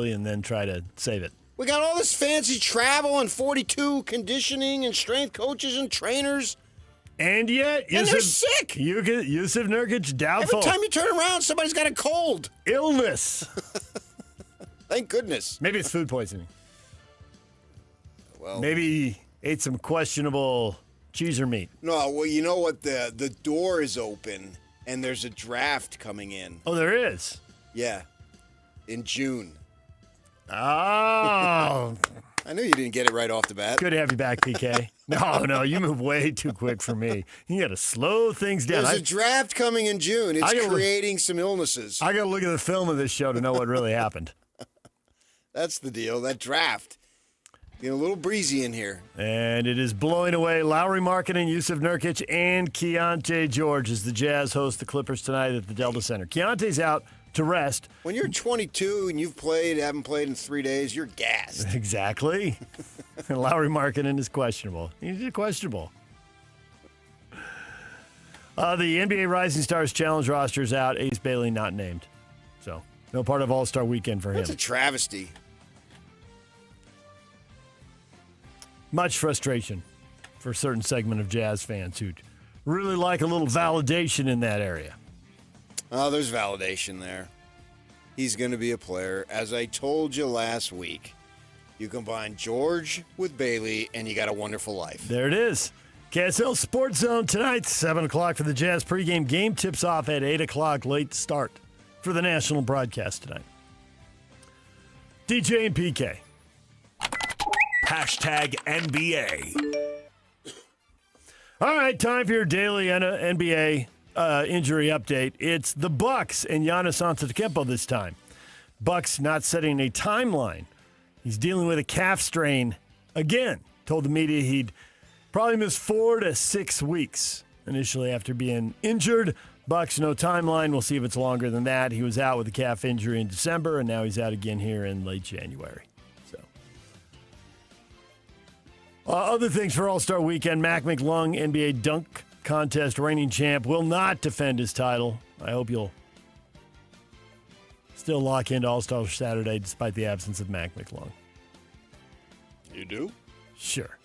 and then try to save it. We got all this fancy travel and 42 conditioning and strength coaches and trainers. And yet, they're sick. Yusuf Nurkic, doubtful. Every time you turn around, somebody's got a cold. Illness. Thank goodness. Maybe it's food poisoning. Well, maybe he ate some questionable cheese or meat. No, well, you know what? The door is open, and there's a draft coming in. Oh, there is? Yeah. In June. Oh. I knew you didn't get it right off the bat. Good to have you back, PK. No, you move way too quick for me. You got to slow things down. There's a draft coming in June. It's creating some illnesses. I got to look at the film of this show to know what really happened. That's the deal, that draft. Getting a little breezy in here. And it is blowing away Lauri Markkanen, Yusuf Nurkic, and Keontae George as the Jazz host the Clippers tonight at the Delta Center. Keontae's out to rest. When you're 22 and haven't played in 3 days, you're gassed. Exactly. And Lauri Markkanen is questionable. He's questionable. The NBA Rising Stars Challenge roster is out. Ace Bailey not named. So no part of All-Star Weekend for him. That's a travesty. Much frustration for a certain segment of Jazz fans who really like a little validation in that area. Oh, there's validation there. He's going to be a player. As I told you last week, you combine George with Bailey, and you got a wonderful life. There it is. KSL Sports Zone tonight, 7 o'clock for the Jazz pregame. Game tips off at 8 o'clock, late start for the national broadcast tonight. DJ and PK. Hashtag NBA. All right, time for your daily NBA injury update. It's the Bucks and Giannis Antetokounmpo this time. Bucks not setting a timeline. He's dealing with a calf strain again. Told the media he'd probably miss 4 to 6 weeks initially after being injured. Bucks, no timeline. We'll see if it's longer than that. He was out with a calf injury in December, and now he's out again here in late January. Other things for All-Star Weekend. Mac McClung, NBA dunk contest reigning champ, will not defend his title. I hope you'll still lock into All-Star Saturday despite the absence of Mac McClung. You do? Sure.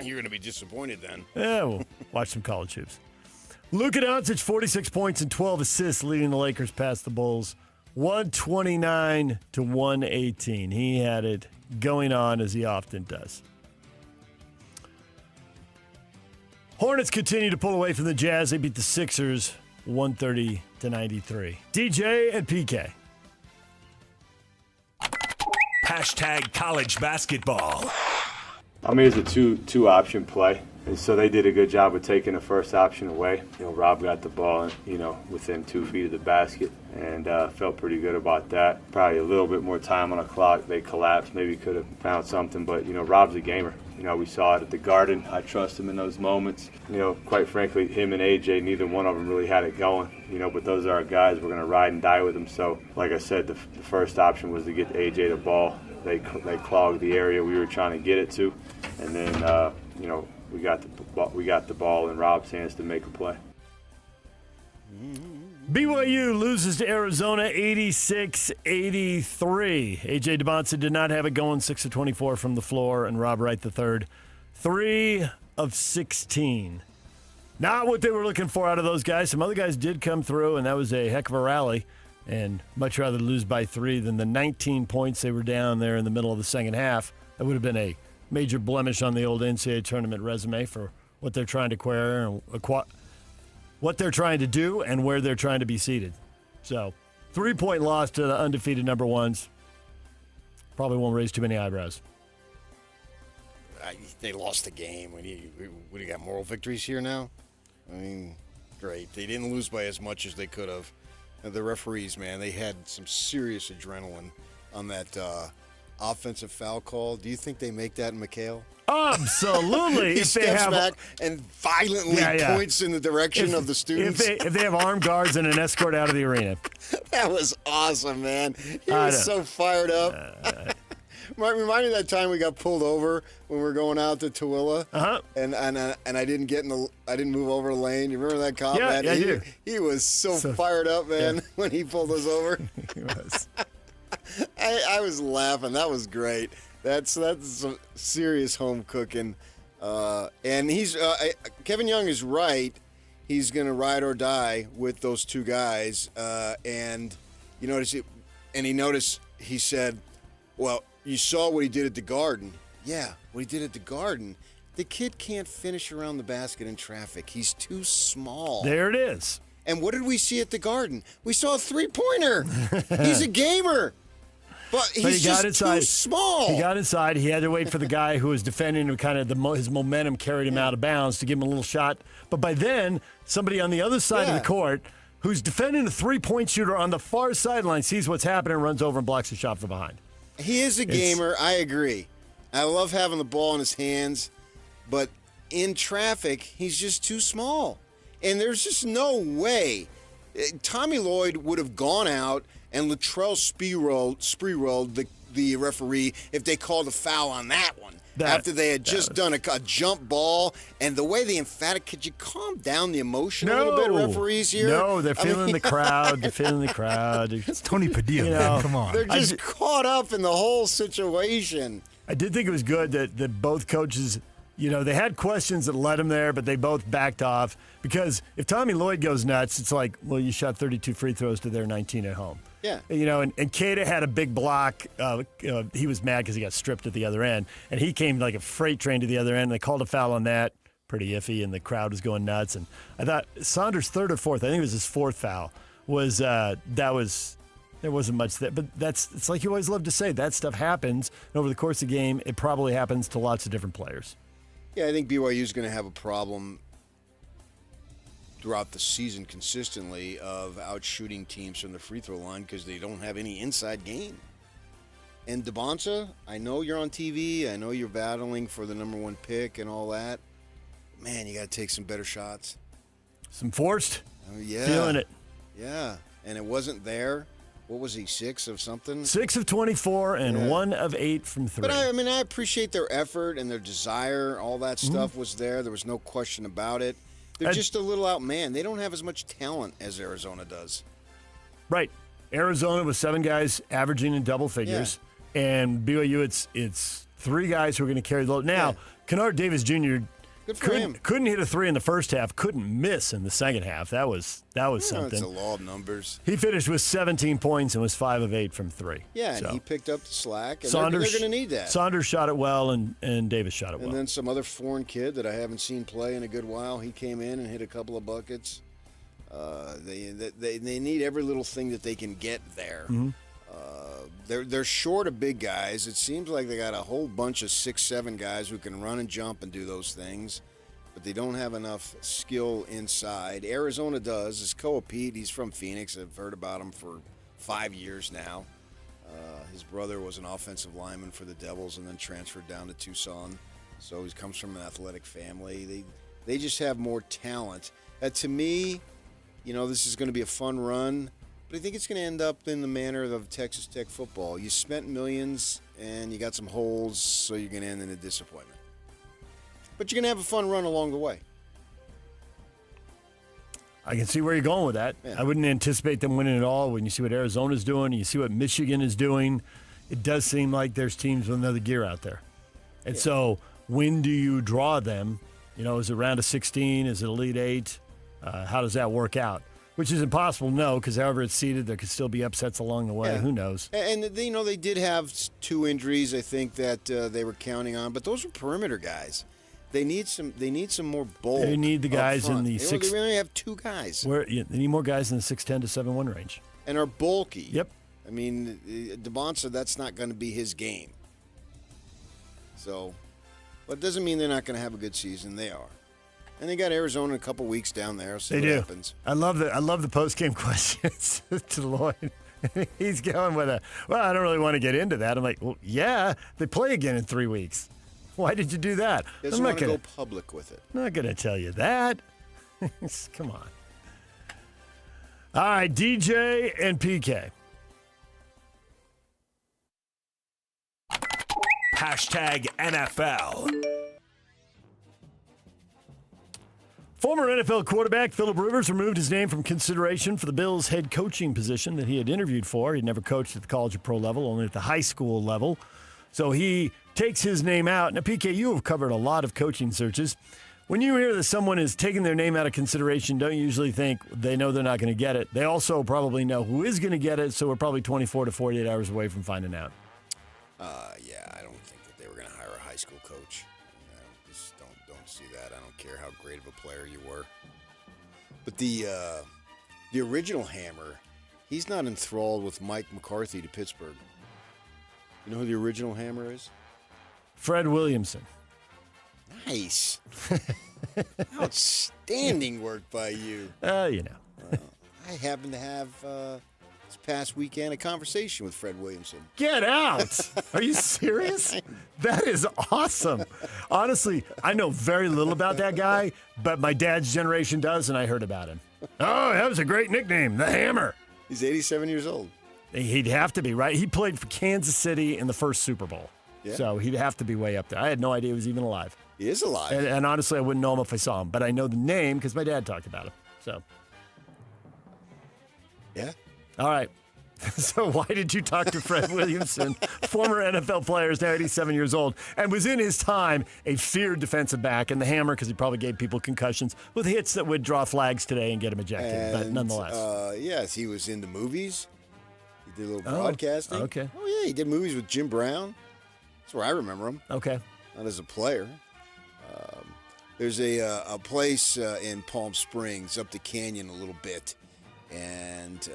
You're going to be disappointed then. Yeah, we'll watch some college hoops. Luka Doncic, 46 points and 12 assists, leading the Lakers past the Bulls, 129 to 118. He had it going on as he often does. Hornets continue to pull away from the Jazz. They beat the Sixers 130 to 93. DJ and PK. Hashtag college basketball. I mean, it's a two option play. And so they did a good job of taking the first option away. Rob got the ball, within 2 feet of the basket, and felt pretty good about that. Probably a little bit more time on the clock. They collapsed. Maybe could have found something, but Rob's a gamer. We saw it at the Garden. I trust him in those moments. Quite frankly, him and AJ, neither one of them really had it going. But those are our guys. We're going to ride and die with them. So, like I said, the first option was to get AJ the ball. They clogged the area we were trying to get it to, and then we got the ball in Rob's hands to make a play. BYU loses to Arizona 86-83. A.J. DeBonson did not have it going, 6 of 24 from the floor, and Rob Wright III, 3 of 16. Not what they were looking for out of those guys. Some other guys did come through, and that was a heck of a rally, and much rather lose by 3 than the 19 points they were down there in the middle of the second half. That would have been a major blemish on the old NCAA tournament resume for what they're trying to acquire and what they're trying to do and where they're trying to be seated. So, 3-point loss to the undefeated number ones. Probably won't raise too many eyebrows. They lost the game. What do you got, moral victories here now? I mean, great. They didn't lose by as much as they could have. The referees, man, they had some serious adrenaline on that offensive foul call. Do you think they make that in McHale? Absolutely. He steps back and violently points in the direction of the students. If they have armed guards and an escort out of the arena. That was awesome, man. He was so fired up. Remind me of that time we got pulled over when we were going out to Tooele, and I didn't move over the lane. You remember that cop? Yeah, man? I do. He was so fired up, man, when he pulled us over. He was. I was laughing. That was great. That's some serious home cooking. And Kevin Young is right. He's going to ride or die with those two guys. And you notice it. And he said, well, you saw what he did at the Garden. Yeah, what he did at the Garden. The kid can't finish around the basket in traffic. He's too small. There it is. And what did we see at the Garden? We saw a three-pointer. He's a gamer. But he's just too small. He got inside. He had to wait for the guy who was defending him. Kind of his momentum carried him out of bounds to give him a little shot. But by then, somebody on the other side of the court who's defending a three-point shooter on the far sideline sees what's happening and runs over and blocks the shot from behind. He is a gamer. I agree. I love having the ball in his hands. But in traffic, he's just too small. And there's just no way. Tommy Lloyd would have gone out and Latrell Spree-rolled the referee if they called a foul on that one. After they had just done a jump ball. And the way the emphatic, could you calm down the emotion a little bit, referees here? No, they're feeling the crowd. They're feeling the crowd. It's Tony Padilla, man. Come on. They're just caught up in the whole situation. I did think it was good that both coaches, they had questions that led them there, but they both backed off. Because if Tommy Lloyd goes nuts, it's like, well, you shot 32 free throws to their 19 at home. Yeah. And Keita had a big block. He was mad because he got stripped at the other end. And he came like a freight train to the other end. And they called a foul on that. Pretty iffy, and the crowd was going nuts. And I thought Saunders' third or fourth, I think it was his fourth foul, there wasn't much there. But it's like you always love to say, that stuff happens. And over the course of the game, it probably happens to lots of different players. Yeah, I think BYU is going to have a problem throughout the season consistently of outshooting teams from the free throw line because they don't have any inside game. And DeBonta, I know you're on TV. I know you're battling for the number one pick and all that. Man, you got to take some better shots. Some forced? Yeah. Feeling it. Yeah, and it wasn't there. What was he, 6 of something? 6 of 24 and 1 of 8 from 3. But I appreciate their effort and their desire. All that stuff was there. There was no question about it. They're just a little outmanned. They don't have as much talent as Arizona does. Right. Arizona with 7 guys averaging in double figures. Yeah. And BYU, it's 3 guys who are going to carry the load. Now, Kennard Davis Jr. Good for him. Couldn't hit a 3 in the first half. Couldn't miss in the second half. That was something. It's a law of numbers. He finished with 17 points and was 5 of 8 from 3. Yeah, and he picked up the slack. And Saunders, they're going to need that. Saunders shot it well, and Davis shot it well. And then some other foreign kid that I haven't seen play in a good while. He came in and hit a couple of buckets. They need every little thing that they can get there. Mm-hmm. They're short of big guys. It seems like they got a whole bunch of 6'7" guys who can run and jump and do those things, but they don't have enough skill inside. Arizona does. It's Koa Pete. He's from Phoenix. I've heard about him for 5 years now. His brother was an offensive lineman for the Devils and then transferred down to Tucson. So he comes from an athletic family. They just have more talent. To me, this is going to be a fun run. But I think it's going to end up in the manner of Texas Tech football. You spent millions, and you got some holes, so you're going to end in a disappointment. But you're going to have a fun run along the way. I can see where you're going with that. Yeah. I wouldn't anticipate them winning at all. When you see what Arizona's doing, you see what Michigan is doing, it does seem like there's teams with another gear out there. And so when do you draw them? Is it round of 16? Is it Elite 8? How does that work out? Which is impossible to know because however it's seeded, there could still be upsets along the way. Yeah. Who knows? And they did have 2 injuries, I think, that they were counting on, but those were perimeter guys. They need some more bulk. They need the guys in the They only have 2 guys. They need more guys in the 6'10" to 7'1" range. And are bulky. Yep. I mean, DeBonta, that's not going to be his game. So, but it doesn't mean they're not going to have a good season. They are. And they got Arizona in a couple weeks down there. See what happens. I love the post-game questions to Lloyd. He's going with I don't really want to get into that. I'm like, well, yeah, they play again in 3 weeks. Why did you do that? Doesn't want to go public with it. I'm not going to tell you that. Come on. All right, DJ and PK. #NFL. Former NFL quarterback Philip Rivers removed his name from consideration for the Bills' head coaching position that he had interviewed for. He'd never coached at the college or pro level, only at the high school level. So he takes his name out. Now, PK, you have covered a lot of coaching searches. When you hear that someone is taking their name out of consideration, don't you usually think they know they're not going to get it? They also probably know who is going to get it, so we're probably 24 to 48 hours away from finding out. Yeah, I don't think that they were going to hire a high school coach. I just don't see that. I don't care how great of a player you were. But the original Hammer, he's not enthralled with Mike McCarthy to Pittsburgh. You know who the original Hammer is? Fred Williamson. Nice. Outstanding work by you. You know. I happened to have this past weekend a conversation with Fred Williamson. Get out. Are you serious? That is awesome. Honestly, I know very little about that guy, but my dad's generation does, and I heard about him. Oh, that was a great nickname, the Hammer. He's 87 years old. He'd have to be, right? He played for Kansas City in the first Super Bowl. Yeah. So he'd have to be way up there. I had no idea he was even alive. He is alive. And honestly, I wouldn't know him if I saw him, but I know the name because my dad talked about him. So. Yeah. All right. So why did you talk to Fred Williamson, former NFL player, is now 87 years old, and was in his time a feared defensive back, and the Hammer because he probably gave people concussions with hits that would draw flags today and get him ejected, but nonetheless. Yes, he was into movies. He did a little broadcasting. Okay. Oh, yeah, he did movies with Jim Brown. That's where I remember him. Okay. Not as a player. There's a place in Palm Springs, up the canyon a little bit, and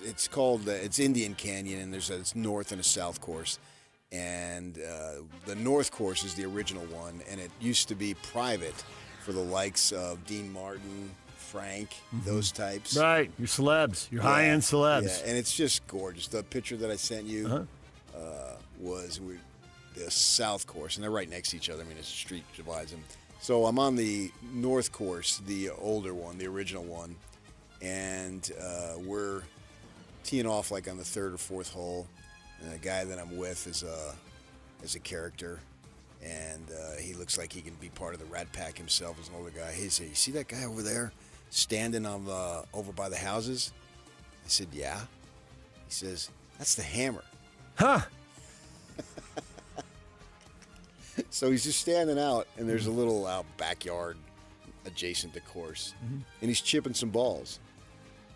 it's called it's Indian Canyon, and there's it's north and a south course, and the north course is the original one, and it used to be private for the likes of Dean Martin, Frank, those types. Right, your celebs, your high-end celebs. Yeah, and it's just gorgeous. The picture that I sent you was the south course, and they're right next to each other. I mean, it's a street divides them. So I'm on the north course, the older one, the original one, and we're teeing off like on the third or fourth hole. And the guy that I'm with is a character, and he looks like he can be part of the Rat Pack himself as an older guy. He said, "You see that guy over there standing on over by the houses?" I said, "Yeah." He says, "That's the Hammer." Huh. So he's just standing out, and there's a little backyard adjacent to course, and he's chipping some balls.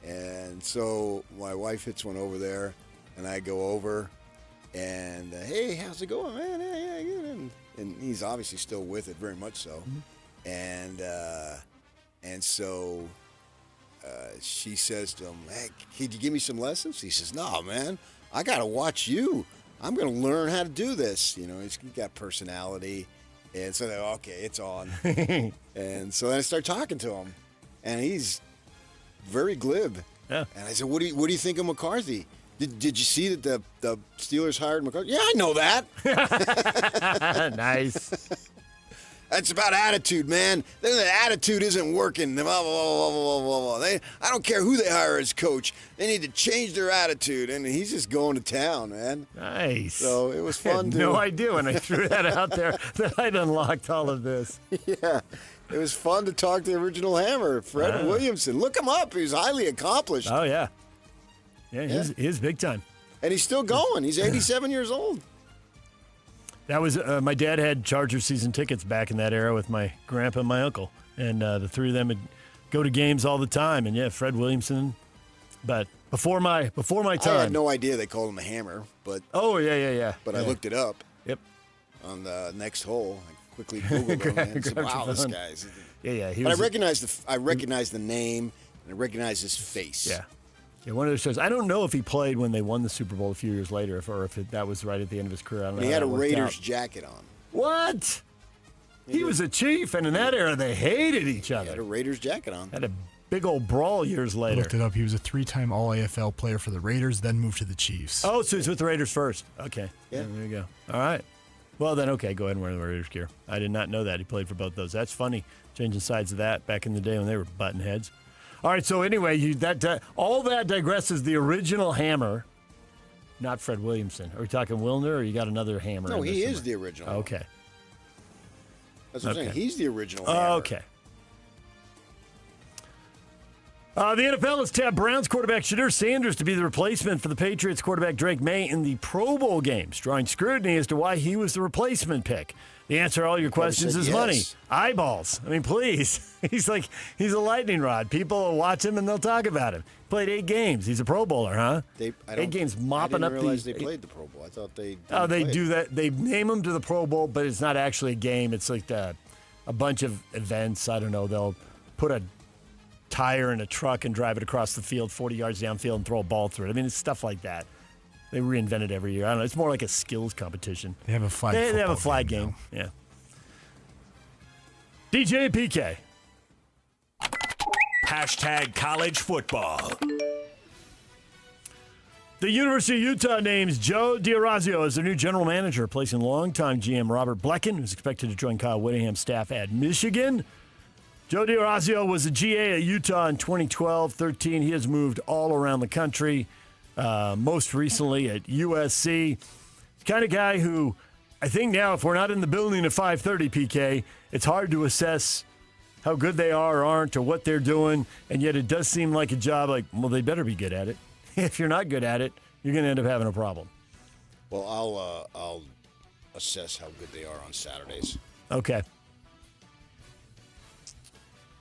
And so my wife hits one over there, and I go over, and hey, how's it going, man? Yeah, good. And he's obviously still with it, very much so. And so she says to him, "Hey, could you give me some lessons?" He says, "No, man, I got to watch you. I'm going to learn how to do this." You know, he's got personality. And so, okay, it's on. And so then I start talking to him, and he's very glib. Yeah. And I said, what do you think of McCarthy? Did you see that the Steelers hired McCarthy? Yeah, I know that. Nice. That's about attitude, man. The attitude isn't working. Blah, blah, blah, blah, blah, blah. I don't care who they hire as coach. They need to change their attitude. And he's just going to town, man. Nice. So it was fun. I had no idea when I threw that out there that I'd unlocked all of this. Yeah. It was fun to talk to the original Hammer, Fred Williamson. Look him up. He's highly accomplished. Oh, yeah. Yeah, he's big time. And he's still going. He's 87 years old. That was my dad had Charger season tickets back in that era with my grandpa and my uncle, and the three of them would go to games all the time. And yeah, Fred Williamson, but before my time, I had no idea they called him a Hammer, but yeah. But I looked it up. Yep. On the next hole, I quickly Googled him and said, "Wow, this guy's." Yeah. But I recognized the name and I recognized his face. Yeah. Yeah, one of those shows. I don't know if he played when they won the Super Bowl a few years later, if that was right at the end of his career. I don't know. He had a Raiders jacket on. What? He was a Chief, and in that era, they hated each other. He had a Raiders jacket on. Had a big old brawl years I later. looked it up. He was a 3-time All-AFL player for the Raiders, then moved to the Chiefs. Oh, so he's with the Raiders first. Okay. Yeah. There you go. All right. Well, then, okay, go ahead and wear the Raiders gear. I did not know that. He played for both those. That's funny, changing sides of that back in the day when they were button heads. All right, so anyway, all that digresses the original Hammer, not Fred Williamson. Are we talking Wilner, or you got another Hammer? No, he is the original. Okay. That's what I'm saying. He's the original. Okay. The NFL has tapped Browns quarterback Shadur Sanders to be the replacement for the Patriots quarterback Drake May in the Pro Bowl games, drawing scrutiny as to why he was the replacement pick. The answer to all your questions is money. Eyeballs. I mean, please. He's a lightning rod. People will watch him and they'll talk about him. Played 8 games. He's a Pro Bowler, huh? 8 games mopping up the... I didn't realize they played the Pro Bowl. I thought they they do that. They name him to the Pro Bowl, but it's not actually a game. It's like a bunch of events. I don't know. They'll put a tire in a truck and drive it across the field 40 yards downfield and throw a ball through it. I mean, it's stuff like that. They reinvent it every year. I don't know. It's more like a skills competition. They have a flag They have a flag game. Yeah. DJ and PK. Hashtag college football. The University of Utah names Joe D'Orazio as their new general manager, replacing longtime GM Robert Blecken, who's expected to join Kyle Whittingham's staff at Michigan. Joe D'Orazio was a GA at Utah in 2012-13. He has moved all around the country, most recently at USC. He's the kind of guy who, I think now, if we're not in the building at 5:30, PK, it's hard to assess how good they are or aren't or what they're doing, and yet it does seem like a job like, well, they better be good at it. If you're not good at it, you're going to end up having a problem. Well, I'll assess how good they are on Saturdays. Okay.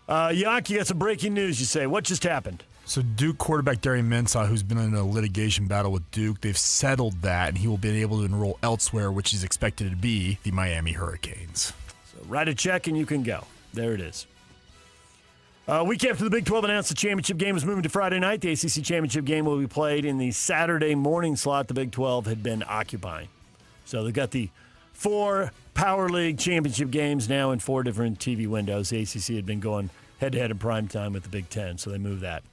Yak, you got some breaking news, you say. What just happened? So Duke quarterback Darian Mensah, who's been in a litigation battle with Duke, they've settled that, and he will be able to enroll elsewhere, which is expected to be the Miami Hurricanes. So write a check and you can go. There it is. Week after the Big 12 announced the championship game was moving to Friday night, the ACC championship game will be played in the Saturday morning slot the Big 12 had been occupying. So they've got the 4 Power League championship games now in 4 different TV windows. The ACC had been going head-to-head in prime time with the Big 10, so they moved that.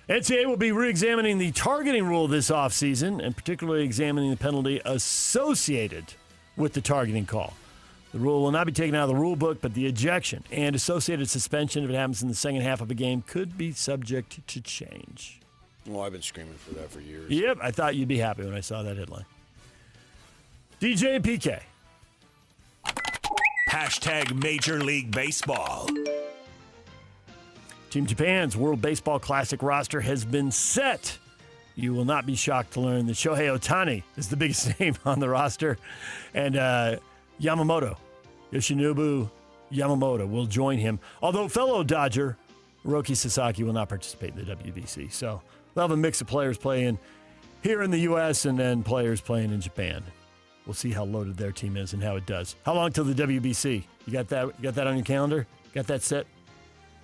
NCAA will be re-examining the targeting rule this offseason, and particularly examining the penalty associated with the targeting call. The rule will not be taken out of the rule book, but the ejection and associated suspension, if it happens in the second half of a game, could be subject to change. Well, I've been screaming for that for years. Yep, I thought you'd be happy when I saw that headline. DJ and PK. Hashtag Major League Baseball. Team Japan's World Baseball Classic roster has been set. You will not be shocked to learn that Shohei Ohtani is the biggest name on the roster. And Yoshinobu Yamamoto will join him. Although fellow Dodger Hiroki Sasaki will not participate in the WBC. So they'll have a mix of players playing here in the U.S. and then players playing in Japan. We'll see how loaded their team is and how it does. How long till the WBC? You got that? You got that on your calendar? Got that set?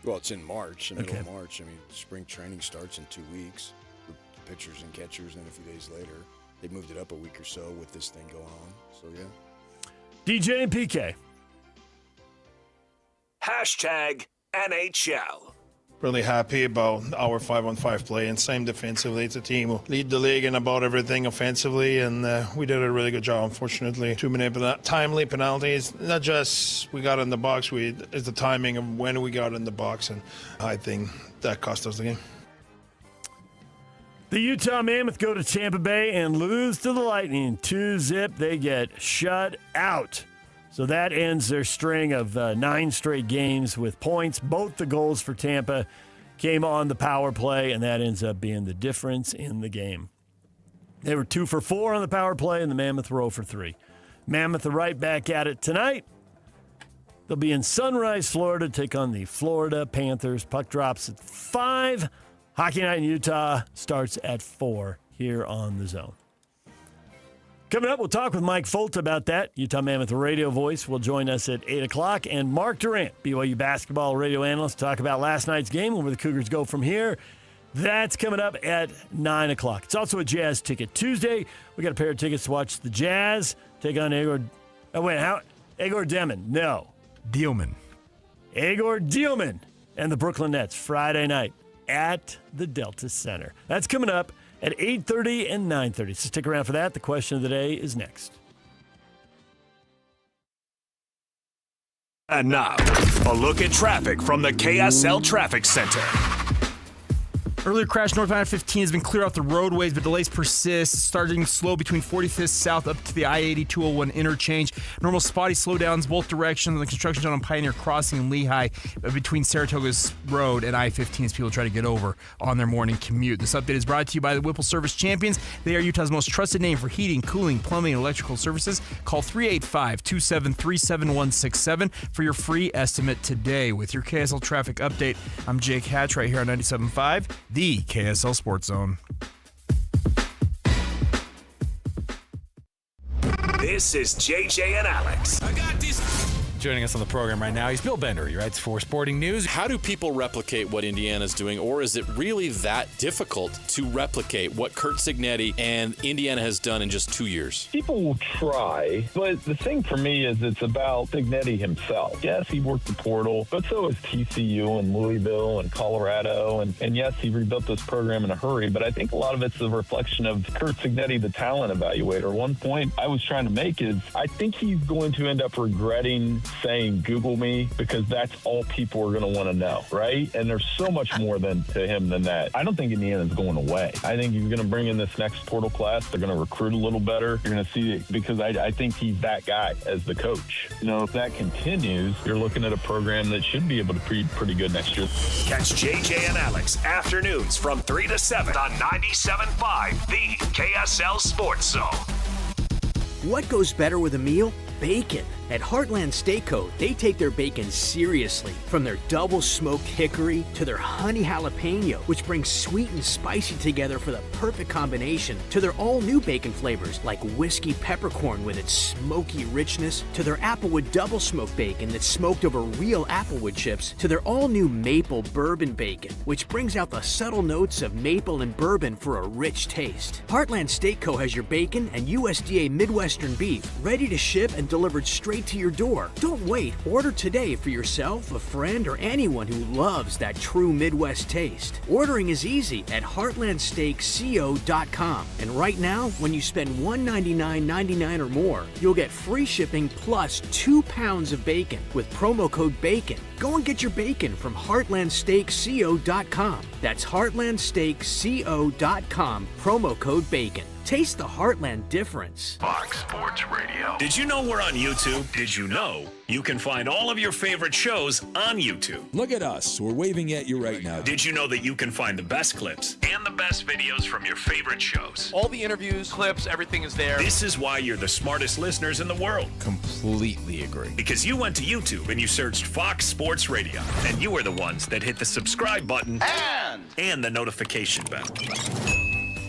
Well, it's in March, the middle of March. I mean, spring training starts in 2 weeks with pitchers and catchers, and then a few days later, they moved it up a week or so with this thing going on. So, yeah. DJ and PK. Hashtag NHL. Really happy about our 5-on-5 play, and same defensively. It's a team who lead the league in about everything offensively, and we did a really good job. Unfortunately, too many timely penalties. Not just we got in the box, it's the timing of when we got in the box, and I think that cost us the game. The Utah Mammoth go to Tampa Bay and lose to the Lightning 2-0. They get shut out. So that ends their string of 9 straight games with points. Both the goals for Tampa came on the power play, and that ends up being the difference in the game. They were 2 for 4 on the power play, and the Mammoth were 0 for 3. Mammoth are right back at it tonight. They'll be in Sunrise, Florida, take on the Florida Panthers. Puck drops at 5. Hockey night in Utah starts at 4 here on The Zone. Coming up, we'll talk with Mike Folta about that. Utah Mammoth radio voice will join us at 8 o'clock. And Mark Durant, BYU basketball radio analyst, talk about last night's game and where the Cougars go from here. That's coming up at 9 o'clock. It's also a Jazz Ticket Tuesday. We got a pair of tickets to watch the Jazz take on Egor Demin. No. Dielman. Egor Dielman and the Brooklyn Nets Friday night at the Delta Center. That's coming up at 8:30 and 9:30. So stick around for that. The question of the day is next. And now, a look at traffic from the KSL Traffic Center. Earlier crash north I-15 has been cleared off the roadways, but delays persist, starting slow between 45th South up to the I-80-201 interchange. Normal spotty slowdowns both directions on the construction zone on Pioneer Crossing and Lehigh between Saratoga's Road and I-15 as people try to get over on their morning commute. This update is brought to you by the Whipple Service Champions. They are Utah's most trusted name for heating, cooling, plumbing, and electrical services. Call 385-273-7167 for your free estimate today. With your KSL traffic update, I'm Jake Hatch right here on 97.5, the KSL Sports Zone. This is JJ and Alex. I got this. Joining us on the program right now, he's Bill Bender. He writes for Sporting News. How do people replicate what Indiana's doing, or is it really that difficult to replicate what Curt Cignetti and Indiana has done in just 2 years? People will try, but the thing for me is it's about Cignetti himself. Yes, he worked the portal, but so has TCU and Louisville and Colorado, and yes, he rebuilt this program in a hurry, but I think a lot of it's a reflection of Curt Cignetti, the talent evaluator. One point I was trying to make is I think he's going to end up regretting saying Google me, because that's all people are going to want to know, right? And there's so much more to him than that. I don't think Indiana's going away. I think you're going to bring in this next portal class. They're going to recruit a little better. You're going to see it, because I think he's that guy as the coach. You know, if that continues, you're looking at a program that should be able to be pretty good next year. Catch JJ and Alex afternoons from 3 to 7 on 97.5, the KSL Sports Zone. What goes better with a meal? Bacon. At Heartland Steakco, they take their bacon seriously. From their double smoked hickory to their honey jalapeno, which brings sweet and spicy together for the perfect combination, to their all-new bacon flavors like whiskey peppercorn with its smoky richness, to their applewood double smoked bacon that's smoked over real applewood chips, to their all-new maple bourbon bacon, which brings out the subtle notes of maple and bourbon for a rich taste. Heartland Steakco has your bacon and USDA Midwestern beef ready to ship and delivered straight to your door. Don't wait. Order today for yourself, a friend, or anyone who loves that true Midwest taste. Ordering is easy at heartlandsteakco.com. And right now, when you spend $199.99 or more, you'll get free shipping plus 2 pounds of bacon with promo code BACON. Go and get your bacon from heartlandsteakco.com. That's heartlandsteakco.com, promo code BACON. Taste the Heartland difference. Fox Sports Radio. Did you know we're on YouTube? Did you know you can find all of your favorite shows on YouTube? Look at us. We're waving at you right now. Did you know that you can find the best clips and the best videos from your favorite shows? All the interviews, clips, everything is there. This is why you're the smartest listeners in the world. Completely agree. Because you went to YouTube and you searched Fox Sports Radio, and you were the ones that hit the subscribe button and the notification bell.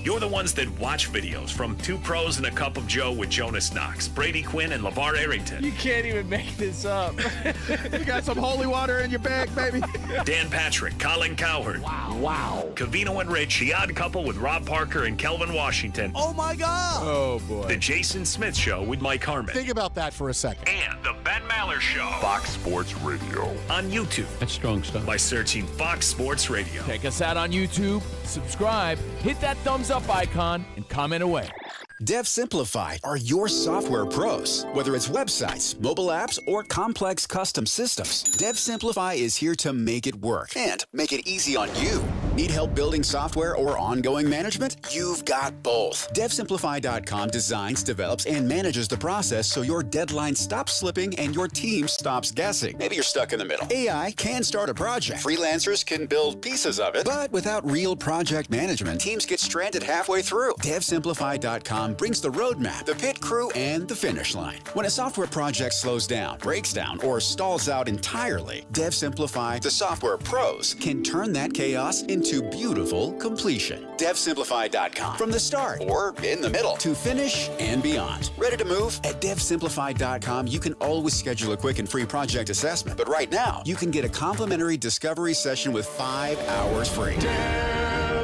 You're the ones that watch videos from Two Pros and a Cup of Joe with Jonas Knox, Brady Quinn, and LeVar Arrington. You can't even make this up. You got some holy water in your bag, baby. Dan Patrick, Colin Cowherd. Wow. Covino and Rich, The Odd Couple with Rob Parker and Kelvin Washington. Oh, my God. Oh, boy. The Jason Smith Show with Mike Harmon. Think about that for a second. And The Ben Maller Show. Fox Sports Radio. On YouTube. That's strong stuff. By searching Fox Sports Radio. Check us out on YouTube, subscribe, hit that thumbs up icon, and comment away. Dev Simplify are your software pros. Whether it's websites, mobile apps, or complex custom systems, Dev Simplify is here to make it work and make it easy on you. Need help building software or ongoing management? You've got both. DevSimplify.com designs, develops, and manages the process so your deadline stops slipping and your team stops guessing. Maybe you're stuck in the middle. AI can start a project. Freelancers can build pieces of it. But without real project management, teams get stranded halfway through. DevSimplify.com brings the roadmap, the pit crew, and the finish line. When a software project slows down, breaks down, or stalls out entirely, DevSimplify, the software pros, can turn that chaos into beautiful completion. DevSimplify.com. From the start, or in the middle, to finish and beyond. Ready to move? At DevSimplify.com, you can always schedule a quick and free project assessment. But right now, you can get a complimentary discovery session with 5 hours free.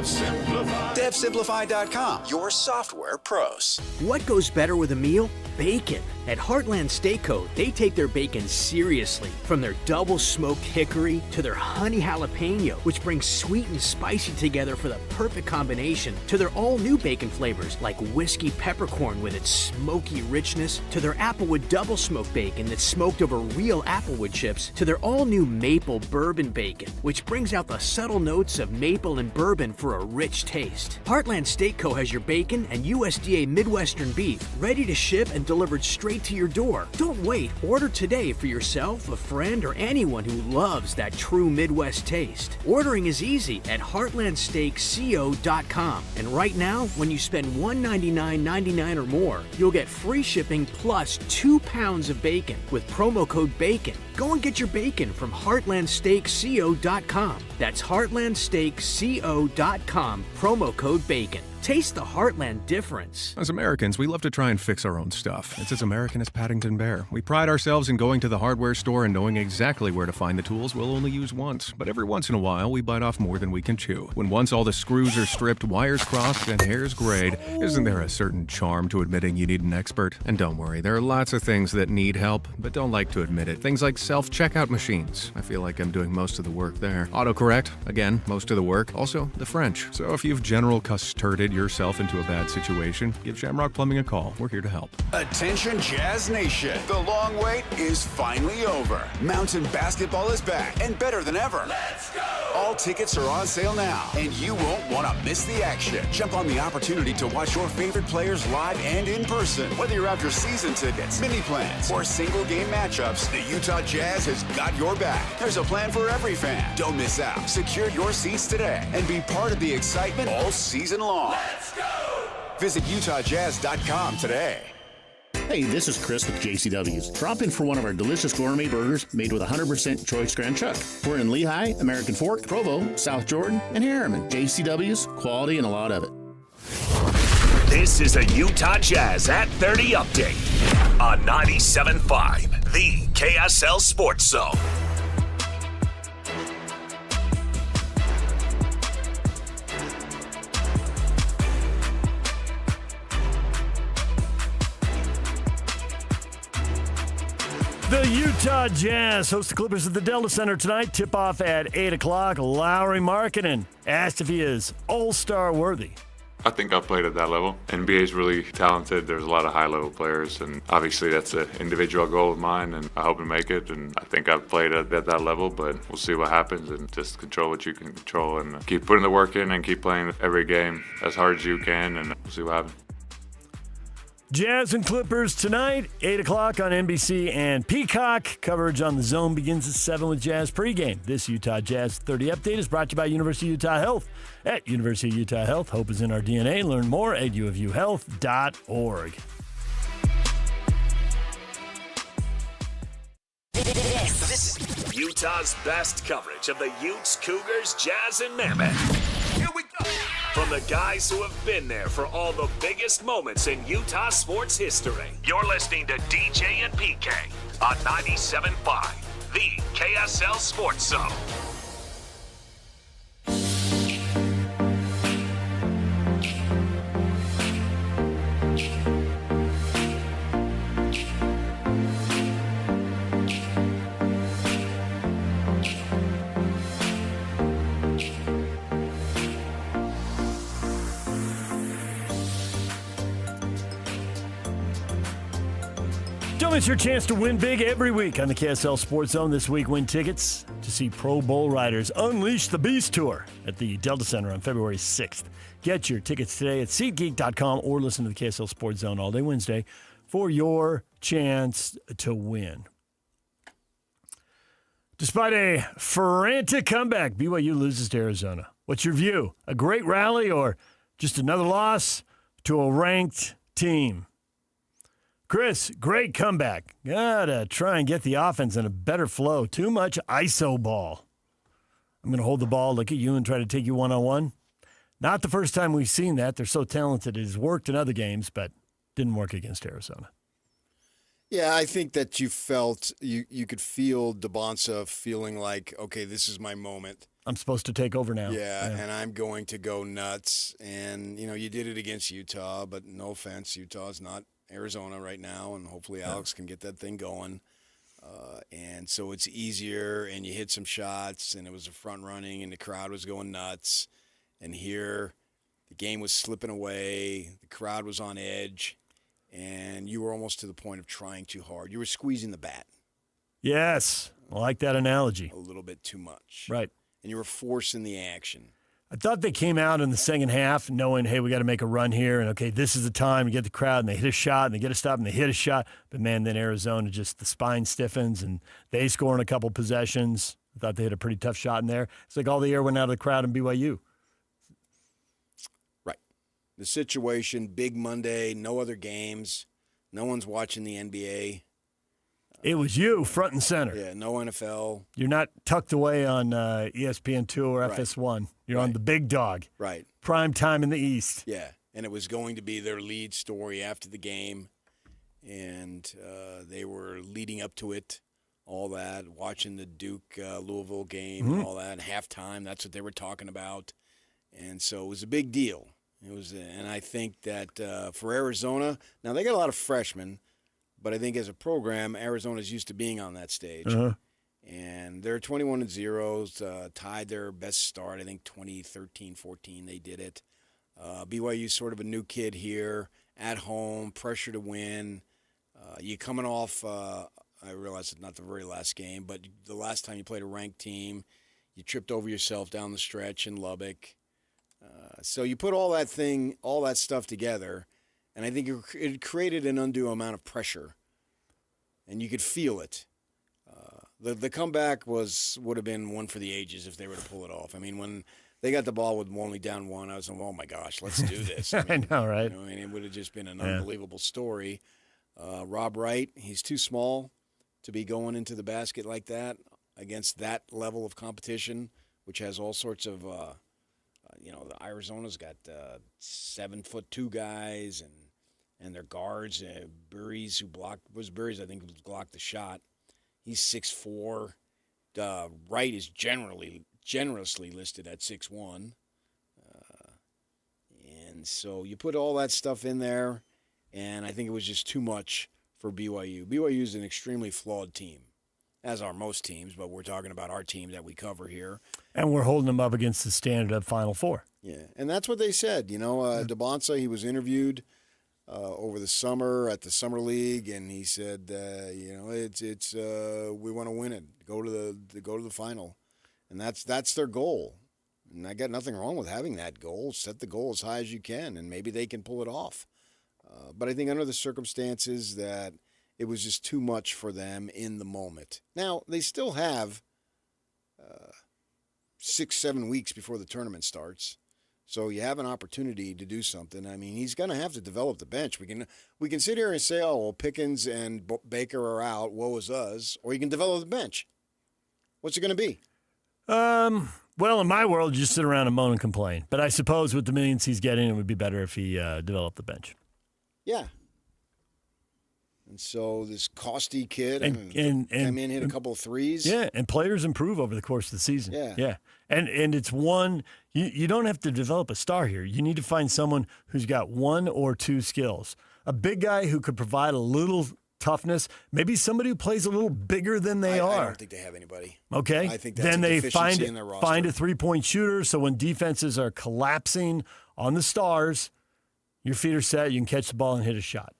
DevSimplify.com, your software pros. What goes better with a meal? Bacon. At Heartland Steakco, they take their bacon seriously. From their double smoked hickory to their honey jalapeno, which brings sweet and spicy together for the perfect combination, to their all-new bacon flavors like whiskey peppercorn with its smoky richness, to their applewood double smoked bacon that's smoked over real applewood chips, to their all-new maple bourbon bacon, which brings out the subtle notes of maple and bourbon for a rich taste. Heartland Steakco has your bacon and USDA Midwestern beef ready to ship and delivered straight to your door. Don't wait. Order today for yourself, a friend, or anyone who loves that true Midwest taste. Ordering is easy at heartlandsteakco.com. And right now, when you spend $199.99 or more, you'll get free shipping plus 2 pounds of bacon with promo code BACON. Go and get your bacon from heartlandsteakco.com. That's heartlandsteakco.com, promo code BACON. Taste the Heartland difference. As Americans, we love to try and fix our own stuff. It's as American as Paddington Bear. We pride ourselves in going to the hardware store and knowing exactly where to find the tools we'll only use once. But every once in a while, we bite off more than we can chew. When once all the screws are stripped, wires crossed, and hairs grayed, isn't there a certain charm to admitting you need an expert? And don't worry, there are lots of things that need help, but don't like to admit it. Things like self-checkout machines. I feel like I'm doing most of the work there. Autocorrect, again, most of the work. Also, the French. So if you've general custarded yourself into a bad situation, give Shamrock Plumbing a call. We're here to help. Attention Jazz Nation. The long wait is finally over. Mountain basketball is back and better than ever. Let's go! All tickets are on sale now, and you won't want to miss the action. Jump on the opportunity to watch your favorite players live and in person. Whether you're after season tickets, mini plans, or single game matchups, the Utah Jazz has got your back. There's a plan for every fan. Don't miss out. Secure your seats today and be part of the excitement all season long. Let's go! Visit UtahJazz.com today. Hey, this is Chris with JCW's. Drop in for one of our delicious gourmet burgers made with 100% choice Grand Chuck. We're in Lehigh, American Fork, Provo, South Jordan, and Harriman. JCW's, quality and a lot of it. This is a Utah Jazz at 30 update on 97.5, the KSL Sports Zone. The Utah Jazz host the Clippers at the Delta Center tonight. Tip-off at 8 o'clock. Lowry Markkanen asked if he is all-star worthy. I think I've played at that level. NBA is really talented. There's a lot of high-level players, and obviously that's an individual goal of mine, and I hope to make it. And I think I've played at that level, but we'll see what happens, and just control what you can control and keep putting the work in and keep playing every game as hard as you can, and we'll see what happens. Jazz and Clippers tonight, 8 o'clock on NBC and Peacock. Coverage on the Zone begins at 7 with Jazz pregame. This Utah Jazz 30 update is brought to you by University of Utah Health. At University of Utah Health, hope is in our DNA. Learn more at uofuhealth.org. This is Utah's best coverage of the Utes, Cougars, Jazz, and Mammoth. Here we go. From the guys who have been there for all the biggest moments in Utah sports history. You're listening to DJ and PK on 97.5, the KSL Sports Zone. Don't miss your chance to win big every week on the KSL Sports Zone. This week, win tickets to see Pro Bowl riders unleash the Beast Tour at the Delta Center on February 6th. Get your tickets today at SeatGeek.com or listen to the KSL Sports Zone all day Wednesday for your chance to win. Despite a frantic comeback, BYU loses to Arizona. What's your view? A great rally or just another loss to a ranked team? Chris, great comeback. Gotta try and get the offense in a better flow. Too much ISO ball. I'm going to hold the ball, look at you, and try to take you one-on-one. Not the first time we've seen that. They're so talented. It has worked in other games, but didn't work against Arizona. Yeah, I think that you felt, you could feel Dabonsa feeling like, okay, this is my moment. I'm supposed to take over now. Yeah, and I'm going to go nuts. And, you did it against Utah, but no offense, Utah's not Arizona right now, and hopefully Alex can get that thing going. And so it's easier, and you hit some shots, and it was a front running, and the crowd was going nuts. And here, the game was slipping away, the crowd was on edge, and you were almost to the point of trying too hard. You were squeezing the bat. Yes, I like that analogy. A little bit too much. Right. And you were forcing the action. I thought they came out in the second half knowing, hey, we got to make a run here. And, okay, this is the time to get the crowd. And they hit a shot, and they get a stop, and they hit a shot. But, man, then Arizona just the spine stiffens, and they score in a couple possessions. I thought they had a pretty tough shot in there. It's like all the air went out of the crowd in BYU. Right. The situation, big Monday, no other games. No one's watching the NBA. It was you, front and center. Yeah, no NFL. You're not tucked away on ESPN2 or FS1. You're on the big dog. Right. Prime time in the East. Yeah, and it was going to be their lead story after the game, and they were leading up to it, all that, watching the Duke-Louisville game and all that, and halftime, that's what they were talking about. And so it was a big deal. And I think that for Arizona, now they got a lot of freshmen, but I think as a program, Arizona's used to being on that stage. And they're 21-0, tied their best start, I think 2013-14 they did it. BYU's sort of a new kid here, at home, pressure to win. You coming off, I realize it's not the very last game, but the last time you played a ranked team, you tripped over yourself down the stretch in Lubbock. So you put all that stuff together, and I think it created an undue amount of pressure, and you could feel it. The comeback would have been one for the ages if they were to pull it off. I mean, when they got the ball with only down one, I was like, oh, my gosh, let's do this. I know, right? It would have just been an unbelievable story. Rob Wright, he's too small to be going into the basket like that against that level of competition, which has all sorts of the Arizona's got 7'2" guys and their guards. Burries, I think, blocked the shot. He's 6'4". Wright is generously listed at 6'1". And so you put all that stuff in there, and I think it was just too much for BYU. BYU is an extremely flawed team, as are most teams, but we're talking about our team that we cover here. And we're holding them up against the standard of Final Four. Yeah, and that's what they said. DeBonsa, he was interviewed over the summer at the Summer League, and he said, it's we want to win it, go to the final, and that's their goal. And I got nothing wrong with having that goal. Set the goal as high as you can, and maybe they can pull it off. But I think under the circumstances that it was just too much for them in the moment. Now, they still have 6-7 weeks before the tournament starts. So you have an opportunity to do something. I mean, he's going to have to develop the bench. We can sit here and say, oh, well, Pickens and Baker are out, woe is us. Or you can develop the bench. What's it going to be? Well, in my world, you just sit around and moan and complain. But I suppose with the millions he's getting, it would be better if he developed the bench. Yeah. And so this Costy kid and came in, hit a couple of threes. Yeah, and players improve over the course of the season. Yeah. And it's one, you don't have to develop a star here. You need to find someone who's got one or two skills. A big guy who could provide a little toughness, maybe somebody who plays a little bigger than they are. I don't think they have anybody. Okay. I think that's then a they deficiency in their roster. find a three-point shooter, so when defenses are collapsing on the stars, your feet are set, you can catch the ball and hit a shot.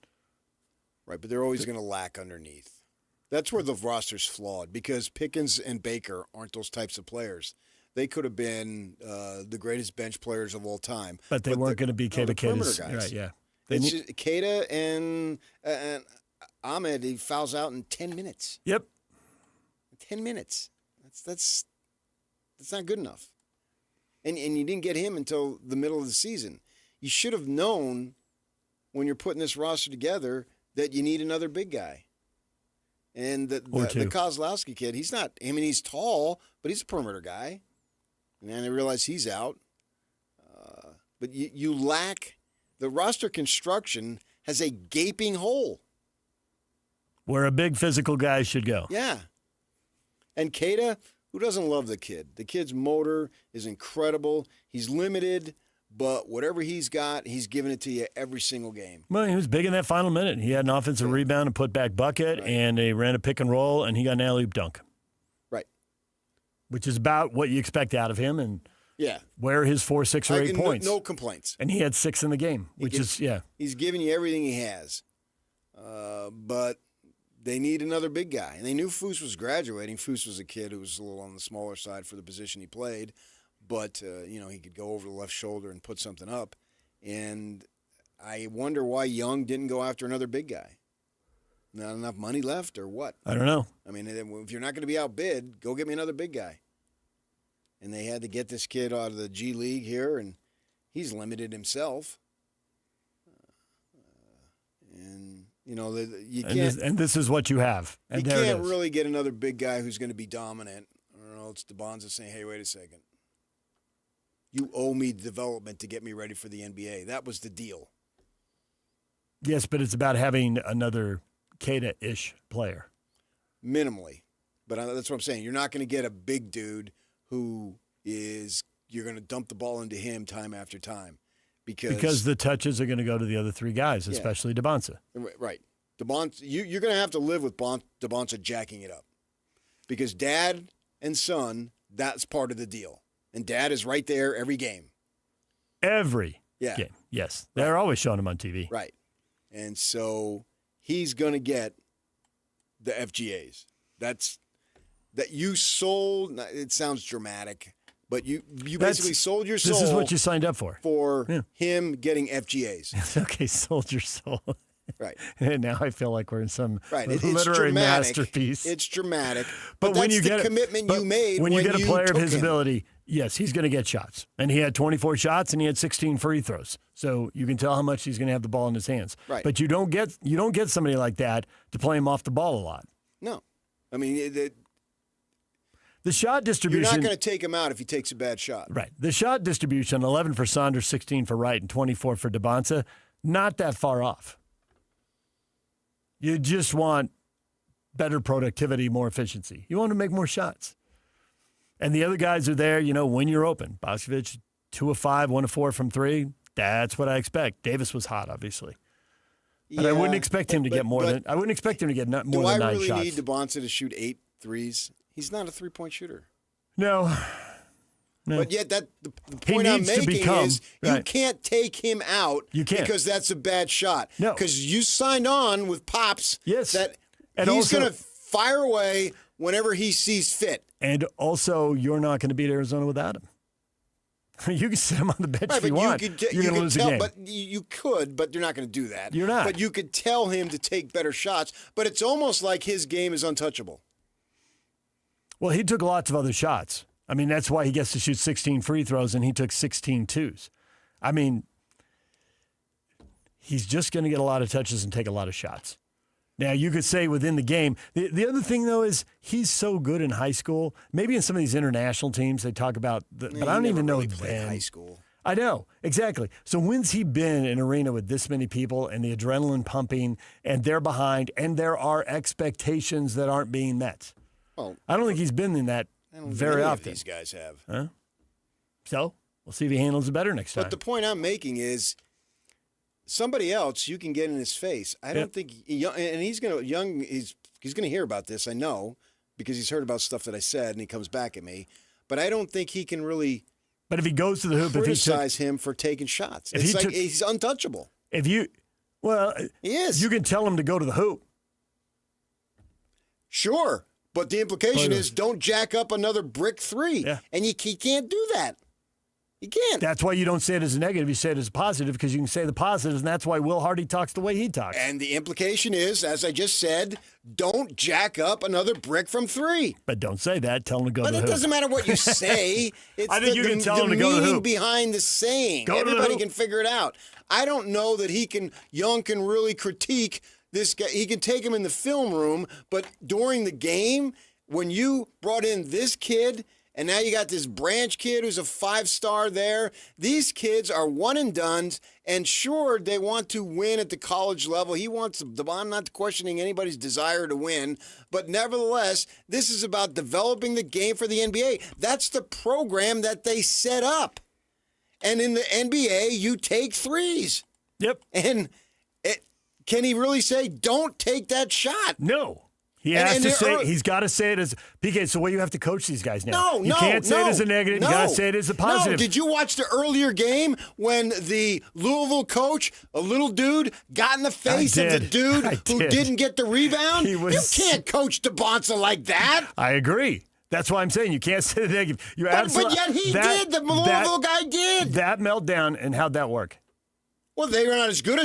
Right, but they're always going to lack underneath. That's where the roster's flawed, because Pickens and Baker aren't those types of players. They could have been the greatest bench players of all time. But they weren't going to be Keita's. Right, yeah. Keita and Ahmed, he fouls out in 10 minutes. Yep. 10 minutes. That's not good enough. And you didn't get him until the middle of the season. You should have known when you're putting this roster together that you need another big guy. And the Kozlowski kid, he's tall, but he's a perimeter guy. And then I realize he's out. But you lack, the roster construction has a gaping hole. Where a big physical guy should go. Yeah. And Keita, Who doesn't love the kid? The kid's motor is incredible. He's limited, but whatever he's got, he's giving it to you every single game. Well, he was big in that final minute. He had an offensive rebound and put back bucket, and they ran a pick and roll, and he got an alley-oop dunk. Right. Which is about what you expect out of him, and where his 4, 6, or 8 points. No complaints. And he had 6 in the game, He's giving you everything he has. But they need another big guy. And they knew Foose was graduating. Foose was a kid who was a little on the smaller side for the position he played. But, he could go over the left shoulder and put something up. And I wonder why Young didn't go after another big guy. Not enough money left or what? I don't know. I mean, if you're not going to be outbid, go get me another big guy. And they had to get this kid out of the G League here, and he's limited himself. You can't. And this is what you have. And you can't really get another big guy who's going to be dominant. I don't know. It's DeBonza saying, "Hey, wait a second. You owe me development to get me ready for the NBA." That was the deal. Yes, but it's about having another Queta-ish player. Minimally. But that's what I'm saying. You're not going to get a big dude who you're going to dump the ball into him time after time. Because the touches are going to go to the other 3 guys, especially DeBonza. Right. DeBonza, you're going to have to live with DeBonza jacking it up. Because dad and son, that's part of the deal. And dad is right there every game. Every game, yes. They're always showing him on TV. Right. And so he's going to get the FGAs. That you sold, it sounds dramatic, but you basically sold your soul. This is what you signed up for. For him getting FGAs. Okay, sold your soul. Right. And now I feel like we're in some it's literary dramatic. masterpiece. It's dramatic. But that's when you the get commitment you made when you get a player of his him. ability, yes, he's going to get shots. And he had 24 shots and he had 16 free throws. So you can tell how much he's going to have the ball in his hands. Right. But you don't get somebody like that to play him off the ball a lot. No. I mean, the shot distribution. You're not going to take him out if he takes a bad shot. Right. The shot distribution, 11 for Saunders, 16 for Wright, and 24 for DeBonza, not that far off. You just want better productivity, more efficiency. You want to make more shots. And the other guys are there, when you're open. Boscovich, 2 of 5, 1 of 4 from 3. That's what I expect. Davis was hot, obviously. But I wouldn't expect him to get more than – I wouldn't expect him to get more than 9 shots. Do I really need DeBonza to shoot 8 threes? He's not a three-point shooter. No. But yet the point I'm making is you can't take him out because that's a bad shot. No. Because you signed on with Pops that he's going to fire away whenever he sees fit. And also, you're not going to beat Arizona without him. You can sit him on the bench if you want. You're going to lose the game. But you could, but you're not going to do that. You're not. But you could tell him to take better shots. But it's almost like his game is untouchable. Well, he took lots of other shots. I mean, that's why he gets to shoot 16 free throws, and he took 16 twos. I mean, he's just going to get a lot of touches and take a lot of shots. Now, you could say within the game. The other thing, though, is he's so good in high school. Maybe in some of these international teams they talk about, but I don't even know. Really played high school. I know, exactly. So when's he been in an arena with this many people and the adrenaline pumping, and they're behind, and there are expectations that aren't being met? Well, I don't think he's been in that very often. These guys have. Huh? So we'll see if he handles it better next time. But the point I'm making is somebody else you can get in his face. I don't think and he's going to hear about this, I know, because he's heard about stuff that I said and he comes back at me. But I don't think he can really But if he goes to the hoop, criticize him for taking shots. It's like he's untouchable. He is. You can tell him to go to the hoop. Sure. But the implication is don't jack up another brick 3. Yeah. And he can't do that. You can't. That's why you don't say it as a negative. You say it as a positive because you can say the positives, and that's why Will Hardy talks the way he talks. And the implication is, as I just said, don't jack up another brick from 3. But don't say that. Tell him to go to the hoop. But it doesn't matter what you say. It's I think you can tell him to go to the meaning hoop. behind the saying. Everybody can figure it out. I don't know that Young can really critique this guy. He can take him in the film room, but during the game, when you brought in this kid And now you got this Branch kid who's a 5-star there. These kids are one-and-dones, and sure, they want to win at the college level. He wants – I'm not questioning anybody's desire to win, but nevertheless, this is about developing the game for the NBA. That's the program that they set up. And in the NBA, you take threes. Yep. And can he really say, don't take that shot? No. He has to say, he's got to say it as, PK, it's the way you have to coach these guys now. You can't say it as a negative. You got to say it as a positive. No, did you watch the earlier game when the Louisville coach, a little dude, got in the face of the dude who didn't get the rebound? You can't coach DeBonsa like that. I agree. That's why I'm saying you can't say the negative. But yet he did. The Louisville guy did. That meltdown, and how'd that work? Well, they were not as good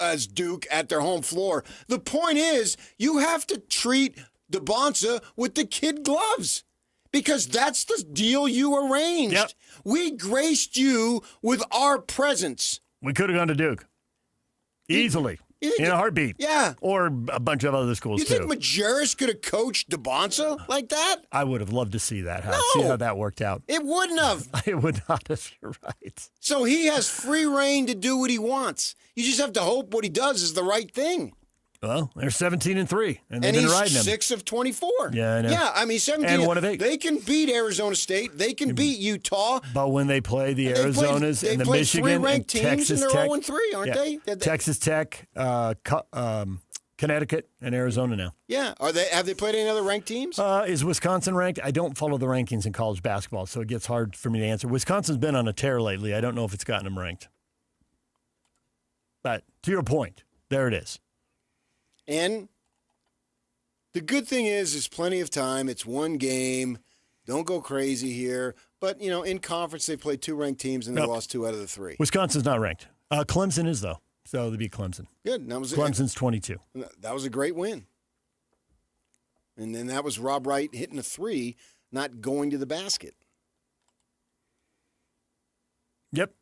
as Duke at their home floor. The point is, you have to treat DeBonsa with the kid gloves because that's the deal you arranged. Yep. We graced you with our presence. We could have gone to Duke easily in a heartbeat. Yeah. Or a bunch of other schools, too. You think Majerus could have coached DeBonsa like that? I would have loved to see that. See how that worked out. It wouldn't have. It would not have. You're right. So he has free reign to do what he wants. You just have to hope what he does is the right thing. Well, they're 17-3, and they've been riding him. And he's 6 of 24. Yeah, I know. Yeah, I mean 17. And 1 of 8. They can beat Arizona State. They can beat Utah. But when they play the Arizonas and the Michigan and Texas and Tech, they're 0-3, aren't they? Texas Tech, Connecticut, and Arizona now. Yeah, have they played any other ranked teams? Is Wisconsin ranked? I don't follow the rankings in college basketball, so it gets hard for me to answer. Wisconsin's been on a tear lately. I don't know if it's gotten them ranked. But to your point, there it is. And the good thing is there's plenty of time. It's one game. Don't go crazy here. But, in conference, they played 2 ranked teams, and they lost 2 out of the 3. Wisconsin's not ranked. Clemson is, though. So they beat Clemson. Good. Clemson's 22. That was a great win. And then that was Rob Wright hitting a 3, not going to the basket. Yep.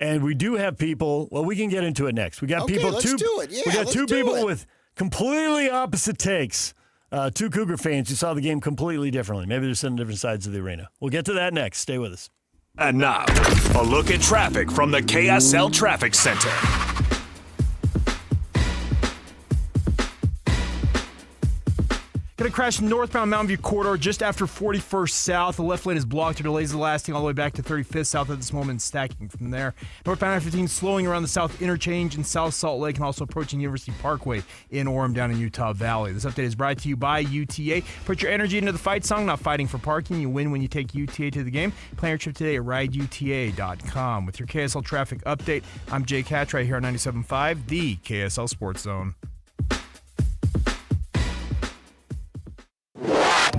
And we do have people. Well, we can get into it next. We got people. Let's do it. Yeah, we got let's 2 do people it. with completely opposite takes. 2 Cougar fans who saw the game completely differently. Maybe they're sitting on different sides of the arena. We'll get to that next. Stay with us. And now, a look at traffic from the KSL Traffic Center. Going to crash northbound Mountain View corridor just after 41st South. The left lane is blocked. Or delays are lasting all the way back to 35th South at this moment, stacking from there. Northbound I-15 slowing around the South Interchange in South Salt Lake and also approaching University Parkway in Orem down in Utah Valley. This update is brought to you by UTA. Put your energy into the fight song, not fighting for parking. You win when you take UTA to the game. Plan your trip today at rideuta.com. With your KSL traffic update, I'm Jake Hatch right here on 97.5, the KSL Sports Zone.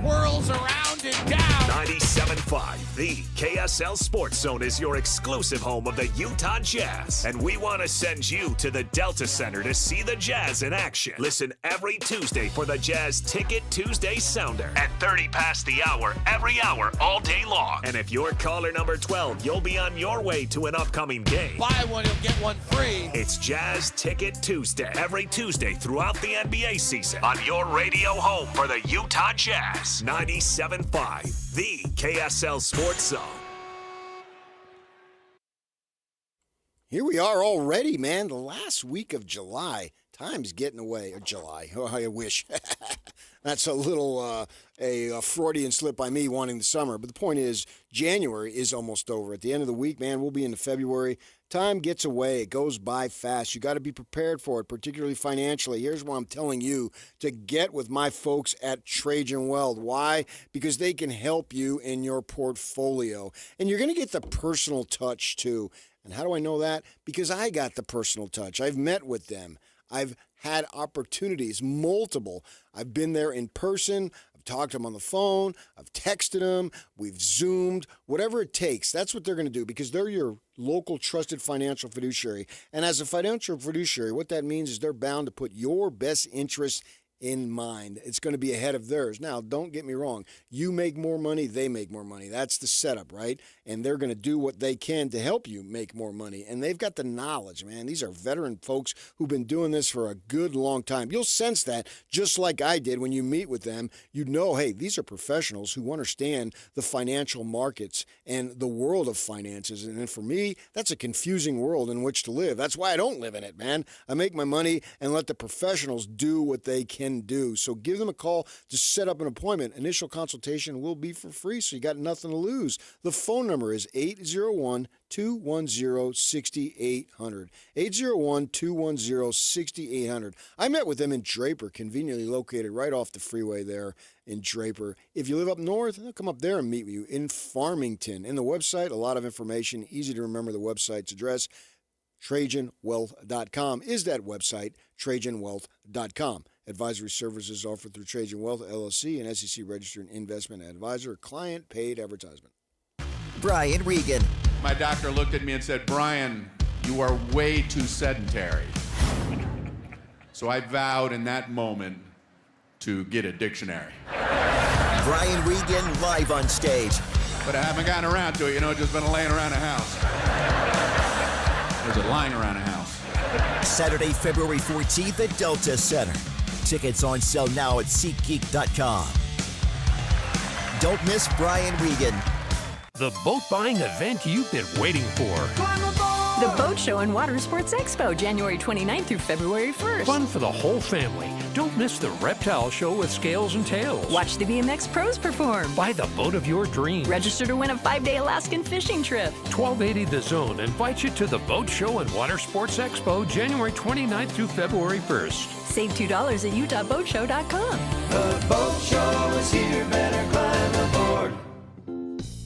Whirls around and down. 97.5, the KSL Sports Zone is your exclusive home of the Utah Jazz. And we want to send you to the Delta Center to see the Jazz in action. Listen every Tuesday for the Jazz Ticket Tuesday Sounder at 30 past the hour, every hour, all day long. And if you're caller number 12, you'll be on your way to an upcoming game. Buy one, you'll get one free. It's Jazz Ticket Tuesday, every Tuesday throughout the NBA season on your radio home for the Utah Jazz. 97.5, the KSL Sports Zone. Here we are already, man. The last week of July. Time's getting away. Or July. Oh, I wish. That's a little a Freudian slip by me wanting the summer. But the point is, January is almost over. At the end of the week, man, we'll be into February. Time gets away. It goes by fast. You got to be prepared for it, particularly financially. Here's why I'm telling you to get with my folks at Trajan Weld. Why? Because they can help you in your portfolio. And you're going to get the personal touch, too. And how do I know that? Because I got the personal touch. I've met with them. I've had opportunities, multiple. I've been there in person. I've talked to them on the phone. I've texted them. We've Zoomed. Whatever it takes, that's what they're going to do because they're your local trusted financial fiduciary. And as a financial fiduciary, what that means is they're bound to put your best interests in mind. It's going to be ahead of theirs. Now, don't get me wrong. You make more money, they make more money. That's the setup, right? And they're going to do what they can to help you make more money. And they've got the knowledge, man. These are veteran folks who've been doing this for a good long time. You'll sense that just like I did when you meet with them. You know, hey, these are professionals who understand the financial markets and the world of finances. And for me, that's a confusing world in which to live. That's why I don't live in it, man. I make my money and let the professionals do what they can do. So give them a call to set up an appointment. Initial consultation will be for free, so you got nothing to lose. The phone number is 801-210-6800. 801-210-6800. I met with them in Draper, conveniently located right off the freeway there in Draper. If you live up north, they'll come up there and meet with you in Farmington. In the website, a lot of information, easy to remember the website's address. TrajanWealth.com is that website, TrajanWealth.com. Advisory services offered through Trajan Wealth, LLC, an SEC-registered investment advisor. Client-paid advertisement. Brian Regan. My doctor looked at me and said, Brian, you are way too sedentary. So I vowed in that moment to get a dictionary. Brian Regan live on stage. But I haven't gotten around to it, just been laying around the house. There's a lying around the house. Saturday, February 14th at Delta Center. Tickets on sale now at SeatGeek.com. Don't miss Brian Regan. The boat buying event you've been waiting for. The Boat Show and Water Sports Expo, January 29th through February 1st. Fun for the whole family. Don't miss the reptile show with scales and tails. Watch the BMX pros perform. Buy the boat of your dreams. Register to win a 5-day Alaskan fishing trip. 1280 The Zone invites you to the Boat Show and Water Sports Expo, January 29th through February 1st. Save $2 at utahboatshow.com. The boat show is here, better climb aboard.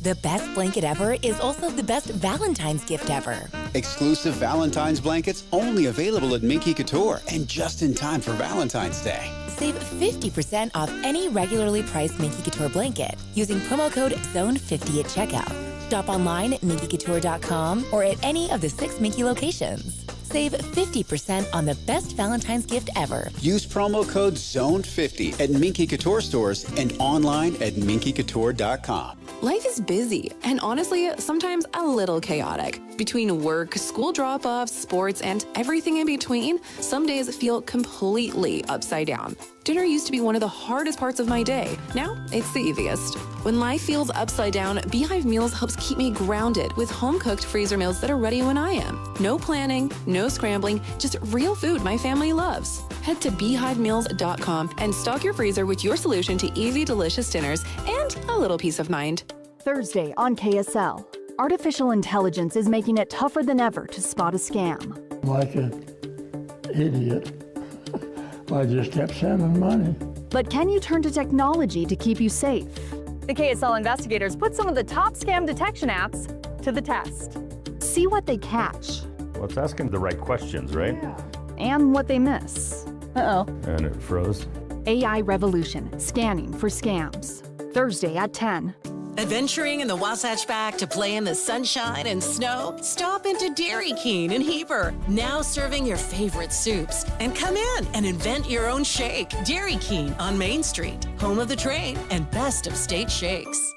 The best blanket ever is also the best Valentine's gift ever. Exclusive Valentine's blankets only available at Minky Couture and just in time for Valentine's Day. Save 50% off any regularly priced Minky Couture blanket using promo code ZONE50 at checkout. Shop online at minkycouture.com or at any of the 6 Minky locations. Save 50% on the best Valentine's gift ever. Use promo code ZONE50 at Minky Couture stores and online at minkycouture.com. Life is busy and honestly, sometimes a little chaotic. Between work, school drop-offs, sports, and everything in between, some days feel completely upside down. Dinner used to be one of the hardest parts of my day. Now, it's the easiest. When life feels upside down, Beehive Meals helps keep me grounded with home-cooked freezer meals that are ready when I am. No planning, no scrambling, just real food my family loves. Head to beehivemeals.com and stock your freezer with your solution to easy, delicious dinners and a little peace of mind. Thursday on KSL. Artificial intelligence is making it tougher than ever to spot a scam. Like an idiot, I just kept sending money. But can you turn to technology to keep you safe? The KSL investigators put some of the top scam detection apps to the test. See what they catch. Well, it's asking the right questions, right? Yeah. And what they miss. Uh-oh. And it froze. AI Revolution, scanning for scams. Thursday at 10. Adventuring in the Wasatch Back to play in the sunshine and snow? Stop into Dairy King in Heber. Now serving your favorite soups. And come in and invent your own shake. Dairy King on Main Street, home of the train and best of state shakes.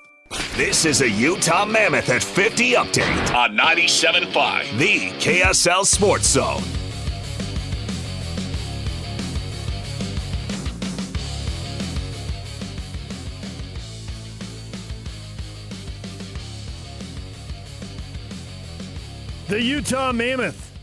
This is a Utah Mammoth at 50 update on 97.5, the KSL Sports Zone. The Utah Mammoth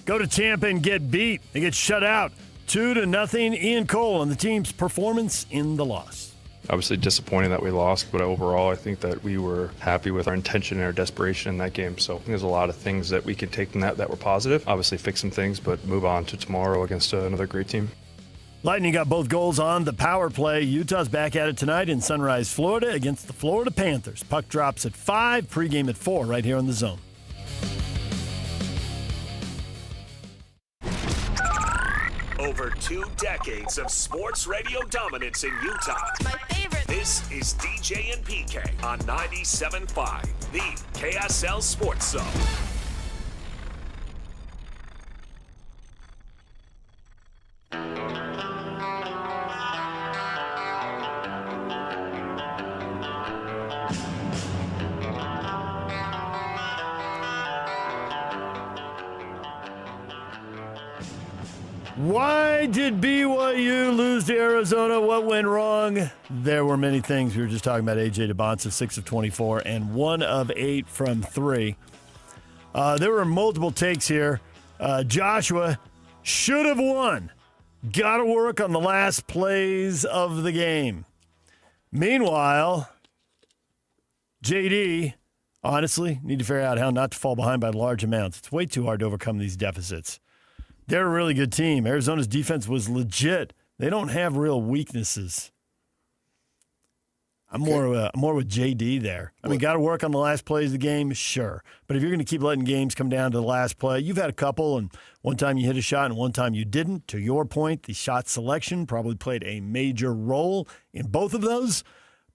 go to Tampa and get beat. They get shut out 2-0. Ian Cole and the team's performance in the loss. Obviously disappointed that we lost, but overall I think that we were happy with our intention and our desperation in that game. So I think there's a lot of things that we can take from that were positive. Obviously fix some things, but move on to tomorrow against another great team. Lightning got both goals on the power play. Utah's back at it tonight in Sunrise, Florida against the Florida Panthers. Puck drops at 5, pregame at 4 right here on the Zone. Over 2 decades of sports radio dominance in Utah. My favorite. This is DJ and PK on 97.5, the KSL Sports Zone. Why did BYU lose to Arizona? What went wrong? There were many things. We were just talking about A.J. DeBonsa, 6 of 24, and 1 of 8 from 3. There were multiple takes here. Joshua should have won. Got to work on the last plays of the game. Meanwhile, JD, honestly, need to figure out how not to fall behind by large amounts. It's way too hard to overcome these deficits. They're a really good team. Arizona's defense was legit. They don't have real weaknesses. I'm more with JD there. I mean, got to work on the last plays of the game, sure. But if you're going to keep letting games come down to the last play, you've had a couple, and one time you hit a shot and one time you didn't. To your point, the shot selection probably played a major role in both of those.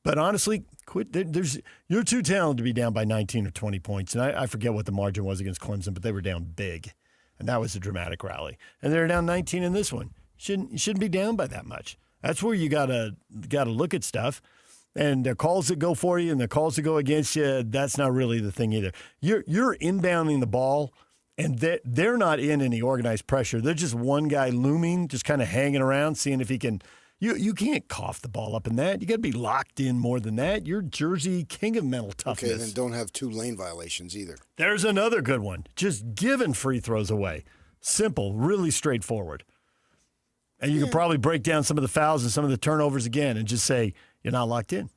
But honestly, you're too talented to be down by 19 or 20 points. And I forget what the margin was against Clemson, but they were down big. And that was a dramatic rally. And they're down 19 in this one. You shouldn't be down by that much. That's where you gotta look at stuff. And the calls that go for you and the calls that go against you, that's not really the thing either. You're inbounding the ball, and they're not in any organized pressure. They're just one guy looming, just kind of hanging around, seeing if he can. You can't cough the ball up in that. You got to be locked in more than that. You're Jersey king of mental toughness. Okay, then don't have 2 lane violations either. There's another good one. Just giving free throws away. Simple, really straightforward. And you can probably break down some of the fouls and some of the turnovers again and just say, you're not locked in.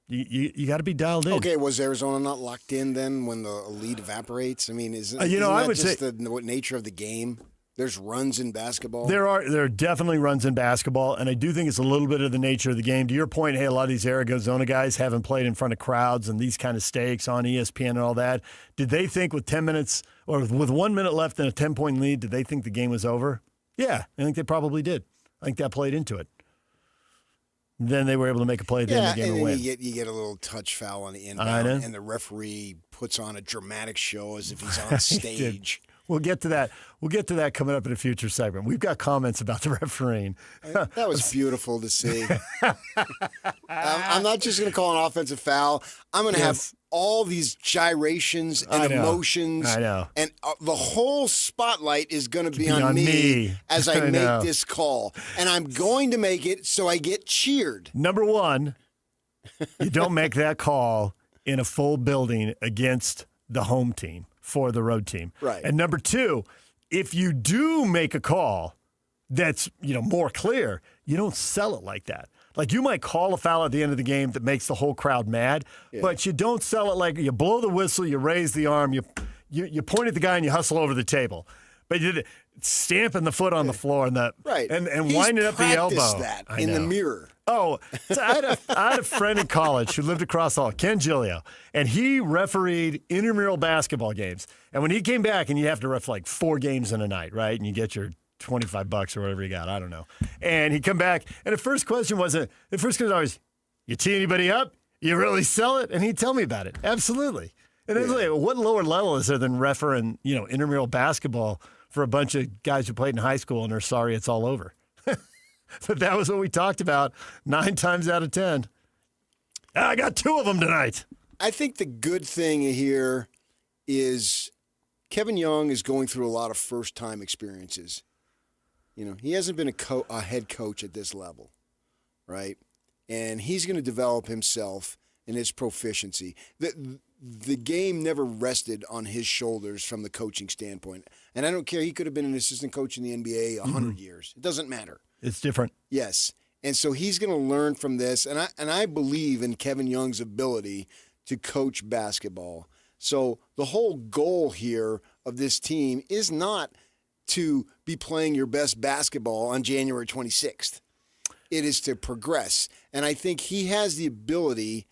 You got to be dialed in. Okay, was Arizona not locked in then when the lead evaporates? I mean, isn't I that would just say the nature of the game? There's runs in basketball. There are definitely runs in basketball, and I do think it's a little bit of the nature of the game. To your point, hey, a lot of these Arizona guys haven't played in front of crowds and these kind of stakes on ESPN and all that. Did they think with 10 minutes or with 1 minute left and a 10-point lead, did they think the game was over? Yeah, I think they probably did. I think that played into it. Then they were able to make a play at the end of the game and win. You get a little touch foul on the inbound, and the referee puts on a dramatic show as if he's on stage. We'll get to that. We'll get to that coming up in a future segment. We've got comments about the refereeing. That was beautiful to see. I'm not just going to call an offensive foul. I'm going to have all these gyrations and emotions. I know. And the whole spotlight is going to be on me as I make this call. And I'm going to make it so I get cheered. Number one, you don't make that call in a full building against the home team. For the road team. Right. And number two, if you do make a call that's, more clear, you don't sell it like that. Like you might call a foul at the end of the game that makes the whole crowd mad, but you don't sell it like you blow the whistle, you raise the arm, you point at the guy and you hustle over the table. But you stamping the foot on the floor and and winding up the elbow. He's practiced that in the mirror. Oh, so I had a friend in college who lived across the hall, Ken Giglio, and he refereed intramural basketball games. And when he came back, and you have to ref like 4 games in a night, right? And you get your $25 or whatever you got, I don't know. And he'd come back, and the first question was always, you tee anybody up? You really sell it? And he'd tell me about it. Absolutely. And it's like, what lower level is there than refereeing, intramural basketball for a bunch of guys who played in high school and are sorry it's all over? But that was what we talked about 9 times out of 10. I got 2 of them tonight. I think the good thing here is Kevin Young is going through a lot of first-time experiences. He hasn't been a head coach at this level, right? And he's going to develop himself and his proficiency. The game never rested on his shoulders from the coaching standpoint. And I don't care. He could have been an assistant coach in the NBA 100 years. It doesn't matter. It's different. Yes. And so he's going to learn from this. And I believe in Kevin Young's ability to coach basketball. So the whole goal here of this team is not to be playing your best basketball on January 26th. It is to progress. And I think he has the ability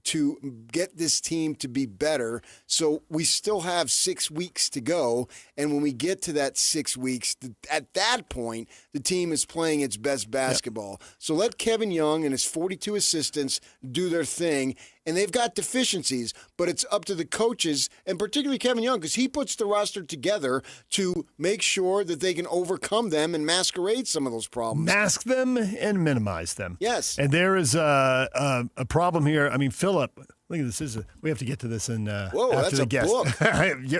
to get this team to be better. So we still have 6 weeks to go. And when we get to that 6 weeks, at that point, the team is playing its best basketball. Yep. So let Kevin Young and his 42 assistants do their thing. And they've got deficiencies, but it's up to the coaches, and particularly Kevin Young, because he puts the roster together to make sure that they can overcome them and masquerade some of those problems. Mask them and minimize them. Yes. And there is a problem here. I mean, Philip, look at this. We have to get to this in after that's the a guest. book.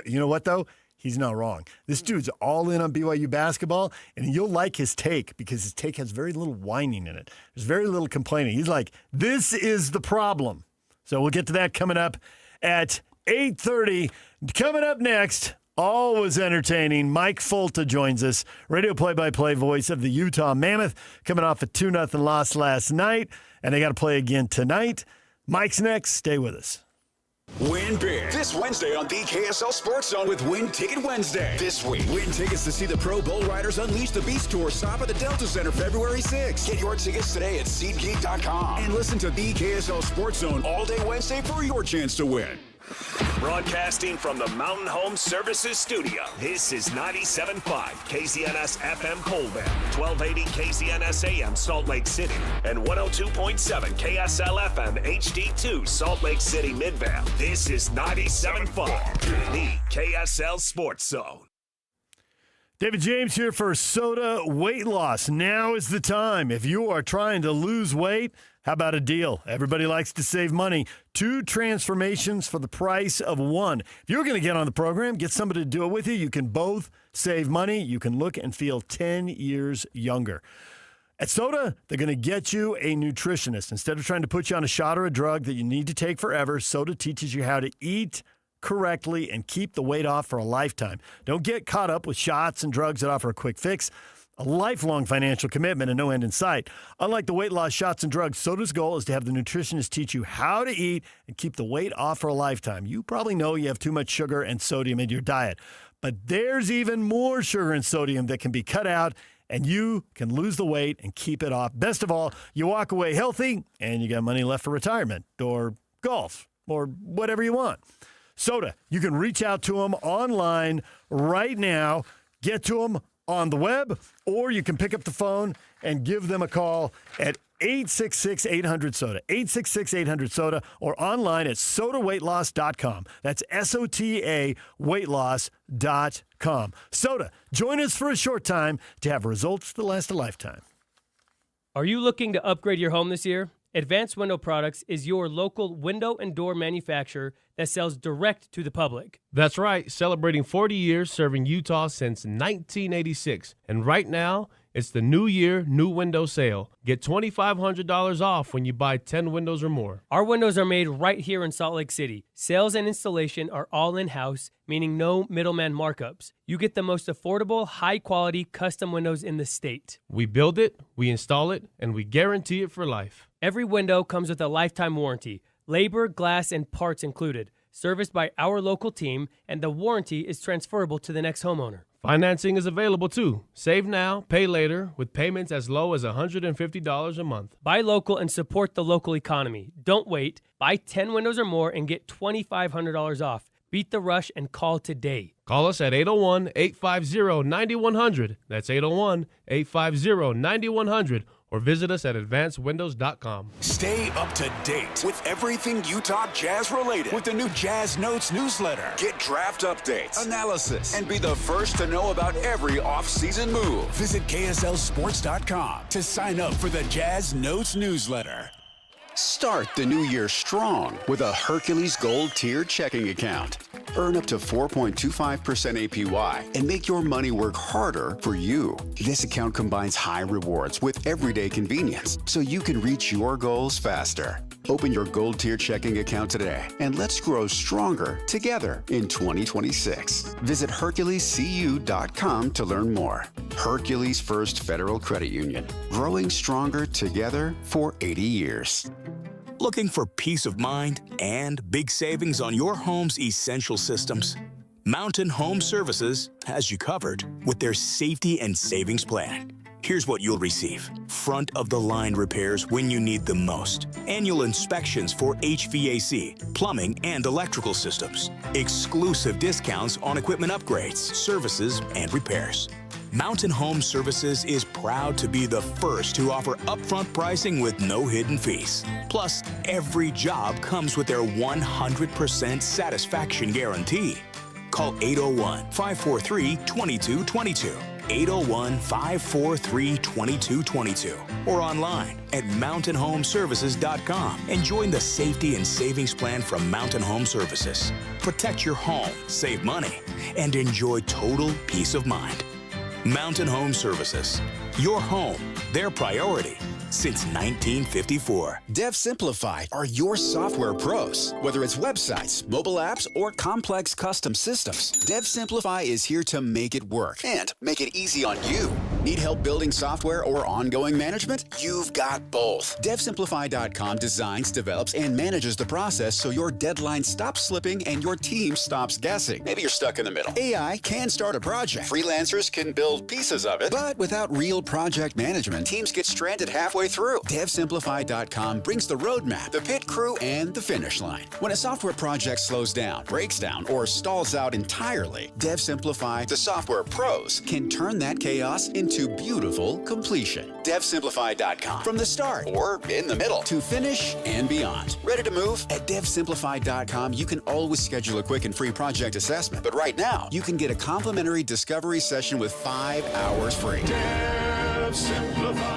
You know what, though? he's not wrong. This dude's all in on BYU basketball, and you'll like his take because his take has very little whining in it. There's very little complaining. He's like, this is the problem. So we'll get to that coming up at 8:30. Coming up next, always entertaining, Mike Folta joins us, radio play-by-play voice of the Utah Mammoth, coming off a 2-0 loss last night, and they got to play again tonight. Mike's next. Stay with us. Win big this Wednesday on the KSL Sports Zone with Win Ticket Wednesday. This week, win tickets to see the Pro Bull Riders Unleash the Beast Tour stop at the Delta Center February 6th. Get your tickets today at SeatGeek.com and listen to the KSL Sports Zone all day Wednesday for your chance to win. Broadcasting from the Mountain Home Services Studio, this is 97.5 KZNS FM Colville, 1280 KZNS AM Salt Lake City, and 102.7 KSL FM HD2 Salt Lake City Midvale. This is 97.5, the KSL Sports Zone. David James here for Soda Weight Loss. Now is the time. If you are trying to lose weight, how about a deal? Everybody likes to save money. 2 transformations for the price of 1. If you're going to get on the program, get somebody to do it with you. You can both save money. You can look and feel 10 years younger. At Soda, they're going to get you a nutritionist. Instead of trying to put you on a shot or a drug that you need to take forever, Soda teaches you how to eat correctly and keep the weight off for a lifetime. Don't get caught up with shots and drugs that offer a quick fix. A lifelong financial commitment and no end in sight. Unlike the weight loss shots and drugs, Soda's goal is to have the nutritionist teach you how to eat and keep the weight off for a lifetime. You probably know you have too much sugar and sodium in your diet, but there's even more sugar and sodium that can be cut out, and you can lose the weight and keep it off. Best of all, you walk away healthy and you got money left for retirement or golf or whatever you want. Soda, you can reach out to them online right now, get to them on the web, or you can pick up the phone and give them a call at 866-800-SODA, 866-800-SODA, or online at sodaweightloss.com. That's SOTA weightloss.com. Soda, join us for a short time to have results that last a lifetime. Are you looking to upgrade your home this year? Advanced Window Products is your local window and door manufacturer that sells direct to the public. That's right, celebrating 40 years serving Utah since 1986. And right now, it's the New Year, New Window sale. Get $2,500 off when you buy 10 windows or more. Our windows are made right here in Salt Lake City. Sales and installation are all in-house, meaning no middleman markups. You get the most affordable, high-quality custom windows in the state. We build it, we install it, and we guarantee it for life. Every window comes with a lifetime warranty, labor, glass, and parts included, serviced by our local team, and the warranty is transferable to the next homeowner. Financing is available too. Save now, pay later, with payments as low as $150 a month. Buy local and support the local economy. Don't wait. Buy 10 windows or more and get $2,500 off. Beat the rush and call today. Call us at 801-850-9100. That's 801-850-9100. Or visit us at advancedwindows.com. Stay up to date with everything Utah Jazz related with the new Jazz Notes newsletter. Get draft updates, analysis, and be the first to know about every off-season move. Visit KSLSports.com to sign up for the Jazz Notes newsletter. Start the new year strong with a Hercules Gold Tier checking account. Earn up to 4.25% APY and make your money work harder for you. This account combines high rewards with everyday convenience so you can reach your goals faster. Open your Gold Tier checking account today and let's grow stronger together in 2026. Visit HerculesCU.com to learn more. Hercules First Federal Credit Union. Growing stronger together for 80 years. Looking for peace of mind and big savings on your home's essential systems? Mountain Home Services has you covered with their safety and savings plan. Here's what you'll receive. Front-of-the-line repairs when you need them most. Annual inspections for HVAC, plumbing, and electrical systems. Exclusive discounts on equipment upgrades, services, and repairs. Mountain Home Services is proud to be the first to offer upfront pricing with no hidden fees. Plus, every job comes with their 100% satisfaction guarantee. Call 801-543-2222. 801-543-2222 or online at mountainhomeservices.com and join the safety and savings plan from Mountain Home Services. Protect your home, save money, and enjoy total peace of mind. Mountain Home Services. Your home, their priority. Since 1954. Dev Simplify are your software pros. Whether it's websites, mobile apps, or complex custom systems, Dev Simplify is here to make it work and make it easy on you. Need help building software or ongoing management? You've got both. DevSimplify.com designs, develops, and manages the process so your deadline stops slipping and your team stops guessing. Maybe you're stuck in the middle. AI can start a project. Freelancers can build pieces of it. But without real project management, teams get stranded halfway through. DevSimplify.com brings the roadmap, the pit crew, and the finish line. When a software project slows down, breaks down, or stalls out entirely, DevSimplify, the software pros, can turn that chaos into beautiful completion. DevSimplify.com. From the start, or in the middle, to finish and beyond. Ready to move? At DevSimplify.com, you can always schedule a quick and free project assessment. But right now, you can get a complimentary discovery session with 5 hours free.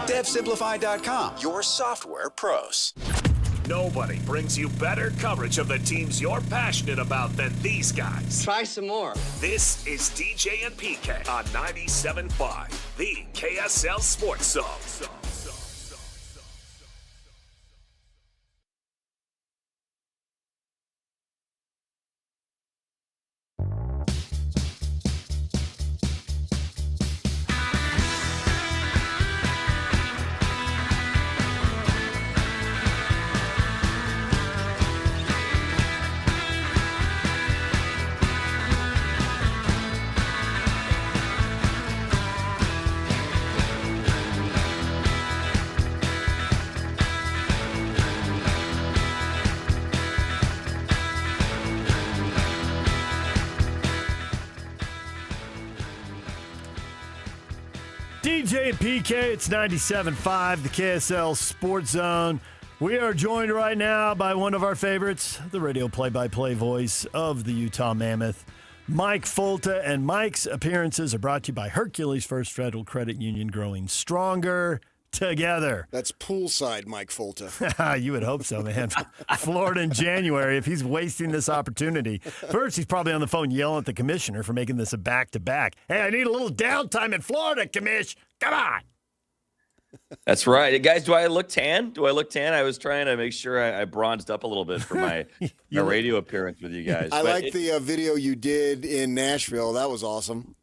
DevSimplify.com. Your software pros. Nobody brings you better coverage of the teams you're passionate about than these guys. Try some more. This is DJ and PK on 97.5, the KSL Sports Zone. DJ and PK, it's 97.5, the KSL Sports Zone. We are joined right now by one of our favorites, the radio play-by-play voice of the Utah Mammoth, Mike Folta. And Mike's appearances are brought to you by Hercules First Federal Credit Union, growing stronger together. That's poolside Mike Folta. You would hope so, man. Florida in January, if he's wasting this opportunity. First, he's probably on the phone yelling at the commissioner for making this a back-to-back. Hey, I need a little downtime in Florida, commish. Come on. That's right. Guys, do I look tan? I was trying to make sure I bronzed up a little bit for my radio appearance with you guys. I like the video you did in Nashville. That was awesome.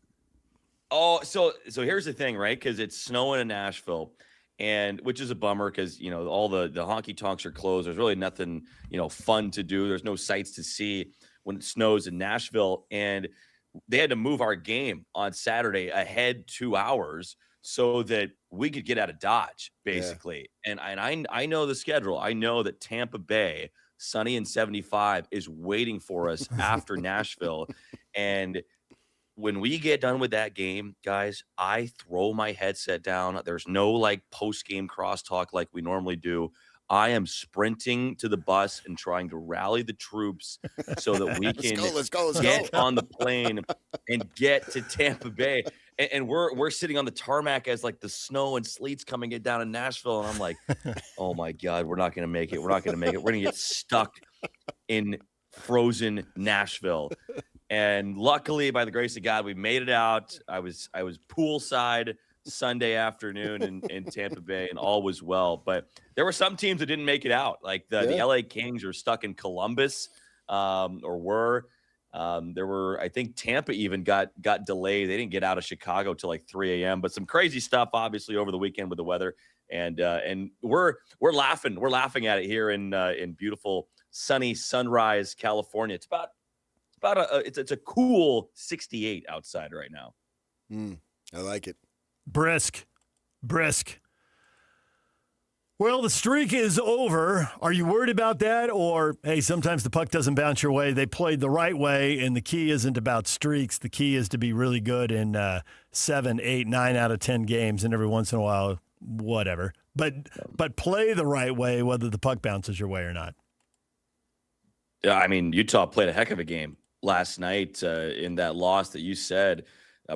Oh, so here's the thing, right? Because it's snowing in Nashville. And which is a bummer because, you know, all the honky tonks are closed. There's really nothing, fun to do. There's no sights to see when it snows in Nashville. And they had to move our game on Saturday ahead 2 hours so that we could get out of Dodge, basically. Yeah. And I know the schedule. I know that Tampa Bay, sunny and 75, is waiting for us after Nashville. And when we get done with that game, guys, I throw my headset down. There's no post-game crosstalk like we normally do. I am sprinting to the bus and trying to rally the troops so that we can let's go. Get on the plane and get to Tampa Bay. And we're sitting on the tarmac as the snow and sleet's coming down in Nashville. And I'm like, oh my God, we're not going to make it. We're going to get stuck in frozen Nashville. And luckily, by the grace of God, we made it out. I was poolside Sunday afternoon in Tampa Bay, and all was well. But there were some teams that didn't make it out. The LA Kings are stuck in Columbus, or were. There were, I think Tampa even got delayed. They didn't get out of Chicago till 3 a.m. But some crazy stuff, obviously, over the weekend with the weather. And we're laughing. We're laughing at it here in beautiful, sunny Sunrise, California. It's a cool 68 outside right now. I like it. Brisk. Well, the streak is over. Are you worried about that? Or, hey, sometimes the puck doesn't bounce your way. They played the right way, and the key isn't about streaks. The key is to be really good in 7, 8, 9 out of 10 games, and every once in a while, whatever. But play the right way, whether the puck bounces your way or not. Yeah, I mean, Utah played a heck of a game last night in that loss that you said.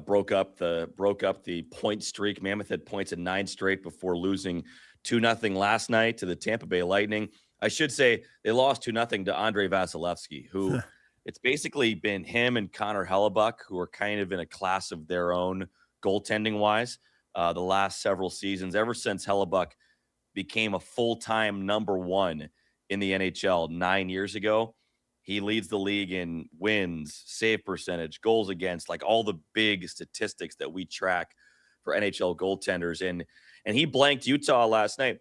broke up the point streak. Mammoth had points in 9 straight before losing 2-0 last night to the Tampa Bay Lightning. I should say they lost 2-0 to Andrei Vasilevsky, who it's basically been him and Connor Hellebuck, who are kind of in a class of their own goaltending-wise the last several seasons, ever since Hellebuck became a full-time number 1 in the NHL 9 years ago. He leads the league in wins, save percentage, goals against, like all the big statistics that we track for NHL goaltenders. And he blanked Utah last night.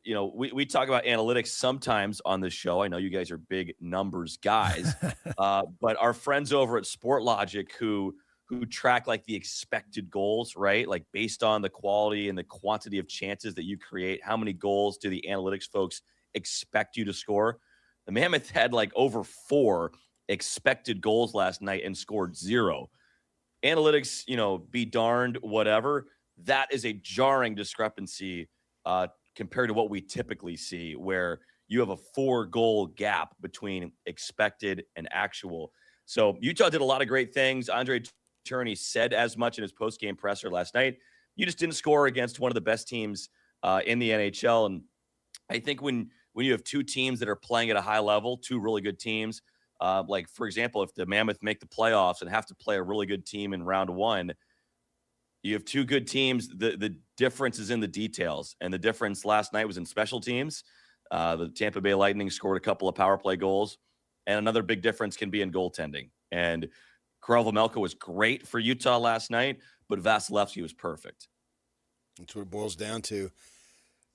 You know, we talk about analytics sometimes on this show. I know you guys are big numbers guys, but our friends over at SportLogic who track like the expected goals, right? Like based on the quality and the quantity of chances that you create, how many goals do the analytics folks expect you to score? The Mammoth had like over 4 expected goals last night and scored 0. Analytics, you know, be darned, whatever. That is a jarring discrepancy compared to what we typically see, where you have a 4-goal gap between expected and actual. So Utah did a lot of great things. Andre Tourigny said as much in his post-game presser last night. You just didn't score against one of the best teams in the NHL. And I think when you have 2 teams that are playing at a high level, 2 really good teams, like, for example, if the Mammoth make the playoffs and have to play a really good team in round 1, you have 2 good teams. The difference is in the details. And the difference last night was in special teams. The Tampa Bay Lightning scored a couple of power play goals. And another big difference can be in goaltending. And Karel Vejmelka was great for Utah last night, but Vasilevsky was perfect. That's what it boils down to.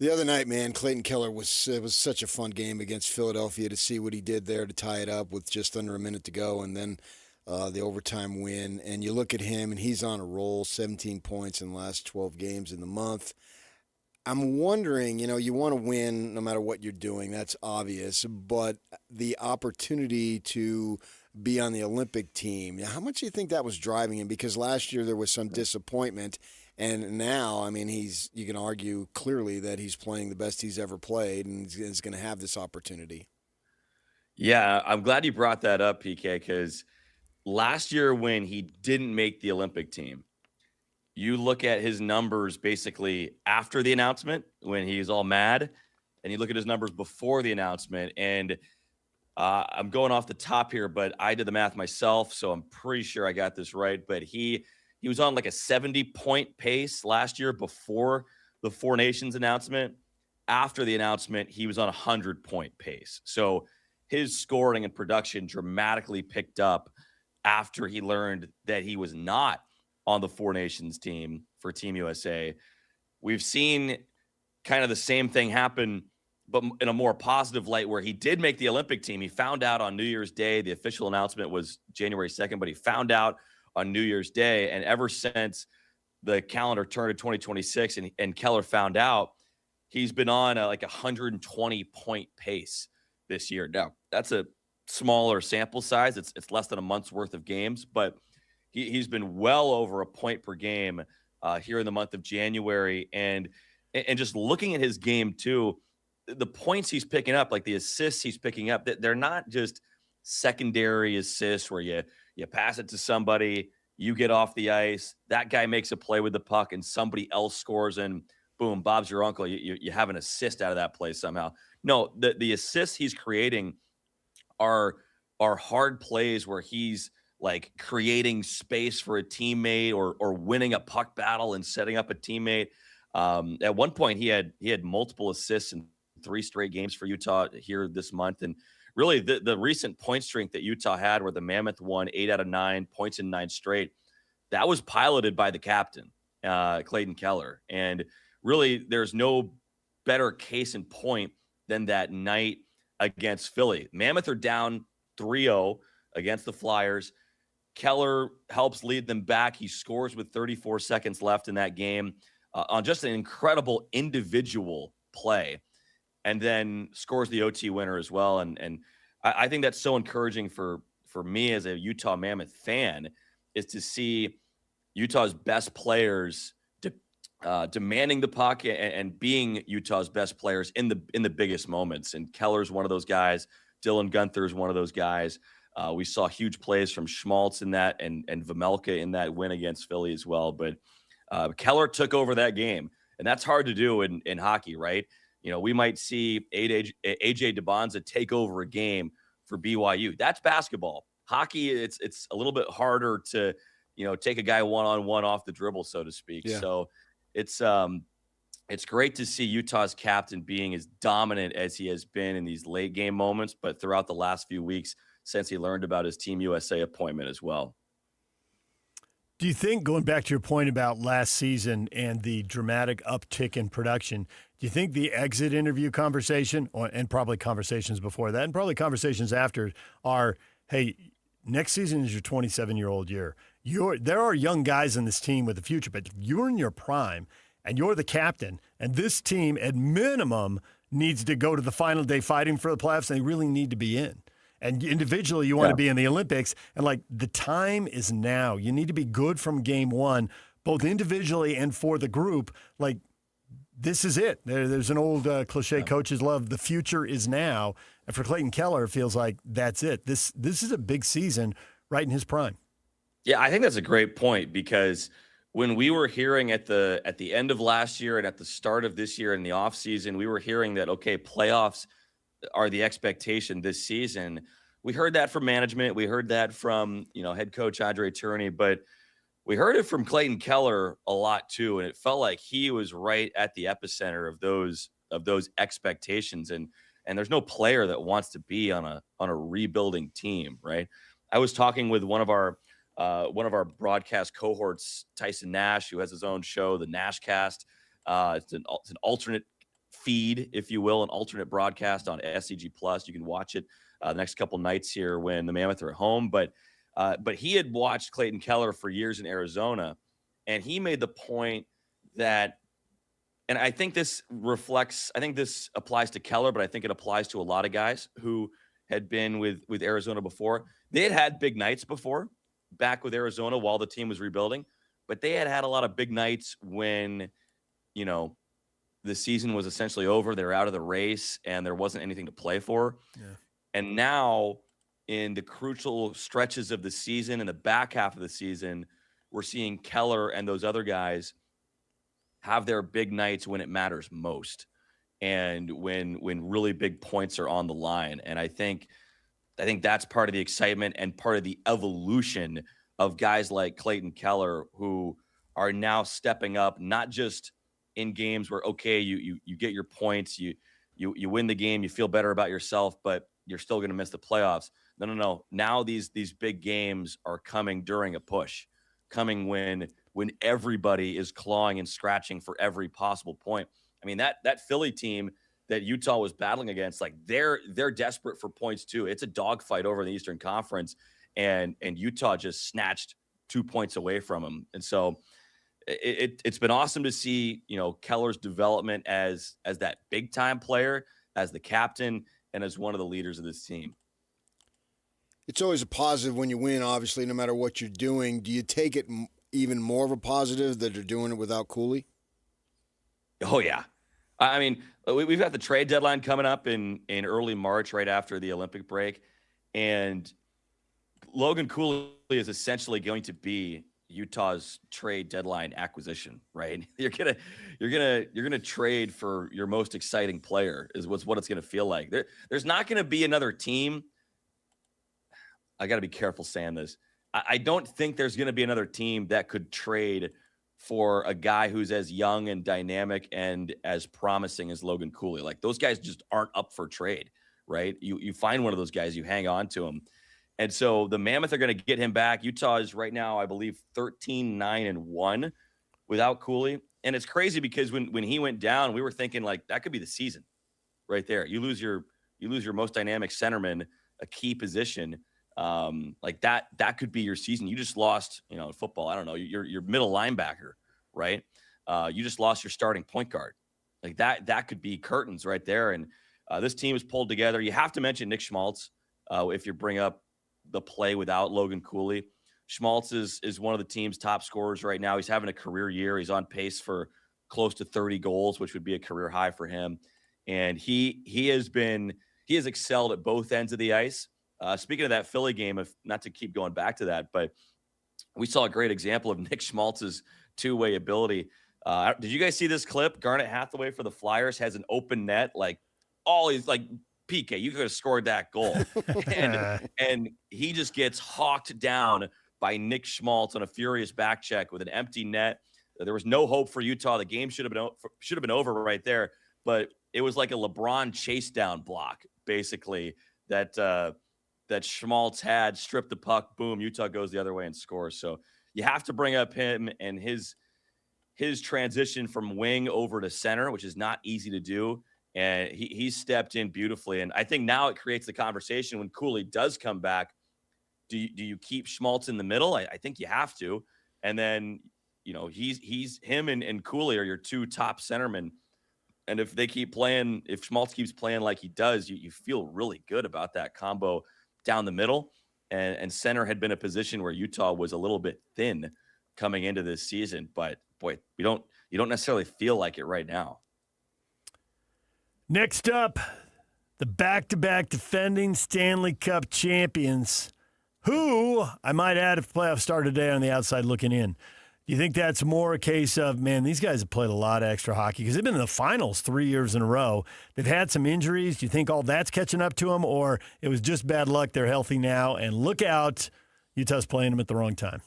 The other night, man, Clayton Keller was such a fun game against Philadelphia to see what he did there to tie it up with just under a minute to go, and then the overtime win. And you look at him, and he's on a roll, 17 points in the last 12 games in the month. I'm wondering, you know, you want to win no matter what you're doing. That's obvious. But the opportunity to be on the Olympic team, how much do you think that was driving him? Because last year there was some disappointment. And now, I mean, you can argue clearly that he's playing the best he's ever played and is going to have this opportunity. Yeah, I'm glad you brought that up, PK, because last year when he didn't make the Olympic team, you look at his numbers basically after the announcement when he's all mad, and you look at his numbers before the announcement. And I'm going off the top here, but I did the math myself, so I'm pretty sure I got this right. But he was on like a 70-point pace last year before the Four Nations announcement. After the announcement, he was on a 100-point pace. So his scoring and production dramatically picked up after he learned that he was not on the Four Nations team for Team USA. We've seen kind of the same thing happen, but in a more positive light, where he did make the Olympic team. He found out on New Year's Day. The official announcement was January 2nd, but he found out on New Year's Day. And ever since the calendar turned to 2026 and Keller found out, he's been on like a 120-point pace this year. Now, that's a smaller sample size. It's less than a month's worth of games, but he's been well over a point per game here in the month of January. And just looking at his game too, the points he's picking up, like the assists he's picking up, they're not just secondary assists where you pass it to somebody, you get off the ice, that guy makes a play with the puck, and somebody else scores, and boom, Bob's your uncle. You have an assist out of that play somehow. No, the assists he's creating are hard plays where he's like creating space for a teammate or winning a puck battle and setting up a teammate. At one point, he had multiple assists in 3 straight games for Utah here this month. And really the recent point streak that Utah had, where the Mammoth won 8 out of 9 points in 9 straight, that was piloted by the captain, Clayton Keller. And really, there's no better case in point than that night against Philly. Mammoth are down 3-0 against the Flyers. Keller helps lead them back. He scores with 34 seconds left in that game on just an incredible individual play, and then scores the OT winner as well. And I think that's so encouraging for me as a Utah Mammoth fan, is to see Utah's best players demanding the puck and being Utah's best players in the biggest moments. And Keller's one of those guys. Dylan Gunther's one of those guys. We saw huge plays from Schmaltz in that and Vmelka in that win against Philly as well. But Keller took over that game, and that's hard to do in hockey, right? We might see AJ DeBonza take over a game for BYU. That's basketball. Hockey, it's a little bit harder to, take a guy one-on-one off the dribble, so to speak. Yeah. So it's great to see Utah's captain being as dominant as he has been in these late game moments, but throughout the last few weeks since he learned about his Team USA appointment as well. Do you think, going back to your point about last season and the dramatic uptick in production, do you think the exit interview conversation, and probably conversations before that, and probably conversations after, are, hey, next season is your 27-year-old year. There are young guys in this team with a future, but you're in your prime, and you're the captain, and this team, at minimum, needs to go to the final day fighting for the playoffs, and they really need to be in. And individually, you want to be in the Olympics. And, the time is now. You need to be good from game one, both individually and for the group. This is it. There's an old cliche coaches love, the future is now. And for Clayton Keller, it feels like that's it. This is a big season right in his prime. Yeah, I think that's a great point, because when we were hearing at the end of last year and at the start of this year in the offseason, we were hearing that, okay, playoffs are the expectation this season. We heard that from management. We heard that from, head coach Andre Tourney, but we heard it from Clayton Keller a lot too. And it felt like he was right at the epicenter of those expectations. And there's no player that wants to be on a rebuilding team, right? I was talking with one of our broadcast cohorts, Tyson Nash, who has his own show, the Nashcast. It's an alternate feed, if you will, an alternate broadcast on SCG Plus. You can watch it the next couple nights here when the Mammoth are at home. But he had watched Clayton Keller for years in Arizona, and he made the point that, and I think this applies to Keller, but I think it applies to a lot of guys who had been with Arizona before. They had big nights before, back with Arizona while the team was rebuilding, but they had a lot of big nights when, the season was essentially over. They were out of the race and there wasn't anything to play for. Yeah. And now in the crucial stretches of the season and the back half of the season, we're seeing Keller and those other guys have their big nights when it matters most. And when really big points are on the line. And I think that's part of the excitement and part of the evolution of guys like Clayton Keller, who are now stepping up, not just in games where, okay, you get your points, you win the game, you feel better about yourself, but you're still going to miss the playoffs. No. Now these big games are coming during a push, coming when everybody is clawing and scratching for every possible point. I mean, that Philly team that Utah was battling against, they're desperate for points too. It's a dogfight over in the Eastern Conference, and Utah just snatched 2 points away from them. And so it's been awesome to see, Keller's development as that big time player, as the captain, and as one of the leaders of this team. It's always a positive when you win, obviously, no matter what you're doing. Do you take it even more of a positive that they're doing it without Cooley? Oh, yeah. I mean, we've got the trade deadline coming up in early March, right after the Olympic break. And Logan Cooley is essentially going to be Utah's trade deadline acquisition, right? You're gonna trade for your most exciting player is what it's gonna feel like. There's not gonna be another team. I got to be careful saying this. I don't think there's gonna be another team that could trade for a guy who's as young and dynamic and as promising as Logan Cooley. Those guys just aren't up for trade, right? You find one of those guys, you hang on to him. And so the Mammoth are going to get him back. Utah is right now, I believe, 13-9-1 without Cooley. And it's crazy because when he went down, we were thinking that could be the season right there. You lose your most dynamic centerman, a key position. That could be your season. You just lost, in football, I don't know, your middle linebacker, right? You just lost your starting point guard. That could be curtains right there. And this team is pulled together. You have to mention Nick Schmaltz if you bring up the play without Logan Cooley. Schmaltz is one of the team's top scorers right now. He's having a career year. He's on pace for close to 30 goals, which would be a career high for him. And he has excelled at both ends of the ice. Speaking of that Philly game, if not to keep going back to that, but we saw a great example of Nick Schmaltz's two-way ability. Did you guys see this clip? Garnet Hathaway for the Flyers has an open net, like he's like, PK, you could have scored that goal. and he just gets hawked down by Nick Schmaltz on a furious back check with an empty net. There was no hope for Utah. The game should have been over right there, but it was like a LeBron chase down block, basically, that Schmaltz had, stripped the puck, boom, Utah goes the other way and scores. So you have to bring up him and his transition from wing over to center, which is not easy to do. And he stepped in beautifully. And I think now it creates the conversation when Cooley does come back. Do you keep Schmaltz in the middle? I think you have to. And then, he's him and Cooley are your two top centermen. And if they keep playing, if Schmaltz keeps playing like he does, you feel really good about that combo down the middle. And center had been a position where Utah was a little bit thin coming into this season. But boy, you don't necessarily feel like it right now. Next up, the back-to-back defending Stanley Cup champions, who, I might add, if playoffs start today on the outside looking in. Do you think that's more a case of, man, these guys have played a lot of extra hockey because they've been in the finals 3 years in a row. They've had some injuries. Do you think all that's catching up to them, or it was just bad luck, they're healthy now, and look out, Utah's playing them at the wrong time?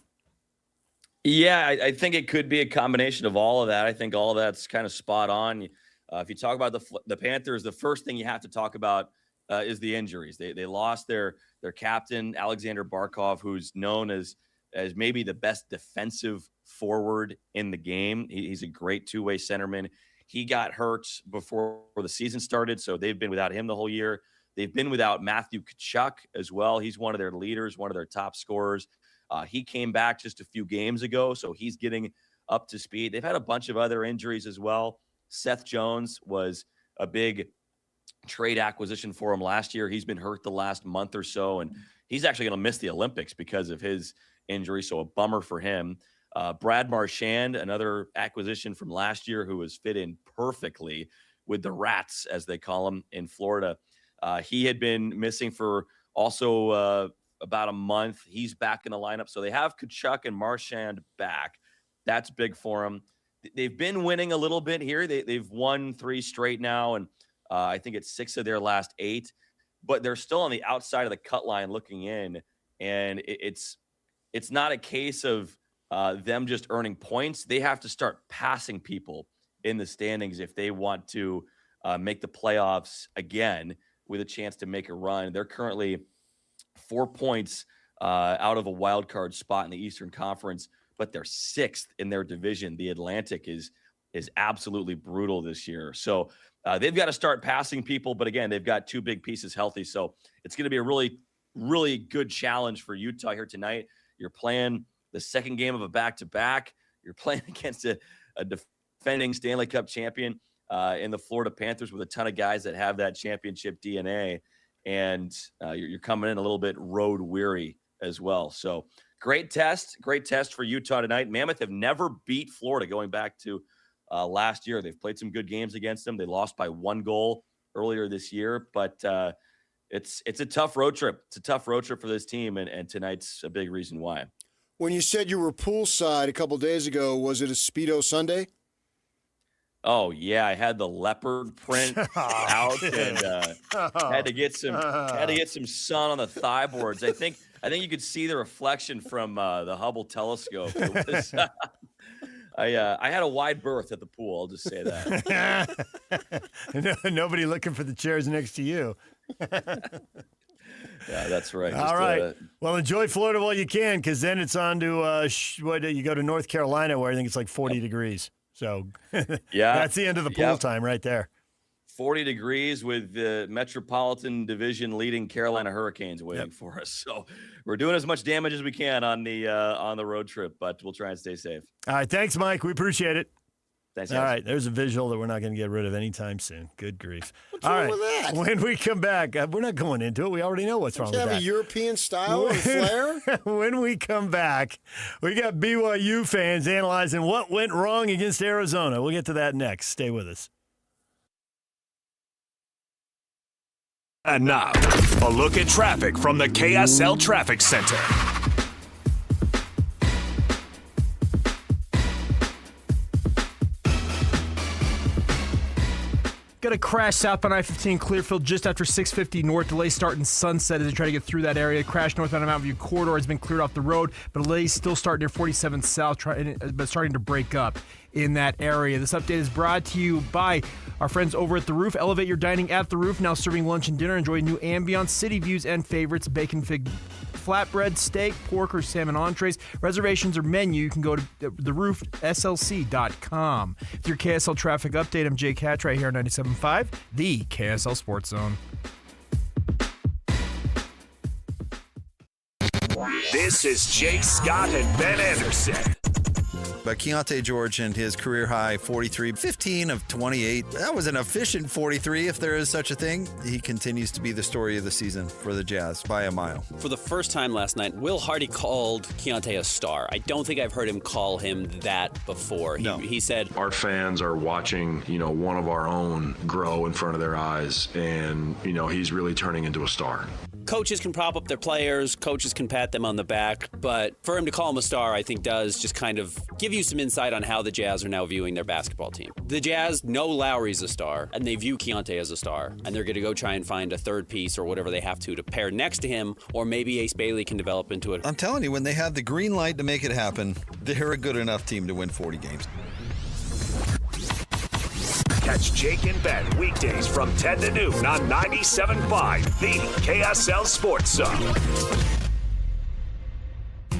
Yeah, I think it could be a combination of all of that. I think all of that's kind of spot on. If you talk about the Panthers, the first thing you have to talk about is the injuries. They lost their captain, Alexander Barkov, who's known as maybe the best defensive forward in the game. He's a great two-way centerman. He got hurt before the season started, so they've been without him the whole year. They've been without Matthew Tkachuk as well. He's one of their leaders, one of their top scorers. He came back just a few games ago, so he's getting up to speed. They've had a bunch of other injuries as well. Seth Jones was a big trade acquisition for him last year. He's been hurt the last month or so, and he's actually going to miss the Olympics because of his injury, so a bummer for him. Brad Marchand, another acquisition from last year who was fit in perfectly with the Rats, as they call them, in Florida. He had been missing for also about a month. He's back in the lineup, so they have Tkachuk and Marchand back. That's big for him. They've been winning a little bit here. They've won 3 straight now, and I think it's 6 of their last 8. But they're still on the outside of the cut line looking in, and it's not a case of them just earning points. They have to start passing people in the standings if they want to make the playoffs again with a chance to make a run. They're currently 4 points out of a wild card spot in the Eastern Conference, but they're 6th in their division. The Atlantic is absolutely brutal this year. So they've got to start passing people, but again, they've got 2 big pieces healthy. So it's going to be a really, really good challenge for Utah here tonight. You're playing the second game of a back-to-back. You're playing against a defending Stanley Cup champion in the Florida Panthers with a ton of guys that have that championship DNA. And you're coming in a little bit road weary as well. So great test for Utah tonight. Mammoth have never beat Florida going back to last year. They've played some good games against them. They lost by 1 goal earlier this year, but it's a tough road trip. It's a tough road trip for this team, and tonight's a big reason why. When you said you were poolside a couple days ago, was it a Speedo Sunday? Oh yeah, I had the leopard print out and had to get some sun on the thigh boards. I think you could see the reflection from the Hubble telescope. It was, I had a wide berth at the pool. I'll just say that. Nobody looking for the chairs next to you. Yeah, that's right. All right. Well, enjoy Florida while you can, because then it's on to you go to North Carolina, where I think it's like 40 degrees. So yeah, that's the end of the pool time right there. 40 degrees with the Metropolitan Division leading Carolina Hurricanes waiting for us. So we're doing as much damage as we can on the road trip, but we'll try and stay safe. All right. Thanks, Mike. We appreciate it. Thanks, all right. There's a visual that we're not going to get rid of anytime soon. Good grief. What's all wrong right. with that? When we come back, we're not going into it. We already know what's wrong with that. Have a European style and flair? When we come back, we got BYU fans analyzing what went wrong against Arizona. We'll get to that next. Stay with us. And now, a look at traffic from the KSL Traffic Center. Got a crash southbound I-15 Clearfield just after 650 north. Delay starting Sunset as they try to get through that area. Crash northbound Mountain View corridor has been cleared off the road, but delays still start near 47 South, but starting to break up in that area. This update is brought to you by our friends over at The Roof. Elevate your dining at The Roof, now serving lunch and dinner. Enjoy new ambiance, city views, and favorites. Bacon fig flatbread, steak, pork, or salmon entrees. Reservations or menu, you can go to theroofslc.com. With your KSL traffic update, I'm Jake Hatch right here on 97.5, the KSL Sports Zone. This is Jake Scott and Ben Anderson. But Keontae George and his career high 43, 15 of 28. That was an efficient 43, if there is such a thing. He continues to be the story of the season for the Jazz by a mile. For the first time last night, Will Hardy called Keontae a star. I don't think I've heard him call him that before. He said, our fans are watching, one of our own grow in front of their eyes, and, he's really turning into a star. Coaches can prop up their players, coaches can pat them on the back, but for him to call him a star, I think does just kind of give you some insight on how the Jazz are now viewing their basketball team. The Jazz know Lowry's a star, and they view Keontae as a star, and they're going to go try and find a third piece or whatever they have to pair next to him, or maybe Ace Bailey can develop into it. I'm telling you, when they have the green light to make it happen, they're a good enough team to win 40 games. Catch Jake and Ben weekdays from 10 to noon on 97.5, the KSL Sports Zone.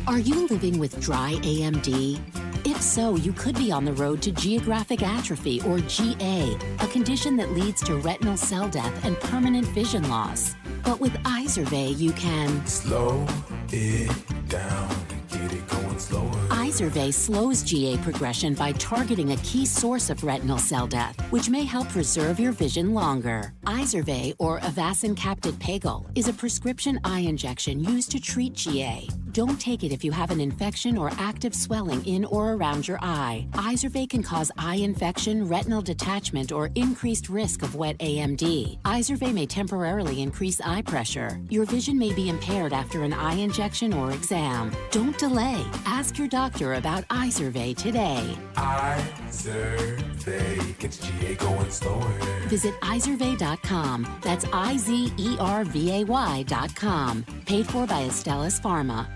Are you living with dry AMD? If so, you could be on the road to geographic atrophy, or GA, a condition that leads to retinal cell death and permanent vision loss. But with Izervay, you can slow it down. Get it going slower. Izervay slows GA progression by targeting a key source of retinal cell death, which may help preserve your vision longer. Izervay, or Avastin Capted Pagal, is a prescription eye injection used to treat GA. Don't take it if you have an infection or active swelling in or around your eye. Izervay can cause eye infection, retinal detachment, or increased risk of wet AMD. Izervay may temporarily increase eye pressure. Your vision may be impaired after an eye injection or exam. Don't delay. Ask your doctor about Izervay today. Izervay gets GA going slower. Visit Izervay.com. That's IZERVAY.com. Paid for by Astellas Pharma.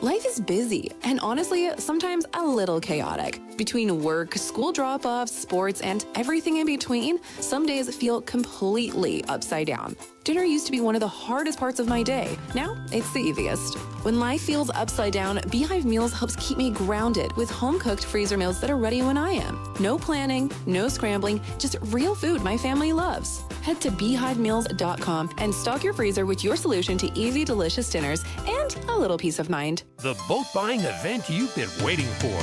Life is busy and honestly, sometimes a little chaotic. Between work, school drop-offs, sports, and everything in between, some days feel completely upside down. Dinner used to be one of the hardest parts of my day. Now, it's the easiest. When life feels upside down, Beehive Meals helps keep me grounded with home-cooked freezer meals that are ready when I am. No planning, no scrambling, just real food my family loves. Head to beehivemeals.com and stock your freezer with your solution to easy, delicious dinners and a little peace of mind. The boat buying event you've been waiting for.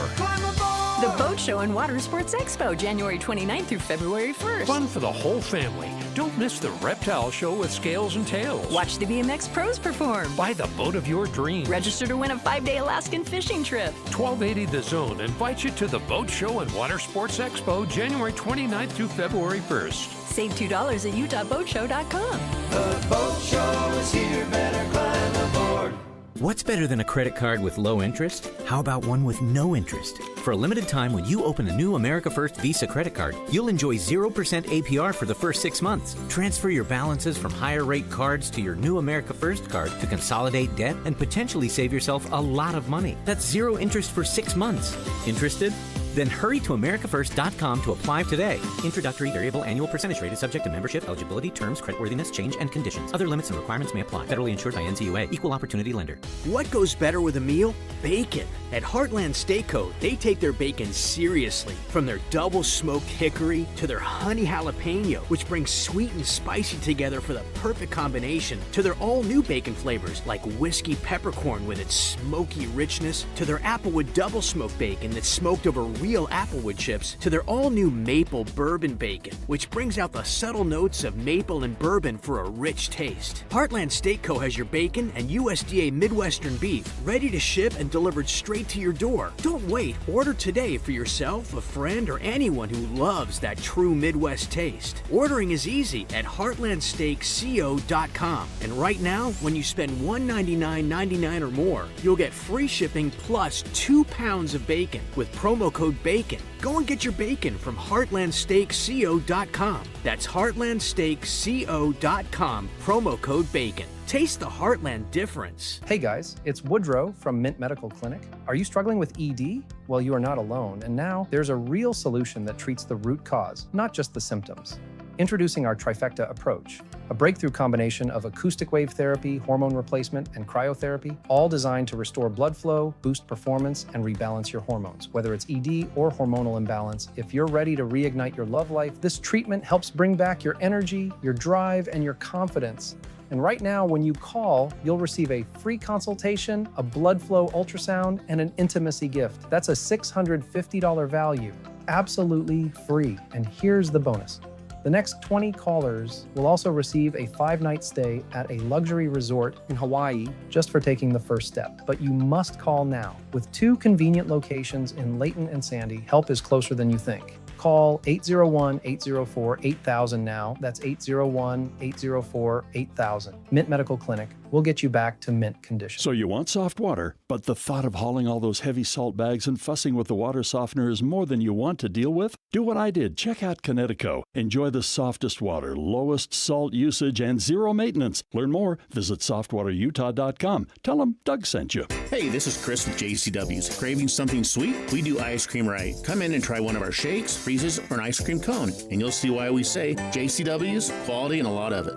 The Boat Show and Water Sports Expo, January 29th through February 1st. Fun for the whole family. Don't miss the reptile show with scales and tails. Watch the BMX pros perform. Buy the boat of your dreams. Register to win a 5-day Alaskan fishing trip. 1280 The Zone invites you to the Boat Show and Water Sports Expo, January 29th through February 1st. Save $2 at utahboatshow.com. The boat show is here, better climb aboard. What's better than a credit card with low interest? How about one with no interest? For a limited time, when you open a new America First Visa credit card, you'll enjoy 0% APR for the first 6 months. Transfer your balances from higher rate cards to your new America First card to consolidate debt and potentially save yourself a lot of money. That's 0 interest for 6 months. Interested? Then hurry to americafirst.com to apply today. Introductory variable annual percentage rate is subject to membership, eligibility, terms, creditworthiness, change, and conditions. Other limits and requirements may apply. Federally insured by NCUA. Equal opportunity lender. What goes better with a meal? Bacon. At Heartland Steak Co., they take their bacon seriously. From their double smoked hickory to their honey jalapeno, which brings sweet and spicy together for the perfect combination, to their all-new bacon flavors like whiskey peppercorn with its smoky richness, to their applewood double smoked bacon that's smoked over real applewood chips to their all-new maple bourbon bacon, which brings out the subtle notes of maple and bourbon for a rich taste. Heartland Steak Co. has your bacon and USDA Midwestern beef ready to ship and delivered straight to your door. Don't wait. Order today for yourself, a friend, or anyone who loves that true Midwest taste. Ordering is easy at heartlandsteakco.com. And right now, when you spend $199.99 or more, you'll get free shipping plus 2 pounds of bacon with promo code BACON. Go and get your bacon from heartlandsteakco.com. That's heartlandsteakco.com, promo code BACON. Taste the Heartland difference. Hey guys, it's Woodrow from Mint Medical Clinic. Are you struggling with ED? Well, you are not alone, and now there's a real solution that treats the root cause, not just the symptoms. Introducing our trifecta approach, a breakthrough combination of acoustic wave therapy, hormone replacement, and cryotherapy, all designed to restore blood flow, boost performance, and rebalance your hormones. Whether it's ED or hormonal imbalance, if you're ready to reignite your love life, this treatment helps bring back your energy, your drive, and your confidence. And right now, when you call, you'll receive a free consultation, a blood flow ultrasound, and an intimacy gift. That's a $650 value, absolutely free. And here's the bonus. The next 20 callers will also receive a 5-night stay at a luxury resort in Hawaii just for taking the first step. But you must call now. With 2 convenient locations in Layton and Sandy, help is closer than you think. Call 801-804-8000 now. That's 801-804-8000. Mint Medical Clinic. We'll get you back to mint condition. So you want soft water, but the thought of hauling all those heavy salt bags and fussing with the water softener is more than you want to deal with? Do what I did. Check out Connecticut. Enjoy the softest water, lowest salt usage, and zero maintenance. Learn more. Visit softwaterutah.com. Tell them Doug sent you. Hey, this is Chris with JCW's. Craving something sweet? We do ice cream right. Come in and try one of our shakes, freezes, or an ice cream cone, and you'll see why we say JCW's, quality, and a lot of it.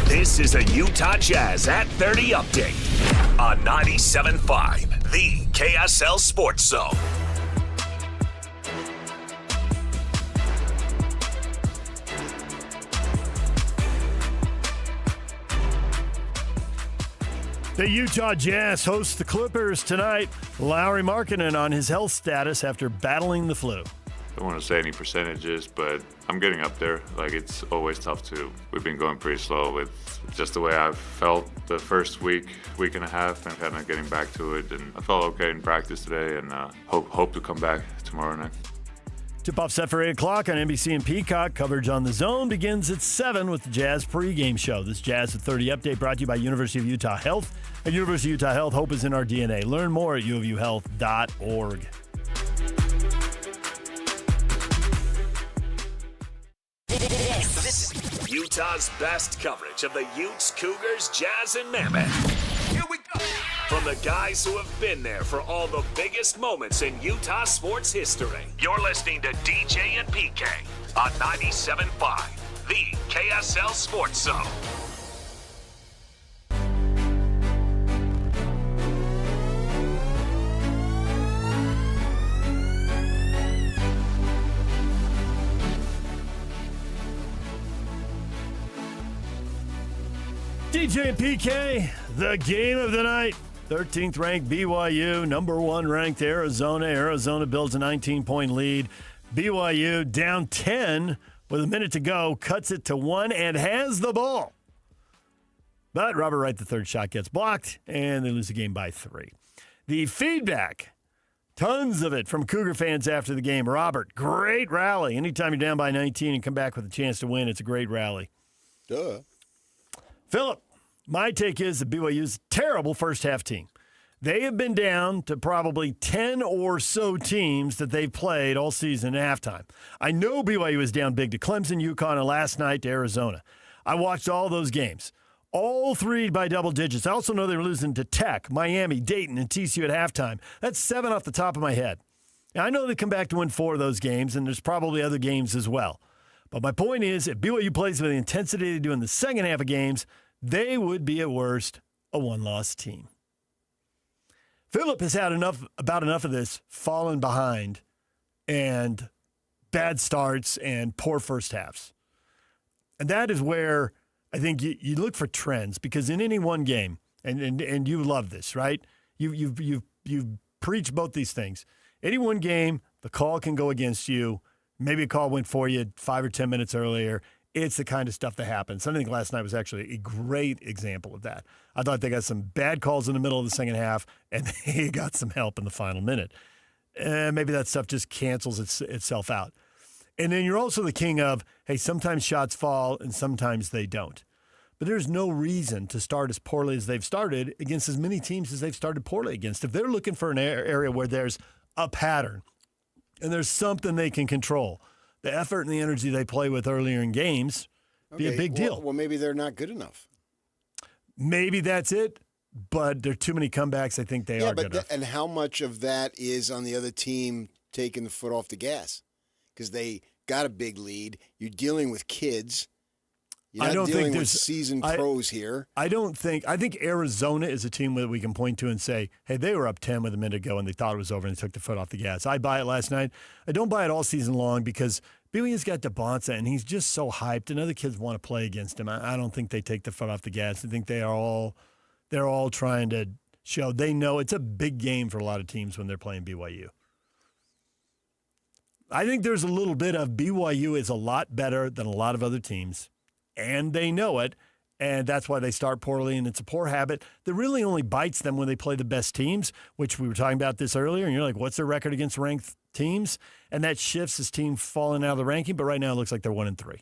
This is a Utah Jazz at 30 update on 97.5, the KSL Sports Zone. The Utah Jazz host the Clippers tonight. Lauri Markkanen on his health status after battling the flu. I don't want to say any percentages, but I'm getting up there. Like, it's always tough too. We've been going pretty slow with just the way I've felt the first week and a half, and kind of getting back to it. And I felt okay in practice today, and hope to come back tomorrow night. Tip-off set for 8 o'clock on NBC and Peacock. Coverage on the Zone begins at 7 with the Jazz pregame show. This Jazz at 30 update brought to you by University of Utah Health. At University of Utah Health, hope is in our DNA. Learn more at uofuhealth.org. This is Utah's best coverage of the Utes, Cougars, Jazz, and Mammoth. Here we go. From the guys who have been there for all the biggest moments in Utah sports history. You're listening to DJ and PK on 97.5, the KSL Sports Zone. DJ and PK, the game of the night. 13th ranked BYU, number 1 ranked Arizona. Arizona builds a 19-point lead. BYU down 10 with a minute to go, cuts it to 1 and has the ball. But Robert Wright, the third shot, gets blocked, and they lose the game by 3. The feedback, tons of it from Cougar fans after the game. Robert, great rally. Anytime you're down by 19 and come back with a chance to win, it's a great rally. Duh. Philip, my take is that BYU's a terrible first-half team. They have been down to probably 10 or so teams that they've played all season at halftime. I know BYU is down big to Clemson, UConn, and last night to Arizona. I watched all those games, all 3 by double digits. I also know they were losing to Tech, Miami, Dayton, and TCU at halftime. That's 7 off the top of my head. Now, I know they come back to win 4 of those games, and there's probably other games as well. But my point is, if BYU plays with the intensity they do in the second half of games, they would be at worst a 1-loss team. Philip has had enough of this falling behind and bad starts and poor first halves. And that is where I think you look for trends, because in any one game, and you love this, right? You've preach both these things. Any one game, the call can go against you. Maybe a call went for you 5 or 10 minutes earlier. It's the kind of stuff that happens. I think last night was actually a great example of that. I thought they got some bad calls in the middle of the second half, and they got some help in the final minute. And maybe that stuff just cancels itself out. And then you're also the king of, hey, sometimes shots fall and sometimes they don't. But there's no reason to start as poorly as they've started against as many teams as they've started poorly against. If they're looking for an area where there's a pattern and there's something they can control, the effort and the energy they play with earlier in games be a big deal. Well, maybe they're not good enough. Maybe that's it, but there are too many comebacks. I think they are good enough. And how much of that is on the other team taking the foot off the gas? Because they got a big lead. You're dealing with kids. You're not dealing with seasoned pros here. I think Arizona is a team that we can point to and say, hey, they were up 10 with a minute ago and they thought it was over and they took the foot off the gas. I buy it last night. I don't buy it all season long because BYU's got DeBonsa and he's just so hyped and other kids want to play against him. I don't think they take the foot off the gas. I think they're all trying to show they know it's a big game for a lot of teams when they're playing BYU. I think there's a little bit of BYU is a lot better than a lot of other teams. And they know it, and that's why they start poorly, and it's a poor habit that really only bites them when they play the best teams, which we were talking about this earlier, and you're like, what's their record against ranked teams? And that shifts as teams falling out of the ranking, but right now it looks like they're 1-3.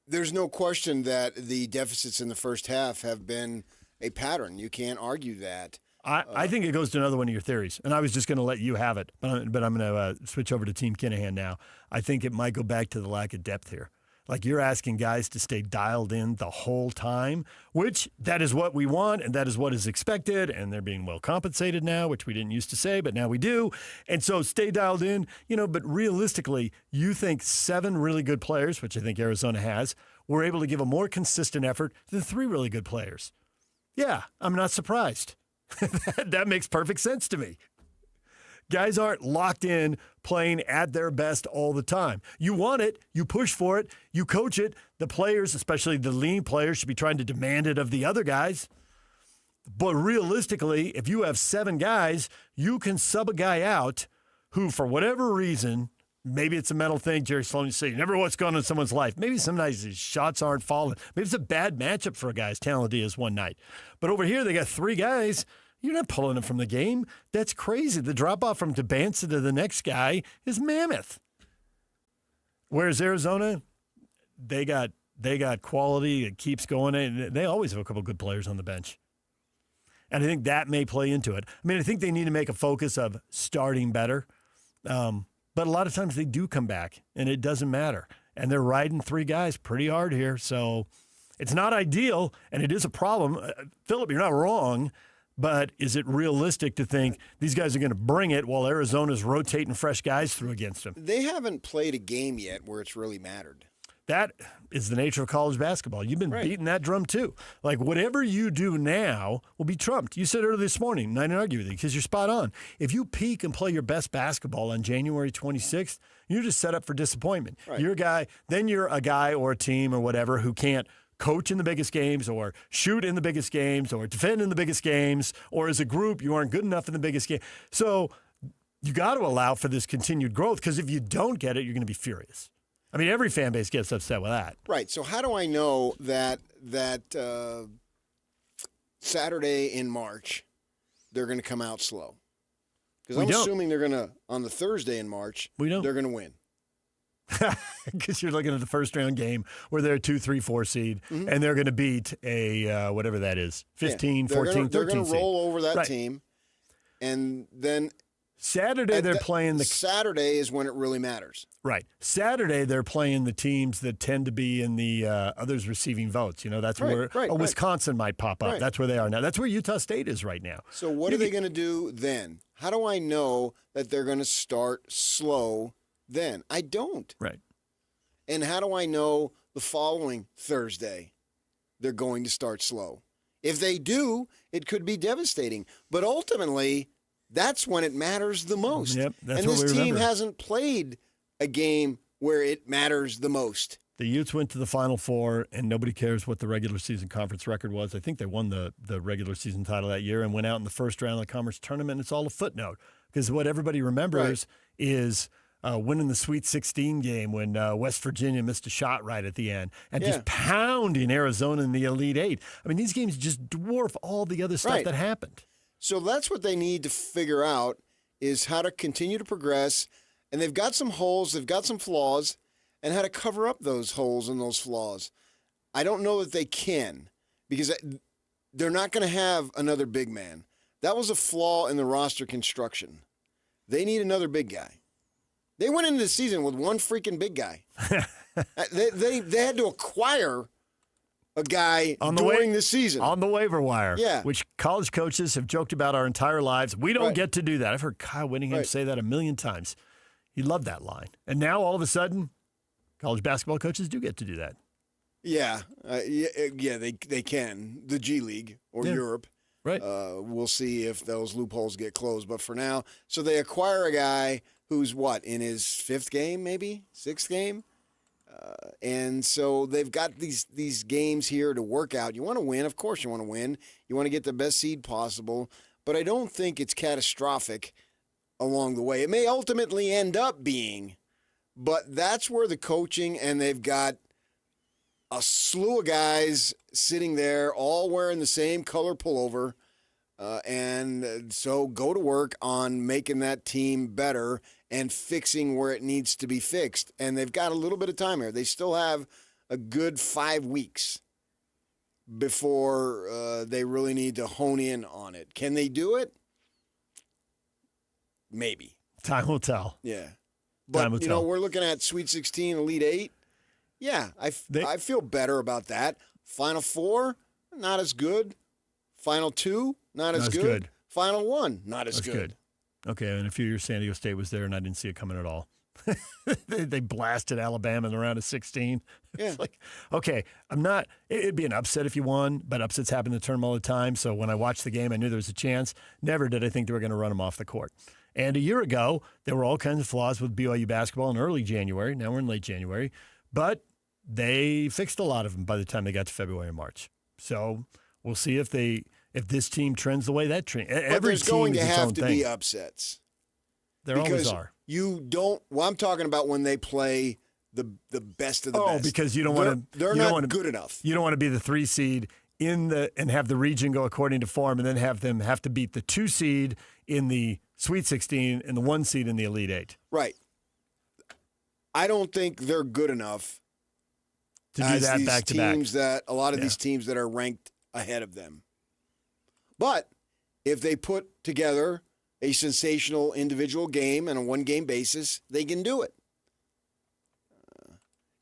There's no question that the deficits in the first half have been a pattern. You can't argue that. I think it goes to another one of your theories, and I was just going to let you have it, but I'm going to switch over to Team Kinahan now. I think it might go back to the lack of depth here. Like you're asking guys to stay dialed in the whole time, which that is what we want, and that is what is expected, and they're being well compensated now, which we didn't used to say, but now we do. And so stay dialed in, but realistically, you think 7 really good players, which I think Arizona has, were able to give a more consistent effort than 3 really good players. Yeah, I'm not surprised. That makes perfect sense to me. Guys aren't locked in playing at their best all the time. You want it, you push for it, you coach it. The players, especially the lean players, should be trying to demand it of the other guys. But realistically, if you have 7 guys, you can sub a guy out who, for whatever reason, maybe it's a mental thing. Jerry Sloan used to say, you never know what's going on in someone's life. Maybe sometimes his shots aren't falling. Maybe it's a bad matchup for a guy as talented as one night. But over here, they got 3 guys. You're not pulling them from the game. That's crazy. The drop-off from Tabansa to the next guy is mammoth. Whereas Arizona, they got quality. It keeps going. And they always have a couple good players on the bench. And I think that may play into it. I mean, I think they need to make a focus of starting better. But a lot of times they do come back, and it doesn't matter. And they're riding 3 guys pretty hard here. So it's not ideal, and it is a problem. Phillip, you're not wrong, but is it realistic to think these guys are going to bring it while Arizona's rotating fresh guys through against them? They haven't played a game yet where it's really mattered. That is the nature of college basketball. You've been beating that drum too. Like whatever you do now will be trumped. You said earlier this morning, and I didn't argue with you because you're spot on. If you peak and play your best basketball on January 26th, you're just set up for disappointment. Right. You're a guy or a team or whatever who can't coach in the biggest games or shoot in the biggest games or defend in the biggest games, or as a group, you aren't good enough in the biggest game. So you got to allow for this continued growth because if you don't get it, you're going to be furious. I mean, every fan base gets upset with that. Right. So how do I know that Saturday in March they're going to come out slow? Because I'm assuming they're going to, on the Thursday in March, they're going to win. Because you're looking at the first round game where they're a 2, 3, 4 seed, and they're going to beat a whatever that is, 15, 14, 13 They're going to seed. roll over that team, and then Saturday they're playing the Saturday is when it really matters. Right. Saturday they're playing the teams that tend to be in the others receiving votes. That's where Wisconsin might pop up. Right. That's where they are now. That's where Utah State is right now. So what are they going to do then? How do I know that they're going to start slow then? I don't. Right. And how do I know the following Thursday they're going to start slow? If they do, it could be devastating. But ultimately, that's when it matters the most. Yep, that's and what this we team remember. hasn't played a game where it matters the most. The Utes went to the Final Four, and nobody cares what the regular season conference record was. I think they won the regular season title that year and went out in the first round of the conference tournament. It's all a footnote because what everybody remembers is winning the Sweet 16 game when West Virginia missed a shot right at the end and just pounding Arizona in the Elite Eight. I mean, these games just dwarf all the other stuff that happened. So that's what they need to figure out is how to continue to progress. And they've got some holes, they've got some flaws, and how to cover up those holes and those flaws. I don't know that they can because they're not going to have another big man. That was a flaw in the roster construction. They need another big guy. They went into the season with one freaking big guy. they had to acquire a guy during the season. On the waiver wire. Yeah. Which college coaches have joked about our entire lives. We don't get to do that. I've heard Kyle Whittingham say that a million times. He loved that line. And now all of a sudden, college basketball coaches do get to do that. Yeah. They can. The G League or Europe. Right. We'll see if those loopholes get closed. But for now, so they acquire a guy who's in his fifth game, maybe sixth game, and so they've got these games here to work out. You want to win, of course. You want to win. You want to get the best seed possible. But I don't think it's catastrophic along the way. It may ultimately end up being, but that's where the coaching and they've got a slew of guys sitting there all wearing the same color pullover. And so go to work on making that team better and fixing where it needs to be fixed. And they've got a little bit of time here. They still have a good 5 weeks before they really need to hone in on it. Can they do it? Maybe. Time will tell. Yeah. But, we're looking at Sweet 16, Elite 8. Yeah, I feel better about that. Final 4, not as good. Final 2, not as good. Final 1, not as good. Okay, in a few years, San Diego State was there, and I didn't see it coming at all. They blasted Alabama in the round of 16. Yeah. It's like, okay, it'd be an upset if you won, but upsets happen in the tournament all the time. So when I watched the game, I knew there was a chance. Never did I think they were going to run them off the court. And a year ago, there were all kinds of flaws with BYU basketball in early January. Now we're in late January. But they fixed a lot of them by the time they got to February and March. So we'll see if this team trends the way that trend. But there's going to have to be upsets. There always are. You don't. Well, I'm talking about when they play the best of the best. Oh, because you don't want to. They're not good enough. You don't want to be the 3 seed and have the region go according to form, and then have them have to beat the 2 seed in the Sweet 16 and the 1 seed in the Elite 8. Right. I don't think they're good enough to do that back to back. A lot of these teams that are ranked ahead of them. But if they put together a sensational individual game on a one-game basis, they can do it.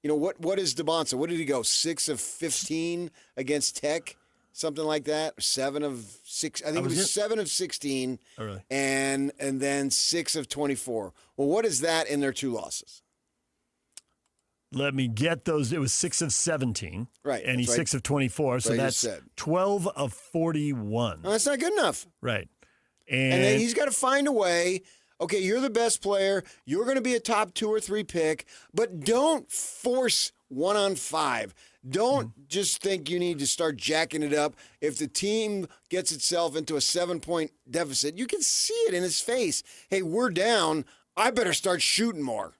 What is DeBonsa? What did he go? 6 of 15 against Tech, something like that. 7 of 6. I think it was 7 of 16. Oh, really? And then 6 of 24. Well, what is that in their 2 losses? Let me get those. It was 6 of 17. Right. And he's 6 of 24. So that's 12 of 41. Well, that's not good enough. Right. And then he's got to find a way. Okay, you're the best player. You're going to be a top 2 or 3 pick, but don't force 1-on-5. Don't just think you need to start jacking it up. If the team gets itself into a 7-point deficit, you can see it in his face. Hey, we're down. I better start shooting more.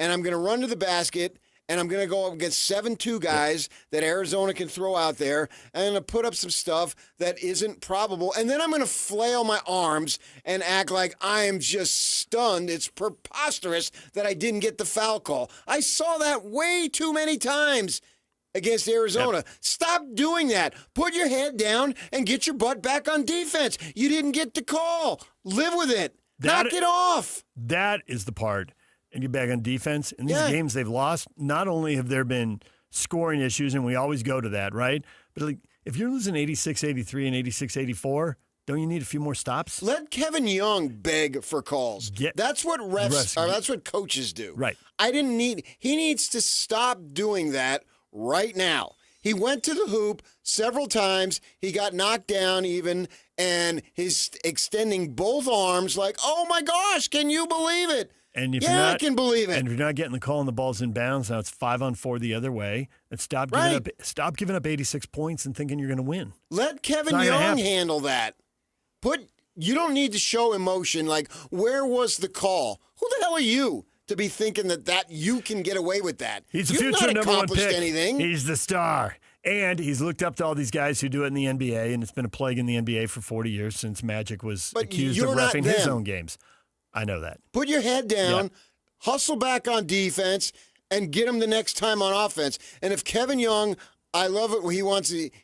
And I'm going to run to the basket, and I'm going to go up against 7-2 guys that Arizona can throw out there, and I'm going to put up some stuff that isn't probable. And then I'm going to flail my arms and act like I am just stunned. It's preposterous that I didn't get the foul call. I saw that way too many times against Arizona. Yep. Stop doing that. Put your head down and get your butt back on defense. You didn't get the call. Live with it. Knock it off. That is the part. And get back on defense. In these games they've lost, not only have there been scoring issues, and we always go to that, right? But if you're losing 86-83 and 86-84, don't you need a few more stops? Let Kevin Young beg for calls. That's what that's what coaches do. Right. He needs to stop doing that right now. He went to the hoop several times. He got knocked down even, and he's extending both arms like, oh my gosh, can you believe it? And if I can believe it. And if you're not getting the call and the ball's in bounds, now it's 5-on-4 the other way. And stop giving up 86 points and thinking you're going to win. Let Kevin Young handle that. You don't need to show emotion. Like, where was the call? Who the hell are you to be thinking that you can get away with that? He's the You've future not number one accomplished pick. anything. He's the star. And he's looked up to all these guys who do it in the NBA, and it's been a plague in the NBA for 40 years since Magic was accused of reffing his own games. I know that. Put your head down, hustle back on defense, and get him the next time on offense. And if Kevin Young, I love it when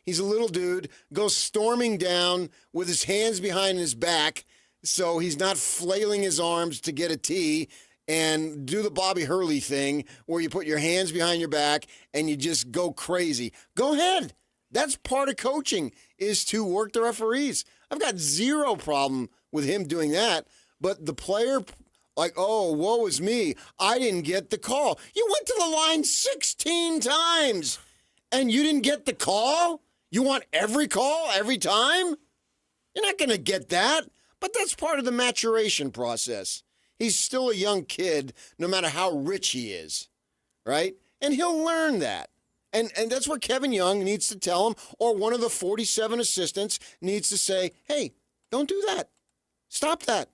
he's a little dude, goes storming down with his hands behind his back so he's not flailing his arms to get a tee, and do the Bobby Hurley thing where you put your hands behind your back and you just go crazy. Go ahead. That's part of coaching, is to work the referees. I've got zero problem with him doing that. But the player, like, oh, woe is me. I didn't get the call. You went to the line 16 times and you didn't get the call? You want every call every time? You're not going to get that. But that's part of the maturation process. He's still a young kid, no matter how rich he is, right? And he'll learn that. And that's what Kevin Young needs to tell him, or one of the 47 assistants needs to say, hey, don't do that. Stop that.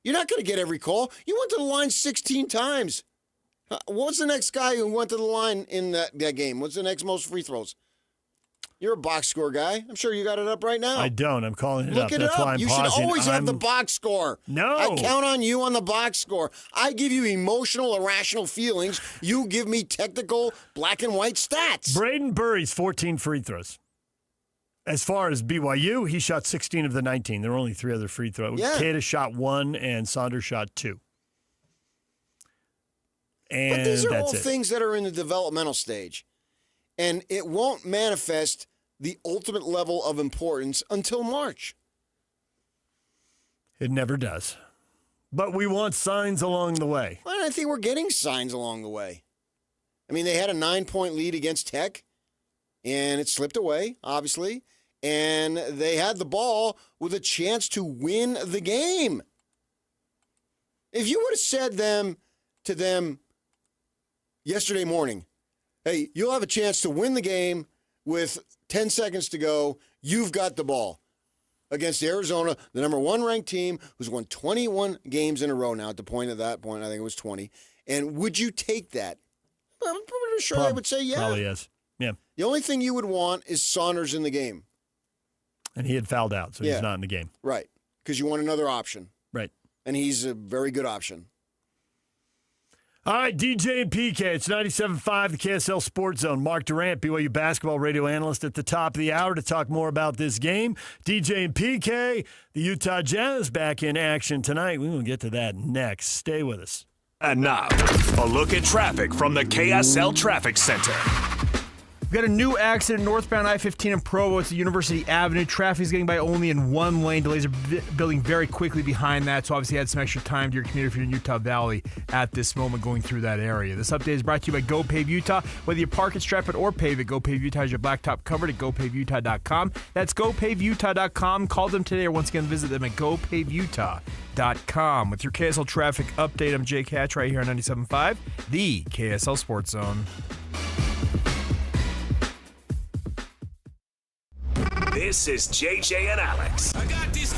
You're not going to get every call. You went to the line 16 times. What's the next guy who went to the line in that game? What's the next most free throws? You're a box score guy. I'm sure you got it up right now. I don't. I'm calling it up. Look it That's up. why I'm you pausing. should always have the box score. No. I count on you on the box score. I give you emotional, irrational feelings. You give me technical, black and white stats. Braden Burry's 14 free throws. As far as BYU, he shot 16 of the 19. There were only 3 other free throws. Yeah. Cada shot 1 and Saunders shot 2. And but these are all that's it. things that are in the developmental stage. And it won't manifest the ultimate level of importance until March. It never does. But we want signs along the way. Well, I think we're getting signs along the way. I mean, they had a 9-point lead against Tech, and it slipped away, obviously. And they had the ball with a chance to win the game. If you would have said to them yesterday morning, hey, you'll have a chance to win the game with 10 seconds to go, you've got the ball against Arizona, the number 1 ranked team who's won 21 games in a row now. At that point, I think it was 20. And would you take that? I'm pretty sure I would say yeah. Probably yes. Yeah. The only thing you would want is Saunders in the game. And he had fouled out, so he's not in the game. Right. Because you want another option. Right. And he's a very good option. All right, DJ and PK. It's 97.5, the KSL Sports Zone. Mark Durant, BYU basketball radio analyst, at the top of the hour to talk more about this game. DJ and PK, the Utah Jazz back in action tonight. We will get to that next. Stay with us. And now, a look at traffic from the KSL Traffic Center. We've got a new accident northbound I-15 in Provo. It's University Avenue. Traffic is getting by only in one lane. Delays are building very quickly behind that, so obviously add some extra time to your commute if you're in Utah Valley at this moment going through that area. This update is brought to you by Go Pave Utah. Whether you park it, strap it, or pave it, Go Pave Utah has your blacktop covered at GoPaveUtah.com. That's GoPaveUtah.com. Call them today or once again visit them at GoPaveUtah.com. With your KSL traffic update, I'm Jake Hatch right here on 97.5, the KSL Sports Zone. This is JJ and Alex. I got this.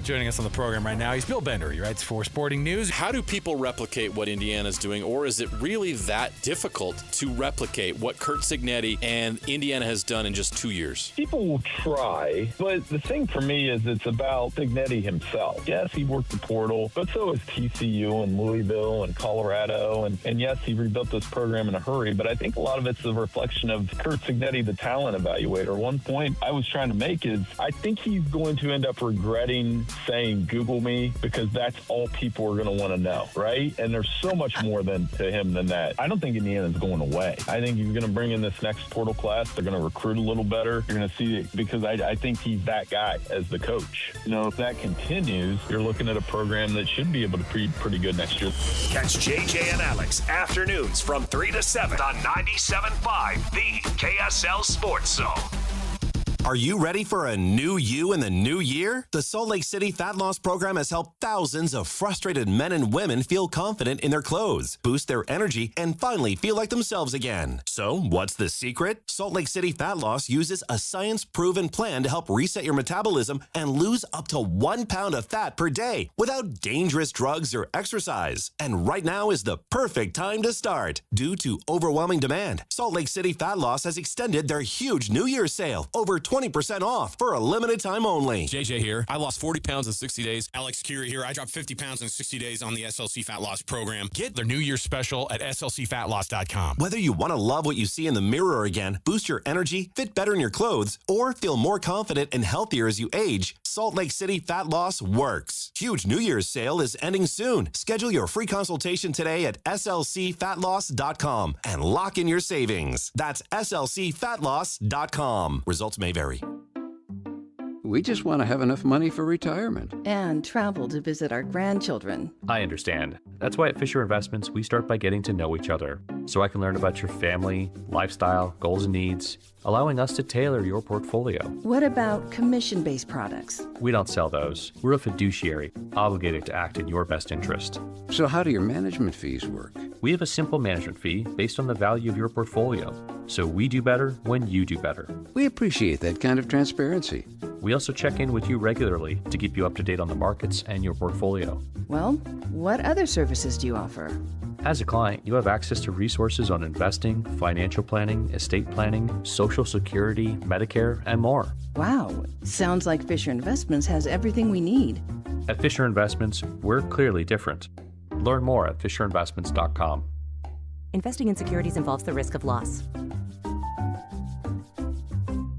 Joining us on the program right now, he's Bill Bender. He writes for Sporting News. How do people replicate what Indiana's doing, or is it really that difficult to replicate what Curt Cignetti and Indiana has done in just 2 years? People will try, but the thing for me is it's about Cignetti himself. Yes, he worked the portal, but so is TCU and Louisville and Colorado, and yes, he rebuilt this program in a hurry, but I think a lot of it's a reflection of Curt Cignetti, the talent evaluator. One point I was trying to make is I think he's going to end up regretting saying Google me, because that's all people are going to want to know, right? And there's so much more to him than that. I don't think Indiana's going away. I think he's going to bring in this next portal class. They're going to recruit a little better. You're going to see it, because I think he's that guy as the coach. You know, if that continues, you're looking at a program that should be able to be pretty good next year. Catch JJ and Alex afternoons from 3 to 7 on 97.5, the KSL Sports Zone. Are you ready for a new you in the new year? The Salt Lake City Fat Loss Program has helped thousands of frustrated men and women feel confident in their clothes, boost their energy, and finally feel like themselves again. So, what's the secret? Salt Lake City Fat Loss uses a science-proven plan to help reset your metabolism and lose up to 1 pound of fat per day without dangerous drugs or exercise. And right now is the perfect time to start. Due to overwhelming demand, Salt Lake City Fat Loss has extended their huge New Year's sale, over 20% off for a limited time only. JJ here. I lost 40 pounds in 60 days. Alex Curie here. I dropped 50 pounds in 60 days on the SLC Fat Loss program. Get their New Year's special at slcfatloss.com. Whether you want to love what you see in the mirror again, boost your energy, fit better in your clothes, or feel more confident and healthier as you age, Salt Lake City Fat Loss works. Huge New Year's sale is ending soon. Schedule your free consultation today at slcfatloss.com and lock in your savings. That's slcfatloss.com. Results may vary. We just want to have enough money for retirement. And travel to visit our grandchildren. I understand. That's why at Fisher Investments, we start by getting to know each other, so I can learn about your family, lifestyle, goals and needs, allowing us to tailor your portfolio. What about commission-based products? We don't sell those. We're a fiduciary, obligated to act in your best interest. So how do your management fees work? We have a simple management fee based on the value of your portfolio, so we do better when you do better. We appreciate that kind of transparency. We also check in with you regularly to keep you up to date on the markets and your portfolio. Well, what other services do you offer? As a client, you have access to resources on investing, financial planning, estate planning, Social Security, Medicare, and more. Wow, sounds like Fisher Investments has everything we need. At Fisher Investments, we're clearly different. Learn more at fisherinvestments.com. Investing in securities involves the risk of loss.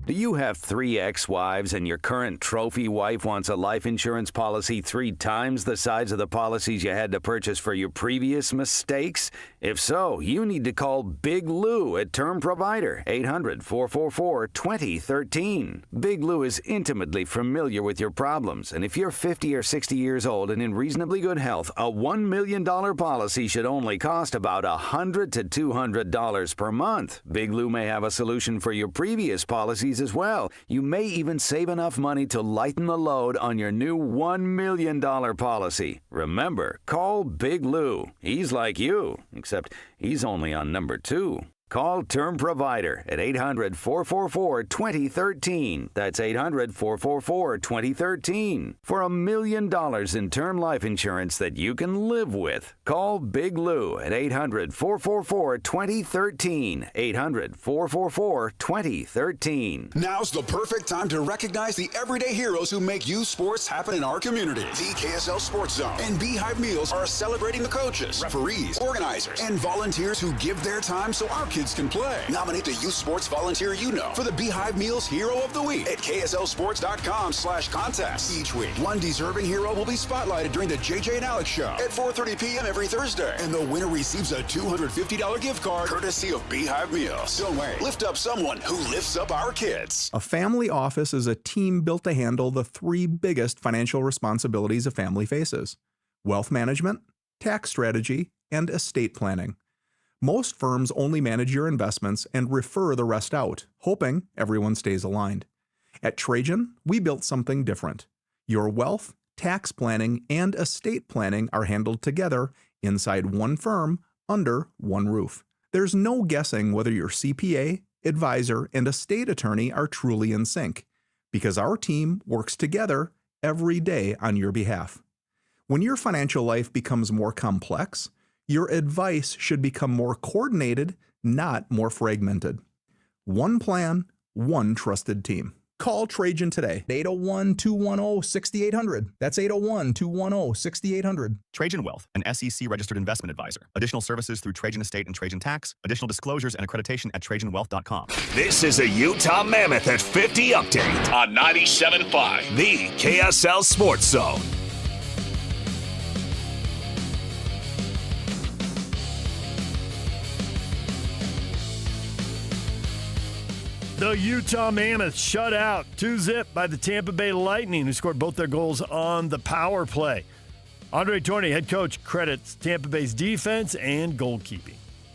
Do you have 3 ex-wives and your current trophy wife wants a life insurance policy 3 times the size of the policies you had to purchase for your previous mistakes? If so, you need to call Big Lou at Term Provider, 800-444-2013. Big Lou is intimately familiar with your problems, and if you're 50 or 60 years old and in reasonably good health, a $1 million policy should only cost about $100 to $200 per month. Big Lou may have a solution for your previous policies as well. You may even save enough money to lighten the load on your new $1 million policy. Remember, call Big Lou. He's like you, except he's only on number 2. Call Term Provider at 800-444-2013. That's 800-444-2013. For $1 million in term life insurance that you can live with. Call Big Lou at 800-444-2013. 800-444-2013. Now's the perfect time to recognize the everyday heroes who make youth sports happen in our community. The KSL Sports Zone and Beehive Meals are celebrating the coaches, referees, organizers, and volunteers who give their time so our kids can play. Nominate the youth sports volunteer you know for the Beehive Meals Hero of the Week at KSLSports.com/contest. Each week, one deserving hero will be spotlighted during the JJ and Alex Show at 4:30 p.m. every Thursday. And the winner receives a $250 gift card courtesy of Beehive Meals. Don't wait. Lift up someone who lifts up our kids. A family office is a team built to handle the 3 biggest financial responsibilities a family faces: wealth management, tax strategy, and estate planning. Most firms only manage your investments and refer the rest out, hoping everyone stays aligned. At Trajan, we built something different. Your wealth, tax planning, and estate planning are handled together inside one firm under one roof. There's no guessing whether your CPA, advisor, and estate attorney are truly in sync, because our team works together every day on your behalf. When your financial life becomes more complex, your advice should become more coordinated, not more fragmented. One plan, one trusted team. Call Trajan today. 801-210-6800. That's 801-210-6800. Trajan Wealth, an SEC-registered investment advisor. Additional services through Trajan Estate and Trajan Tax. Additional disclosures and accreditation at TrajanWealth.com. This is a Utah Mammoth at 50 update on 97.5, the KSL Sports Zone. The Utah Mammoth shut out 2-0 by the Tampa Bay Lightning, who scored both their goals on the power play. Andre Tourney, head coach, credits Tampa Bay's defense and goalkeeping.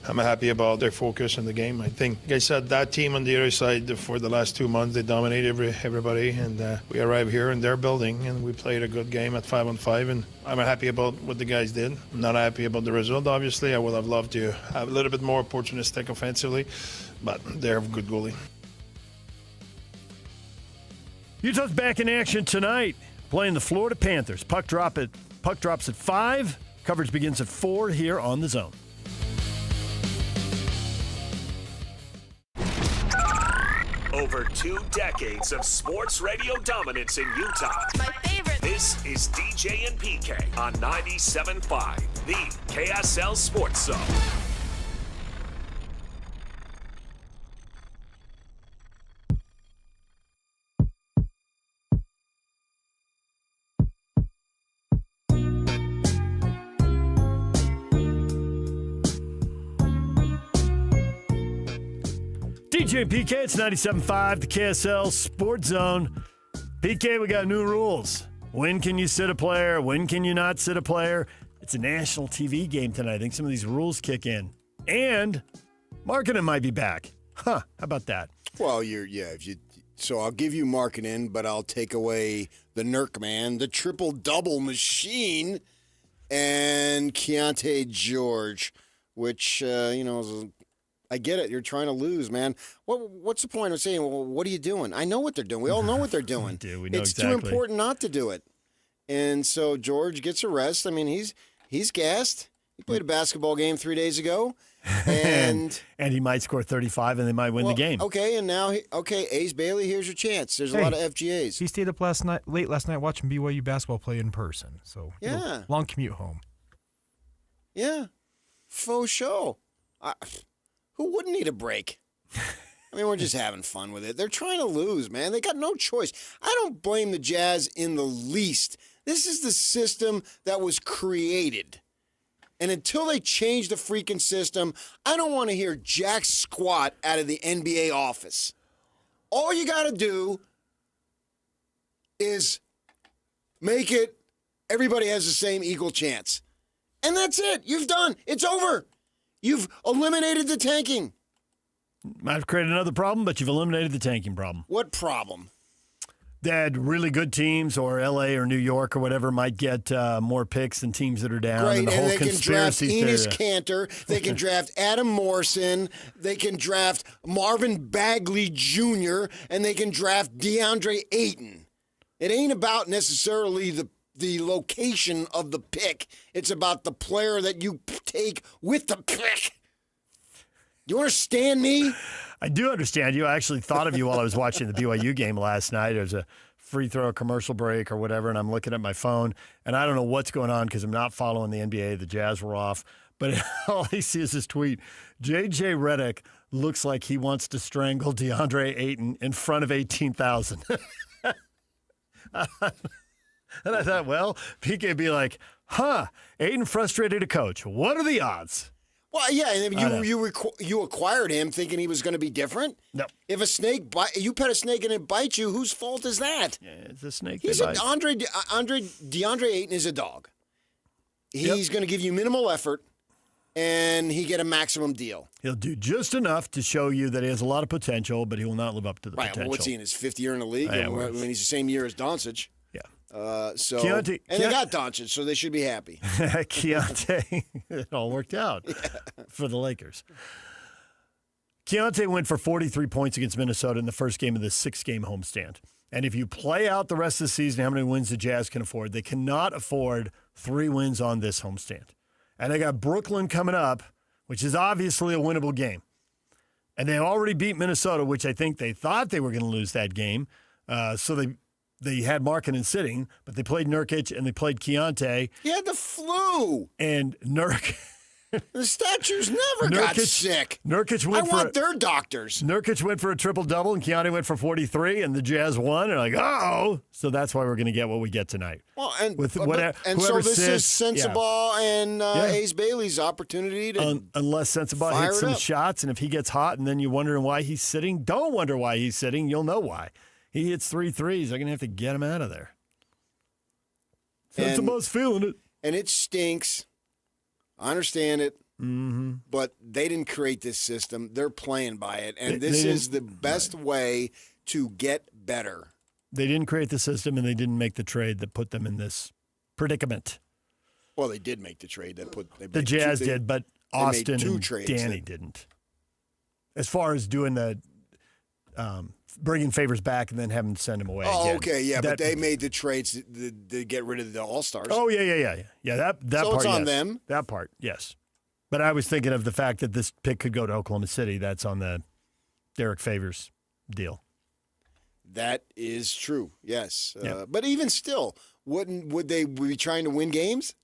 I'm happy about their focus in the game. I think, like I said, that team on the other side for the last 2 months, they dominate everybody, and we arrived here in their building, and we played a good game at 5-on-5, and I'm happy about what the guys did. I'm not happy about the result, obviously. I would have loved to have a little bit more opportunistic offensively, but they're a good goalie. Utah's back in action tonight, playing the Florida Panthers. Puck drops at 5. Coverage begins at 4 here on the Zone. Over 2 decades of sports radio dominance in Utah. My favorite. This is DJ and PK on 97.5, the KSL Sports Zone. DJ and PK, it's 97.5, the KSL Sports Zone. PK, we got new rules. When can you sit a player? When can you not sit a player? It's a national TV game tonight. I think some of these rules kick in. And Markkanen might be back. Huh, how about that? Well, so I'll give you Markkanen, but I'll take away the Nurk man, the triple-double machine, and Keontae George, which, I get it. You're trying to lose, man. What's the point of saying, well, what are you doing? I know what they're doing. We all know what they're doing. We know it's exactly. too important not to do it. And so George gets a rest. I mean, he's gassed. He played a basketball game 3 days ago. And he might score 35, and they might win the game. Okay, and now, Ace Bailey, here's your chance. There's a lot of FGAs. He stayed up late last night watching BYU basketball play in person. So, yeah. Long commute home. Yeah. Faux show. Who wouldn't need a break? I mean, we're just having fun with it. They're trying to lose, man. They got no choice. I don't blame the Jazz in the least. This is the system that was created. And until they change the freaking system, I don't want to hear jack squat out of the NBA office. All you got to do is make it everybody has the same equal chance. And that's it. You've done. It's over. You've eliminated the tanking. Might have created another problem, but you've eliminated the tanking problem. What problem? That really good teams, or L.A. or New York or whatever, might get more picks than teams that are down. Right, and the whole they can draft Enos theory. Cantor. They can draft Adam Morrison. They can draft Marvin Bagley Jr., and they can draft DeAndre Ayton. It ain't about necessarily the location of the pick. It's about the player that you take with the pick. You understand me? I do understand you. I actually thought of you while I was watching the BYU game last night. There was a free throw commercial break or whatever, and I'm looking at my phone, and I don't know what's going on because I'm not following the NBA. The Jazz were off. But all I see is this tweet. J.J. Redick looks like he wants to strangle DeAndre Ayton in front of 18,000. And I thought, well, PK would be like, Ayton frustrated a coach. What are the odds? Well, yeah, and you acquired him thinking he was going to be different? No. If a snake you pet a snake and it bites you, whose fault is that? Yeah, it's a snake. DeAndre Ayton is a dog. He's going to give you minimal effort, and he get a maximum deal. He'll do just enough to show you that he has a lot of potential, but he will not live up to the potential. Well, what's he in his 5th year in the league? Yeah, he's the same year as Doncic. Yeah. They got Doncic, so they should be happy. Keontae, it all worked out for the Lakers. Keontae went for 43 points against Minnesota in the first game of the 6-game homestand. And if you play out the rest of the season, how many wins the Jazz can afford? They cannot afford 3 wins on this homestand. And they got Brooklyn coming up, which is obviously a winnable game. And they already beat Minnesota, which I think they thought they were going to lose that game. So they had Markkanen sitting, but they played Nurkic and they played Keontae. He had the flu. And the statues never got sick. Nurkic went their doctors. Nurkic went for a triple-double, and Keontae went for 43, and the Jazz won. And like, uh-oh. So that's why we're going to get what we get tonight. Well, so this is Sensabaugh and Ace Bailey's opportunity to unless Sensabaugh hits some shots, and if he gets hot and then you're wondering why he's sitting, don't wonder why he's sitting. You'll know why. He hits 3 threes. They're going to have to get him out of there. Sensabaugh's feeling it. And it stinks. I understand it. Mm-hmm. But they didn't create this system. They're playing by it, and this is the best way to get better. They didn't create the system, and they didn't make the trade that put them in this predicament. Well, they did make the trade that put the Jazz did, but Austin and trades Danny didn't. As far as doing the bringing Favors back and then having to send him away. Oh, again. okay, yeah, but they made the trades to get rid of the All-Stars. Oh, yeah. That so part, it's on yes. them. That part, yes. But I was thinking of the fact that this pick could go to Oklahoma City. That's on the Derek Favors deal. That is true, yes. Yeah. But even still, would they be trying to win games?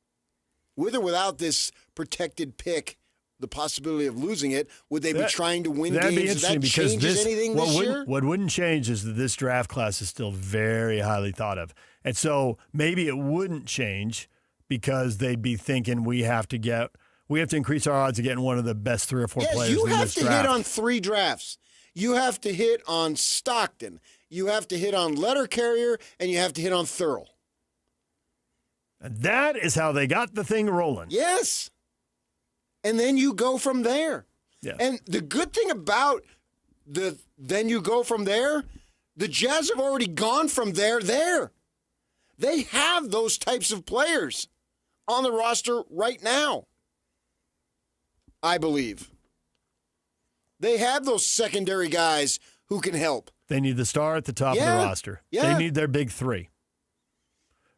With or without this protected pick, the possibility of losing it, would they be trying to win that'd games? Be interesting Does that because changes anything this year? What wouldn't change is that this draft class is still very highly thought of. And so maybe it wouldn't change because they'd be thinking we have to increase our odds of getting one of the best 3 or 4 players in this draft. You have to hit on 3 drafts. You have to hit on Stockton. You have to hit on Letter Carrier, and you have to hit on Thurl. And that is how they got the thing rolling. Yes. And then you go from there. Yeah. And the good thing about then you go from there, the Jazz have already gone from there. They have those types of players on the roster right now, I believe. They have those secondary guys who can help. They need the star at the top of the roster. Yeah. They need their big 3.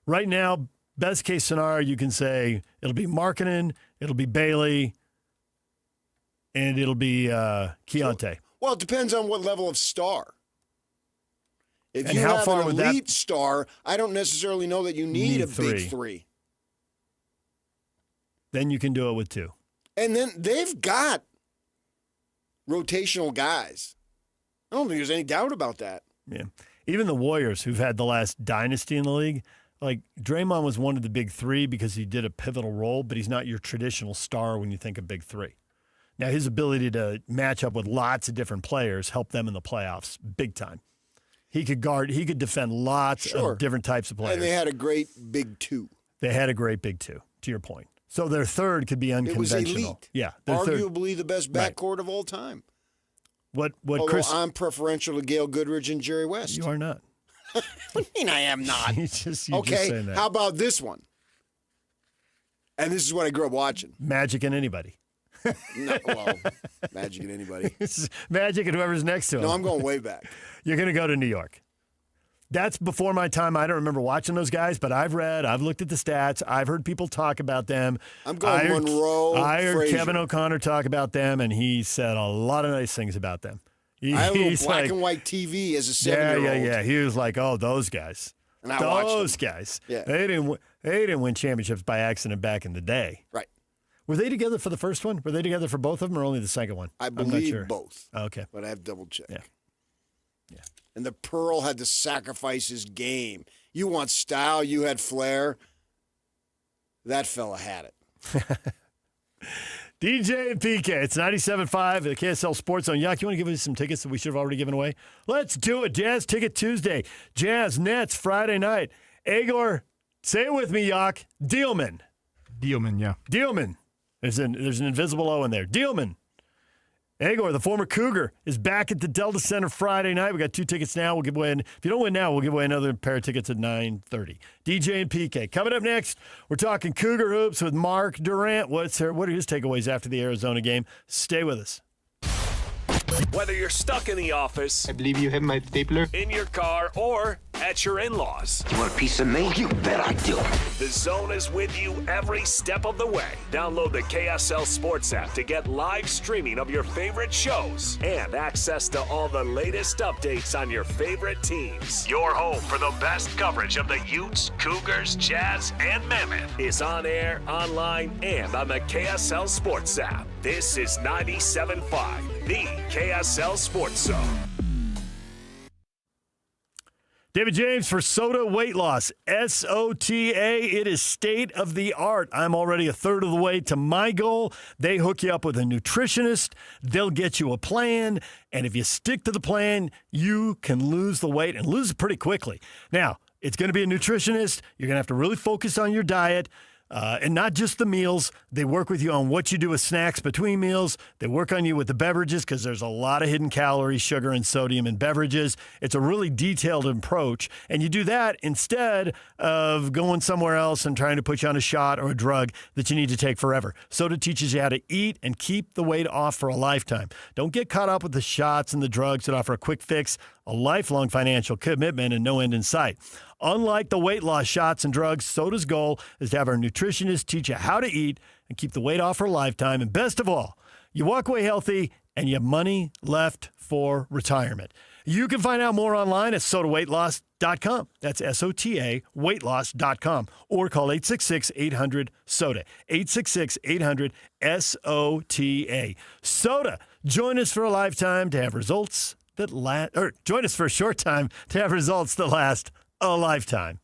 Right now, best case scenario, you can say it'll be Markkanen, it'll be Bailey, and it'll be Keontae. Well, it depends on what level of star. If And you how have far an would that- elite star, I don't necessarily know that you need a big 3. Then you can do it with 2. And then they've got rotational guys. I don't think there's any doubt about that. Yeah. Even the Warriors, who've had the last dynasty in the league, like Draymond was one of the big 3 because he did a pivotal role, but he's not your traditional star when you think of big 3. Now, his ability to match up with lots of different players helped them in the playoffs big time. He could defend lots of different types of players. And they had a great big 2. They had a great big 2, to your point. So their 3rd could be unconventional. It was elite. Yeah. Arguably the best backcourt of all time. Although Chris? I'm preferential to Gail Goodrich and Jerry West. You are not. What do you mean I am not? You're just okay, saying that. how about this one? And this is what I grew up watching. Magic and anybody. No, well, Magic and anybody. Magic and whoever's next to him. No, I'm going way back. You're going to go to New York. That's before my time. I don't remember watching those guys, but I've looked at the stats. I've heard people talk about them. I'm going Monroe, I heard Frazier. Kevin O'Connor talk about them, and he said a lot of nice things about them. I had a little He's black like, and white TV as a 7-year-old. Yeah. He was like, oh, those guys. And I watched those them. guys. Yeah. They didn't win championships by accident back in the day. Right. Were they together for the first one? Were they together for both of them or only the second one? I I'm not believe sure. both. Oh, okay. But I have double check. Yeah. And the Pearl had to sacrifice his game. You want style, you had flair. That fella had it. DJ and PK, it's 97.5 at the KSL Sports Zone. Yak, you want to give us some tickets that we should have already given away? Let's do it. Jazz Ticket Tuesday. Jazz Nets Friday night. Agor, say it with me, Yak. Dealman. Dealman, yeah. Dealman. There's an invisible O in there. Dealman. Agor, the former Cougar, is back at the Delta Center Friday night. We got 2 tickets now. We'll give away, if you don't win now, we'll give away another pair of tickets at 9:30. DJ and PK. Coming up next, we're talking Cougar hoops with Mark Durant. What are his takeaways after the Arizona game? Stay with us. Whether you're stuck in the office, I believe you have my stapler. in your car, or at your in-laws, You want a piece of me? You bet I do. the Zone is with you every step of the way. Download the KSL Sports app to get live streaming of your favorite shows and access to all the latest updates on your favorite teams. Your home for the best coverage of the Utes, Cougars, Jazz, and Mammoth is on air, online, and on the KSL Sports app. This is 97.5, the KSL Sports Zone. David James for Soda Weight Loss, SOTA. It is state of the art. I'm already a third of the way to my goal. They hook you up with a nutritionist. They'll get you a plan. And if you stick to the plan, you can lose the weight and lose it pretty quickly. Now, it's going to be a nutritionist. You're going to have to really focus on your diet. And not just the meals. They work with you on what you do with snacks between meals. They work on you with the beverages because there's a lot of hidden calories, sugar, and sodium in beverages. It's a really detailed approach. And you do that instead of going somewhere else and trying to put you on a shot or a drug that you need to take forever. Soda teaches you how to eat and keep the weight off for a lifetime. Don't get caught up with the shots and the drugs that offer a quick fix, a lifelong financial commitment, and no end in sight. Unlike the weight loss shots and drugs, Soda's goal is to have our nutritionists teach you how to eat and keep the weight off for a lifetime. And best of all, you walk away healthy and you have money left for retirement. You can find out more online at sodaweightloss.com. That's SOTA weightloss.com. Or call 866-800-SODA. 866-800-SOTA. Soda. Join us for a lifetime to have results that last, or join us for a short time to have results that last a lifetime.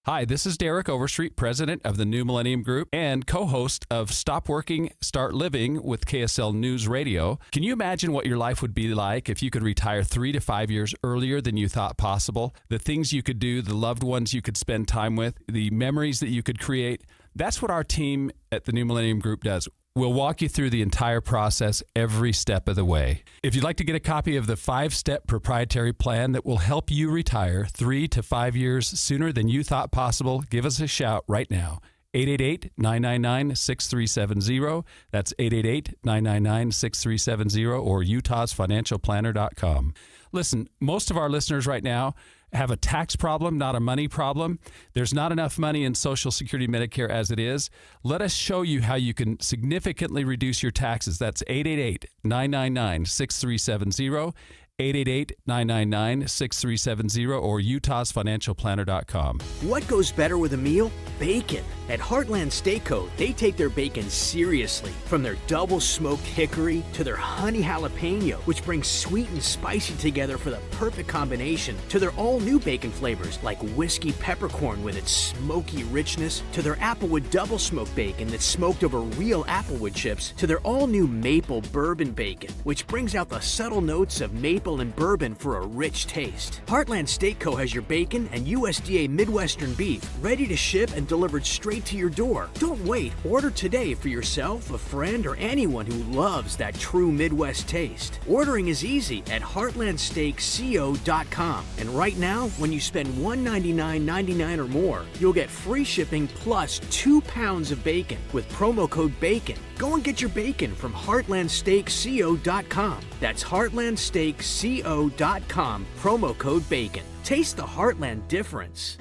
Hi, this is Derek Overstreet, president of the New Millennium Group and co-host of Stop Working, Start Living with KSL News Radio. Can you imagine what your life would be like if you could retire 3 to 5 years earlier than you thought possible? The things you could do, the loved ones you could spend time with, the memories that you could create. That's what our team at the New Millennium Group does. We'll walk you through the entire process every step of the way. If you'd like to get a copy of the 5-step proprietary plan that will help you retire 3 to 5 years sooner than you thought possible, give us a shout right now. 888-999-6370. That's 888-999-6370 or utahsfinancialplanner.com. Listen, most of our listeners right now have a tax problem, not a money problem. There's not enough money in Social Security Medicare as it is. Let us show you how you can significantly reduce your taxes. That's 888-999-6370. 888-999-6370 or utahsfinancialplanner.com. What goes better with a meal? Bacon. At Heartland Steak Co., they take their bacon seriously. From their double smoked hickory to their honey jalapeno, which brings sweet and spicy together for the perfect combination, to their all-new bacon flavors like whiskey peppercorn with its smoky richness, to their applewood double smoked bacon that's smoked over real applewood chips, to their all-new maple bourbon bacon, which brings out the subtle notes of maple and bourbon for a rich taste. Heartland Steak Co. has your bacon and USDA Midwestern beef ready to ship and delivered straight to your door. Don't wait. Order today for yourself, a friend, or anyone who loves that true Midwest taste. Ordering is easy at heartlandsteakco.com. And right now, when you spend $199.99 or more, you'll get free shipping plus 2 pounds of bacon with promo code BACON. Go and get your bacon from heartlandsteakco.com. That's heartlandsteakco.com, promo code BACON. Taste the Heartland difference.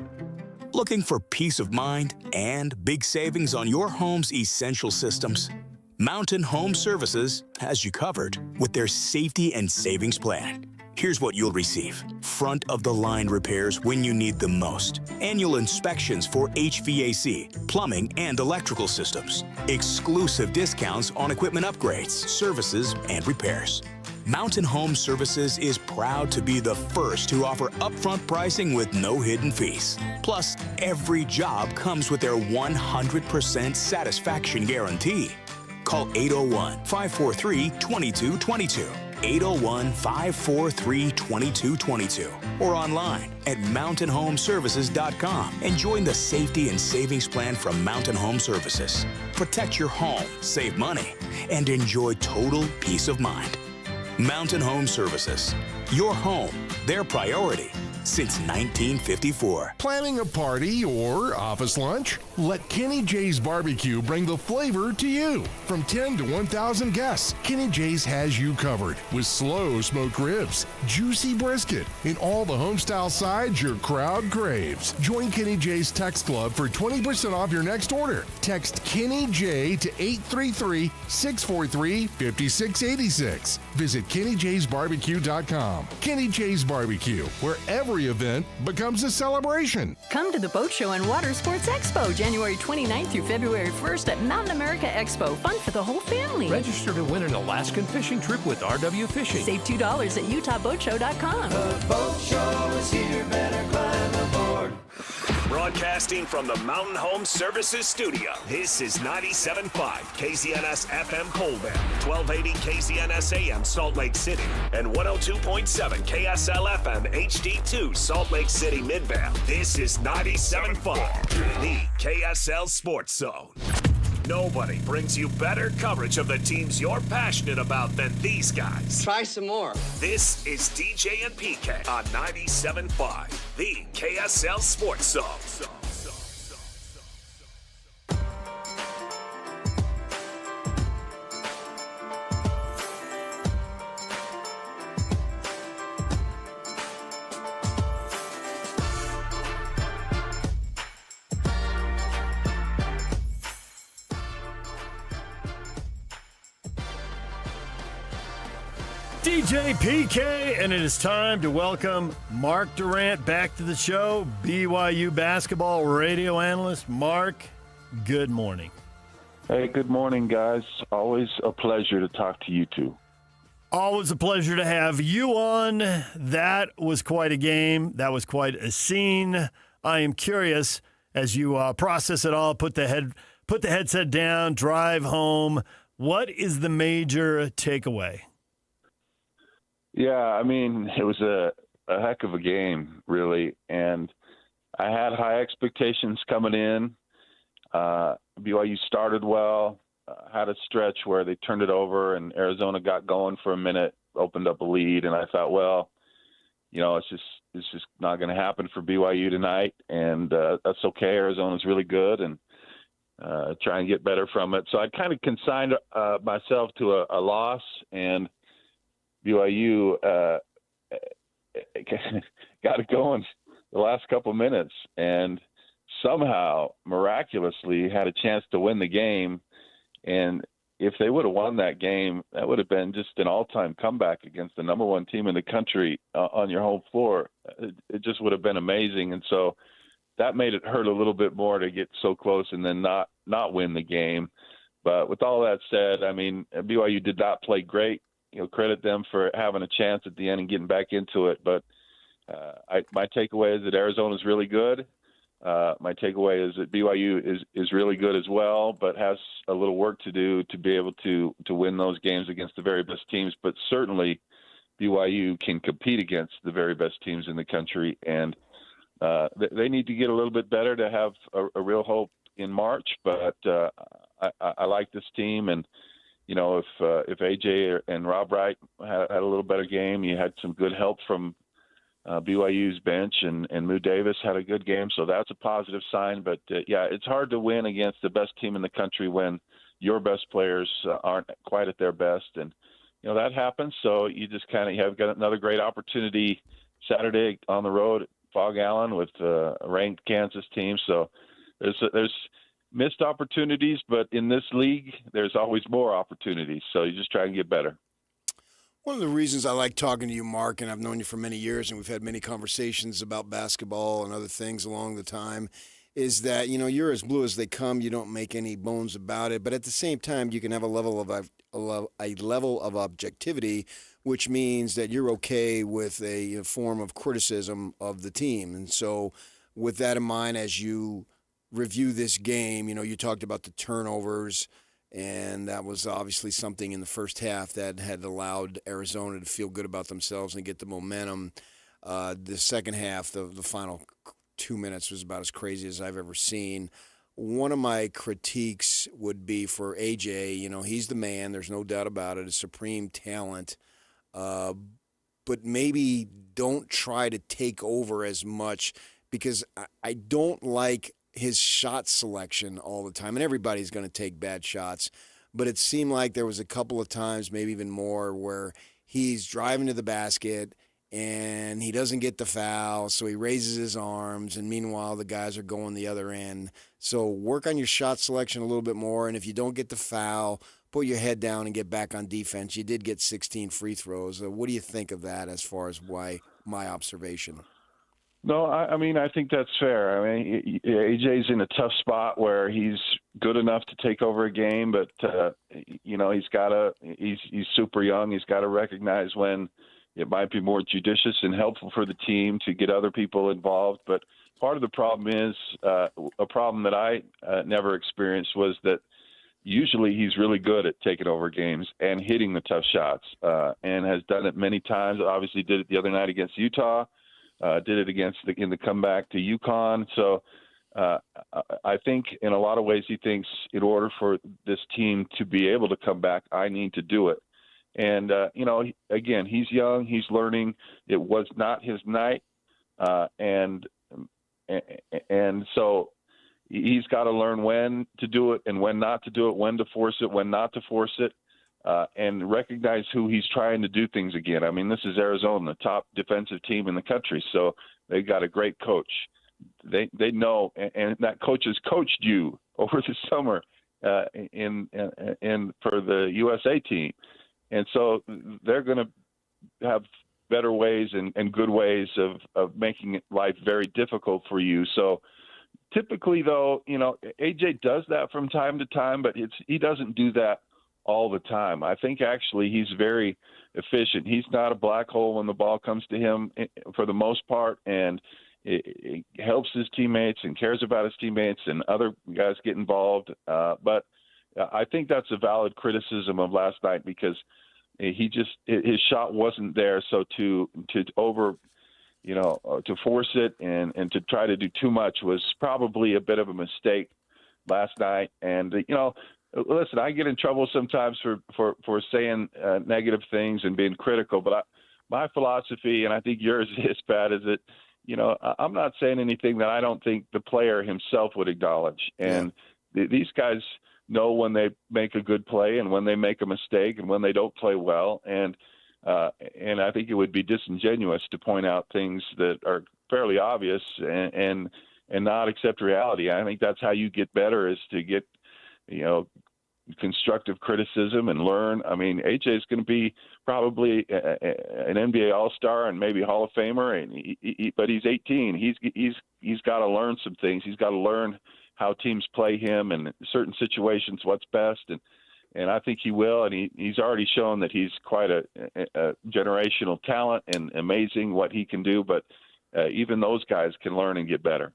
Looking for peace of mind and big savings on your home's essential systems? Mountain Home Services has you covered with their safety and savings plan. Here's what you'll receive. Front-of-the-line repairs when you need them most. Annual inspections for HVAC, plumbing, and electrical systems. Exclusive discounts on equipment upgrades, services, and repairs. Mountain Home Services is proud to be the first to offer upfront pricing with no hidden fees. Plus, every job comes with their 100% satisfaction guarantee. Call 801-543-2222. 801-543-2222 or online at mountainhomeservices.com and join the safety and savings plan from Mountain Home Services. Protect your home, save money, and enjoy total peace of mind. Mountain Home Services. Your home, their priority since 1954. Planning a party or office lunch? Let Kenny J's Barbecue bring the flavor to you. From 10 to 1,000 guests, Kenny J's has you covered with slow smoked ribs, juicy brisket, and all the homestyle sides your crowd craves. Join Kenny J's Text Club for 20% off your next order. Text Kenny J to 833-643-5686. Visit KennyJ'sBarbecue.com. Kenny J's Barbecue, where every event becomes a celebration. Come to the Boat Show and Water Sports Expo, January 29th through February 1st at Mountain America Expo. Fun for the whole family. Register to win an Alaskan fishing trip with RW Fishing. Save $2 at UtahBoatShow.com. The boat show is here, better climb aboard. Brought Broadcasting from the Mountain Home Services Studio, this is 97.5 KZNS FM Colville, 1280 KZNS AM Salt Lake City, and 102.7 KSL FM HD2 Salt Lake City Midvale. This is 97.5, the KSL Sports Zone. Nobody brings you better coverage of the teams you're passionate about than these guys. Try some more. This is DJ and PK on 97.5, the KSL Sports Zone. DJ PK, and it is time to welcome Mark Durant back to the show, BYU basketball radio analyst. Mark, good morning. Hey, good morning, guys. Always a pleasure to talk to you two. Always a pleasure to have you on. That was quite a game. That was quite a scene. I am curious, as you process it all, put the headset down, drive home, what is the major takeaway? Yeah, I mean, it was a heck of a game, really, and I had high expectations coming in. BYU started well, had a stretch where they turned it over, and Arizona got going for a minute, opened up a lead, and I thought, well, you know, it's just not going to happen for BYU tonight, and that's okay. Arizona's really good, and try and get better from it. So I kind of consigned myself to a loss, and BYU got it going the last couple of minutes and somehow miraculously had a chance to win the game. And if they would have won that game, that would have been just an all-time comeback against the number one team in the country on your home floor. It just would have been amazing. And so that made it hurt a little bit more to get so close and then not win the game. But with all that said, I mean, BYU did not play great. You know, credit them for having a chance at the end and getting back into it. But my takeaway is that Arizona is really good. My takeaway is that BYU is really good as well, but has a little work to do to be able to win those games against the very best teams. But certainly BYU can compete against the very best teams in the country. And they need to get a little bit better to have a real hope in March. But I like this team. And you know, if AJ and Rob Wright had a little better game, you had some good help from BYU's bench, and Moo Davis had a good game, so that's a positive sign. But, yeah, it's hard to win against the best team in the country when your best players aren't quite at their best. And, you know, that happens, so you just kind of have got another great opportunity Saturday on the road at Fog Allen with a ranked Kansas team. So there's missed opportunities, but in this league, there's always more opportunities. So you just try and get better. One of the reasons I like talking to you, Mark, and I've known you for many years, and we've had many conversations about basketball and other things along the time, is that, you know, you're as blue as they come. You don't make any bones about it. But at the same time, you can have a level of objectivity, which means that you're okay with a form of criticism of the team. And so with that in mind, as you review this game, you know, you talked about the turnovers, and that was obviously something in the first half that had allowed Arizona to feel good about themselves and get the momentum. The second half, the final 2 minutes was about as crazy as I've ever seen. One of my critiques would be for AJ. You know, he's the man. There's no doubt about it. A supreme talent. But maybe don't try to take over as much, because I don't like his shot selection all the time, and everybody's going to take bad shots, but it seemed like there was a couple of times, maybe even more, where he's driving to the basket and he doesn't get the foul, so he raises his arms, and meanwhile the guys are going the other end. So work on your shot selection a little bit more, and if you don't get the foul, put your head down and get back on defense. You did get 16 free throws. What do you think of that as far as my observation? No, I mean, I think that's fair. I mean, AJ's in a tough spot where he's good enough to take over a game, but you know, he's super young. He's got to recognize when it might be more judicious and helpful for the team to get other people involved. But part of the problem is a problem that I never experienced was that usually he's really good at taking over games and hitting the tough shots, and has done it many times. Obviously did it the other night against Utah, did it in the comeback to UConn. So I think in a lot of ways he thinks in order for this team to be able to come back, I need to do it. And, again, he's young, he's learning. It was not his night. And so he's got to learn when to do it and when not to do it, when to force it, when not to force it, and recognize who he's trying to do things again. I mean, this is Arizona, the top defensive team in the country. So they've got a great coach. They know, and that coach has coached you over the summer in for the USA team. And so they're going to have better ways and good ways of making life very difficult for you. So typically, though, AJ does that from time to time, but he doesn't do that all the time. I think actually he's very efficient. He's not a black hole when the ball comes to him for the most part, and it helps his teammates and cares about his teammates, and other guys get involved. But I think that's a valid criticism of last night, because his shot wasn't there. So to force it and to try to do too much was probably a bit of a mistake last night. And, listen, I get in trouble sometimes for saying negative things and being critical, but my philosophy, and I think yours is, Pat, is that, I'm not saying anything that I don't think the player himself would acknowledge. And these guys know when they make a good play and when they make a mistake and when they don't play well. And I think it would be disingenuous to point out things that are fairly obvious and not accept reality. I think that's how you get better, is to get, constructive criticism and learn. I mean, AJ is going to be probably an NBA All-Star and maybe Hall of Famer, but he's 18. He's got to learn some things. He's got to learn how teams play him and in certain situations what's best, and I think he will. And he's already shown that he's quite a generational talent and amazing what he can do. But even those guys can learn and get better.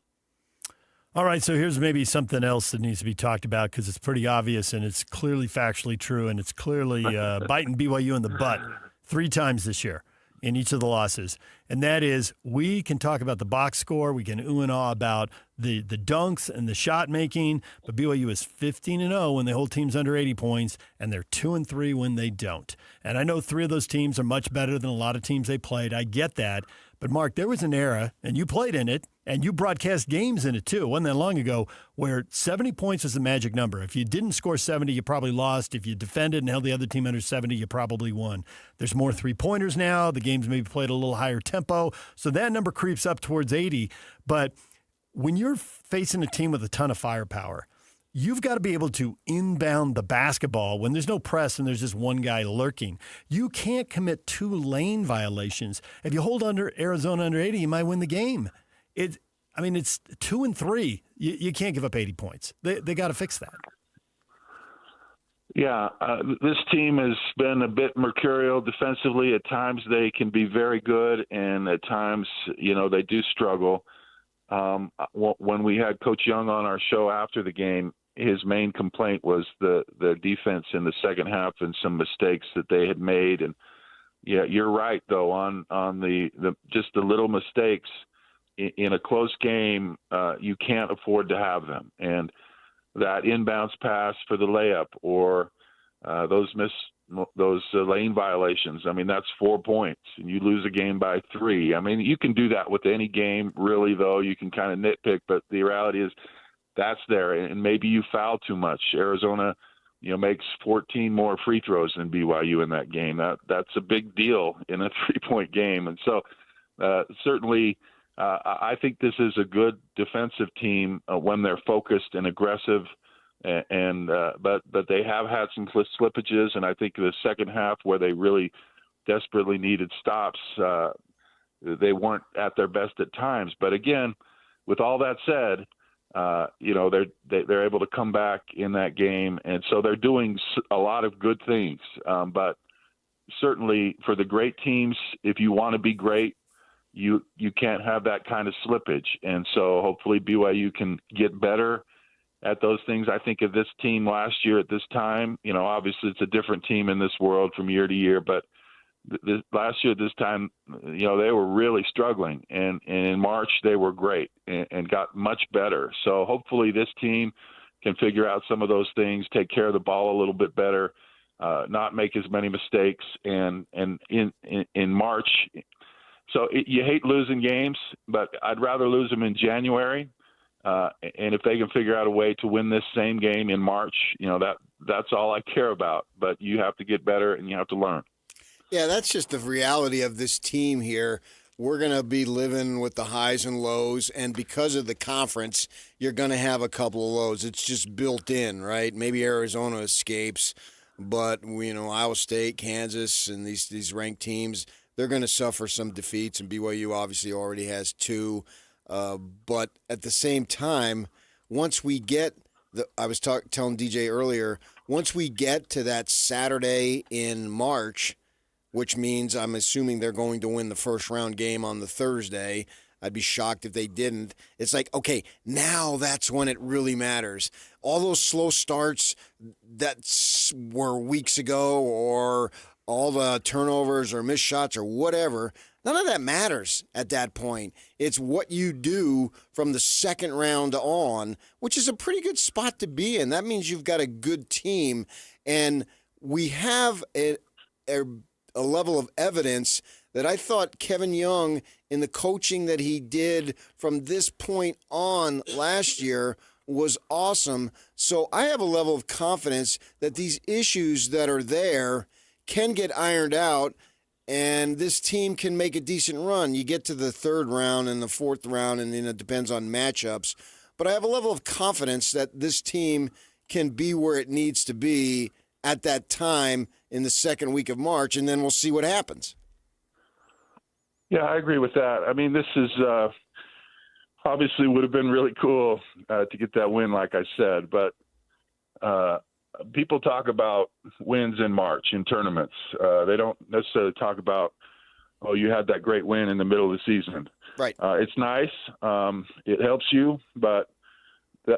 All right, so here's maybe something else that needs to be talked about, because it's pretty obvious and it's clearly factually true, and it's clearly biting BYU in the butt 3 times this year in each of the losses. And that is, we can talk about the box score, we can ooh and ah about the dunks and the shot making, but BYU is 15-0 when they hold teams under 80 points, and they're 2-3 when they don't. And I know 3 of those teams are much better than a lot of teams they played. I get that. But, Mark, there was an era, and you played in it, and you broadcast games in it too. It wasn't that long ago, where 70 points was the magic number. If you didn't score 70, you probably lost. If you defended and held the other team under 70, you probably won. There's more three-pointers now. The games maybe played a little higher tempo. So that number creeps up towards 80. But when you're facing a team with a ton of firepower, you've got to be able to inbound the basketball when there's no press and there's just one guy lurking. You can't commit 2 lane violations. If you hold Arizona under 80, you might win the game. It's 2-3. You can't give up 80 points. They got to fix that. Yeah, this team has been a bit mercurial defensively. At times they can be very good, and at times, they do struggle. When we had Coach Young on our show after the game, his main complaint was the defense in the second half and some mistakes that they had made. And yeah, you're right though on the just the little mistakes in a close game. You can't afford to have them. And that inbounds pass for the layup, or those lane violations. I mean, that's 4 points, and you lose a game by 3. I mean, you can do that with any game, really. Though you can kind of nitpick, but the reality is that's there. And maybe you foul too much. Arizona, makes 14 more free throws than BYU in that game. That's a big deal in a 3-point game. And so certainly. I think this is a good defensive team when they're focused and aggressive, but they have had some slippages, and I think the second half where they really desperately needed stops, they weren't at their best at times. But again, with all that said, they're able to come back in that game, and so they're doing a lot of good things. But certainly for the great teams, if you want to be great, you can't have that kind of slippage. And so hopefully BYU can get better at those things. I think of this team last year at this time, obviously it's a different team in this world from year to year, but last year at this time, they were really struggling. And in March, they were great and got much better. So hopefully this team can figure out some of those things, take care of the ball a little bit better, not make as many mistakes. And in March, so you hate losing games, but I'd rather lose them in January. And if they can figure out a way to win this same game in March, that's all I care about. But you have to get better and you have to learn. Yeah, that's just the reality of this team here. We're going to be living with the highs and lows, and because of the conference, you're going to have a couple of lows. It's just built in, right? Maybe Arizona escapes, but Iowa State, Kansas, and these ranked teams, they're going to suffer some defeats, and BYU obviously already has 2. But at the same time, once we get I was telling DJ earlier, once we get to that Saturday in March, which means I'm assuming they're going to win the first round game on the Thursday. I'd be shocked if they didn't. It's like, okay, now that's when it really matters. All those slow starts that were weeks ago, or all the turnovers or missed shots or whatever, none of that matters at that point. It's what you do from the second round on, which is a pretty good spot to be in. That means you've got a good team, and we have a level of evidence that I thought Kevin Young, in the coaching that he did from this point on last year, was awesome. So I have a level of confidence that these issues that are there can get ironed out, and this team can make a decent run. You get to the third round and the fourth round, and then it depends on matchups. But I have a level of confidence that this team can be where it needs to be at that time in the second week of March, and then we'll see what happens. Yeah, I agree with that. I mean, this is obviously would have been really cool to get that win, like I said, but people talk about wins in March in tournaments. They don't necessarily talk about, oh, you had that great win in the middle of the season. Right. It's nice. It helps you, but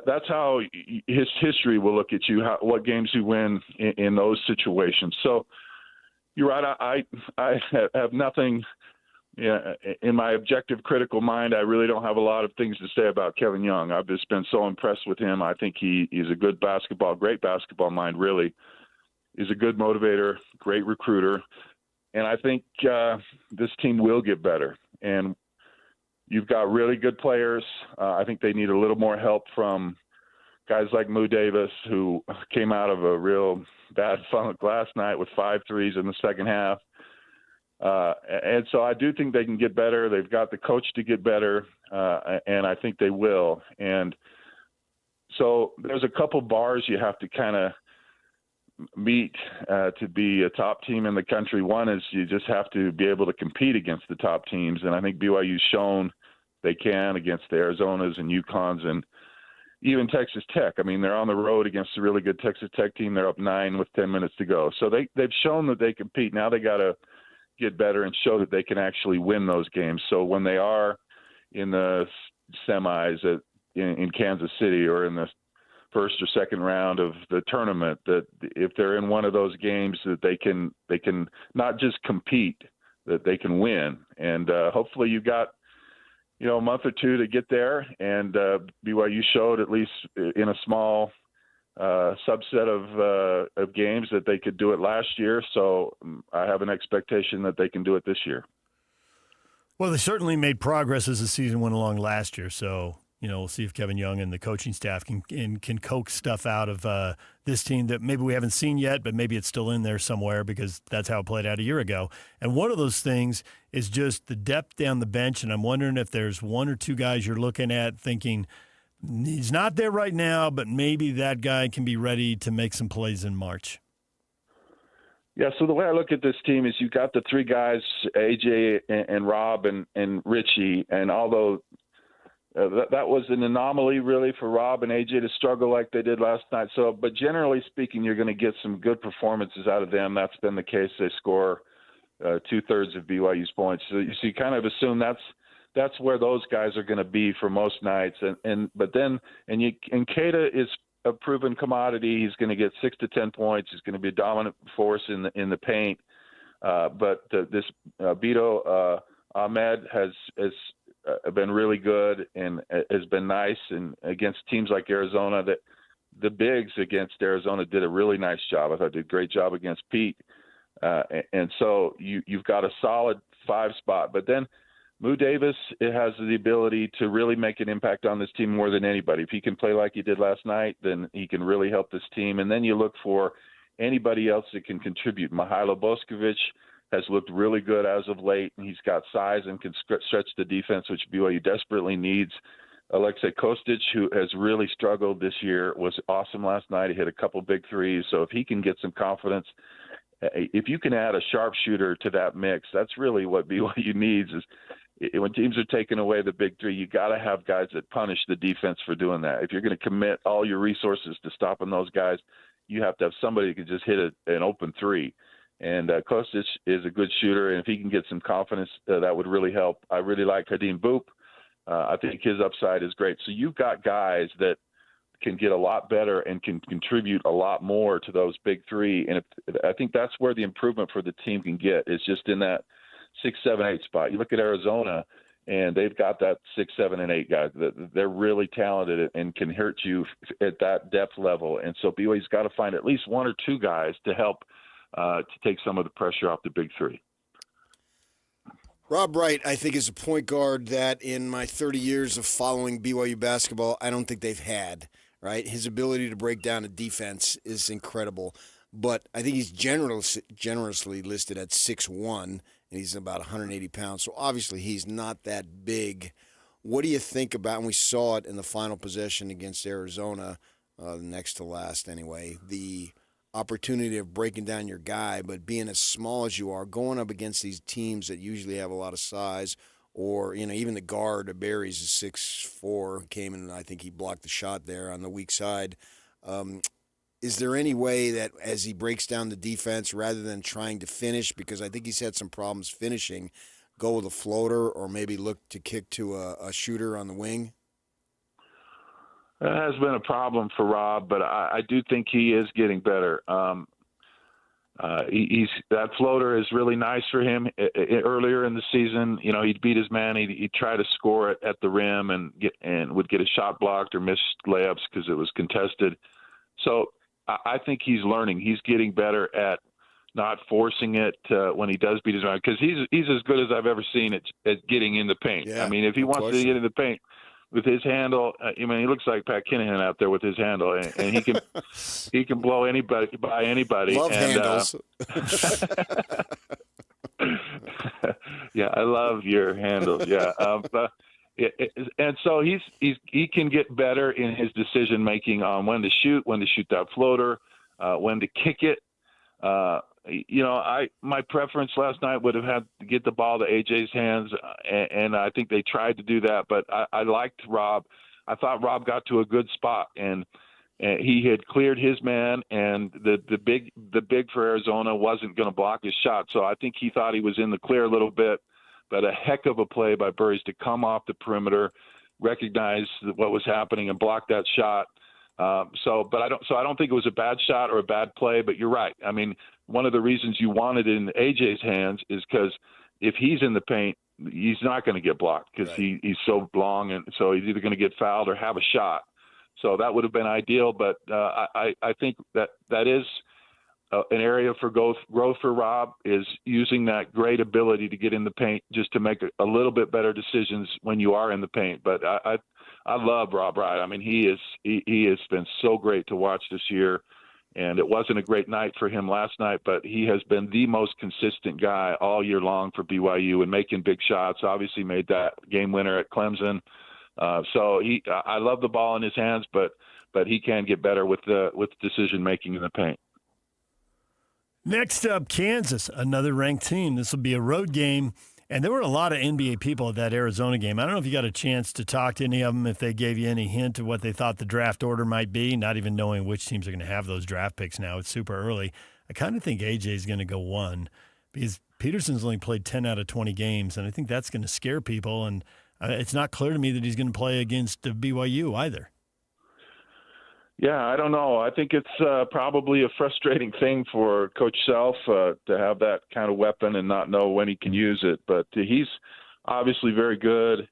that's how his history will look at you, what games you win in those situations. So you're right. I have nothing in my objective critical mind. I really don't have a lot of things to say about Kevin Young. I've just been so impressed with him. I think he's a good great basketball mind, really. He's a good motivator, great recruiter. And I think this team will get better. And you've got really good players. I think they need a little more help from guys like Moo Davis, who came out of a real bad funk last night with 5 threes in the second half. And so I do think they can get better. They've got the coach to get better, and I think they will. And so there's a couple bars you have to kind of meet to be a top team in the country. One is you just have to be able to compete against the top teams, and I think BYU's shown they can against the Arizonas and UConns and even Texas Tech. I mean, they're on the road against a really good Texas Tech team. They're up 9 with 10 minutes to go. So they've shown that they compete. Now they got to get better and show that they can actually win those games. So when they are in the semis in Kansas City or in the first or second round of the tournament, that if they're in one of those games, that they can not just compete, that they can win. And hopefully you've got a month or two to get there. And BYU showed, at least in a small subset of games, that they could do it last year. So I have an expectation that they can do it this year. Well, they certainly made progress as the season went along last year. So, we'll see if Kevin Young and the coaching staff can coax stuff out of this team that maybe we haven't seen yet, but maybe it's still in there somewhere, because that's how it played out a year ago. And one of those things is just the depth down the bench. And I'm wondering if there's one or two guys you're looking at thinking, he's not there right now, but maybe that guy can be ready to make some plays in March. Yeah, so the way I look at this team is you've got the 3 guys, AJ and Rob and Richie, and although that was an anomaly really for Rob and AJ to struggle like they did last night. So, but generally speaking, you're going to get some good performances out of them. That's been the case. They score 2/3 of BYU's points. So you kind of assume that's where those guys are going to be for most nights. And Keita is a proven commodity. He's going to get 6 to 10 points. He's going to be a dominant force in the paint. But this Beto Ahmed has been really good and has been nice. And against teams like Arizona, that the bigs against Arizona did a really nice job. I thought they did a great job against Pete. And so you've got a solid 5 spot. But then Moo Davis has the ability to really make an impact on this team more than anybody. If he can play like he did last night, then he can really help this team. And then you look for anybody else that can contribute. Mihailo Boskovic has looked really good as of late, and he's got size and can stretch the defense, which BYU desperately needs. Alexei Kostic, who has really struggled this year, was awesome last night. He hit a couple big threes. So if he can get some confidence, if you can add a sharpshooter to that mix, that's really what BYU needs. Is when teams are taking away the big three, you got to have guys that punish the defense for doing that. If you're going to commit all your resources to stopping those guys, you have to have somebody who can just hit an open three. And Kostic is a good shooter, and if he can get some confidence, that would really help. I really like Kadeem Boop. I think his upside is great. So you've got guys that can get a lot better and can contribute a lot more to those big three. And I think that's where the improvement for the team can get, is just in that 6, 7, 8 spot. You look at Arizona, and they've got that 6, 7, and 8 guys. They're really talented and can hurt you at that depth level. And so BYU's got to find at least 1 or 2 guys to help to take some of the pressure off the big three. Rob Wright, I think, is a point guard that in my 30 years of following BYU basketball, I don't think they've had, right? His ability to break down a defense is incredible. But I think he's generously listed at 6'1", and he's about 180 pounds. So obviously he's not that big. What do you think about, and we saw it in the final possession against Arizona, next to last anyway, the opportunity of breaking down your guy, but being as small as you are, going up against these teams that usually have a lot of size, or, even the guard, Barry's is 6'4", came in and I think he blocked the shot there on the weak side. Is there any way that as he breaks down the defense, rather than trying to finish, because I think he's had some problems finishing, go with a floater or maybe look to kick to a shooter on the wing? That has been a problem for Rob, but I do think he is getting better. That floater is really nice for him. Earlier in the season, he'd beat his man. He'd try to score it at the rim and would get a shot blocked or missed layups because it was contested. So I think he's learning. He's getting better at not forcing it when he does beat his man, because he's as good as I've ever seen at getting in the paint. Yeah, I mean, if he wants to get in the paint with his handle, he looks like Pat Kinahan out there with his handle, and he can blow anybody by anybody. Love handles. Yeah, I love your handles. Yeah, and so he can get better in his decision making on when to shoot that floater, when to kick it. My preference last night would have had to get the ball to AJ's hands, and I think they tried to do that. But I liked Rob. I thought Rob got to a good spot, and he had cleared his man, and the big for Arizona wasn't going to block his shot. So I think he thought he was in the clear a little bit. But a heck of a play by Burries to come off the perimeter, recognize what was happening, and block that shot. I don't think it was a bad shot or a bad play. But you're right. I mean, one of the reasons you want it in AJ's hands is because if he's in the paint, he's not going to get blocked because he's so long, and so he's either going to get fouled or have a shot. So that would have been ideal. But I think that is an area for growth for Rob, is using that great ability to get in the paint just to make a little bit better decisions when you are in the paint. But I love Rob Wright. I mean, he has been so great to watch this year, and it wasn't a great night for him last night, but he has been the most consistent guy all year long for BYU and making big shots. Obviously made that game winner at Clemson. I love the ball in his hands, but he can get better with decision making in the paint. Next up, Kansas, another ranked team. This will be a road game And there were a lot of NBA people at that Arizona game. I don't know if you got a chance to talk to any of them, if they gave you any hint of what they thought the draft order might be, not even knowing which teams are going to have those draft picks now. It's super early. I kind of think AJ is going to go 1 because Peterson's only played 10 out of 20 games, and I think that's going to scare people. And it's not clear to me that he's going to play against BYU either. Yeah, I don't know. I think it's probably a frustrating thing for Coach Self to have that kind of weapon and not know when he can use it. But he's obviously very good.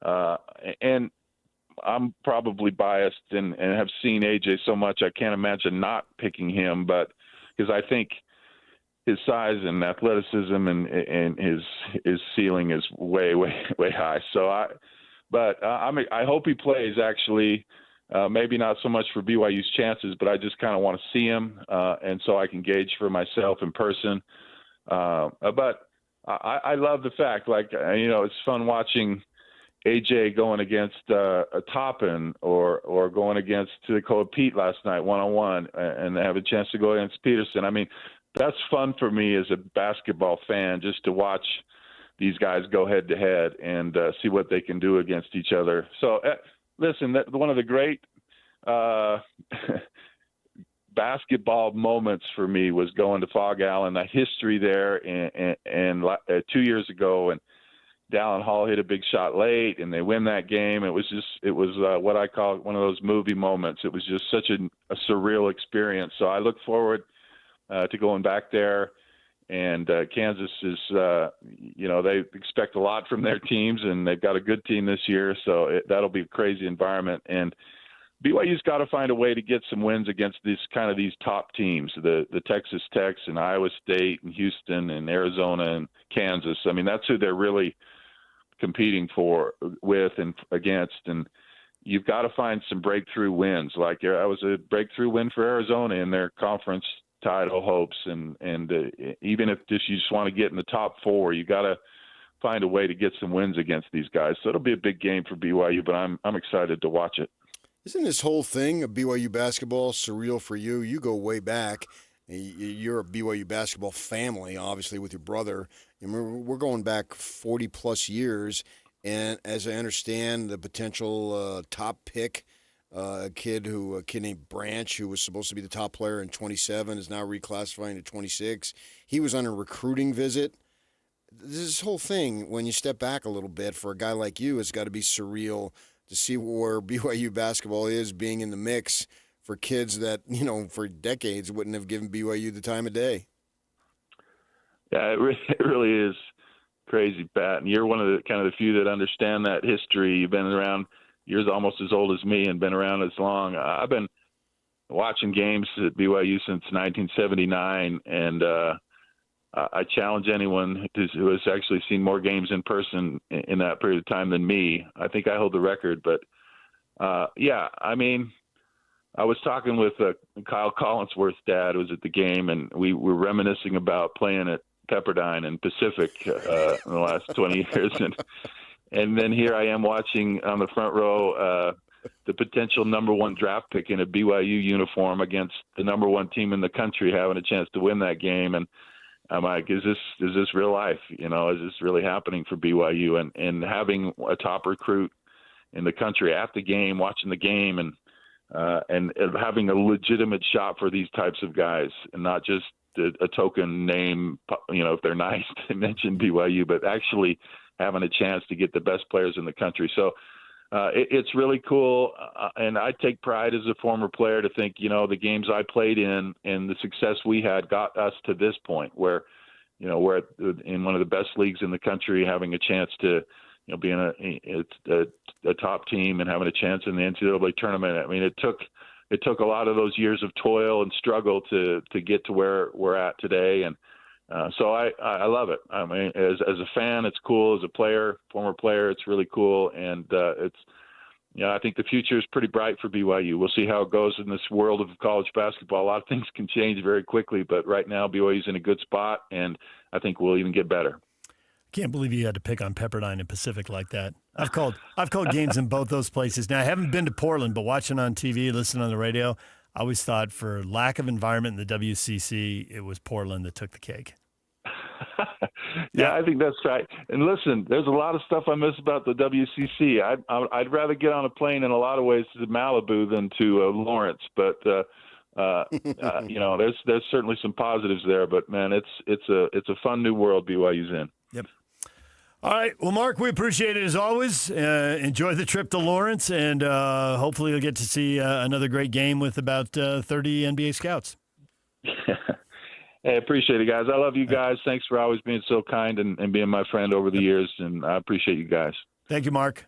And I'm probably biased and have seen AJ so much I can't imagine not picking him. But because I think his size and athleticism and his ceiling is way high. So I hope he plays actually. Maybe not so much for BYU's chances, but I just kind of want to see him, and so I can gauge for myself in person. But I love the fact, it's fun watching AJ going against a Toppin or going against Takoa Pete last night one-on-one, and have a chance to go against Peterson. I mean, that's fun for me as a basketball fan, just to watch these guys go head-to-head and see what they can do against each other. So listen, one of the great basketball moments for me was going to Fog Allen. The history there, and 2 years ago, and Dallin Hall hit a big shot late, and they win that game. It was what I call one of those movie moments. It was just such a surreal experience. So I look forward to going back there. And Kansas is, they expect a lot from their teams, and they've got a good team this year, so that'll be a crazy environment. And BYU's got to find a way to get some wins against these top teams, the Texas Techs and Iowa State and Houston and Arizona and Kansas. I mean, that's who they're really competing with and against. And you've got to find some breakthrough wins. Like that was a breakthrough win for Arizona in their conference title hopes, and even if you just want to get in the top 4, you got to find a way to get some wins against these guys. So it'll be a big game for BYU, but I'm excited to watch it. Isn't this whole thing of BYU basketball surreal for you? You go way back. You're a BYU basketball family, obviously, with your brother. We're going back 40-plus years, and as I understand, the potential top pick, a kid named Branch, who was supposed to be the top player in 27, is now reclassifying to 26. He was on a recruiting visit. This whole thing, when you step back a little bit, for a guy like you, it's got to be surreal to see where BYU basketball is being in the mix for kids that, for decades wouldn't have given BYU the time of day. Yeah, it really is crazy, Pat. And you're one of the few that understand that history. You've been around. You're almost as old as me and been around as long. I've been watching games at BYU since 1979, and I challenge anyone who has actually seen more games in person in that period of time than me. I think I hold the record. But, I mean, I was talking with Kyle Collinsworth's dad, who was at the game, and we were reminiscing about playing at Pepperdine and Pacific in the last 20 years. And then here I am watching on the front row the potential number 1 draft pick in a BYU uniform against the number 1 team in the country, having a chance to win that game. And I'm like, is this real life? Is this really happening for BYU? And having a top recruit in the country at the game, watching the game, and having a legitimate shot for these types of guys, and not just a token name, if they're nice to mention BYU, but actually having a chance to get the best players in the country. So it's really cool. And I take pride as a former player to think, the games I played in and the success we had got us to this point where, we're in one of the best leagues in the country, having a chance to, be in a top team and having a chance in the NCAA tournament. I mean, it took a lot of those years of toil and struggle to get to where we're at today. And so I love it. I mean, as a fan, it's cool. As a player, former player, it's really cool. And I think the future is pretty bright for BYU. We'll see how it goes in this world of college basketball. A lot of things can change very quickly, but right now BYU's in a good spot, and I think we'll even get better. Can't believe you had to pick on Pepperdine and Pacific like that. I've called games in both those places. Now, I haven't been to Portland, but watching on TV, listening on the radio, I always thought for lack of environment in the WCC, it was Portland that took the cake. Yeah, I think that's right. And listen, there's a lot of stuff I miss about the WCC. I'd rather get on a plane in a lot of ways to Malibu than to Lawrence, but there's certainly some positives there. But man, it's a fun new world BYU's in. Yep. All right. Well, Mark, we appreciate it as always. Enjoy the trip to Lawrence, and hopefully you'll get to see another great game with about 30 NBA scouts. Hey, appreciate it, guys. I love you guys. Thanks for always being so kind and being my friend over the years, and I appreciate you guys. Thank you, Mark.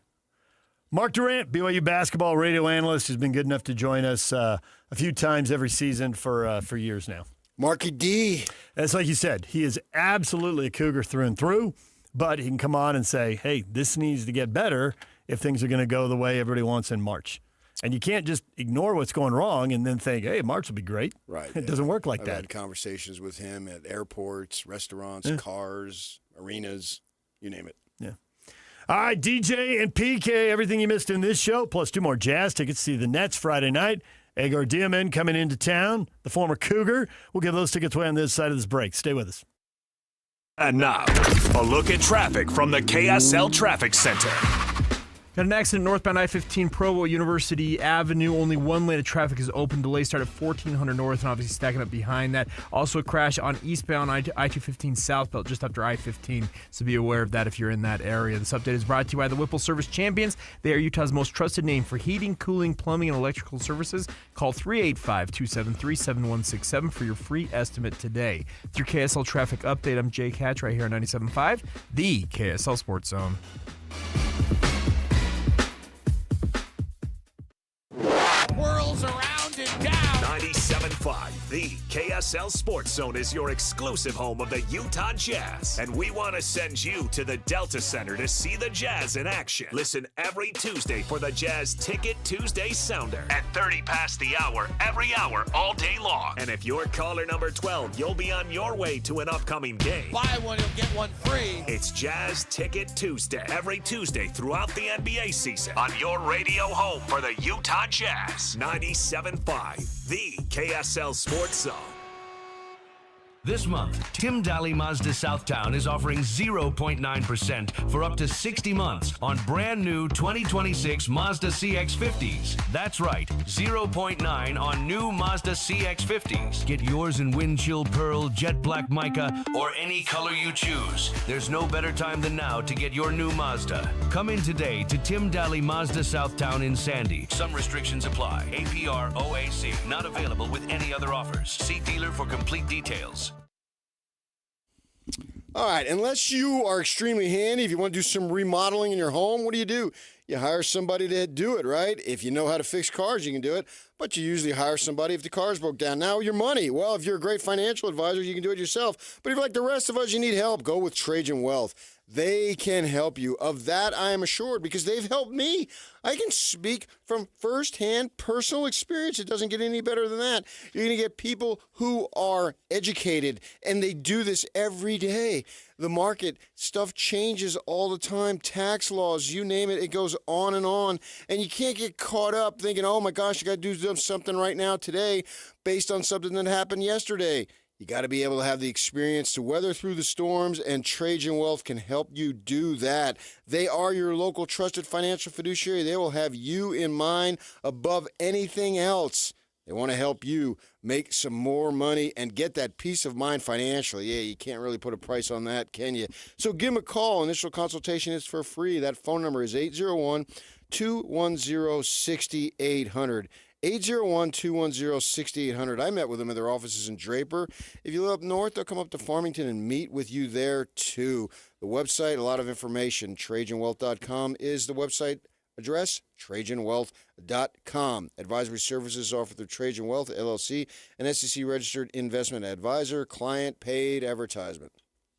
Mark Durant, BYU basketball radio analyst, has been good enough to join us a few times every season for years now. Marky D. That's like you said. He is absolutely a Cougar through and through, but he can come on and say, hey, this needs to get better if things are going to go the way everybody wants in March. And you can't just ignore what's going wrong and then think, hey, March will be great. Right. It doesn't work like I've that. had conversations with him at airports, restaurants, cars, arenas, you name it. Yeah. All right, DJ and PK, everything you missed in this show, plus 2 more Jazz tickets to see the Nets Friday night. Agar Diaman coming into town, the former Cougar. We'll give those tickets away on this side of this break. Stay with us. And now, a look at traffic from the KSL Traffic Center. Got an accident northbound I-15 Provo University Avenue. Only one lane of traffic is open. Delays start at 1400 north and obviously stacking up behind that. Also a crash on eastbound I-215 southbound just after I-15, so be aware of that if you're in that area. This update is brought to you by the Whipple Service Champions. They are Utah's most trusted name for heating, cooling, plumbing, and electrical services. Call 385-273-7167 for your free estimate today. Through KSL Traffic Update, I'm Jake Hatch right here on 97.5, the KSL Sports Zone. Whirls around and down. 97.5, the KSL Sports Zone is your exclusive home of the Utah Jazz. And we want to send you to the Delta Center to see the Jazz in action. Listen every Tuesday for the Jazz Ticket Tuesday Sounder at 30 past the hour, every hour, all day long. And if you're caller number 12, you'll be on your way to an upcoming game. Buy one, you'll get one free. It's Jazz Ticket Tuesday, every Tuesday throughout the NBA season on your radio home for the Utah Jazz. 97.5, the KSL Sports Zone. This month, Tim Daly Mazda Southtown is offering 0.9% for up to 60 months on brand new 2026 Mazda CX-50s. That's right, 0.9 on new Mazda CX-50s. Get yours in wind chill pearl, jet black mica, or any color you choose. There's no better time than now to get your new Mazda. Come in today to Tim Daly Mazda Southtown in Sandy. Some restrictions apply. APR OAC not available with any other offers. See dealer for complete details. All right, unless you are extremely handy, if you want to do some remodeling in your home, what do? You hire somebody to do it, right? If you know how to fix cars, you can do it, but you usually hire somebody if the cars broke down. Now, your money. Well, if you're a great financial advisor, you can do it yourself. But if you're like the rest of us, you need help, go with Trajan Wealth. They can help you. Of that, I am assured, because they've helped me. I can speak from firsthand personal experience. It doesn't get any better than that. You're going to get people who are educated, and they do this every day. The market, stuff changes all the time. Tax laws, you name it, it goes on. And you can't get caught up thinking, oh my gosh, I got to do something right now today based on something that happened yesterday. You got to be able to have the experience to weather through the storms, and Trajan Wealth can help you do that. They are your local trusted financial fiduciary. They will have you in mind above anything else. They want to help you make some more money and get that peace of mind financially. Yeah, you can't really put a price on that, can you? So give them a call. Initial consultation is for free. That phone number is 801-210-6800. 801-210-6800. I met with them at their offices in Draper. If you live up north, they'll come up to Farmington and meet with you there too. The website, a lot of information. TrajanWealth.com is the website address. TrajanWealth.com. Advisory services offered through Trajan Wealth, LLC, an SEC-registered investment advisor. Client paid advertisement.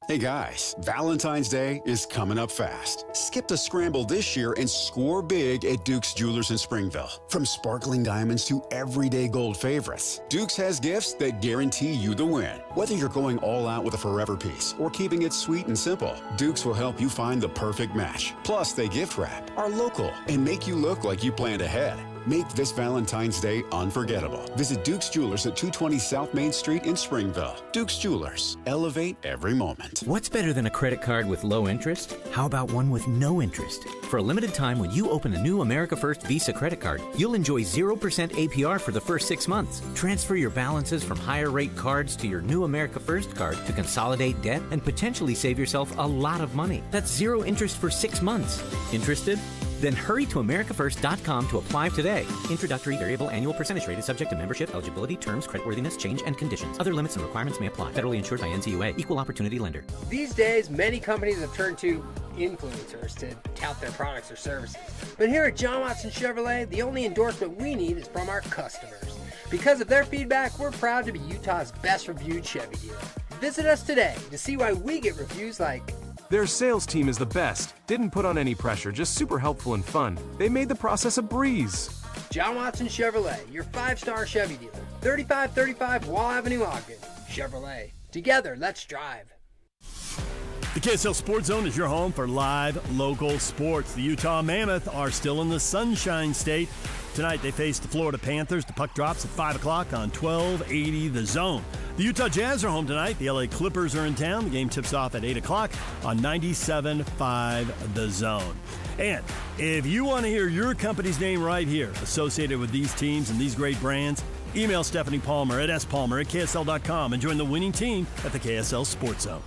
Hey guys, Valentine's Day is coming up fast. Skip the scramble this year and score big at Duke's Jewelers in Springville. From sparkling diamonds to everyday gold favorites, Duke's has gifts that guarantee you the win. Whether you're going all out with a forever piece or keeping it sweet and simple, Duke's will help you find the perfect match. Plus, they gift wrap, are local, and make you look like you planned ahead. Make this Valentine's Day unforgettable. Visit Duke's Jewelers at 220 South Main Street in Springville. Duke's Jewelers. Elevate every moment. What's better than a credit card with low interest? How about one with no interest? For a limited time, when you open a new America First Visa credit card, you'll enjoy 0% APR for the first 6 months. Transfer your balances from higher rate cards to your new America First card to consolidate debt and potentially save yourself a lot of money. That's 0 interest for 6 months. Interested? Then hurry to americafirst.com to apply today. Introductory variable annual percentage rate is subject to membership, eligibility, terms, creditworthiness, change, and conditions. Other limits and requirements may apply. Federally insured by NCUA. Equal opportunity lender. These days, many companies have turned to influencers to tout their products or services. But here at John Watson Chevrolet, the only endorsement we need is from our customers. Because of their feedback, we're proud to be Utah's best reviewed Chevy dealer. Visit us today to see why we get reviews like, "Their sales team is the best. Didn't put on any pressure, just super helpful and fun. They made the process a breeze." John Watson Chevrolet, your 5-star Chevy dealer. 3535 Wall Avenue, Ogden. Chevrolet. Together, let's drive. The KSL Sports Zone is your home for live local sports. The Utah Mammoth are still in the Sunshine State. Tonight they face the Florida Panthers. The puck drops at 5 o'clock on 1280 The Zone. The Utah Jazz are home tonight. The LA Clippers are in town. The game tips off at 8 o'clock on 97.5 The Zone. And if you want to hear your company's name right here associated with these teams and these great brands, email Stephanie Palmer at spalmer@ksl.com and join the winning team at the KSL Sports Zone.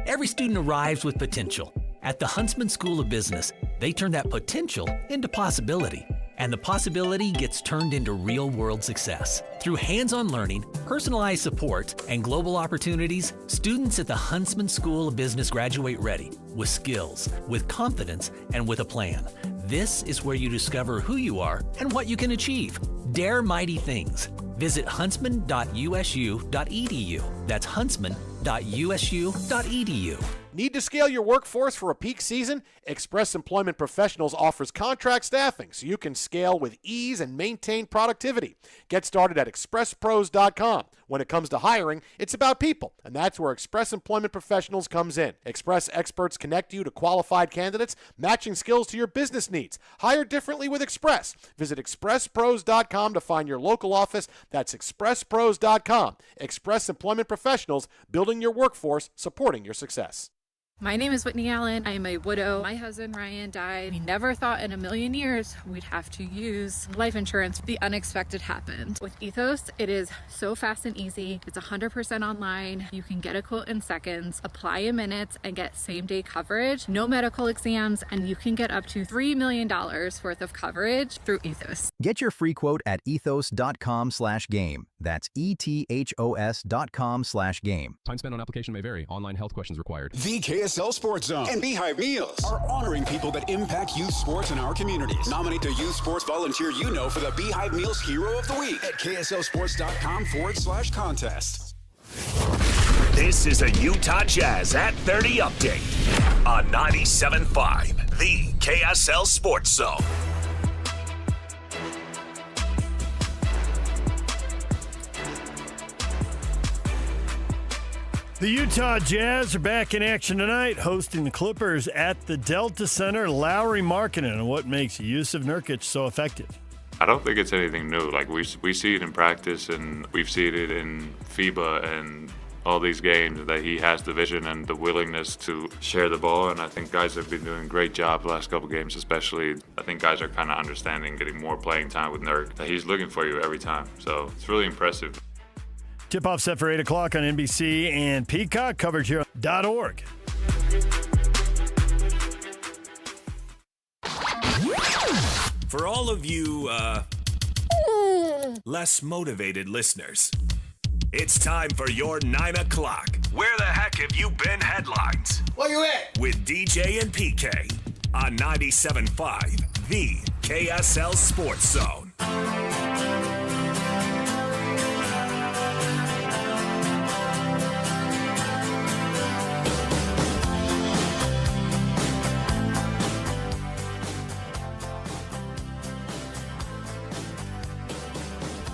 Every student arrives with potential. At the Huntsman School of Business, they turn that potential into possibility. And the possibility gets turned into real-world success. Through hands-on learning, personalized support, and global opportunities, students at the Huntsman School of Business graduate ready, with skills, with confidence, and with a plan. This is where you discover who you are and what you can achieve. Dare mighty things. Visit huntsman.usu.edu. That's huntsman.usu.edu. Need to scale your workforce for a peak season? Express Employment Professionals offers contract staffing so you can scale with ease and maintain productivity. Get started at expresspros.com. When it comes to hiring, it's about people, and that's where Express Employment Professionals comes in. Express experts connect you to qualified candidates, matching skills to your business needs. Hire differently with Express. Visit expresspros.com to find your local office. That's expresspros.com. Express Employment Professionals, building your workforce, supporting your success. My name is Whitney Allen. I am a widow. My husband Ryan died. We never thought in a million years we'd have to use life insurance. The unexpected happened. With Ethos, it is so fast and easy. It's 100% online. You can get a quote in seconds, apply in minutes, and get same-day coverage. No medical exams, and you can get up to $3 million worth of coverage through Ethos. Get your free quote at ethos.com/game. That's ethos.com/game. Time spent on application may vary. Online health questions required. The KSL Sports Zone and Beehive Meals are honoring people that impact youth sports in our communities. Nominate the youth sports volunteer you know for the Beehive Meals Hero of the Week at kslsports.com/contest. This is a Utah Jazz at 30 update on 97.5, the KSL Sports Zone. The Utah Jazz are back in action tonight, hosting the Clippers at the Delta Center. Lowry Markkanen, and what makes Jusuf Nurkic so effective? I don't think it's anything new. Like we see it in practice, and we've seen it in FIBA and all these games, that he has the vision and the willingness to share the ball. And I think guys have been doing a great job the last couple games, especially. I think guys are kind of understanding, getting more playing time with Nurk. That he's looking for you every time. So it's really impressive. Tip-off set for 8 o'clock on NBC and Peacock. Coverage here on .org. For all of you, less motivated listeners, it's time for your 9 o'clock. Where the heck have you been headlines? Where you at? With DJ and PK on 97.5, the KSL Sports Zone.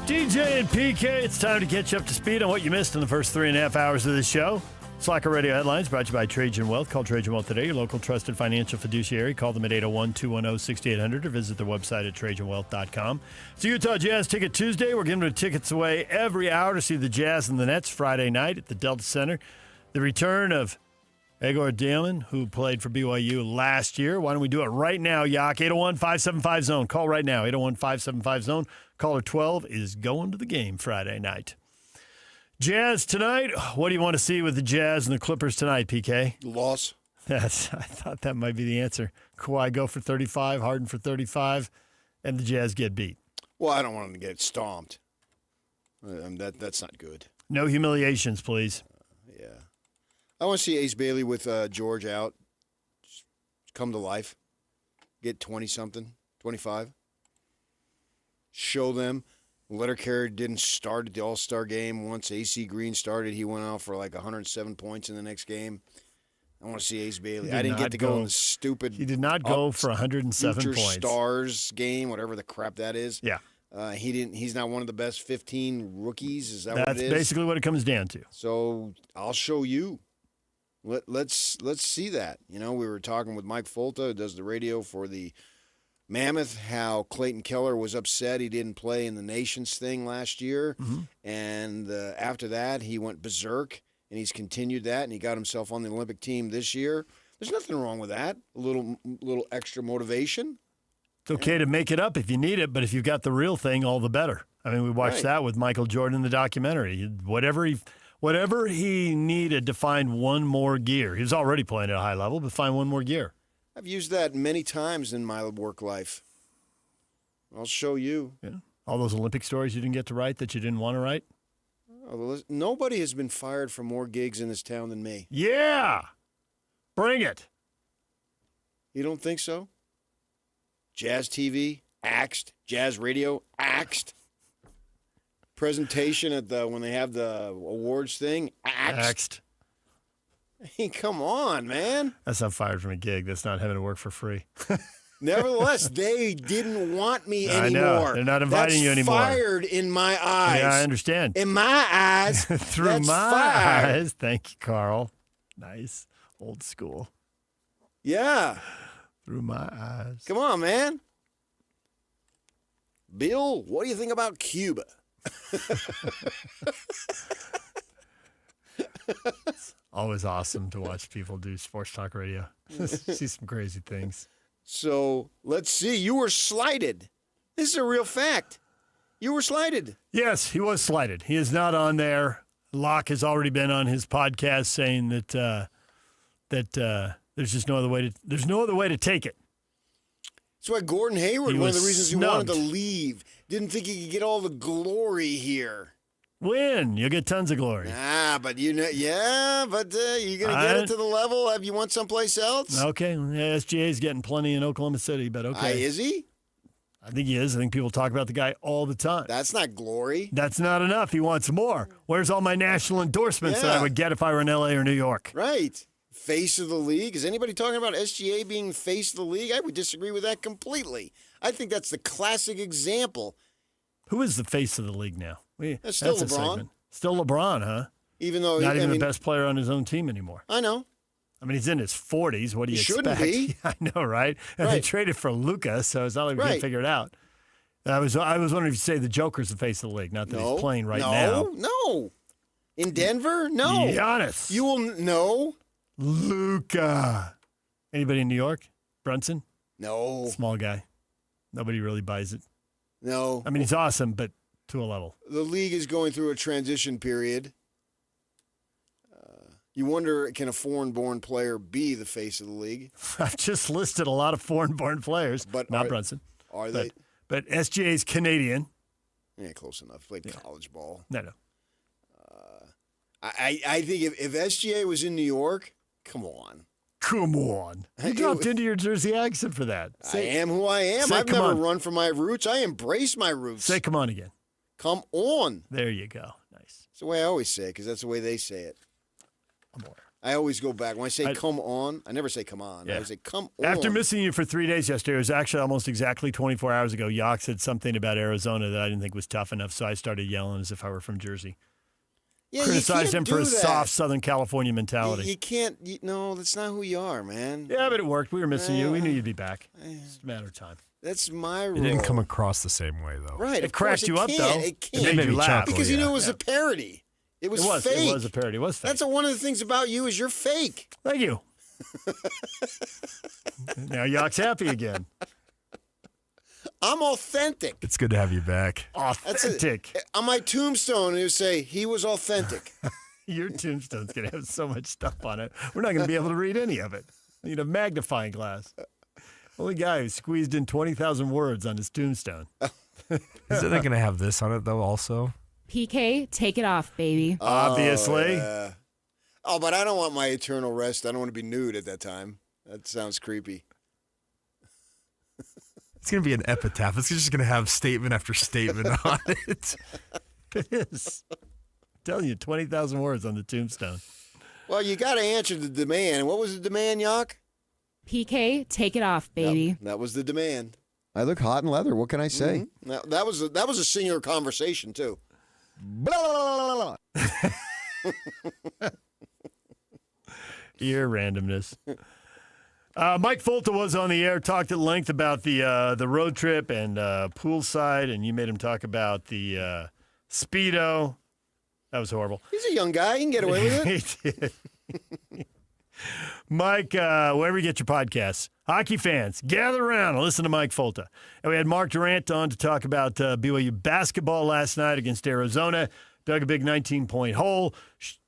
DJ and PK, it's time to catch you up to speed on what you missed in the first 3.5 hours of the show. Slacker Radio Headlines brought to you by Trajan Wealth. Call Trajan Wealth today, your local trusted financial fiduciary. Call them at 801-210-6800 or visit their website at TrajanWealth.com. It's Utah Jazz Ticket Tuesday. We're giving tickets away every hour to see the Jazz and the Nets Friday night at the Delta Center. The return of Egor Damon, who played for BYU last year. Why don't we do it right now, Yak? 801-575-ZONE. Call right now, 801-575-ZONE. Caller 12 is going to the game Friday night. Jazz tonight. What do you want to see with the Jazz and the Clippers tonight, PK? Loss. I thought that might be the answer. Kawhi go for 35, Harden for 35, and the Jazz get beat. Well, I don't want them to get stomped. That's not good. No humiliations, please. Yeah. I want to see Ace Bailey with George out. Just come to life. Get 20-something, 25. Show them. Letter carrier didn't start at the All-Star game. Once AC Green started, he went out for like 107 points in the next game. I want to see Ace Bailey. I didn't get to go in the stupid. He did not go for 107 Future points. Stars game, whatever the crap that is. Yeah. He didn't. He's not one of the best 15 rookies. Is that what it is? That's basically what it comes down to. So I'll show you. Let's see that. You know, we were talking with Mike Folta, who does the radio for the Mammoth, how Clayton Keller was upset he didn't play in the Nations thing last year. Mm-hmm. And after that, he went berserk, and he's continued that, and he got himself on the Olympic team this year. There's nothing wrong with that. A little extra motivation. It's okay to make it up if you need it, but if you've got the real thing, all the better. I mean, we watched that with Michael Jordan in the documentary. Whatever he needed to find one more gear. He was already playing at a high level, but find one more gear. I've used that many times in my work life. I'll show you. Yeah. All those Olympic stories you didn't get to write that you didn't want to write? Nobody has been fired for more gigs in this town than me. Yeah. Bring it. You don't think so? Jazz TV, axed. Jazz radio, axed. Presentation at when they have the awards thing, axed. Hey, come on, man. That's not fired from a gig. That's not having to work for free. Nevertheless, they didn't want me anymore. I know. They're not inviting you anymore. Fired in my eyes. Yeah, I understand. In my eyes. Through my eyes. Thank you, Carl. Nice. Old school. Yeah. Through my eyes. Come on, man. Bill, what do you think about Cuba? It's always awesome to watch people do sports talk radio. See some crazy things. So let's see. You were slighted. This is a real fact. You were slighted. Yes, he was slighted. He is not on there. Locke has already been on his podcast saying that there's just no other way to take it. That's why Gordon Hayward, one of the reasons snubbed. he wanted to leave, didn't think he could get all the glory here. Win. You'll get tons of glory. But you know, you're going to get it to the level of you want someplace else? Okay. Yeah, SGA's getting plenty in Oklahoma City, but okay. Is he? I think he is. I think people talk about the guy all the time. That's not glory. That's not enough. He wants more. Where's all my national endorsements that I would get if I were in L.A. or New York? Right. Face of the league. Is anybody talking about SGA being face of the league? I would disagree with that completely. I think that's the classic example. Who is the face of the league now? That's still a LeBron. segment. Still LeBron, huh? Even though not even the best player on his own team anymore. I know. I mean, he's in his 40s. What do you shouldn't expect? be. I know, right? And they traded for Luka, so it's not like we can't figure it out. I was wondering if you say the Joker's the face of the league, not that he's playing right now. No. In Denver? No. Giannis. You will no. Luka. Anybody in New York? Brunson? No. Small guy. Nobody really buys it. No. I mean, he's awesome, but to a level. The league is going through a transition period. You wonder, can a foreign-born player be the face of the league? I've just listed a lot of foreign-born players, but not Brunson. Are they? But SGA's Canadian. Yeah, close enough. Played college ball. No. I think if SGA was in New York, come on. Come on. You dropped into your Jersey accent for that. I am who I am. I've never run from my roots. I embrace my roots. Say come on again. Come on. There you go. Nice. It's the way I always say it because that's the way they say it. I always go back. When I say come on, I never say come on. I always say come on. After missing you for 3 days yesterday, it was actually almost exactly 24 hours ago, Yak said something about Arizona that I didn't think was tough enough, so I started yelling as if I were from Jersey. Yeah, criticized him for his that. soft Southern California mentality. You can't. No, that's not who you are, man. Yeah, but it worked. We were missing you. We knew you'd be back. It's a matter of time. That's my rule. It didn't come across the same way, though. Right. It cracked you up, though. It can't. It made you laugh. Because you knew it was a parody. It was fake. It was a parody. It was fake. That's one of the things about you is you're fake. Thank you. Now Yock's happy again. I'm authentic. It's good to have you back. Authentic. On my tombstone, it would say, he was authentic. Your tombstone's going to have so much stuff on it. We're not going to be able to read any of it. Need a magnifying glass. Only guy who squeezed in 20,000 words on his tombstone. Is it not going to have this on it, though, also? PK, take it off, baby. Obviously. Oh, but I don't want my eternal rest. I don't want to be nude at that time. That sounds creepy. It's going to be an epitaph. It's just going to have statement after statement on it. It is. I'm telling you, 20,000 words on the tombstone. Well, you got to answer the demand. What was the demand, Yock? PK, take it off, baby. Yep, that was the demand. I look hot in leather. What can I say? Mm-hmm. That was a singular conversation, too. Blah, blah, blah, blah. Your randomness. Mike Folta was on the air, talked at length about the road trip and poolside, and you made him talk about the Speedo. That was horrible. He's a young guy. He can get away with it. He did. Mike, wherever you get your podcasts, hockey fans, gather around and listen to Mike Folta. And we had Mark Durant on to talk about BYU basketball last night against Arizona. Dug a big 19-point hole.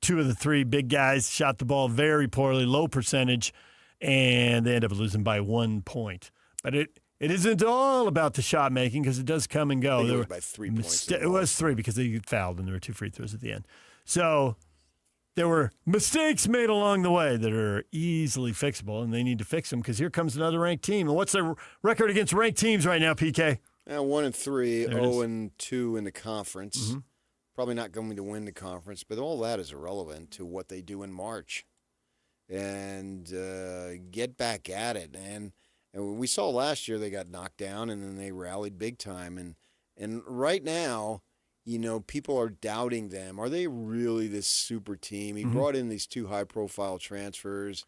2 of the 3 big guys shot the ball very poorly, low percentage, and they ended up losing by 1 point. But it isn't all about the shot making because it does come and go. I think it was by 3 points. It was 3 because they fouled and there were 2 free throws at the end. So there were mistakes made along the way that are easily fixable, and they need to fix them because here comes another ranked team. And what's their record against ranked teams right now, PK? 1-3, 0-2 in the conference. Mm-hmm. Probably not going to win the conference, but all that is irrelevant to what they do in March. And get back at it. And we saw last year they got knocked down, and then they rallied big time. And right now, you know, people are doubting them. Are they really this super team? He brought in these 2 high-profile transfers,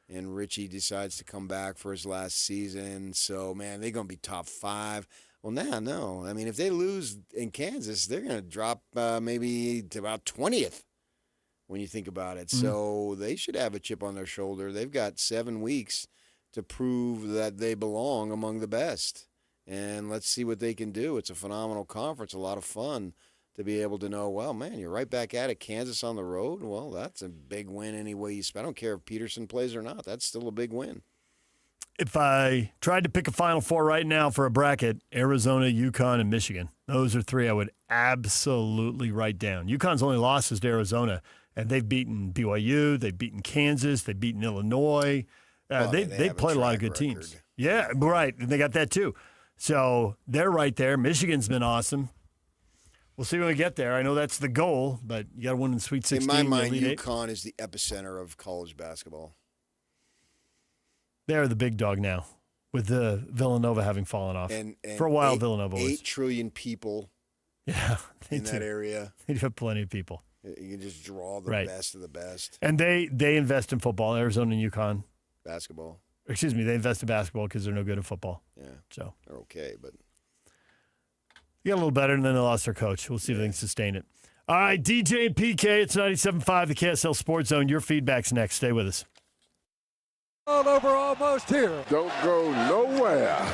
and Richie decides to come back for his last season. So, man, they're going to be top 5. Well, now, no. I mean, if they lose in Kansas, they're going to drop maybe to about 20th when you think about it. So they should have a chip on their shoulder. They've got 7 weeks to prove that they belong among the best. And let's see what they can do. It's a phenomenal conference, a lot of fun to be able to know, well, man, you're right back at it. Kansas on the road, well, that's a big win any way you spend. I don't care if Peterson plays or not. That's still a big win. If I tried to pick a Final Four right now for a bracket, Arizona, UConn, and Michigan, those are 3 I would absolutely write down. UConn's only loss is to Arizona, and they've beaten BYU, they've beaten Kansas, they've beaten Illinois. They played a lot of good teams. Yeah, right, and they got that too. So they're right there. Michigan's been awesome. We'll see when we get there. I know that's the goal, but you got to win in the Sweet 16. In my mind, UConn is the epicenter of college basketball. They're the big dog now, with the Villanova having fallen off. And for a while, Villanova was 8 trillion people. Yeah, in that area. They have plenty of people. You can just draw the best of the best. And they invest in football. Arizona and UConn. Basketball. Excuse me, they invest in basketball because they're no good at football. Yeah, so they're okay, but you got a little better, and then they lost their coach. We'll see if they can sustain it. All right, DJ and PK, it's 97.5, the KSL Sports Zone. Your feedback's next. Stay with us. All over, almost here. Don't go nowhere.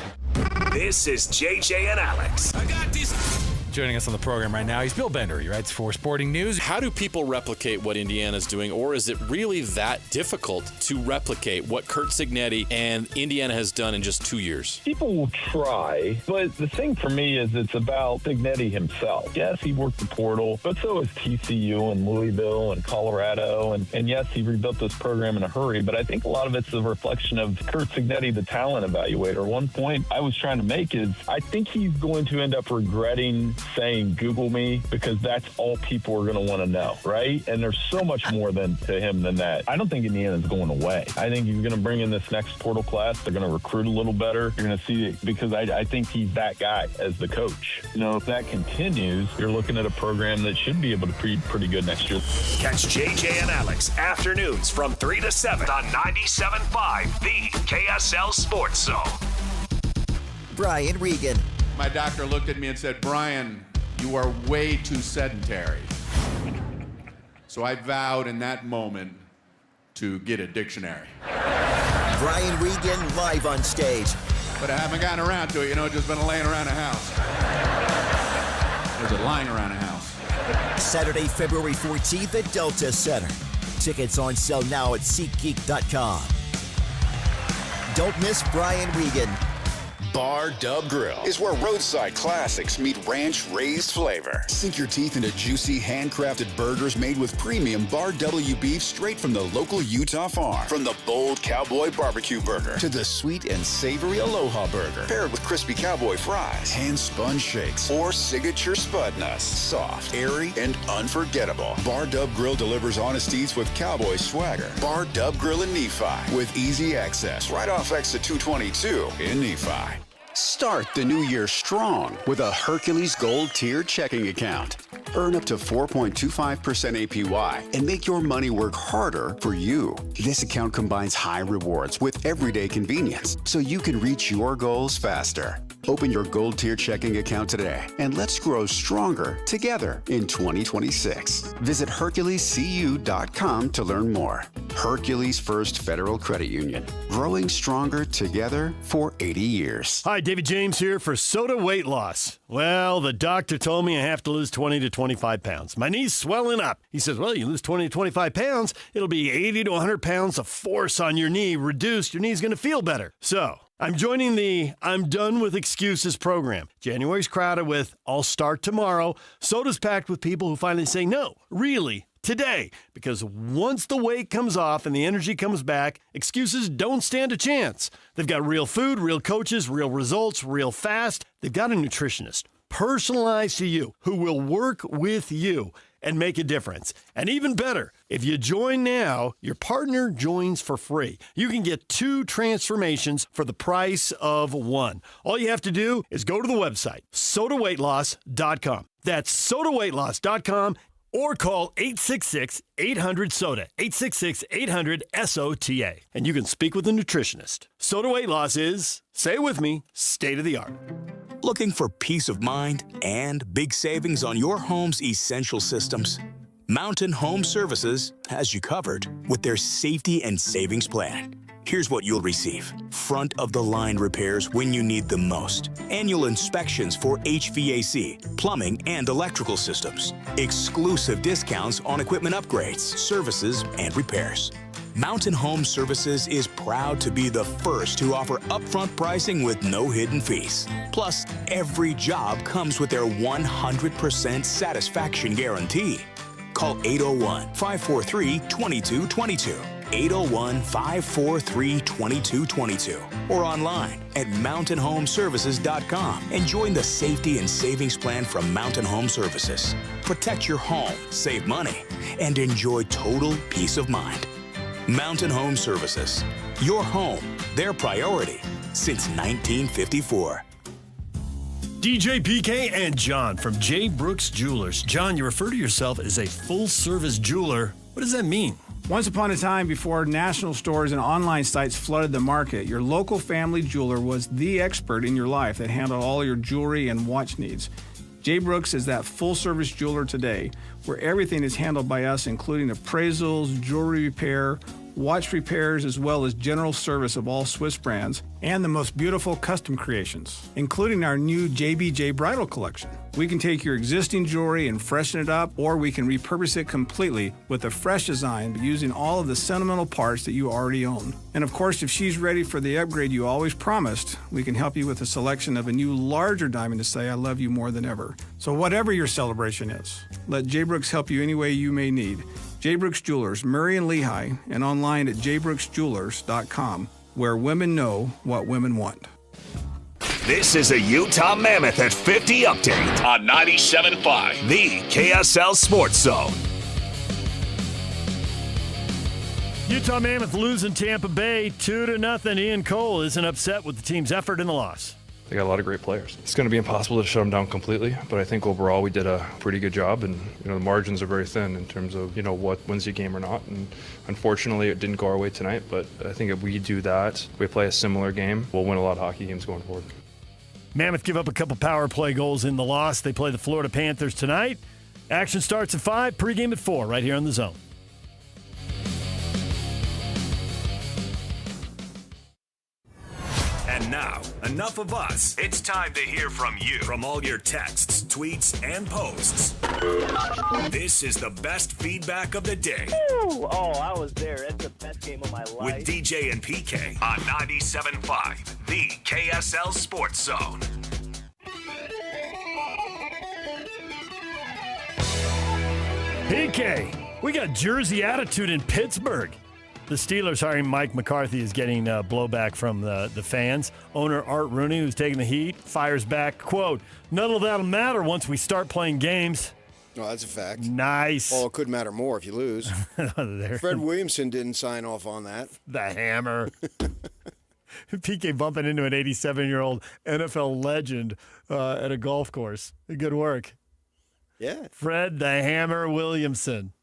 This is JJ and Alex. I got this. Joining us on the program right now, he's Bill Bender. He writes for Sporting News. How do people replicate what Indiana's doing, or is it really that difficult to replicate what Curt Cignetti and Indiana has done in just 2 years? People will try, but the thing for me is it's about Cignetti himself. Yes, he worked the portal, but so has TCU and Louisville and Colorado. And yes, he rebuilt this program in a hurry, but I think a lot of it's a reflection of Curt Cignetti, the talent evaluator. One point I was trying to make is I think he's going to end up regretting saying Google me because that's all people are going to want to know, right? And there's so much more to him than that. I don't think Indiana's going away. I think you're going to bring in this next portal class. They're going to recruit a little better. You're going to see it because I think he's that guy as the coach. You know, if that continues, you're looking at a program that should be able to be pretty good next year. Catch JJ and Alex afternoons from 3 to 7 on 97.5, the KSL Sports Zone. Brian Regan. My doctor looked at me and said, Brian, you are way too sedentary. So I vowed in that moment to get a dictionary. Brian Regan live on stage. But I haven't gotten around to it, just been laying around the house. There's a lying around the house. Saturday, February 14th at Delta Center. Tickets on sale now at SeatGeek.com. Don't miss Brian Regan. Bar Dub Grill is where roadside classics meet ranch-raised flavor. Sink your teeth into juicy, handcrafted burgers made with premium Bar W beef straight from the local Utah farm. From the bold cowboy barbecue burger to the sweet and savory Aloha burger, paired with crispy cowboy fries, hand-spun shakes, or signature spud nuts. Soft, airy, and unforgettable. Bar Dub Grill delivers honest eats with cowboy swagger. Bar Dub Grill in Nephi with easy access right off exit 222 in Nephi. Start the new year strong with a Hercules Gold Tier checking account. Earn up to 4.25% APY and make your money work harder for you. This account combines high rewards with everyday convenience so you can reach your goals faster. Open your Gold Tier checking account today and let's grow stronger together in 2026. Visit HerculesCU.com to learn more. Hercules First Federal Credit Union. Growing stronger together for 80 years. Hi, David James here for Soda Weight Loss. Well, the doctor told me I have to lose 20 to 25 pounds. My knee's swelling up. He says, well, you lose 20 to 25 pounds, it'll be 80 to 100 pounds of force on your knee reduced. Your knee's going to feel better. So I'm joining the I'm Done With Excuses program. January's crowded with I'll start tomorrow. Soda's packed with people who finally say no, really, today. Because once the weight comes off and the energy comes back, excuses don't stand a chance. They've got real food, real coaches, real results, real fast. They've got a nutritionist, personalized to you, who will work with you and make a difference. And even better, if you join now, your partner joins for free. You can get 2 transformations for the price of 1. All you have to do is go to the website, sodaweightloss.com. That's sodaweightloss.com, or call 866-800-SODA, 866-800-SOTA. And you can speak with a nutritionist. Soda Weight Loss is, say it with me, state of the art. Looking for peace of mind and big savings on your home's essential systems? Mountain Home Services has you covered with their safety and savings plan. Here's what you'll receive. Front-of-the-line repairs when you need them most. Annual inspections for HVAC, plumbing, and electrical systems. Exclusive discounts on equipment upgrades, services, and repairs. Mountain Home Services is proud to be the first to offer upfront pricing with no hidden fees. Plus, every job comes with their 100% satisfaction guarantee. Call 801-543-2222. 801-543-2222 or online at mountainhomeservices.com and join the safety and savings plan from Mountain Home Services. Protect your home, save money, and enjoy total peace of mind. Mountain Home Services. Your home, their priority since 1954. DJ PK and John from J. Brooks Jewelers. John, you refer to yourself as a full-service jeweler. What does that mean? Once upon a time, before national stores and online sites flooded the market, your local family jeweler was the expert in your life that handled all your jewelry and watch needs. J. Brooks is that full-service jeweler today, where everything is handled by us, including appraisals, jewelry repair, watch repairs, as well as general service of all Swiss brands, and the most beautiful custom creations, including our new JBJ Bridal Collection. We can take your existing jewelry and freshen it up, or we can repurpose it completely with a fresh design using all of the sentimental parts that you already own. And of course, if she's ready for the upgrade you always promised, we can help you with a selection of a new larger diamond to say I love you more than ever. So whatever your celebration is, let J. Brooks help you any way you may need. J. Brooks Jewelers, Murray and Lehigh, and online at jbrooksjewelers.com, where women know what women want. This is a Utah Mammoth at 50 update on 97.5, the KSL Sports Zone. Utah Mammoth losing Tampa Bay 2-0. Ian Cole isn't upset with the team's effort in the loss. They got a lot of great players. It's going to be impossible to shut them down completely, but I think overall we did a pretty good job, and the margins are very thin in terms of what wins the game or not. And unfortunately, it didn't go our way tonight. But I think if we do that, we play a similar game, we'll win a lot of hockey games going forward. Mammoth give up a couple power play goals in the loss. They play the Florida Panthers tonight. Action starts at 5, pregame at 4, right here on the Zone. And now, enough of us. It's time to hear from you. From all your texts, tweets, and posts. This is the best feedback of the day. Ooh, I was there. It's the best game of my life. With DJ and PK on 97.5, the KSL Sports Zone. PK, we got Jersey attitude in Pittsburgh. The Steelers hiring Mike McCarthy is getting blowback from the fans. Owner Art Rooney, who's taking the heat, fires back, quote, "None of that'll matter once we start playing games." Oh, that's a fact. Nice. Well, it could matter more if you lose. Fred Williamson didn't sign off on that. The hammer. PK bumping into an 87-year-old NFL legend at a golf course. Good work. Yeah. Fred the Hammer Williamson.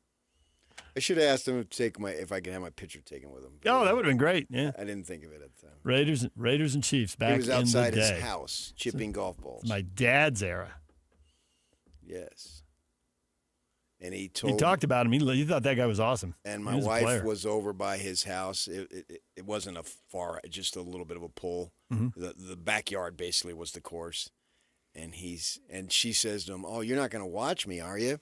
I should have asked him if I could have my picture taken with him. Oh, that would have been great. Yeah. I didn't think of it at the time. Raiders and Chiefs back in the day. He was outside his house chipping golf balls. My dad's era. Yes. And he talked about him. He thought that guy was awesome. And my wife was over by his house. It wasn't just a little bit of a pull. Mm-hmm. The backyard basically was the course. And she says to him, "Oh, you're not going to watch me, are you?"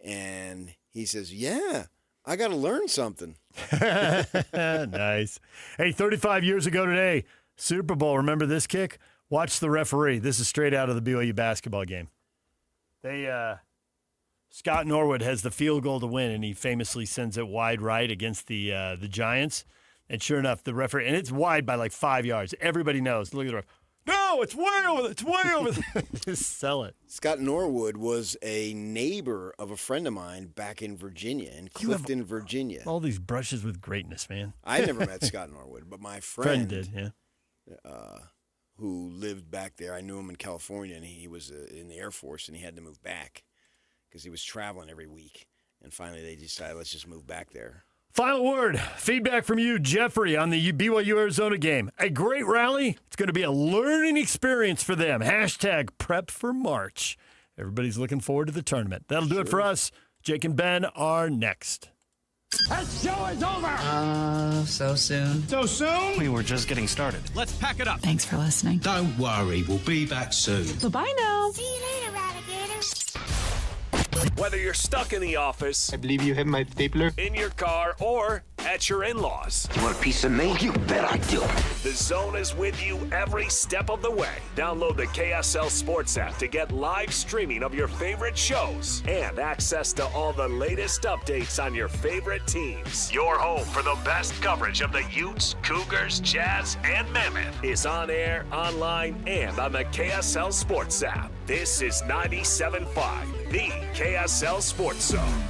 And he says, "Yeah, I got to learn something." Nice. Hey, 35 years ago today, Super Bowl. Remember this kick? Watch the referee. This is straight out of the BYU basketball game. Scott Norwood has the field goal to win, and he famously sends it wide right against the Giants. And sure enough, the referee, and it's wide by like 5 yards. Everybody knows. Look at the ref. No, it's way over there. It's way over there. Just sell it. Scott Norwood was a neighbor of a friend of mine back in Virginia, in Clifton, Virginia. All these brushes with greatness, man. I never met Scott Norwood, but my friend did, yeah. Who lived back there, I knew him in California, and he was in the Air Force, and he had to move back because he was traveling every week. And finally, they decided, let's just move back there. Final word, feedback from you, Jeffrey, on the BYU Arizona game. A great rally. It's going to be a learning experience for them. # prep for March. Everybody's looking forward to the tournament. That'll do it for us. Jake and Ben are next. That show is over! So soon. So soon? We were just getting started. Let's pack it up. Thanks for listening. Don't worry, we'll be back soon. Bye-bye now. See you later, alligators. Whether you're stuck in the office, I believe you have my stapler, in your car, or at your in-laws. You want a piece of me? You bet I do. The Zone is with you every step of the way. Download the KSL Sports app to get live streaming of your favorite shows and access to all the latest updates on your favorite teams. Your home for the best coverage of the Utes, Cougars, Jazz, and Mammoth is on air, online, and on the KSL Sports app. This is 97.5, the KSL Sports Zone.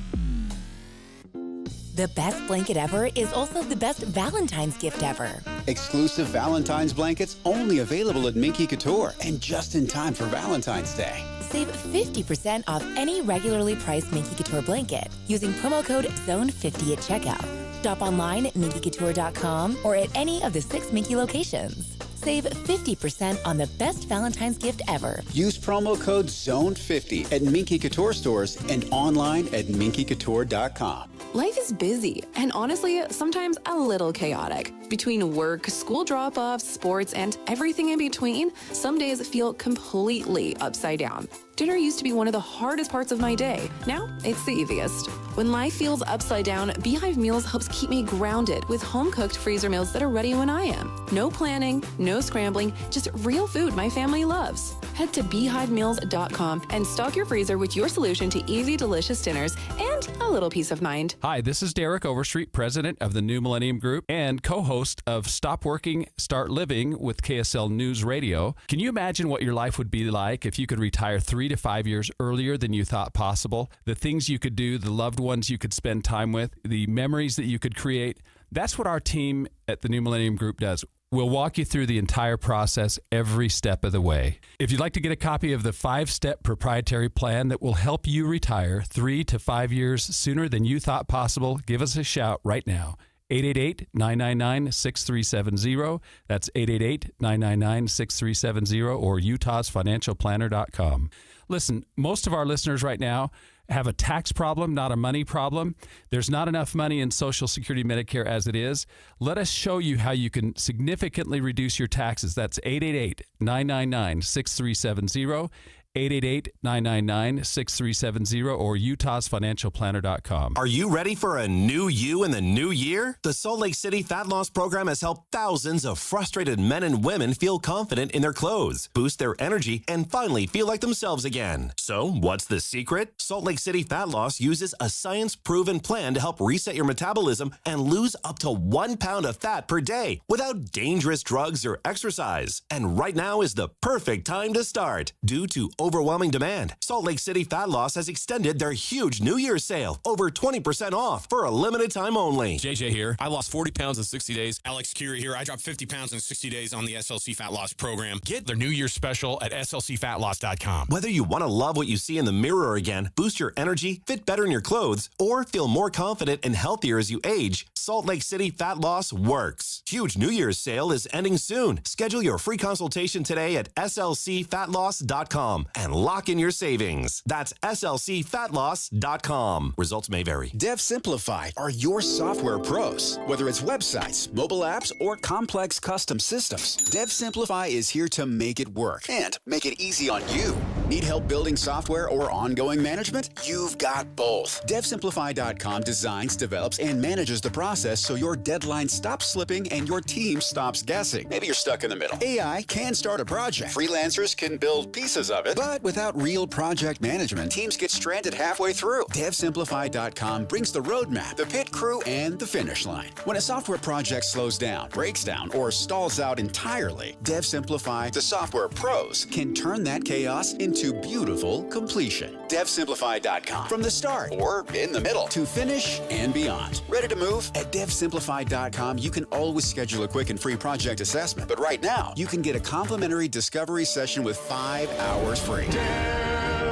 The best blanket ever is also the best Valentine's gift ever. Exclusive Valentine's blankets only available at Minky Couture and just in time for Valentine's Day. Save 50% off any regularly priced Minky Couture blanket using promo code ZONE50 at checkout. Shop online at minkycouture.com or at any of the 6 Minky locations. Save 50% on the best Valentine's gift ever. Use promo code ZONE50 at Minky Couture stores and online at minkycouture.com. Life is busy and honestly, sometimes a little chaotic. Between work, school drop-offs, sports, and everything in between, some days feel completely upside down. Dinner used to be one of the hardest parts of my day. Now, it's the easiest. When life feels upside down, Beehive Meals helps keep me grounded with home-cooked freezer meals that are ready when I am. No planning, no scrambling, just real food my family loves. Head to beehivemeals.com and stock your freezer with your solution to easy, delicious dinners and a little peace of mind. Hi, this is Derek Overstreet, president of the New Millennium Group and co-host of Stop Working, Start Living with KSL News Radio. Can you imagine what your life would be like if you could retire 3 to 5 years earlier than you thought possible? The things you could do, the loved ones you could spend time with, the memories that you could create. That's what our team at the New Millennium Group does. We'll walk you through the entire process every step of the way. If you'd like to get a copy of the 5-step proprietary plan that will help you retire 3 to 5 years sooner than you thought possible, give us a shout right now. 888-999-6370. That's 888-999-6370 or utahsfinancialplanner.com. Listen, most of our listeners right now have a tax problem, not a money problem. There's not enough money in Social Security Medicare as it is. Let us show you how you can significantly reduce your taxes. That's 888-999-6370. 888-999-6370 or utahsfinancialplanner.com. Are you ready for a new you in the new year? The Salt Lake City Fat Loss Program has helped thousands of frustrated men and women feel confident in their clothes, boost their energy, and finally feel like themselves again. So, what's the secret? Salt Lake City Fat Loss uses a science-proven plan to help reset your metabolism and lose up to 1 pound of fat per day without dangerous drugs or exercise. And right now is the perfect time to start. Due to overwhelming demand, Salt Lake City Fat Loss has extended their huge New Year's sale, over 20% off for a limited time only. JJ here. I lost 40 pounds in 60 days. Alex Curie here. I dropped 50 pounds in 60 days on the SLC Fat Loss program. Get their New Year's special at slcfatloss.com. Whether you want to love what you see in the mirror again, boost your energy, fit better in your clothes, or feel more confident and healthier as you age, Salt Lake City Fat Loss works. Huge New Year's sale is ending soon. Schedule your free consultation today at slcfatloss.com and lock in your savings. That's slcfatloss.com. Results may vary. Dev Simplify are your software pros. Whether it's websites, mobile apps, or complex custom systems, Dev Simplify is here to make it work and make it easy on you. Need help building software or ongoing management? You've got both. DevSimplify.com designs, develops, and manages the process so your deadline stops slipping and your team stops guessing. Maybe you're stuck in the middle. AI can start a project. Freelancers can build pieces of it. But without real project management, teams get stranded halfway through. DevSimplify.com brings the roadmap, the pit crew, and the finish line. When a software project slows down, breaks down, or stalls out entirely, DevSimplify, the software pros, can turn that chaos into beautiful completion. DevSimplify.com. From the start, or in the middle, to finish and beyond. Ready to move? At DevSimplify.com, you can always schedule a quick and free project assessment. But right now, you can get a complimentary discovery session with 5 hours free.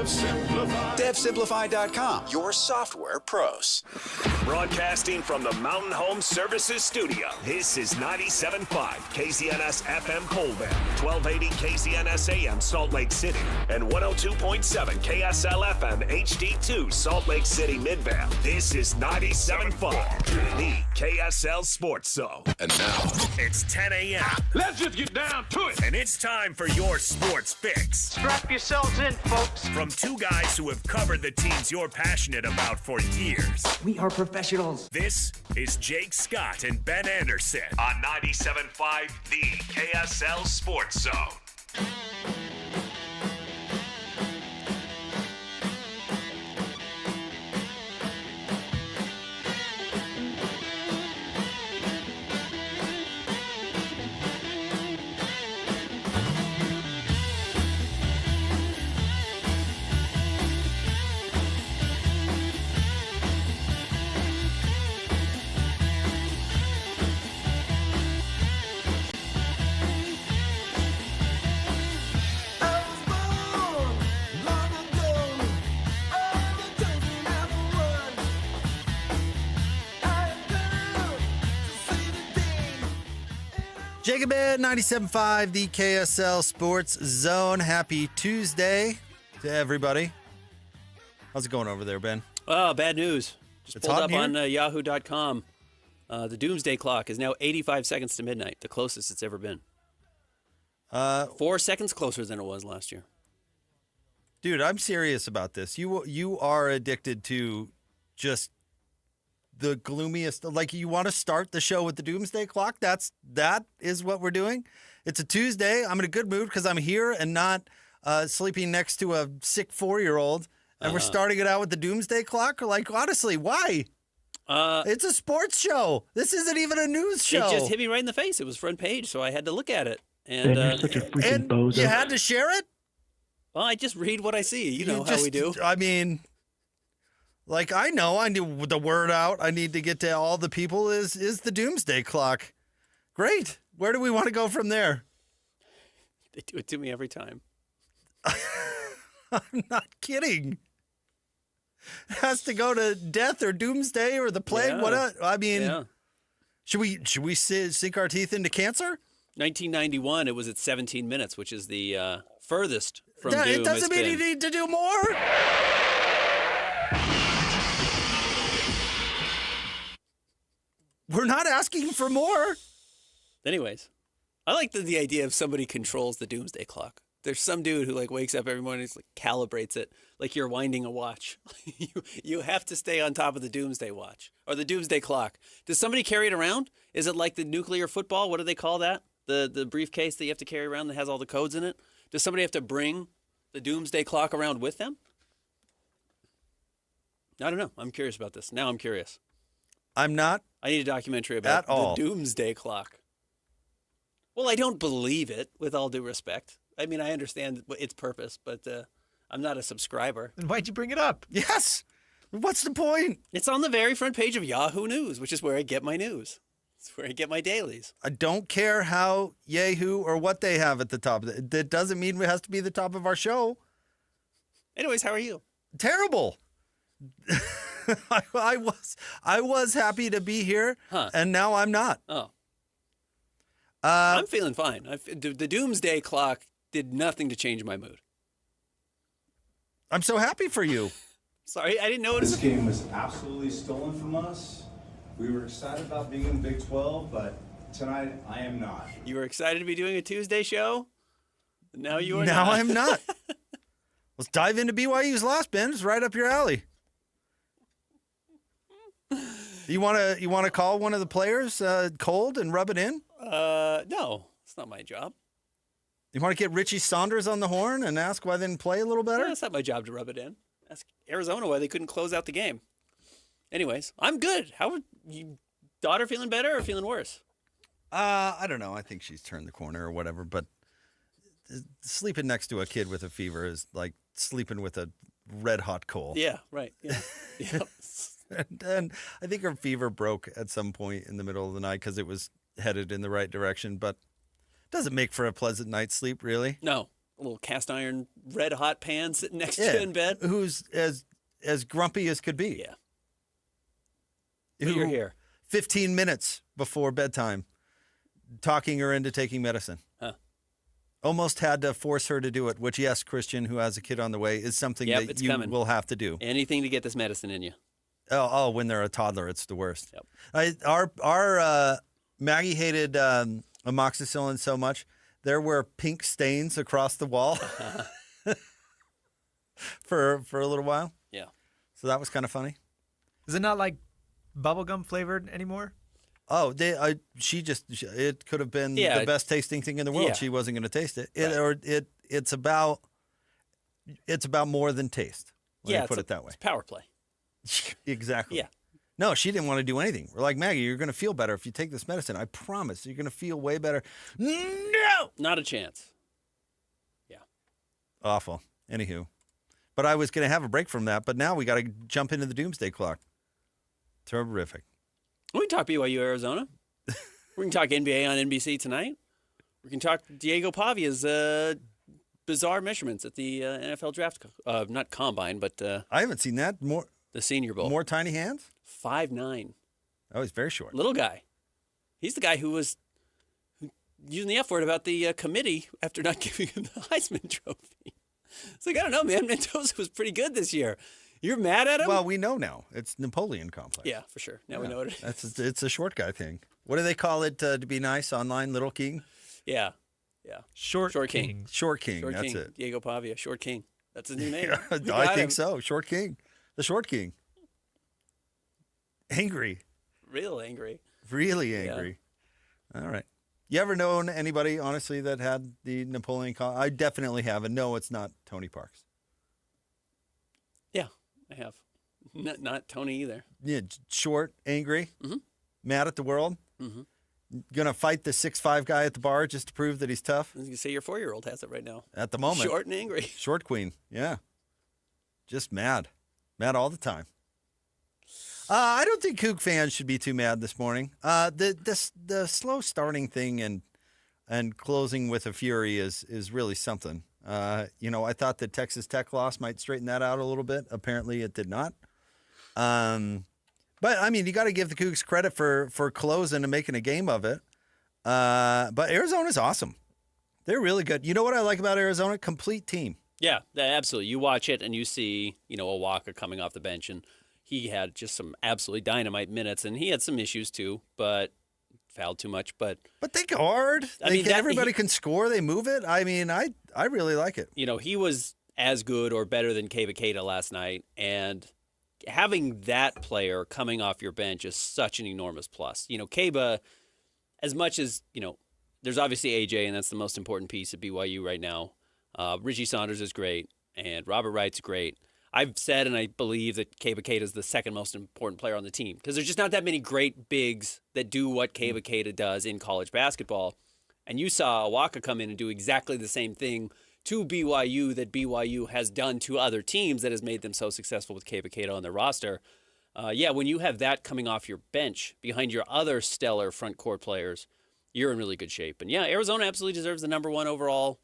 DevSimplify.com, your software pros. Broadcasting from the Mountain Home Services Studio, this is 97.5 KZNS FM Colville, 1280 KZNS AM Salt Lake City, and 102.7 KSL FM HD2 Salt Lake City Midvale. This is 97.5, the KSL Sports Zone. And now, it's 10 a.m. Let's just get down to it. And it's time for your sports fix. Strap yourselves in, folks. From two guys who have covered the teams you're passionate about for years. We are professionals. This is Jake Scott and Ben Anderson on 97.5, the KSL Sports Zone. Jacob at 97.5, the KSL Sports Zone. Happy Tuesday to everybody. How's it going over there, Ben? Oh, bad news. Just It's pulled hot up in on yahoo.com. The doomsday clock is now 85 seconds to midnight, the closest it's ever been. 4 seconds closer than it was last year. Dude, I'm serious about this. You are addicted to just the gloomiest. Like, you want to start the show with the doomsday clock? That is what we're doing. It's a Tuesday. I'm in a good mood because I'm here and not sleeping next to a sick 4-year-old. And we're starting it out with the doomsday clock? Like, honestly, why? It's a sports show. This isn't even a news show. It just hit me right in the face. It was front page, so I had to look at it. And you're such a freaking and bozo. you had to share it? Well, I just read what I see. You know how we do. I mean, like, I know I need the word out. I need to get to all the people is the doomsday clock. Great. Where do we want to go from there? They do it to me every time. I'm not kidding. It has to go to death or doomsday or the plague. Yeah. What? I mean, Yeah. should we sink our teeth into cancer? 1991, it was at 17 minutes, which is the furthest from doom. It doesn't mean you need to do more. We're not asking for more. Anyways, I like the idea of somebody controls the doomsday clock. There's some dude who wakes up every morning and calibrates it like you're winding a watch. you have to stay on top of the doomsday watch or the doomsday clock. Does somebody carry it around? Is it like the nuclear football? What do they call that? The briefcase that you have to carry around that has all the codes in it? Does somebody have to bring the doomsday clock around with them? I don't know. I'm curious about this. Now I'm curious. I'm not. I need a documentary about the doomsday clock. Well, I don't believe it, with all due respect. I mean, I understand its purpose, but I'm not a subscriber. Then why'd you bring it up? Yes. What's the point? It's on the very front page of Yahoo News, which is where I get my news. It's where I get my dailies. I don't care how Yahoo or what they have at the top. That doesn't mean it has to be the top of our show. Anyways, how are you? Terrible. I was happy to be here, and now I'm not. Oh. I'm feeling fine. The doomsday clock did nothing to change my mood. I'm so happy for you. Sorry, I didn't know it was. This game was absolutely stolen from us. We were excited about being in the Big 12, but tonight I am not. You were excited to be doing a Tuesday show? Now you are now not. I'm not. Let's dive into BYU's loss, Ben. It's right up your alley. You want to call one of the players cold and rub it in? No, it's not my job. You want to get Richie Saunders on the horn and ask why they didn't play a little better? No, it's not my job to rub it in. Ask Arizona why they couldn't close out the game. Anyways, I'm good. How are you? Daughter feeling better or feeling worse? I don't know. I think she's turned the corner or whatever. But sleeping next to a kid with a fever is like sleeping with a red hot coal. Yeah, right. Yeah. Yep. And I think her fever broke at some point in the middle of the night because it was headed in the right direction, but doesn't make for a pleasant night's sleep, really. No, a little cast iron red hot pan sitting next to you in bed. Who's as grumpy as could be. Yeah. But you're here. 15 minutes before bedtime, talking her into taking medicine. Huh. Almost had to force her to do it, which, yes, Christian, who has a kid on the way, is something that you will have to do. Anything to get this medicine in you. Oh, when they're a toddler, it's the worst. Yep. Our Maggie hated amoxicillin so much, there were pink stains across the wall for a little while. Yeah. So that was kind of funny. Is it not like bubblegum flavored anymore? Oh, it could have been the best tasting thing in the world. Yeah. She wasn't going to taste it. It's about more than taste. Let me put it that way. It's power play. Exactly. Yeah. No, she didn't want to do anything. We're like, Maggie, you're going to feel better if you take this medicine. I promise. You're going to feel way better. No! Not a chance. Yeah. Awful. Anywho. But I was going to have a break from that, but now we got to jump into the doomsday clock. Terrific. We can talk BYU Arizona. We can talk NBA on NBC tonight. We can talk Diego Pavia's bizarre measurements at the NFL draft, not combine, but I haven't seen that. The Senior Bowl. More tiny hands? 5'9". Oh, he's very short. Little guy. He's the guy who was using the F word about the committee after not giving him the Heisman Trophy. It's like, I don't know, man. Mendoza was pretty good this year. You're mad at him? Well, we know now. It's Napoleon complex. Yeah, for sure. Now we know what it is. It's a short guy thing. What do they call it to be nice online? Little King? Yeah. Yeah. Short King. Short King. Short That's King. it. Diego Pavia. Short King. That's his new name. Yeah, I think so. Short King. The Short King. Angry. Real angry. Really angry. Yeah. All right. You ever known anybody, honestly, that had the Napoleon I definitely have, and no, it's not Tony Parks. Yeah, I have. Not Tony either. Yeah, short, angry, mad at the world. Mm-hmm. Gonna fight the 6'5" guy at the bar just to prove that he's tough. I was gonna say your 4-year-old has it right now. At the moment. Short and angry. Short queen, yeah. Just mad. Mad all the time. I don't think Coug fans should be too mad this morning. The slow starting thing and closing with a fury is really something. I thought the Texas Tech loss might straighten that out a little bit. Apparently it did not. But, I mean, you got to give the Cougs credit for closing and making a game of it. But Arizona's awesome. They're really good. You know what I like about Arizona? Complete team. Yeah, absolutely. You watch it and you see, Awaka coming off the bench, and he had just some absolutely dynamite minutes, and he had some issues too, but fouled too much. But they guard. Everybody can score. They move it. I mean, I really like it. He was as good or better than Keita last night, and having that player coming off your bench is such an enormous plus. Keba, as much as, there's obviously AJ, and that's the most important piece of BYU right now. Richie Saunders is great, and Robert Wright's great. I've said, and I believe, that Keita is the second most important player on the team because there's just not that many great bigs that do what Keita does in college basketball. And you saw Awaka come in and do exactly the same thing to BYU that BYU has done to other teams that has made them so successful with Keita on their roster. When you have that coming off your bench behind your other stellar front court players, you're in really good shape. And Arizona absolutely deserves the number one overall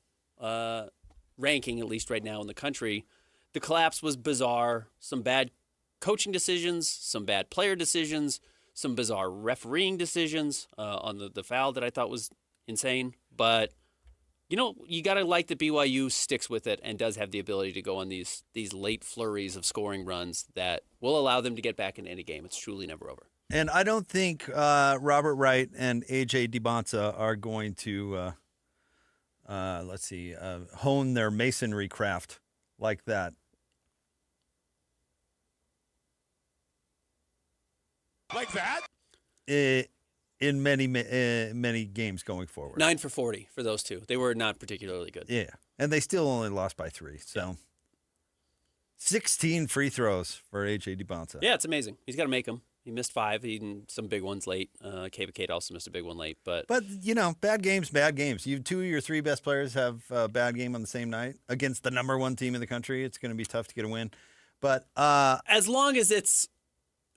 ranking, at least right now in the country. The collapse was bizarre. Some bad coaching decisions, some bad player decisions, some bizarre refereeing decisions on the foul that I thought was insane. But, you got to like that BYU sticks with it and does have the ability to go on these late flurries of scoring runs that will allow them to get back into any game. It's truly never over. And I don't think Robert Wright and AJ DiBonza are going to, hone their masonry craft like that. Like that? In many games going forward. 9 for 40 for those two. They were not particularly good. Yeah, and they still only lost by 3. So 16 free throws for AJ DiBonza. Yeah, it's amazing. He's got to make them. He missed 5. He had some big ones late. Keita also missed a big one late. But bad games, bad games. You 2 of your 3 best players have a bad game on the same night against the number 1 team in the country. It's going to be tough to get a win. But as long as it's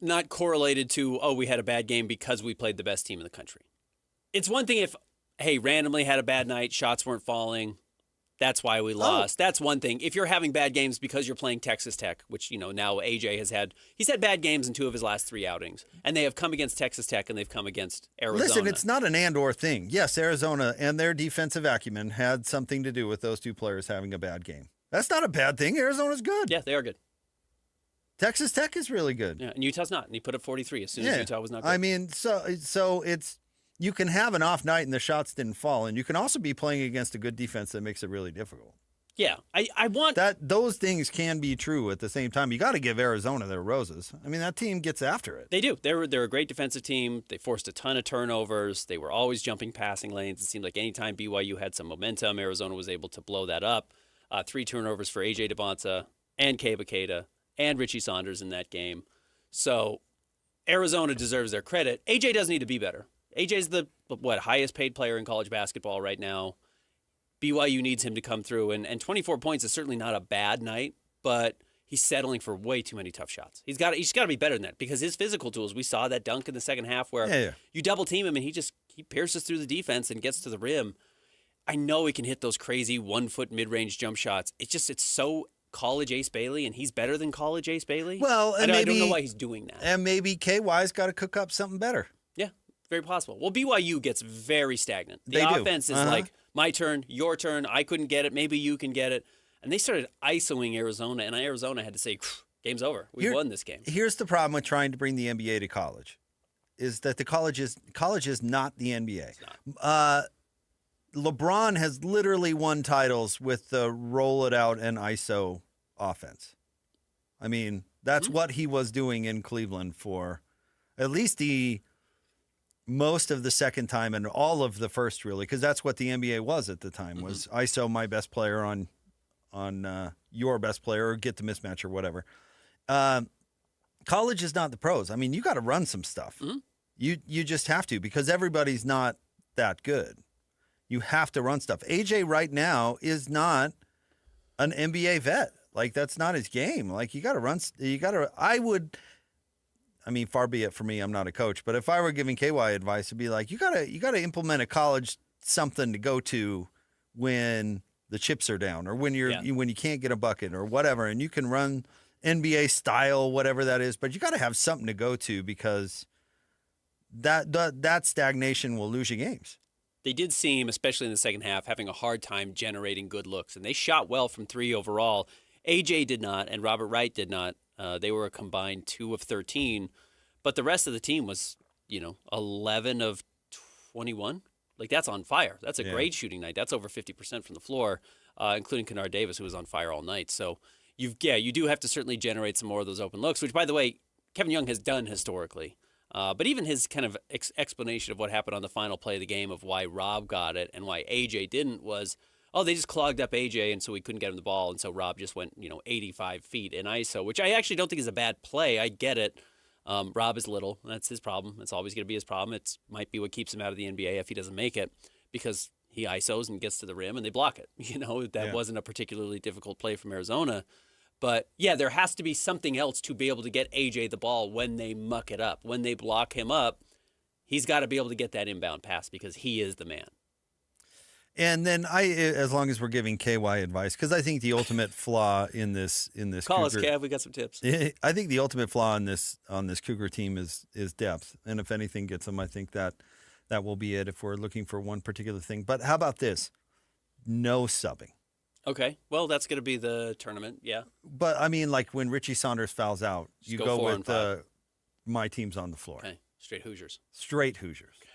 not correlated to, we had a bad game because we played the best team in the country. It's one thing if, randomly had a bad night, shots weren't falling, that's why we lost. That's one thing. If you're having bad games because you're playing Texas Tech, which, now AJ he's had bad games in 2 of his last 3 outings, and they have come against Texas Tech and they've come against Arizona. Listen, it's not an and/or thing. Yes, Arizona and their defensive acumen had something to do with those 2 players having a bad game. That's not a bad thing. Arizona's good. Yeah, they are good. Texas Tech is really good. Yeah, and Utah's not. And he put up 43 as soon as Utah was not good. I mean, so it's you can have an off night and the shots didn't fall, and you can also be playing against a good defense that makes it really difficult. Yeah, I want that. Those things can be true at the same time. You got to give Arizona their roses. I mean, that team gets after it. They do. They're a great defensive team. They forced a ton of turnovers. They were always jumping passing lanes. It seemed like anytime BYU had some momentum, Arizona was able to blow that up. 3 turnovers for AJ DiBonza and Keita and Richie Saunders in that game. So Arizona deserves their credit. AJ does need to be better. AJ's the highest paid player in college basketball right now. BYU needs him to come through, and 24 points is certainly not a bad night, but he's settling for way too many tough shots. He's got to be better than that because his physical tools, we saw that dunk in the second half where you double team him and he pierces through the defense and gets to the rim. I know he can hit those crazy 1-foot mid-range jump shots. It's so college Ace Bailey, and he's better than college Ace Bailey. Well, and I don't know why he's doing that. And maybe KY's got to cook up something better. Yeah, very possible. Well, BYU gets very stagnant. The offense is like, my turn, your turn, I couldn't get it, maybe you can get it. And they started ISOing Arizona, and Arizona had to say, game's over. We won this game. Here's the problem with trying to bring the NBA to college, is that the college is not the NBA. It's not. LeBron has literally won titles with the roll it out and ISO offense. I mean, that's what he was doing in Cleveland for at least the most of the second time and all of the first, really, because that's what the NBA was at the time, was ISO my best player on your best player, or get the mismatch or whatever. College is not the pros. I mean, you got to run some stuff. You just have to, because everybody's not that good. You have to run stuff. AJ right now is not an NBA vet. Like, that's not his game. Like, you got to run. I mean, far be it for me, I'm not a coach, but if I were giving KY advice, it'd be like, you gotta implement a college something to go to when the chips are down, or when when you can't get a bucket or whatever, and you can run NBA style, whatever that is, but you got to have something to go to, because that stagnation will lose you games. They did seem, especially in the second half, having a hard time generating good looks, and they shot well from three overall. AJ did not, and Robert Wright did not. They were a combined 2 of 13, but the rest of the team was, 11 of 21. Like, that's on fire. That's a great shooting night. That's over 50% from the floor, including Kennard Davis, who was on fire all night. So, you do have to certainly generate some more of those open looks, which, by the way, Kevin Young has done historically. But even his kind of explanation of what happened on the final play of the game, of why Rob got it and why AJ didn't, was, they just clogged up AJ, and so we couldn't get him the ball, and so Rob just went, 85 feet in ISO, which I actually don't think is a bad play. I get it. Rob is little. That's his problem. It's always going to be his problem. It might be what keeps him out of the NBA if he doesn't make it, because he ISOs and gets to the rim, and they block it. That wasn't a particularly difficult play from Arizona. But, there has to be something else to be able to get AJ the ball when they muck it up. When they block him up, he's got to be able to get that inbound pass, because he is the man. And then as long as we're giving KY advice, because I think the ultimate flaw in this call us, Kev. We got some tips. I think the ultimate flaw on this Cougar team is depth, and if anything gets them, I think that will be it if we're looking for one particular thing. But how about this? No subbing. Okay, well, that's going to be the tournament, yeah. But I mean, like, when Richie Saunders fouls out, you go with my team's on the floor. Okay, straight Hoosiers. Straight Hoosiers. Okay.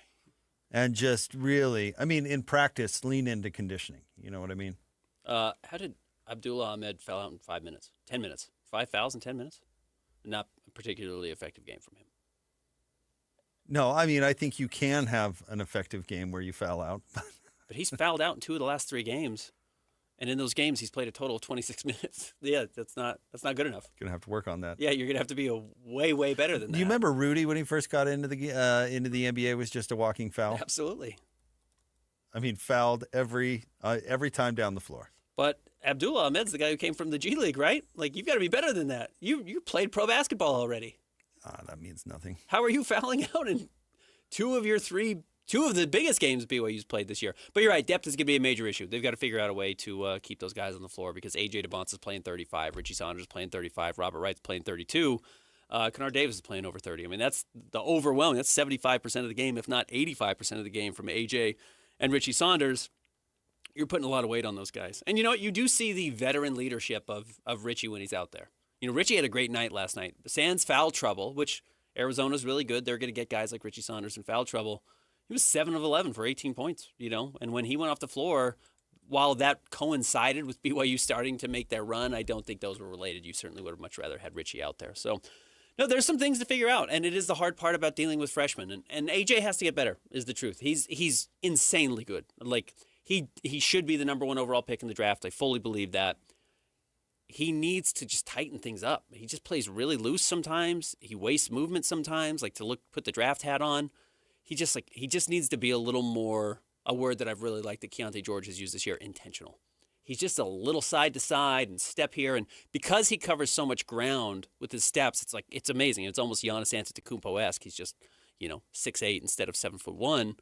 And just really, I mean, in practice, lean into conditioning. You know what I mean? How did Abdullah Ahmed foul out in 5 minutes? 10 minutes. 5 fouls in 10 minutes? Not a particularly effective game from him. No, I mean, I think you can have an effective game where you foul out. But he's fouled out in 2 of the last 3 games. And in those games, he's played a total of 26 minutes. Yeah, that's not good enough. Gonna have to work on that. Yeah, you're gonna have to be way better than that. Do you remember Rudy when he first got into the NBA was just a walking foul? Absolutely. I mean, fouled every time down the floor. But Abdullah Ahmed's the guy who came from the G League, right? Like, you've got to be better than that. You played pro basketball already. That means nothing. How are you fouling out in 2 of the biggest games BYU's played this year? But you're right, depth is going to be a major issue. They've got to figure out a way to keep those guys on the floor, because AJ DeBonce is playing 35, Richie Saunders is playing 35, Robert Wright's playing 32, Kennard Davis is playing over 30. I mean, that's the overwhelming. That's 75% of the game, if not 85% of the game from AJ and Richie Saunders. You're putting a lot of weight on those guys. And you know what? You do see the veteran leadership of Richie when he's out there. Richie had a great night last night. Sans foul trouble, which Arizona's really good. They're going to get guys like Richie Saunders in foul trouble. He was 7 of 11 for 18 points, And when he went off the floor, while that coincided with BYU starting to make their run, I don't think those were related. You certainly would have much rather had Richie out there. So, no, there's some things to figure out, and it is the hard part about dealing with freshmen. And AJ has to get better, is the truth. He's insanely good. Like, he should be the number 1 overall pick in the draft. I fully believe that. He needs to just tighten things up. He just plays really loose sometimes. He wastes movement sometimes, like to put the draft hat on. He just needs to be a little more, a word that I've really liked that Keontae George has used this year, intentional. He's just a little side to side and step here. And because he covers so much ground with his steps, it's amazing. It's almost Giannis Antetokounmpo-esque. He's just, 6'8" instead of 7'1".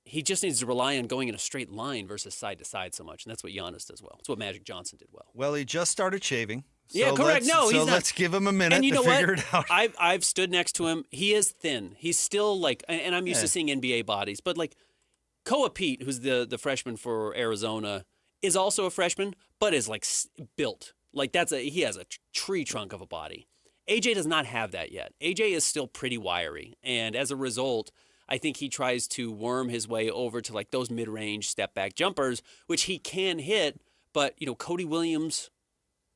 He just needs to rely on going in a straight line versus side to side so much. And that's what Giannis does well. It's what Magic Johnson did well. Well, he just started shaving. Yeah, correct. No, he's not. Let's give him a minute and you know to figure it out. I've stood next to him. He is thin. He's still and I'm used to seeing NBA bodies, but Koa Pete, who's the freshman for Arizona, is also a freshman, but is built. He has a tree trunk of a body. AJ does not have that yet. AJ is still pretty wiry, and as a result, I think he tries to worm his way over to like those mid-range step-back jumpers, which he can hit. But, Cody Williams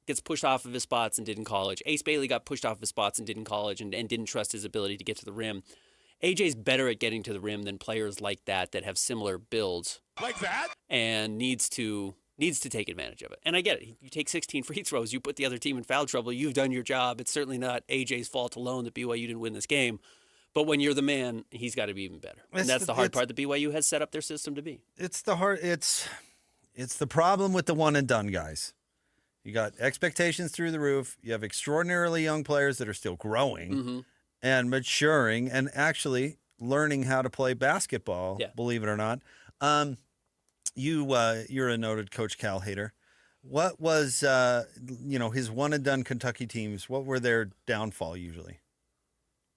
gets pushed off of his spots and did in college. Ace Bailey got pushed off of his spots and did in college and didn't trust his ability to get to the rim. AJ's better at getting to the rim than players like that have similar builds. Like that? And needs to take advantage of it. And I get it. You take 16 free throws, you put the other team in foul trouble, you've done your job. It's certainly not AJ's fault alone that BYU didn't win this game. But when you're the man, he's got to be even better. And that's the hard part that BYU has set up their system to be. It's the problem with the one and done guys. You got expectations through the roof. You have extraordinarily young players that are still growing and maturing and actually learning how to play basketball, believe it or not. You're a noted Coach Cal hater. What was, his one and done Kentucky teams, what were their downfall usually?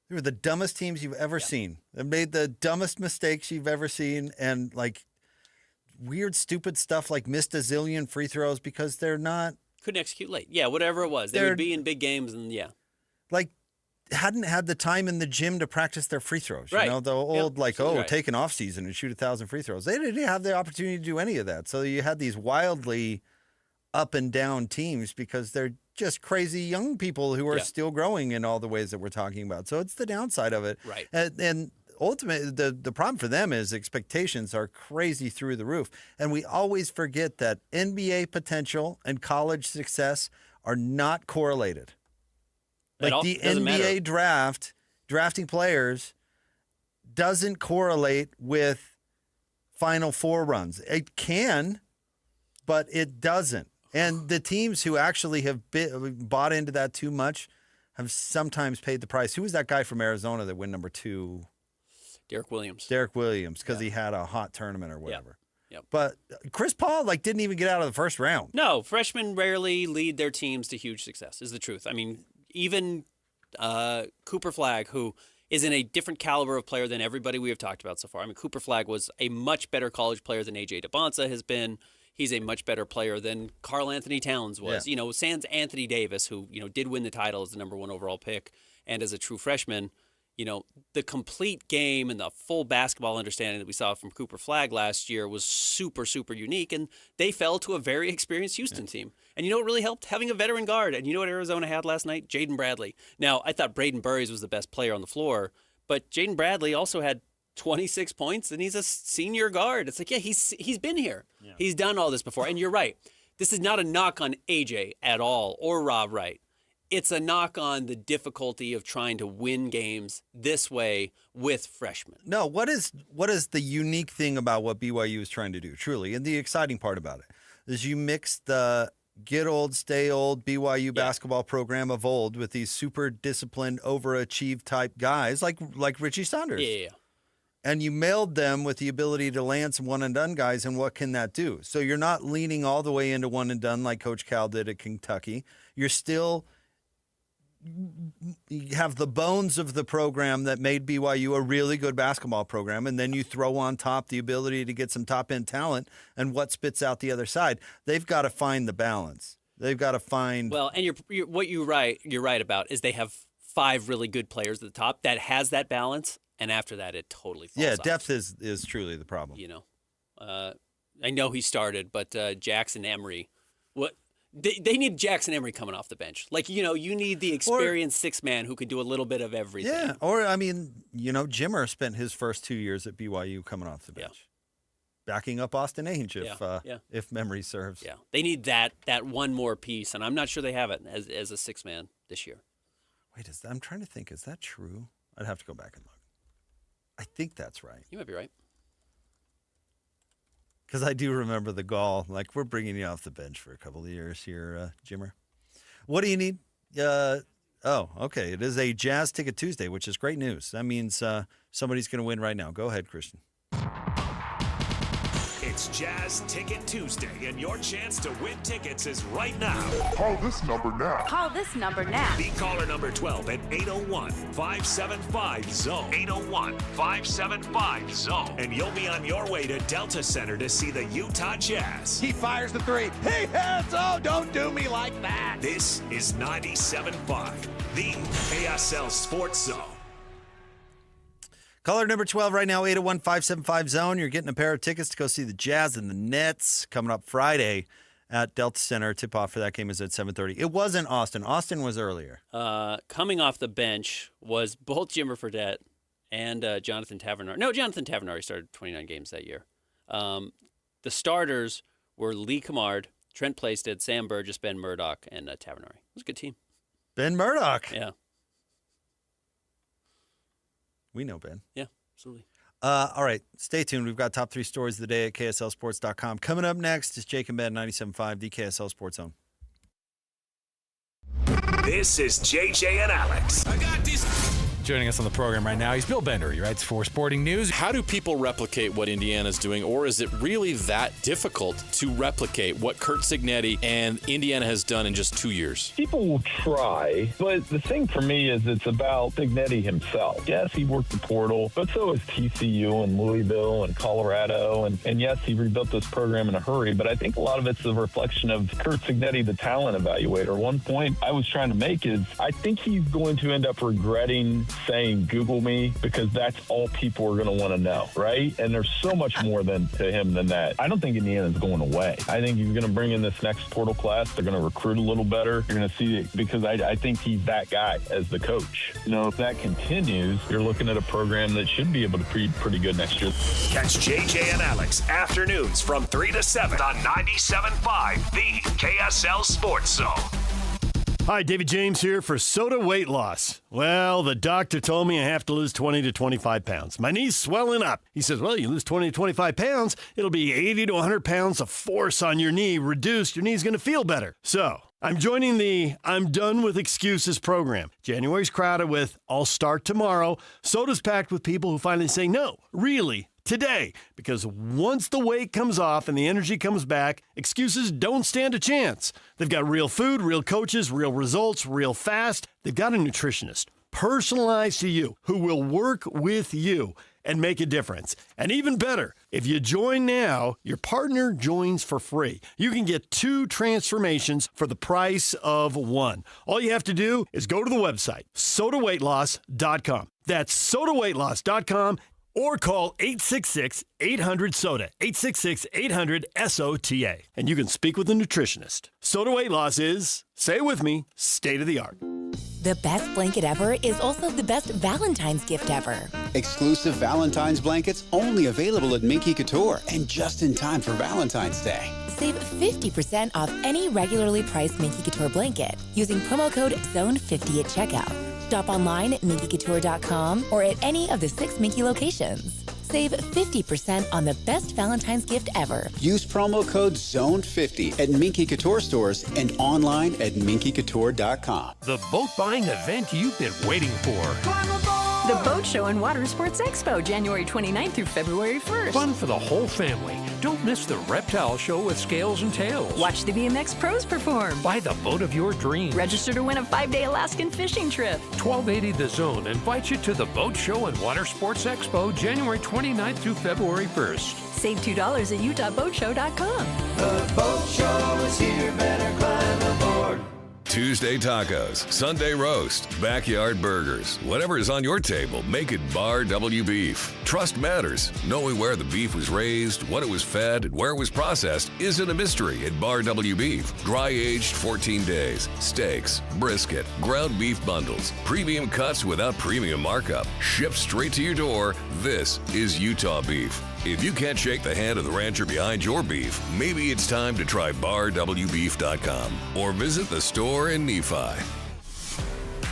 They were the dumbest teams you've ever seen. They made the dumbest mistakes you've ever seen and like weird, stupid stuff like missed a zillion free throws because they're not. Couldn't execute late. Yeah, whatever it was. They would be in big games and like hadn't had the time in the gym to practice their free throws. Right. The old take an off season and shoot 1,000 free throws. They didn't have the opportunity to do any of that. So you had these wildly up and down teams because they're just crazy young people who are still growing in all the ways that we're talking about. So it's the downside of it. Right. And ultimately, the problem for them is expectations are crazy through the roof. And we always forget that NBA potential and college success are not correlated. Like the NBA drafting players doesn't correlate with Final Four runs. It can, but it doesn't. And the teams who actually have bought into that too much have sometimes paid the price. Who was that guy from Arizona that went number 2? Derek Williams, because he had a hot tournament or whatever. Yep. But Chris Paul didn't even get out of the first round. No, freshmen rarely lead their teams to huge success, is the truth. I mean, even Cooper Flagg, who is in a different caliber of player than everybody we have talked about so far. I mean, Cooper Flagg was a much better college player than A.J. DeBonsa has been. He's a much better player than Karl Anthony Towns was. Yeah. Sans Anthony Davis, who, did win the title as the number 1 overall pick and as a true freshman. The complete game and the full basketball understanding that we saw from Cooper Flagg last year was super, super unique. And they fell to a very experienced Houston team. And what really helped? Having a veteran guard. And you know what Arizona had last night? Jaden Bradley. Now, I thought Braden Burries was the best player on the floor, but Jaden Bradley also had 26 points, and he's a senior guard. It's like, he's been here. Yeah. He's done all this before. And you're right. This is not a knock on AJ at all or Rob Wright. It's a knock on the difficulty of trying to win games this way with freshmen. No, what is the unique thing about what BYU is trying to do, truly, and the exciting part about it is you mix the get old, stay old BYU basketball program of old with these super disciplined, overachieved type guys like Richie Saunders. Yeah. And you mailed them with the ability to land some one-and-done guys, and what can that do? So you're not leaning all the way into one-and-done like Coach Cal did at Kentucky. You have the bones of the program that made BYU a really good basketball program, and then you throw on top the ability to get some top-end talent and what spits out the other side. They've got to find the balance. They've got to find... Well, and you're right about is they have 5 really good players at the top that has that balance. And after that, it totally falls off. Depth is truly the problem. I know he started, but Jackson Emery, they need Jackson Emery coming off the bench. You need the experienced sixth man who can do a little bit of everything. Yeah, or Jimmer spent his first 2 years at BYU coming off the bench, backing up Austin Ainge if memory serves. Yeah, they need that one more piece, and I'm not sure they have it as a sixth man this year. Wait, I'm trying to think. Is that true? I'd have to go back and look. I think that's right. You might be right. Because I do remember the Gall. We're bringing you off the bench for a couple of years here, Jimmer. What do you need? Okay. It is a Jazz Ticket Tuesday, which is great news. That means somebody's going to win right now. Go ahead, Christian. It's Jazz Ticket Tuesday, and your chance to win tickets is right now. Call this number now. Call this number now. Be caller number 12 at 801-575-ZONE. 801-575-ZONE. And you'll be on your way to Delta Center to see the Utah Jazz. He fires the 3. He hits. Oh, don't do me like that. This is 97.5, the KSL Sports Zone. Caller number 12 right now, 801-575-ZONE. You're getting a pair of tickets to go see the Jazz and the Nets coming up Friday at Delta Center. Tip-off for that game is at 7:30. It wasn't Austin. Austin was earlier. Coming off the bench was both Jimmer Fredette and Jonathan Tavernari. No, Jonathan Tavernari started 29 games that year. The starters were Lee Camard, Trent Plaisted, Sam Burgess, Ben Murdoch, and Tavernari. It was a good team. Ben Murdoch. Yeah. We know Ben. Yeah, absolutely. All right, stay tuned. We've got top 3 stories of the day at KSLSports.com. Coming up next is Jake and Ben, 97.5, the KSL Sports Zone. This is JJ and Alex. I got this. Joining us on the program right now, he's Bill Bender. He writes for Sporting News. How do people replicate what Indiana's doing, or is it really that difficult to replicate what Curt Cignetti and Indiana has done in just 2 years? People will try, but the thing for me is it's about Cignetti himself. Yes, he worked the portal, but so has TCU and Louisville and Colorado, and yes, he rebuilt this program in a hurry, but I think a lot of it's a reflection of Curt Cignetti, the talent evaluator. One point I was trying to make is I think he's going to end up regretting saying Google me, because that's all people are going to want to know, right? And there's so much more to him than that. I don't think Indiana's going away. I think he's going to bring in this next portal class. They're going to recruit a little better. You're going to see it, because I think he's that guy as the coach. You know, if that continues, you're looking at a program that should be able to be pretty good next year. Catch JJ and Alex afternoons from 3 to 7 on 97.5, the KSL Sports Zone. Hi, David James here for Soda Weight Loss. Well, the doctor told me I have to lose 20 to 25 pounds. My knee's swelling up. He says, well, you lose 20 to 25 pounds, it'll be 80 to 100 pounds of force on your knee reduced. Your knee's going to feel better. So I'm joining the I'm Done With Excuses program. January's crowded with I'll start tomorrow. Soda's packed with people who finally say, no, really, today. Because once the weight comes off and the energy comes back, excuses don't stand a chance. They've got real food, real coaches, real results, real fast. They've got a nutritionist, personalized to you, who will work with you and make a difference. And even better, if you join now, your partner joins for free. You can get 2 transformations for the price of 1. All you have to do is go to the website, sodaweightloss.com. That's sodaweightloss.com. Or call 866-800-SODA, 866-800-SOTA. And you can speak with a nutritionist. Soda Weight Loss is, say it with me, state of the art. The best blanket ever is also the best Valentine's gift ever. Exclusive Valentine's blankets only available at Minky Couture and just in time for Valentine's Day. Save 50% off any regularly priced Minky Couture blanket using promo code ZONE50 at checkout. Shop online at MinkyCouture.com or at any of the 6 Minky locations. Save 50% on the best Valentine's gift ever. Use promo code ZONE50 at Minky Couture stores and online at MinkyCouture.com. The boat buying event you've been waiting for. The Boat Show and Water Sports Expo, January 29th through February 1st. Fun for the whole family. Don't miss the reptile show with scales and tails. Watch the BMX pros perform. Buy the boat of your dreams. Register to win a 5-day Alaskan fishing trip. 1280 The Zone invites you to the Boat Show and Water Sports Expo, January 29th through February 1st. Save $2 at UtahBoatShow.com. The boat show is here, better climb aboard. Tuesday tacos, Sunday roast, backyard burgers. Whatever is on your table, make it Bar W Beef. Trust matters. Knowing where the beef was raised, what it was fed, and where it was processed isn't a mystery at Bar W Beef. Dry aged 14 days. Steaks, brisket, ground beef bundles, premium cuts without premium markup. Shipped straight to your door. This is Utah beef. If you can't shake the hand of the rancher behind your beef, maybe it's time to try BarWBeef.com or visit the store in Nephi.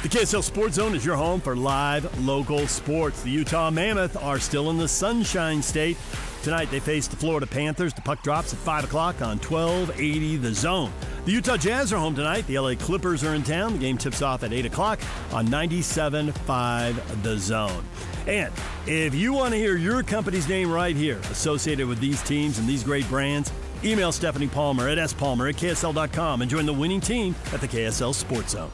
The KSL Sports Zone is your home for live local sports. The Utah Mammoth are still in the Sunshine State. Tonight they face the Florida Panthers. The puck drops at 5 o'clock on 1280 The Zone. The Utah Jazz are home tonight. The LA Clippers are in town. The game tips off at 8 o'clock on 97.5 The Zone. And if you want to hear your company's name right here associated with these teams and these great brands, email Stephanie Palmer at spalmer@ksl.com and join the winning team at the KSL Sports Zone.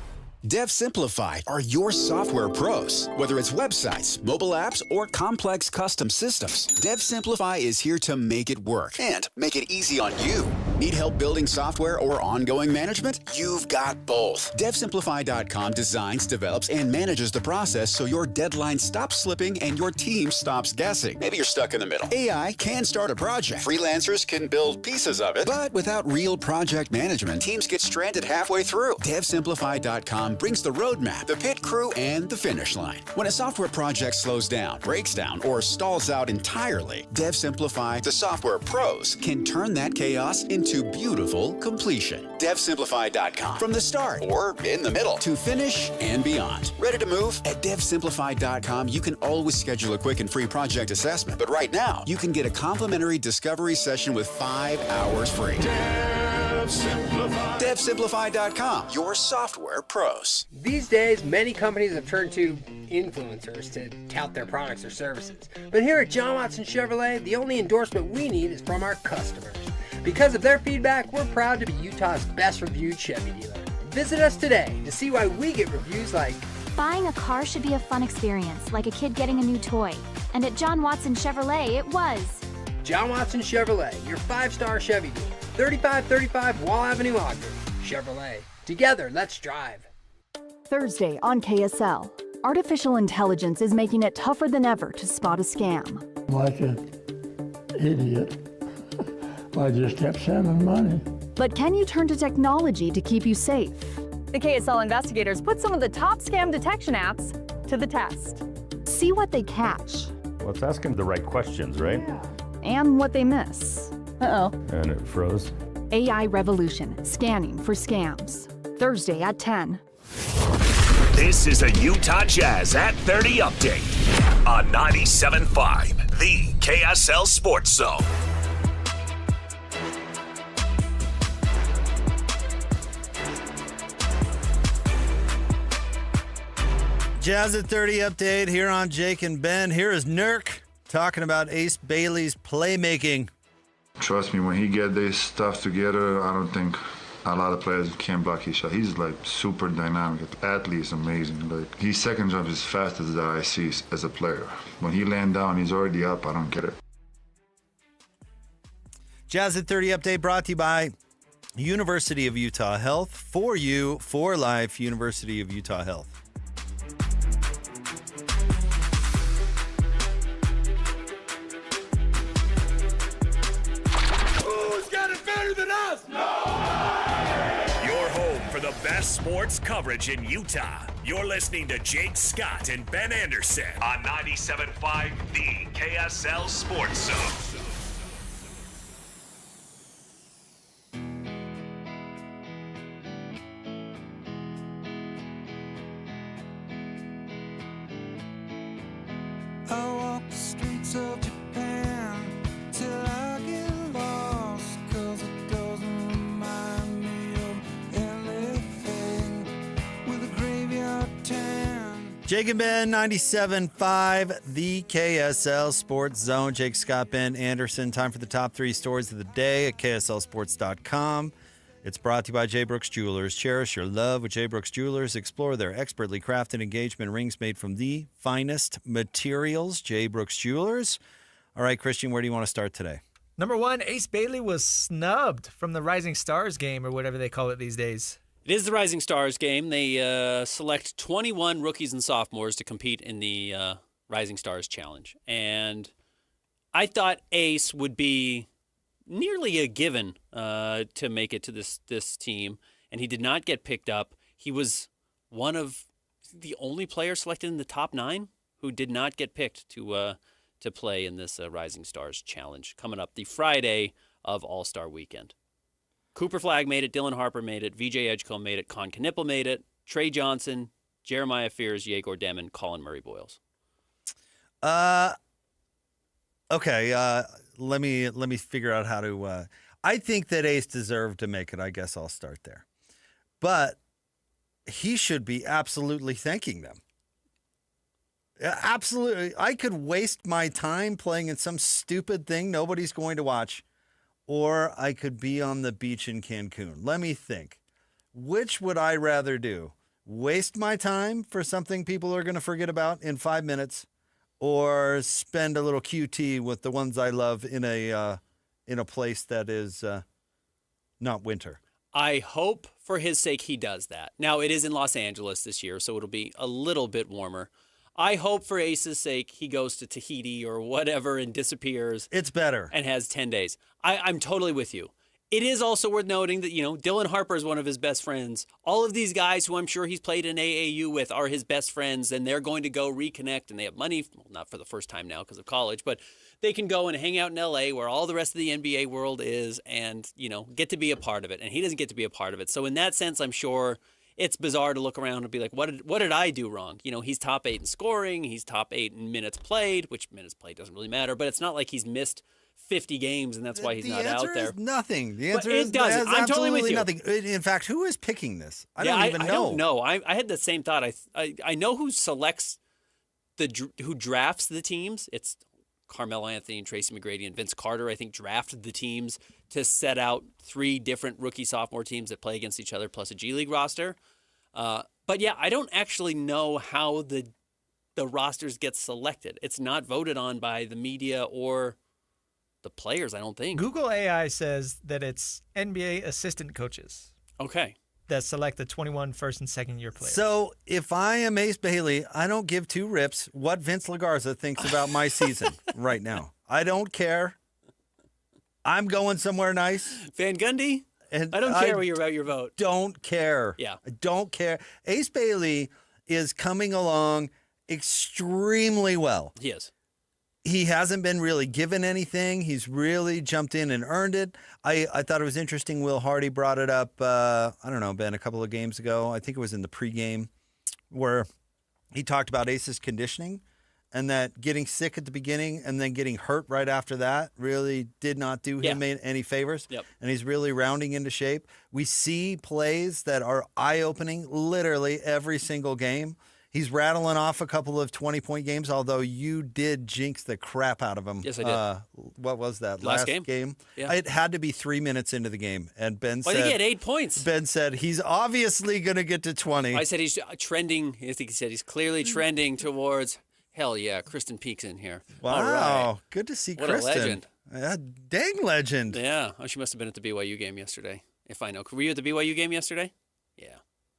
Dev Simplify are your software pros. Whether it's websites, mobile apps, or complex custom systems, Dev Simplify is here to make it work and make it easy on you. Need help building software or ongoing management? You've got both. DevSimplify.com designs, develops, and manages the process so your deadline stops slipping and your team stops guessing. Maybe you're stuck in the middle. AI can start a project. Freelancers can build pieces of it. But without real project management, teams get stranded halfway through. DevSimplify.com brings the roadmap, the pit crew, and the finish line. When a software project slows down, breaks down, or stalls out entirely, DevSimplify, the software pros, can turn that chaos into beautiful completion. DevSimplify.com. From the start, or in the middle, to finish and beyond. Ready to move? At DevSimplify.com, you can always schedule a quick and free project assessment. But right now, you can get a complimentary discovery session with 5 hours free. DevSimplify.com, your software pros. These days, many companies have turned to influencers to tout their products or services. But here at John Watson Chevrolet, the only endorsement we need is from our customers. Because of their feedback, we're proud to be Utah's best reviewed Chevy dealer. Visit us today to see why we get reviews like, buying a car should be a fun experience, like a kid getting a new toy. And at John Watson Chevrolet, it was. John Watson Chevrolet, your 5-star Chevy dealer. 3535 Wall Avenue, Ogden. Chevrolet. Together, let's drive. Thursday on KSL. Artificial intelligence is making it tougher than ever to spot a scam. Like an idiot, I just kept sending money. But can you turn to technology to keep you safe? The KSL investigators put some of the top scam detection apps to the test. See what they catch. Well, it's asking the right questions, right? Yeah. And what they miss. Uh-oh. And it froze. AI Revolution, scanning for scams. Thursday at 10. This is a Utah Jazz at 30 update on 97.5, the KSL Sports Zone. Jazz at 30 update here on Jake and Ben. Here is Nurk talking about Ace Bailey's playmaking. Trust me, when he get this stuff together, I don't think a lot of players can block his shot. He's like super dynamic. The athlete is amazing. Like his second jump is fastest that I see as a player. When he land down, he's already up. I don't get it. Jazz at 30 update brought to you by University of Utah Health. For you, for life, University of Utah Health. Your home for the best sports coverage in Utah. You're listening to Jake Scott and Ben Anderson on 97.5, the KSL Sports Zone. I walk the streets of Japan till I get lost, 'cause it doesn't remind me of anything with a graveyard tan. Jake and Ben, 97.5, the KSL Sports Zone. Jake, Scott, Ben Anderson. Time for the top 3 stories of the day at KSLSports.com. It's brought to you by J. Brooks Jewelers. Cherish your love with J. Brooks Jewelers. Explore their expertly crafted engagement rings made from the finest materials. J. Brooks Jewelers. All right, Christian, where do you want to start today? Number 1, Ace Bailey was snubbed from the Rising Stars game, or whatever they call it these days. It is the Rising Stars game. They select 21 rookies and sophomores to compete in the Rising Stars Challenge. And I thought Ace would be nearly a given to make it to this team, and he did not get picked up. He was one of the only players selected in the top 9 who did not get picked to play in this Rising Stars Challenge coming up the Friday of All-Star Weekend. Cooper Flagg made it, Dylan Harper made it, VJ Edgecombe made it, Con Knipple made it, Trey Johnson, Jeremiah Fears, Yegor Demon, Colin Murray Boyles. Okay, let me figure out how to. I think that Ace deserved to make it. I guess I'll start there, but he should be absolutely thanking them. Absolutely, I could waste my time playing in some stupid thing nobody's going to watch, or I could be on the beach in Cancun. Let me think. Which would I rather do? Waste my time for something people are going to forget about in 5 minutes, or spend a little QT with the ones I love in a place that is not winter. I hope for his sake he does that. Now, it is in Los Angeles this year, so it'll be a little bit warmer. I hope for Ace's sake he goes to Tahiti or whatever and disappears. It's better. And has 10 days. I'm totally with you. It is also worth noting that, Dylan Harper is one of his best friends. All of these guys who I'm sure he's played in AAU with are his best friends, and they're going to go reconnect, and they have money, well, not for the first time now because of college, but they can go and hang out in L.A. where all the rest of the NBA world is and, get to be a part of it. And he doesn't get to be a part of it. So in that sense, I'm sure it's bizarre to look around and be like, what did I do wrong? He's top 8 in scoring. He's top 8 in minutes played, which minutes played doesn't really matter, but it's not like he's missed 50 games, and that's why he's not out there. The answer is nothing. The answer it doesn't. I'm totally with you. Nothing. In fact, who is picking this? I don't even know. I don't know. I had the same thought. I know who selects who drafts the teams. It's Carmelo Anthony and Tracy McGrady and Vince Carter, I think, drafted the teams to set out 3 different rookie-sophomore teams that play against each other plus a G League roster. But yeah, I don't actually know how the rosters get selected. It's not voted on by the media or the players, I don't think. Google AI says that it's NBA assistant coaches. Okay. That select the 21 first and second year players. So if I am Ace Bailey, I don't give 2 rips what Vince LaGarza thinks about my season right now. I don't care. I'm going somewhere nice. Van Gundy? And I don't care about your vote. Don't care. Yeah. I don't care. Ace Bailey is coming along extremely well. He is. He hasn't been really given anything. He's really jumped in and earned it. I thought it was interesting. Will Hardy brought it up, I don't know, Ben, a couple of games ago. I think it was in the pregame where he talked about Ace's conditioning and that getting sick at the beginning and then getting hurt right after that really did not do him any favors. Yep. And he's really rounding into shape. We see plays that are eye-opening literally every single game. He's rattling off a couple of 20-point games, although you did jinx the crap out of him. Yes, I did. What was that? Last game? Yeah. It had to be 3 minutes into the game, and Ben said... I think he had 8 points. Ben said he's obviously going to get to 20. I said he's trending. I think he said he's clearly trending towards, hell yeah, Kristen Peek's in here. Wow. All right. Good to see what Kristen. What a legend. Dang legend. Yeah. Oh, she must have been at the BYU game yesterday, if I know. Were you at the BYU game yesterday? Yeah.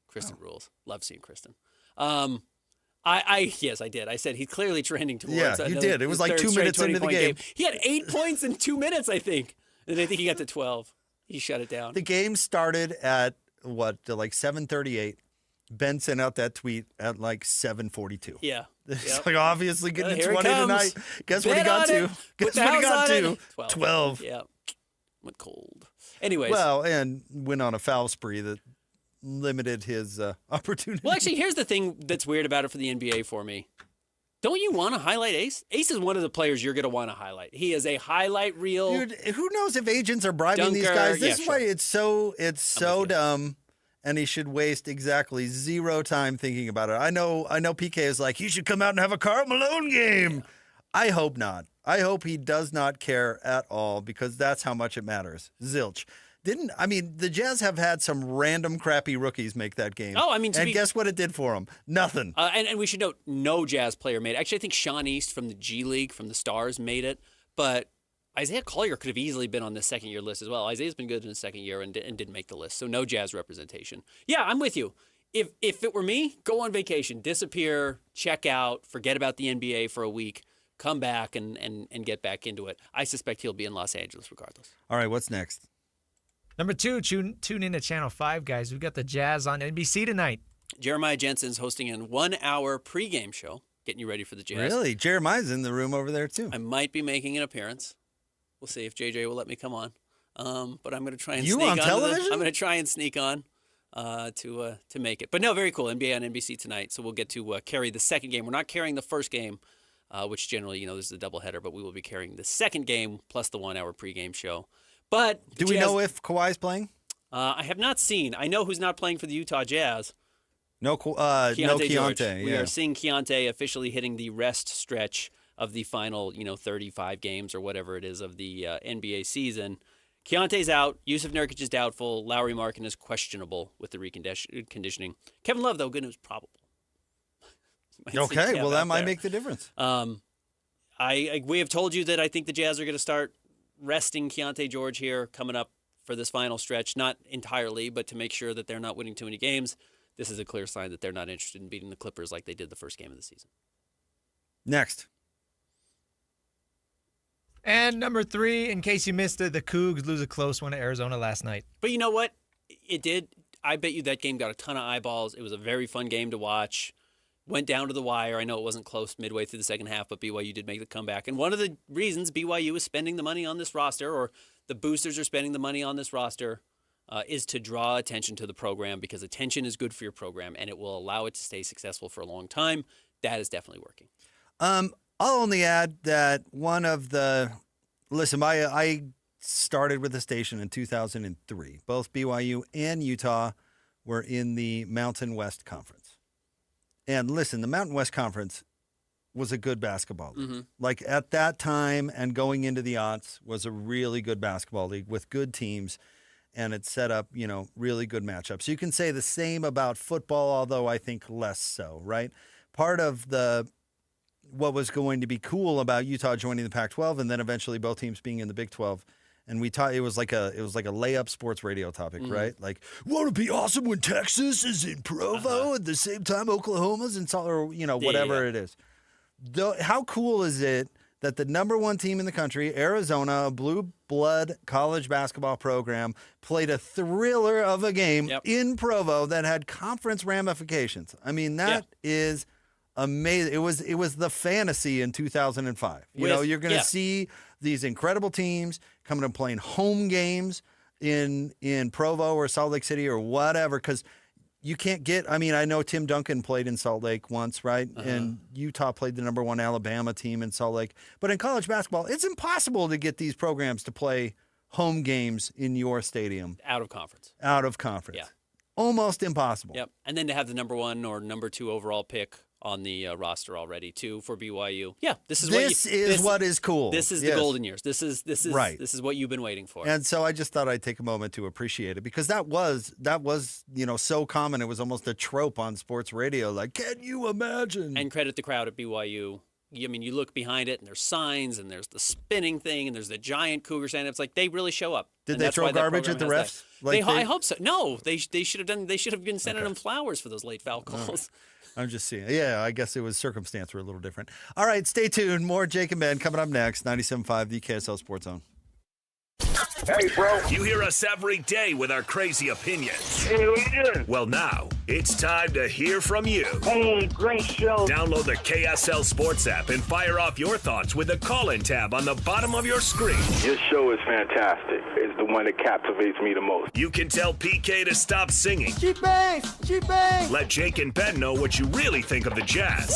Kristen rules. Love seeing Kristen. Yes, I did. I said he's clearly trending towards. Yeah, you did. It was like 2 minutes into the game. He had 8 points in 2 minutes, I think. And I think he got to 12. He shut it down. The game started at like 7:38. Ben sent out that tweet at like 7:42. Yeah. It's like obviously getting to Here 20 it comes. tonight. Guess what he got to? Guess what he got to? 12. Yeah. Went cold. Anyways. Well, and went on a foul spree that limited his opportunity. Well, actually, here's the thing that's weird about it for the NBA for me. Don't you want to highlight Ace? Ace is one of the players you're going to want to highlight. He is a highlight reel. Dude, who knows if agents are bribing these guys? This is why it's so dumb, and he should waste exactly 0 time thinking about it. I know PK is like, you should come out and have a Karl Malone game. Yeah. I hope not. I hope he does not care at all because that's how much it matters. Zilch. The Jazz have had some random crappy rookies make that game. Oh, and guess what it did for them? Nothing. And we should note, no Jazz player made it. Actually, I think Sean East from the G League, from the Stars, made it. But Isaiah Collier could have easily been on the second-year list as well. Isaiah's been good in his second year and didn't make the list, so no Jazz representation. Yeah, I'm with you. If it were me, go on vacation, disappear, check out, forget about the NBA for a week, come back and get back into it. I suspect he'll be in Los Angeles regardless. All right, what's next? Number 2, tune in to Channel 5, guys. We've got the Jazz on NBC tonight. Jeremiah Jensen's hosting a 1-hour pregame show, getting you ready for the Jazz. Really? Jeremiah's in the room over there, too. I might be making an appearance. We'll see if JJ will let me come on. But I'm going to try and sneak on television? I'm going to try and sneak on to make it. But no, very cool. NBA on NBC tonight. So we'll get to carry the second game. We're not carrying the first game, which generally, this is a doubleheader, but we will be carrying the second game plus the 1-hour pregame show. But do we know if Kawhi's playing? I have not seen. I know who's not playing for the Utah Jazz. No Keontae. We are seeing Keontae officially hitting the rest stretch of the final, 35 games or whatever it is of the NBA season. Keontae's out. Yusuf Nurkic is doubtful. Lauri Markkanen is questionable with the reconditioning. Kevin Love, though, good news, probable. Okay, well, that might make the difference. We have told you that I think the Jazz are going to start resting Keontae George here coming up for this final stretch, not entirely, but to make sure that they're not winning too many games, this is a clear sign that they're not interested in beating the Clippers like they did the first game of the season. Next. And number 3, in case you missed it, the Cougs lose a close one to Arizona last night. But you know what? It did. I bet you that game got a ton of eyeballs. It was a very fun game to watch. Went down to the wire. I know it wasn't close midway through the second half, but BYU did make the comeback. And one of the reasons BYU is spending the money on this roster, or the boosters are spending the money on this roster, is to draw attention to the program, because attention is good for your program, and it will allow it to stay successful for a long time. That is definitely working. I'll only add that one of the – listen, I started with the station in 2003. Both BYU and Utah were in the Mountain West Conference. And listen, the Mountain West Conference was a good basketball league. Mm-hmm. Like at that time and going into the aughts was a really good basketball league with good teams, and it set up, really good matchups. You can say the same about football, although I think less so, right? Part of what was going to be cool about Utah joining the Pac-12 and then eventually both teams being in the Big 12, and we taught it was like a layup sports radio topic, right? Like, won't it be awesome when Texas is in Provo at the same time Oklahoma's in whatever it is. How cool is it that the number one team in the country, Arizona, a blue blood college basketball program, played a thriller of a game in Provo that had conference ramifications? I mean, that is amazing. It was the fantasy in 2005. You're going to see these incredible teams coming and playing home games in Provo or Salt Lake City or whatever, because you can't get – I mean, I know Tim Duncan played in Salt Lake once, right? And Utah played the number one Alabama team in Salt Lake. But in college basketball, it's impossible to get these programs to play home games in your stadium. Out of conference. Yeah. Almost impossible. Yep. And then to have the number 1 or number 2 overall pick on the roster already too for BYU. Yeah, this is what is cool. This is the golden years. This is right. This is what you've been waiting for. And so I just thought I'd take a moment to appreciate it, because that was so common. It was almost a trope on sports radio. Like, can you imagine? And credit the crowd at BYU. I mean, you look behind it, and there's signs, and there's the spinning thing, and there's the giant Cougar stand. It's like they really show up. Did they throw garbage at the refs? I hope so. No, they should have done. They should have been sending them flowers for those late foul calls. I'm just seeing. Yeah, I guess it was circumstance were a little different. All right, stay tuned. More Jake and Ben coming up next. 97.5, the KSL Sports Zone. Hey, bro. You hear us every day with our crazy opinions. Hey, what you doing? Well, now it's time to hear from you. Hey, great show. Download the KSL Sports app and fire off your thoughts with the call-in tab on the bottom of your screen. Your show is fantastic. It's the one that captivates me the most. You can tell PK to stop singing. G-Bang! Let Jake and Ben know what you really think of the Jazz. Woo!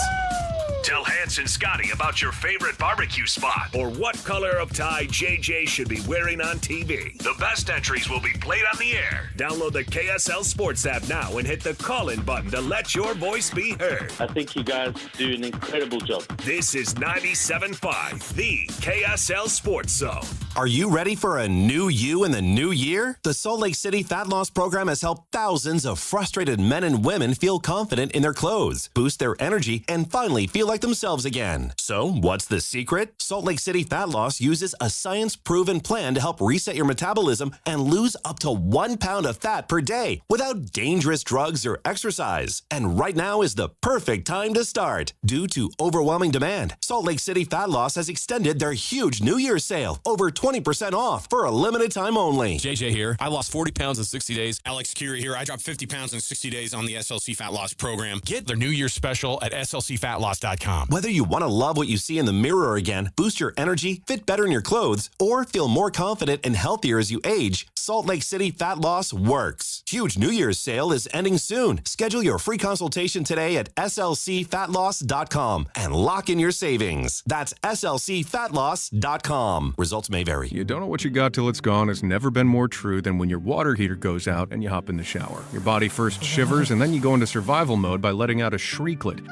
Tell Hans and Scotty about your favorite barbecue spot, or what color of tie JJ should be wearing on TV. The best entries will be played on the air. Download the KSL Sports app now and hit the call-in button to let your voice be heard. I think you guys do an incredible job. This is 97.5, the KSL Sports Zone. Are you ready for a new you in the new year? The Salt Lake City Fat Loss Program has helped thousands of frustrated men and women feel confident in their clothes, boost their energy, and finally feel like themselves again. So, what's the secret? Salt Lake City Fat Loss uses a science-proven plan to help reset your metabolism and lose up to 1 pound of fat per day without dangerous drugs or exercise. And right now is the perfect time to start. Due to overwhelming demand, Salt Lake City Fat Loss has extended their huge New Year's sale, over 20% off for a limited time only. JJ here. I lost 40 pounds in 60 days. Alex Curie here. I dropped 50 pounds in 60 days on the SLC Fat Loss program. Get their New Year's special at slcfatloss.com. Whether you want to love what you see in the mirror again, boost your energy, fit better in your clothes, or feel more confident and healthier as you age, Salt Lake City Fat Loss works. Huge New Year's sale is ending soon. Schedule your free consultation today at slcfatloss.com and lock in your savings. That's slcfatloss.com. Results may vary. You don't know what you got till it's gone has never been more true than when your water heater goes out and you hop in the shower. Your body first shivers and then you go into survival mode by letting out a shrieklet,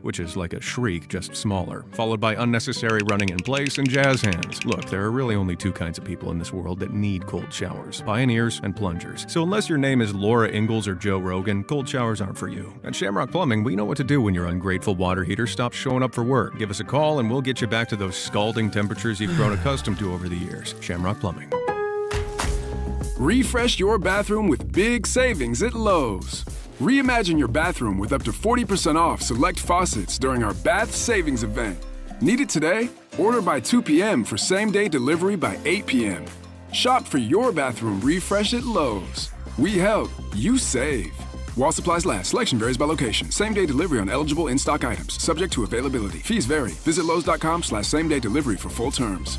which is like a shriek, just smaller, followed by unnecessary running in place and jazz hands. Look, there are really only 2 kinds of people in this world that need cold showers: pioneers and plungers. So unless your name is Laura Ingalls or Joe Rogan, cold showers aren't for you. At Shamrock Plumbing, we know what to do when your ungrateful water heater stops showing up for work. Give us a call and we'll get you back to those scalding temperatures you've grown accustomed to over the years. Shamrock Plumbing. Refresh your bathroom with big savings at Lowe's. Reimagine your bathroom with up to 40% off select faucets during our Bath Savings event. Need it today? Order by 2 p.m. for same-day delivery by 8 p.m. Shop for your bathroom refresh at Lowe's. We help, you save. While supplies last, selection varies by location. Same-day delivery on eligible in-stock items. Subject to availability. Fees vary. Visit Lowes.com/same-day delivery for full terms.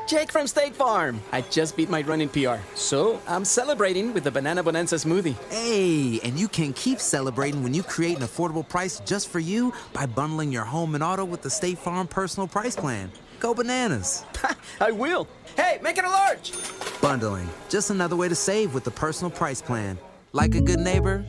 Jake from State Farm. I just beat my running PR, so I'm celebrating with the Banana Bonanza smoothie. Hey, and you can keep celebrating when you create an affordable price just for you by bundling your home and auto with the State Farm Personal Price Plan. Go bananas. I will. Hey, make it a large. Bundling, just another way to save with the Personal Price Plan. Like a good neighbor,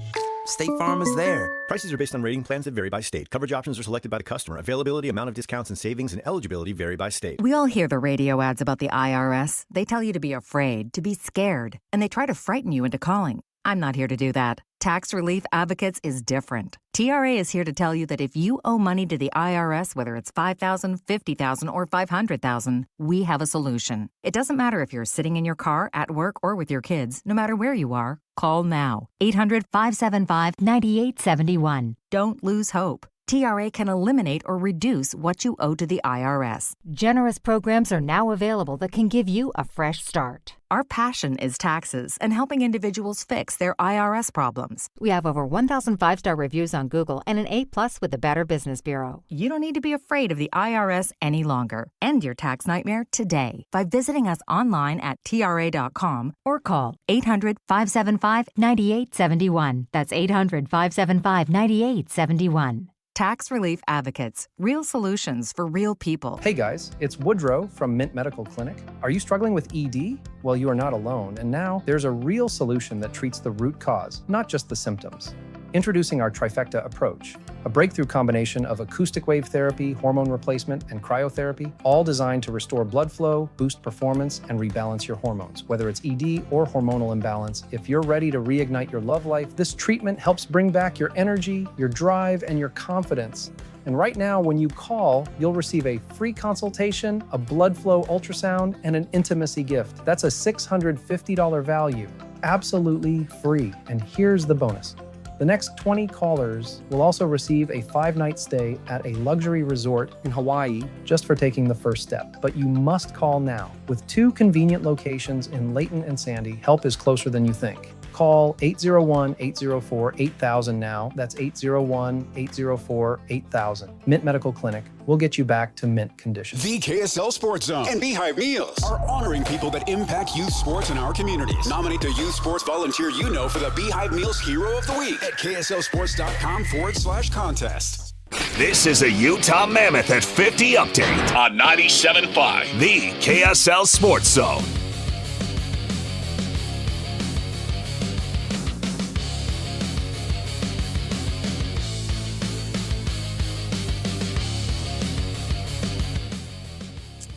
State Farm is there. Prices are based on rating plans that vary by state. Coverage options are selected by the customer. Availability, amount of discounts and savings, and eligibility vary by state. We all hear the radio ads about the IRS. They tell you to be afraid, to be scared, and they try to frighten you into calling. I'm not here to do that. Tax Relief Advocates is different. TRA is here to tell you that if you owe money to the IRS, whether it's $5,000, $50,000, or $500,000, we have a solution. It doesn't matter if you're sitting in your car, at work, or with your kids. No matter where you are, call now. 800-575-9871. Don't lose hope. TRA can eliminate or reduce what you owe to the IRS. Generous programs are now available that can give you a fresh start. Our passion is taxes and helping individuals fix their IRS problems. We have over 1,000 5-star reviews on Google and an A+ with the Better Business Bureau. You don't need to be afraid of the IRS any longer. End your tax nightmare today by visiting us online at TRA.com or call 800-575-9871. That's 800-575-9871. Tax Relief Advocates. Real solutions for real people. Hey guys, it's Woodrow from Mint Medical Clinic. Are you struggling with ED? Well, you are not alone, and now there's a real solution that treats the root cause, not just the symptoms. Introducing our trifecta approach, a breakthrough combination of acoustic wave therapy, hormone replacement, and cryotherapy, all designed to restore blood flow, boost performance, and rebalance your hormones. Whether it's ED or hormonal imbalance, if you're ready to reignite your love life, this treatment helps bring back your energy, your drive, and your confidence. And right now, when you call, you'll receive a free consultation, a blood flow ultrasound, and an intimacy gift. That's a $650 value, absolutely free. And here's the bonus. The next 20 callers will also receive a 5-night stay at a luxury resort in Hawaii just for taking the first step. But you must call now. With 2 convenient locations in Layton and Sandy, help is closer than you think. Call 801-804-8000 now. That's 801-804-8000. Mint Medical Clinic. We'll get you back to mint condition. The KSL Sports Zone and Beehive Meals are honoring people that impact youth sports in our communities. Nominate the youth sports volunteer you know for the Beehive Meals Hero of the Week at KSLSports.com/contest. This is a Utah Mammoth at 50 update on 97.5, the KSL Sports Zone.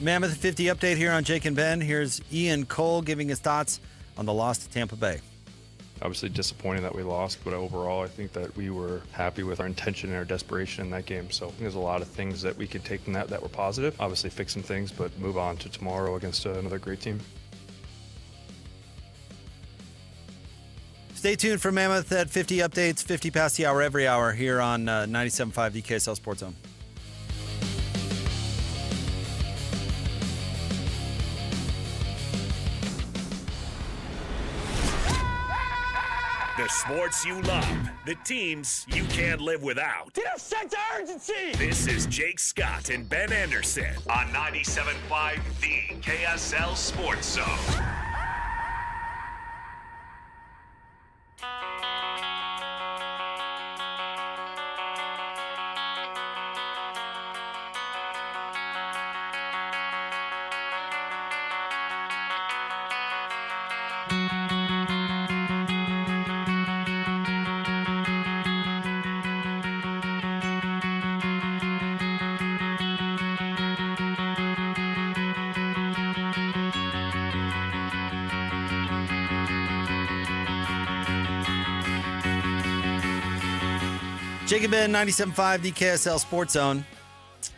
Mammoth 50 update here on Jake and Ben. Here's Ian Cole giving his thoughts on the loss to Tampa Bay. Obviously disappointing that we lost, but overall I think that we were happy with our intention and our desperation in that game. So I think there's a lot of things that we could take from that were positive. Obviously fix some things, but move on to tomorrow against another great team. Stay tuned for Mammoth at 50 updates, 50 past the hour every hour here on 97.5 the KSL Sports Zone. The sports you love, the teams you can't live without. Get a sense of urgency! This is Jake Scott and Ben Anderson on 97.5 the KSL Sports Zone. Jake and Ben, 97.5 the KSL Sports Zone.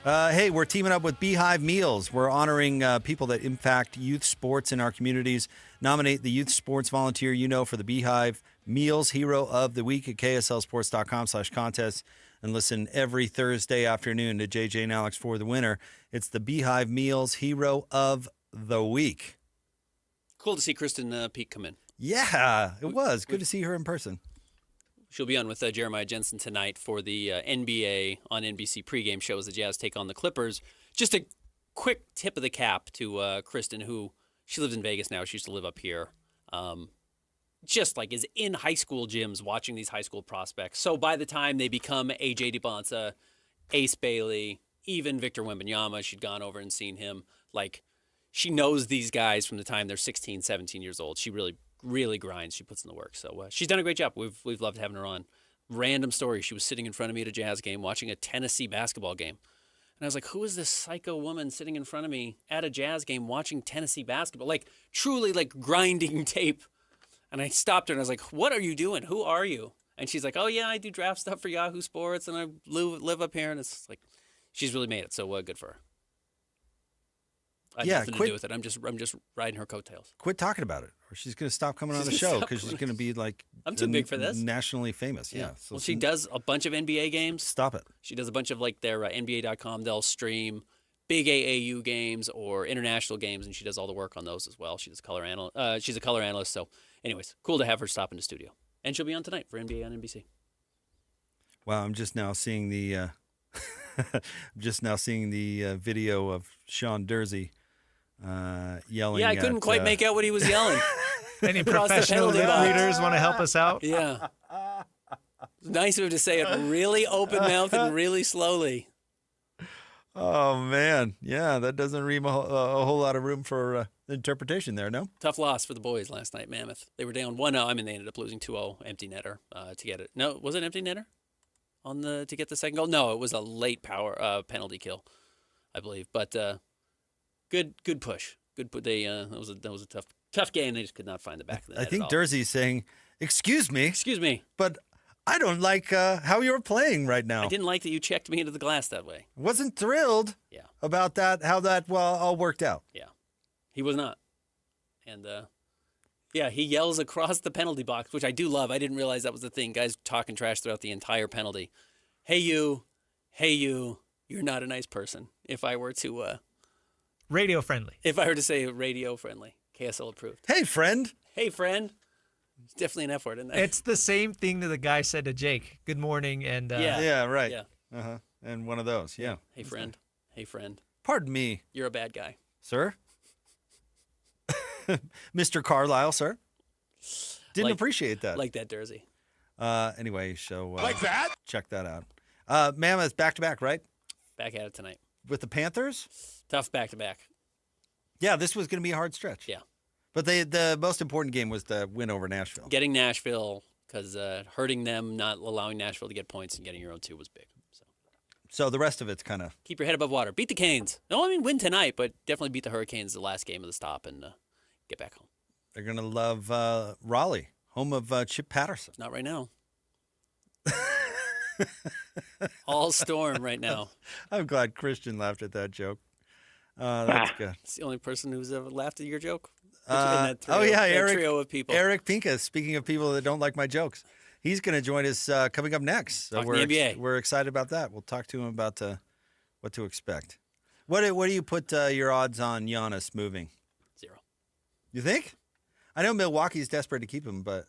Hey, we're teaming up with Beehive Meals. We're honoring people that impact youth sports in our communities. Nominate the youth sports volunteer you know for the Beehive Meals Hero of the Week at kslsports.com/contest. And listen every Thursday afternoon to JJ and Alex for the winner. It's the Beehive Meals Hero of the Week. Cool to see Kristen Peak come in. Yeah, it was. Good to see her in person. She'll be on with Jeremiah Jensen tonight for the NBA on NBC pregame show as the Jazz take on the Clippers. Just a quick tip of the cap to Kristen, who she lives in Vegas now. She used to live up here. Just like is in high school gyms watching these high school prospects. So by the time they become A.J. DeBonsa, Ace Bailey, even Victor Wembanyama, she'd gone over and seen him. Like, she knows these guys from the time they're 16, 17 years old. She really grinds. She puts in the work. So she's done a great job. We've loved having her on. Random story. She was sitting in front of me at a Jazz game watching a Tennessee basketball game. And I was like, who is this psycho woman sitting in front of me at a Jazz game watching Tennessee basketball? Like, truly, like, grinding tape. And I stopped her and I was like, what are you doing? Who are you? And she's like, oh, yeah, I do draft stuff for Yahoo Sports and I live up here. And it's like, she's really made it. So good for her. I have nothing to do with it. I'm just riding her coattails. Quit talking about it, or she's going to stop coming on the show because she's going to be like, I'm too big for this. Nationally famous. Yeah. So she does a bunch of NBA games. Stop it. She does a bunch of like their NBA.com. They'll stream big AAU games or international games, and she does all the work on those as well. She's a color analyst. So, anyways, cool to have her stop in the studio, and she'll be on tonight for NBA on NBC. Wow, I'm just now seeing the video of Sean Dursey yelling. Yeah, I couldn't quite make out what he was yelling. Any professional readers want to help us out? Yeah. It's nice of him to say it really open mouth and really slowly. Oh, man. Yeah, that doesn't leave a whole lot of room for interpretation there, no? Tough loss for the boys last night, Mammoth. They were down 1-0. I mean, they ended up losing 2-0, empty netter to get it. No, was it empty netter to get the second goal? No, it was a late penalty kill, I believe. But good push. That was a tough game. They just could not find the back of the net. I think Dursey's saying, excuse me, but I don't like how you're playing right now. I didn't like that you checked me into the glass that way. Wasn't thrilled about that, how that all worked out. Yeah, he was not. And, he yells across the penalty box, which I do love. I didn't realize that was the thing. Guys talking trash throughout the entire penalty. Hey, you, you're not a nice person. If I were to... radio friendly. If I were to say radio friendly, KSL approved. Hey, friend. Hey, friend. It's definitely an F word in there. It's the same thing that the guy said to Jake. Good morning. And yeah, right. Yeah. Uh-huh. And one of those. Yeah. Hey, friend. Hey, friend. Pardon me. You're a bad guy. Sir? Mr. Carlisle, sir? Didn't appreciate that. Like that Dursey. Anyway, so... like that? Check that out. Mammoth back-to-back, right? Back at it tonight. With the Panthers? Tough back-to-back. Yeah, this was going to be a hard stretch. Yeah. But the most important game was the win over Nashville. Getting Nashville, because hurting them, not allowing Nashville to get points and getting your own two was big. So the rest of it's kind of... Keep your head above water. Beat the Canes. No, I mean win tonight, but definitely beat the Hurricanes the last game of the stop and get back home. They're going to love Raleigh, home of Chip Patterson. Not right now. All storm right now. I'm glad Christian laughed at that joke. That's good. It's the only person who's ever laughed at your joke. Eric. Trio of people. Eric Pincus. Speaking of people that don't like my jokes, he's going to join us coming up next. So the NBA. We're excited about that. We'll talk to him about what to expect. What do you put your odds on Giannis moving? 0. You think? I know Milwaukee's desperate to keep him, but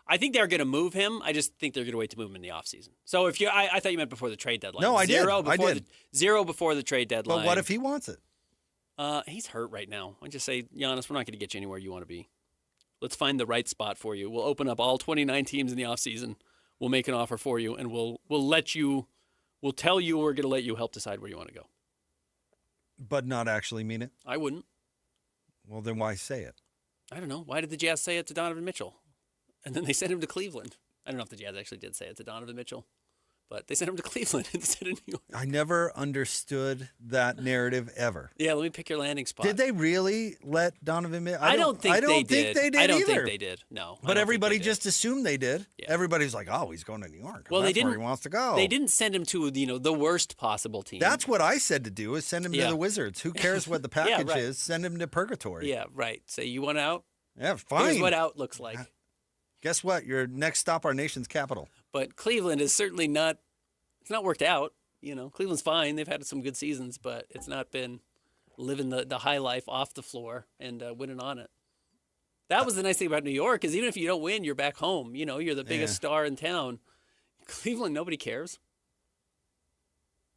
I think they're going to move him. I just think they're going to wait to move him in the offseason. So if I thought you meant before the trade deadline. No, I did. Zero before the trade deadline. But what if he wants it? He's hurt right now. I just say, Giannis, we're not going to get you anywhere you want to be. Let's find the right spot for you. We'll open up all 29 teams in the offseason. We'll make an offer for you, and we'll tell you we're going to let you help decide where you want to go. But not actually mean it? I wouldn't. Well, then why say it? I don't know. Why did the Jazz say it to Donovan Mitchell? And then they sent him to Cleveland. I don't know if the Jazz actually did say it to Donovan Mitchell. But they sent him to Cleveland instead of New York. I never understood that narrative ever. Yeah, let me pick your landing spot. Did they really let Donovan Mitchell? I don't think they did. I don't either. think they did. No. But everybody just assumed they did. Yeah. Everybody's like, oh, he's going to New York. Well, that's they didn't. Where he wants to go. They didn't send him to the worst possible team. That's what I said to do, is send him to the Wizards. Who cares what the package is? Send him to purgatory. Yeah, right. Say, you want out? Yeah, fine. Here's what out looks like. Guess what? Your next stop, our nation's capital. But Cleveland is certainly not. It's not worked out. Cleveland's fine. They've had some good seasons, but it's not been living the high life off the floor and winning on it. That was the nice thing about New York, is even if you don't win, you're back home. You're the biggest star in town. Cleveland, nobody cares.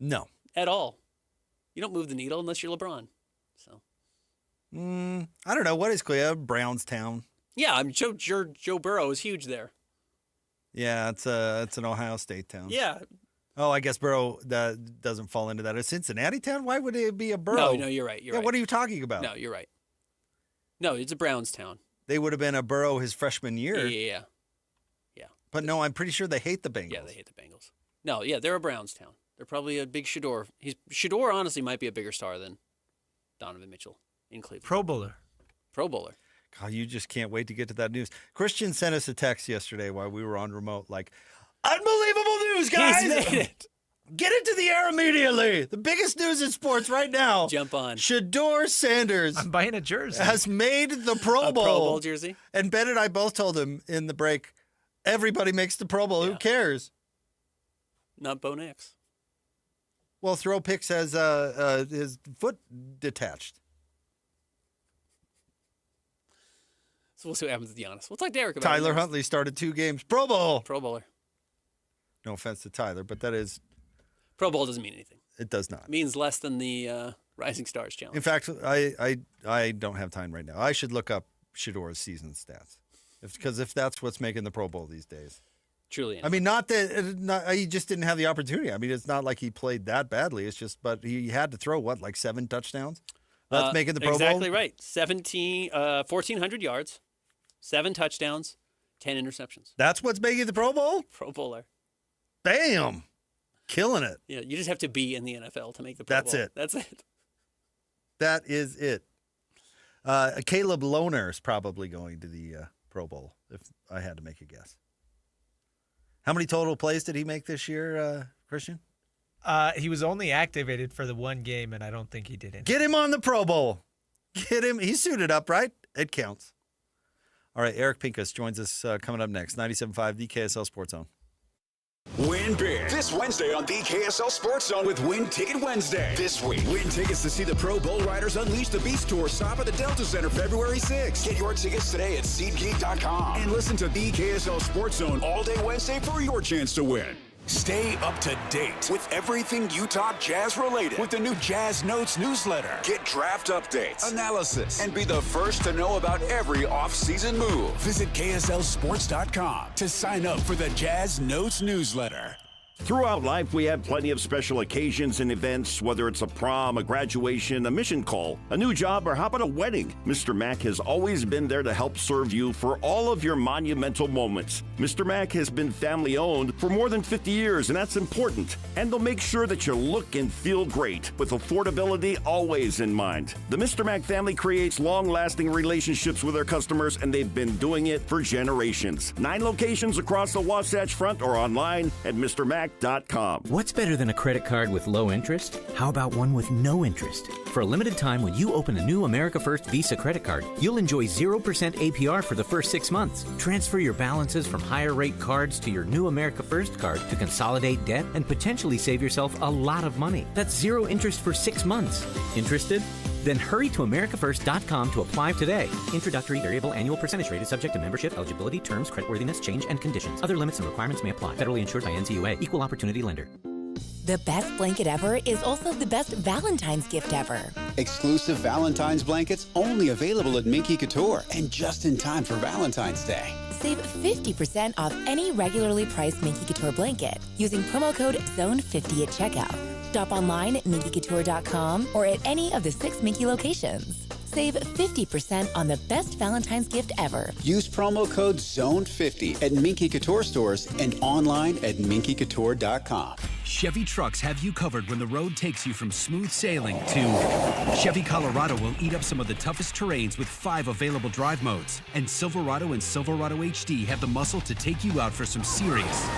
No. At all. You don't move the needle unless you're LeBron. So. I don't know. What is Cleveland? Brownstown. Yeah, Joe Burrow is huge there. Yeah, it's an Ohio State town. Yeah. Oh, I guess Burrow doesn't fall into that. A Cincinnati town? Why would it be a Burrow? No, you're right. You're right. What are you talking about? No, you're right. No, it's a Browns town. They would have been a Burrow his freshman year. Yeah. But no, I'm pretty sure they hate the Bengals. Yeah, they hate the Bengals. No, yeah, they're a Browns town. They're probably a big Shador. Shador honestly might be a bigger star than Donovan Mitchell in Cleveland. Pro Bowler. God, you just can't wait to get to that news. Christian sent us a text yesterday while we were on remote, like, unbelievable news, guys! He's made it. Get into the air immediately. The biggest news in sports right now. Jump on. Shador Sanders. I'm buying a jersey. Has made the Pro Bowl. A Pro Bowl jersey? And Ben and I both told him in the break, everybody makes the Pro Bowl. Yeah. Who cares? Not Bo Nix. Well, throw picks has his foot detached. So we'll see what happens with Giannis. We'll talk to Derek about Tyler it. Huntley started 2 games. Pro Bowl. Pro Bowler. No offense to Tyler, but that is... Pro Bowl doesn't mean anything. It does not. It means less than the Rising Stars Challenge. In fact, I don't have time right now. I should look up Shador's season stats. Because if that's what's making the Pro Bowl these days. Truly. I mean, he just didn't have the opportunity. I mean, it's not like he played that badly. It's just, but he had to throw, 7 touchdowns? That's making the Pro Bowl? Exactly right. 1,400 yards, 7 touchdowns, 10 interceptions. That's what's making the Pro Bowl? Pro Bowler. Bam! Killing it. Yeah, you just have to be in the NFL to make the Pro Bowl. That's it. That is it. Caleb Lohner is probably going to the Pro Bowl, if I had to make a guess. How many total plays did he make this year, Christian? He was only activated for the 1 game, and I don't think he did it. Get him on the Pro Bowl. Get him. He's suited up, right? It counts. All right, Eric Pincus joins us coming up next. 97.5, the KSL Sports Zone. Win big this Wednesday on the KSL Sports Zone with Win Ticket Wednesday. This week, win tickets to see the Pro Bowl Riders Unleash the Beast Tour stop at the Delta Center February 6th. Get your tickets today at SeatGeek.com and listen to the KSL Sports Zone all day Wednesday for your chance to win. Stay up to date with everything Utah Jazz related with the new Jazz Notes newsletter. Get draft updates, analysis, and be the first to know about every off-season move. Visit KSLSports.com to sign up for the Jazz Notes newsletter. Throughout life, we have plenty of special occasions and events, whether it's a prom, a graduation, a mission call, a new job, or how about a wedding. Mr. Mac has always been there to help serve you for all of your monumental moments. Mr. Mac has been family-owned for more than 50 years, and that's important. And they'll make sure that you look and feel great, with affordability always in mind. The Mr. Mac family creates long-lasting relationships with their customers, and they've been doing it for generations. 9 locations across the Wasatch Front or online at MrMac.com. What's better than a credit card with low interest? How about one with no interest? For a limited time, when you open a new America First Visa credit card, you'll enjoy 0% APR for the first 6 months. Transfer your balances from higher rate cards to your new America First card to consolidate debt and potentially save yourself a lot of money. That's 0 interest for 6 months. Interested? Then hurry to AmericaFirst.com to apply today. Introductory variable annual percentage rate is subject to membership, eligibility, terms, creditworthiness, change, and conditions. Other limits and requirements may apply. Federally insured by NCUA. Equal opportunity lender. The best blanket ever is also the best Valentine's gift ever. Exclusive Valentine's blankets only available at Minky Couture and just in time for Valentine's Day. Save 50% off any regularly priced Minky Couture blanket using promo code ZONE50 at checkout. Shop online at minkycouture.com or at any of the 6 Minky locations. Save 50% on the best Valentine's gift ever. Use promo code ZONE50 at Minky Couture stores and online at minkycouture.com. Chevy trucks have you covered when the road takes you from smooth sailing to Chevy Colorado will eat up some of the toughest terrains with 5 available drive modes. And Silverado and Silverado HD have the muscle to take you out for some serious.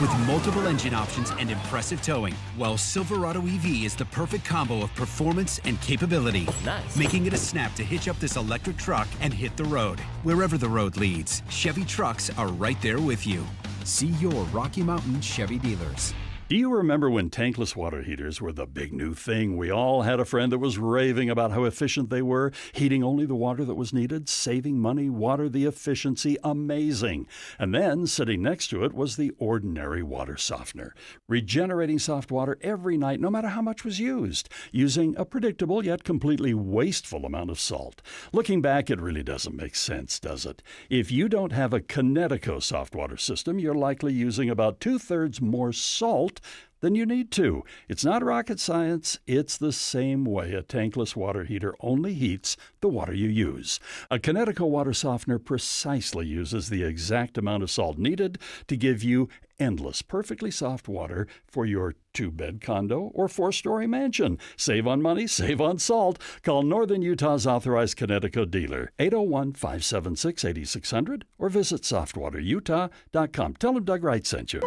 With multiple engine options and impressive towing, while Silverado EV is the perfect combo of performance and capability. Nice. Making it a snap to hitch up this electric truck and hit the road. Wherever the road leads, Chevy trucks are right there with you. See your Rocky Mountain Chevy dealers. Do you remember when tankless water heaters were the big new thing? We all had a friend that was raving about how efficient they were, heating only the water that was needed, saving money, water, the efficiency, amazing. And then, sitting next to it was the ordinary water softener, regenerating soft water every night, no matter how much was used, using a predictable yet completely wasteful amount of salt. Looking back, it really doesn't make sense, does it? If you don't have a Connecticut soft water system, you're likely using about 2/3 more salt than you need to. It's not rocket science. It's the same way a tankless water heater only heats the water you use. A Connecticut water softener precisely uses the exact amount of salt needed to give you endless, perfectly soft water for your 2-bed condo or 4-story mansion. Save on money, save on salt. Call Northern Utah's authorized Connecticut dealer, 801-576-8600, or visit softwaterutah.com. Tell them Doug Wright sent you.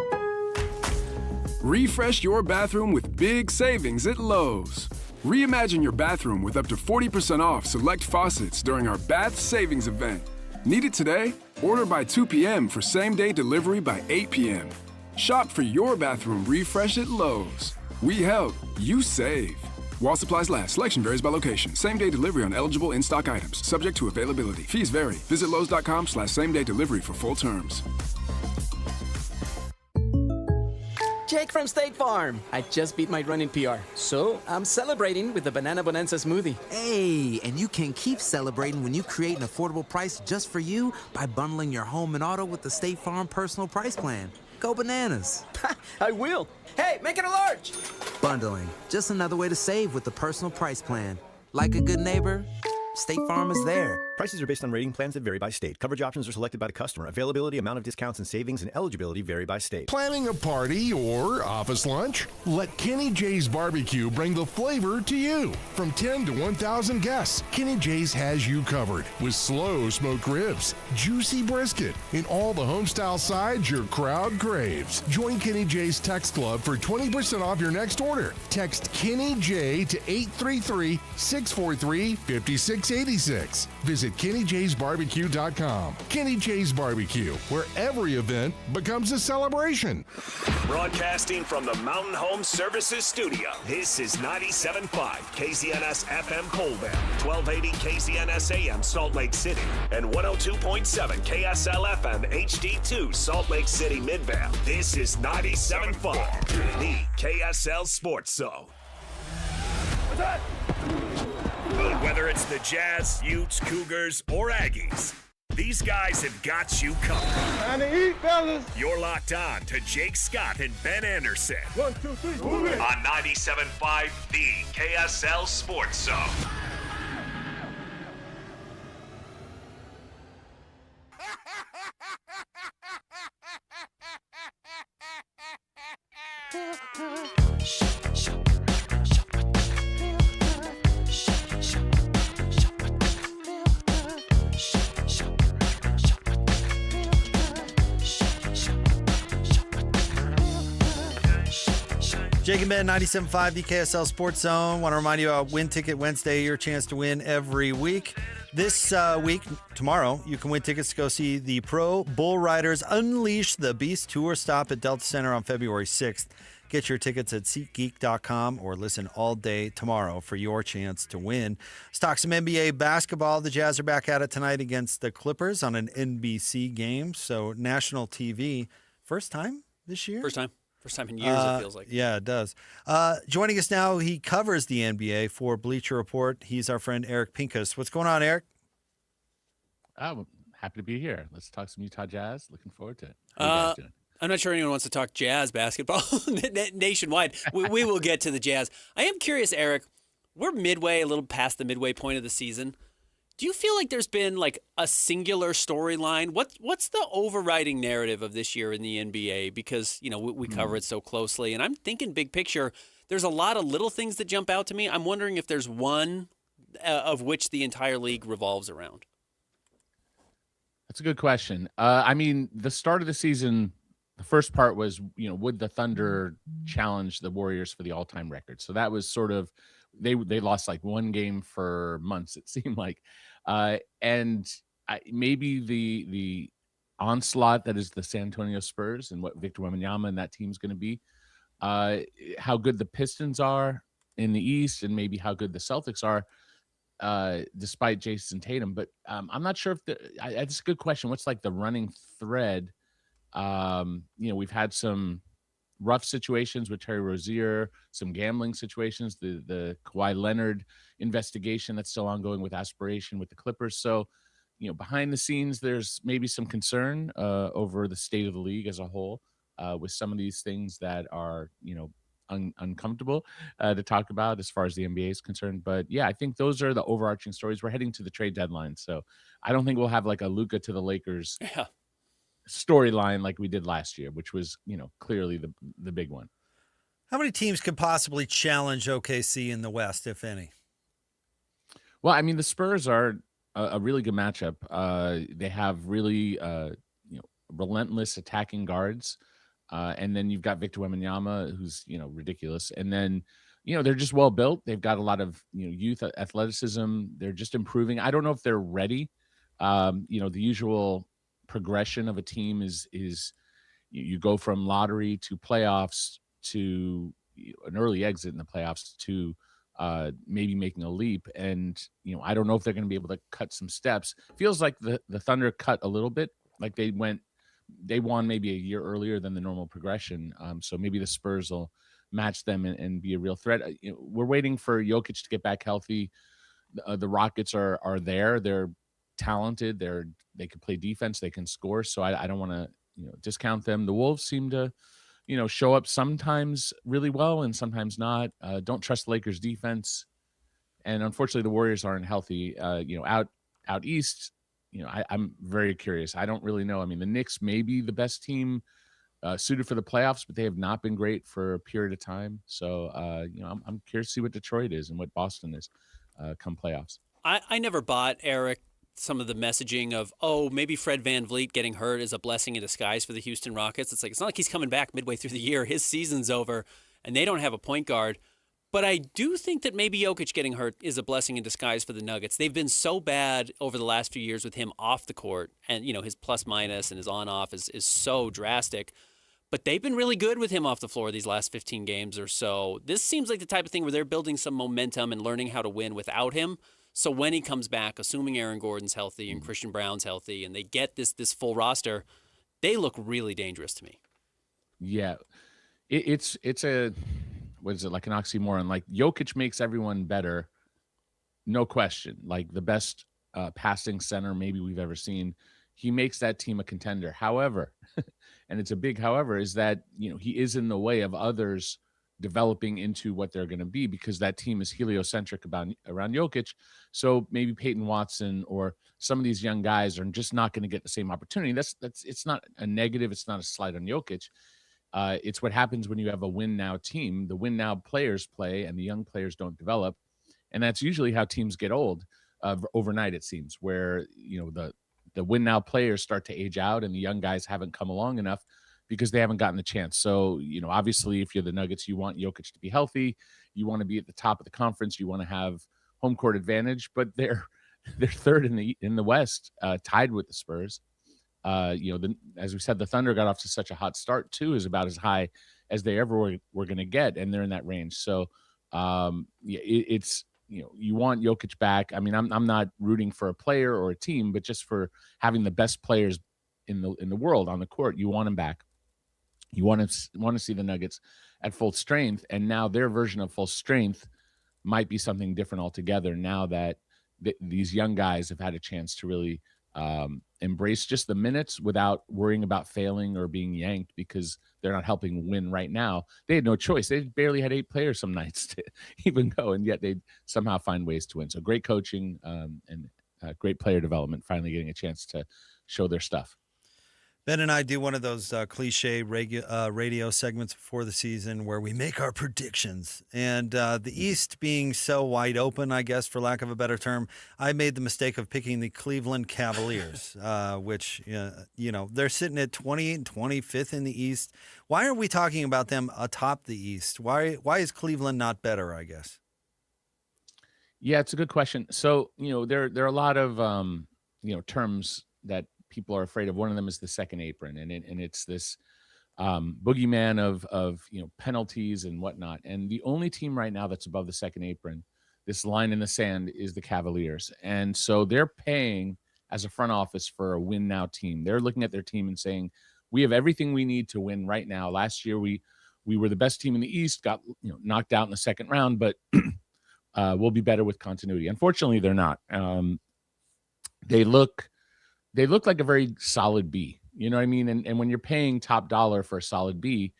Refresh your bathroom with big savings at Lowe's. Reimagine your bathroom with up to 40% off select faucets during our Bath Savings event. Need it today? Order by 2 p.m. for same-day delivery by 8 p.m. Shop for your bathroom refresh at Lowe's. We help, you save. While supplies last, selection varies by location. Same-day delivery on eligible in-stock items, subject to availability. Fees vary. Visit lowes.com/same-day delivery for full terms. Jake from State Farm. I just beat my running PR, so I'm celebrating with the Banana Bonanza smoothie. Hey, and you can keep celebrating when you create an affordable price just for you by bundling your home and auto with the State Farm Personal Price Plan. Go bananas. I will. Hey, make it a large. Bundling, just another way to save with the Personal Price Plan. Like a good neighbor, State Farm is there. Prices are based on rating plans that vary by state. Coverage options are selected by the customer. Availability, amount of discounts and savings, and eligibility vary by state. Planning a party or office lunch? Let Kenny J's Barbecue bring the flavor to you. From 10 to 1,000 guests, Kenny J's has you covered with slow smoked ribs, juicy brisket, and all the homestyle sides your crowd craves. Join Kenny J's Text Club for 20% off your next order. Text Kenny J to 833-643-5686. Visit KennyJ'sBarbecue.com. Kenny J's Barbecue, where every event becomes a celebration. Broadcasting from the Mountain Home Services Studio, this is 97.5 KZNS FM Colville, 1280 KZNS AM Salt Lake City, and 102.7 KSL FM HD2 Salt Lake City Midvale. This is 97.5, the KSL Sports Zone. What's that? Whether it's the Jazz, Utes, Cougars, or Aggies, these guys have got you covered. Time to eat, fellas. You're locked on to Jake Scott and Ben Anderson. 1, 2, 3, move it. On 97.5, the KSL Sports Zone. Jake and Ben, 97.5, the KSL Sports Zone. Want to remind you about Win Ticket Wednesday, your chance to win every week. This week, tomorrow, you can win tickets to go see the Pro Bull Riders Unleash the Beast tour stop at Delta Center on February 6th. Get your tickets at SeatGeek.com or listen all day tomorrow for your chance to win. Let's talk some NBA basketball. The Jazz are back at it tonight against the Clippers on an NBC game. So national TV. First time this year? First time in years, it feels like. Yeah, it does. Joining us now, he covers the NBA for Bleacher Report. He's our friend Eric Pincus. What's going on, Eric? I'm happy to be here. Let's talk some Utah Jazz. Looking forward to it. How are you guys doing? I'm not sure anyone wants to talk Jazz basketball nationwide. We will get to the Jazz. I am curious, Eric. We're a little past the midway point of the season. Do you feel like there's been like a singular storyline? What's the overriding narrative of this year in the NBA? Because, we cover it so closely, and I'm thinking big picture. There's a lot of little things that jump out to me. I'm wondering if there's one of which the entire league revolves around. That's a good question. The start of the season, the first part was, would the Thunder challenge the Warriors for the all-time record? So that was sort of, they lost like one game for months, it seemed like. Maybe the onslaught that is the San Antonio Spurs and what Victor Wembanyama and that team's going to be, how good the Pistons are in the East, and maybe how good the Celtics are, despite Jason Tatum. But I'm not sure if that's a good question. What's like the running thread? We've had some rough situations with Terry Rozier, some gambling situations, the Kawhi Leonard investigation that's still ongoing with aspiration with the Clippers. So, behind the scenes, there's maybe some concern over the state of the league as a whole with some of these things that are, uncomfortable to talk about as far as the NBA is concerned. But yeah, I think those are the overarching stories. We're heading to the trade deadline, so I don't think we'll have like a Luka to the Lakers storyline like we did last year, which was, clearly the big one. How many teams could possibly challenge OKC in the West, if any? Well, the Spurs are a really good matchup. They have really, relentless attacking guards. And then you've got Victor Wembanyama, who's, ridiculous. And then, they're just well built. They've got a lot of, youth athleticism. They're just improving. I don't know if they're ready. The usual progression of a team is you go from lottery to playoffs to an early exit in the playoffs to maybe making a leap. And, I don't know if they're going to be able to cut some steps. Feels like the Thunder cut a little bit, like they won maybe a year earlier than the normal progression. So maybe the Spurs will match them and be a real threat. We're waiting for Jokic to get back healthy. The Rockets are there. They're talented. They can play defense. They can score. So I don't want to discount them. The Wolves seem to show up sometimes really well and sometimes not. Don't trust the Lakers defense. And unfortunately, the Warriors aren't healthy. Out east. I'm very curious. I don't really know. The Knicks may be the best team suited for the playoffs, but they have not been great for a period of time. So, I'm curious to see what Detroit is and what Boston is come playoffs. I never bought, Eric, some of the messaging of, maybe Fred VanVleet getting hurt is a blessing in disguise for the Houston Rockets. It's not like he's coming back midway through the year. His season's over, and they don't have a point guard. But I do think that maybe Jokic getting hurt is a blessing in disguise for the Nuggets. They've been so bad over the last few years with him off the court, and his plus minus and his on-off is so drastic. But they've been really good with him off the floor these last 15 games or so. This seems like the type of thing where they're building some momentum and learning how to win without him. So when he comes back, assuming Aaron Gordon's healthy and Christian Brown's healthy, and they get this full roster, they look really dangerous to me. Yeah, it's a. What is it, like an oxymoron? Like Jokic makes everyone better, no question. Like the best passing center maybe we've ever seen. He makes that team a contender. However, and it's a big however, is that he is in the way of others developing into what they're going to be because that team is heliocentric around Jokic. So maybe Peyton Watson or some of these young guys are just not going to get the same opportunity. That's it's not a negative. It's not a slight on Jokic. It's what happens when you have a win now team. The win now players play and the young players don't develop. And that's usually how teams get old overnight, it seems, where, the win now players start to age out and the young guys haven't come along enough because they haven't gotten the chance. So, obviously if you're the Nuggets, you want Jokic to be healthy. You want to be at the top of the conference. You want to have home court advantage, but they're third in the West, tied with the Spurs. As we said, the Thunder got off to such a hot start too, is about as high as they ever were going to get. And they're in that range. So, it's, you want Jokic back. I'm not rooting for a player or a team, but just for having the best players in the world on the court, you want him back. You want to see the Nuggets at full strength. And now their version of full strength might be something different altogether now that these young guys have had a chance to really embrace just the minutes without worrying about failing or being yanked because they're not helping win right now. They had no choice. They barely had 8 players some nights to even go, and yet they somehow find ways to win. So great coaching and great player development, finally getting a chance to show their stuff. Ben and I do one of those cliche radio segments before the season where we make our predictions. And the East being so wide open, I guess, for lack of a better term, I made the mistake of picking the Cleveland Cavaliers, which, they're sitting at 28 and 25th in the East. Why are we talking about them atop the East? Why is Cleveland not better, I guess? Yeah, it's a good question. So, there are a lot of, terms that people are afraid of. One of them is the second apron, and it's this boogeyman of penalties and whatnot. And the only team right now that's above the second apron, this line in the sand, is the Cavaliers. And so they're paying as a front office for a win now team. They're looking at their team and saying, we have everything we need to win right now. Last year we were the best team in the East, got knocked out in the second round, but we'll be better with continuity. Unfortunately, they're not. They look like a very solid B, you know what I mean? And when you're paying top dollar for a solid B,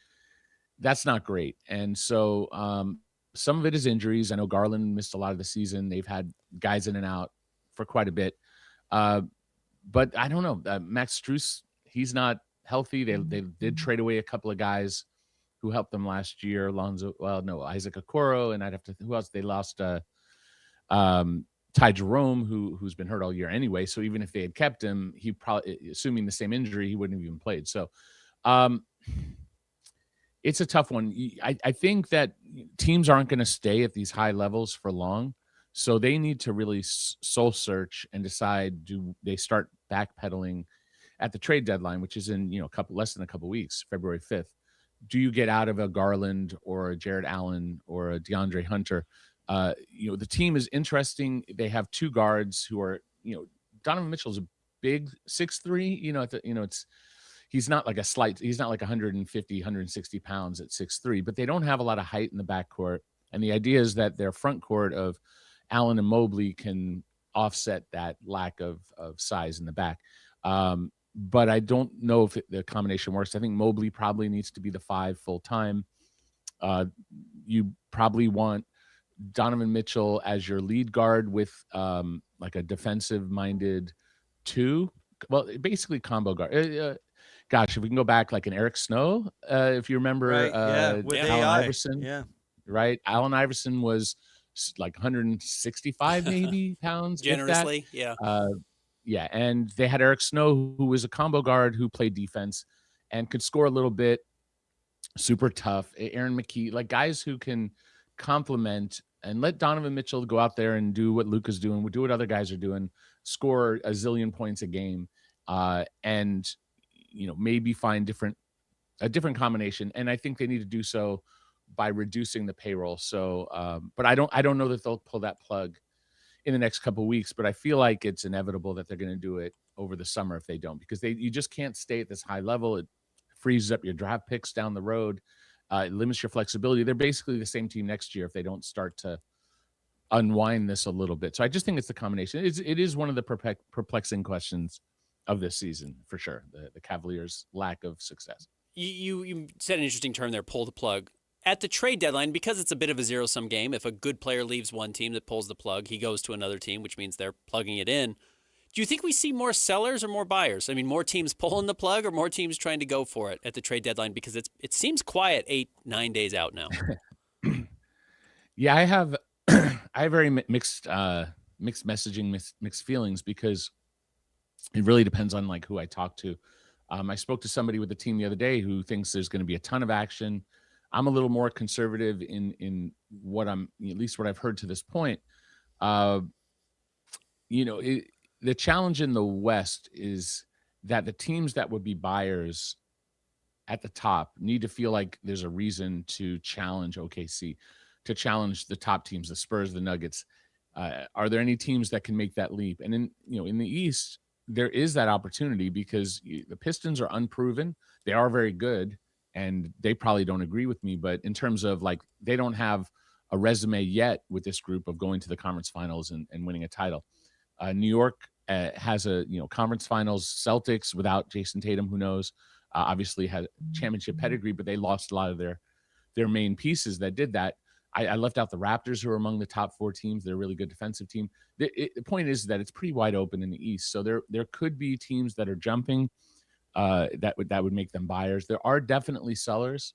that's not great. And so some of it is injuries. I know Garland missed a lot of the season. They've had guys in and out for quite a bit. But I don't know. Max Strus, he's not healthy. They did trade away a couple of guys who helped them last year. Isaac Okoro, and who else? They lost Ty Jerome, who's been hurt all year anyway. So even if they had kept him, he probably, assuming the same injury, he wouldn't have even played. So it's a tough one. I think that teams aren't going to stay at these high levels for long. So they need to really soul search and decide, do they start backpedaling at the trade deadline, which is in less than a couple weeks, February 5th. Do you get out of a Garland or a Jared Allen or a DeAndre Hunter? The team is interesting. They have two guards who are, Donovan Mitchell's a big 6'3", he's not like he's not like 150, 160 pounds at 6'3", but they don't have a lot of height in the backcourt. And the idea is that their front court of Allen and Mobley can offset that lack of size in the back. But I don't know if the combination works. I think Mobley probably needs to be the 5 full time. You probably want Donovan Mitchell as your lead guard with like a defensive minded 2. Well, basically combo guard. If we can go back like an Eric Snow, if you remember, right, with Allen Iverson. Yeah. Right. Allen Iverson was like 165 maybe pounds. Generously. Yeah. Yeah. And they had Eric Snow, who was a combo guard who played defense and could score a little bit. Super tough. Aaron McKee, like guys who can complement and let Donovan Mitchell go out there and do what Luka's doing, do what other guys are doing, score a zillion points a game, and maybe find a different combination. And I think they need to do so by reducing the payroll. So, but I don't know that they'll pull that plug in the next couple of weeks. But I feel like it's inevitable that they're going to do it over the summer if they don't, because you just can't stay at this high level. It freezes up your draft picks down the road. It limits your flexibility. They're basically the same team next year if they don't start to unwind this a little bit. So I just think it's the combination. It is one of the perplexing questions of this season for sure. The Cavaliers' lack of success. You said an interesting term there, pull the plug. At the trade deadline, because it's a bit of a zero-sum game, if a good player leaves one team that pulls the plug, he goes to another team, which means they're plugging it in. Do you think we see more sellers or more buyers? I mean, more teams pulling the plug or more teams trying to go for it at the trade deadline? Because it seems quiet 8-9 days out now. Yeah, I have very mixed messaging, mixed feelings, because it really depends on like who I talk to. I spoke to somebody with the team the other day who thinks there's going to be a ton of action. I'm a little more conservative in what at least what I've heard to this point. The challenge in the West is that the teams that would be buyers at the top need to feel like there's a reason to challenge OKC, to challenge the top teams, the Spurs, the Nuggets. Are there any teams that can make that leap? And in the East, there is that opportunity because the Pistons are unproven. They are very good, and they probably don't agree with me. But in terms of like, they don't have a resume yet with this group of going to the conference finals and winning a title. New York has a conference finals. Celtics without Jason Tatum, who knows, obviously had championship pedigree, but they lost a lot of their main pieces that did that. I left out the Raptors, who are among the top 4 teams. They're a really good defensive team. The point is that it's pretty wide open in the East. So there could be teams that are jumping that would make them buyers. There are definitely sellers.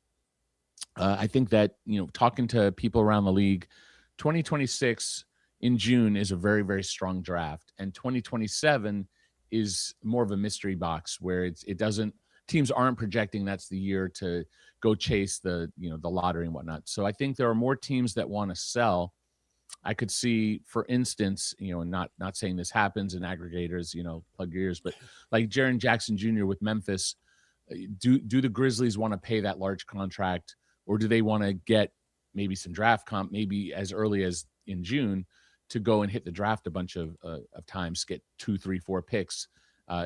I think that, talking to people around the league, 2026 in June is a very, very strong draft. And 2027 is more of a mystery box where teams aren't projecting that's the year to go chase the lottery and whatnot. So I think there are more teams that want to sell. I could see, for instance, and not saying this happens, and aggregators, plug your ears, but like Jaren Jackson Jr. with Memphis, do the Grizzlies want to pay that large contract, or do they want to get maybe some draft comp, maybe as early as in June, to go and hit the draft a bunch of times, get 2, 3, 4 picks,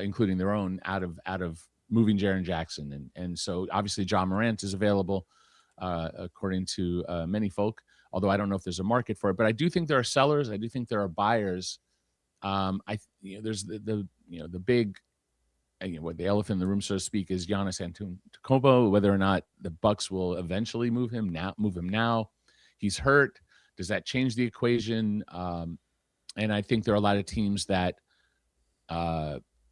including their own, out of moving Jaren Jackson. And so obviously John Morant is available, according to many folk, although I don't know if there's a market for it. But I do think there are sellers. I do think there are buyers. There's the big, what the elephant in the room, so to speak, is Giannis Antetokounmpo. Whether or not the Bucks will eventually move him now. He's hurt. Does that change the equation? And I think there are a lot of teams that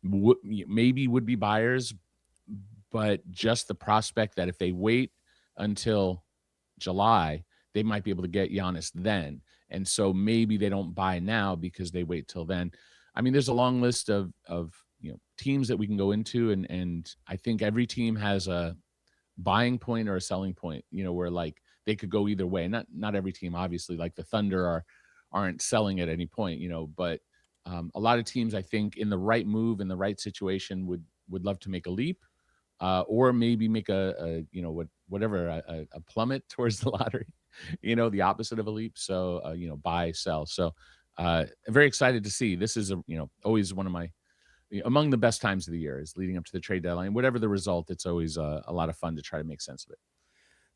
maybe would be buyers, but just the prospect that if they wait until July, they might be able to get Giannis then. And so maybe they don't buy now because they wait till then. I mean, there's a long list of teams that we can go into, and I think every team has a buying point or a selling point, where like they could go either way. Not every team, obviously, like the Thunder aren't selling at any point, but a lot of teams, I think, in the right move, in the right situation, would love to make a leap, or maybe make a plummet towards the lottery, the opposite of a leap. So, buy, sell. So, very excited to see. This is always one of my, among the best times of the year, is leading up to the trade deadline. Whatever the result, it's always a lot of fun to try to make sense of it.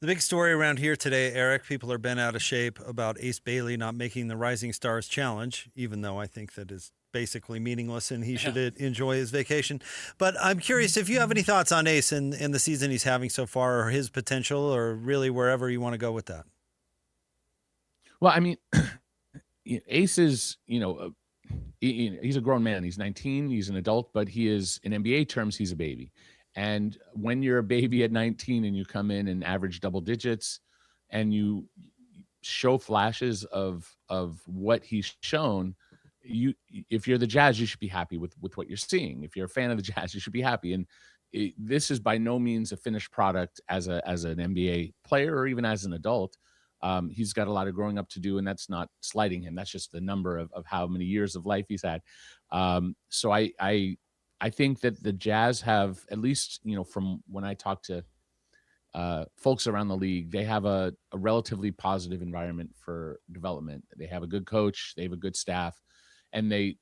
The big story around here today, Eric, people are bent out of shape about Ace Bailey not making the Rising Stars Challenge, even though I think that is basically meaningless and he should enjoy his vacation. But I'm curious if you have any thoughts on Ace and the season he's having so far, or his potential, or really wherever you want to go with that. Well, I mean, Ace is, he's a grown man. He's 19. He's an adult, but he is, in NBA terms, he's a baby. And when you're a baby at 19 and you come in and average double digits and you show flashes of what he's shown, if you're the Jazz, you should be happy with what you're seeing. If you're a fan of the Jazz, you should be happy. And this is by no means a finished product as an NBA player or even as an adult. He's got a lot of growing up to do, and that's not slighting him. That's just the number of how many years of life he's had. So I think that the Jazz have, at least, from when I talk to folks around the league, they have a relatively positive environment for development. They have a good coach, they have a good staff, and they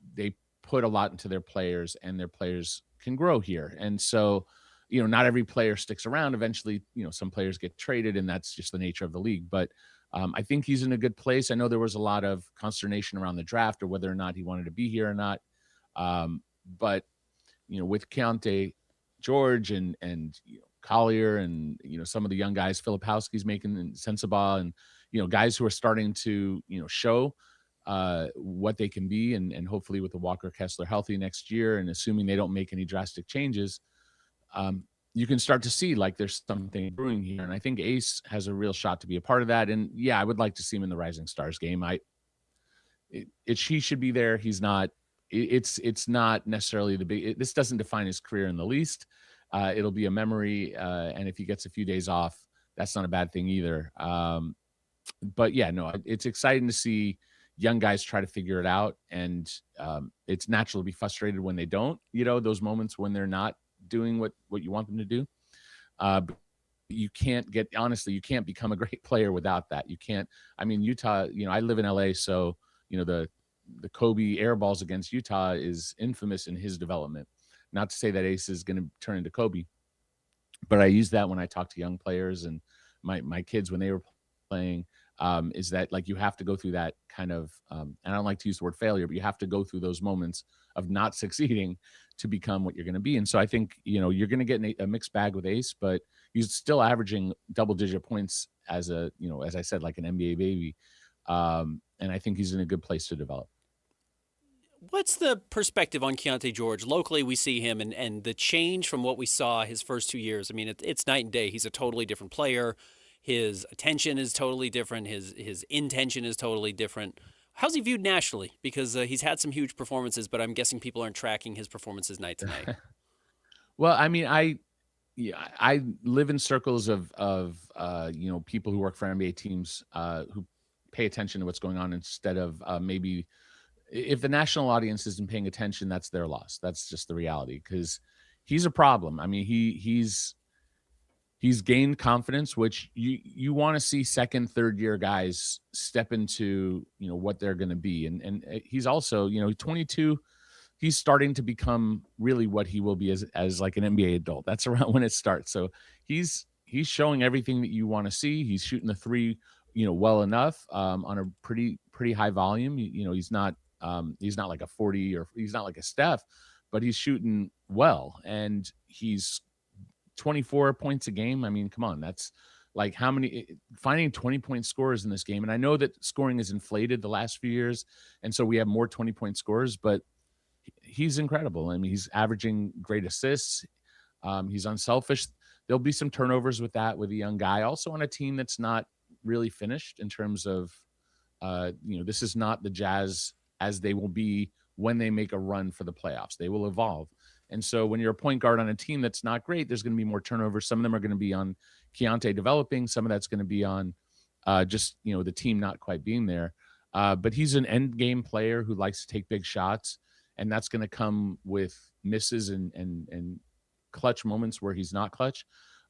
put a lot into their players, and their players can grow here. And so, not every player sticks around. Eventually, some players get traded, and that's just the nature of the league. But I think he's in a good place. I know there was a lot of consternation around the draft or whether or not he wanted to be here or not. But with Keontae George and Collier and some of the young guys, Filipowski's making, and Sensabaugh, and guys who are starting to show what they can be, and hopefully with the Walker Kessler healthy next year, and assuming they don't make any drastic changes, you can start to see like there's something brewing here. And I think Ace has a real shot to be a part of that. And yeah, I would like to see him in the Rising Stars game. He should be there. He's not. It's not necessarily this doesn't define his career in the least. It'll be a memory, and if he gets a few days off, that's not a bad thing either. But yeah, no, it's exciting to see young guys try to figure it out, and it's natural to be frustrated when they don't. Those moments when they're not doing what you want them to do. You can't you can't become a great player without that. You can't. I mean, Utah. I live in LA, so the Kobe air balls against Utah is infamous in his development. Not to say that Ace is going to turn into Kobe, but I use that when I talk to young players and my kids when they were playing, is that like you have to go through that kind of, and I don't like to use the word failure, but you have to go through those moments of not succeeding to become what you're going to be. And so I think, you're going to get a mixed bag with Ace, but he's still averaging double-digit points as a, as I said, like an NBA baby. And I think he's in a good place to develop. What's the perspective on Keontae George? Locally, we see him, and the change from what we saw his first 2 years. I mean, it's night and day. He's a totally different player. His attention is totally different. His intention is totally different. How's he viewed nationally? Because he's had some huge performances, but I'm guessing people aren't tracking his performances night to night. Well, I mean, I live in circles of people who work for NBA teams who pay attention to what's going on instead of maybe if the national audience isn't paying attention, that's their loss. That's just the reality, because he's a problem. I mean, he's gained confidence, which you want to see second, third year guys step into, what they're going to be. And he's also, 22, he's starting to become really what he will be as like an NBA adult. That's around when it starts. So he's showing everything that you want to see. He's shooting the three, well enough on a pretty high volume. He's not like a 40 or he's not like a Steph, but he's shooting well, and he's 24 points a game. I mean, come on, that's like finding 20-point scorers in this game. And I know that scoring is inflated the last few years, and so we have more 20-point scorers, but he's incredible. I mean, he's averaging great assists. He's unselfish. There'll be some turnovers with a young guy, also on a team that's not really finished in terms of, this is not the Jazz as they will be when they make a run for the playoffs. They will evolve. And so when you're a point guard on a team that's not great, there's going to be more turnovers. Some of them are going to be on Keontae developing. Some of that's going to be on the team not quite being there. But he's an end game player who likes to take big shots, and that's going to come with misses and clutch moments where he's not clutch.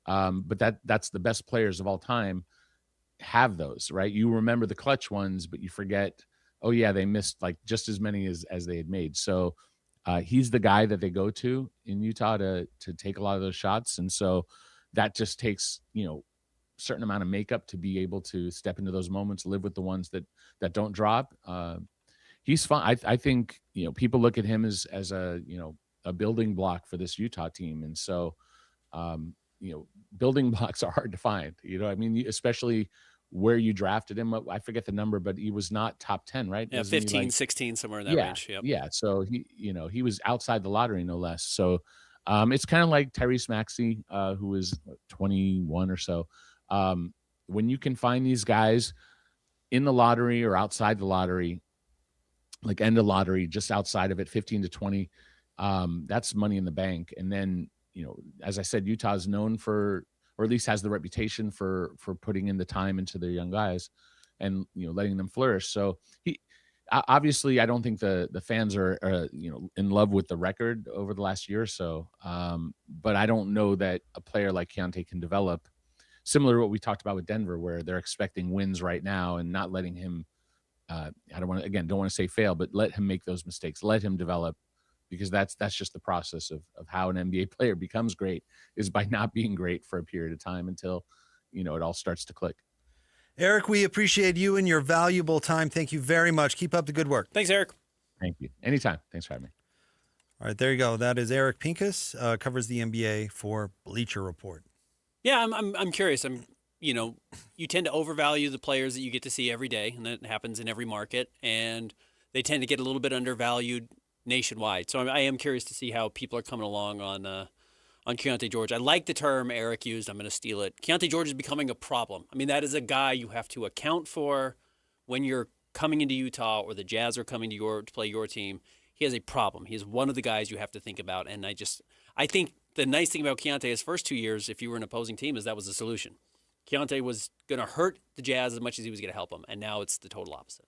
But that's the best players of all time have those, right? You remember the clutch ones, but you forget, oh yeah, they missed like just as many as they had made. So he's the guy that they go to in Utah to take a lot of those shots. And so that just takes, certain amount of makeup to be able to step into those moments, live with the ones that don't drop. He's fun. I think, people look at him as a building block for this Utah team. And so, building blocks are hard to find, I mean, especially where you drafted him. I forget the number, but he was not top 10, right? Yeah, 15, 16, somewhere in that range. Yep. Yeah. So he was outside the lottery, no less. So it's kind of like Tyrese Maxey, who was 21 or so. When you can find these guys in the lottery or outside the lottery, like end of lottery, just outside of it, 15 to 20, that's money in the bank. And then, as I said, Utah is known for, or at least has the reputation for putting in the time into their young guys and, letting them flourish. So obviously I don't think the fans are in love with the record over the last year or so. But I don't know that a player like Keontae can develop similar to what we talked about with Denver, where they're expecting wins right now and not letting him, don't want to say fail, but let him make those mistakes, let him develop, because that's just the process of how an NBA player becomes great, is by not being great for a period of time until, it all starts to click. Eric, we appreciate you and your valuable time. Thank you very much. Keep up the good work. Thanks, Eric. Thank you. Anytime. Thanks for having me. All right, there you go. That is Eric Pincus, covers the NBA for Bleacher Report. Yeah, I'm curious. You tend to overvalue the players that you get to see every day, and that happens in every market, and they tend to get a little bit undervalued nationwide. So I am curious to see how people are coming along on Keontae George. I like the term Eric used. I'm going to steal it. Keontae George is becoming a problem. I mean, that is a guy you have to account for when you're coming into Utah or the Jazz are coming to play your team. He has a problem. He is one of the guys you have to think about. And I think the nice thing about Keontae his first 2 years, if you were an opposing team, is that was the solution. Keontae was going to hurt the Jazz as much as he was going to help them, and now it's the total opposite.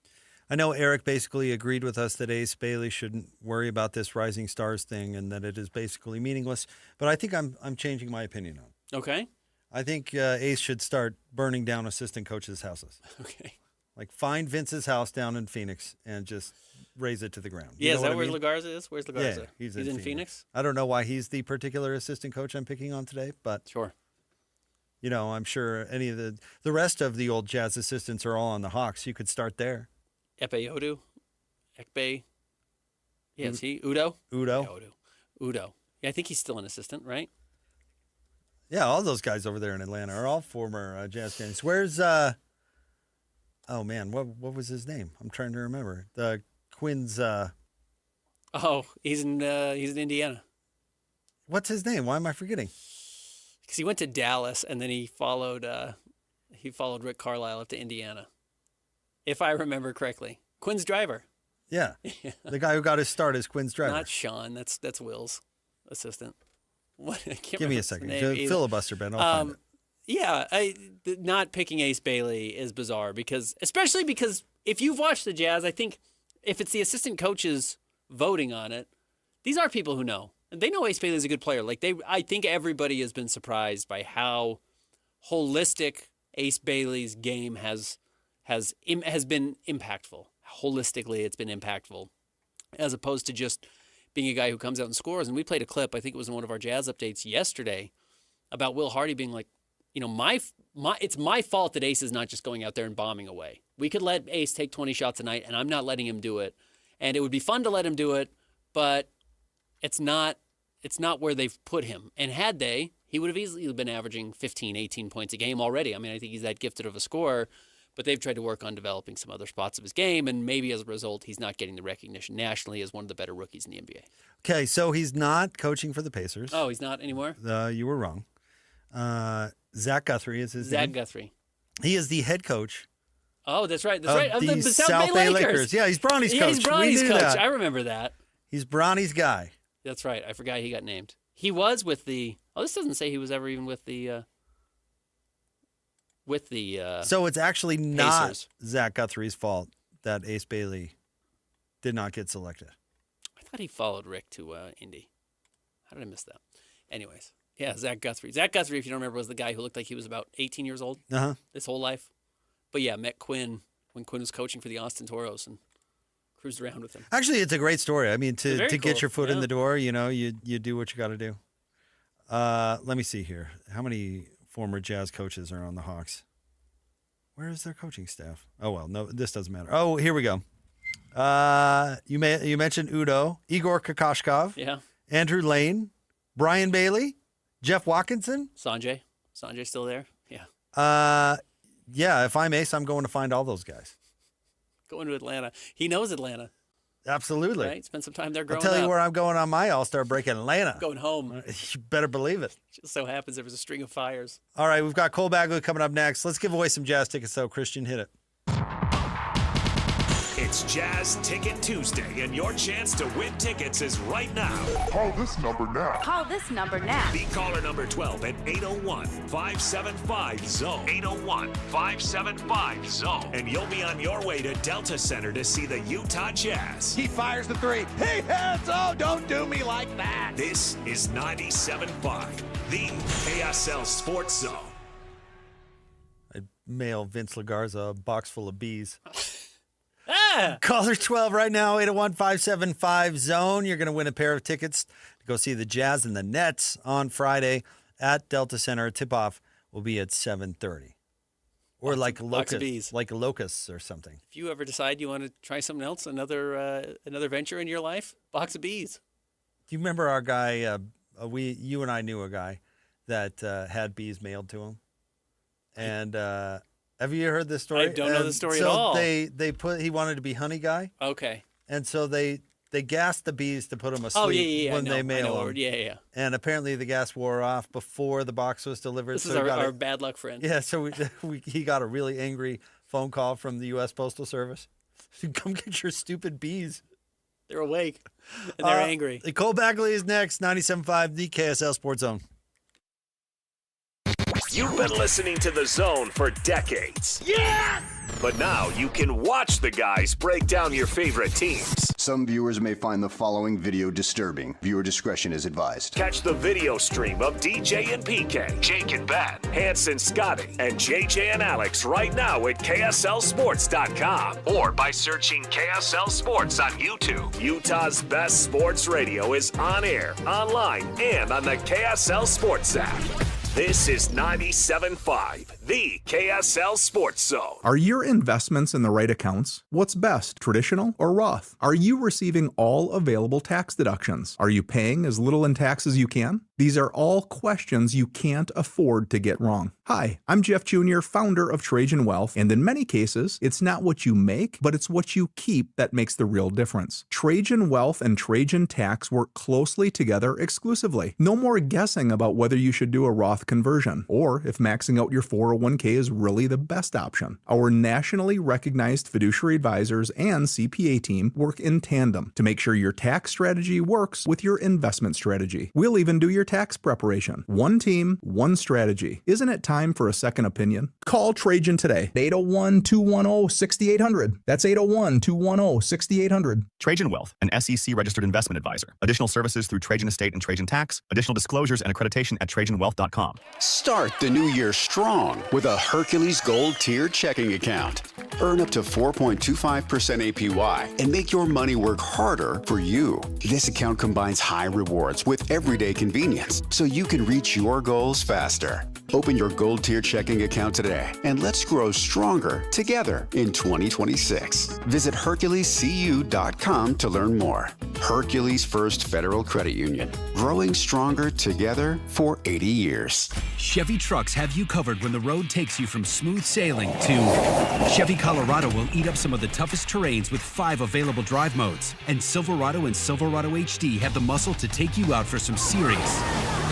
I know Eric basically agreed with us that Ace Bailey shouldn't worry about this Rising Stars thing and that it is basically meaningless, but I think I'm changing my opinion on it. Okay. I think Ace should start burning down assistant coaches' houses. Okay. Like find Vince's house down in Phoenix and just raise it to the ground. Yeah, is that where LaGarza is? Where's LaGarza? Yeah, he's in Phoenix? I don't know why he's the particular assistant coach I'm picking on today, but sure. I'm sure any of the rest of the old Jazz assistants are all on the Hawks. You could start there. Ekpe. Yeah, is he? Udo? Udo. Yeah, Udo. Yeah, I think he's still an assistant, right? Yeah, all those guys over there in Atlanta are all former Jazz fans. Where's oh man, what was his name? I'm trying to remember. The Quinn's he's in Indiana. What's his name? Why am I forgetting? Because he went to Dallas and then he followed Rick Carlisle up to Indiana. If I remember correctly. Quinn's driver. Yeah. The guy who got his start is Quinn's driver. Not Sean. That's Will's assistant. What? I can't Give me a second. Filibuster, Ben. I'll find it. Yeah, not picking Ace Bailey is bizarre especially because if you've watched the Jazz, I think if it's the assistant coaches voting on it, these are people who know. And they know Ace Bailey is a good player. I think everybody has been surprised by how holistic Ace Bailey's game has been impactful. Holistically, it's been impactful, as opposed to just being a guy who comes out and scores. And we played a clip, I think it was in one of our Jazz updates yesterday, about Will Hardy being like, it's my fault that Ace is not just going out there and bombing away. We could let Ace take 20 shots a night, and I'm not letting him do it. And it would be fun to let him do it, but it's not where they've put him. And had they, he would have easily been averaging 15, 18 points a game already. I mean, I think he's that gifted of a scorer, but they've tried to work on developing some other spots of his game, and maybe as a result, he's not getting the recognition nationally as one of the better rookies in the NBA. Okay, so he's not coaching for the Pacers. Oh, he's not anymore? You were wrong. Zach Guthrie is his name. Zach Guthrie. He is the head coach. Oh, that's right. That's right. Of the South Bay Lakers. Yeah, he's Bronny's coach. Yeah, he's Bronny's coach. That. I remember that. He's Bronny's guy. That's right. I forgot he got named. He was with the. Oh, this doesn't say he was ever even with the. So it's actually not Pacers. Zach Guthrie's fault that Ace Bailey did not get selected. I thought he followed Rick to Indy. How did I miss that? Anyways, yeah, Zach Guthrie. Zach Guthrie, if you don't remember, was the guy who looked like he was about 18 years old his whole life. But yeah, met Quinn when Quinn was coaching for the Austin Toros and cruised around with him. Actually, it's a great story. I mean, to cool. get your foot in the door, you do what you got to do. Let me see here. How many former Jazz coaches are on the Hawks? Where is their coaching staff? Oh, well, no, this doesn't matter. Oh, here we go. You mentioned Udo, Igor Kokoshkov, Andrew Lane, Brian Bailey, Jeff Watkinson. Sanjay still there? Yeah. Yeah, if I'm Ace, I'm going to find all those guys. Going to Atlanta. He knows Atlanta. Absolutely. Right? Spent some time there growing I'll tell you up. where I'm going on my All-Star break in Atlanta. Going home. You better believe it. Just so happens there was a string of fires. All right, we've got Cole Bagley coming up next. Let's give away some Jazz tickets, though. Christian, hit it. It's Jazz Ticket Tuesday, and your chance to win tickets is right now. Call this number now. Call this number now. Be caller number 12 at 801-575-ZONE. 801-575-ZONE. And you'll be on your way to Delta Center to see the Utah Jazz. He fires the three. He hits. Oh, don't do me like that. This is 97.5, the KSL Sports Zone. I'd mail Vince Lagarza a box full of bees. Caller 12 right now, 801-575-ZONE. You're going to win a pair of tickets to go see the Jazz and the Nets on Friday at Delta Center. Tip-off will be at 7:30. Or like locusts or something. If you ever decide you want to try something else, another venture in your life, box of bees. Do you remember our guy, you and I knew a guy that had bees mailed to him? And have you heard this story? I don't know the story at all. He wanted to be honey guy. Okay. And so they gassed the bees to put them asleep when they mail them. Yeah. And apparently the gas wore off before the box was delivered. This is our bad luck friend. Yeah, so he got a really angry phone call from the U.S. Postal Service. Come get your stupid bees. They're awake and they're angry. Cole Bagley is next, 97.5, the KSL Sports Zone. You've been listening to The Zone for decades. Yes! But now you can watch the guys break down your favorite teams. Some viewers may find the following video disturbing. Viewer discretion is advised. Catch the video stream of DJ and PK, Jake and Ben, Hanson, Scotty, and JJ and Alex right now at KSLSports.com or by searching KSL Sports on YouTube. Utah's best sports radio is on air, online, and on the KSL Sports app. This is 97.5, the KSL Sports Zone. Are your investments in the right accounts? What's best, traditional or Roth? Are you receiving all available tax deductions? Are you paying as little in tax as you can? These are all questions you can't afford to get wrong. Hi, I'm Jeff Jr., founder of Trajan Wealth, and in many cases, it's not what you make, but it's what you keep that makes the real difference. Trajan Wealth and Trajan Tax work closely together exclusively. No more guessing about whether you should do a Roth conversion, or if maxing out your 401k is really the best option. Our nationally recognized fiduciary advisors and CPA team work in tandem to make sure your tax strategy works with your investment strategy. We'll even do your tax preparation. One team, one strategy. Isn't it time for a second opinion? Call Trajan today. 801-210-6800. That's 801-210-6800. Trajan Wealth, an SEC-registered investment advisor. Additional services through Trajan Estate and Trajan Tax. Additional disclosures and accreditation at TrajanWealth.com. Start the new year strong with a Hercules Gold Tier checking account. Earn up to 4.25% APY and make your money work harder for you. This account combines high rewards with everyday convenience so you can reach your goals faster. Open your Gold Tier checking account today and let's grow stronger together in 2026. Visit HerculesCU.com to learn more. Hercules First Federal Credit Union. Growing stronger together for 80 years. Chevy trucks have you covered when the road takes you from smooth sailing to Chevy Colorado will eat up some of the toughest terrains with 5 available drive modes. And Silverado and Silverado HD have the muscle to take you out for some serious.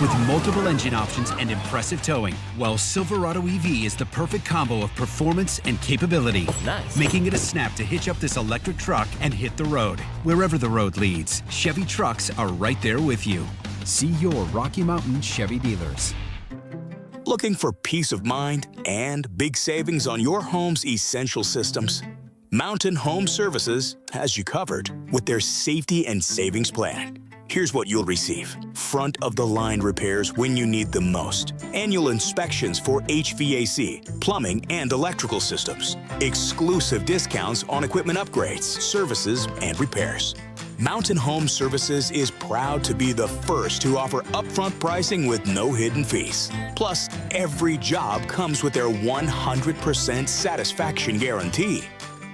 With multiple engine options and impressive towing, while Silverado EV is the perfect combo of performance and capability. Nice. Making it a snap to hitch up this electric truck and hit the road. Wherever the road leads, Chevy trucks are right there with you. See your Rocky Mountain Chevy dealers. Looking for peace of mind and big savings on your home's essential systems? Mountain Home Services has you covered with their safety and savings plan. Here's what you'll receive. Front-of-the-line repairs when you need them most. Annual inspections for HVAC, plumbing, and electrical systems. Exclusive discounts on equipment upgrades, services, and repairs. Mountain Home Services is proud to be the first to offer upfront pricing with no hidden fees. Plus, every job comes with their 100% satisfaction guarantee.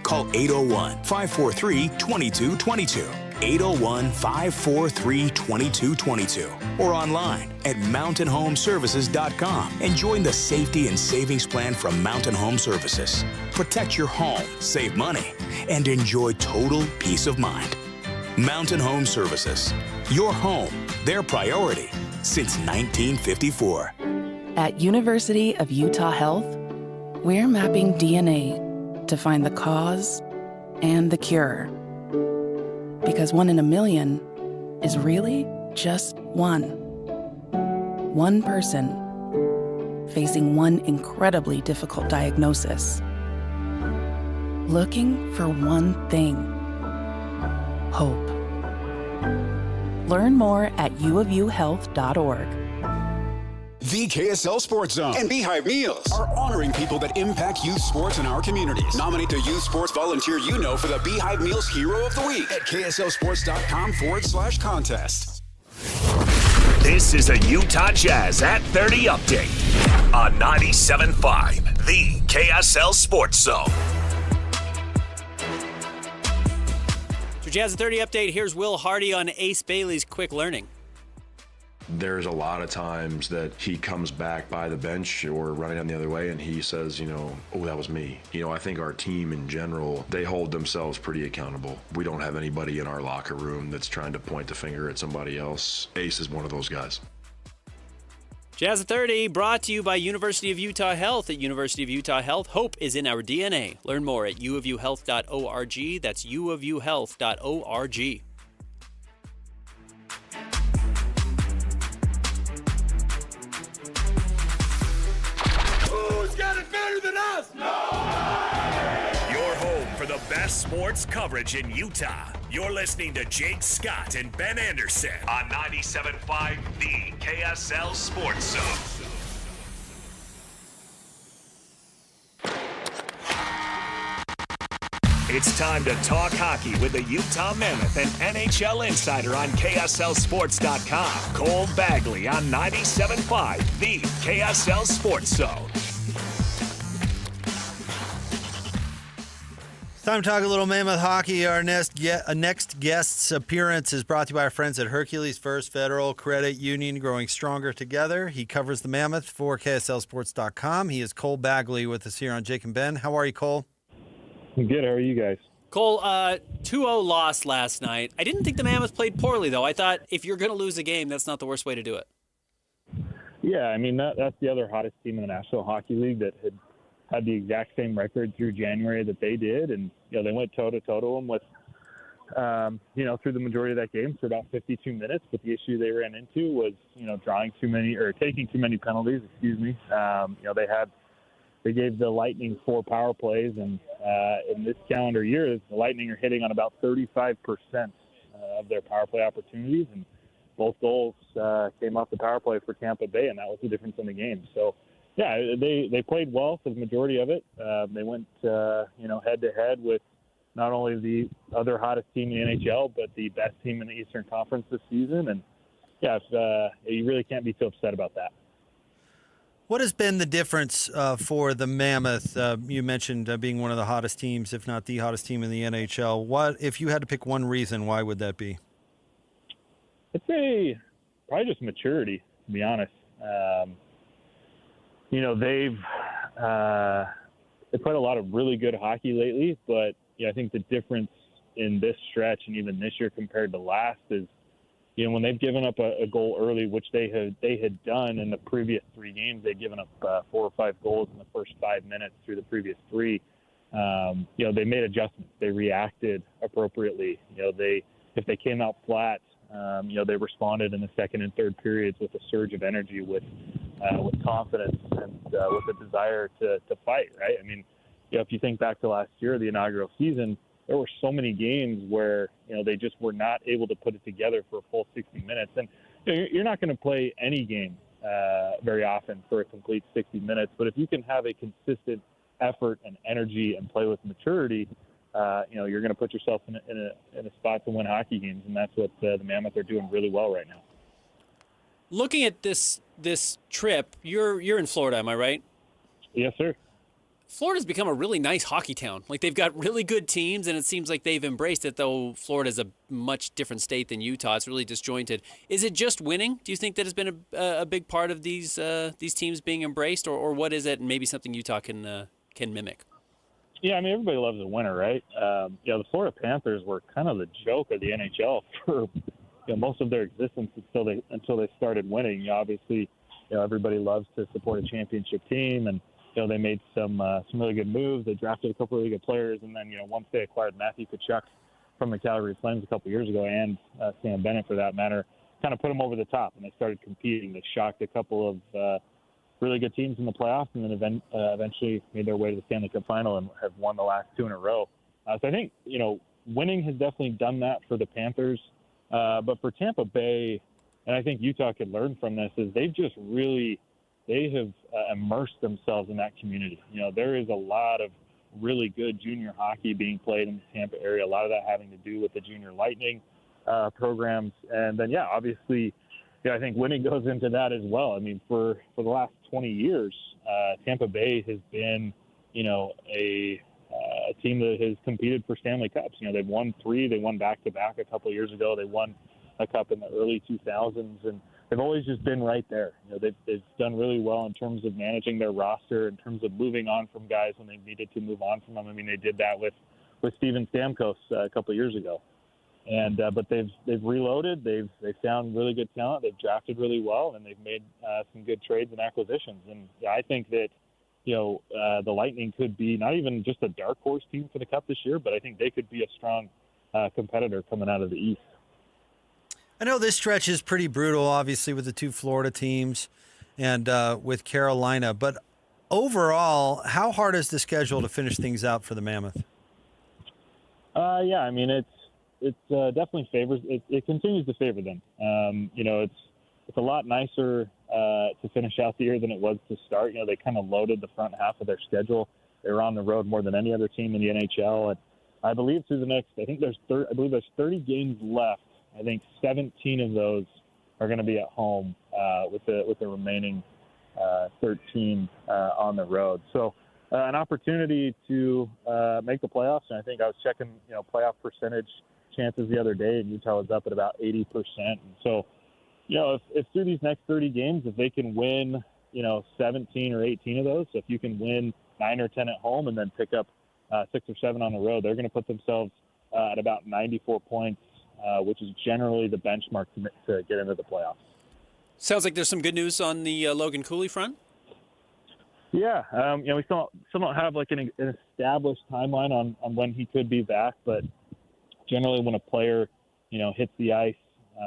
Call 801-543-2222. 801-543-2222 or online at mountainhomeservices.com and join the safety and savings plan from Mountain Home Services. Protect your home, save money, and enjoy total peace of mind. Mountain Home Services. Your home, their priority since 1954. At University of Utah Health, we're mapping DNA to find the cause and the cure. Because 1 in a million is really just one. One person facing one incredibly difficult diagnosis. Looking for one thing: hope. Learn more at uofuhealth.org. The KSL Sports Zone and Beehive Meals are honoring people that impact youth sports in our communities. Nominate the youth sports volunteer you know for the Beehive Meals Hero of the Week at kslsports.com/contest. This is a Utah Jazz at 30 update on 97.5, the KSL Sports Zone. For Jazz at 30 update, here's Will Hardy on Ace Bailey's quick learning. There's a lot of times that he comes back by the bench or running down the other way and he says, oh, that was me. I think our team in general, they hold themselves pretty accountable. We don't have anybody in our locker room that's trying to point the finger at somebody else. Ace is one of those guys. Jazz at 30 brought to you by University of Utah Health. At University of Utah Health, hope is in our DNA. Learn more at uofuhealth.org. That's uofuhealth.org. Your home for the best sports coverage in Utah. You're listening to Jake Scott and Ben Anderson on 97.5, the KSL Sports Zone. It's time to talk hockey with the Utah Mammoth and NHL insider on KSLSports.com, Cole Bagley on 97.5, the KSL Sports Zone. Time to talk a little Mammoth hockey. Our next guest's appearance is brought to you by our friends at Hercules First Federal Credit Union, growing stronger together. He covers the Mammoth for KSLSports.com. He is Cole Bagley with us here on Jake and Ben. How are you, Cole? I'm good. How are you guys? Cole, 2-0 loss last night. I didn't think the Mammoth played poorly, though. I thought if you're going to lose a game, that's not the worst way to do it. Yeah, I mean, that's the other hottest team in the National Hockey League that had the exact same record through January that they did. And, they went toe-to-toe to them with, through the majority of that game for about 52 minutes. But the issue they ran into was, taking too many penalties, They gave the Lightning 4 power plays, and in this calendar year, the Lightning are hitting on about 35% of their power play opportunities, and both goals came off the power play for Tampa Bay, and that was the difference in the game. So, yeah, they played well for the majority of it. They went, head-to-head with not only the other hottest team in the NHL, but the best team in the Eastern Conference this season. And, yeah, you really can't be too upset about that. What has been the difference for the Mammoth? You mentioned being one of the hottest teams, if not the hottest team in the NHL. What, if you had to pick one reason, why would that be? I'd say probably just maturity, to be honest. They've played a lot of really good hockey lately, but I think the difference in this stretch and even this year compared to last is, when they've given up a goal early, which they had done in the previous 3 games, they'd given up 4 or 5 goals in the first 5 minutes through the previous 3. They made adjustments. They reacted appropriately. If they came out flat, they responded in the second and third periods with a surge of energy, with confidence, and with a desire to fight. Right? I mean, if you think back to last year, the inaugural season, there were so many games where, they just were not able to put it together for a full 60 minutes. And you're not going to play any game very often for a complete 60 minutes. But if you can have a consistent effort and energy and play with maturity, you're going to put yourself in a spot to win hockey games. And that's what the Mammoth are doing really well right now. Looking at this trip, you're in Florida, am I right? Yes, sir. Florida's become a really nice hockey town. Like, they've got really good teams, and it seems like they've embraced it, though Florida's a much different state than Utah. It's really disjointed. Is it just winning? Do you think that has been a big part of these teams being embraced, or what is it, and maybe something Utah can mimic? Yeah, I mean, everybody loves a winner, right? The Florida Panthers were kind of the joke of the NHL for most of their existence until they started winning. Obviously, everybody loves to support a championship team, and they made some really good moves. They drafted a couple of really good players, and then once they acquired Matthew Tkachuk from the Calgary Flames a couple of years ago, and Sam Bennett for that matter, kind of put them over the top, and they started competing. They shocked a couple of really good teams in the playoffs, and then eventually made their way to the Stanley Cup final and have won the last 2 in a row. So I think winning has definitely done that for the Panthers, but for Tampa Bay, and I think Utah could learn from this, is they have immersed themselves in that community. There is a lot of really good junior hockey being played in the Tampa area, a lot of that having to do with the junior Lightning programs. And then, obviously, I think winning goes into that as well. I mean, for the last 20 years, Tampa Bay has been, a team that has competed for Stanley Cups. They've won 3. They won back-to-back a couple of years ago. They won a cup in the early 2000s, and they've always just been right there. They've done really well in terms of managing their roster, in terms of moving on from guys when they needed to move on from them. I mean, they did that with Steven Stamkos a couple of years ago. And but they've reloaded. They've found really good talent. They've drafted really well, and they've made some good trades and acquisitions. And I think that the Lightning could be not even just a dark horse team for the Cup this year, but I think they could be a strong competitor coming out of the East. I know this stretch is pretty brutal, obviously, with the 2 Florida teams and with Carolina. But overall, how hard is the schedule to finish things out for the Mammoth? I mean, it's definitely favors. It continues to favor them. It's a lot nicer to finish out the year than it was to start. They kind of loaded the front half of their schedule. They were on the road more than any other team in the NHL. And I believe through the next, there's 30 games left. I think 17 of those are going to be at home with the remaining 13 on the road. So an opportunity to make the playoffs. And I think I was checking, playoff percentage chances the other day, and Utah was up at about 80%. And so, if through these next 30 games, if they can win, 17 or 18 of those, so if you can win 9 or 10 at home and then pick up 6 or 7 on the road, they're going to put themselves at about 94 points, which is generally the benchmark to get into the playoffs. Sounds like there's some good news on the Logan Cooley front. Yeah, we still don't have like an established timeline on when he could be back, but generally when a player, hits the ice,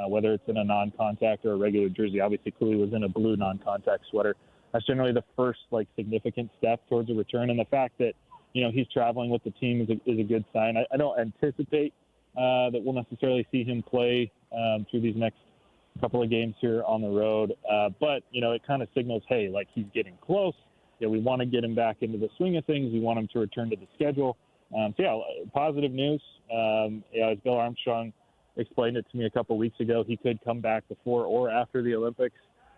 whether it's in a non-contact or a regular jersey, obviously Cooley was in a blue non-contact sweater. That's generally the first significant step towards a return, and the fact that he's traveling with the team is a good sign. I don't anticipate that we'll necessarily see him play through these next couple of games here on the road, but it kind of signals, hey, he's getting close. We want to get him back into the swing of things. We want him to return to the schedule. Positive news. As Bill Armstrong explained it to me a couple of weeks ago, he could come back before or after the Olympics.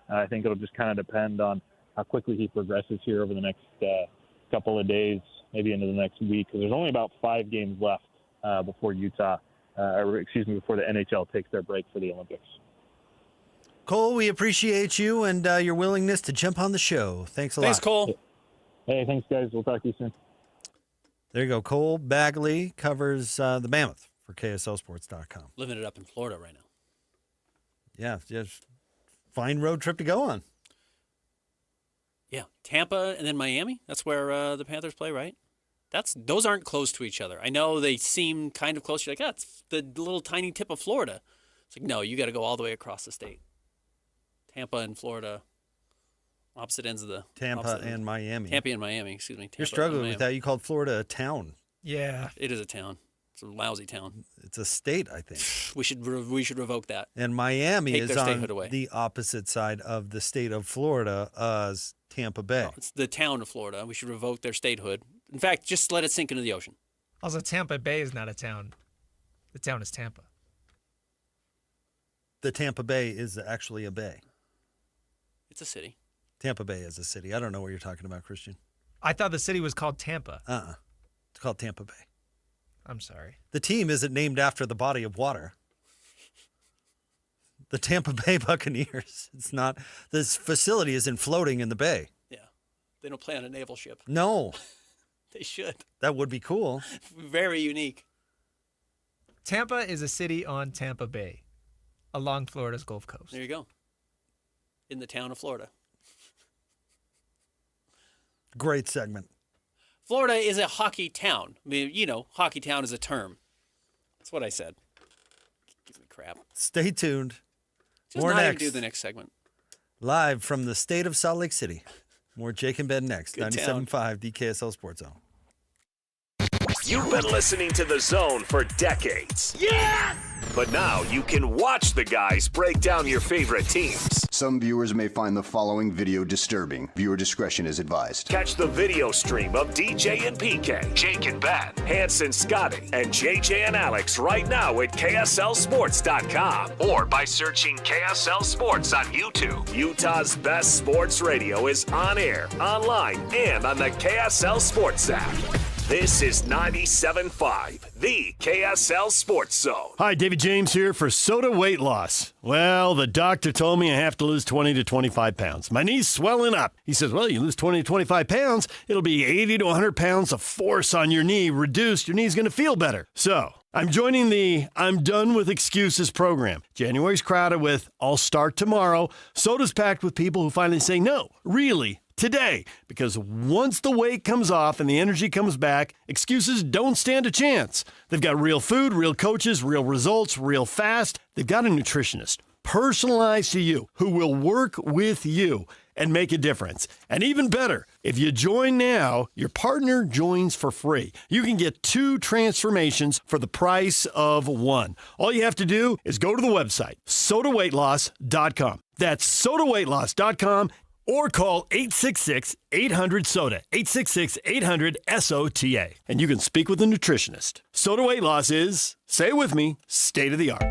I think it'll just kind of depend on how quickly he progresses here over the next couple of days, maybe into the next week. Because there's only about 5 games left before before the NHL takes their break for the Olympics. Cole, we appreciate you and your willingness to jump on the show. Thanks a lot. Thanks, Cole. Hey, thanks, guys. We'll talk to you soon. There you go. Cole Bagley covers the Mammoth for KSLSports.com. Living it up in Florida right now. Yeah, just fine road trip to go on. Yeah, Tampa and then Miami. That's where the Panthers play, right? Those aren't close to each other. I know they seem kind of close. You're like, it's the little tiny tip of Florida. It's like, no, you got to go all the way across the state. Tampa and Florida, opposite ends of the Tampa and Miami. Tampa and Miami, excuse me. You're struggling with that. You called Florida a town. Yeah, it is a town. It's a lousy town. It's a state, I think. We should revoke that. And Miami Take is their on statehood away. the opposite side of the state of Florida as Tampa Bay. No, it's the town of Florida. We should revoke their statehood. In fact, just let it sink into the ocean. Also, Tampa Bay is not a town. The town is Tampa. The Tampa Bay is actually a bay. It's a city. Tampa Bay is a city. I don't know what you're talking about, Christian. I thought the city was called Tampa. It's called Tampa Bay. I'm sorry. The team isn't named after the body of water. The Tampa Bay Buccaneers. It's not. This facility isn't floating in the bay. Yeah. They don't play on a naval ship. No. They should. That would be cool. Very unique. Tampa is a city on Tampa Bay, along Florida's Gulf Coast. There you go. In the town of Florida. Great segment. Florida is a hockey town. I mean, hockey town is a term. That's what I said. Give me crap. Stay tuned. Just More not next. even do the next segment. Live from the state of Salt Lake City. More Jake and Ben next. Good 97.5 DKSL Sports Zone. You've been listening to The Zone for decades. Yes! But now you can watch the guys break down your favorite teams. Some viewers may find the following video disturbing. Viewer discretion is advised. Catch the video stream of DJ and PK, Jake and Ben, Hanson, Scotty, and JJ and Alex right now at KSLSports.com or by searching KSL Sports on YouTube. Utah's best sports radio is on air, online, and on the KSL Sports app. This is 97.5, the KSL Sports Zone. Hi, David James here for Soda Weight Loss. Well, the doctor told me I have to lose 20 to 25 pounds. My knee's swelling up. He says, well, you lose 20 to 25 pounds, it'll be 80 to 100 pounds of force on your knee reduced. Your knee's going to feel better. So I'm joining the I'm Done With Excuses program. January's crowded with I'll start tomorrow. Soda's packed with people who finally say, no, really, today, because once the weight comes off and the energy comes back, excuses don't stand a chance. They've got real food, real coaches, real results, real fast. They've got a nutritionist, personalized to you, who will work with you and make a difference. And even better, if you join now, your partner joins for free. You can get 2 transformations for the price of 1. All you have to do is go to the website, sodaweightloss.com. That's sodaweightloss.com. Or call 866-800-SODA, 866-800-SOTA, and you can speak with a nutritionist. Soda Weight Loss is, say it with me, state of the art.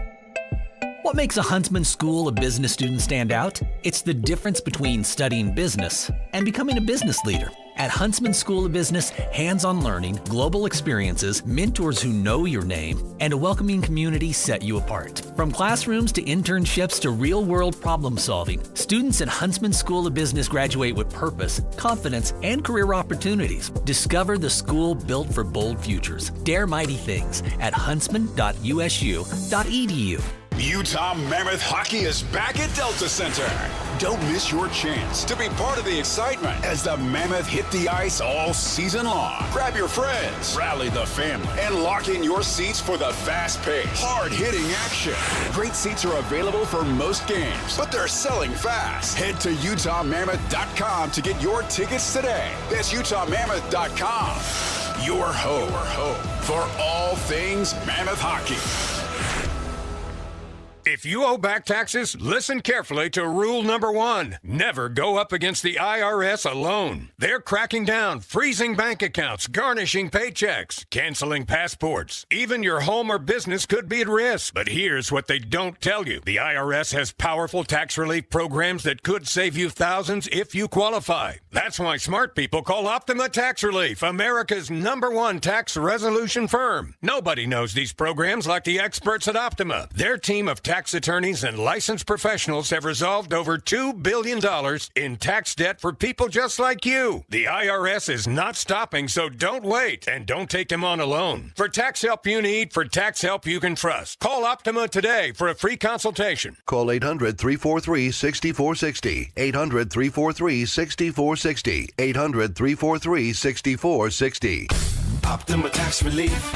What makes a Huntsman School of Business student stand out? It's the difference between studying business and becoming a business leader. At Huntsman School of Business, hands-on learning, global experiences, mentors who know your name, and a welcoming community set you apart. From classrooms to internships to real-world problem solving, students at Huntsman School of Business graduate with purpose, confidence, and career opportunities. Discover the school built for bold futures. Dare mighty things at huntsman.usu.edu. Utah Mammoth Hockey is back at Delta Center. Don't miss your chance to be part of the excitement as the Mammoth hit the ice all season long. Grab your friends, rally the family, and lock in your seats for the fast-paced, hard-hitting action. Great seats are available for most games, but they're selling fast. Head to UtahMammoth.com to get your tickets today. That's UtahMammoth.com. Your home for all things Mammoth hockey. If you owe back taxes, listen carefully to rule number 1. Never go up against the IRS alone. They're cracking down, freezing bank accounts, garnishing paychecks, canceling passports. Even your home or business could be at risk. But here's what they don't tell you. The IRS has powerful tax relief programs that could save you thousands if you qualify. That's why smart people call Optima Tax Relief, America's #1 tax resolution firm. Nobody knows these programs like the experts at Optima. Their team of tax attorneys and licensed professionals have resolved over $2 billion in tax debt for people just like you. The IRS is not stopping, so don't wait and don't take them on alone. For tax help you need, for tax help you can trust, call Optima today for a free consultation. Call 800-343-6460. 800-343-6460. 800-343-6460. Optima Tax Relief.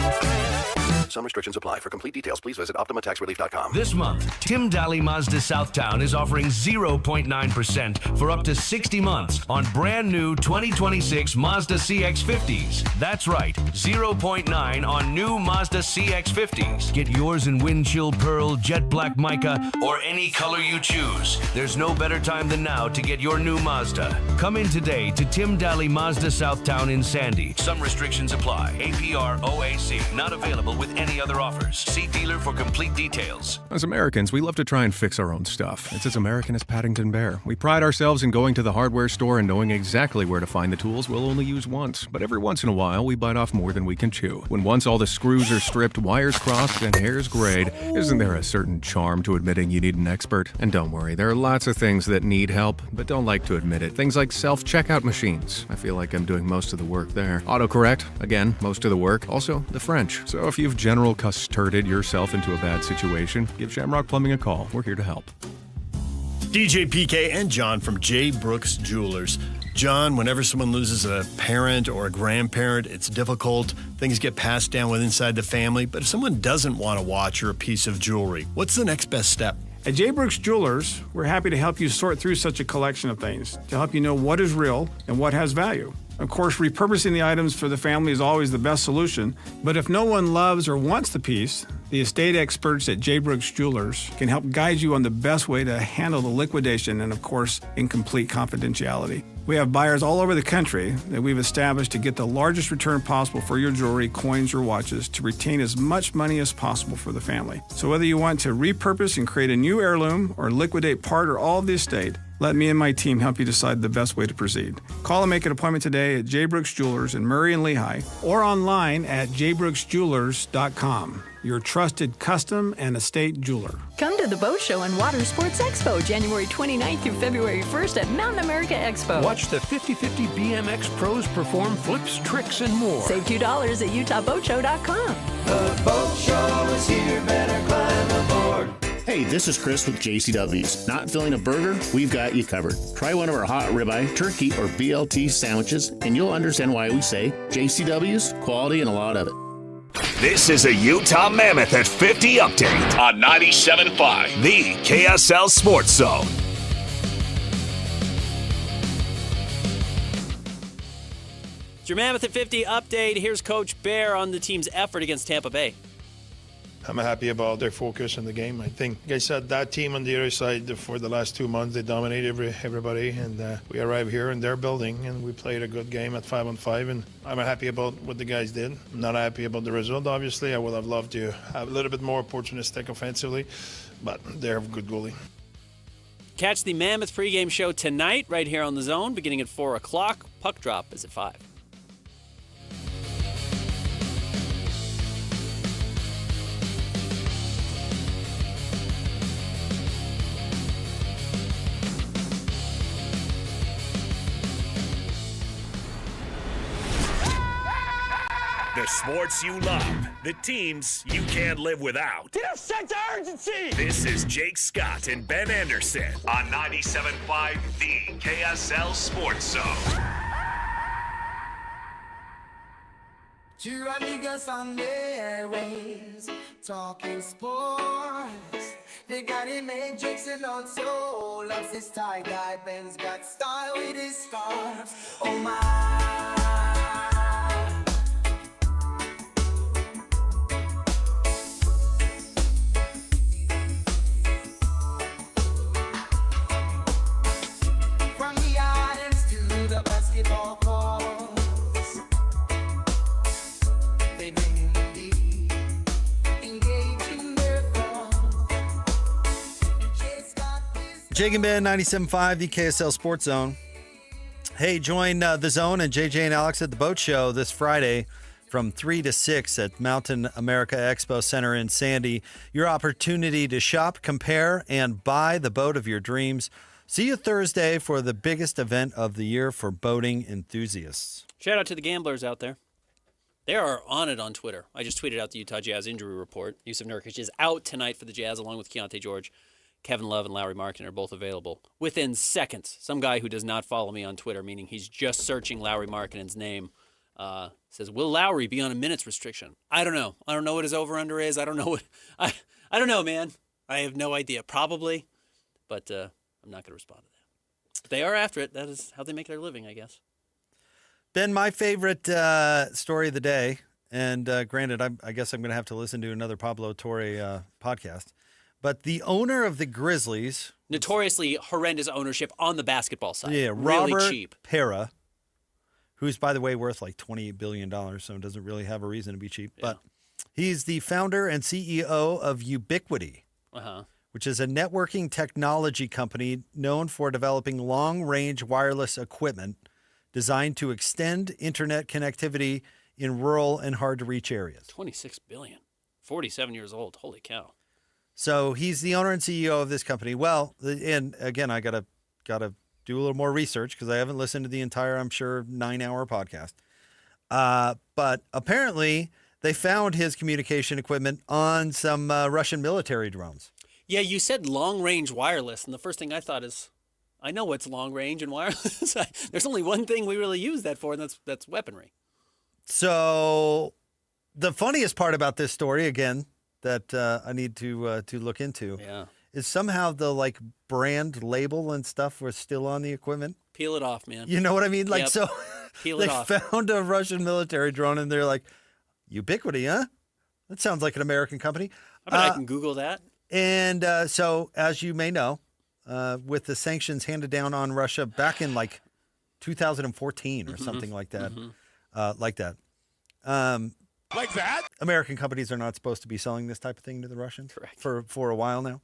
Some restrictions apply. For complete details, please visit OptimaTaxRelief.com. This month, Tim Daly Mazda Southtown is offering 0.9% for up to 60 months on brand new 2026 Mazda CX-50s. That's right, 0.9 on new Mazda CX-50s. Get yours in wind chill pearl, jet black mica, or any color you choose. There's no better time than now to get your new Mazda. Come in today to Tim Daly Mazda Southtown in Sandy. Some restrictions apply. APR OAC not available with any other offers. See dealer for complete details. As Americans, we love to try and fix our own stuff. It's as American as Paddington Bear. We pride ourselves in going to the hardware store and knowing exactly where to find the tools we'll only use once. But every once in a while, we bite off more than we can chew. When once all the screws are stripped, wires crossed, and hairs grayed, isn't there a certain charm to admitting you need an expert? And don't worry, there are lots of things that need help, but don't like to admit it. Things like self-checkout machines. I feel like I'm doing most of the work there. Autocorrect, again, most of the work. Also, the French. So if you've general custarded yourself into a bad situation, give Shamrock Plumbing a call. We're here to help. DJ PK and John from J. Brooks Jewelers. John, whenever someone loses a parent or a grandparent, it's difficult. Things get passed down with inside the family. But if someone doesn't want a watch or a piece of jewelry, what's the next best step? At J. Brooks Jewelers, we're happy to help you sort through such a collection of things to help you know what is real and what has value. Of course, repurposing the items for the family is always the best solution, but if no one loves or wants the piece, the estate experts at J. Brooks Jewelers can help guide you on the best way to handle the liquidation and, of course, in complete confidentiality. We have buyers all over the country that we've established to get the largest return possible for your jewelry, coins, or watches to retain as much money as possible for the family. So whether you want to repurpose and create a new heirloom or liquidate part or all of the estate, let me and my team help you decide the best way to proceed. Call and make an appointment today at J. Brooks Jewelers in Murray and Lehigh or online at jbrooksjewelers.com. Your trusted custom and estate jeweler. Come to the Boat Show and Water Sports Expo, January 29th through February 1st at Mountain America Expo. Watch the 50/50 BMX pros perform flips, tricks, and more. Save $2 at utahboatshow.com. The boat show is here, better climb aboard. Hey, this is Chris with JCW's. Not feeling a burger? We've got you covered. Try one of our hot ribeye, turkey, or BLT sandwiches, and you'll understand why we say JCW's, quality, and a lot of it. This is a Utah Mammoth at 50 update on 97.5, the KSL Sports Zone. It's your Mammoth at 50 update. Here's Coach Bear on the team's effort against Tampa Bay. I'm happy about their focus in the game. I think, like I said, that team on the other side for the last 2 months, they dominated everybody, and we arrived here in their building, and we played a good game at 5-on-5, and I'm happy about what the guys did. I'm not happy about the result, obviously. I would have loved to have a little bit more opportunistic offensively, but they're a good goalie. Catch the Mammoth pregame show tonight right here on The Zone, beginning at 4 o'clock. Puck drop is at 5. The sports you love, the teams you can't live without. Get a sense of urgency! This is Jake Scott and Ben Anderson on 97.5, the KSL Sports Zone. Two amigos on the airways, talking sports. They got him and Jackson on soul. Loves his tie-dye, Ben's got style with his scarf. Oh my. Jake and Ben, 97.5, the KSL Sports Zone. Hey, join The Zone and JJ and Alex at the Boat Show this Friday from 3 to 6 at Mountain America Expo Center in Sandy. Your opportunity to shop, compare, and buy the boat of your dreams. See you Thursday for the biggest event of the year for boating enthusiasts. Shout out to the gamblers out there. They are on it on Twitter. I just tweeted out the Utah Jazz injury report. Yusuf Nurkic is out tonight for the Jazz along with Keontae George. Kevin Love and Lauri Markkanen are both available within seconds. Some guy who does not follow me on Twitter, meaning he's just searching Lauri Markkanen's name, says, will Lauri be on a minutes restriction? I don't know. I don't know what his over-under is. I don't know what I don't know, man. I have no idea. Probably, but I'm not going to respond to that. But they are after it. That is how they make their living, I guess. Ben, my favorite story of the day, and granted, I guess I'm going to have to listen to another Pablo Torre podcast. But the owner of the Grizzlies... Notoriously horrendous ownership on the basketball side. Yeah, really Robert cheap. Pera, who's, by the way, worth like $28 billion, so doesn't really have a reason to be cheap. Yeah. But he's the founder and CEO of Ubiquity, which is a networking technology company known for developing long-range wireless equipment designed to extend internet connectivity in rural and hard-to-reach areas. $26 billion. 47 years old. Holy cow. So he's the owner and CEO of this company. Well, and again, I gotta do a little more research because I haven't listened to the entire, I'm sure, 9-hour podcast. But apparently, they found his communication equipment on some Russian military drones. Yeah, you said long-range wireless, and the first thing I thought is, I know what's long-range and wireless. There's only one thing we really use that for, and that's weaponry. So the funniest part about this story, again, that I need to look into is somehow the brand label and stuff was still on the equipment. Peel it off, man. You know what I mean? Yep. So Peel they it off. found a Russian military drone and they're like, Ubiquity, huh? That sounds like an American company. I bet I can Google that. And so, as you may know, with the sanctions handed down on Russia back in 2014 or something like that, like that. American companies are not supposed to be selling this type of thing to the Russians. Correct. For a while now.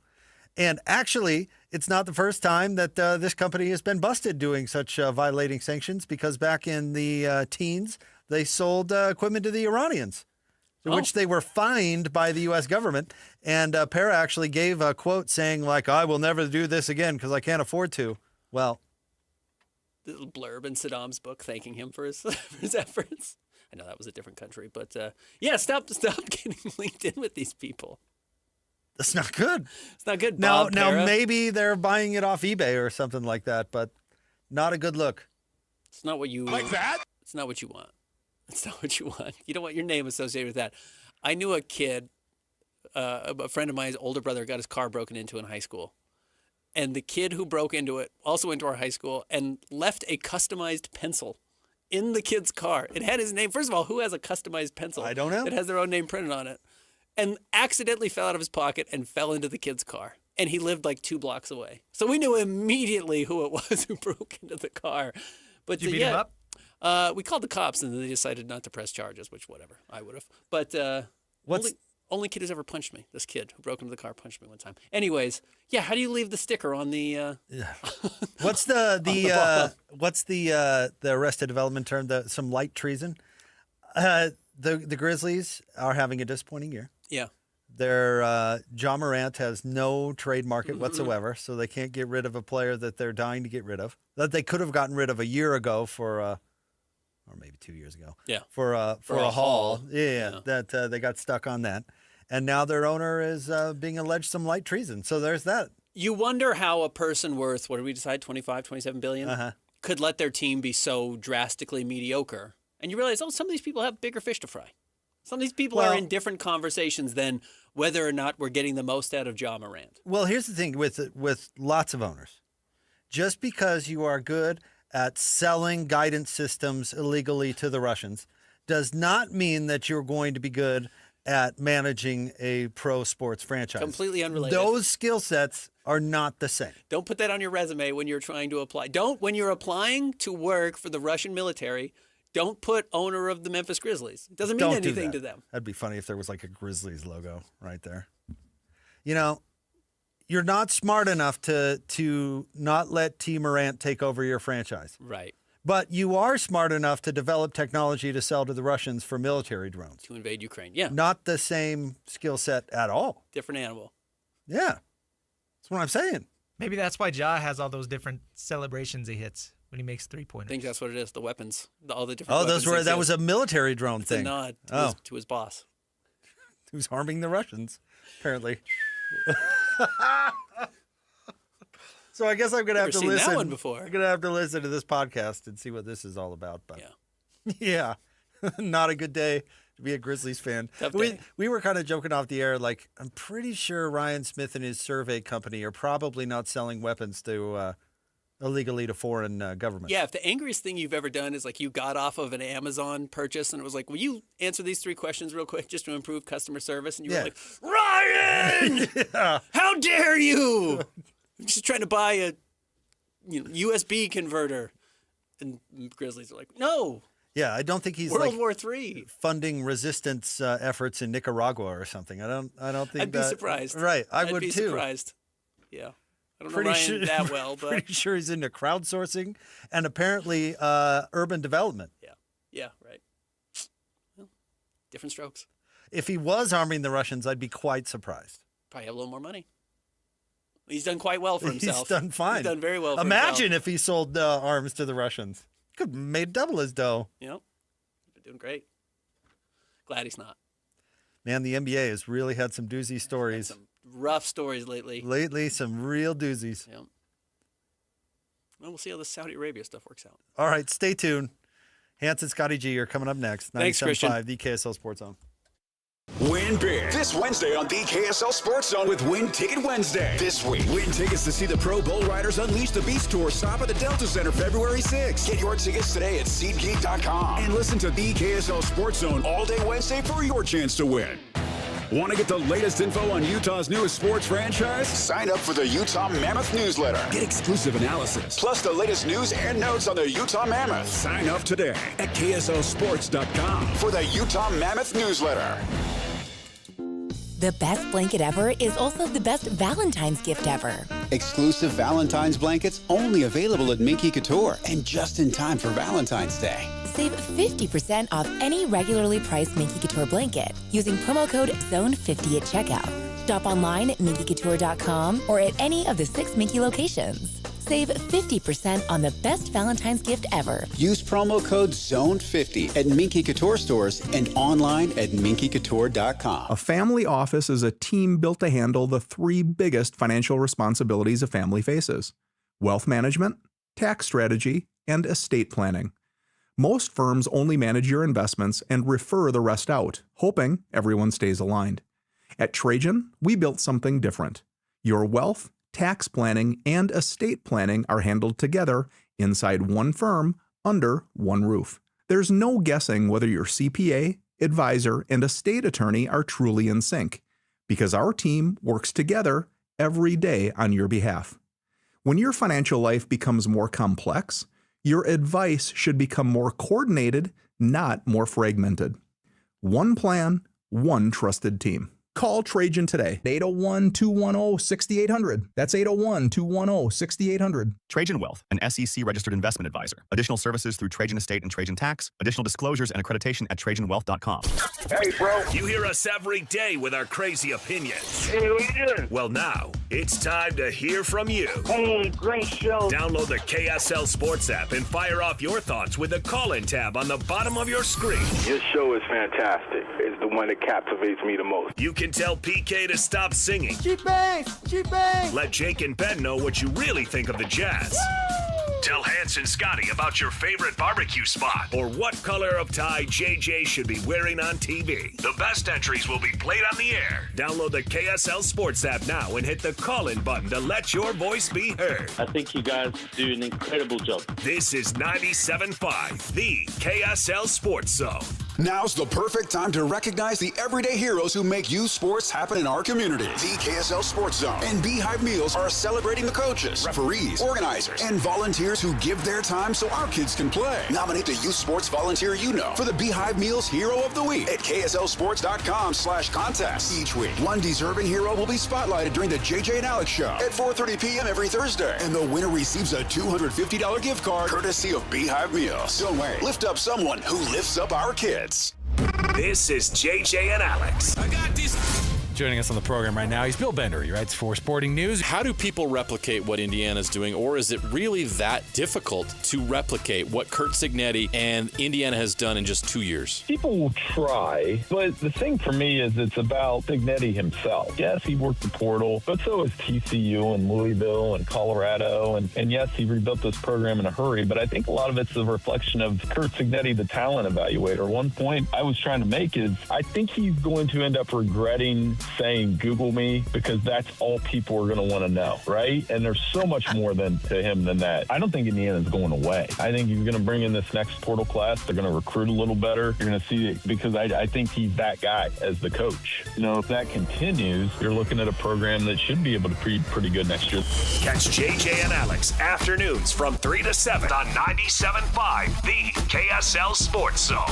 And actually, it's not the first time that this company has been busted doing such violating sanctions, because back in the teens, they sold equipment to the Iranians, which they were fined by the U.S. government. And Pera actually gave a quote saying, I will never do this again because I can't afford to. Well, the little blurb in Saddam's book thanking him for his efforts. I know that was a different country, but stop getting linked in with these people. That's not good. It's not good. Now Pera. Maybe they're buying it off eBay or something like that, but not a good look. It's not what you like that. It's not what you want. It's not what you want. You don't want your name associated with that. I knew a kid, a friend of mine's older brother, got his car broken into in high school, and the kid who broke into it also went to our high school and left a customized pencil in the kid's car. It had his name. First of all, who has a customized pencil? I don't know. That has their own name printed on it. And accidentally fell out of his pocket and fell into the kid's car. And he lived 2 blocks away. So we knew immediately who it was who broke into the car. But Did you beat him up? We called the cops and they decided not to press charges, which whatever, I would have. But Only kid who's ever punched me. This kid who broke into the car punched me one time. Anyways, yeah. How do you leave the sticker on the? What's what's the Arrested Development term? Some light treason. The Grizzlies are having a disappointing year. Yeah. Their John Morant has no trade market whatsoever, so they can't get rid of a player that they're dying to get rid of. That they could have gotten rid of a year ago or maybe 2 years ago. Yeah. For a haul. Yeah. That they got stuck on that. And now their owner is being alleged some light treason. So there's that. You wonder how a person worth, what did we decide, 25, 27 billion, could let their team be so drastically mediocre. And you realize, some of these people have bigger fish to fry. Some of these people are in different conversations than whether or not we're getting the most out of John Morant. Well, here's the thing with lots of owners. Just because you are good at selling guidance systems illegally to the Russians does not mean that you're going to be good at managing a pro sports franchise. Completely unrelated. Those skill sets are not the same. Don't put that on your resume when you're trying to apply. When you're applying to work for the Russian military, don't put owner of the Memphis Grizzlies. It doesn't mean anything to them. That'd be funny if there was like a Grizzlies logo right there. You know, you're not smart enough to not let T. Morant take over your franchise. Right. But you are smart enough to develop technology to sell to the Russians for military drones. To invade Ukraine, yeah. Not the same skill set at all. Different animal. Yeah. That's what I'm saying. Maybe that's why Ja has all those different celebrations he hits when he makes three-pointers. I think that's what it is, the weapons. All the different weapons. That was a military drone thing. A nod to his boss. Who's harming the Russians, apparently. So I guess I'm going to have to listen. That one before. I'm going to have to listen to this podcast and see what this is all about. But yeah, not a good day to be a Grizzlies fan. We were kind of joking off the air, like, I'm pretty sure Ryan Smith and his survey company are probably not selling weapons to illegally to foreign governments. Yeah, if the angriest thing you've ever done is like you got off of an Amazon purchase and it was like, will you answer these 3 questions real quick just to improve customer service? And you were like, Ryan, how dare you? I'm just trying to buy a USB converter. And Grizzlies are like, no. Yeah, I don't think he's World War III funding resistance efforts in Nicaragua or something. I don't think I'd be surprised. Right, I'd would be too. Surprised. Yeah. I don't know Ryan that well, but pretty sure he's into crowdsourcing and apparently urban development. Yeah, right. Well, different strokes. If he was harming the Russians, I'd be quite surprised. Probably have a little more money. He's done quite well for himself. He's done fine. He's done very well for Imagine himself. if he sold arms to the Russians. Could have made double his dough. Yep. He's been doing great. Glad he's not. Man, the NBA has really had some doozy stories. Some rough stories lately. Some real doozies. Yep. Well, we'll see how the Saudi Arabia stuff works out. All right, stay tuned. Hans and Scotty G are coming up next. Thanks, Christian. 97.5, the KSL Sports Zone. Win big this Wednesday on the KSL Sports Zone with Win Ticket Wednesday. This week, win tickets to see the Pro Bowl Riders Unleash the Beast Tour stop at the Delta Center February 6th. Get your tickets today at SeatGeek.com and listen to the KSL Sports Zone all day Wednesday for your chance to win. Want to get the latest info on Utah's newest sports franchise? Sign up for the Utah Mammoth newsletter. Get exclusive analysis, plus the latest news and notes on the Utah Mammoth. Sign up today at KSLSports.com for the Utah Mammoth newsletter. The best blanket ever is also the best Valentine's gift ever. Exclusive Valentine's blankets only available at Minky Couture and just in time for Valentine's Day. Save 50% off any regularly priced Minky Couture blanket using promo code ZONE50 at checkout. Shop online at minkycouture.com or at any of the 6 Minky locations. Save 50% on the best Valentine's gift ever. Use promo code ZONE50 at Minky Couture stores and online at minkycouture.com. A family office is a team built to handle the 3 biggest financial responsibilities a family faces: wealth management, tax strategy, and estate planning. Most firms only manage your investments and refer the rest out, hoping everyone stays aligned. At Trajan, we built something different. Your wealth, tax planning, and estate planning are handled together inside one firm under one roof. There's no guessing whether your CPA, advisor, and estate attorney are truly in sync, because our team works together every day on your behalf. When your financial life becomes more complex, your advice should become more coordinated, not more fragmented. One plan, one trusted team. Call Trajan today. 801-210-6800. That's 801-210-6800. Trajan Wealth, an SEC-registered investment advisor. Additional services through Trajan Estate and Trajan Tax. Additional disclosures and accreditation at TrajanWealth.com. Hey, bro. You hear us every day with our crazy opinions. Hey, what you doing? Well, now, it's time to hear from you. Hey, great show. Download the KSL Sports app and fire off your thoughts with the call-in tab on the bottom of your screen. Your show is fantastic. It's the one that captivates me the most. You can tell PK to stop singing. Cheap bangs! Let Jake and Ben know what you really think of the Jazz. Tell Hans and Scotty about your favorite barbecue spot or what color of tie JJ should be wearing on TV. The best entries will be played on the air. Download the KSL Sports app now and hit the call-in button to let your voice be heard. I think you guys do an incredible job. This is 97.5, the KSL Sports Zone. Now's the perfect time to recognize the everyday heroes who make youth sports happen in our community. The KSL Sports Zone and Beehive Meals are celebrating the coaches, referees, organizers, and volunteers who give their time so our kids can play. Nominate the youth sports volunteer you know for the Beehive Meals Hero of the Week at KSLSports.com/contest. Each week, one deserving hero will be spotlighted during the JJ and Alex Show at 4:30 p.m. every Thursday. And the winner receives a $250 gift card courtesy of Beehive Meals. Don't wait. Lift up someone who lifts up our kids. This is JJ and Alex. I got this. Joining us on the program right now, he's Bill Bender. He writes for Sporting News. How do people replicate what Indiana's doing, or is it really that difficult to replicate what Curt Cignetti and Indiana has done in just 2 years? People will try, but the thing for me is it's about Cignetti himself. Yes, he worked the portal, but so has TCU and Louisville and Colorado, and yes, he rebuilt this program in a hurry, but I think a lot of it's a reflection of Curt Cignetti, the talent evaluator. One point I was trying to make is I think he's going to end up regretting saying Google me, because that's all people are going to want to know, right? And there's so much more to him than that. I don't think Indiana's going away. I think he's going to bring in this next portal class. They're going to recruit a little better. You're going to see it because I think he's that guy as the coach. You know, if that continues, you're looking at a program that should be able to be pretty good next year. Catch JJ and Alex afternoons from 3 to 7 on 97.5, the KSL Sports Zone.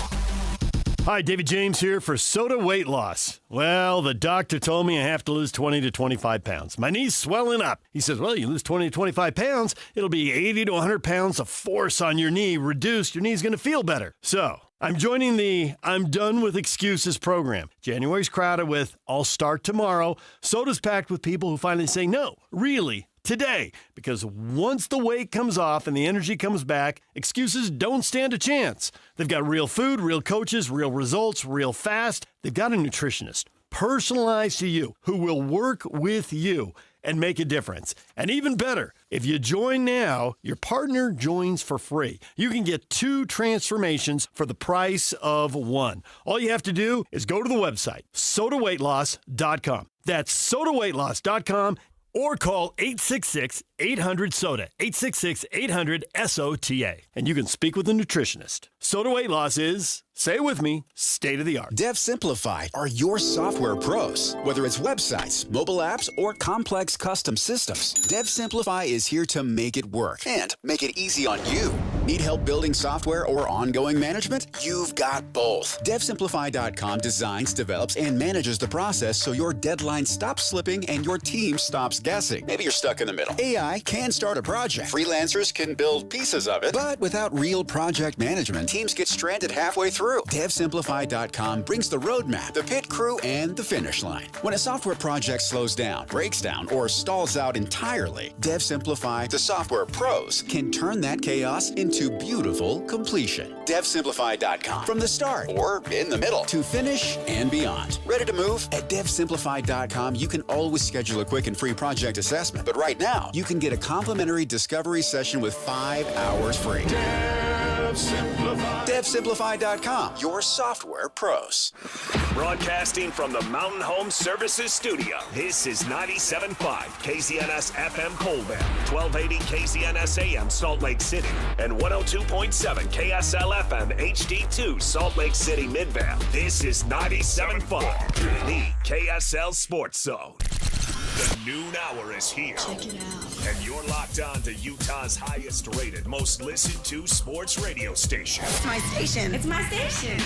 Hi, David James here for Soda Weight Loss. Well, the doctor told me I have to lose 20 to 25 pounds. My knee's swelling up. He says, well, you lose 20 to 25 pounds, it'll be 80 to 100 pounds of force on your knee reduced. Your knee's going to feel better. So I'm joining the I'm Done With Excuses program. January's crowded with I'll start tomorrow. Soda's packed with people who finally say, no, really, today. Because once the weight comes off and the energy comes back, excuses don't stand a chance. They've got real food, real coaches, real results, real fast. They've got a nutritionist, personalized to you, who will work with you and make a difference. And even better, if you join now, your partner joins for free. You can get 2 transformations for the price of 1. All you have to do is go to the website, sodaweightloss.com. That's sodaweightloss.com. Or call 866-800-SODA, 866-800-SOTA, and you can speak with a nutritionist. Soda Weight Loss is, say it with me, state of the art. Dev Simplify are your software pros. Whether it's websites, mobile apps, or complex custom systems, Dev Simplify is here to make it work and make it easy on you. Need help building software or ongoing management? You've got both. DevSimplify.com designs, develops, and manages the process so your deadline stops slipping and your team stops guessing. Maybe you're stuck in the middle. AI can start a project. Freelancers can build pieces of it. But without real project management, teams get stranded halfway through. DevSimplify.com brings the roadmap, the pit crew, and the finish line. When a software project slows down, breaks down, or stalls out entirely, DevSimplify, the software pros, can turn that chaos into beautiful completion. DevSimplify.com. From the start, or in the middle, to finish and beyond. Ready to move? At DevSimplify.com, you can always schedule a quick and free project assessment. But right now, you can get a complimentary discovery session with 5 hours free. DevSimplify.com, your software pros. Broadcasting from the Mountain Home Services Studio, this is 97.5 KZNS FM Colville, 1280 KZNS AM Salt Lake City, and 102.7 KSL FM HD2 Salt Lake City Midvale. This is 97.5, the KSL Sports Zone. The noon hour is here. Check it out. And you're locked on to Utah's highest rated, most listened to sports radio station. It's my station. It's my station.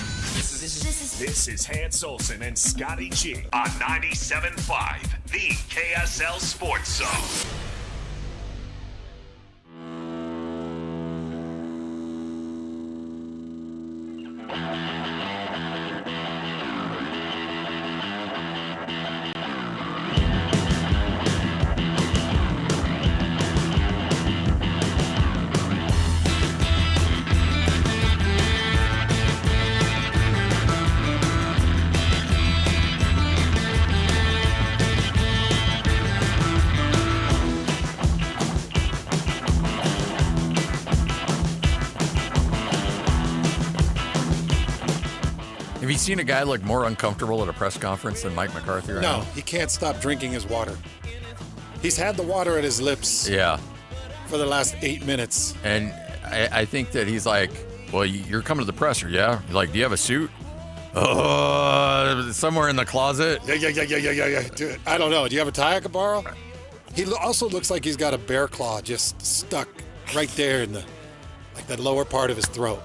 This is Hans Olsen and Scotty G on 97.5, the KSL Sports Zone. Have you seen a guy look more uncomfortable at a press conference than Mike McCarthy right now? No, he can't stop drinking his water. He's had the water at his lips for the last 8 minutes. And I think that he's like, well, you're coming to the presser, yeah? You're like, do you have a suit? Somewhere in the closet? Yeah. Dude, I don't know. Do you have a tie I could borrow? He also looks like he's got a bear claw just stuck right there in the lower part of his throat.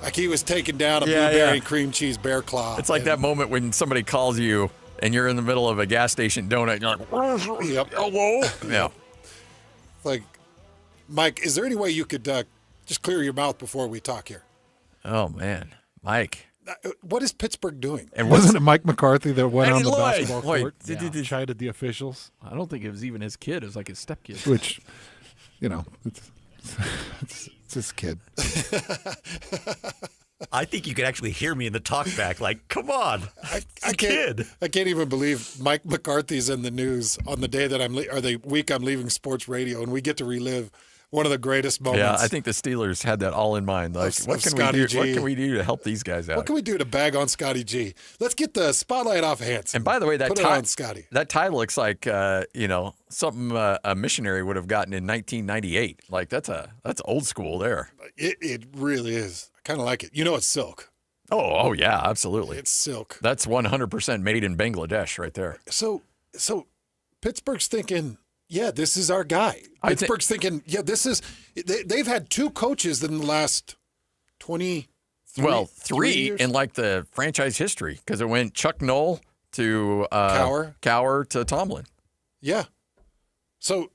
Like he was taking down a blueberry cream cheese bear claw. It's like that moment when somebody calls you and you're in the middle of a gas station donut and you're like, yep. Hello? Yeah. Like, Mike, is there any way you could just clear your mouth before we talk here? Oh, man. Mike. What is Pittsburgh doing? And wasn't it Mike McCarthy that went on the basketball court? Chided the officials? I don't think it was even his kid. It was like his stepkid. Which, it's his kid. I think you could actually hear me in the talkback. Like, come on, I can't even believe Mike McCarthy's in the news on the day that the week I'm leaving sports radio, and we get to relive one of the greatest moments. Yeah, I think the Steelers had that all in mind. Like, what can we do? What can we do to help these guys out? What can we do to bag on Scotty G? Let's get the spotlight off Hanson. And by the way, that tie on Scotty. That tie looks like something a missionary would have gotten in 1998. Like that's old school there. It really is. I kind of like it. It's silk. Oh yeah, absolutely. It's silk. That's 100% made in Bangladesh right there. So Pittsburgh's thinking, yeah, this is our guy. Pittsburgh's thinking, yeah, this is. They've had two coaches in the last 20. Well, three in like the franchise history because it went Chuck Noll to Cowher to Tomlin. Yeah. So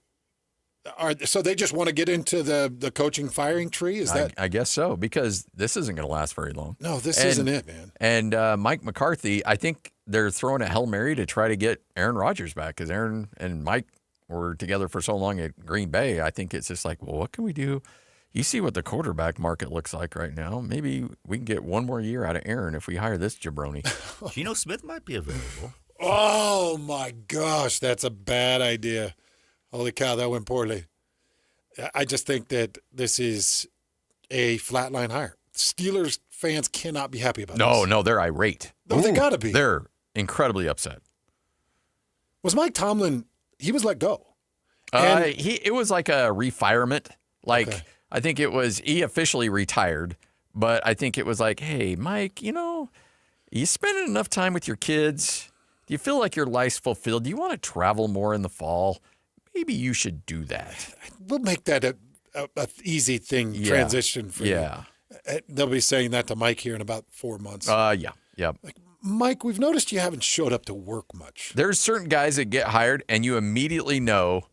they just want to get into the coaching firing tree? I guess so, because this isn't going to last very long. No, this isn't it, man. And Mike McCarthy, I think they're throwing a Hail Mary to try to get Aaron Rodgers back because Aaron and Mike were together for so long at Green Bay. I think it's just like, well, what can we do? You see what the quarterback market looks like right now. Maybe we can get one more year out of Aaron if we hire this jabroni. Geno Smith might be available. Oh, my gosh, that's a bad idea. Holy cow, that went poorly. I just think that this is a flatline hire. Steelers fans cannot be happy about this. No, they're irate. No, they got to be. They're incredibly upset. Was Mike Tomlin, he was let go? It was like a refirement. I think it was, he officially retired, but I think it was like, hey, Mike, you spending enough time with your kids. Do you feel like your life's fulfilled? Do you want to travel more in the fall? Maybe you should do that. We'll make that a easy thing, transition for you. They'll be saying that to Mike here in about 4 months. Yeah. Like, Mike, we've noticed you haven't showed up to work much. There's certain guys that get hired and you immediately know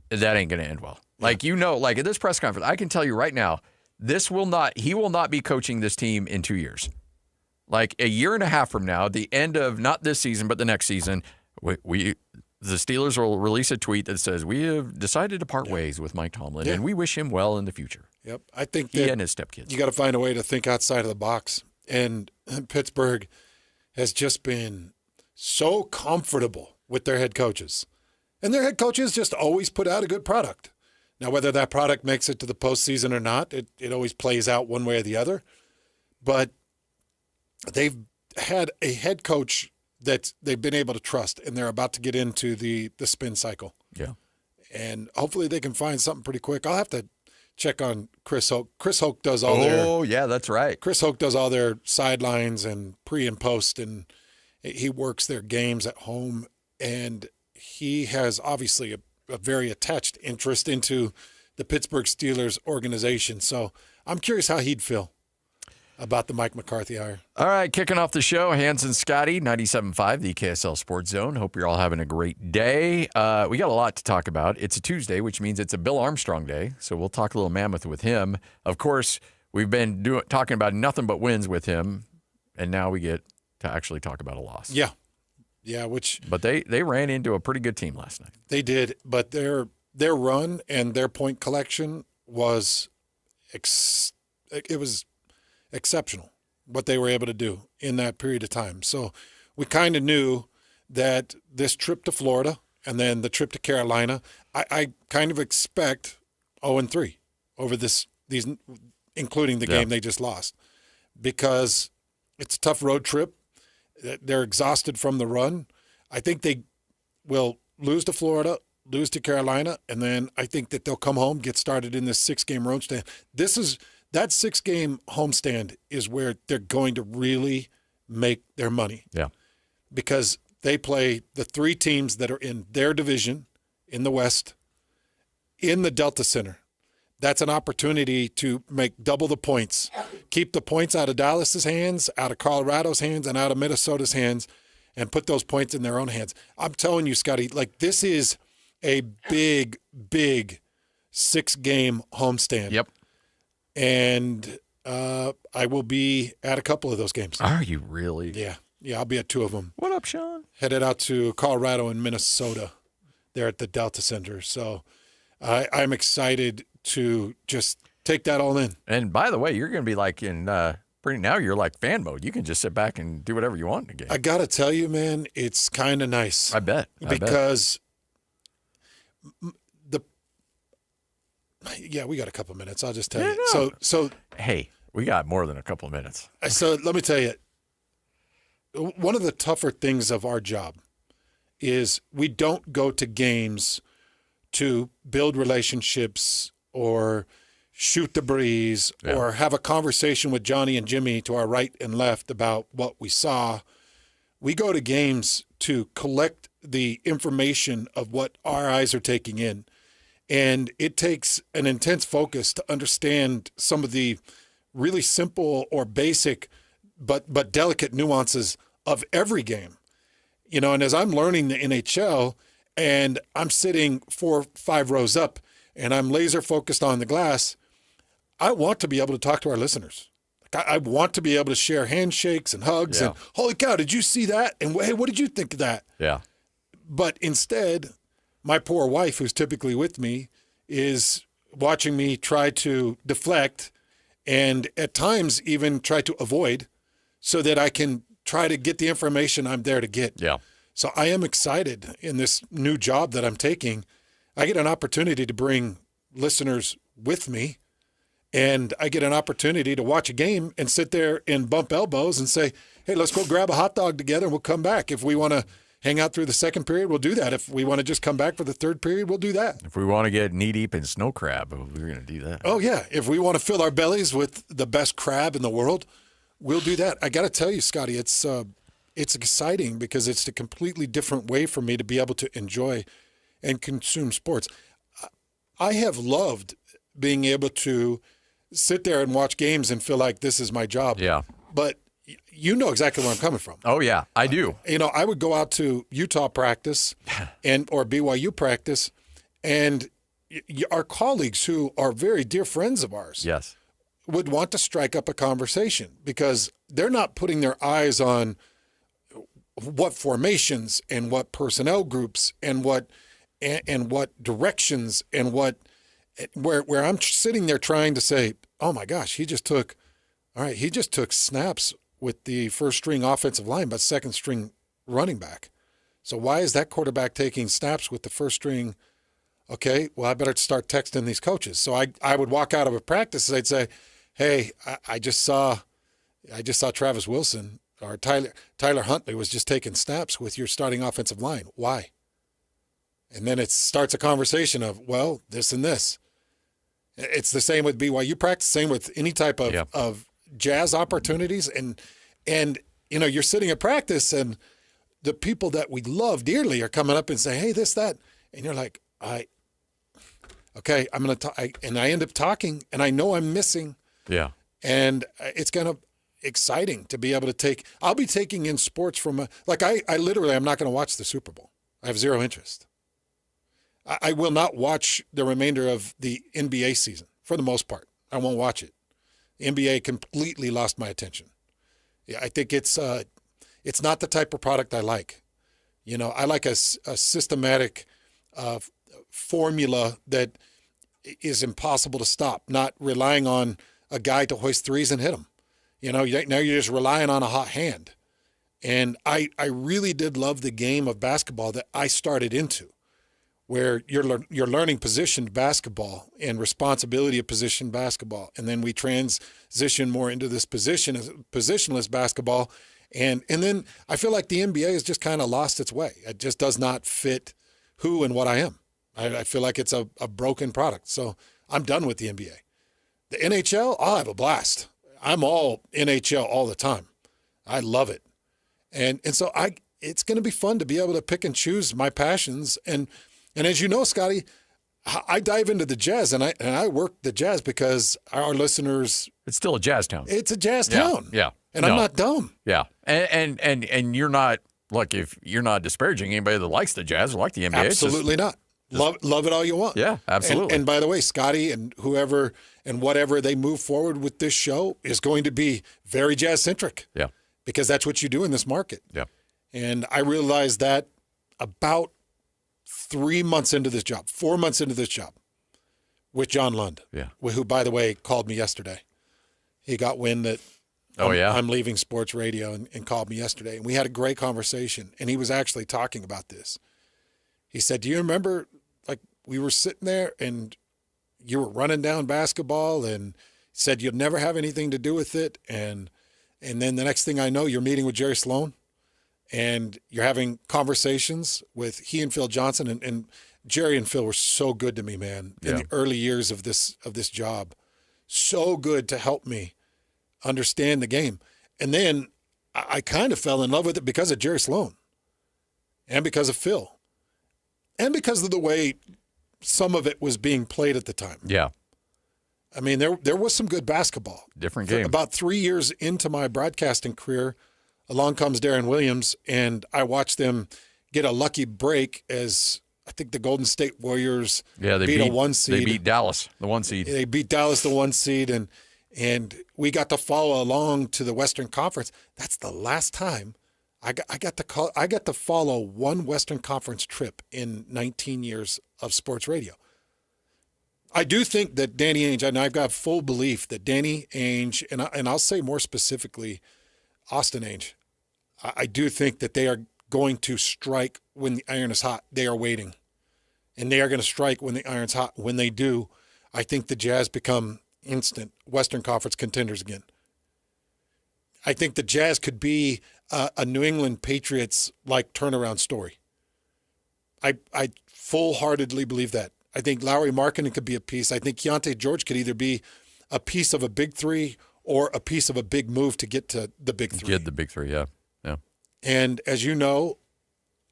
that ain't going to end well. Yeah. Like at this press conference, I can tell you right now, he will not be coaching this team in 2 years. Like a year and a half from now, the end of not this season, but the next season, the Steelers will release a tweet that says, we have decided to part ways with Mike Tomlin, and we wish him well in the future. Yep. I think he and his stepkids. You got to find a way to think outside of the box. And Pittsburgh has just been so comfortable with their head coaches. And their head coaches just always put out a good product. Now, whether that product makes it to the postseason or not, it always plays out one way or the other. But they've had a head coach that they've been able to trust, and they're about to get into the spin cycle. Yeah. And hopefully they can find something pretty quick. I'll have to check on Chris Hoke. Chris Hoke does all their... Oh, yeah, that's right. Chris Hoke does all their sidelines and pre and post, and he works their games at home. And he has obviously a very attached interest into the Pittsburgh Steelers organization. So I'm curious how he'd feel about the Mike McCarthy hire. All right, kicking off the show, Hans and Scotty, 97.5, the KSL Sports Zone. Hope you're all having a great day. We got a lot to talk about. It's a Tuesday, which means it's a Bill Armstrong day, so we'll talk a little Mammoth with him. Of course, we've been talking about nothing but wins with him, and now we get to actually talk about a loss. Yeah, But they ran into a pretty good team last night. They did, but their run and their point collection was exceptional, what they were able to do in that period of time. So we kind of knew that this trip to Florida and then the trip to Carolina, I kind of expect 0-3 over these, including the game they just lost, because it's a tough road trip. They're exhausted from the run. I think they will lose to Florida, lose to Carolina, and then I think that they'll come home, get started in this 6-game road stand. That 6-game homestand is where they're going to really make their money. Yeah. Because they play the 3 teams that are in their division in the West, in the Delta Center. That's an opportunity to make double the points. Keep the points out of Dallas's hands, out of Colorado's hands, and out of Minnesota's hands, and put those points in their own hands. I'm telling you, Scotty, like, this is a big, big 6-game homestand. Yep. And I will be at a couple of those games. Are you really? Yeah, I'll be at 2 of them. What up, Sean? Headed out to Colorado and Minnesota there at the Delta Center. So I'm excited to just take that all in. And by the way, you're going to be like now you're like fan mode. You can just sit back and do whatever you want in the game. I got to tell you, man, it's kind of nice. I bet. Because we got a couple minutes. I'll just tell you. No. So hey, we got more than a couple of minutes. So let me tell you, one of the tougher things of our job is we don't go to games to build relationships or shoot the breeze or have a conversation with Johnny and Jimmy to our right and left about what we saw. We go to games to collect the information of what our eyes are taking in. And it takes an intense focus to understand some of the really simple or basic but delicate nuances of every game. You know, and as I'm learning the NHL and I'm sitting 4 or 5 rows up and I'm laser focused on the glass, I want to be able to talk to our listeners. I want to be able to share handshakes and hugs and, holy cow, did you see that? And hey, what did you think of that? Yeah. But instead, my poor wife, who's typically with me, is watching me try to deflect and at times even try to avoid so that I can try to get the information I'm there to get. Yeah. So I am excited in this new job that I'm taking. I get an opportunity to bring listeners with me, and I get an opportunity to watch a game and sit there and bump elbows and say, hey, let's go grab a hot dog together and we'll come back. If we want to hang out through the second period, we'll do that. If we want to just come back for the third period, we'll do that. If we want to get knee-deep in snow crab, we're going to do that. Oh, yeah. If we want to fill our bellies with the best crab in the world, we'll do that. I got to tell you, Scotty, it's exciting because it's a completely different way for me to be able to enjoy and consume sports. I have loved being able to sit there and watch games and feel like this is my job. Yeah. But you know exactly where I'm coming from. Oh, yeah, I do. I would go out to Utah practice or BYU practice, and our colleagues who are very dear friends of ours would want to strike up a conversation because they're not putting their eyes on what formations and what personnel groups and what directions and where I'm sitting there trying to say, oh my gosh, he just took snaps with the first string offensive line, but second string running back. So why is that quarterback taking snaps with the first string? Okay, well, I better start texting these coaches. So I would walk out of a practice and I'd say, hey, I just saw Travis Wilson or Tyler Huntley was just taking snaps with your starting offensive line. Why? And then it starts a conversation of, well, this and this. It's the same with BYU practice, same with any type of jazz opportunities. And you're sitting at practice and the people that we love dearly are coming up and saying, hey, this, that. And you're like, okay, I'm going to talk. And I end up talking, and I know I'm missing. Yeah. And it's kind of exciting to be able to I'll be taking in sports from I literally, I'm not going to watch the Super Bowl. I have zero interest. I will not watch the remainder of the NBA season for the most part. I won't watch it. The NBA completely lost my attention. Yeah, I think it's not the type of product I like. You know, I like a systematic formula that is impossible to stop, not relying on a guy to hoist threes and hit them. You know, now you're just relying on a hot hand. And I really did love the game of basketball that I started into, where you're learning positioned basketball and responsibility of positioned basketball. And then we transition more into this positionless basketball. And then I feel like the NBA has just kind of lost its way. It just does not fit who and what I am. I feel like it's a broken product. So I'm done with the NBA. The NHL, I'll have a blast. I'm all NHL all the time. I love it. And so it's going to be fun to be able to pick and choose my passions. And as you know, Scotty, I dive into the jazz, and I work the jazz because our listeners. It's still a jazz town. It's a jazz town. Yeah. And I'm not dumb. Yeah. And you're not, look, if you're not disparaging anybody that likes the jazz or like the NBA. Absolutely not. Love it all you want. Yeah, absolutely. And by the way, Scotty and whoever and whatever they move forward with this show is going to be very jazz-centric. Yeah. Because that's what you do in this market. Yeah. And I realized that about 4 months into this job with John Lund. Yeah. Who, by the way, called me yesterday. He got wind that I'm leaving sports radio and called me yesterday. And we had a great conversation. And he was actually talking about this. He said, do you remember, like, we were sitting there and you were running down basketball and said you'd never have anything to do with it. And then the next thing I know, you're meeting with Jerry Sloan and you're having conversations with he and Phil Johnson. And Jerry and Phil were so good to me, man, in the early years of this job. So good to help me understand the game. And then I kind of fell in love with it because of Jerry Sloan and because of Phil. And because of the way some of it was being played at the time. Yeah. I mean, there was some good basketball. Different game. About 3 years into my broadcasting career, along comes Darren Williams, and I watched them get a lucky break as I think the Golden State Warriors beat a 1 seed. They beat Dallas, the 1 seed. They beat Dallas, the 1 seed, and we got to follow along to the Western Conference. That's the last time I got to follow one Western Conference trip in 19 years of sports radio. I do think that Danny Ainge, and I've got full belief that Danny Ainge, and I'll say more specifically, Austin Ainge, I do think that they are going to strike when the iron is hot. They are waiting, and they are going to strike when the iron's hot. When they do, I think the Jazz become instant Western Conference contenders again. I think the Jazz could be a New England Patriots-like turnaround story. I full-heartedly believe that. I think Lauri Markkanen could be a piece. I think Keontae George could either be a piece of a big three or a piece of a big move to get to the big three. Get the big three, yeah. And as you know,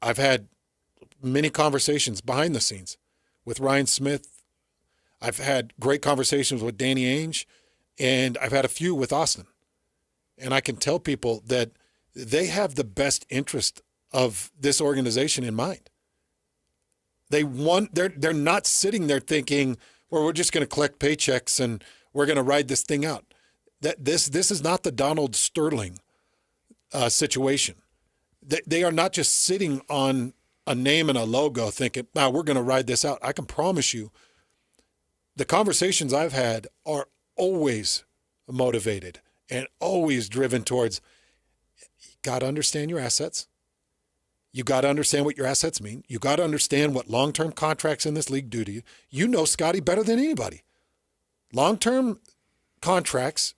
I've had many conversations behind the scenes with Ryan Smith. I've had great conversations with Danny Ainge, and I've had a few with Austin. And I can tell people that they have the best interest of this organization in mind. They're not sitting there thinking, well, we're just going to collect paychecks and we're going to ride this thing out. This is not the Donald Sterling situation. They are not just sitting on a name and a logo thinking, wow, we're going to ride this out. I can promise you the conversations I've had are always motivated and always driven towards, you got to understand your assets. You got to understand what your assets mean. You got to understand what long-term contracts in this league do to you. You know Scotty better than anybody. Long-term contracts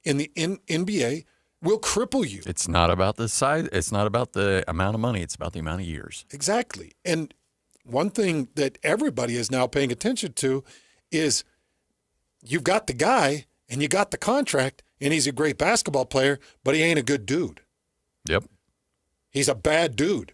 in the NBA will cripple you. It's not about the size. It's not about the amount of money. It's about the amount of years. Exactly. And one thing that everybody is now paying attention to is you've got the guy and you got the contract and he's a great basketball player, but he ain't a good dude. Yep. He's a bad dude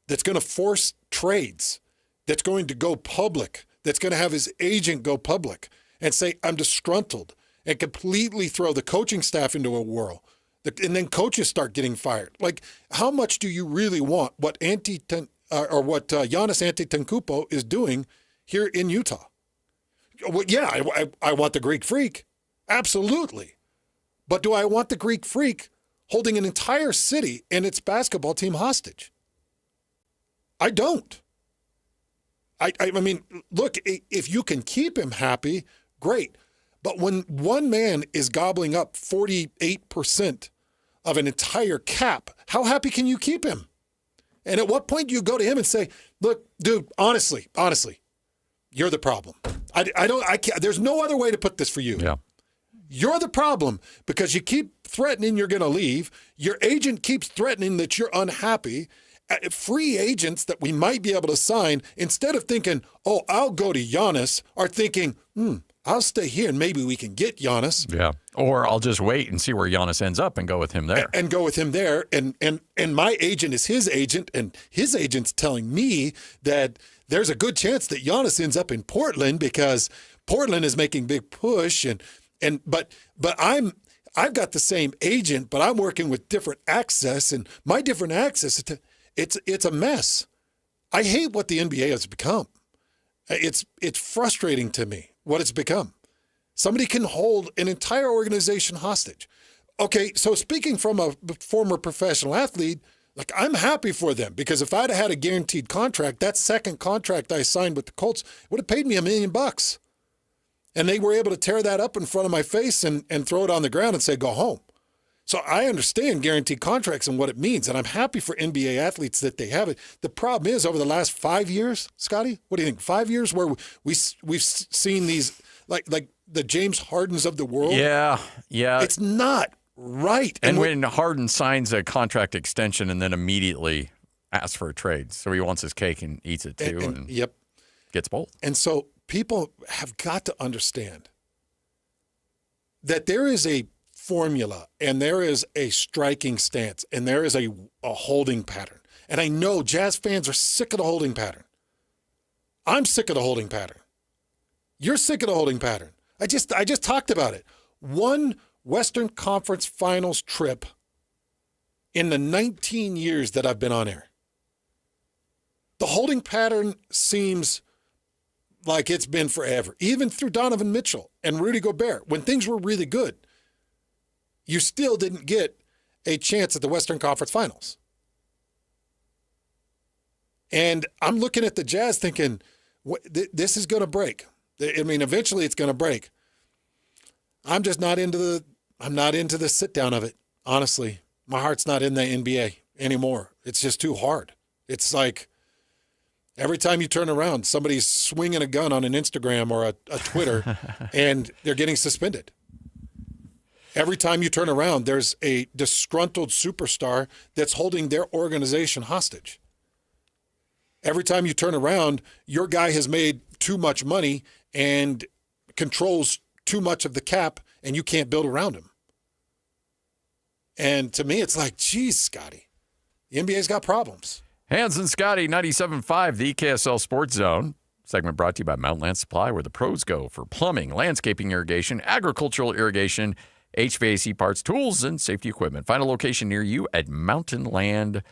that's going to force trades, that's going to go public, that's going to have his agent go public and say, I'm disgruntled, and completely throw the coaching staff into a whirl. And then coaches start getting fired. Like, how much do you really want what Giannis Antetokounmpo is doing here in Utah? Well, yeah, I want the Greek Freak. Absolutely. But do I want the Greek Freak holding an entire city and its basketball team hostage? I don't. I mean, look, if you can keep him happy, great. But when one man is gobbling up 48% of an entire cap, how happy can you keep him? And at what point do you go to him and say, look, dude, honestly, you're the problem. I can't, there's no other way to put this for you. Yeah. You're the problem because you keep threatening you're going to leave. Your agent keeps threatening that you're unhappy. Free agents that we might be able to sign, instead of thinking, oh, I'll go to Giannis, are thinking, I'll stay here and maybe we can get Giannis. Yeah. Or I'll just wait and see where Giannis ends up and go with him there. And go with him there. And my agent is his agent, and his agent's telling me that there's a good chance that Giannis ends up in Portland because Portland is making big push. But I've got the same agent, but I'm working with different access, and my different access, it's a mess. I hate what the NBA has become. It's frustrating to me what it's become. Somebody can hold an entire organization hostage. Okay, so speaking from a former professional athlete, like, I'm happy for them because if I'd had a guaranteed contract, that second contract I signed with the Colts would have paid me $1 million. And they were able to tear that up in front of my face and throw it on the ground and say, go home. So I understand guaranteed contracts and what it means, and I'm happy for NBA athletes that they have it. The problem is, over the last 5 years, Scotty, what do you think? 5 years where we've seen these like the James Hardens of the world. Yeah. It's not right. And when Harden signs a contract extension and then immediately asks for a trade, so he wants his cake and eats it too, and yep, gets both. And so people have got to understand that there is a formula and there is a striking stance and there is a holding pattern. And I know Jazz fans are sick of the holding pattern. I'm sick of the holding pattern. You're sick of the holding pattern. I just talked about it. One Western Conference Finals trip in the 19 years that I've been on air. The holding pattern seems like it's been forever, even through Donovan Mitchell and Rudy Gobert. When things were really good, you still didn't get a chance at the Western Conference Finals. And I'm looking at the Jazz thinking, this is going to break. I mean, eventually it's going to break. I'm just not into the sit down of it. Honestly, my heart's not in the NBA anymore. It's just too hard. It's like every time you turn around, somebody's swinging a gun on an Instagram or a Twitter and they're getting suspended. Every time you turn around, there's a disgruntled superstar that's holding their organization hostage. Every time you turn around, your guy has made too much money and controls too much of the cap, and you can't build around him. And to me, it's like, geez, Scotty, the NBA's got problems. Hans and Scotty, 97.5, the KSL Sports Zone. Segment brought to you by Mountain Land Supply, where the pros go for plumbing, landscaping irrigation, agricultural irrigation, HVAC parts, tools, and safety equipment. Find a location near you at mountainland.com.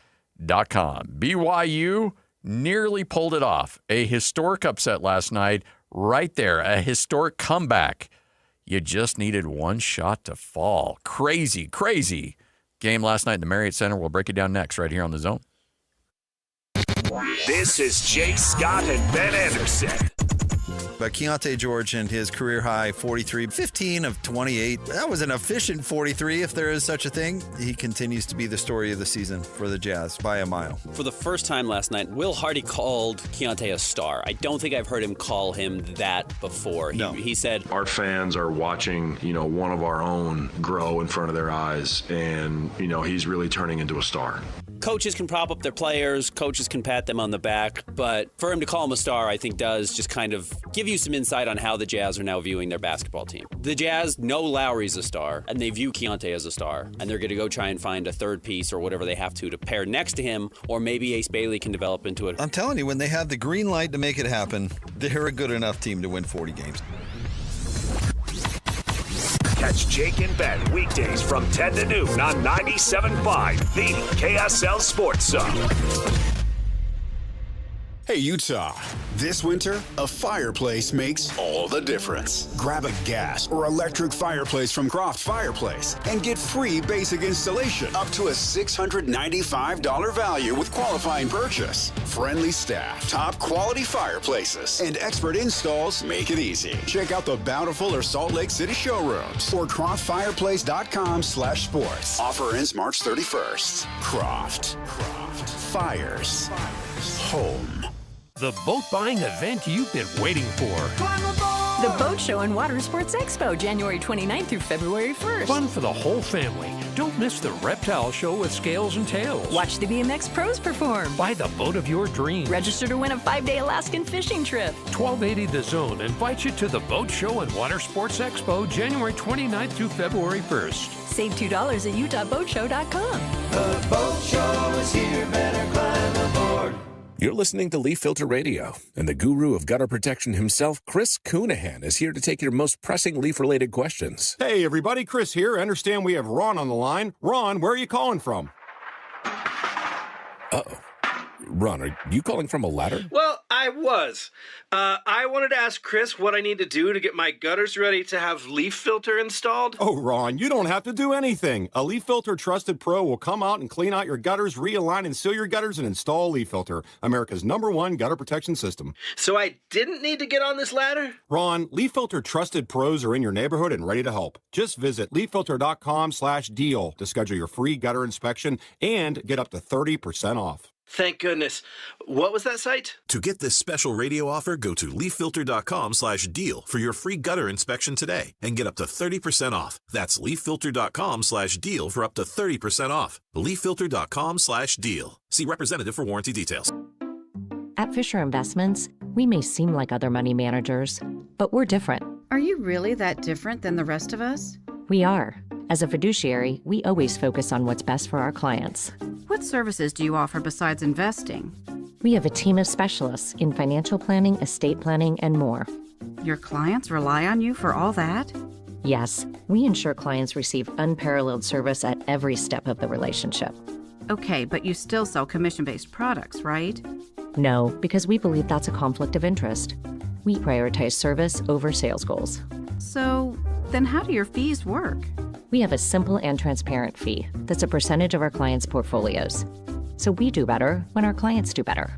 BYU nearly pulled it off. A historic upset last night, right there, a historic comeback. You just needed one shot to fall. Crazy, crazy game last night in the Marriott Center. We'll break it down next right here on The Zone. This is Jake Scott and Ben Anderson. But Keontae George and his career-high 43, 15 of 28. That was an efficient 43, if there is such a thing. He continues to be the story of the season for the Jazz by a mile. For the first time last night, Will Hardy called Keontae a star. I don't think I've heard him call him that before. No. He said, our fans are watching, one of our own grow in front of their eyes, and, he's really turning into a star. coaches can prop up their players, coaches can pat them on the back, but for him to call him a star, I think does just kind of give you some insight on how the Jazz are now viewing their basketball team. The Jazz know Lowry's a star, and they view Keontae as a star, and they're going to go try and find a third piece or whatever they have to pair next to him, or maybe Ace Bailey can develop into it. I'm telling you, when they have the green light to make it happen, they're a good enough team to win 40 games. Catch Jake and Ben weekdays from 10 to noon on 97.5, the KSL Sports Zone. Hey, Utah. This winter, a fireplace makes all the difference. Grab a gas or electric fireplace from Croft Fireplace and get free basic installation up to a $695 value with qualifying purchase. Friendly staff, top quality fireplaces, and expert installs make it easy. Check out the Bountiful or Salt Lake City showrooms or croftfireplace.com/sports. Offer ends March 31st. Croft. Fires. Home. The boat buying event you've been waiting for. The Boat Show and Water Sports Expo, January 29th through February 1st. Fun for the whole family. Don't miss the reptile show with scales and tails. Watch the BMX pros perform. Buy the boat of your dreams. Register to win a 5-day Alaskan fishing trip. 1280 The Zone invites you to the Boat Show and Water Sports Expo, January 29th through February 1st. Save $2 at utahboatshow.com. The boat show is here, better climb aboard. You're listening to Leaf Filter Radio, and the guru of gutter protection himself, Chris Coonahan, is here to take your most pressing leaf-related questions. Hey, everybody, Chris here. I understand we have Ron on the line. Ron, where are you calling from? Uh-oh. Ron, are you calling from a ladder? Well, I was. I wanted to ask Chris what I need to do to get my gutters ready to have leaf filter installed. Oh, Ron, you don't have to do anything. A Leaf Filter Trusted Pro will come out and clean out your gutters, realign and seal your gutters, and install a Leaf Filter, America's #1 gutter protection system. So I didn't need to get on this ladder? Ron, Leaf Filter Trusted Pros are in your neighborhood and ready to help. Just visit leaffilter.com/deal to schedule your free gutter inspection and get up to 30% off. Thank goodness. What was that site? To get this special radio offer, go to leaffilter.com/deal for your free gutter inspection today and get up to 30% off. That's leaffilter.com/deal for up to 30% off. leaffilter.com/deal. See representative for warranty details. At Fisher Investments, we may seem like other money managers, but we're different. Are you really that different than the rest of us? We are. As a fiduciary, we always focus on what's best for our clients. What services do you offer besides investing? We have a team of specialists in financial planning, estate planning, and more. Your clients rely on you for all that? Yes, we ensure clients receive unparalleled service at every step of the relationship. Okay, but you still sell commission-based products, right? No, because we believe that's a conflict of interest. We prioritize service over sales goals. So, then how do your fees work? We have a simple and transparent fee that's a percentage of our clients' portfolios. So we do better when our clients do better.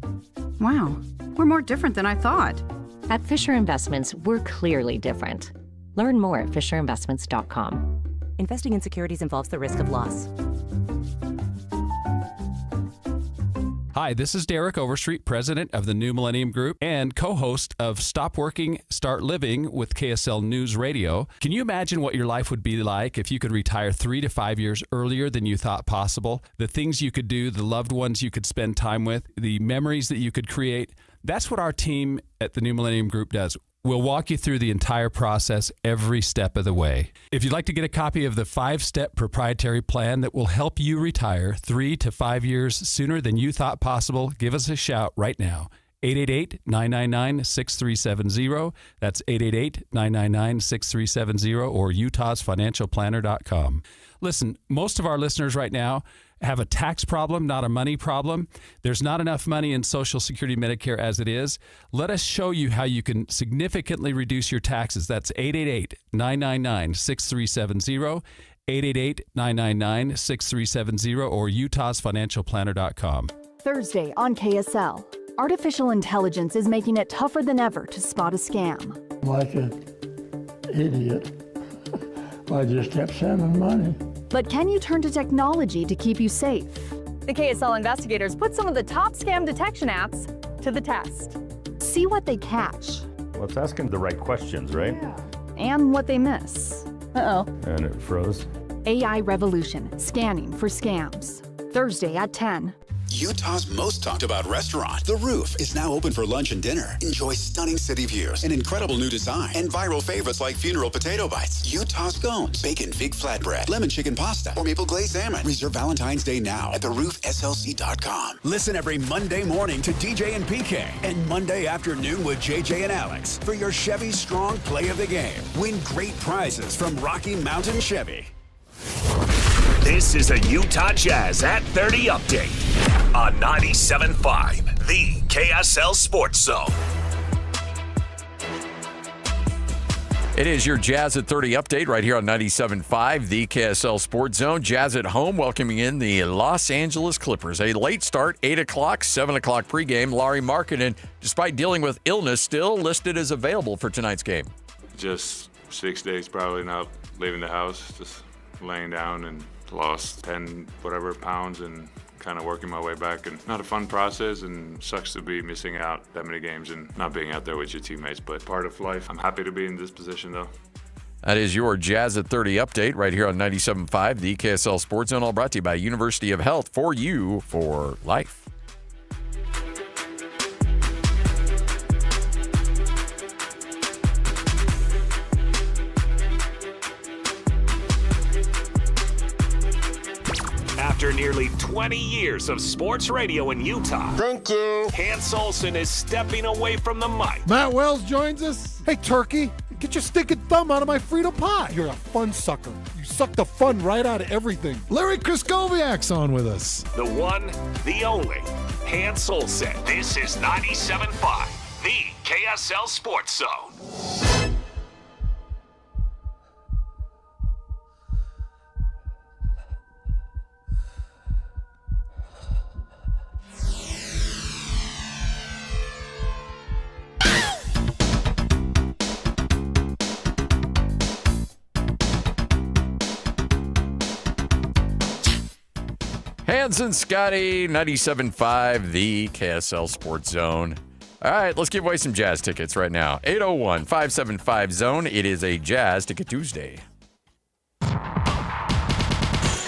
Wow, we're more different than I thought. At Fisher Investments, we're clearly different. Learn more at fisherinvestments.com. Investing in securities involves the risk of loss. Hi, this is Derek Overstreet, president of the New Millennium Group and co-host of Stop Working, Start Living with KSL News Radio. Can you imagine what your life would be like if you could retire 3 to 5 years earlier than you thought possible? The things you could do, the loved ones you could spend time with, the memories that you could create. That's what our team at the New Millennium Group does. We'll walk you through the entire process every step of the way. If you'd like to get a copy of the 5-step proprietary plan that will help you retire 3 to 5 years sooner than you thought possible, give us a shout right now. 888-999-6370. That's 888-999-6370 or utahsfinancialplanner.com. Listen, most of our listeners right now have a tax problem, not a money problem. There's not enough money in Social Security Medicare as it is. Let us show you how you can significantly reduce your taxes. That's 888-999-6370, 888-999-6370 or utahsfinancialplanner.com. Thursday on KSL, artificial intelligence is making it tougher than ever to spot a scam. Like an idiot, I just kept sending money. But can you turn to technology to keep you safe? The KSL investigators put some of the top scam detection apps to the test. See what they catch. Well, it's asking the right questions, right? Yeah. And what they miss. Uh-oh. And it froze. AI Revolution, scanning for scams. Thursday at 10. Utah's most talked about restaurant, The Roof, is now open for lunch and dinner. Enjoy stunning city views, an incredible new design, and viral favorites like funeral potato bites, Utah's scones, bacon fig flatbread, lemon chicken pasta, or maple glazed salmon. Reserve Valentine's Day now at theroofslc.com. Listen every Monday morning to DJ and PK and Monday afternoon with JJ and Alex for your Chevy Strong Play of the Game. Win great prizes from Rocky Mountain Chevy. This is a Utah Jazz at 30 update on 97.5, the KSL Sports Zone. It is your Jazz at 30 update right here on 97.5, the KSL Sports Zone. Jazz at home welcoming in the Los Angeles Clippers. A late start, 8 o'clock, 7 o'clock pregame. Larry Markkinen, despite dealing with illness, still listed as available for tonight's game. Just 6 days probably not leaving the house, just laying down, and lost 10 whatever pounds and kind of working my way back, and not a fun process, and sucks to be missing out that many games and not being out there with your teammates, but part of life. I'm happy to be in this position though. That is your Jazz at 30 update right here on 97.5, the KSL Sports Zone, all brought to you by University of Health, for you for life. After nearly 20 years of sports radio in Utah, Thank you. Hans Olsen is stepping away from the mic. Matt Wells joins us. Hey, Turkey, get your stinking thumb out of my Frito pie. You're a fun sucker. You suck the fun right out of everything. Larry Kraskowiak's on with us. The one, the only, Hans Olsen. This is 97.5, the KSL Sports Zone. Hans and Scotty, 97.5, the KSL Sports Zone. All right, let's give away some Jazz tickets right now. 801-575-ZONE. It is a Jazz Ticket Tuesday.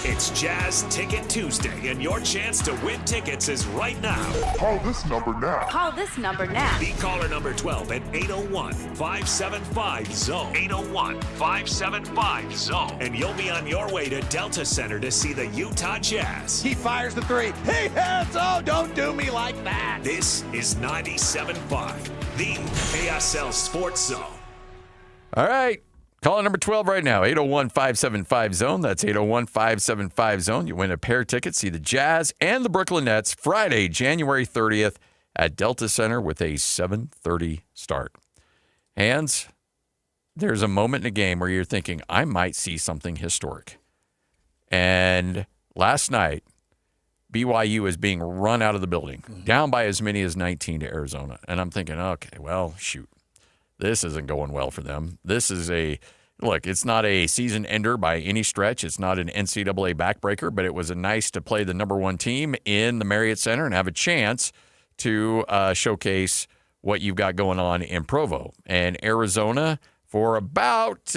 It's Jazz Ticket Tuesday, and your chance to win tickets is right now. Call this number now. Call this number now. Be caller number 12 at 801-575-ZONE. 801-575-ZONE. And you'll be on your way to Delta Center to see the Utah Jazz. He fires the three. Hey, Hans, oh, don't do me like that. This is 97.5, the KSL Sports Zone. All right. Call number 12 right now, 801-575-ZONE. That's 801-575-ZONE. You win a pair of tickets, see the Jazz and the Brooklyn Nets Friday, January 30th at Delta Center with a 7:30 start. Hans, there's a moment in a game where you're thinking, I might see something historic. And last night, BYU is being run out of the building, down by as many as 19 to Arizona. And I'm thinking, okay, well, shoot. This isn't going well for them. This is it's not a season ender by any stretch. It's not an NCAA backbreaker, but it was nice to play the number one team in the Marriott Center and have a chance to showcase what you've got going on in Provo. And Arizona, for about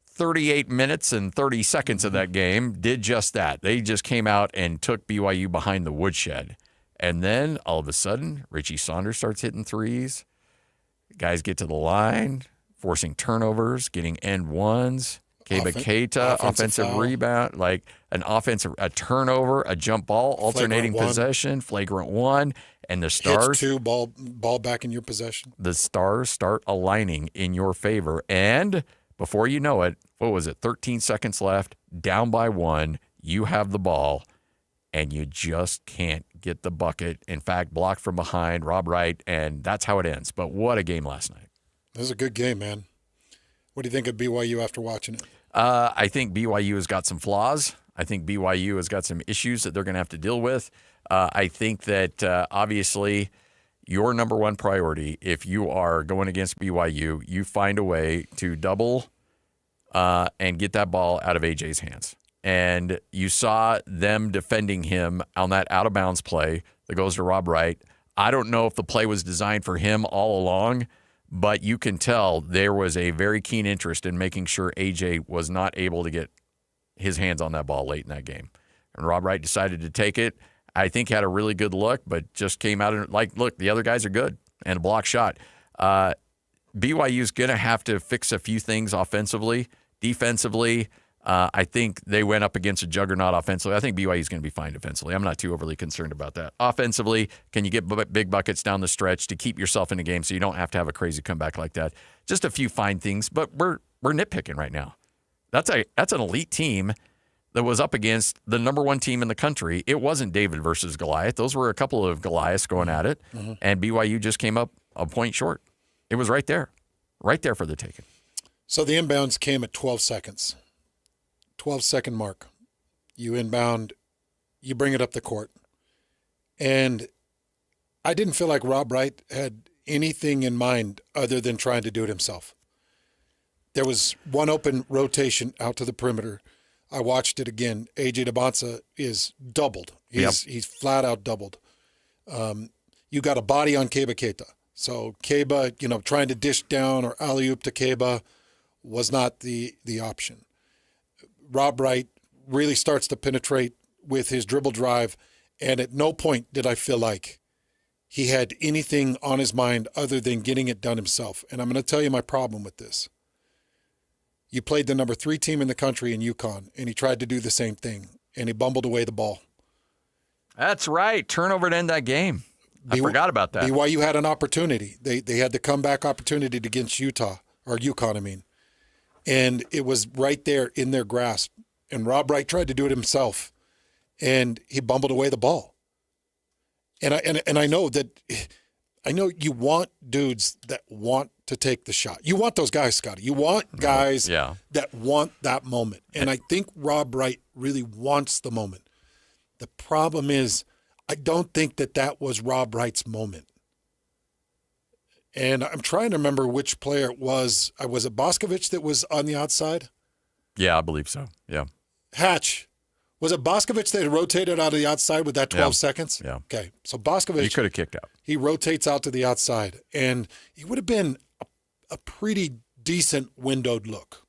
38 minutes and 30 seconds of that game, did just that. They just came out and took BYU behind the woodshed. And then, all of a sudden, Richie Saunders starts hitting threes. Guys get to the line, forcing turnovers, getting end ones. Keba Keita, offensive rebound, like a turnover, a jump ball, alternating possession, flagrant one, and the Stars. Hits two, ball back in your possession. The Stars start aligning in your favor. And before you know it, 13 seconds left, down by one, you have the ball, and you just can't get the bucket. In fact, blocked from behind, Rob Wright, and that's how it ends. But what a game last night. This is a good game, man. What do you think of BYU after watching it? I think BYU has got some flaws. I think BYU has got some issues that they're going to have to deal with. I think that obviously your number one priority, if you are going against BYU, you find a way to double and get that ball out of AJ's hands. And you saw them defending him on that out-of-bounds play that goes to Rob Wright. I don't know if the play was designed for him all along, but you can tell there was a very keen interest in making sure AJ was not able to get his hands on that ball late in that game. and Rob Wright decided to take it. I think had a really good look, but just came out and look, the other guys are good, and a block shot. BYU's going to have to fix a few things offensively. Defensively, I think they went up against a juggernaut offensively. I think BYU's going to be fine defensively. I'm not too overly concerned about that. Offensively, can you get big buckets down the stretch to keep yourself in the game so you don't have to have a crazy comeback like that? Just a few fine things, but we're nitpicking right now. That's an elite team that was up against the number one team in the country. It wasn't David versus Goliath. Those were a couple of Goliaths going at it, and BYU just came up a point short. It was right there for the taking. So the inbounds came at 12 seconds. 12-second mark. You inbound, you bring it up the court. And I didn't feel like Rob Wright had anything in mind other than trying to do it himself. There was one open rotation out to the perimeter. I watched it again. A.J. DeBonsa is doubled. He's flat out doubled. You got a body on Keba Keita. So Keba, trying to dish down or alley-oop to Keba was not the option. Rob Wright really starts to penetrate with his dribble drive, and at no point did I feel like he had anything on his mind other than getting it done himself. And I'm going to tell you my problem with this. You played the number 3 team in the country in UConn, and he tried to do the same thing, and he bumbled away the ball. That's right. Turnover to end that game. I forgot about that. BYU had an opportunity. They had the comeback opportunity against UConn, and it was right there in their grasp. And Rob Wright tried to do it himself, and he bumbled away the ball. And I know you want dudes that want to take the shot. You want those guys, Scotty. You want guys that want that moment. And I think Rob Wright really wants the moment. The problem is, I don't think that was Rob Wright's moment. And I'm trying to remember which player it was. Was it Boscovich that was on the outside? Yeah, I believe so. Yeah. Hatch. Was it Boscovich that rotated out of the outside with that 12 seconds? Yeah. Okay. So Boscovich. He could have kicked out. He rotates out to the outside. And he would have been a pretty decent windowed look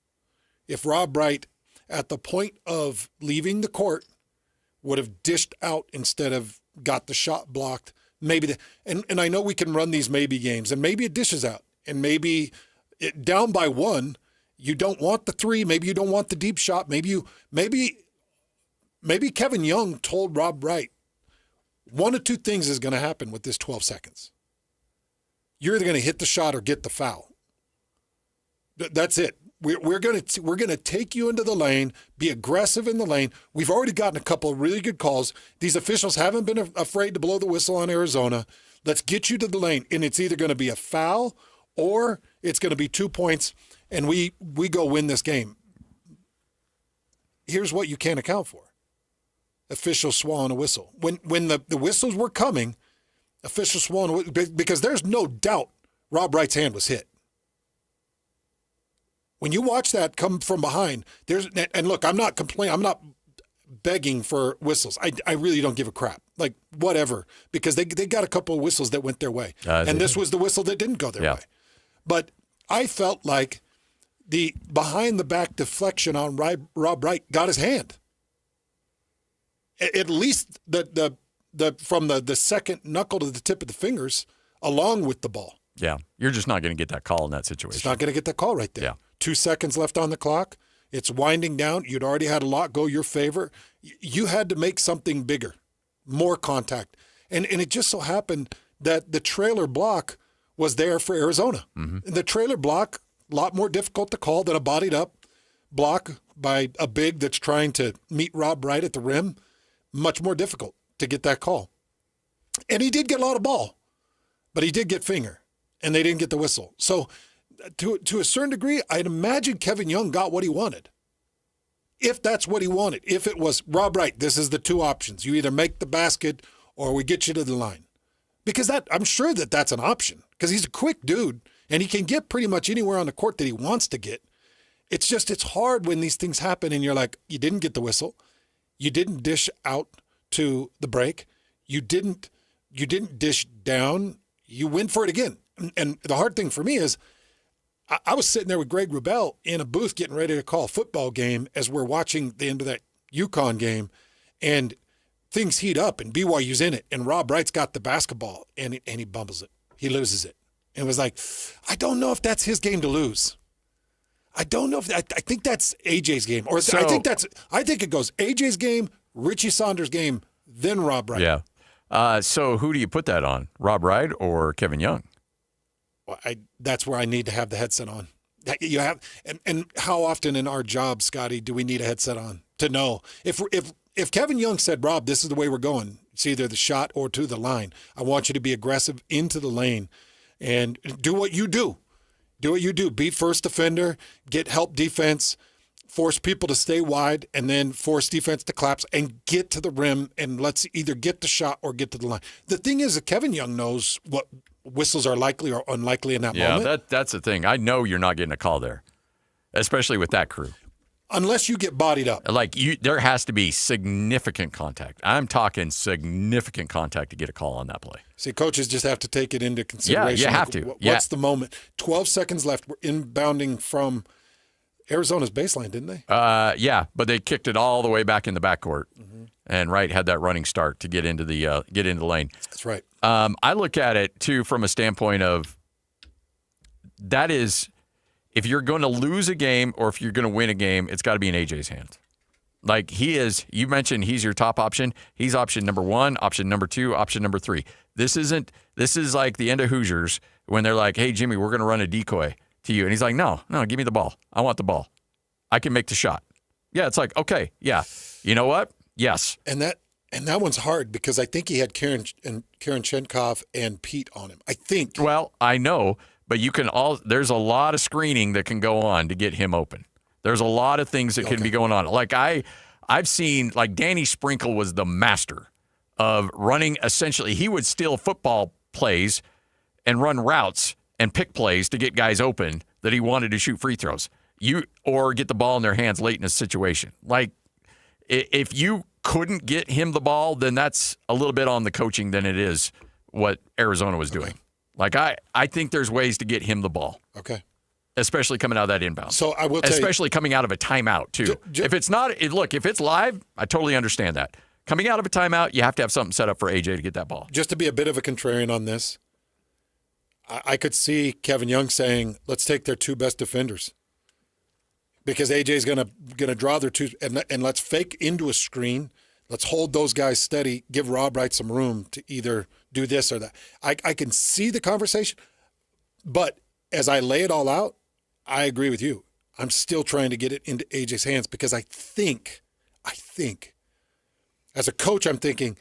if Rob Wright, at the point of leaving the court, would have dished out instead of got the shot blocked. Maybe and I know we can run these maybe games, and maybe it dishes out, and maybe down by 1, you don't want the 3, maybe you don't want the deep shot, maybe Kevin Young told Rob Wright, one of two things is going to happen with this 12 seconds. You're either going to hit the shot or get the foul. That's it. We're going to take you into the lane, be aggressive in the lane. We've already gotten a couple of really good calls. These officials haven't been afraid to blow the whistle on Arizona. Let's get you to the lane, and it's either going to be a foul or it's going to be 2 points, and we go win this game. Here's what you can't account for. Officials swallowing a whistle. When the whistles were coming, officials swallowing a whistle, because there's no doubt Rob Wright's hand was hit. When you watch that come from behind, and look, I'm not complaining. I'm not begging for whistles. I really don't give a crap. Like, whatever, because they got a couple of whistles that went their way. And this was the whistle that didn't go their way. But I felt like the behind-the-back deflection on Rob Wright got his hand. At least the from the second knuckle to the tip of the fingers, along with the ball. Yeah, you're just not going to get that call in that situation. It's not going to get that call right there. Yeah. 2 seconds left on the clock. It's winding down. You'd already had a lot go your favor. You had to make something bigger, more contact. And it just so happened that the trailer block was there for Arizona. Mm-hmm. The trailer block, a lot more difficult to call than a bodied up block by a big that's trying to meet Rob Wright at the rim. Much more difficult to get that call. And he did get a lot of ball, but he did get finger, and they didn't get the whistle. So to a certain degree, I'd imagine Kevin Young got what he wanted. If that's what he wanted. If it was, Rob Wright, this is the two options. You either make the basket or we get you to the line. Because I'm sure that's an option, because he's a quick dude, and he can get pretty much anywhere on the court that he wants to get. It's just, it's hard when these things happen and you're like, you didn't get the whistle. You didn't dish out to the break. You didn't dish down. You went for it again. And the hard thing for me is I was sitting there with Greg Wrubell in a booth getting ready to call a football game as we're watching the end of that UConn game. And things heat up, and BYU's in it, and Rob Wright's got the basketball, and he bumbles it. He loses it. And it was like, I don't know if that's his game to lose. I don't know if I think that's AJ's game, or I think it goes AJ's game, Richie Saunders' game, then Rob Wright. Yeah. So who do you put that on, Rob Wright or Kevin Young? Well, that's where I need to have the headset on. You have, and how often in our job, Scotty, do we need a headset on to know if Kevin Young said, Rob, this is the way we're going. It's either the shot or to the line. I want you to be aggressive into the lane and do what you do. Do what you do. Be first defender, get help defense, force people to stay wide, and then force defense to collapse and get to the rim, and let's either get the shot or get to the line. The thing is that Kevin Young knows what whistles are likely or unlikely in that moment. Yeah, that's the thing. I know you're not getting a call there, especially with that crew. Unless you get bodied up. There has to be significant contact. I'm talking significant contact to get a call on that play. See, coaches just have to take it into consideration. Yeah, you have to. What's the moment? 12 seconds left. We're inbounding from Arizona's baseline, didn't they? Yeah, but they kicked it all the way back in the backcourt, and Wright had that running start to get into the lane. That's right. I look at it too from a standpoint of that is. If you're going to lose a game or if you're going to win a game, it's got to be in AJ's hands. Like he is, you mentioned he's your top option. He's option number 1, option number 2, option number 3. This is like the end of Hoosiers when they're like, hey, Jimmy, we're going to run a decoy to you. And he's like, no, give me the ball. I want the ball. I can make the shot. Yeah, it's like, okay, yeah. You know what? Yes. And that one's hard because I think he had Karen Chenkov and Pete on him. I think. Well, I know. But there's a lot of screening that can go on to get him open. There's a lot of things that can be going on. Like I've seen, like Danny Sprinkle was the master of running. Essentially, he would steal football plays and run routes and pick plays to get guys open that he wanted to shoot free throws. Or get the ball in their hands late in a situation. Like if you couldn't get him the ball, then that's a little bit on the coaching than it is what Arizona was doing. Like, I think there's ways to get him the ball. Okay. Especially coming out of that inbound. So I will tell especially coming out of a timeout, too. If it's live, I totally understand that. Coming out of a timeout, you have to have something set up for AJ to get that ball. Just to be a bit of a contrarian on this, I could see Kevin Young saying, let's take their 2 best defenders. Because AJ's gonna draw their 2, and let's fake into a screen. Let's hold those guys steady, give Rob Wright some room to either do this or that. I can see the conversation, but as I lay it all out, I agree with you. I'm still trying to get it into AJ's hands because I think, as a coach, I'm thinking,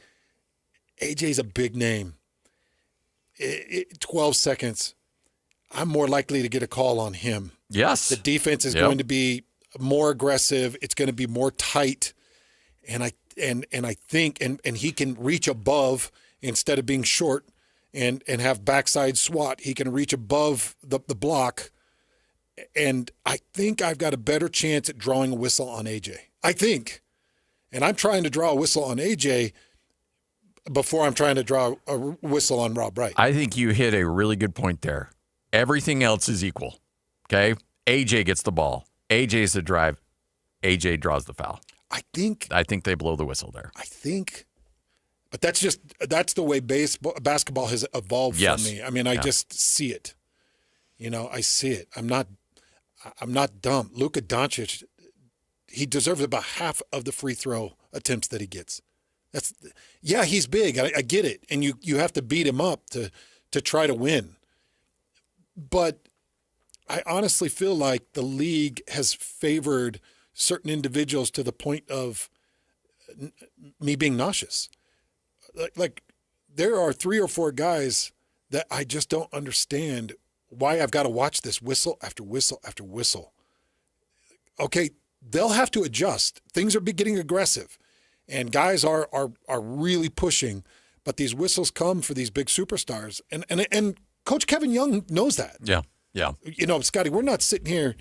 AJ's a big name. 12 seconds, I'm more likely to get a call on him. Yes. The defense is going to be more aggressive. It's going to be more tight. And I think he can reach above instead of being short and have backside swat. He can reach above the block. And I think I've got a better chance at drawing a whistle on AJ. I think. And I'm trying to draw a whistle on AJ before I'm trying to draw a whistle on Rob Wright. I think you hit a really good point there. Everything else is equal. Okay? AJ gets the ball. AJ's the drive. AJ draws the foul. I think they blow the whistle there. But that's the way basketball has evolved for me. I mean, I just see it. I see it. I'm not dumb. Luka Doncic, he deserves about half of the free throw attempts that he gets. He's big. I get it. And you have to beat him up to try to win. But I honestly feel like the league has favored certain individuals to the point of me being nauseous. Like there are 3 or 4 guys that I just don't understand why I've got to watch this whistle after whistle after whistle. Okay, they'll have to adjust. Things are getting aggressive, and guys are really pushing. But these whistles come for these big superstars, and Coach Kevin Young knows that. Yeah. Scotty, we're not sitting here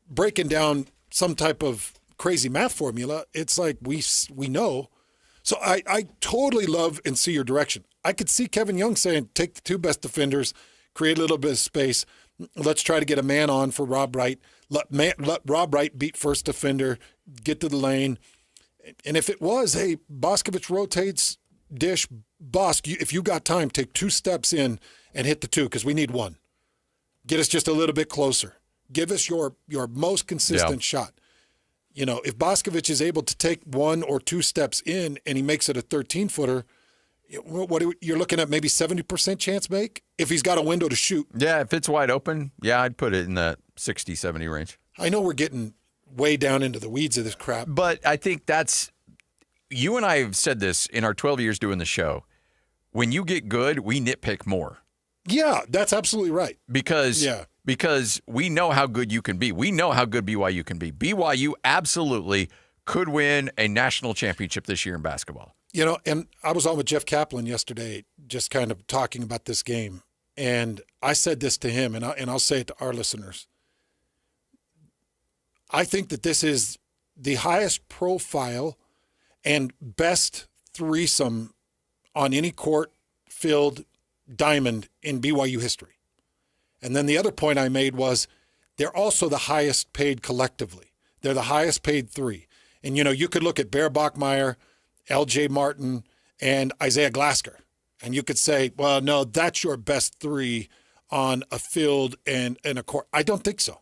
breaking down some type of crazy math formula. It's like we know. So I totally love and see your direction. I could see Kevin Young saying, take the 2 best defenders, create a little bit of space. Let's try to get a man on for Rob Wright. Let Rob Wright beat first defender, get to the lane, And if it was, hey, Boscovich rotates, dish, Bosk, if you got time, take 2 steps in and hit the 2 because we need 1. Get us just a little bit closer. Give us your most consistent shot. You know, if Boscovich is able to take 1 or 2 steps in and he makes it a 13-footer, you're looking at maybe 70% chance make if he's got a window to shoot. Yeah, if it's wide open, yeah, I'd put it in the 60, 70 range. I know we're getting way down into the weeds of this crap. But I think that's – you and I have said this in our 12 years doing the show. When you get good, we nitpick more. Yeah, that's absolutely right. Because we know how good you can be. We know how good BYU can be. BYU absolutely could win a national championship this year in basketball. You know, and I was on with Jeff Kaplan yesterday just kind of talking about this game. And I said this to him, and I'll say it to our listeners. I think that this is the highest profile and best threesome on any court, field, diamond in BYU history. And then the other point I made was they're also the highest paid collectively. They're the highest paid 3. And, you know, you could look at Bear Bachmeier, L.J. Martin, and Isaiah Glasker. And you could say, well, no, that's your best 3 on a field and a court. I don't think so.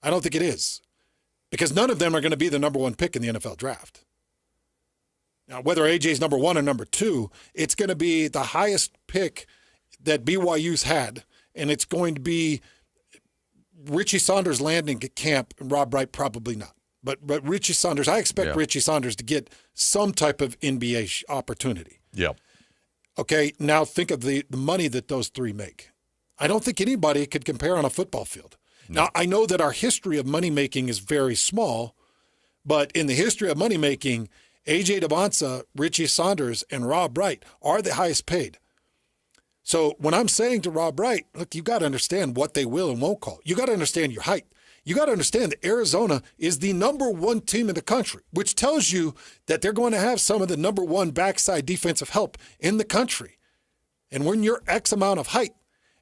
I don't think it is. Because none of them are going to be the number 1 pick in the NFL draft. Now, whether AJ's number 1 or number 2, it's going to be the highest pick that BYU's had, and it's going to be Richie Saunders landing at camp, and Rob Wright probably not. But Richie Saunders, I expect Richie Saunders to get some type of NBA opportunity. Yep. Okay, now think of the money that those 3 make. I don't think anybody could compare on a football field. No. Now, I know that our history of money-making is very small, but in the history of money-making, A.J. Devonsa, Richie Saunders, and Rob Wright are the highest paid. So when I'm saying to Rob Wright, look, you got to understand what they will and won't call. You got to understand your height. You got to understand that Arizona is the number 1 team in the country, which tells you that they're going to have some of the number 1 backside defensive help in the country. And when you're X amount of height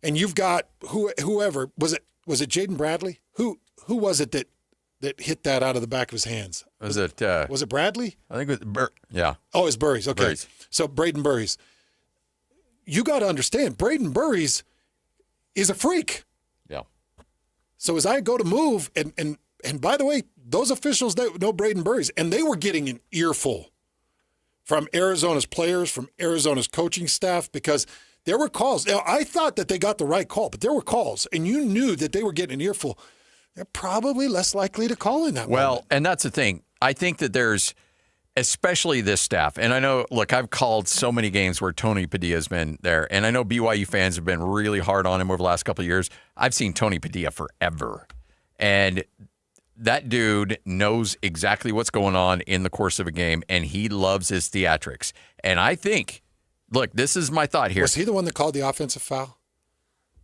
and you've got whoever, was it Jaden Bradley? Who was it that hit that out of the back of his hands? Was it Bradley? I think it was yeah. Oh, it's Burries. Okay. Burries. So Braden Burries. You got to understand, Braden Burries is a freak. Yeah. So as I go to move, and by the way, those officials know Braden Burries, and they were getting an earful from Arizona's players, from Arizona's coaching staff, because there were calls. Now, I thought that they got the right call, but there were calls, and you knew that they were getting an earful. They're probably less likely to call in that moment. And that's the thing. I think that there's, especially this staff, and I know, look, I've called so many games where Tony Padilla's been there, and I know BYU fans have been really hard on him over the last couple of years. I've seen Tony Padilla forever, and that dude knows exactly what's going on in the course of a game, and he loves his theatrics. And I think, look, this is my thought here. Was he the one that called the offensive foul?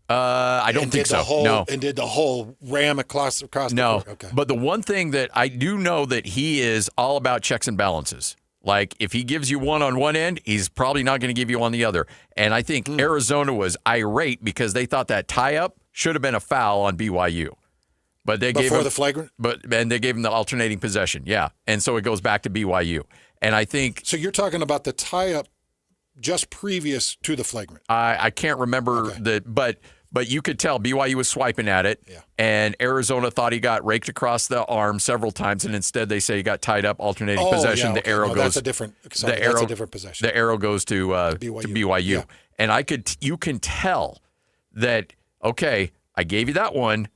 I don't think so. No. And did the whole ram across the court? No. Okay. But the one thing that I do know that he is all about checks and balances. Like, if he gives you one on one end, he's probably not going to give you on the other. And I think Arizona was irate because they thought that tie-up should have been a foul on BYU. But they gave him the flagrant? And they gave him the alternating possession, yeah. And so it goes back to BYU. And I think... So you're talking about the tie-up just previous to the flagrant? I can't remember but you could tell BYU was swiping at it, and Arizona thought he got raked across the arm several times, and instead they say he got tied up, alternating possession. Yeah, okay. The arrow goes. That's a different. Sorry, that's a different possession. The arrow goes to BYU, Yeah. and you can tell that. Okay, I gave you that one,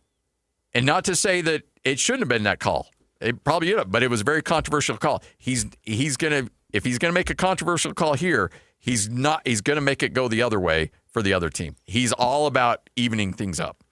and not to say that it shouldn't have been that call. It probably would have, but it was a very controversial call. If he's gonna make a controversial call here, he's gonna make it go the other way for the other team. He's all about evening things up.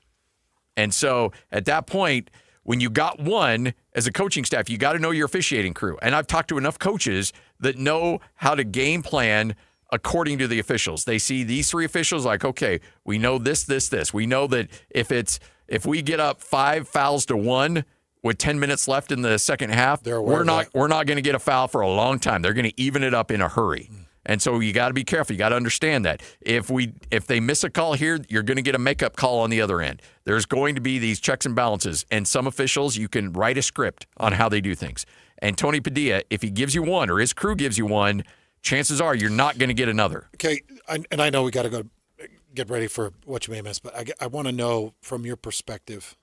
And so at that point, when you got one as a coaching staff, you got to know your officiating crew. And I've talked to enough coaches that know how to game plan according to the officials. They see these 3 officials like, okay, we know this. We know that if we get up 5 fouls to 1 with 10 minutes left in the second half, we're not going to get a foul for a long time. They're going to even it up in a hurry. And so you got to be careful. You got to understand that. If they miss a call here, you're going to get a makeup call on the other end. There's going to be these checks and balances. And some officials, you can write a script on how they do things. And Tony Padilla, if he gives you one or his crew gives you one, chances are you're not going to get another. Okay, and I know we got to go get ready for what you may miss, but I want to know from your perspective.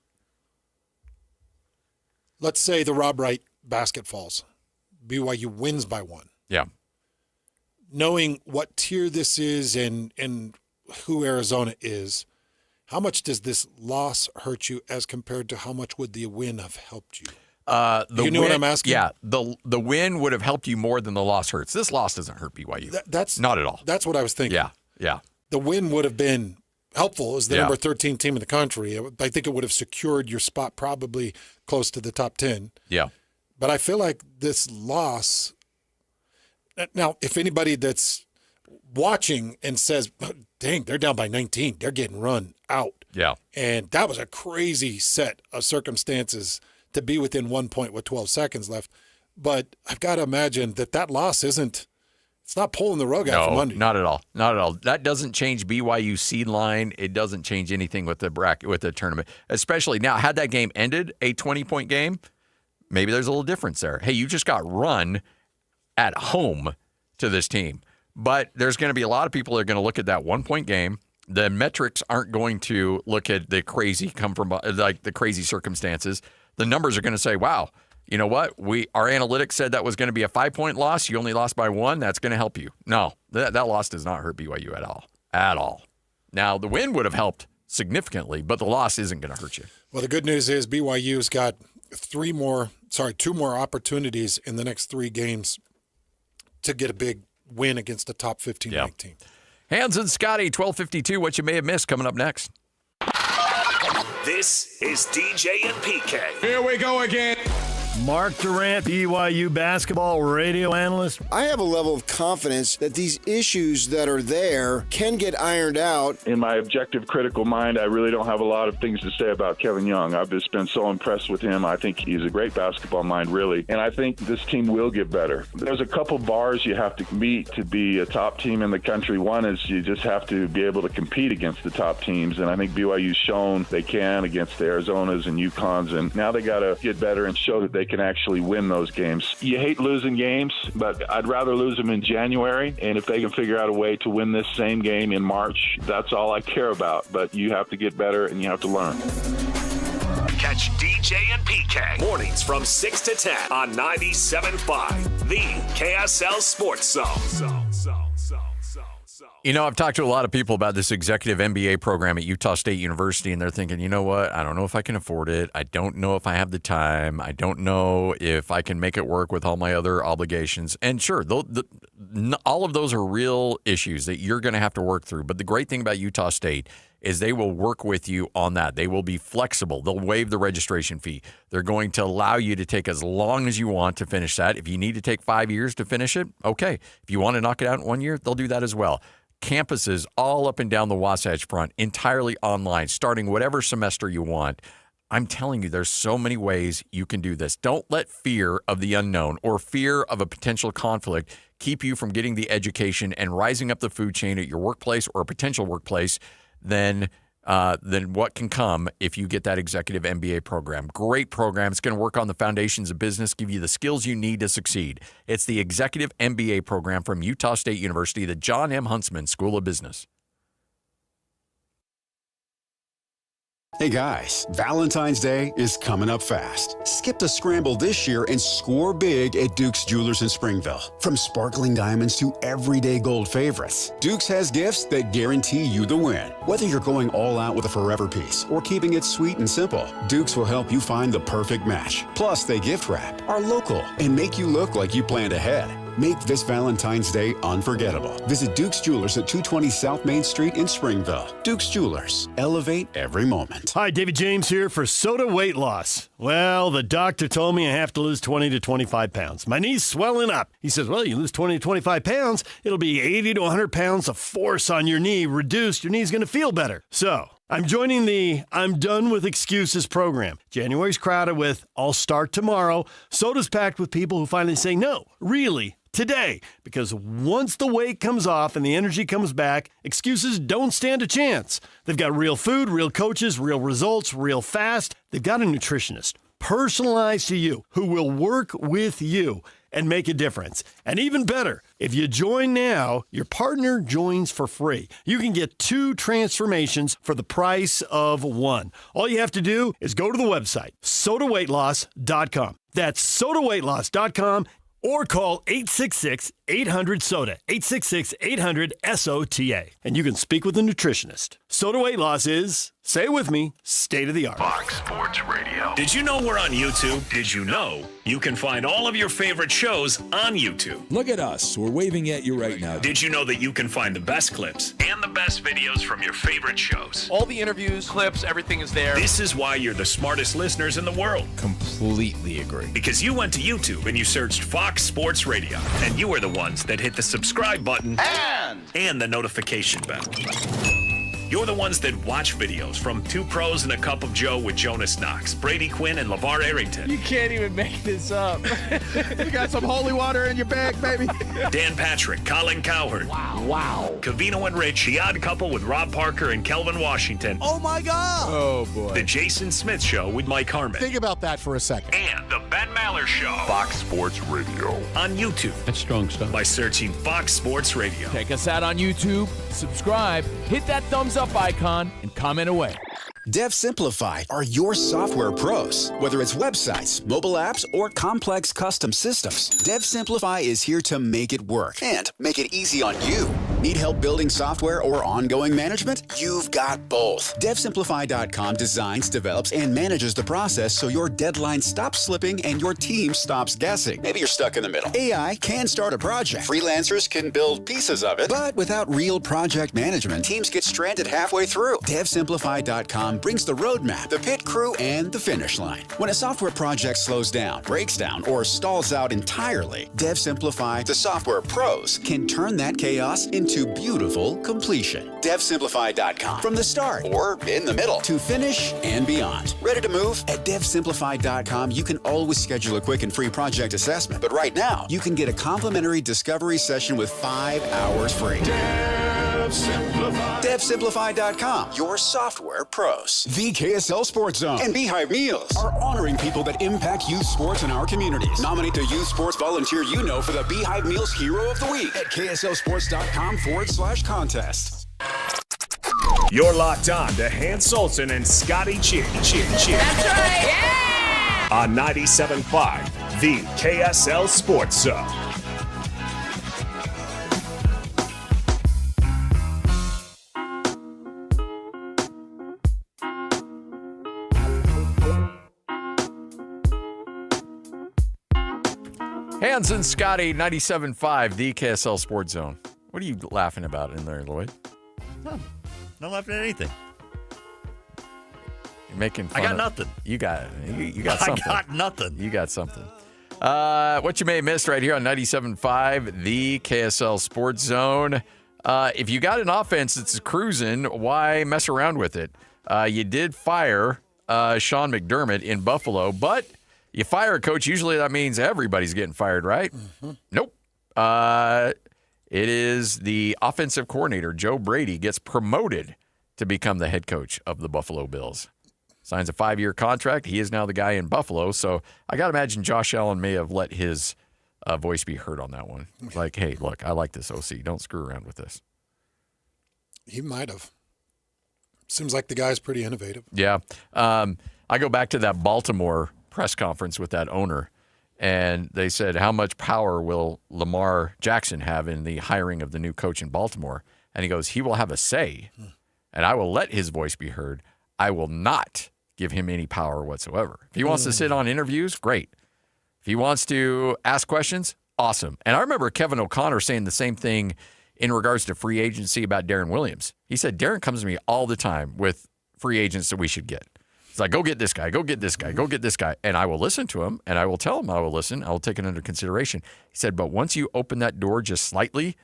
Let's say the Rob Wright basket falls. BYU wins by 1. Yeah. Knowing what tier this is and who Arizona is, how much does this loss hurt you as compared to how much would the win have helped you? You know what I'm asking? Yeah, the win would have helped you more than the loss hurts. This loss doesn't hurt BYU. That's not at all. That's what I was thinking. Yeah. The win would have been helpful as the Yeah. number 13 team in the country. I think it would have secured your spot probably close to the top 10. Yeah. But I feel like this loss. Now, if anybody that's watching and says, dang, they're down by 19, they're getting run out. Yeah. And that was a crazy set of circumstances to be within 1 point with 12 seconds left. But I've got to imagine that loss isn't, it's not pulling the rug out from under you. Not at all. Not at all. That doesn't change BYU seed line. It doesn't change anything with the bracket, with the tournament. Especially now, had that game ended a 20-point game, maybe there's a little difference there. Hey, you just got run at home to this team. But there's going to be a lot of people that are going to look at that 1-point game. The metrics aren't going to look at the crazy the crazy circumstances. The numbers are going to say, wow, you know what? Our analytics said that was going to be a 5-point loss. You only lost by 1. That's going to help you. No, that loss does not hurt BYU at all. At all. Now, the win would have helped significantly, but the loss isn't going to hurt you. Well, the good news is BYU's got 2 more opportunities in the next 3 games to get a big win against the top 15 ranked team. Hans and Scotty, 12:52. What you may have missed coming up next. This is DJ and PK. Here we go again. Mark Durant, BYU basketball radio analyst. I have a level of confidence that these issues that are there can get ironed out. In my objective, critical mind, I really don't have a lot of things to say about Kevin Young. I've just been so impressed with him. I think he's a great basketball mind, really. And I think this team will get better. There's a couple bars you have to meet to be a top team in the country. One is you just have to be able to compete against the top teams. And I think BYU's shown they can against the Arizonas and UConns. And now they got to get better and show that they can actually win those games. You hate losing games, but I'd rather lose them in January. And if they can figure out a way to win this same game in March, that's all I care about. But you have to get better and you have to learn. Catch DJ and PK mornings from 6 to 10 on 97.5, the KSL Sports Zone. You know, I've talked to a lot of people about this executive MBA program at Utah State University, and they're thinking, you know what? I don't know if I can afford it. I don't know if I have the time. I don't know if I can make it work with all my other obligations. And sure, all of those are real issues that you're going to have to work through. But the great thing about Utah State is they will work with you on that. They will be flexible. They'll waive the registration fee. They're going to allow you to take as long as you want to finish that. If you need to take 5 years to finish it, okay. If you want to knock it out in 1 year, they'll do that as well. Campuses all up and down the Wasatch Front, entirely online, starting whatever semester you want. I'm telling you, there's so many ways you can do this. Don't let fear of the unknown or fear of a potential conflict keep you from getting the education and rising up the food chain at your workplace or a potential workplace than what can come if you get that executive MBA program. Great program. It's going to work on the foundations of business, give you the skills you need to succeed. It's the executive MBA program from Utah State University, the John M. Huntsman School of Business. Hey guys, Valentine's Day is coming up fast. Skip the scramble this year and score big at Duke's Jewelers in Springville. From sparkling diamonds to everyday gold favorites, Duke's has gifts that guarantee you the win. Whether you're going all out with a forever piece or keeping it sweet and simple, Duke's will help you find the perfect match. Plus, they gift wrap, are local, and make you look like you planned ahead. Make this Valentine's Day unforgettable. Visit Duke's Jewelers at 220 South Main Street in Springville. Duke's Jewelers. Elevate every moment. Hi, David James here for Soda Weight Loss. Well, the doctor told me I have to lose 20 to 25 pounds. My knee's swelling up. He says, well, you lose 20 to 25 pounds, it'll be 80 to 100 pounds of force on your knee reduced. Your knee's going to feel better. So I'm joining the I'm Done With Excuses program. January's crowded with I'll start tomorrow. Soda's packed with people who finally say, no, really, today. Because once the weight comes off and the energy comes back, excuses don't stand a chance. They've got real food, real coaches, real results, real fast. They've got a nutritionist. personalized to you, who will work with you and make a difference. And even better, if you join now, your partner joins for free. You can get 2 transformations for the price of 1. All you have to do is go to the website, sodaweightloss.com. That's sodaweightloss.com, or call 866-800-SODA, 866-800-SOTA. And you can speak with a nutritionist. Soda Weight Loss is, say it with me, state of the art. Fox Sports Radio. Did you know we're on YouTube? Did you know you can find all of your favorite shows on YouTube? Look at us. We're waving at you right now. Did you know that you can find the best clips and the best videos from your favorite shows? All the interviews, clips, everything is there. This is why you're the smartest listeners in the world. Completely agree. Because you went to YouTube and you searched Fox Sports Radio, and you are the ones that hit the subscribe button and the notification bell. You're the ones that watch videos from Two Pros and a Cup of Joe with Jonas Knox, Brady Quinn, and LeVar Arrington. You can't even make this up. You got some holy water in your bag, baby. Dan Patrick, Colin Cowherd. Wow. Covino and Rich, The Odd Couple with Rob Parker and Kelvin Washington. Oh, my God. Oh, boy. The Jason Smith Show with Mike Harmon. Think about that for a second. And The Ben Maller Show. Fox Sports Radio. On YouTube. That's strong stuff. By searching Fox Sports Radio. Check us out on YouTube, subscribe, hit that thumbs up icon, and comment away. Dev Simplified are your software pros. Whether it's websites, mobile apps, or complex custom systems, Dev Simplify is here to make it work and make it easy on you. Need help building software or ongoing management? You've got both. DevSimplify.com designs, develops, and manages the process so your deadline stops slipping and your team stops guessing. Maybe you're stuck in the middle. AI can start a project. Freelancers can build pieces of it, but without real project management, teams get stranded halfway through. DevSimplify.com brings the roadmap, the pit crew, and the finish line. When a software project slows down, breaks down, or stalls out entirely, DevSimplify, the software pros, can turn that chaos into beautiful completion. DevSimplify.com. From the start, or in the middle, to finish and beyond. Ready to move? At DevSimplify.com, you can always schedule a quick and free project assessment. But right now, you can get a complimentary discovery session with 5 hours free. DevSimplify.com, your software pros. The KSL Sports Zone and Beehive Meals are honoring people that impact youth sports in our communities. Nominate the youth sports volunteer you know for the Beehive Meals Hero of the Week at KSLSports.com/contest. You're locked on to Hans Olsen and Scotty G. That's right, yeah! On 97.5, the KSL Sports Zone. Hans and Scotty, 97.5, the KSL Sports Zone. What are you laughing about in there, Lloyd? No, not laughing at anything. You're making fun I got of, nothing. You got something. I got nothing. You got something. What you may have missed right here on 97.5, the KSL Sports Zone. If you got an offense that's cruising, why mess around with it? You did fire Sean McDermott in Buffalo, but you fire a coach, usually that means everybody's getting fired, right? Mm-hmm. Nope. It is the offensive coordinator, Joe Brady, gets promoted to become the head coach of the Buffalo Bills. Signs a 5-year contract. He is now the guy in Buffalo. So I got to imagine Josh Allen may have let his voice be heard on that one. Like, hey, look, I like this OC. Don't screw around with this. He might have. Seems like the guy's pretty innovative. Yeah. I go back to that Baltimore press conference with that owner, and they said, how much power will Lamar Jackson have in the hiring of the new coach in Baltimore? And he goes, he will have a say, and I will let his voice be heard. I will not give him any power whatsoever. If he wants to sit on interviews, great. If he wants to ask questions, awesome. And I remember Kevin O'Connor saying the same thing in regards to free agency about Darren Williams. He said, Darren comes to me all the time with free agents that we should get. It's like, go get this guy, go get this guy, go get this guy. And I will listen to him, and I will tell him I will listen. I will take it under consideration. He said, but once you open that door just slightly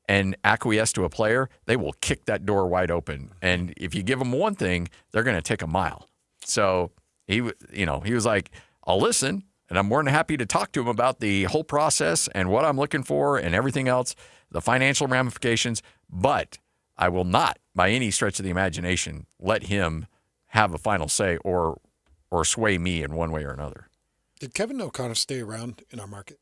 and acquiesce to a player, they will kick that door wide open. And if you give them one thing, they're going to take a mile. So he was like, I'll listen, and I'm more than happy to talk to him about the whole process and what I'm looking for and everything else, the financial ramifications, but I will not, by any stretch of the imagination, let him have a final say or or sway me in one way or another. Did Kevin O'Connor stay around in our market?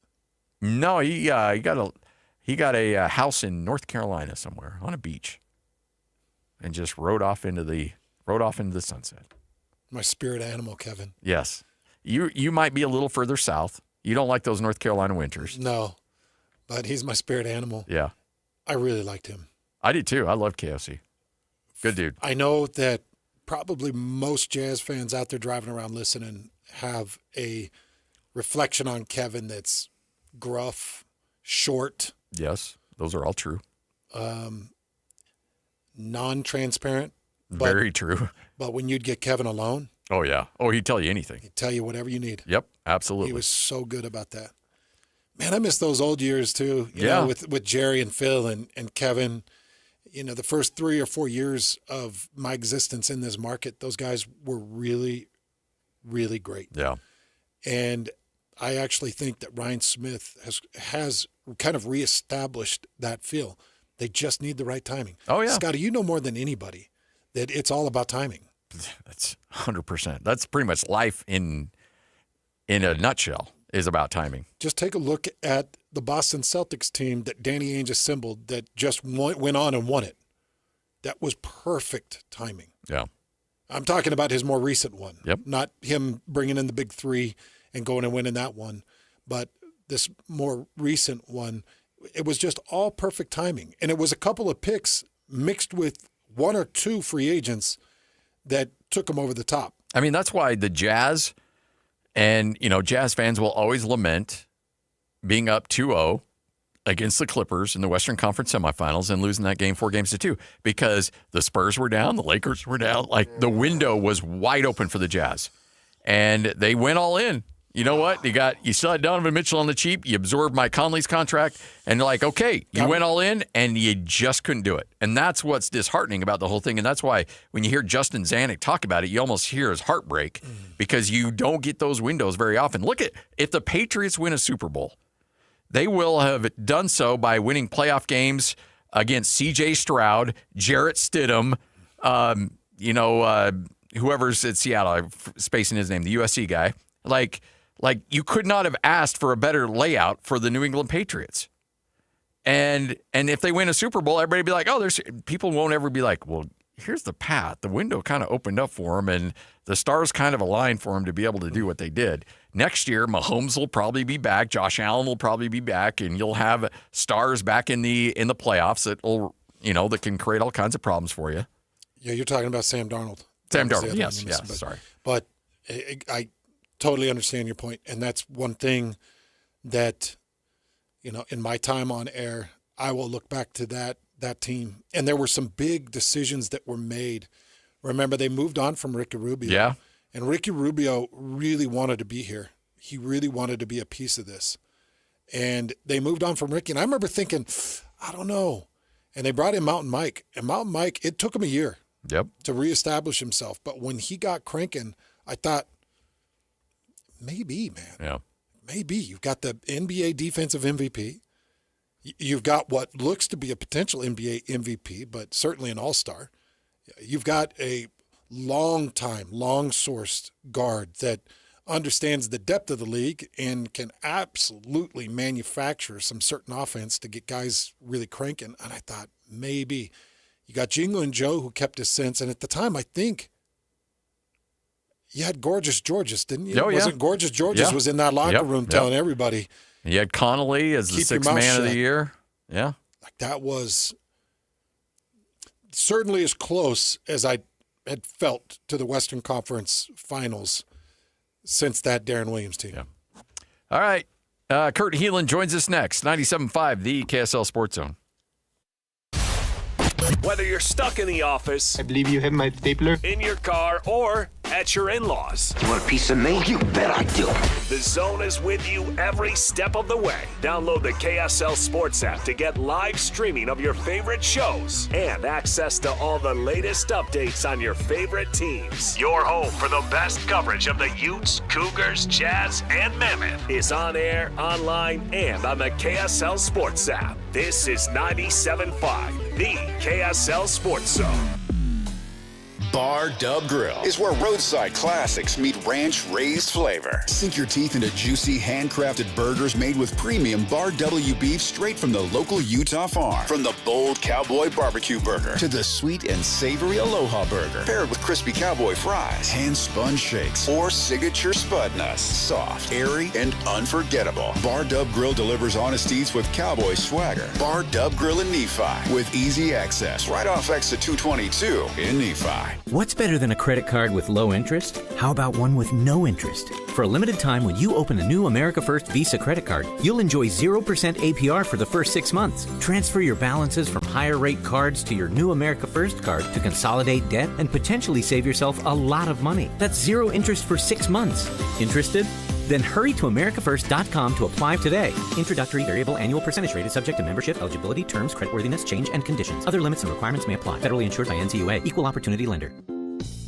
No, he got a house in North Carolina somewhere on a beach, and just rode off into the sunset. My spirit animal, Kevin. Yes, you might be a little further south. You don't like those North Carolina winters. No, but he's my spirit animal. Yeah, I really liked him. I did too. I love KOC. Good dude. I know that probably most Jazz fans out there driving around listening have a reflection on Kevin that's gruff, short. Yes, those are all true. Non-transparent. Very true. But when you'd get Kevin alone. Oh, yeah. Oh, he'd tell you anything. He'd tell you whatever you need. Yep, absolutely. He was so good about that. Man, I miss those old years too. You Yeah. know, with Jerry and Phil and Kevin. You know, the first 3 or 4 years of my existence in this market, those guys were really, really great. Yeah. And I actually think that Ryan Smith has kind of reestablished that feel. They just need the right timing. Oh, yeah. Scotty, you know more than anybody that it's all about timing. That's 100%. That's pretty much life in a nutshell is about timing. Just take a look at the Boston Celtics team that Danny Ainge assembled that just went on and won it. That was perfect timing. Yeah. I'm talking about his more recent one. Yep. Not him bringing in the big three and going and winning that one, but this more recent one, it was just all perfect timing. And it was a couple of picks mixed with one or two free agents that took him over the top. I mean, that's why the Jazz and, Jazz fans will always lament being up 2-0 against the Clippers in the Western Conference semifinals and losing that game 4-2 because the Spurs were down, the Lakers were down. Like, the window was wide open for the Jazz. And they went all in. You know what? You still had Donovan Mitchell on the cheap. You absorbed Mike Conley's contract. And like, okay, you went all in and you just couldn't do it. And that's what's disheartening about the whole thing. And that's why when you hear Justin Zanuck talk about it, you almost hear his heartbreak because you don't get those windows very often. Look at, if the Patriots win a Super Bowl, they will have done so by winning playoff games against C.J. Stroud, Jarrett Stidham, whoever's at Seattle. I'm spacing his name, the USC guy. Like you could not have asked for a better layout for the New England Patriots. And if they win a Super Bowl, everybody be like, oh, people won't ever be like, well, here's the path. The window kind of opened up for them, and the stars kind of aligned for them to be able to do what they did. Next year, Mahomes will probably be back. Josh Allen will probably be back, and you'll have stars back in the playoffs that can create all kinds of problems for you. Yeah, you're talking about Sam Darnold. Sam Darnold, yes, sorry. But I totally understand your point, and that's one thing that, in my time on air, I will look back to that team. And there were some big decisions that were made. Remember, they moved on from Ricky Rubio. Yeah. And Ricky Rubio really wanted to be here. He really wanted to be a piece of this. And they moved on from Ricky. And I remember thinking, I don't know. And they brought in Mountain Mike. And Mountain Mike, it took him a year to reestablish himself. But when he got cranking, I thought, maybe, man. Yeah. Maybe. You've got the NBA defensive MVP. You've got what looks to be a potential NBA MVP, but certainly an all-star. You've got a long-sourced guard that understands the depth of the league and can absolutely manufacture some certain offense to get guys really cranking. And I thought, maybe. You got Jingle and Joe who kept his sense. And at the time, I think you had Gorgeous Georges, didn't you? Oh, yeah. Wasn't Gorgeous Georges was in that locker room telling everybody. And you had Connolly as the sixth man of the year. Yeah. Like that was certainly as close as I had felt to the Western Conference Finals since that Darren Williams team. Yeah. All right. Kurt Heelan joins us next. 97.5, the KSL Sports Zone. Whether you're stuck in the office, I believe you have my stapler, in your car, or at your in-laws. You want a piece of me? You bet I do. The Zone is with you every step of the way. Download the KSL Sports app to get live streaming of your favorite shows and access to all the latest updates on your favorite teams. Your home for the best coverage of the Utes, Cougars, Jazz, and Mammoth is on air, online, and on the KSL Sports app. This is 97.5, the KSL Sports Zone. Bar Dub Grill is where roadside classics meet ranch-raised flavor. Sink your teeth into juicy, handcrafted burgers made with premium Bar W beef straight from the local Utah farm. From the bold cowboy barbecue burger to the sweet and savory Aloha burger, paired with crispy cowboy fries, hand-spun shakes, or signature spud nuts. Soft, airy, and unforgettable. Bar Dub Grill delivers honest eats with cowboy swagger. Bar Dub Grill in Nephi with easy access right off exit 222 in Nephi. What's better than a credit card with low interest? How about one with no interest? For a limited time, when you open a new America First Visa credit card, you'll enjoy 0% APR for the first 6 months. Transfer your balances from higher rate cards to your new America First card to consolidate debt and potentially save yourself a lot of money. That's 0 interest for 6 months. Interested? Then hurry to americafirst.com to apply today. Introductory variable annual percentage rate is subject to membership, eligibility, terms, creditworthiness, change, and conditions. Other limits and requirements may apply. Federally insured by NCUA. Equal opportunity lender.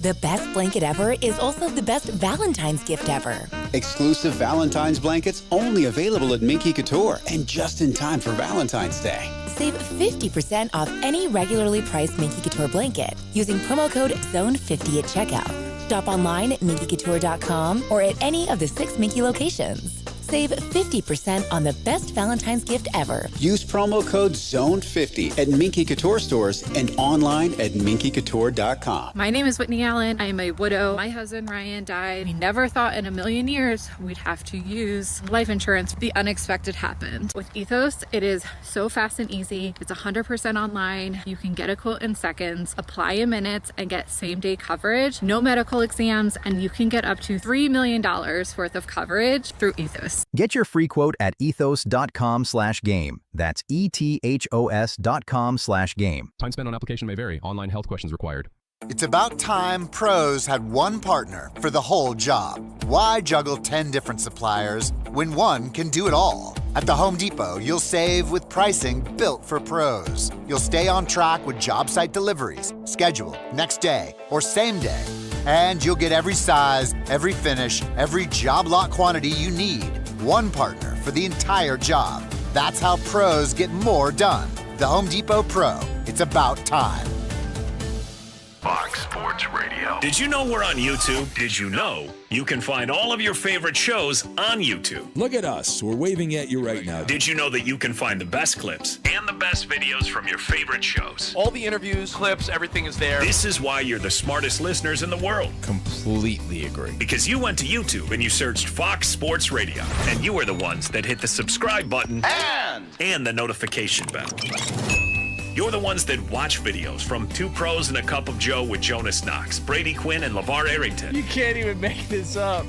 The best blanket ever is also the best Valentine's gift ever. Exclusive Valentine's blankets only available at Minky Couture and just in time for Valentine's Day. Save 50% off any regularly priced Minky Couture blanket using promo code ZONE50 at checkout. Shop online at minkycouture.com or at any of the 6 Minky locations. Save 50% on the best Valentine's gift ever. Use promo code ZONE50 at Minky Couture stores and online at minkycouture.com. My name is Whitney Allen. I am a widow. My husband Ryan died. We never thought in a million years we'd have to use life insurance. The unexpected happened. With Ethos, it is so fast and easy. It's 100% online. You can get a quote in seconds, apply in minutes, and get same-day coverage. No medical exams, and you can get up to $3 million worth of coverage through Ethos. Get your free quote at ethos.com/game. That's ETHOS.com/game. Time spent on application may vary. Online health questions required. It's about time pros had one partner for the whole job. Why juggle 10 different suppliers when one can do it all? At the Home Depot, you'll save with pricing built for pros. You'll stay on track with job site deliveries, schedule, next day, or same day. And you'll get every size, every finish, every job lot quantity you need. One partner for the entire job. That's how pros get more done. The Home Depot Pro. It's about time. Fox Sports Radio. Did you know we're on YouTube? Did you know you can find all of your favorite shows on YouTube? Look at us. We're waving at you right now. Did you know that you can find the best clips and the best videos from your favorite shows? All the interviews, clips, everything is there. This is why you're the smartest listeners in the world. Completely agree. Because you went to YouTube and you searched Fox Sports Radio, and you are the ones that hit the subscribe button and the notification bell. You're the ones that watch videos from Two Pros and a Cup of Joe with Jonas Knox, Brady Quinn, and LeVar Arrington. You can't even make this up.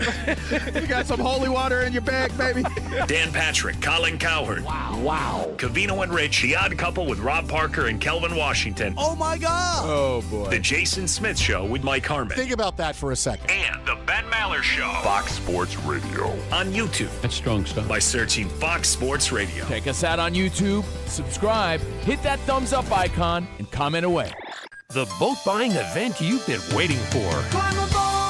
You got some holy water in your bag, baby. Dan Patrick, Colin Cowherd. Wow. Cavino and Rich, The Odd Couple with Rob Parker and Kelvin Washington. Oh, my God. Oh, boy. The Jason Smith Show with Mike Harmon. Think about that for a second. And The Ben Maller Show. Fox Sports Radio. On YouTube. That's strong stuff. By searching Fox Sports Radio. Check us out on YouTube, subscribe, hit that thumbs up icon, and comment away. The boat buying event you've been waiting for.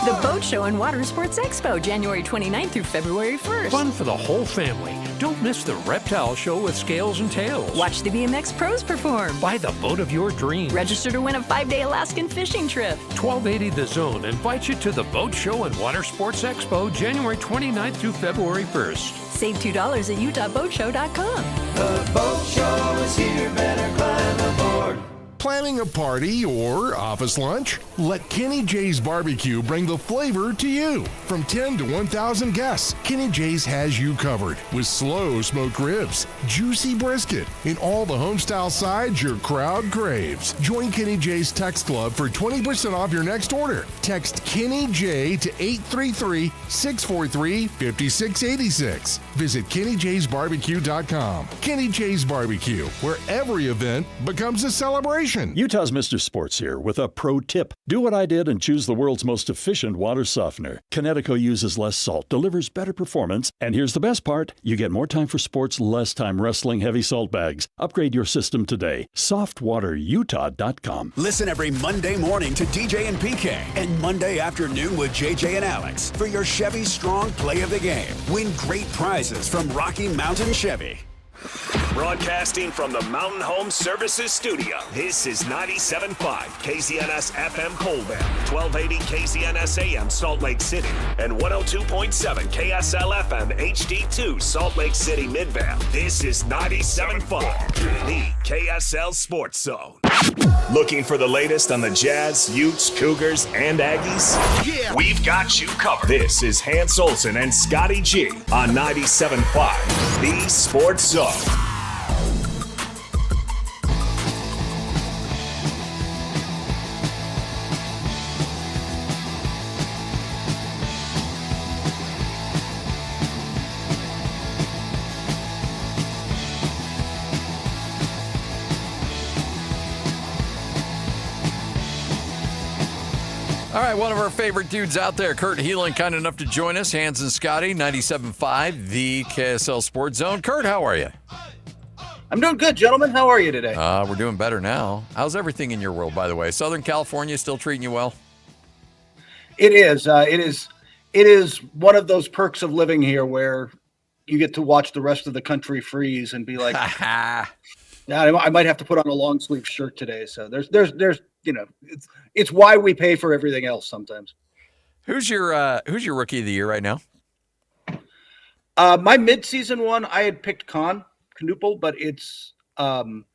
The Boat Show and Water Sports Expo, January 29th through February 1st. Fun for the whole family. Don't miss the reptile show with scales and tails. Watch the BMX pros perform. Buy the boat of your dreams. Register to win a 5-day Alaskan fishing trip. 1280 The Zone invites you to the Boat Show and Water Sports Expo, January 29th through February 1st. Save $2 at utahboatshow.com. The boat show is here, better climb aboard. Planning a party or office lunch? Let Kenny J's Barbecue bring the flavor to you. From 10 to 1,000 guests, Kenny J's has you covered with slow smoked ribs, juicy brisket, and all the homestyle sides your crowd craves. Join Kenny J's Text Club for 20% off your next order. Text Kenny J to 833-643-5686. Visit KennyJ'sBarbecue.com. Kenny J's Barbecue, where every event becomes a celebration. Utah's Mr. Sports here with a pro tip. Do what I did and choose the world's most efficient water softener. Kinetico uses less salt, delivers better performance, and here's the best part. You get more time for sports, less time wrestling heavy salt bags. Upgrade your system today. SoftwaterUtah.com. Listen every Monday morning to DJ and PK and Monday afternoon with JJ and Alex for your Chevy Strong Play of the Game. Win great prizes from Rocky Mountain Chevy. Broadcasting from the Mountain Home Services Studio, this is 97.5 KZNS FM Colville, 1280 KZNS AM Salt Lake City, and 102.7 KSL FM HD2 Salt Lake City Midvale. This is 97.5, the KSL Sports Zone. Looking for the latest on the Jazz, Utes, Cougars, and Aggies? Yeah! We've got you covered. This is Hans Olsen and Scotty G on 97.5, the Sports Zone. All right, one of our favorite dudes out there, Kurt Heelan, kind enough to join us. Hans and Scotty, 97.5, the KSL Sports Zone. Kurt, how are you? I'm doing good, gentlemen. How are you today? We're doing better now. How's everything in your world, by the way? Southern California still treating you well? It is. It is one of those perks of living here where you get to watch the rest of the country freeze and be like, yeah, I might have to put on a long sleeve shirt today. So there's it's why we pay for everything else sometimes. Who's your rookie of the year right now? My midseason one, I had picked Knuppel, but it's kind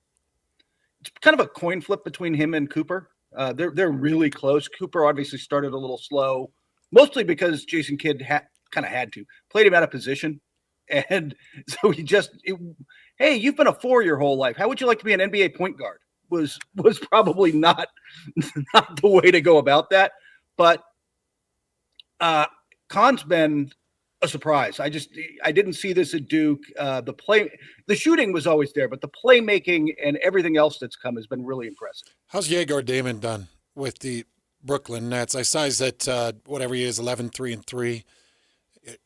of a coin flip between him and Cooper. They're really close. Cooper obviously started a little slow, mostly because Jason Kidd kind of had to played him out of position, and so hey, you've been a 4 your whole life. How would you like to be an NBA point guard? Was probably not the way to go about that. But Khan's been a surprise. I didn't see this at Duke. The shooting was always there, but the playmaking and everything else that's come has been really impressive. How's Jaeger Damon done with the Brooklyn Nets? I saw he's at whatever he is, 11-3-3.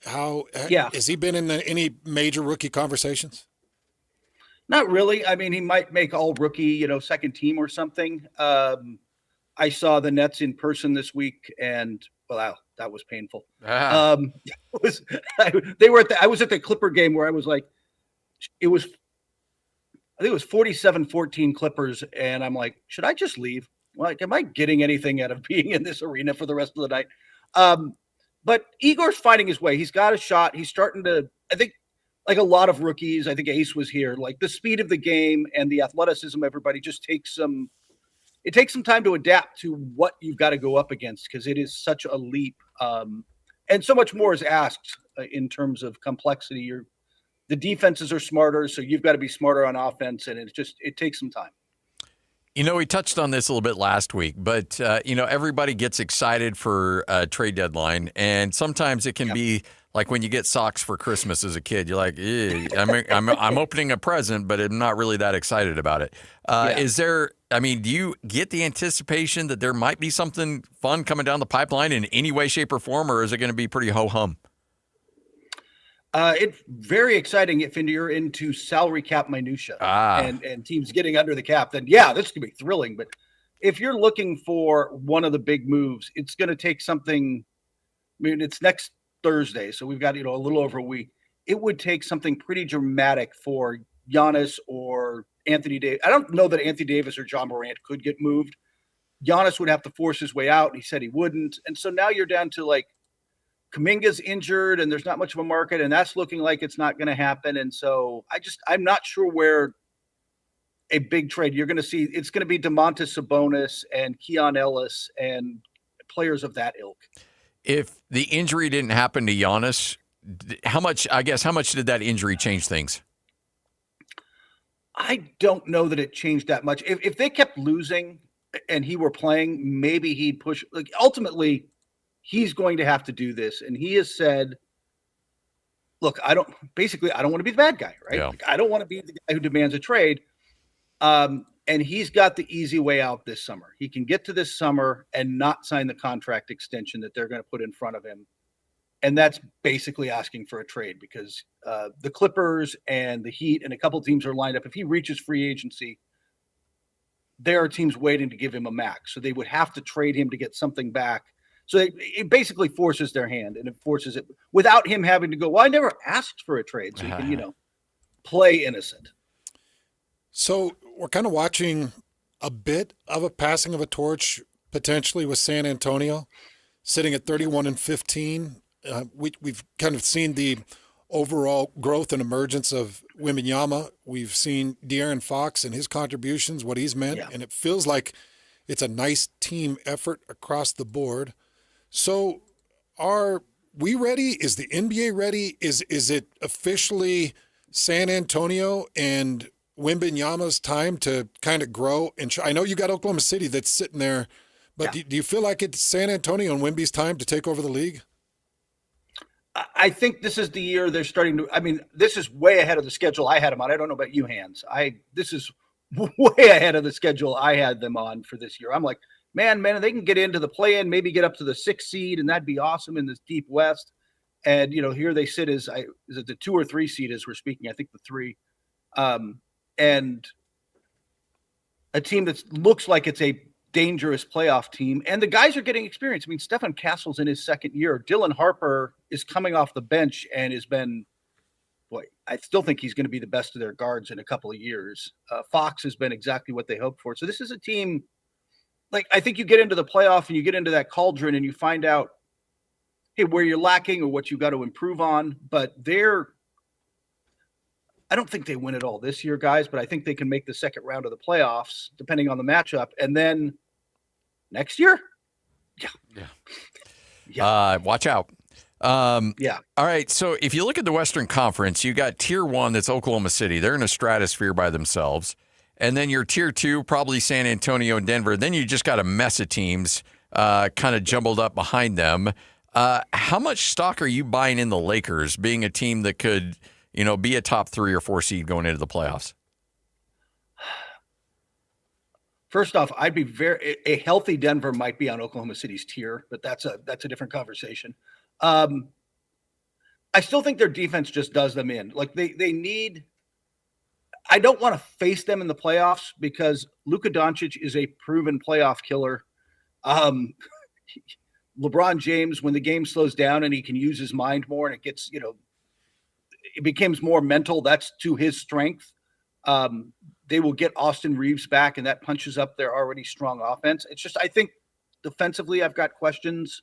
Has he been in any major rookie conversations? Not really. I mean, he might make all rookie, second team or something. I saw the Nets in person this week, and wow, that was painful. I was at the Clipper game where I was like, I think it was 47-14 Clippers, and I'm like, should I just leave? Like, am I getting anything out of being in this arena for the rest of the night? But Igor's finding his way. He's got a shot. He's starting to, I think, like a lot of rookies, I think Ace was here, like the speed of the game and the athleticism, everybody just takes some time to adapt to what you've got to go up against because it is such a leap. And so much more is asked in terms of complexity. The defenses are smarter, so you've got to be smarter on offense, and it takes some time. We touched on this a little bit last week, but, everybody gets excited for a trade deadline, and sometimes it can be like when you get socks for Christmas as a kid. You're like, I'm opening a present, but I'm not really that excited about it. Do you get the anticipation that there might be something fun coming down the pipeline in any way, shape, or form, or is it going to be pretty ho-hum? It's very exciting if you're into salary cap minutia and teams getting under the cap, then this is going to be thrilling. But if you're looking for one of the big moves, it's going to take something. I mean, it's next Thursday, so we've got a little over a week. It would take something pretty dramatic for Giannis or Anthony Davis. I don't know that Anthony Davis or John Morant could get moved. Giannis would have to force his way out, and he said he wouldn't. And so now you're down to like Kuminga's injured, and there's not much of a market, and that's looking like it's not going to happen. And so I'm not sure where a big trade you're going to see. It's going to be DeMontis Sabonis and Keon Ellis and players of that ilk. If the injury didn't happen to Giannis, how much did that injury change things? I don't know that it changed that much. If they kept losing and he were playing, maybe he'd push. Like ultimately, he's going to have to do this, and he has said, "Look, I don't want to be the bad guy, right? Yeah. Like, I don't want to be the guy who demands a trade." And he's got the easy way out this summer. He can get to this summer and not sign the contract extension that they're going to put in front of him. And that's basically asking for a trade because the Clippers and the Heat and a couple teams are lined up. If he reaches free agency, there are teams waiting to give him a max. So they would have to trade him to get something back. So it basically forces their hand, and it forces it without him having to go, well, I never asked for a trade. So he can, play innocent. So we're kind of watching a bit of a passing of a torch potentially with San Antonio, sitting at 31-15. We've kind of seen the overall growth and emergence of Wembanyama. We've seen De'Aaron Fox and his contributions, what he's meant, and it feels like it's a nice team effort across the board. So are we ready? Is the NBA ready? Is it officially San Antonio and Wembanyama's time to kind of grow? And I know you got Oklahoma City that's sitting there, but do you feel like it's San Antonio and Wemby's time to take over the league? I think this is the year they're starting to. I mean, this is way ahead of the schedule I had them on. I don't know about you, Hans. This is way ahead of the schedule I had them on for this year. I'm like, man, they can get into the play-in, maybe get up to the 6th seed, and that'd be awesome in this deep West. And here they sit as is it the 2 or 3 seed as we're speaking? I think the 3, and a team that looks like it's a dangerous playoff team, and the guys are getting experience. I mean, Stephen Castle's in his 2nd year. Dylan Harper is coming off the bench and has been, I still think he's going to be the best of their guards in a couple of years. Fox has been exactly what they hoped for. So this is a team, I think you get into the playoff and you get into that cauldron and you find out, hey, where you're lacking or what you got to improve on. But I don't think they win it all this year, guys, but I think they can make the 2nd round of the playoffs, depending on the matchup. And then next year, watch out. All right. So if you look at the Western Conference, you got tier 1, that's Oklahoma City. They're in a stratosphere by themselves. And then your tier 2, probably San Antonio and Denver. Then you just got a mess of teams kind of jumbled up behind them. How much stock are you buying in the Lakers being a team that could, be a top 3 or 4 seed going into the playoffs? First off, I'd be a healthy Denver might be on Oklahoma City's tier, but that's a different conversation. I still think their defense just does them in. They need. I don't want to face them in the playoffs because Luka Doncic is a proven playoff killer. LeBron James, when the game slows down and he can use his mind more and it gets, it becomes more mental, that's to his strength. They will get Austin Reeves back, and that punches up their already strong offense. It's just, I think defensively, I've got questions.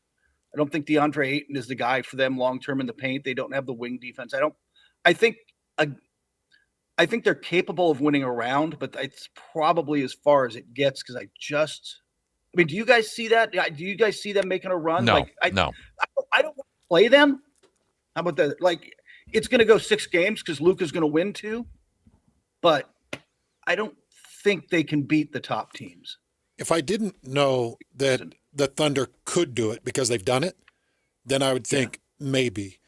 I don't think DeAndre Ayton is the guy for them long-term in the paint. They don't have the wing defense. I think they're capable of winning a round, but it's probably as far as it gets because do you guys see that? Do you guys see them making a run? No, no. I don't want to play them. How about that? It's going to go 6 games because Luka's going to win 2, but I don't think they can beat the top teams. If I didn't know that the Thunder could do it because they've done it, then I would think maybe.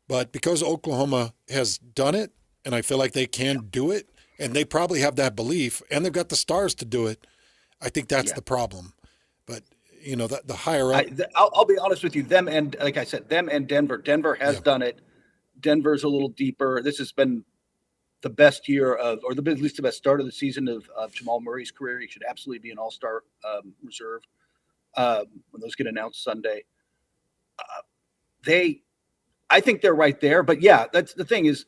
But because Oklahoma has done it, and I feel like they can do it, and they probably have that belief, and they've got the stars to do it, I think that's the problem. But, the higher up. I'll be honest with you, them and, like I said, them and Denver. Denver has done it. Denver's a little deeper. This has been the best year at least the best start of the season of Jamal Murray's career. He should absolutely be an all-star reserve when those get announced Sunday. I think they're right there. But, that's the thing is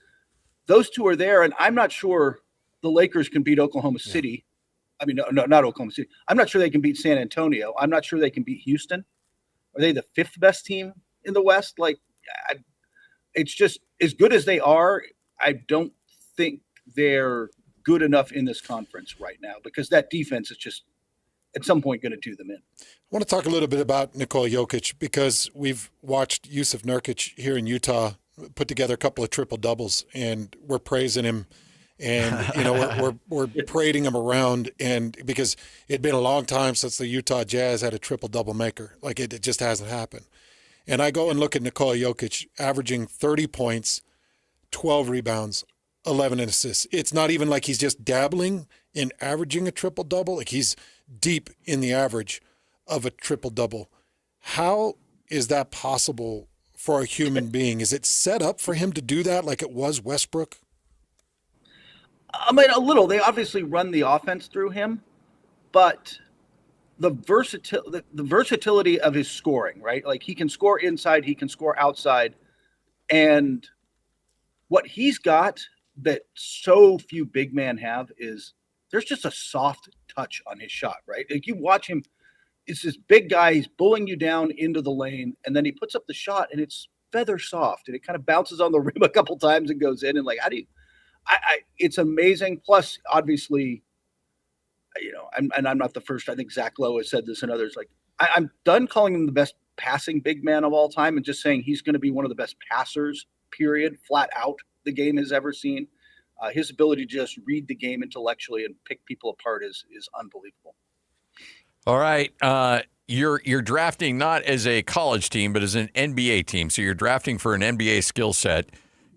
those 2 are there, and I'm not sure the Lakers can beat Oklahoma City. I mean, no, not Oklahoma City. I'm not sure they can beat San Antonio. I'm not sure they can beat Houston. Are they the 5th best team in the West? It's just as good as they are. I don't think they're good enough in this conference right now because that defense is just at some point going to do them in. I want to talk a little bit about Nikola Jokic because we've watched Yusuf Nurkic here in Utah put together a couple of triple doubles, and we're praising him. And, we're parading him around, and because it'd been a long time since the Utah Jazz had a triple-double maker. It just hasn't happened. And I go and look at Nikola Jokic averaging 30 points, 12 rebounds, 11 assists. It's not even like he's just dabbling in averaging a triple-double. He's deep in the average of a triple-double. How is that possible for a human being? Is it set up for him to do that like it was Westbrook? I mean, a little. They obviously run the offense through him, but the versatility of his scoring, right? He can score inside, he can score outside, and what he's got that so few big men have is there's just a soft touch on his shot, right? Like you watch him, it's this big guy, he's pulling you down into the lane, and then he puts up the shot, and it's feather soft, and it kind of bounces on the rim a couple times and goes in. And like, how do you? It's amazing. Plus, obviously, I'm not the first. I think Zach Lowe has said this, and others. Like, I'm done calling him the best passing big man of all time, and just saying he's going to be one of the best passers. Period. Flat out, the game has ever seen. His ability to just read the game intellectually and pick people apart is unbelievable. All right. You're drafting not as a college team, but as an NBA team. So you're drafting for an NBA skill set.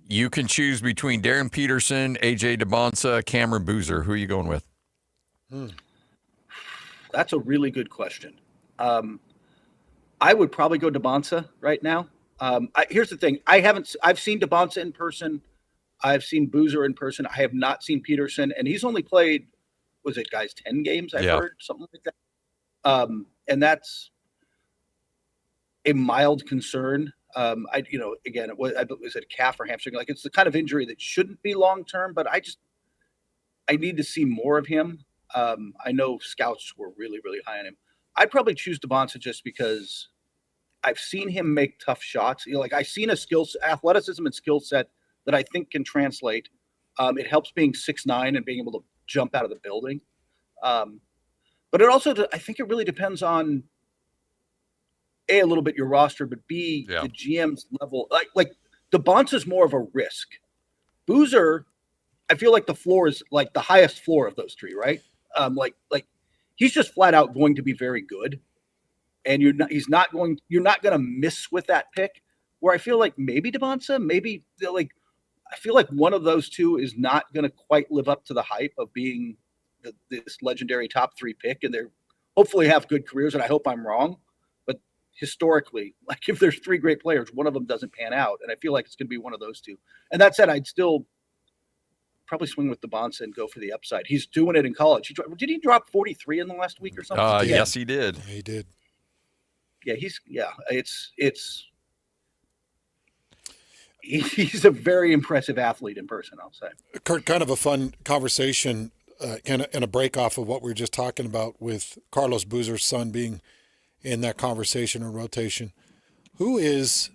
You can choose between Darren Peterson, AJ DeBonsa, Cameron Boozer. Who are you going with? That's a really good question. I would probably go DeBonsa right now. Here's the thing. I've seen DeBonsa in person. I've seen Boozer in person. I have not seen Peterson, and he's only played, was it, guys, 10 games? I've heard something like that. And that's a mild concern. Again, was it a calf or hamstring? Like, it's the kind of injury that shouldn't be long-term, but I need to see more of him. I know scouts were really, really high on him. I'd probably choose DeBonsa just because I've seen him make tough shots. I've seen athleticism and skill set that I think can translate. It helps being 6'9" and being able to jump out of the building. But it also, I think it really depends on A, a little bit your roster, but B, the GM's level. Like DeBonsa's more of a risk. Boozer, I feel like the floor is like the highest floor of those three, right? He's just flat out going to be very good. And you're not going to miss with that pick. Where I feel like maybe DeBonsa, I feel like one of those two is not going to quite live up to the hype of being this legendary top 3 pick, and they're hopefully have good careers. And I hope I'm wrong, but historically, like if there's 3 great players, one of them doesn't pan out, and I feel like it's going to be one of those two. And that said, I'd still probably swing with DeBonsa and go for the upside. He's doing it in college. Did he drop 43 in the last week or something? Yes, he did. He did. Yeah, he's a very impressive athlete in person, I'll say. Kurt, kind of a fun conversation and a break off of what we were just talking about with Carlos Boozer's son being in that conversation or rotation. Who is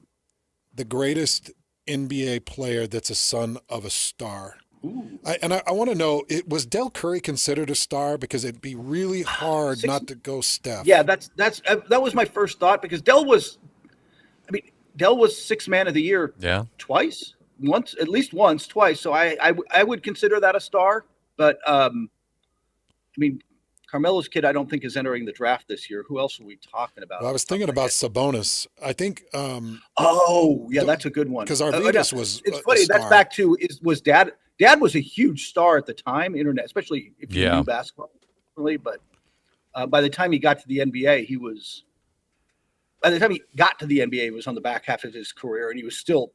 the greatest NBA player that's a son of a star? I want to know, was Del Curry considered a star? Because it'd be really hard not to go Steph. Yeah, that was my first thought, because Del was 6th man of the year twice, twice. So I would consider that a star. But Carmelo's kid, I don't think is entering the draft this year. Who else are we talking about? Well, I was thinking about Sabonis. I think. That's a good one. Because Arvidas was. It's funny. That's back to was Dad. Dad was a huge star at the time, internet, especially if you knew basketball. But by the time he got to the NBA, he was on the back half of his career, and he was still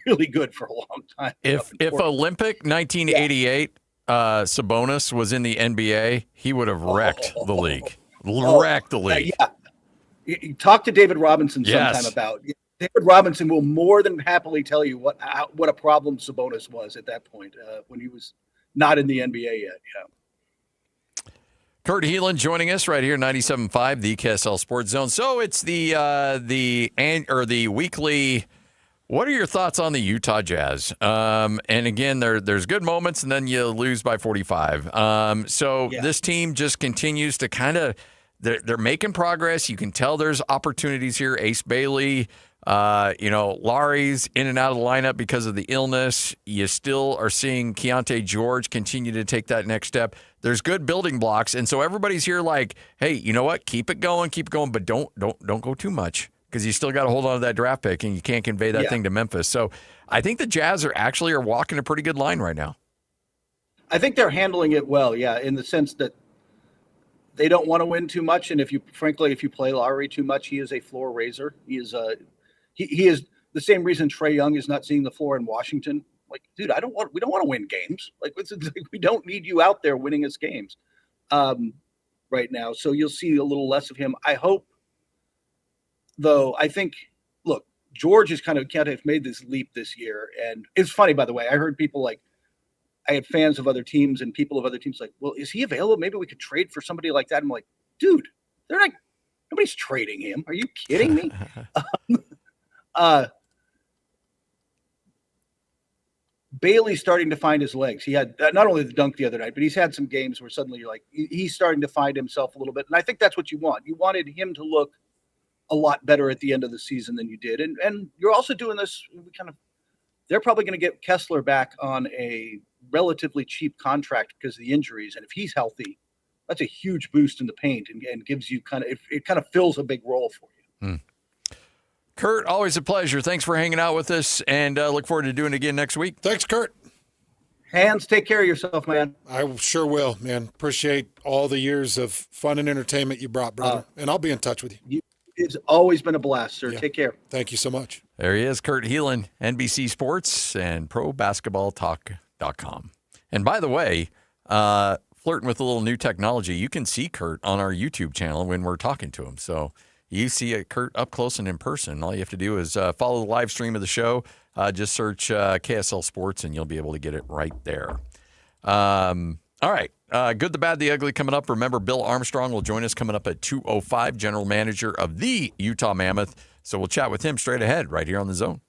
really good for a long time. If Olympic 1988 Sabonis was in the NBA, he would have wrecked the league. Wrecked the league. Yeah. You talk to David Robinson sometime about it. David Robinson will more than happily tell you what a problem Sabonis was at that point when he was not in the NBA yet. Yeah. Kurt Heelan joining us right here, 97.5, the KSL Sports Zone. So it's the weekly. What are your thoughts on the Utah Jazz? And again, there's good moments, and then you lose by 45. This team just continues to kind of they're making progress. You can tell there's opportunities here. Ace Bailey. Lauri's in and out of the lineup because of the illness. You still are seeing Keontae George continue to take that next step. There's good building blocks, and so everybody's here like, hey, you know what? Keep it going, but don't go too much, because you still got to hold on to that draft pick, and you can't convey that thing to Memphis. So I think the Jazz are walking a pretty good line right now. I think they're handling it well, in the sense that they don't want to win too much, and if you play Lowry too much, he is a floor raiser. He is He is the same reason Trae Young is not seeing the floor in Washington. Like, dude, we don't want to win games. Like, we don't need you out there winning us games right now. So you'll see a little less of him. I hope, though. I think, look, George has kind of made this leap this year, and it's funny, by the way. I heard people like, I had fans of other teams and people of other teams like, well, is he available? Maybe we could trade for somebody like that. I'm like, dude, nobody's trading him. Are you kidding me? Bailey's starting to find his legs. He had not only the dunk the other night, but he's had some games where suddenly you're like, he's starting to find himself a little bit. And I think that's what you want. You wanted him to look a lot better at the end of the season than you did. And you're also doing this they're probably going to get Kessler back on a relatively cheap contract because of the injuries. And if he's healthy, that's a huge boost in the paint and gives you it kind of fills a big role for you. Kurt, always a pleasure. Thanks for hanging out with us, and look forward to doing it again next week. Thanks, Kurt. Hans, take care of yourself, man. I sure will, man. Appreciate all the years of fun and entertainment you brought, brother. And I'll be in touch with you. It's always been a blast, sir. Yeah. Take care. Thank you so much. There he is, Kurt Heelan, NBC Sports and ProBasketballTalk.com. And by the way, flirting with a little new technology, you can see Kurt on our YouTube channel when we're talking to him. So you see Kurt up close and in person. All you have to do is follow the live stream of the show. Just search KSL Sports, and you'll be able to get it right there. All right. Good, the bad, the ugly coming up. Remember, Bill Armstrong will join us coming up at 2:05, general manager of the Utah Mammoth. So we'll chat with him straight ahead right here on The Zone.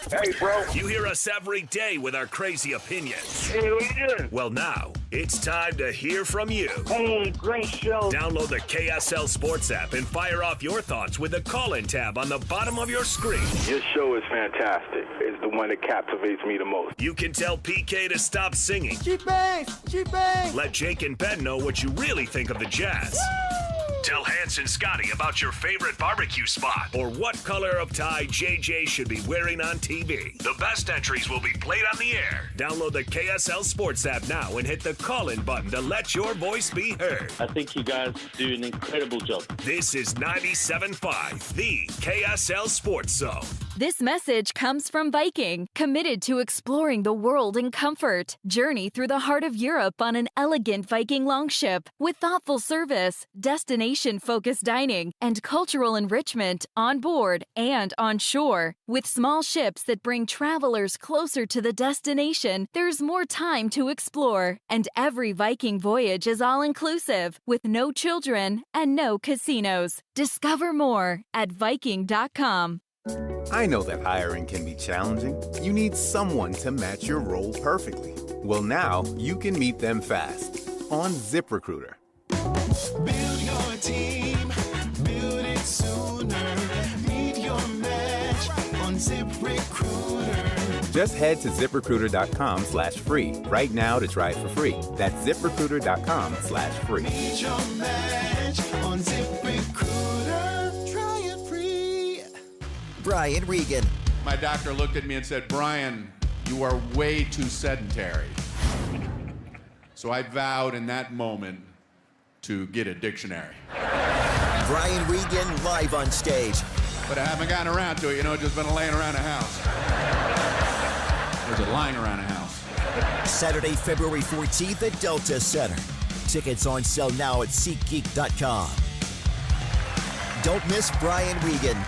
Hey, bro. You hear us every day with our crazy opinions. Hey, what are you doing? Well, now it's time to hear from you. Hey, great show. Download the KSL Sports app and fire off your thoughts with the call-in tab on the bottom of your screen. Your show is fantastic. It's the one that captivates me the most. You can tell PK to stop singing. Cheap bass, cheap bass. Let Jake and Ben know what you really think of the Jazz. Woo! Tell Hans and Scotty about your favorite barbecue spot or what color of tie JJ should be wearing on TV. The best entries will be played on the air. Download the KSL Sports app now and hit the call-in button to let your voice be heard. I think you guys do an incredible job. This is 97.5, the KSL Sports Zone. This message comes from Viking, committed to exploring the world in comfort. Journey through the heart of Europe on an elegant Viking longship with thoughtful service, destination-focused dining, and cultural enrichment on board and on shore. With small ships that bring travelers closer to the destination, there's more time to explore. And every Viking voyage is all-inclusive, with no children and no casinos. Discover more at Viking.com. I know that hiring can be challenging. You need someone to match your role perfectly. Well, now you can meet them fast on ZipRecruiter. Build your team, build it sooner. Meet your match on ZipRecruiter. Just head to ZipRecruiter.com/free right now to try it for free. That's ZipRecruiter.com/free. Meet your match on ZipRecruiter. Try it free. Brian Regan. My doctor looked at me and said, Brian, you are way too sedentary. So I vowed in that moment to get a dictionary. Brian Regan live on stage. But I haven't gotten around to it, just been laying around the house. Or is it lying around the house? Saturday, February 14th at Delta Center. Tickets on sale now at SeatGeek.com. Don't miss Brian Regan.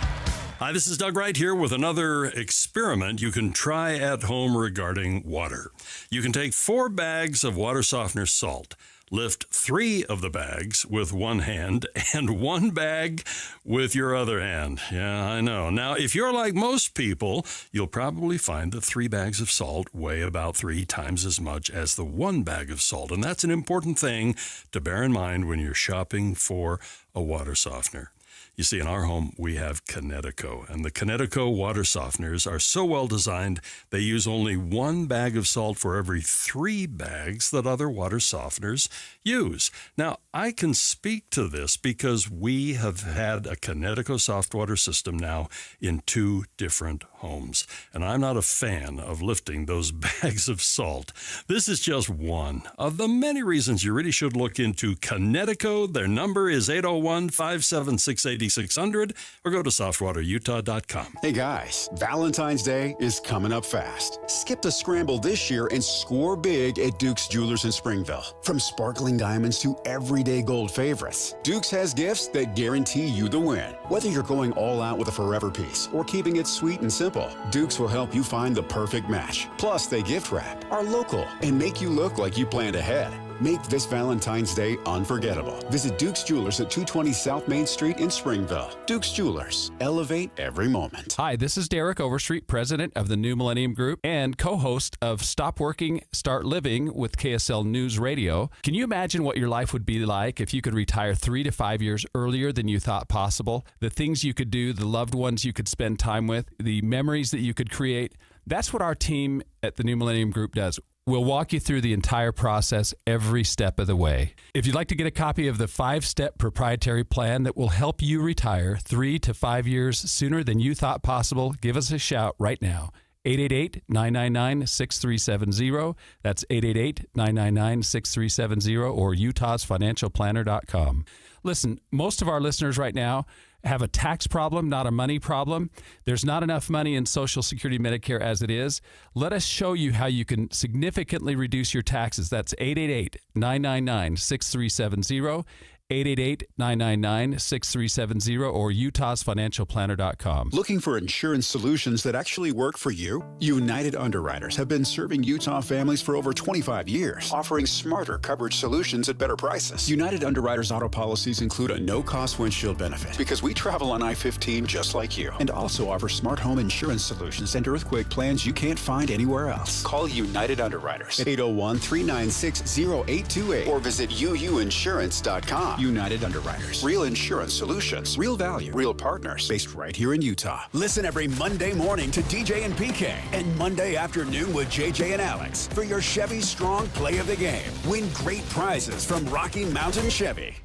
Hi, this is Doug Wright here with another experiment you can try at home regarding water. You can take 4 bags of water softener salt, lift 3 of the bags with one hand and 1 bag with your other hand. Yeah, I know. Now, if you're like most people, you'll probably find that 3 bags of salt weigh about 3 times as much as the 1 bag of salt. And that's an important thing to bear in mind when you're shopping for a water softener. You see, in our home, we have Connecticut, and the Connecticut water softeners are so well designed, they use only 1 bag of salt for every 3 bags that other water softeners use. Now, I can speak to this because we have had a Connecticut soft water system now in 2 different homes, and I'm not a fan of lifting those bags of salt. This is just one of the many reasons you really should look into Connecticut. Their number is 801-576-80 3600 or go to softwaterutah.com. Hey guys, Valentine's Day is coming up fast. Skip the scramble this year and score big at Duke's Jewelers in Springville. From sparkling diamonds to everyday gold favorites, Duke's has gifts that guarantee you the win. Whether you're going all out with a forever piece or keeping it sweet and simple, Duke's will help you find the perfect match. Plus, they gift wrap, are local, and make you look like you planned ahead. Make this Valentine's Day unforgettable. Visit Duke's Jewelers at 220 South Main Street in Springville. Duke's Jewelers. Elevate every moment. Hi, this is Derek Overstreet, president of the New Millennium Group and co-host of Stop Working, Start Living with KSL News Radio. Can you imagine what your life would be like if you could retire 3 to 5 years earlier than you thought possible? The things you could do, the loved ones you could spend time with, the memories that you could create. That's what our team at the New Millennium Group does. We'll walk you through the entire process every step of the way. If you'd like to get a copy of the 5-step proprietary plan that will help you retire 3 to 5 years sooner than you thought possible, give us a shout right now. 888-999-6370. That's 888-999-6370 or utahsfinancialplanner.com. Listen, most of our listeners right now have a tax problem, not a money problem. There's not enough money in Social Security Medicare as it is. Let us show you how you can significantly reduce your taxes. That's 888-999-6370. 888-999-6370 or utahsfinancialplanner.com. Looking for insurance solutions that actually work for you? United Underwriters have been serving Utah families for over 25 years, offering smarter coverage solutions at better prices. United Underwriters auto policies include a no-cost windshield benefit because we travel on I-15 just like you, and also offer smart home insurance solutions and earthquake plans you can't find anywhere else. Call United Underwriters at 801-396-0828 or visit uuinsurance.com. United Underwriters. Real insurance solutions. Real value. Real partners. Based right here in Utah. Listen every Monday morning to DJ and PK and Monday afternoon with JJ and Alex for your Chevy Strong Play of the Game. Win great prizes from Rocky Mountain Chevy.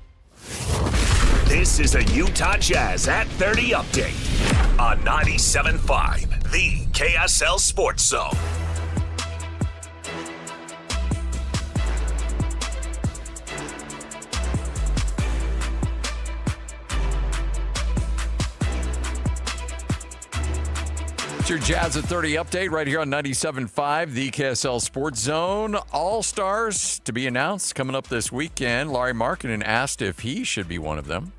This is a Utah Jazz at 30 update on 97.5, the KSL Sports Zone. It's your Jazz at 30 update right here on 97.5, the KSL Sports Zone. All-Stars to be announced coming up this weekend. Larry Markkinen asked if he should be one of them.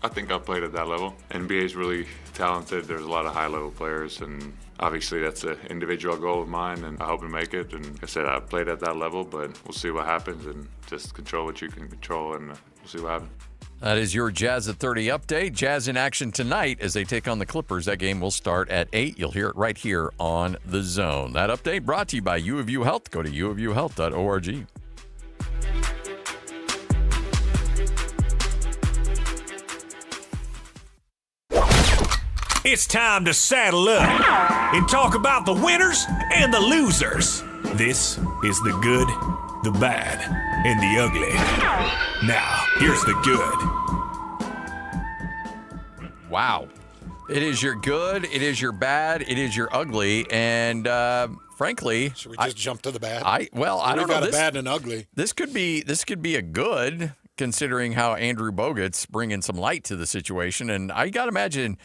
I think I've played at that level. NBA is really talented. There's a lot of high-level players, and obviously that's an individual goal of mine, and I hope to make it. And like I said, I've played at that level, but we'll see what happens, and just control what you can control, and we'll see what happens. That is your Jazz at 30 update. Jazz in action tonight as they take on the Clippers. That game will start at 8. You'll hear it right here on The Zone. That update brought to you by U of U Health. Go to uofuhealth.org. It's time to saddle up and talk about the winners and the losers. This is the good, the bad, and the ugly. Now, here's the good. Wow. It is your good, it is your bad, it is your ugly, and frankly... Should we just jump to the bad? I don't know. We've got a bad and an ugly. This could be a good, considering how Andrew Bogut's bringing some light to the situation, and I got to imagine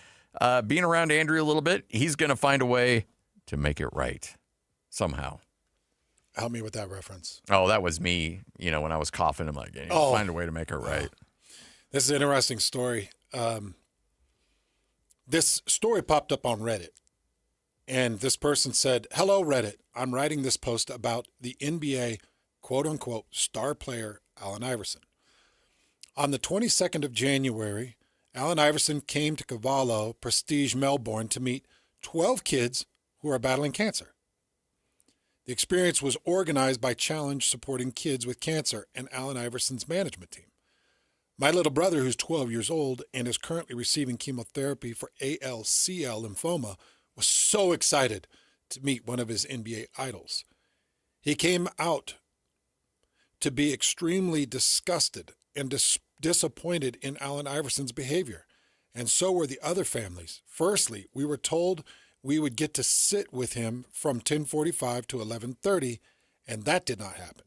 being around Andrew a little bit, he's going to find a way to make it right somehow. Help me with that reference. Oh, that was me, when I was coughing. I'm like, find a way to make it right. This is an interesting story. This story popped up on Reddit, and this person said, "Hello, Reddit. I'm writing this post about the NBA, quote-unquote, star player Allen Iverson. On the 22nd of January, Allen Iverson came to Cavallo, Prestige, Melbourne to meet 12 kids who are battling cancer. The experience was organized by Challenge supporting kids with cancer and Allen Iverson's management team. My little brother, who's 12 years old and is currently receiving chemotherapy for ALCL lymphoma, was so excited to meet one of his NBA idols. He came out to be extremely disgusted and disappointed in Allen Iverson's behavior, and so were the other families. Firstly, we were told we would get to sit with him from 10:45 to 11:30, and that did not happen.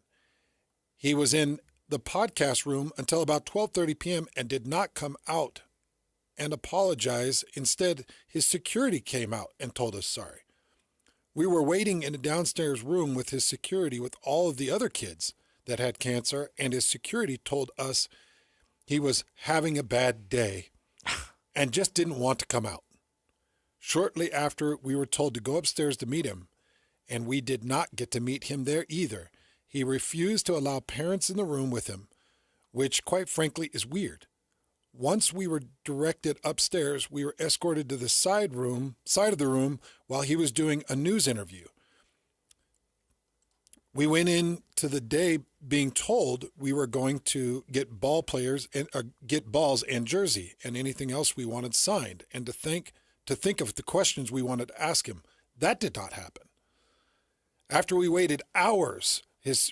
He was in the podcast room until about 12:30 p.m. and did not come out and apologize. Instead, his security came out and told us sorry. We were waiting in a downstairs room with his security with all of the other kids that had cancer, and his security told us he was having a bad day and just didn't want to come out. Shortly after, we were told to go upstairs to meet him, and we did not get to meet him there either. He refused to allow parents in the room with him, which, quite frankly, is weird. Once we were directed upstairs, we were escorted to the side of the room while he was doing a news interview. We went into the day being told we were going to get get balls and jersey and anything else we wanted signed, and to think of the questions we wanted to ask him. That did not happen. After we waited hours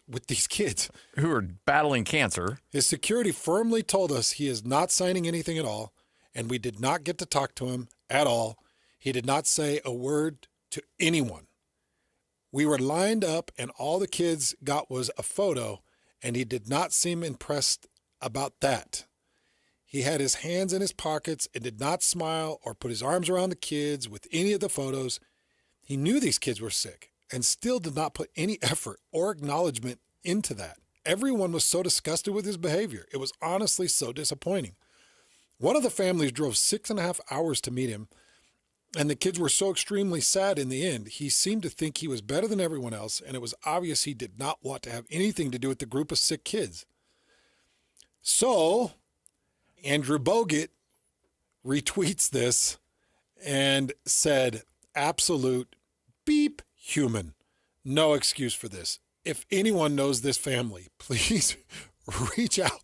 with these kids who are battling cancer, his security firmly told us he is not signing anything at all, and we did not get to talk to him at all. He did not say a word to anyone. We were lined up, and all the kids got was a photo, and he did not seem impressed about that. He had his hands in his pockets and did not smile or put his arms around the kids with any of the photos. He knew these kids were sick and still did not put any effort or acknowledgement into that. Everyone was so disgusted with his behavior. It was honestly so disappointing. One of the families drove 6.5 hours to meet him, and the kids were so extremely sad in the end. He seemed to think he was better than everyone else, and it was obvious he did not want to have anything to do with the group of sick kids. So, Andrew Bogut retweets this and said, absolute beep human. No excuse for this. If anyone knows this family, please reach out.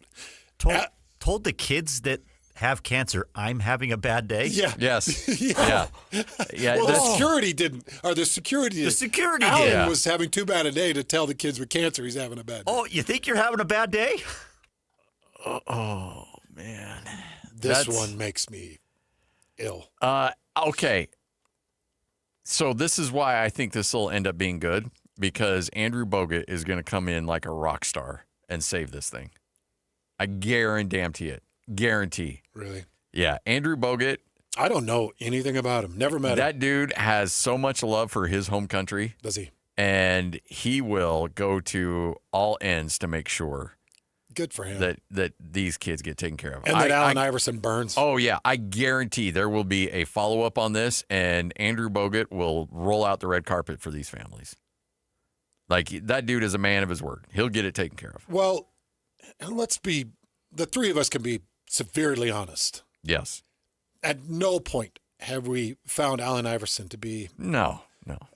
Told the kids that have cancer, I'm having a bad day? Yeah. Yes. Yeah. Yeah. Well, the security didn't. The security Alan did. was having too bad a day to tell the kids with cancer he's having a bad day. Oh, you think you're having a bad day? Oh, man. This one makes me ill. Okay. So this is why I think this will end up being good, because Andrew Bogut is going to come in like a rock star and save this thing. I guarantee it. Guarantee. Really? Yeah. Andrew Bogut. I don't know anything about him. Never met him. That dude has so much love for his home country. Does he? And he will go to all ends to make sure good for him that these kids get taken care of. And that Allen Iverson burns. Oh, yeah. I guarantee there will be a follow-up on this, and Andrew Bogut will roll out the red carpet for these families. Like, that dude is a man of his word. He'll get it taken care of. Well, the three of us can be severely honest. Yes. At no point have we found Allen Iverson to be no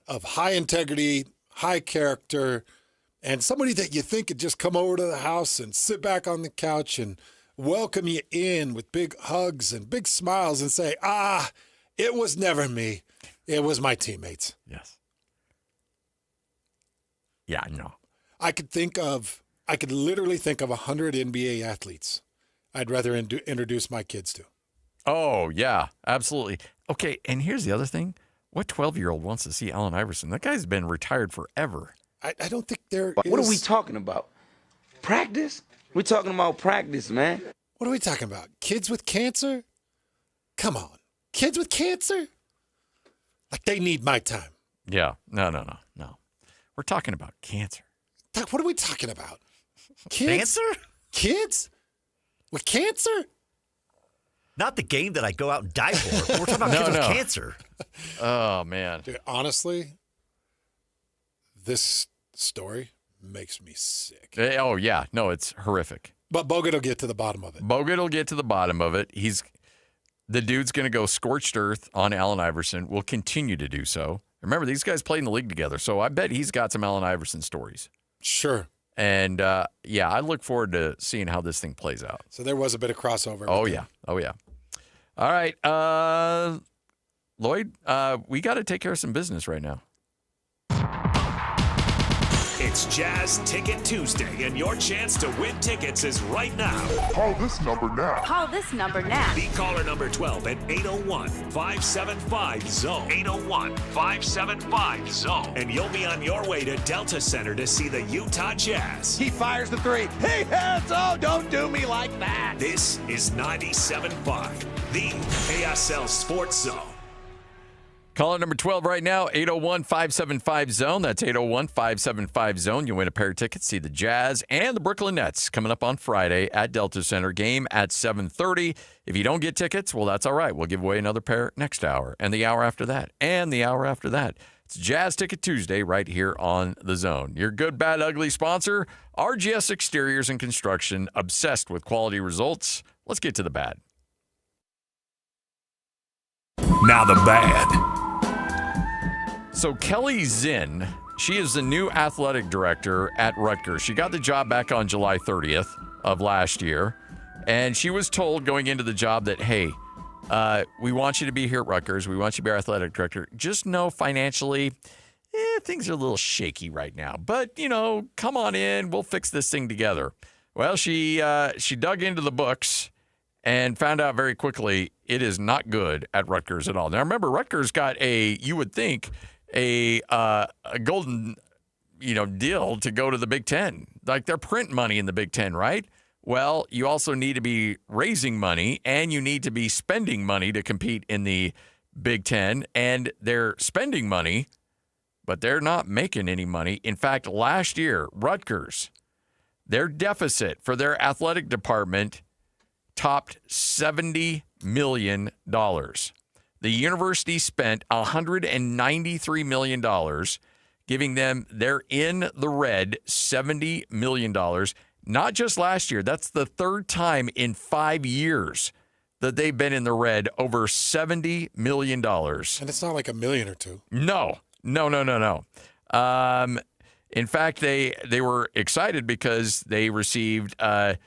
of high integrity, high character, and somebody that you think could just come over to the house and sit back on the couch and welcome you in with big hugs and big smiles and say, it was never me. It was my teammates. Yes. Yeah, I know. I could literally think of 100 NBA athletes I'd rather introduce my kids to. Oh, yeah, absolutely. Okay, and here's the other thing. What 12-year-old wants to see Allen Iverson? That guy's been retired forever. I don't think there is... What are we talking about? Practice? We're talking about practice, man. What are we talking about? Kids with cancer? Come on. Kids with cancer? Like, they need my time. Yeah. No. We're talking about cancer. What are we talking about? Kids? Cancer? Kids? With cancer? Not the game that I go out and die for. We're talking about kids with cancer. Oh, man. Dude, honestly, this story makes me sick. Oh, yeah. No, it's horrific. But Bogut will get to the bottom of it. The dude's going to go scorched earth on Allen Iverson. Will continue to do so. Remember, these guys played in the league together, so I bet he's got some Allen Iverson stories. Sure. And, I look forward to seeing how this thing plays out. So there was a bit of crossover. Oh, yeah. All right. Lloyd, we got to take care of some business right now. It's Jazz Ticket Tuesday, and your chance to win tickets is right now. Call this number now. Call this number now. Be caller number 12 at 801-575-ZONE. 801-575-ZONE. And you'll be on your way to Delta Center to see the Utah Jazz. He fires the three. He hits. Oh, don't do me like that. This is 97.5, the KSL Sports Zone. Caller number 12 right now, 801-575-ZONE. That's 801-575-ZONE. You win a pair of tickets. See the Jazz and the Brooklyn Nets coming up on Friday at Delta Center. Game at 7:30. If you don't get tickets, well, that's all right. We'll give away another pair next hour, and the hour after that, and the hour after that. It's Jazz Ticket Tuesday right here on The Zone. Your good, bad, ugly sponsor, RGS Exteriors and Construction, obsessed with quality results. Let's get to the bad. Now the bad. So Kelly Zinn, she is the new athletic director at Rutgers. She got the job back on July 30th of last year, and she was told going into the job that, hey, we want you to be here at Rutgers. We want you to be our athletic director. Just know financially, things are a little shaky right now. But, come on in. We'll fix this thing together. Well, she dug into the books and found out very quickly it is not good at Rutgers at all. Now, remember, Rutgers got you would think, a golden, deal to go to the Big Ten. Like they're print money in the Big Ten, right? Well, you also need to be raising money and you need to be spending money to compete in the Big Ten. And they're spending money, but they're not making any money. In fact, last year, Rutgers, their deficit for their athletic department topped $70 million. The university spent $193 million, giving them, they're in the red, $70 million. Not just last year. That's the third time in 5 years that they've been in the red, over $70 million. And it's not like $1 million or $2 million. No. In fact, they were excited because they received $10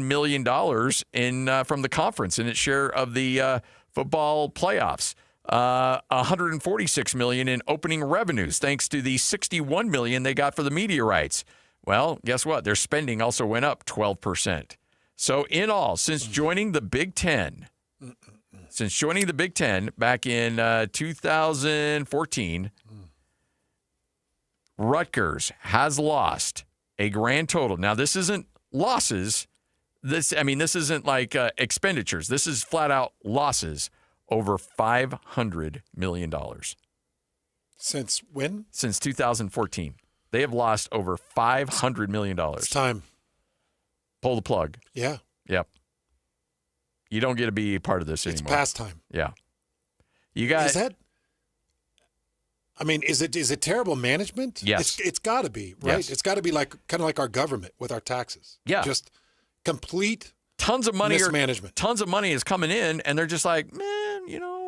million from the conference in its share of the football playoffs. $146 million in opening revenues, thanks to the $61 million they got for the media rights. Well, guess what? Their spending also went up 12%. So in all, since joining the Big Ten back in 2014, Rutgers has lost a grand total. Now, this isn't losses. This isn't like expenditures. This is flat out losses over $500 million. Since when? Since 2014. They have lost over $500 million. It's time. Pull the plug. Yeah. Yep. You don't get to be part of this It's anymore. past time. Yeah. You got. Is that? Is it terrible management? Yes. It's got to be, right? Yes. It's got to be kind of like our government with our taxes. Yeah. Just complete tons of money mismanagement. Tons of money is coming in, and they're just like, man,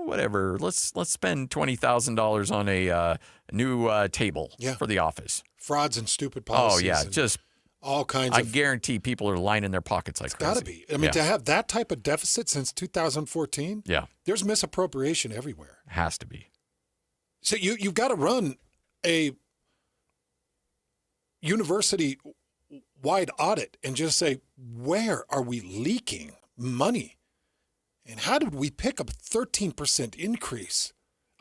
whatever. Let's spend $20,000 on a new table for the office. Frauds and stupid policies. Oh yeah, just all kinds. I guarantee people are lining their pockets like crazy. It's got to be. To have that type of deficit since 2014. Yeah. There's misappropriation everywhere. Has to be. So you've got to run a university-wide audit and just say, where are we leaking money? And how did we pick up a 13% increase?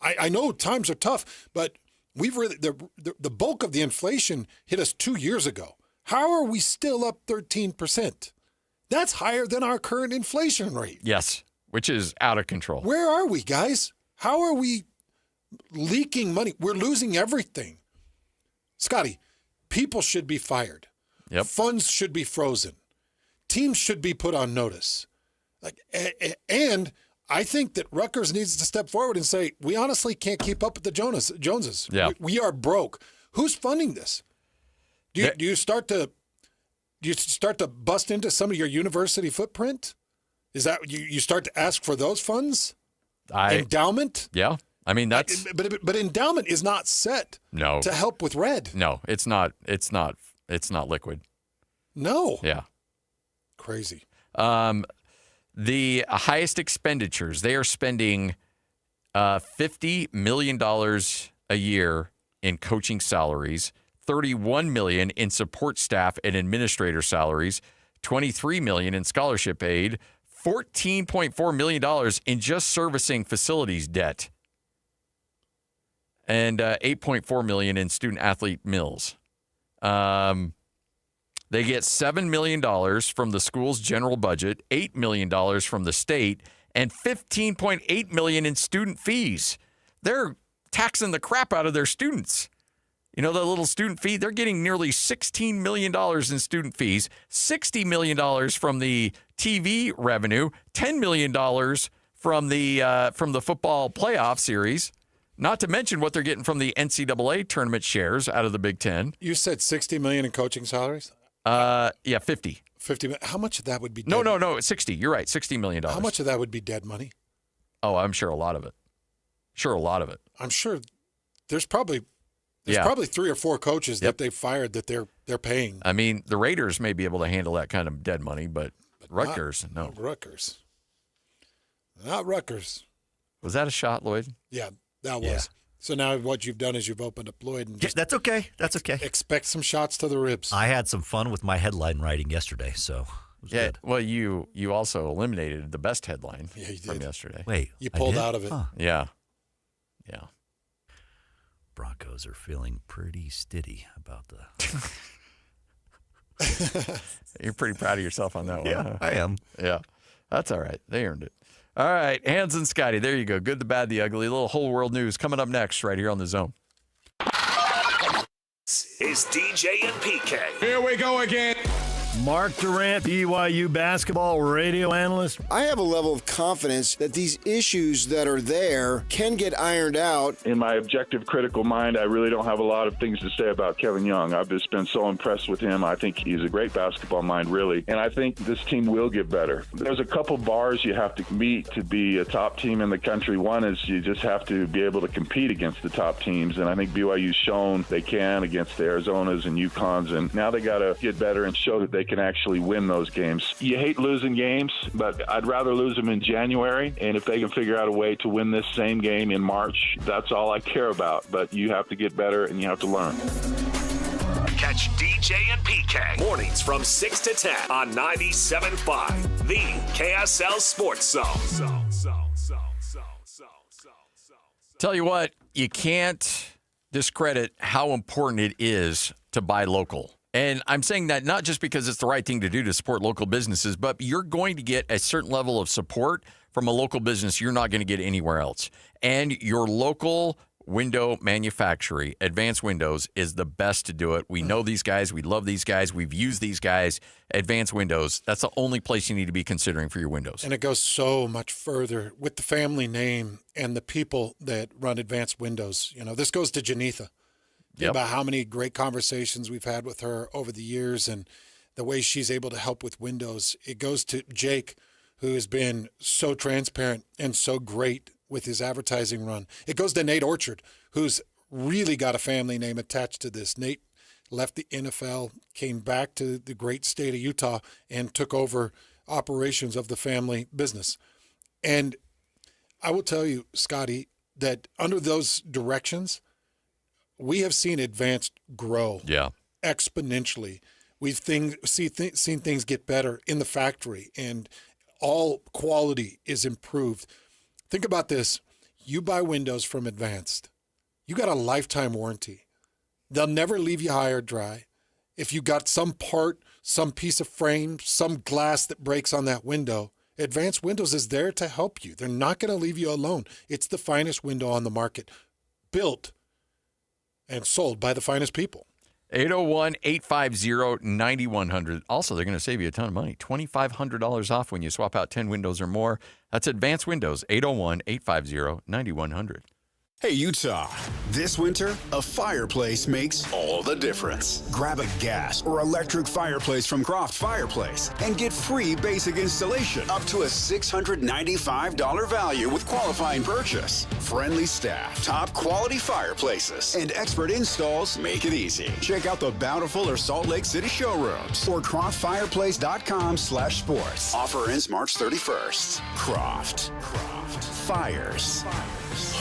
I know times are tough, but we've really the bulk of the inflation hit us 2 years ago. How are we still up 13%? That's higher than our current inflation rate. Yes, which is out of control. Where are we, guys? How are we leaking money? We're losing everything. Scotty, people should be fired. Yep. Funds should be frozen. Teams should be put on notice. And I think that Rutgers needs to step forward and say, we honestly can't keep up with the Joneses. Yeah. We are broke. Who's funding this? Do you start to bust into some of your university footprint? Is that you start to ask for those funds? Endowment? Yeah. That's but endowment is not set to help with red. No, it's not liquid. No. Yeah. Crazy. The highest expenditures, they are spending $50 million a year in coaching salaries, $31 million in support staff and administrator salaries, $23 million in scholarship aid, $14.4 million in just servicing facilities debt, and $8.4 million in student-athlete mills. They get $7 million from the school's general budget, $8 million from the state, and $15.8 million in student fees. They're taxing the crap out of their students. You know, the little student fee, they're getting nearly $16 million in student fees, $60 million from the TV revenue, $10 million from the football playoff series, not to mention what they're getting from the NCAA tournament shares out of the Big Ten. You said $60 million in coaching salaries? Yeah, 50. 50. How much of that would be dead? No, 60. You're right, $60 million. How much of that would be dead money? Oh, I'm sure a lot of it. I'm sure there's probably 3 or 4 coaches that they fired that they're paying. I mean, the Raiders may be able to handle that kind of dead money, but Rutgers, no. Not Rutgers. Not Rutgers. Was that a shot, Lloyd? Yeah, that was. So now what you've done is you've opened up Lloyd. And That's okay. That's okay. Expect some shots to the ribs. I had some fun with my headline writing yesterday, so it was good. Well, you also eliminated the best headline from yesterday. Wait, you pulled out of it. Huh. Yeah. Broncos are feeling pretty stiddy about You're pretty proud of yourself on that one. Yeah, huh? I am. Yeah, that's all right. They earned it. All right, Hans and Scotty, there you go. Good, the bad, the ugly. A little whole world news coming up next right here on The Zone. Is DJ and PK. Here we go again. Mark Durant, BYU basketball radio analyst. I have a level of confidence that these issues that are there can get ironed out. In my objective, critical mind, I really don't have a lot of things to say about Kevin Young. I've just been so impressed with him. I think he's a great basketball mind, really. And I think this team will get better. There's a couple bars you have to meet to be a top team in the country. One is you just have to be able to compete against the top teams. And I think BYU's shown they can against the Arizonas and UConns. And now they got to get better and show that they can actually win those games. You hate losing games, but I'd rather lose them in January. And if they can figure out a way to win this same game in March, that's all I care about. But you have to get better and you have to learn. Catch DJ and PK mornings from 6 to 10 on 97.5, the KSL Sports Zone. Tell you what, you can't discredit how important it is to buy local. And I'm saying that not just because it's the right thing to do to support local businesses, but you're going to get a certain level of support from a local business you're not going to get anywhere else. And your local window manufacturer, Advanced Windows, is the best to do it. We know these guys. We love these guys. We've used these guys. Advanced Windows, that's the only place you need to be considering for your windows. And it goes so much further with the family name and the people that run Advanced Windows. You know, this goes to Janitha. About how many great conversations we've had with her over the years and the way she's able to help with windows. It goes to Jake, who has been so transparent and so great with his advertising run. It goes to Nate Orchard, who's really got a family name attached to this. Nate left the NFL, came back to the great state of Utah, and took over operations of the family business. And I will tell you, Scotty, that under those directions, we have seen Advanced grow exponentially. We've seen things get better in the factory, and all quality is improved. Think about this. You buy windows from Advanced. You got a lifetime warranty. They'll never leave you high or dry. If you got some part, some piece of frame, some glass that breaks on that window, Advanced Windows is there to help you. They're not going to leave you alone. It's the finest window on the market, built and sold by the finest people. 801-850-9100. Also, they're going to save you a ton of money. $2,500 off when you swap out 10 windows or more. That's Advanced Windows, 801-850-9100. Hey, Utah. This winter, a fireplace makes all the difference. Grab a gas or electric fireplace from Croft Fireplace and get free basic installation up to a $695 value with qualifying purchase. Friendly staff, top quality fireplaces, and expert installs make it easy. Check out the Bountiful or Salt Lake City showrooms or croftfireplace.com/sports. Offer ends March 31st. Croft. Fires.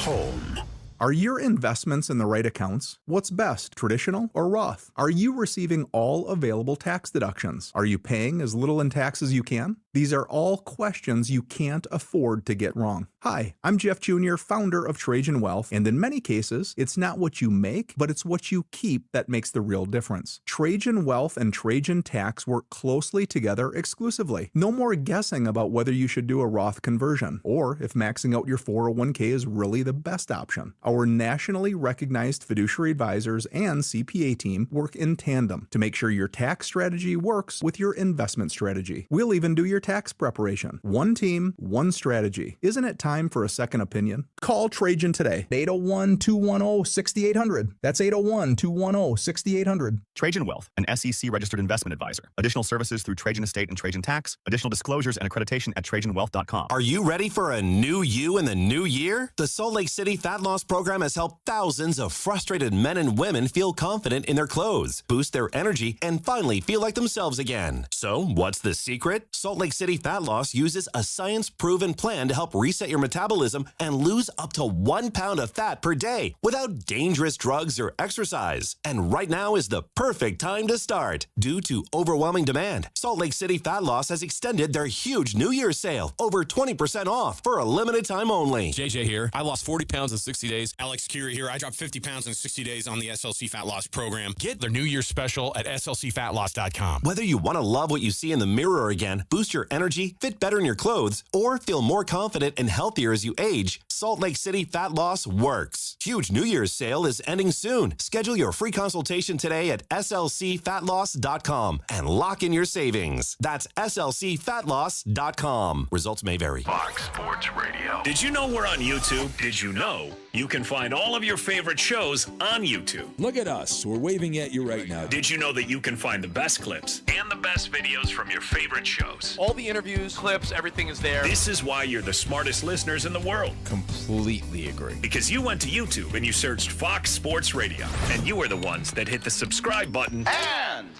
Home. Are your investments in the right accounts? What's best, traditional or Roth? Are you receiving all available tax deductions? Are you paying as little in tax as you can? These are all questions you can't afford to get wrong. Hi, I'm Jeff Jr., founder of Trajan Wealth, and in many cases, it's not what you make, but it's what you keep that makes the real difference. Trajan Wealth and Trajan Tax work closely together exclusively. No more guessing about whether you should do a Roth conversion, or if maxing out your 401k is really the best option. Our nationally recognized fiduciary advisors and CPA team work in tandem to make sure your tax strategy works with your investment strategy. We'll even do your tax preparation. One team, one strategy. Isn't it time for a second opinion? Call Trajan today. 801-210-6800. That's 801-210-6800. Trajan Wealth, an SEC registered investment advisor. Additional services through Trajan Estate and Trajan Tax. Additional disclosures and accreditation at TrajanWealth.com. Are you ready for a new you in the new year? The Salt Lake City Fat Loss Program has helped thousands of frustrated men and women feel confident in their clothes, boost their energy, and finally feel like themselves again. So, what's the secret? Salt Lake City Fat Loss uses a science-proven plan to help reset your metabolism and lose up to 1 pound of fat per day without dangerous drugs or exercise. And right now is the perfect time to start. Due to overwhelming demand, Salt Lake City Fat Loss has extended their huge New Year's sale, over 20% off for a limited time only. JJ here. I lost 40 pounds in 60 days. Alex Curie here. I dropped 50 pounds in 60 days on the SLC Fat Loss program. Get their New Year's special at slcfatloss.com. Whether you want to love what you see in the mirror again, boost your energy, fit better in your clothes, or feel more confident and healthier as you age, Salt Lake City Fat Loss works. Huge New Year's sale is ending soon. Schedule your free consultation today at slcfatloss.com and lock in your savings. That's slcfatloss.com. Results may vary. Fox Sports Radio. Did you know we're on YouTube? Did you know you can find all of your favorite shows on YouTube? Look at us. We're waving at you right now. Did you know that you can find the best clips and the best videos from your favorite shows? All the interviews, clips, everything is there. This is why you're the smartest listeners in the world. Completely agree. Because you went to YouTube and you searched Fox Sports Radio, and you were the ones that hit the subscribe button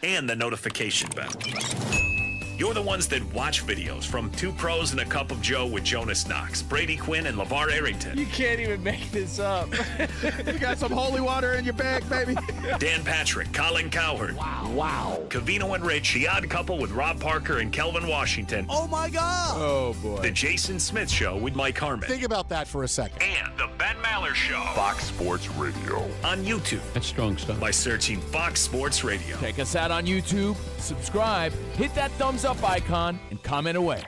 and the notification bell. You're the ones that watch videos from Two Pros and a Cup of Joe with Jonas Knox, Brady Quinn, and LeVar Arrington. You can't even make this up. You got some holy water in your bag, baby. Dan Patrick, Colin Cowherd. Wow. Cavino and Rich, The Odd Couple with Rob Parker and Kelvin Washington. Oh, my God. Oh, boy. The Jason Smith Show with Mike Harmon. Think about that for a second. And The Ben Maller Show. Fox Sports Radio. On YouTube. That's strong stuff. By searching Fox Sports Radio. Check us out on YouTube, subscribe, hit that thumbs up icon, and comment away.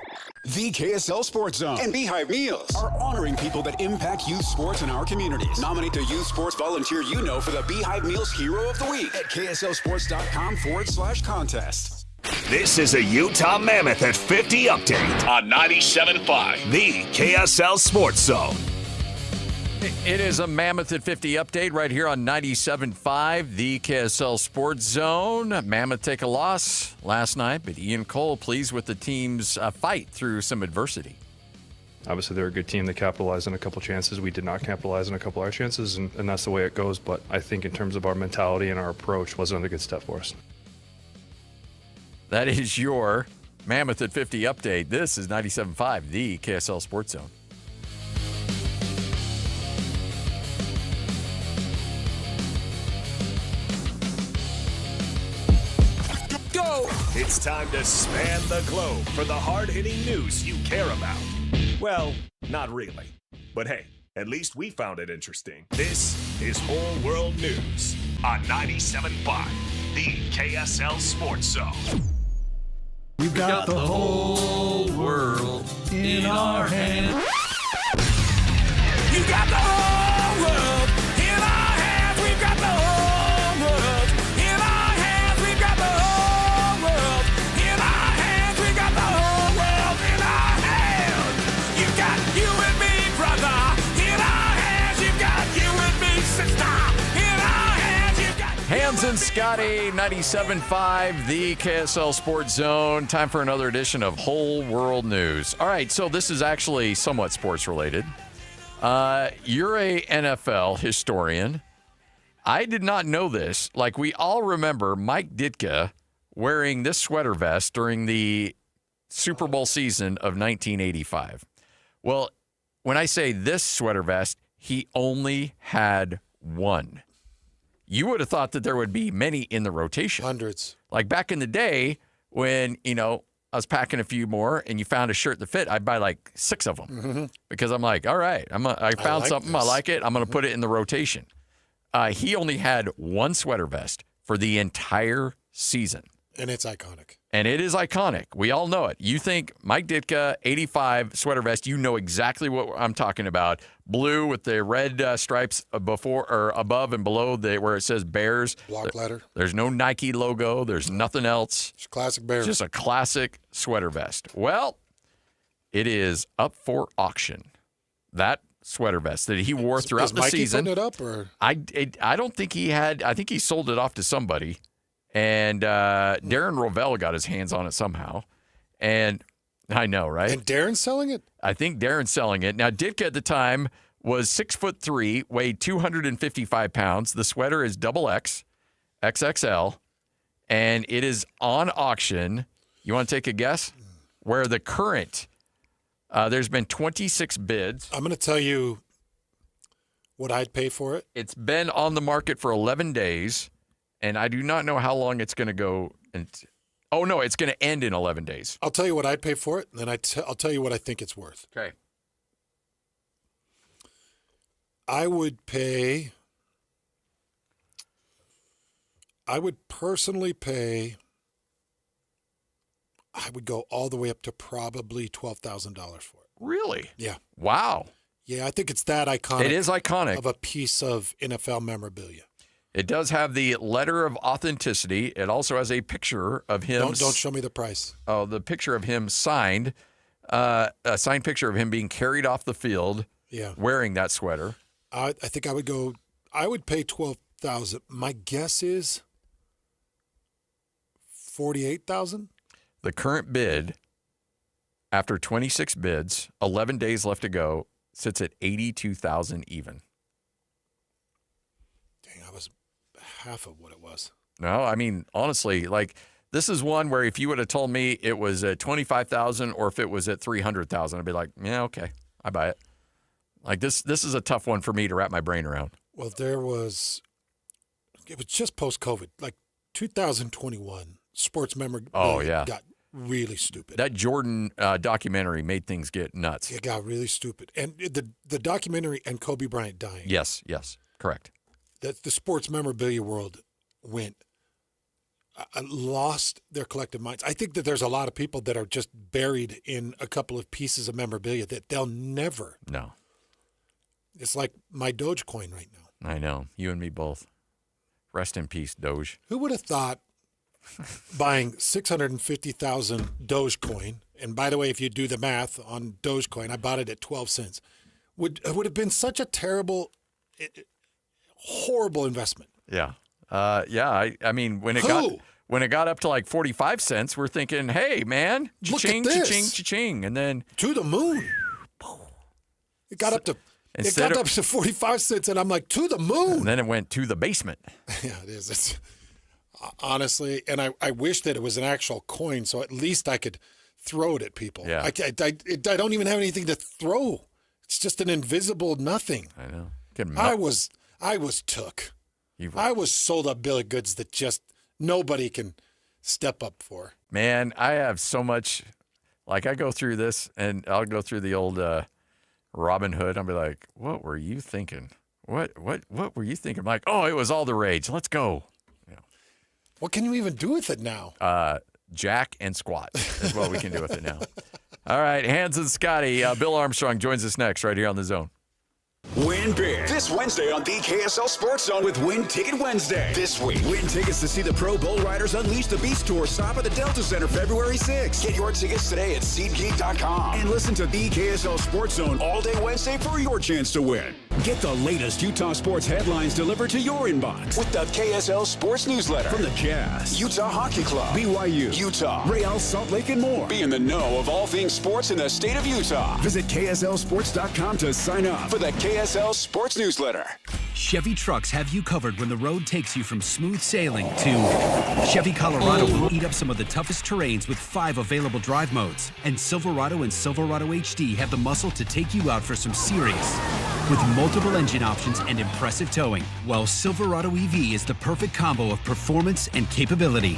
The KSL Sports Zone and Beehive Meals are honoring people that impact youth sports in our communities. Nominate the youth sports volunteer you know for the Beehive Meals Hero of the Week at KSLSports.com/contest. This is a Utah Mammoth at 50 update on 97.5, the KSL Sports Zone. It is a Mammoth at 50 update right here on 97.5, the KSL Sports Zone. Mammoth take a loss last night, but Ian Cole pleased with the team's fight through some adversity. Obviously, they're a good team. They capitalized on a couple chances. We did not capitalize on a couple of our chances, and that's the way it goes. But I think in terms of our mentality and our approach, was another good step for us. That is your Mammoth at 50 update. This is 97.5, the KSL Sports Zone. It's time to span the globe for the hard-hitting news you care about. Well, not really. But hey, at least we found it interesting. This is Whole World News on 97.5, the KSL Sports Zone. We've got the whole world in our hands. You got the whole world in our hands. We've got the whole world in our hands. We've got the whole world in our hands. We've got the whole world in our hands. You've got you and me, brother, in our hands. You've got you and me, sister, in our hands. You've got Hans and Scotty, 97.5, the KSL Sports Zone. Time for another edition of Whole World News. All right, so this is actually somewhat sports related. You're a NFL historian. I did not know this. Like, we all remember Mike Ditka wearing this sweater vest during the Super Bowl season of 1985. Well, when I say this sweater vest, he only had one. You would have thought that there would be many in the rotation. Hundreds. Like back in the day when, I was packing a few more and you found a shirt that fit, I'd buy like 6 of them Mm-hmm. because I'm like, all right, I found something, I like it, I'm going to put it in the rotation. He only had one sweater vest for the entire season. And it's iconic. And it is iconic. We all know it. You think Mike Ditka, 85 sweater vest, you know exactly what I'm talking about. Blue with the red stripes before or above and below where it says Bears. Block letter. There's no Nike logo. There's nothing else. It's classic Bears. Just a classic sweater vest. Well, it is up for auction. That sweater vest that he wore throughout the season. Is Mikey putting it up? Or? I don't think he had. I think he sold it off to somebody. And Darren Rovell got his hands on it somehow. And I know, right? And Darren's selling it? I think Darren's selling it. Now, Ditka at the time was 6'3", weighed 255 pounds. The sweater is XX, XXL, and it is on auction. You want to take a guess? Where the current, there's been 26 bids. I'm going to tell you what I'd pay for it. It's been on the market for 11 days. And I do not know how long it's going to go. It's going to end in 11 days. I'll tell you what I'd pay for it, and then I'll tell you what I think it's worth. Okay. I would personally pay, I would go all the way up to probably $12,000 for it. Really? Yeah. Wow. Yeah, I think it's that iconic. It is iconic. Of a piece of NFL memorabilia. It does have the letter of authenticity. It also has a picture of him. Don't show me the price. Oh, the picture of him signed, a signed picture of him being carried off the field, wearing that sweater. I think I would pay $12,000. My guess is $48,000. The current bid, after 26 bids, 11 days left to go, sits at $82,000 even. Dang, I was half of what it was. No, I mean, honestly, like this is one where if you would have told me it was at $25,000 or if it was at $300,000, I'd be like, yeah, okay, I buy it. Like this is a tough one for me to wrap my brain around. Well, it was just post-COVID, like 2021, sports memorabilia got really stupid. That Jordan documentary made things get nuts. It got really stupid. And the documentary and Kobe Bryant dying. Yes, correct. The sports memorabilia world lost their collective minds. I think that there's a lot of people that are just buried in a couple of pieces of memorabilia that they'll never. No. It's like my Dogecoin right now. I know. You and me both. Rest in peace, Doge. Who would have thought buying 650,000 Dogecoin, and by the way, if you do the math on Dogecoin, I bought it at 12 cents, would have been such a terrible, horrible investment. Yeah. I mean, when it got up to like 45 cents, we're thinking, hey, man, cha-ching, cha-ching, cha-ching. And then to the moon. It got up to 45 cents, and I'm like, to the moon. And then it went to the basement. Yeah, it is. It's honestly, and I wish that it was an actual coin, so at least I could throw it at people. Yeah. I don't even have anything to throw. It's just an invisible nothing. I know. I was took. I was sold a bill of goods that just nobody can step up for. Man, I have so much. Like I go through this, and I'll go through the old Robin Hood. I'll be like, "What were you thinking? What were you thinking?" I'm like, "Oh, it was all the rage. Let's go." Yeah. What can you even do with it now? Jack and squat is what we can do with it now. All right, Hans and Scotty. Bill Armstrong joins us next right here on The Zone. Win big this Wednesday on the KSL Sports Zone with Win Ticket Wednesday. This week, win tickets to see the Pro Bull Riders Unleash the Beast Tour stop at the Delta Center February 6th. Get your tickets today at SeatGeek.com and listen to the KSL Sports Zone all day Wednesday for your chance to win. Get the latest Utah sports headlines delivered to your inbox with the KSL Sports Newsletter from the Jazz, Utah Hockey Club, BYU, Utah, Real Salt Lake, and more. Be in the know of all things sports in the state of Utah. Visit KSLSports.com to sign up for the KSL Sports Newsletter. Chevy trucks have you covered when the road takes you from smooth sailing to Chevy Colorado will eat up some of the toughest terrains with 5 available drive modes. And Silverado and Silverado HD have the muscle to take you out for some serious with multiple engine options and impressive towing. While Silverado EV is the perfect combo of performance and capability,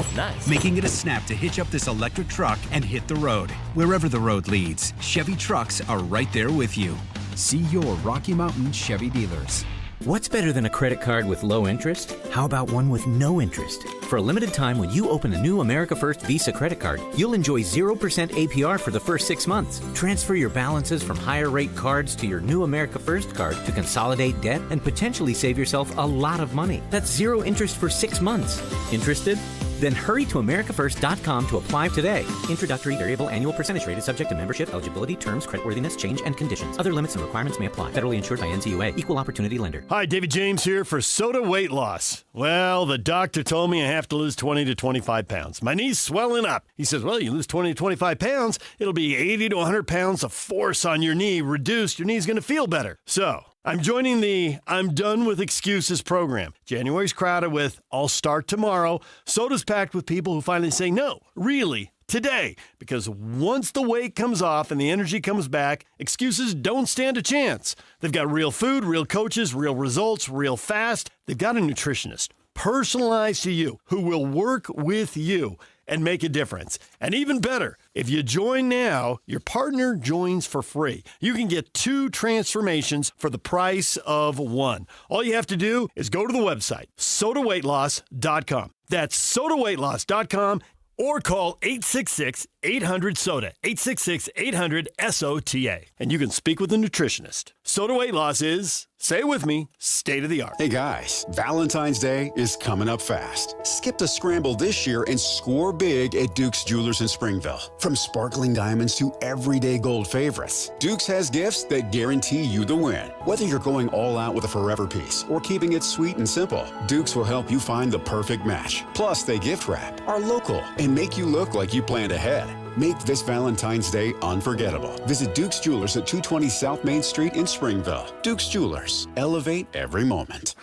making it a snap to hitch up this electric truck and hit the road. Wherever the road leads, Chevy trucks are right there with you. See your Rocky Mountain Chevy dealers. What's better than a credit card with low interest? How about one with no interest? For a limited time, when you open a new America First Visa credit card, you'll enjoy 0% APR for the first 6 months. Transfer your balances from higher rate cards to your new America First card to consolidate debt and potentially save yourself a lot of money. That's 0 interest for 6 months. Interested? Then hurry to americafirst.com to apply today. Introductory variable annual percentage rate is subject to membership, eligibility, terms, creditworthiness, change, and conditions. Other limits and requirements may apply. Federally insured by NCUA. Equal opportunity lender. Hi, David James here for Soda Weight Loss. Well, the doctor told me I have to lose 20 to 25 pounds. My knee's swelling up. He says, well, you lose 20 to 25 pounds, it'll be 80 to 100 pounds of force on your knee reduced. Your knee's going to feel better. So I'm joining the I'm Done With Excuses program. January's crowded with I'll start tomorrow. Soda's packed with people who finally say no, really, today. Because once the weight comes off and the energy comes back, excuses don't stand a chance. They've got real food, real coaches, real results, real fast. They've got a nutritionist, personalized to you, who will work with you and make a difference. And even better, if you join now, your partner joins for free. You can get 2 transformations for the price of 1. All you have to do is go to the website, sodaweightloss.com. That's sodaweightloss.com, or call 866-800-SODA, 866-800-SOTA, and you can speak with a nutritionist. Soda Weight Loss is, say it with me, state of the art. Hey guys, Valentine's Day is coming up fast. Skip the scramble this year and score big at Duke's Jewelers in Springville. From sparkling diamonds to everyday gold favorites, Duke's has gifts that guarantee you the win. Whether you're going all out with a forever piece or keeping it sweet and simple, Duke's will help you find the perfect match. Plus, they gift wrap, are local, and make you look like you planned ahead. Make this Valentine's Day unforgettable. Visit Duke's Jewelers at 220 South Main Street in Springville. Duke's Jewelers. Elevate every moment.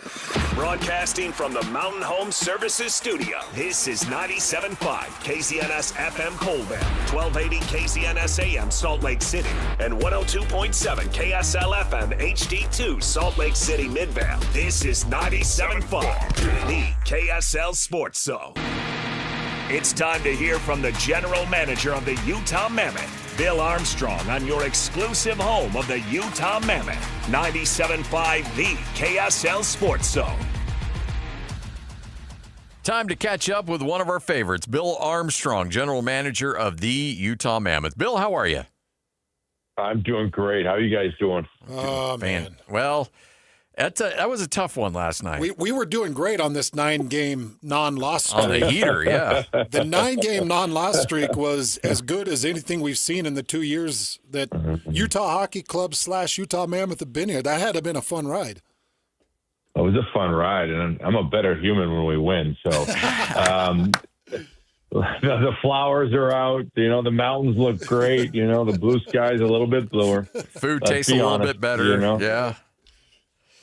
Broadcasting from the Mountain Home Services Studio, this is 97.5 KZNS FM Colville, 1280 KZNS AM Salt Lake City, and 102.7 KSL FM HD2 Salt Lake City Midvale. This is 97.5, the KSL Sports Zone. It's time to hear from the general manager of the Utah Mammoth, Bill Armstrong, on your exclusive home of the Utah Mammoth, 97.5 the KSL Sports Zone. Time to catch up with one of our favorites, Bill Armstrong, general manager of the Utah Mammoth. Bill, how are you? I'm doing great. How are you guys doing? Oh, man. Well, that was a tough one last night. We were doing great on this 9-game non-loss streak. On the heater, yeah. The 9-game non-loss streak was as good as anything we've seen in the 2 years that Utah Hockey Club / Utah Mammoth have been here. That had to have been a fun ride. It was a fun ride, and I'm a better human when we win. So the flowers are out. The mountains look great. The blue sky's a little bit bluer. Food tastes a little bit better. Yeah.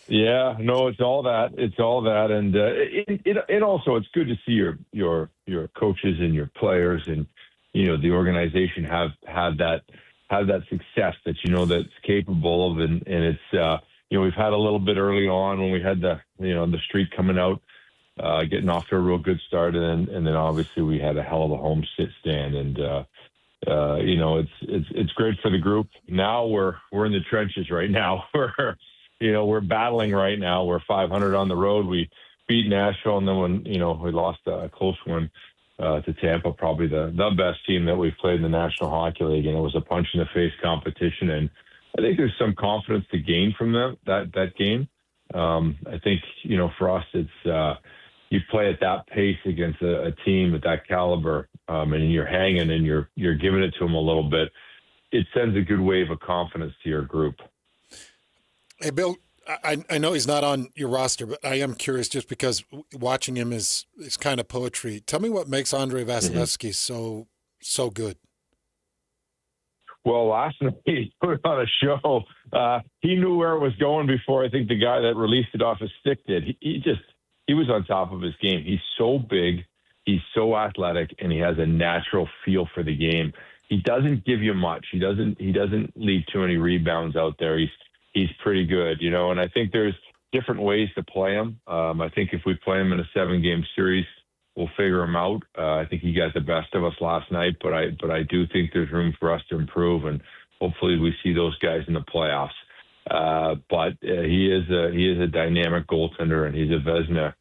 Yeah, no, it's all that. And it also, it's good to see your coaches and your players and, the organization have that success that, that's capable of. And it's, we've had a little bit early on when we had the streak coming out, getting off to a real good start. And then obviously we had a hell of a home stand. And, it's great for the group. Now we're in the trenches right now. We're battling right now. We're 500 on the road. We beat Nashville, and then when we lost a close one to Tampa, probably the best team that we've played in the National Hockey League, and it was a punch in the face competition. And I think there's some confidence to gain from that game. I think for us, it's you play at that pace against a team at that caliber, and you're hanging and you're giving it to them a little bit. It sends a good wave of confidence to your group. Hey, Bill, I know he's not on your roster, but I am curious just because watching him is kind of poetry. Tell me what makes Andrei Vasilevsky so good. Well, last night he put on a show. He knew where it was going before I think the guy that released it off his stick did. He was on top of his game. He's so big, he's so athletic, and he has a natural feel for the game. He doesn't give you much. He doesn't leave too many rebounds out there. He's pretty good, and I think there's different ways to play him. I think if we play him in a 7-game series, we'll figure him out. I think he got the best of us last night, but I do think there's room for us to improve, and hopefully we see those guys in the playoffs. But he is a dynamic goaltender, and he's a Vezina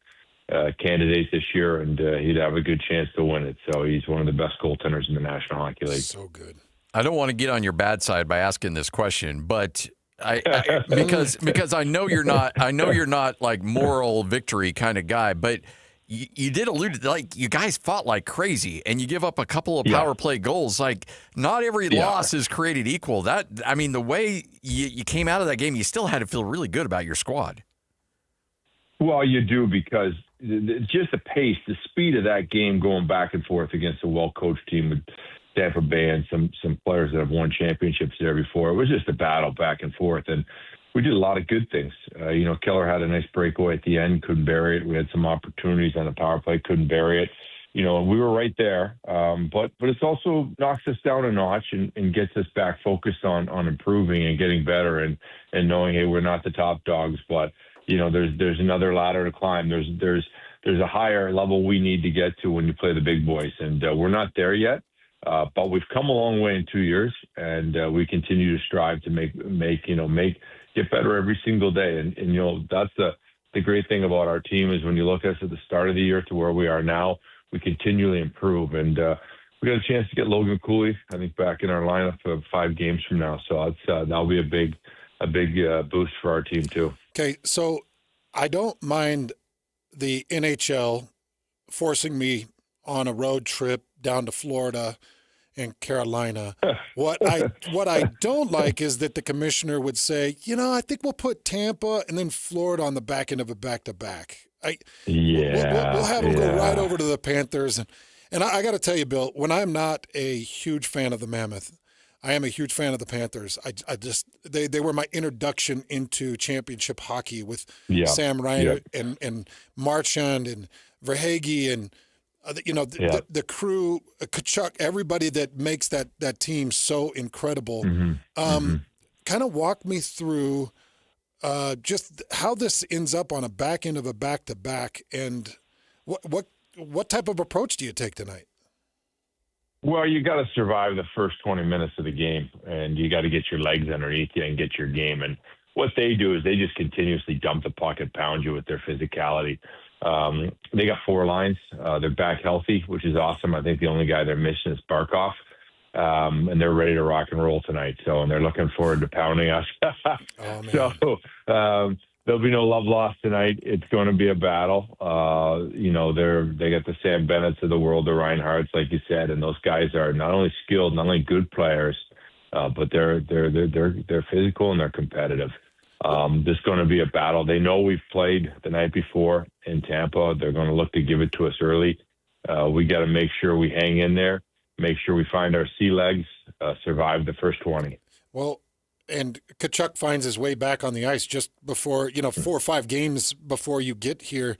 candidate this year, and he'd have a good chance to win it. So he's one of the best goaltenders in the National Hockey League. So good. I don't want to get on your bad side by asking this question, but because I know you're not like moral victory kind of guy, but you did allude to, like, you guys fought like crazy and you give up a couple of power play goals. Like, not every loss is created equal. The way you came out of that game, you still had to feel really good about your squad. Well, you do, because just the pace, the speed of that game going back and forth against a well-coached team with Tampa Bay and some players that have won championships there before. It was just a battle back and forth, and we did a lot of good things. Keller had a nice breakaway at the end, couldn't bury it. We had some opportunities on the power play, couldn't bury it. And we were right there. But it's also knocks us down a notch and gets us back focused on improving and getting better and knowing, hey, we're not the top dogs, but there's another ladder to climb. There's a higher level we need to get to when you play the big boys, and we're not there yet. But we've come a long way in 2 years, and we continue to strive to get better every single day. And that's the great thing about our team is when you look at us at the start of the year to where we are now, we continually improve. And we got a chance to get Logan Cooley, I think, back in our lineup for 5 games from now. So that'll be a big boost for our team too. Okay, so I don't mind the NHL forcing me on a road trip down to Florida and Carolina. What I don't like is that the commissioner would say, I think we'll put Tampa and then Florida on the back end of a back-to-back. We'll have them go right over to the Panthers. And I got to tell you, Bill, when I'm not a huge fan of the Mammoth, I am a huge fan of the Panthers. They were my introduction into championship hockey with Sam Ryan and Marchand and Verhaeghe and the crew, Kachuk, everybody that makes that team so incredible. Kind of walk me through just how this ends up on a back end of a back-to-back, and what type of approach do you take tonight? Well, you got to survive the first 20 minutes of the game, and you got to get your legs underneath you and get your game. And what they do is they just continuously dump the puck and pound you with their physicality. They got 4 lines. They're back healthy, which is awesome. I think the only guy they're missing is Barkov. And they're ready to rock and roll tonight. And they're looking forward to pounding us. There'll be no love lost tonight. It's going to be a battle. They got the Sam Bennett's of the world, the Reinhardts, like you said, and those guys are not only skilled, not only good players, but they're physical and they're competitive. This is going to be a battle. They know we've played the night before in Tampa. They're going to look to give it to us early. We got to make sure we hang in there, make sure we find our sea legs, survive the first 20. Well, and Kachuk finds his way back on the ice just before, 4 or 5 games before you get here.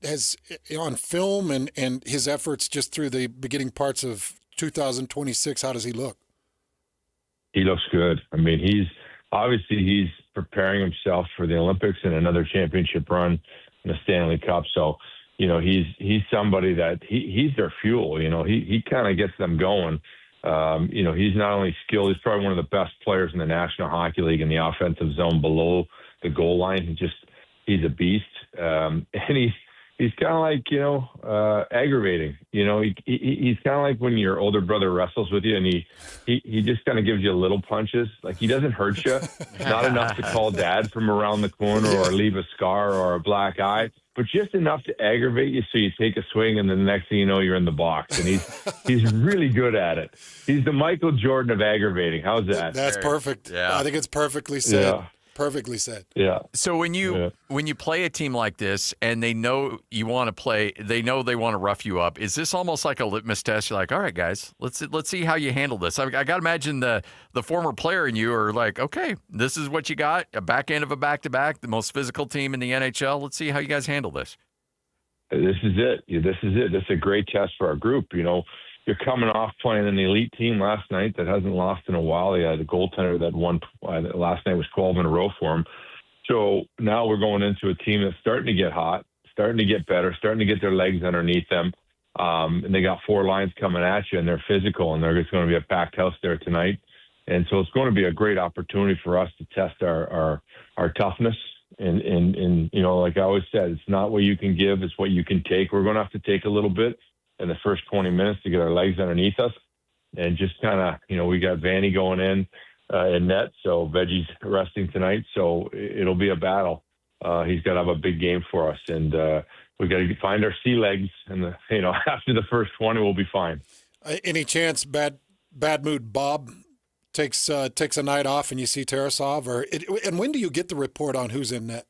Has on film and his efforts just through the beginning parts of 2026, how does he look? He looks good. I mean, he's preparing himself for the Olympics and another championship run in the Stanley Cup. So, he's somebody that he's their fuel. He kind of gets them going. He's not only skilled, he's probably one of the best players in the National Hockey League in the offensive zone below the goal line. He's a beast. And he's kind of like, aggravating. He's kind of like when your older brother wrestles with you and he just kind of gives you little punches. Like, he doesn't hurt you. Not enough to call dad from around the corner or leave a scar or a black eye, but just enough to aggravate you so you take a swing and then the next thing you know, you're in the box. And he's really good at it. He's the Michael Jordan of aggravating. How's that? That's perfect. Yeah. I think it's perfectly said. Perfectly said. Yeah. So when you play a team like this and they know you want to play, they know they want to rough you up. Is this almost like a litmus test? You're like, all right, guys, let's see how you handle this. I got to imagine the former player in you are like, okay, this is what you got, a back end of a back-to-back, the most physical team in the NHL. Let's see how you guys handle this. This is it. This is a great test for our group. You're coming off playing an elite team last night that hasn't lost in a while. They had a goaltender that won last night was 12 in a row for them. So now we're going into a team that's starting to get hot, starting to get better, starting to get their legs underneath them. And they got 4 lines coming at you, and they're physical, and there's going to be a packed house there tonight. And so it's going to be a great opportunity for us to test our toughness. And like I always said, it's not what you can give, it's what you can take. We're going to have to take a little bit in the first 20 minutes to get our legs underneath us, and just kind of, we got Vanny going in net, so Veggie's resting tonight, so it'll be a battle. He's got to have a big game for us, and we got to find our sea legs, and after the first 20, we'll be fine. Any chance bad mood Bob takes a night off and you see Tarasov, and when do you get the report on who's in net?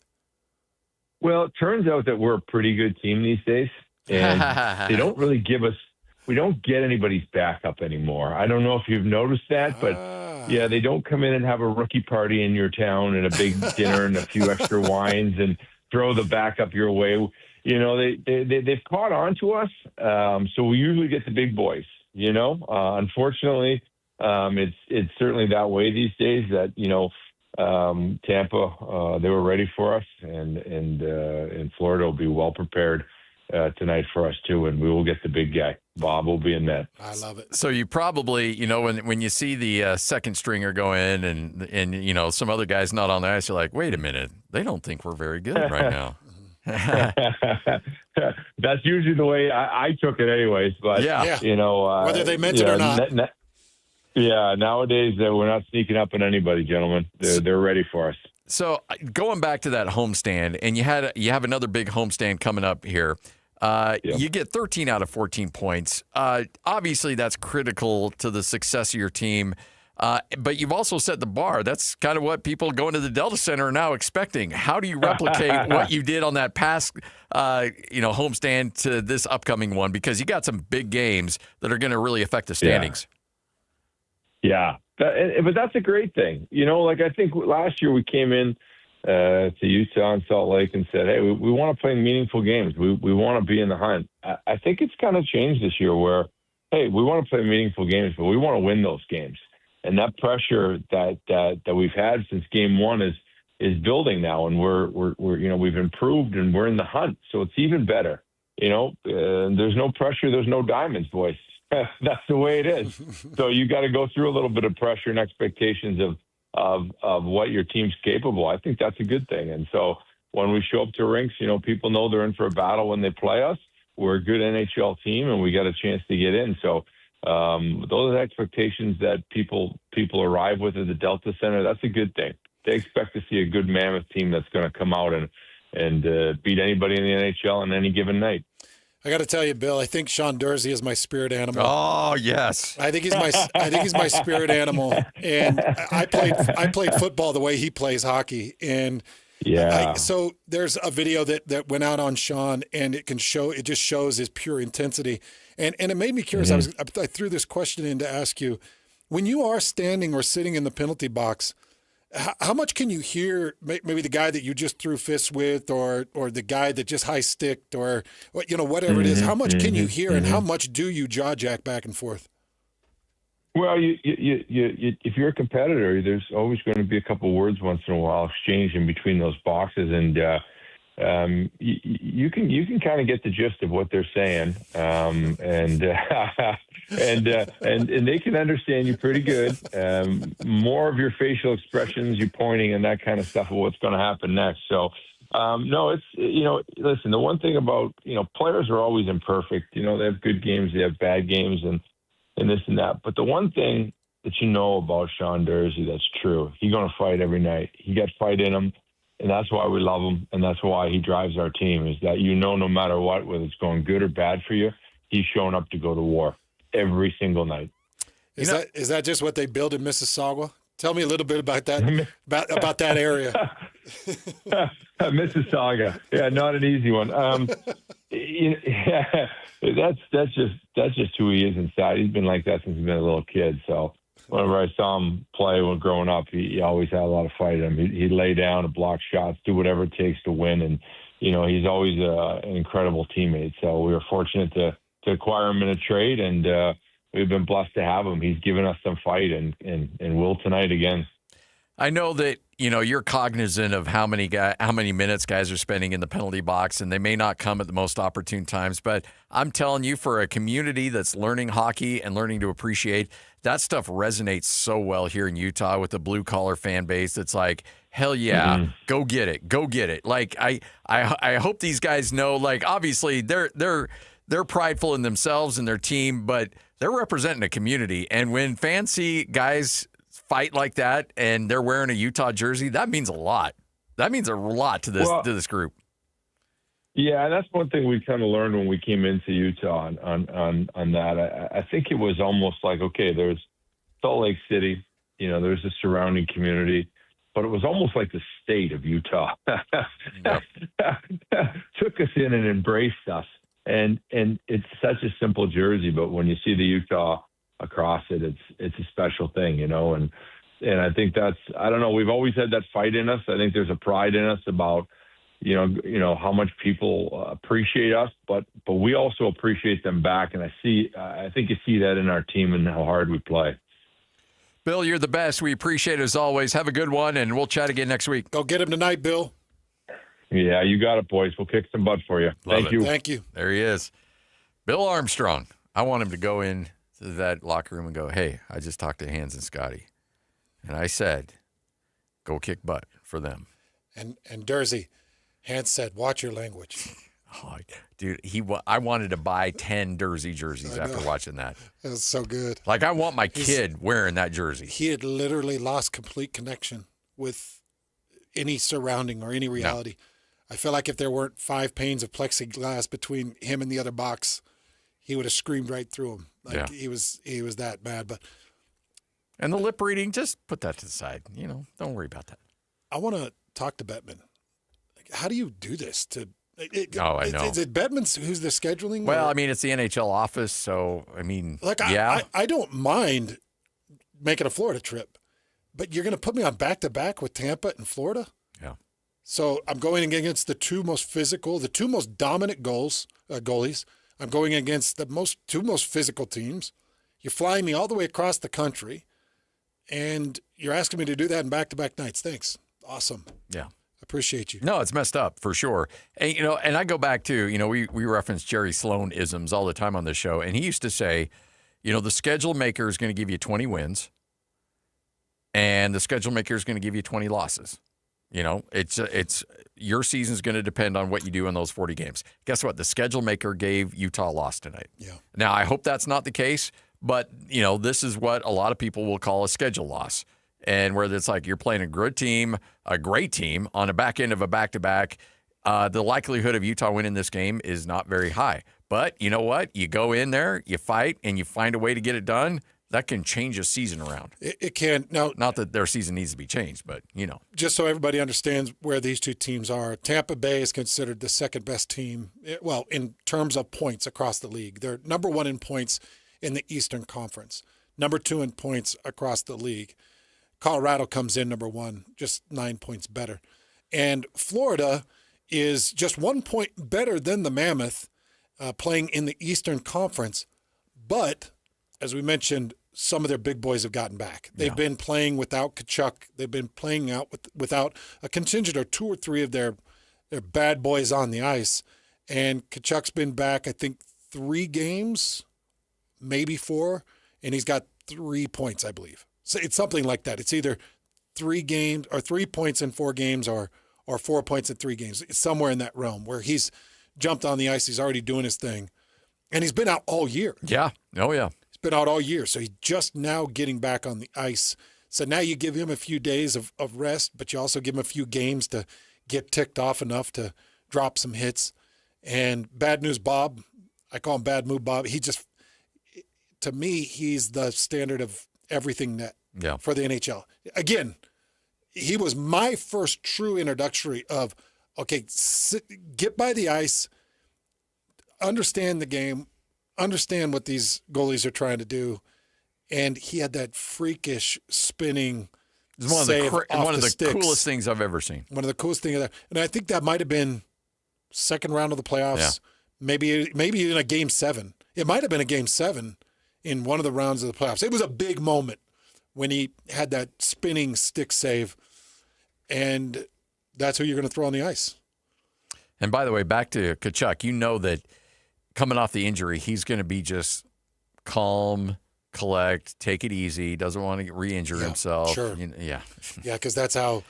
Well, it turns out that we're a pretty good team these days. And they don't really we don't get anybody's backup anymore. I don't know if you've noticed that, but yeah, they don't come in and have a rookie party in your town and a big dinner and a few extra wines and throw the backup your way. They've caught on to us. So we usually get the big boys, unfortunately, it's certainly that way these days that, Tampa, they were ready for us, and Florida will be well prepared tonight for us too, and we will get the big guy. Bob will be in net. I love it. So you probably, when you see the second stringer go in and some other guys not on the ice, you're like, wait a minute, they don't think we're very good right now. That's usually the way I took it anyways, but whether they meant it or not. Nowadays we're not sneaking up on anybody, gentlemen. They're ready for us. So going back to that homestand, and you have another big homestand coming up here. You get 13 out of 14 points. Obviously, that's critical to the success of your team. But you've also set the bar. That's kind of what people going to the Delta Center are now expecting. How do you replicate what you did on that past, homestand to this upcoming one? Because you got some big games that are going to really affect the standings. Yeah. But that's a great thing. I think last year we came in to Utah and Salt Lake and said, hey, we want to play meaningful games. We want to be in the hunt. I think it's kind of changed this year where, hey, we want to play meaningful games, but we want to win those games. And that pressure that we've had since game one is building now, and we're we've improved and we're in the hunt. So it's even better. There's no pressure, there's no diamonds, boys. That's the way it is. So you got to go through a little bit of pressure and expectations of what your team's capable. I think that's a good thing. And so when we show up to rinks, people know they're in for a battle when they play us. We're a good NHL team, and we got a chance to get in. So those are the expectations that people arrive with at the Delta Center. That's a good thing. They expect to see a good Mammoth team that's going to come out and beat anybody in the NHL on any given night. I got to tell you, Bill, I think Sean Dursey is my spirit animal. Oh, yes. I think he's my spirit animal. And I played football the way he plays hockey. And so there's a video that went out on Sean, and it just shows his pure intensity. And it made me curious. Mm-hmm. I threw this question in to ask you, when you are standing or sitting in the penalty box, how much can you hear maybe the guy that you just threw fists with or the guy that just high-sticked or, whatever it is? How much can you hear and how much do you jaw-jack back and forth? Well, you if you're a competitor, there's always going to be a couple of words once in a while exchanged in between those boxes, and you can kind of get the gist of what they're saying, and they can understand you pretty good. More of your facial expressions, you pointing and that kind of stuff of what's going to happen next. So, no, it's, listen, the one thing about, players are always imperfect. They have good games, they have bad games and this and that. But the one thing that about Sean Dursey that's true, he's going to fight every night. He got fight in him. And that's why we love him, and that's why he drives our team, is that no matter what, whether it's going good or bad for you, he's showing up to go to war every single night. Is that just what they build in Mississauga Tell me a little bit about that about that area. Mississauga. Yeah, not an easy one. That's just who he is inside. He's been like that since he's been a little kid. So whenever I saw him play when growing up, he always had a lot of fight in him. He'd lay down and block shots, do whatever it takes to win. And, he's always an incredible teammate. So we were fortunate to acquire him in a trade, and we've been blessed to have him. He's given us some fight and will tonight again. I know that, you're cognizant of how many minutes guys are spending in the penalty box, and they may not come at the most opportune times. But I'm telling you, for a community that's learning hockey and learning to appreciate, that stuff resonates so well here in Utah with the blue-collar fan base. It's like, hell yeah, go get it, go get it. Like, I hope these guys know, like, obviously they're prideful in themselves and their team, but they're representing a community. And when fans see guys fight like that and they're wearing a Utah jersey, that means a lot. That means a lot to this group. Yeah, that's one thing we kind of learned when we came into Utah on that. I think it was almost like, okay, there's Salt Lake City, there's the surrounding community, but it was almost like the state of Utah took us in and embraced us. And it's such a simple jersey, but when you see the Utah across it, it's a special thing, and I think that's, I don't know, we've always had that fight in us. I think there's a pride in us about, how much people appreciate us, but we also appreciate them back. And I think you see that in our team and how hard we play. Bill, you're the best. We appreciate it as always. Have a good one, and we'll chat again next week. Go get him tonight, Bill. Yeah, you got it, boys. We'll kick some butt for you. Thank you. Thank you. There he is. Bill Armstrong. I want him to go in to that locker room and go, hey, I just talked to Hans and Scotty, and I said, go kick butt for them. And Dursey, Hans said, watch your language. Oh, dude, I wanted to buy 10 Dursey jerseys after watching that. It was so good. Like, I want my kid wearing that jersey. He had literally lost complete connection with any surrounding or any reality. No. I feel like if there weren't 5 panes of plexiglass between him and the other box, he would have screamed right through him. Like he was that bad. And the lip reading, just put that to the side. Don't worry about that. I want to talk to Bettman. Like, how do you do this? I know. Is it Bettman who's the scheduling? Well, it's the NHL office, so I don't mind making a Florida trip, but you're going to put me on back-to-back with Tampa and Florida? Yeah. So I'm going against the two most physical, the two most dominant goalies. I'm going against the two most physical teams. You're flying me all the way across the country, and you're asking me to do that in back-to-back nights. Thanks. Awesome. Yeah. Appreciate you. No, it's messed up for sure. And, and I go back to, we reference Jerry Sloan isms all the time on this show, and he used to say, the schedule maker is going to give you 20 wins, and the schedule maker is going to give you 20 losses. It's your season's going to depend on what you do in those 40 games. Guess what? The schedule maker gave Utah a loss tonight. Yeah. Now, I hope that's not the case, but, this is what a lot of people will call a schedule loss. And where it's like you're playing a good team, a great team, on a back end of a back-to-back, the likelihood of Utah winning this game is not very high. But you know what? You go in there, you fight, and you find a way to get it done. That can change a season around. It can. Now, not that their season needs to be changed, but, Just so everybody understands where these two teams are, Tampa Bay is considered the second-best team, in terms of points across the league. They're number 1 in points in the Eastern Conference, number 2 in points across the league. Colorado comes in number 1, just 9 points better. And Florida is just 1 point better than the Mammoth, playing in the Eastern Conference. But, as we mentioned, some of their big boys have gotten back. They've been playing without Tkachuk. They've been playing out without a contingent or 2 or 3 of their bad boys on the ice. And Tkachuk's been back, I think, 3 games, maybe 4, and he's got 3 points, I believe. So it's something like that. It's either 3 games or 3 points in 4 games or 4 points in 3 games. It's somewhere in that realm where he's jumped on the ice. He's already doing his thing. And he's been out all year. Yeah. Oh, yeah. He's been out all year. So he's just now getting back on the ice. So now you give him a few days of rest, but you also give him a few games to get ticked off enough to drop some hits. And Bad News Bob, I call him Bad Mood Bob. To me, he's the standard of everything that for the NHL. Again, he was my first true introductory of, okay, get by the ice, understand the game, understand what these goalies are trying to do. And he had that freakish spinning save one of the sticks. Coolest things I've ever seen. One of the coolest things. And I think that might have been second round of the playoffs, maybe even a game 7. It might have been a game 7 in one of the rounds of the playoffs. It was a big moment when he had that spinning stick save, and that's who you're going to throw on the ice. And by the way, back to Tkachuk, you know that coming off the injury, he's going to be just calm, collect, take it easy, doesn't want to re-injure himself. Sure. Yeah, because that's how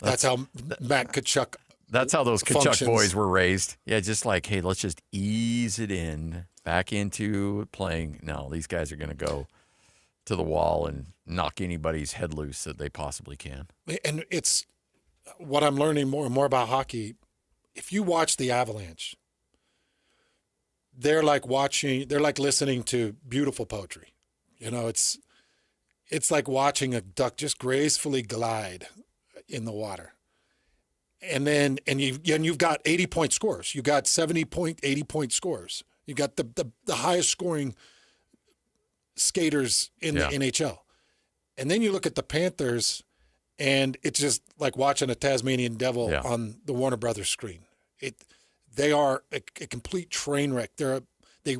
Matt Tkachuk. That's how those Tkachuk functions. boys were raised. Yeah, just like, hey, let's just ease it in, back into playing. No, these guys are going to go to the wall and knock anybody's head loose that they possibly can. And it's what I'm learning more and more about hockey. If you watch the Avalanche, they're like listening to beautiful poetry. You know, it's like watching a duck just gracefully glide in the water. And you've got 80-point scores. You got 70-point, 80-point scores. You got the highest scoring skaters in the NHL. And then you look at the Panthers, and it's just like watching a Tasmanian devil on the Warner Brothers screen. They are a complete train wreck. They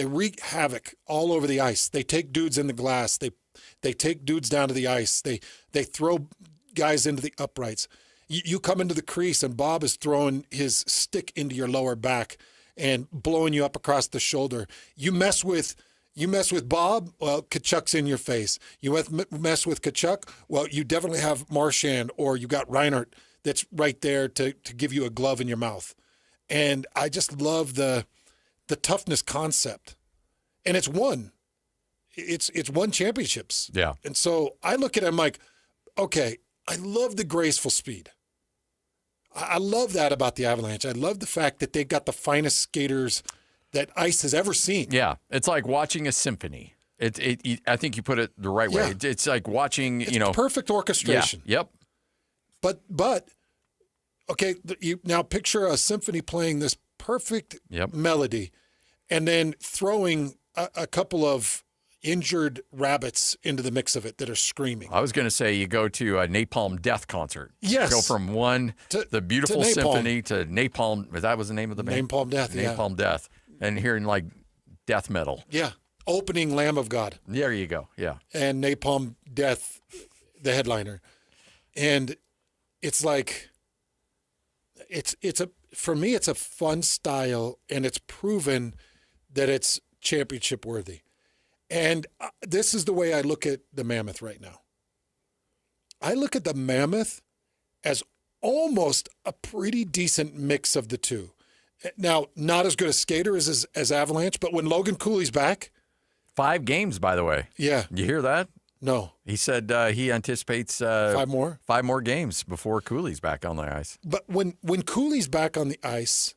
wreak havoc all over the ice. They take dudes in the glass. They take dudes down to the ice. They throw guys into the uprights. You come into the crease, and Bob is throwing his stick into your lower back and blowing you up across the shoulder. You mess with Bob, well, Tkachuk's in your face. You mess with Tkachuk, well, you definitely have Marchand, or you got Reinhardt that's right there to give you a glove in your mouth. And I just love the toughness concept. And it's won championships. Yeah. And so I look at it, I'm like, okay, I love the graceful speed. I love that about the Avalanche. I love the fact that they've got the finest skaters that ice has ever seen. Yeah, it's like watching a symphony. I think you put it the right way. It's like watching, perfect orchestration. Yeah, yep. But okay, you now picture a symphony playing this perfect melody, and then throwing a couple of injured rabbits into the mix of it that are screaming. I was going to say you go to a Napalm Death concert. Yes. Go from the beautiful to symphony to Napalm. That was the name of the band? Napalm Death, Napalm Death. And hearing like death metal. Yeah. Opening Lamb of God. There you go. Yeah. And Napalm Death, the headliner. And it's like, for me, it's a fun style, and it's proven that it's championship worthy. And this is the way I look at the Mammoth right now. I look at the Mammoth as almost a pretty decent mix of the two. Now, not as good a skater as Avalanche, but when Logan Cooley's back. 5 games, by the way. Yeah. You hear that? No. He said he anticipates 5 more? 5 more games before Cooley's back on the ice. But when Cooley's back on the ice,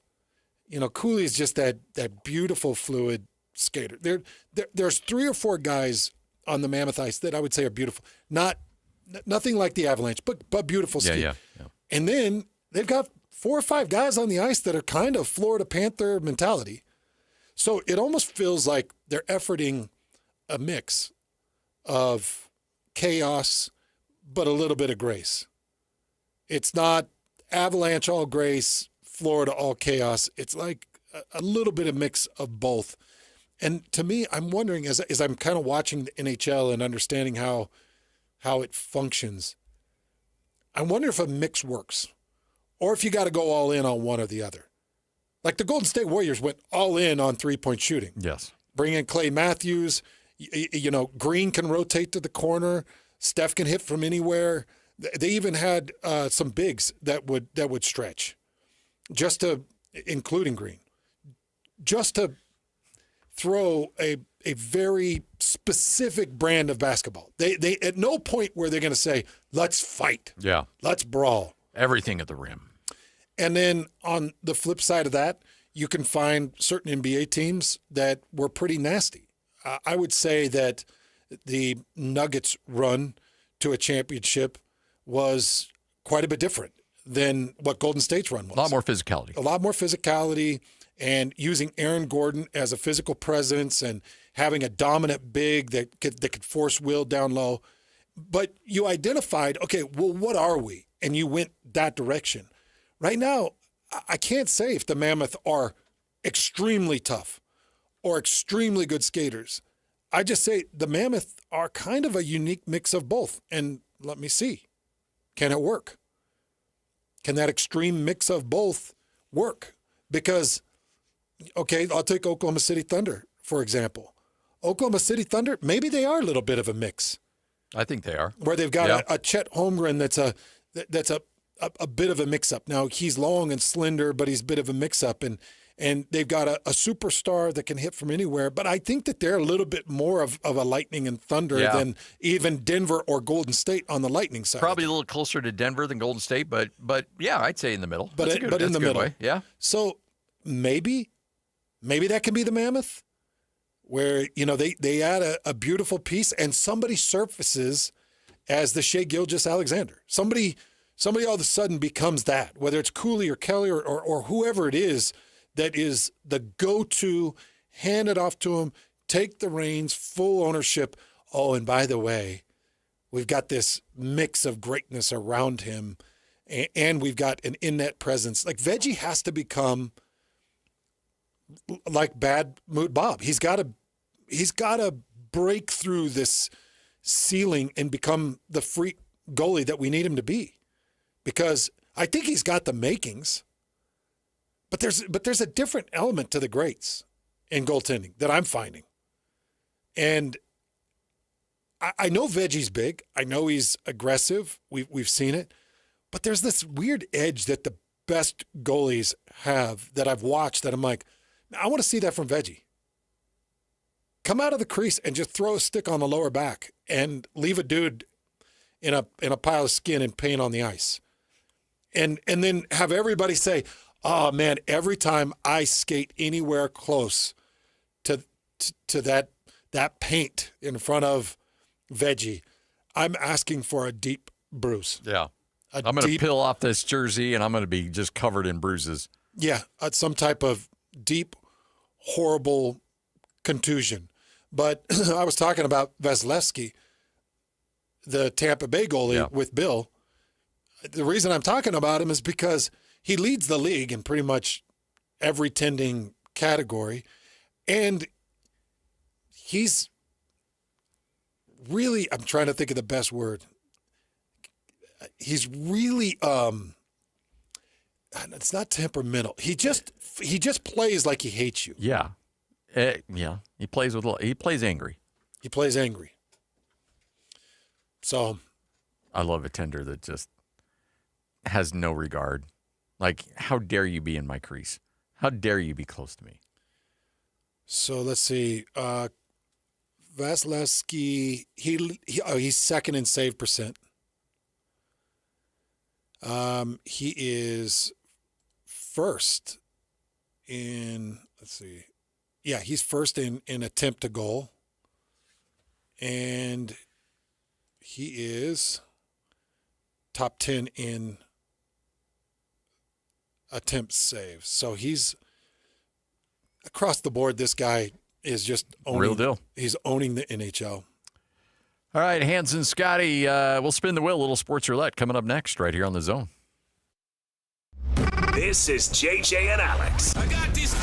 Cooley's just that beautiful fluid skater. There's 3 or 4 guys on the Mammoth ice that I would say are beautiful. Nothing like the Avalanche, but beautiful ski. Yeah. And then they've got 4 or 5 guys on the ice that are kind of Florida Panther mentality. So it almost feels like they're efforting a mix of chaos, but a little bit of grace. It's not Avalanche all grace, Florida all chaos. It's like a little bit of mix of both. And to me, I'm wondering, as I'm kind of watching the NHL and understanding how it functions, I wonder if a mix works, or if you got to go all in on one or the other. Like the Golden State Warriors went all in on 3-point shooting. Yes. Bring in Clay Matthews. Green can rotate to the corner. Steph can hit from anywhere. They even had some bigs that would stretch, including Green, just to throw a very specific brand of basketball. They at no point where they're going to say, let's fight. Yeah. Let's brawl. Everything at the rim. And then on the flip side of that, you can find certain NBA teams that were pretty nasty. I would say that the Nuggets run to a championship was quite a bit different than what Golden State's run was. A lot more physicality. A lot more physicality, and using Aaron Gordon as a physical presence and having a dominant big that could force Will down low. But you identified, okay, well, what are we? And you went that direction. Right now, I can't say if the Mammoth are extremely tough or extremely good skaters. I just say the Mammoth are kind of a unique mix of both. And let me see. Can it work? Can that extreme mix of both work? Because, okay, I'll take Oklahoma City Thunder, for example. Oklahoma City Thunder, maybe they are a little bit of a mix. I think they are. Where they've got a Chet Holmgren that's a bit of a mix-up. Now, he's long and slender, but he's a bit of a mix-up. And they've got a superstar that can hit from anywhere. But I think that they're a little bit more of a Lightning and Thunder than even Denver or Golden State on the Lightning side. Probably a little closer to Denver than Golden State, but yeah, I'd say in the middle. But in the middle. Way. Yeah. So maybe that can be the Mammoth, where, you know, they add a beautiful piece and somebody surfaces as the Shai Gilgeous-Alexander. Somebody all of a sudden becomes that, whether it's Cooley or Kelly or whoever it is that is the go-to, hand it off to him, take the reins, full ownership. Oh, and by the way, we've got this mix of greatness around him, and we've got an in-net presence. Like, Veggie has to become like Bad Mood Bob. He's got to break through this ceiling and become the freak goalie that we need him to be. Because I think he's got the makings, but there's a different element to the greats in goaltending that I'm finding. And I know Veggie's big. I know he's aggressive. We've seen it. But there's this weird edge that the best goalies have that I've watched that I'm like, I want to see that from Veggie. Come out of the crease and just throw a stick on the lower back and leave a dude in a pile of skin and paint on the ice. And then have everybody say, oh, man, every time I skate anywhere close to that paint in front of Veggie, I'm asking for a deep bruise. Yeah. I'm going to peel off this jersey, and I'm going to be just covered in bruises. Yeah, some type of deep, horrible contusion. But I was talking about Vasilevsky, the Tampa Bay goalie with Bill. The reason I'm talking about him is because he leads the league in pretty much every tending category. And he's really, I'm trying to think of the best word. He's really, it's not temperamental. He just plays like he hates you. Yeah. Yeah. He plays angry. He plays angry. So. I love a tender that just has no regard. Like, how dare you be in my crease? How dare you be close to me? So let's see. Vasilevsky, he's second in save percent. He is first in, let's see. Yeah, he's first in attempt to goal. And he is top 10 in attempt saves. So he's across the board. This guy is just owning. Real deal. He's owning the NHL. All right, Hans and Scotty, we'll spin the wheel. A little sports roulette coming up next right here on The Zone. This is JJ and Alex. I got these.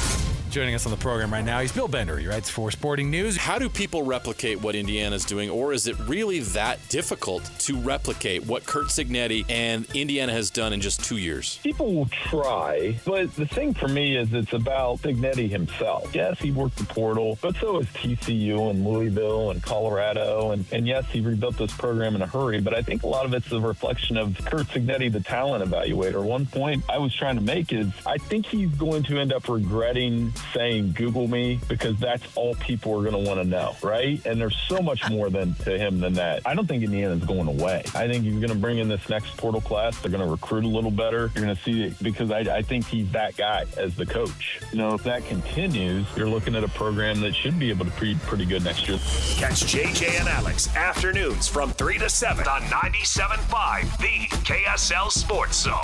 Joining us on the program right now, he's Bill Bender. He writes for Sporting News. How do people replicate what Indiana's doing, or is it really that difficult to replicate what Curt Cignetti and Indiana has done in just 2 years? People will try, but the thing for me is it's about Cignetti himself. Yes, he worked the portal, but so has TCU and Louisville and Colorado. And yes, he rebuilt this program in a hurry, but I think a lot of it's a reflection of Curt Cignetti, the talent evaluator. One point I was trying to make is I think he's going to end up regretting saying Google me because that's all people are going to want to know, right? And there's so much more to him than that. I don't think Indiana's going away. I think you're going to bring in this next portal class. They're going to recruit a little better. You're going to see it because I think he's that guy as the coach. You know, if that continues, you're looking at a program that should be able to be pretty good next year. Catch JJ and Alex afternoons from 3 to 7 on 97.5, the KSL Sports Zone.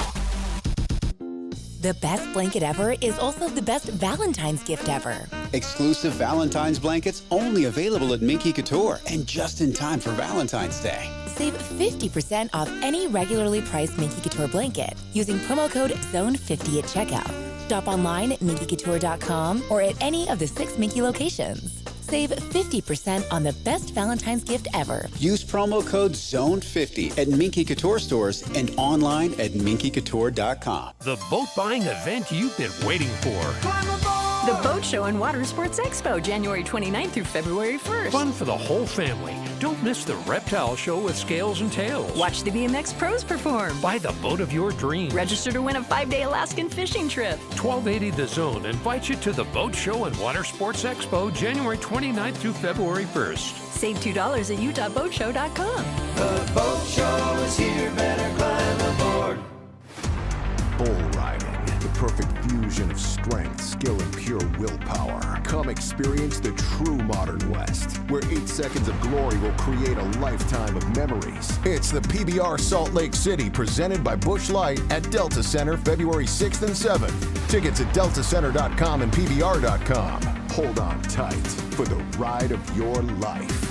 The best blanket ever is also the best Valentine's gift ever. Exclusive Valentine's blankets only available at Minky Couture and just in time for Valentine's Day. Save 50% off any regularly priced Minky Couture blanket using promo code ZONE50 at checkout. Shop online at minkycouture.com or at any of the 6 Minky locations. Save 50% on the best Valentine's gift ever. Use promo code ZONE50 at Minky Couture stores and online at minkycouture.com. The boat buying event you've been waiting for. The Boat Show and Water Sports Expo, January 29th through February 1st. Fun for the whole family. Don't miss the reptile show with scales and tails. Watch the BMX pros perform. Buy the boat of your dreams. Register to win a 5-day Alaskan fishing trip. 1280 The Zone invites you to the Boat Show and Water Sports Expo, January 29th through February 1st. Save $2 at utahboatshow.com. The boat show is here, better climb aboard. Bull riding, the perfect fusion of strength, skill, and pure willpower. Come experience the true modern West, where 8 seconds of glory will create a lifetime of memories. It's the PBR Salt Lake City, presented by Busch Light at Delta Center, February 6th and 7th. Tickets at deltacenter.com and pbr.com. Hold on tight for the ride of your life.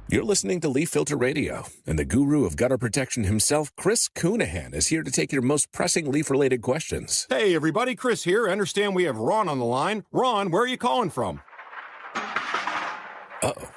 You're listening to Leaf Filter Radio, and the guru of gutter protection himself, Chris Coonahan, is here to take your most pressing leaf-related questions. Hey, everybody, Chris here. I understand we have Ron on the line. Ron, where are you calling from? Uh-oh.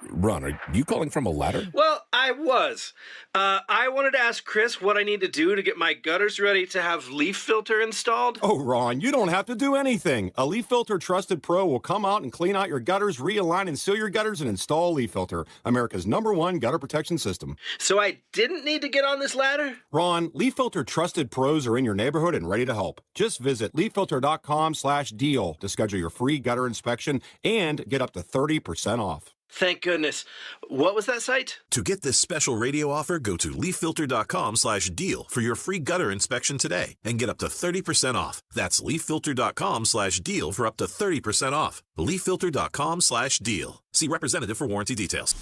Ron, are you calling from a ladder? Well, I was. I wanted to ask Chris what I need to do to get my gutters ready to have leaf filter installed. Oh, Ron, you don't have to do anything. A Leaf Filter Trusted Pro will come out and clean out your gutters, realign and seal your gutters, and install Leaf Filter, America's #1 gutter protection system. So I didn't need to get on this ladder? Ron, Leaf Filter Trusted Pros are in your neighborhood and ready to help. Just visit leaffilter.com/deal to schedule your free gutter inspection and get up to 30% off. Thank goodness. What was that site? To get this special radio offer, go to leaffilter.com/deal for your free gutter inspection today and get up to 30% off. That's leaffilter.com/deal for up to 30% off. leaffilter.com/deal. See representative for warranty details.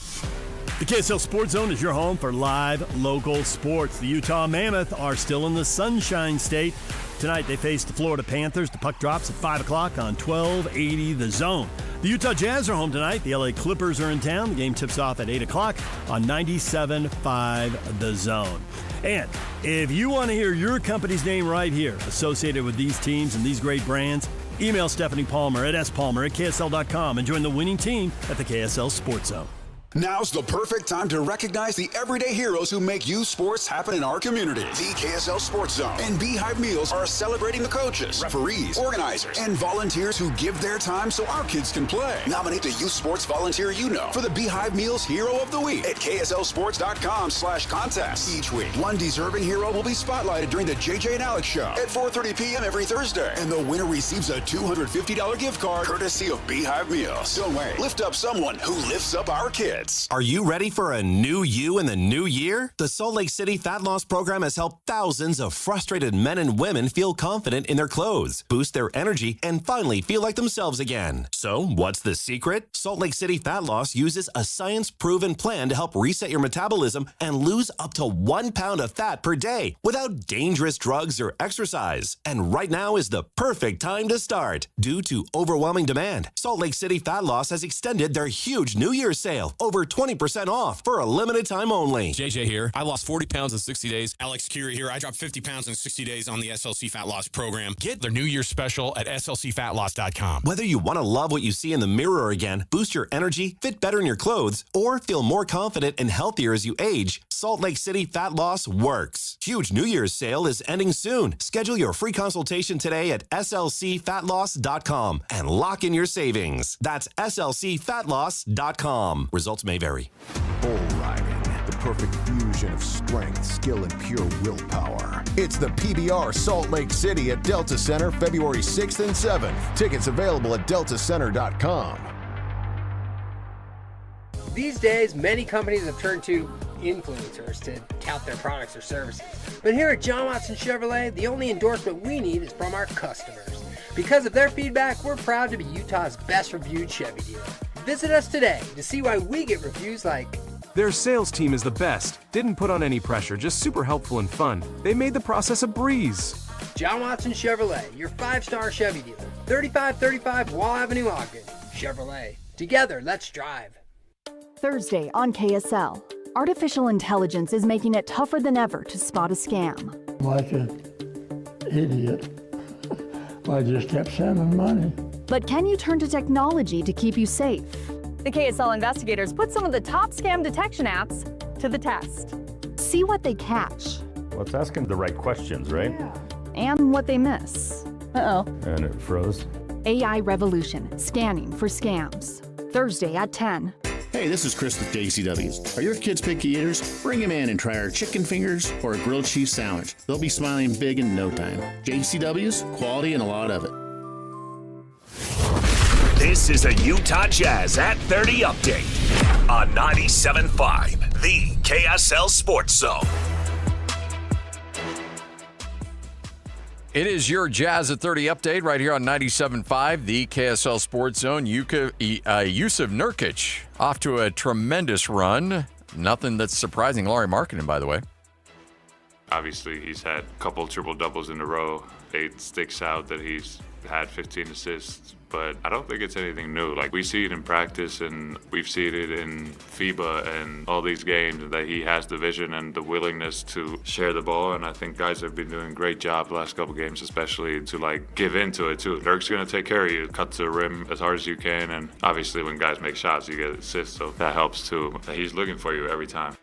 The KSL Sports Zone is your home for live local sports. The Utah Mammoth are still in the Sunshine State. Tonight they face the Florida Panthers. The puck drops at 5 o'clock on 1280 The Zone. The Utah Jazz are home tonight. The LA Clippers are in town. The game tips off at 8 o'clock on 97.5 The Zone. And if you want to hear your company's name right here associated with these teams and these great brands, email Stephanie Palmer at spalmer@ksl.com and join the winning team at the KSL Sports Zone. Now's the perfect time to recognize the everyday heroes who make youth sports happen in our community. The KSL Sports Zone and Beehive Meals are celebrating the coaches, referees, organizers, and volunteers who give their time so our kids can play. Nominate the youth sports volunteer you know for the Beehive Meals Hero of the Week at kslsports.com/contest. Each week, one deserving hero will be spotlighted during the JJ and Alex Show at 4:30 p.m. every Thursday. And the winner receives a $250 gift card courtesy of Beehive Meals. Don't wait. Lift up someone who lifts up our kids. Are you ready for a new you in the new year? The Salt Lake City Fat Loss Program has helped thousands of frustrated men and women feel confident in their clothes, boost their energy, and finally feel like themselves again. So, what's the secret? Salt Lake City Fat Loss uses a science-proven plan to help reset your metabolism and lose up to 1 pound of fat per day without dangerous drugs or exercise. And right now is the perfect time to start. Due to overwhelming demand, Salt Lake City Fat Loss has extended their huge New Year's sale, over 20% off for a limited time only. JJ here. I lost 40 pounds in 60 days. Alex Curie here. I dropped 50 pounds in 60 days on the SLC Fat Loss program. Get their New Year's special at slcfatloss.com. Whether you want to love what you see in the mirror again, boost your energy, fit better in your clothes, or feel more confident and healthier as you age, Salt Lake City Fat Loss works. Huge New Year's sale is ending soon. Schedule your free consultation today at slcfatloss.com and lock in your savings. That's slcfatloss.com. Results may vary. Bull riding, the perfect fusion of strength, skill, and pure willpower. It's the PBR Salt Lake City at Delta Center, February 6th and 7th. Tickets available at deltacenter.com. These days, many companies have turned to influencers to tout their products or services. But here at John Watson Chevrolet, the only endorsement we need is from our customers. Because of their feedback, we're proud to be Utah's best reviewed Chevy dealer. Visit us today to see why we get reviews like, "Their sales team is the best. Didn't put on any pressure, just super helpful and fun. They made the process a breeze." John Watson Chevrolet, your 5-star Chevy dealer. 3535 Wall Avenue, Ogden. Chevrolet. Together, let's drive. Thursday on KSL. Artificial intelligence is making it tougher than ever to spot a scam. Like an idiot, I just kept sending money. But can you turn to technology to keep you safe? The KSL investigators put some of the top scam detection apps to the test. See what they catch. Well, it's asking the right questions, right? And what they miss. Uh-oh. And it froze. AI Revolution, scanning for scams. Thursday at 10. Hey, this is Chris with JCW's. Are your kids picky eaters? Bring them in and try our chicken fingers or a grilled cheese sandwich. They'll be smiling big in no time. JCW's, quality and a lot of it. This is a Utah Jazz at 30 update on 97.5, the KSL Sports Zone. It is your Jazz at 30 update right here on 97.5, the KSL Sports Zone. Yusuf Nurkic off to a tremendous run. Nothing that's surprising. Laurie Markkinen, by the way. Obviously, he's had a couple triple-doubles in a row. It sticks out that he's had 15 assists, but I don't think it's anything new. Like, we see it in practice, and we've seen it in FIBA and all these games, that he has the vision and the willingness to share the ball, and I think guys have been doing a great job the last couple games, especially to, like, give into it, too. Nurk's going to take care of you, cut to the rim as hard as you can, and obviously when guys make shots, you get assists, so that helps, too. He's looking for you every time.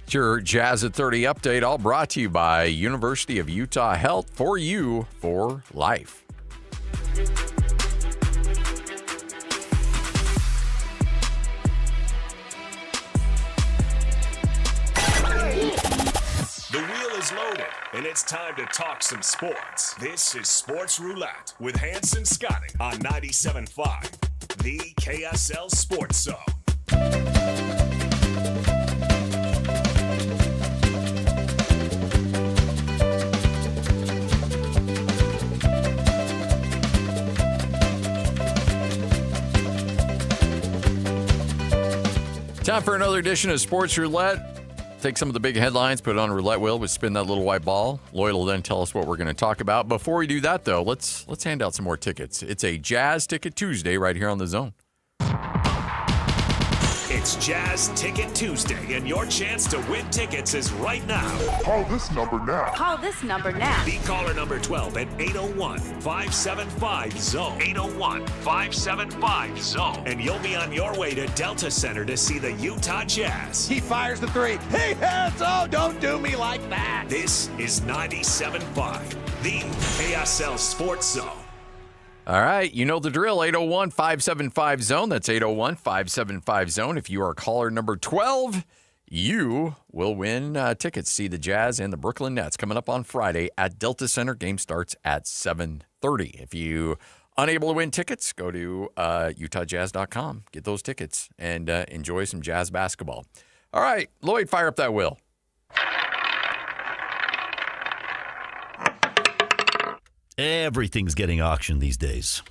It's your Jazz at 30 update, all brought to you by University of Utah Health, for you for life. The wheel is loaded, and it's time to talk some sports. This is Sports Roulette with Hans and Scotty on 97.5, the KSL Sports Zone. Time for another edition of Sports Roulette. Take some of the big headlines, put it on a roulette wheel, we spin that little white ball. Lloyd will then tell us what we're going to talk about. Before we do that, though, let's hand out some more tickets. It's a Jazz Ticket Tuesday right here on the Zone. It's Jazz Ticket Tuesday, and your chance to win tickets is right now. Call this number now. Call this number now. Be caller number 12 at 801-575-ZONE. 801-575-ZONE. And you'll be on your way to Delta Center to see the Utah Jazz. He fires the three. He hits. Oh, don't do me like that. This is 97.5, the KSL Sports Zone. All right, you know the drill, 801-575-ZONE. That's 801-575-ZONE. If you are caller number 12, you will win tickets to see the Jazz and the Brooklyn Nets coming up on Friday at Delta Center. Game starts at 7:30. If you unable to win tickets, go to utahjazz.com. Get those tickets and enjoy some Jazz basketball. All right, Lloyd, fire up that wheel. Everything's getting auctioned these days.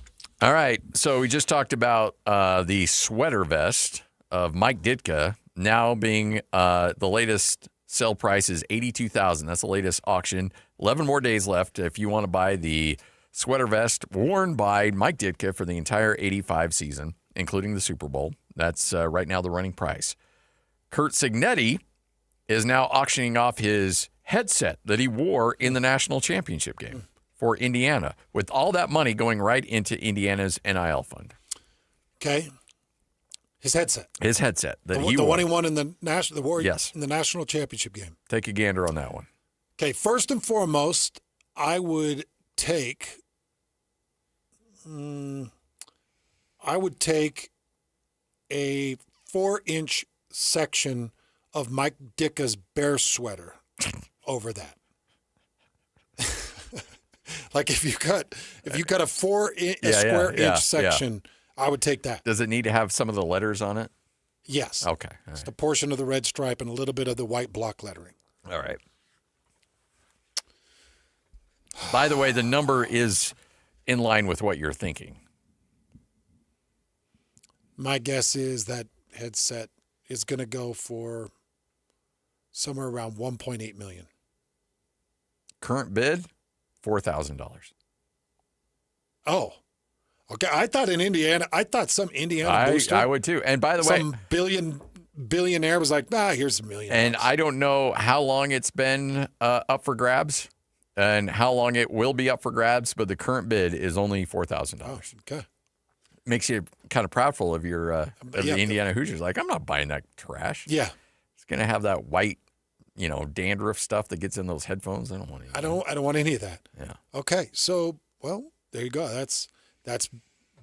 All right, so we just talked about the sweater vest of Mike Ditka now being the latest sale price is $82,000. That's the latest auction. 11 more days left if you want to buy the sweater vest worn by Mike Ditka for the entire 85 season, including the Super Bowl. That's right now the running price. Curt Cignetti is now auctioning off his headset that he wore in the national championship game for Indiana, with all that money going right into Indiana's NIL fund. Okay. His headset. His headset. The one he won in the national, yes, in the national championship game. Take a gander on that one. Okay, first and foremost, I would take a 4-inch section of Mike Ditka's bear sweater over that. Like if you cut a square inch section, I would take that. Does it need to have some of the letters on it? Yes. Okay. It's the portion of the red stripe and a little bit of the white block lettering. All right. By the way, the number is in line with what you're thinking. My guess is that headset is going to go for somewhere around $1.8 million. Current bid, $4,000. Oh, okay. I thought some Indiana booster. I would too. And by the way, some billionaire was like, here's $1 million. And I don't know how long it's been up for grabs and how long it will be up for grabs, but the current bid is only $4,000. Oh, okay. Makes you kind of proudful of your the Indiana Hoosiers. Like, I'm not buying that trash. Yeah. It's going to have that white, dandruff stuff that gets in those headphones. I don't want any. I don't want any of that. Yeah. Okay. So, well, there you go. That's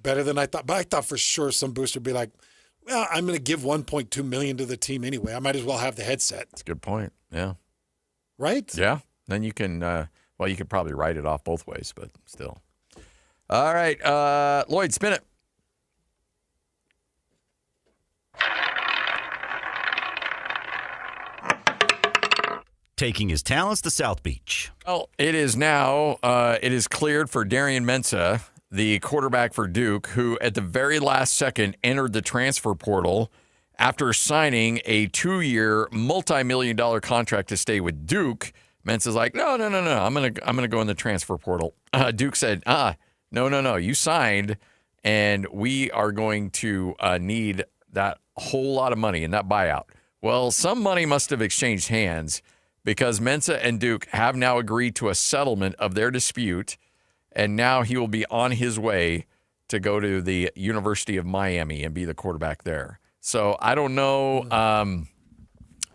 better than I thought. But I thought for sure some booster would be like, well, I'm going to give $1.2 million to the team anyway. I might as well have the headset. That's a good point. Yeah. Right? Yeah. Then you can, you could probably write it off both ways, but still. All right. Lloyd, spin it. Taking his talents to South Beach. Well, it is now, it is cleared for Darian Mensah, the quarterback for Duke, who at the very last second entered the transfer portal after signing a 2-year, multi-million-dollar contract to stay with Duke. Mensah's like, no, I'm gonna go in the transfer portal. Duke said, no, you signed, and we are going to need that whole lot of money in that buyout. Well, some money must have exchanged hands, because Mensah and Duke have now agreed to a settlement of their dispute, and now he will be on his way to go to the University of Miami and be the quarterback there. So I don't know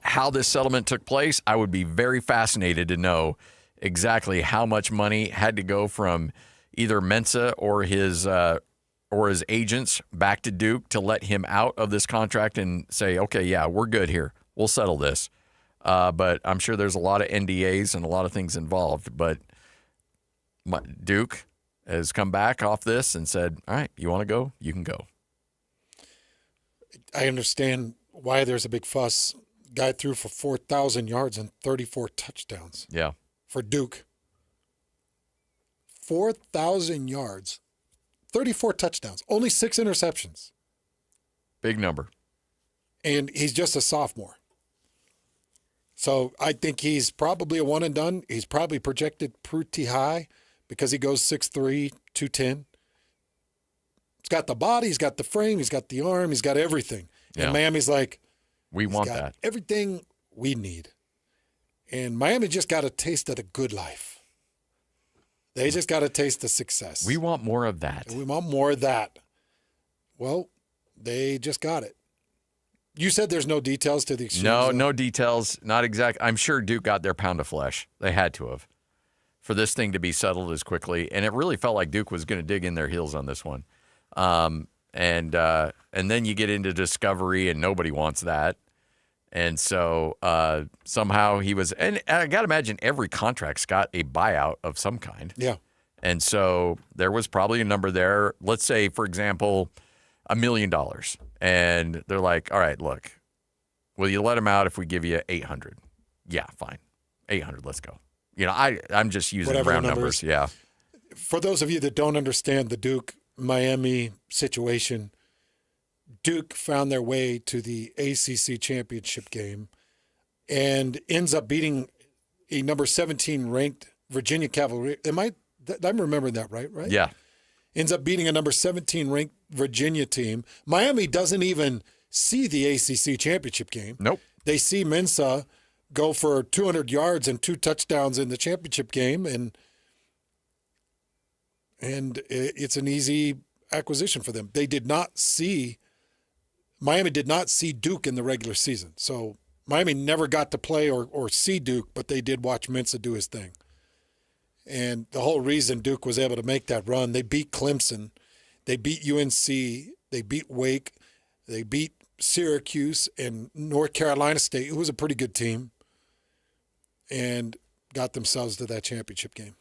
how this settlement took place. I would be very fascinated to know exactly how much money had to go from either Mensah or his agents back to Duke to let him out of this contract and say, okay, yeah, we're good here. We'll settle this. But I'm sure there's a lot of NDAs and a lot of things involved. But Duke has come back off this and said, all right, you want to go? You can go. I understand why there's a big fuss. Guy threw for 4,000 yards and 34 touchdowns. Yeah. For Duke. 4,000 yards, 34 touchdowns, only 6 interceptions. Big number. And he's just a sophomore. So I think he's probably a one and done. He's probably projected pretty high because he goes 6'3", 210. He's got the body, he's got the frame, he's got the arm, he's got everything. Yeah. And Miami's like, we want that. Everything we need. And Miami just got a taste of the good life. They just got a taste of success. We want more of that. And we want more of that. Well, they just got it. You said there's no details to the exchange. No details. Not exact. I'm sure Duke got their pound of flesh. They had to have for this thing to be settled as quickly. And it really felt like Duke was going to dig in their heels on this one. And then you get into discovery, and nobody wants that. And so somehow he was, and I got to imagine every contract's got a buyout of some kind. Yeah. And so there was probably a number there. Let's say, for example, $1 million. And they're like, all right, look, will you let him out if we give you 800? Yeah, fine. 800, let's go. I'm just using whatever round numbers. Yeah. For those of you that don't understand the Duke-Miami situation, Duke found their way to the ACC championship game and ends up beating a number 17 ranked Virginia Cavalry. I'm remembering that right? Yeah. Ends up beating a number 17 ranked Virginia team. Miami doesn't even see the ACC championship game. Nope. They see Mensah go for 200 yards and 2 touchdowns in the championship game, and it's an easy acquisition for them. Miami did not see Duke in the regular season. So Miami never got to play or see Duke, but they did watch Mensah do his thing. And the whole reason Duke was able to make that run, they beat Clemson, they beat UNC, they beat Wake, they beat Syracuse and North Carolina State, who was a pretty good team, and got themselves to that championship game.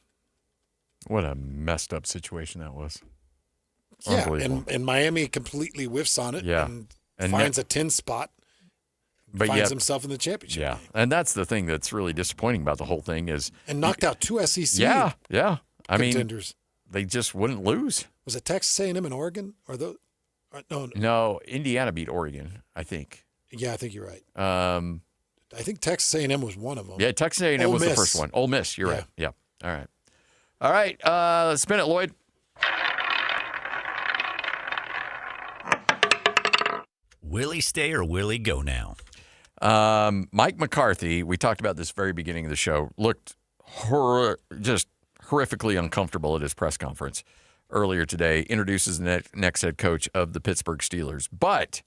What a messed up situation that was. Yeah, and Miami completely whiffs on it and finds a 10 spot, but finds himself in the championship game. And that's the thing that's really disappointing about the whole thing is and knocked out 2 SEC I mean, contenders. They just wouldn't lose. Was it Texas A&M and Oregon? Or those? No, Indiana beat Oregon, I think. Yeah, I think you're right. I think Texas A&M was one of them. Yeah, Texas A&M was the first one. Ole Miss, you're right. Yeah. All right. Let's spin it, Lloyd. Will he stay or will he go now? Mike McCarthy, we talked about this very beginning of the show, looked just horrifically uncomfortable at his press conference earlier today, introduces the next head coach of the Pittsburgh Steelers. But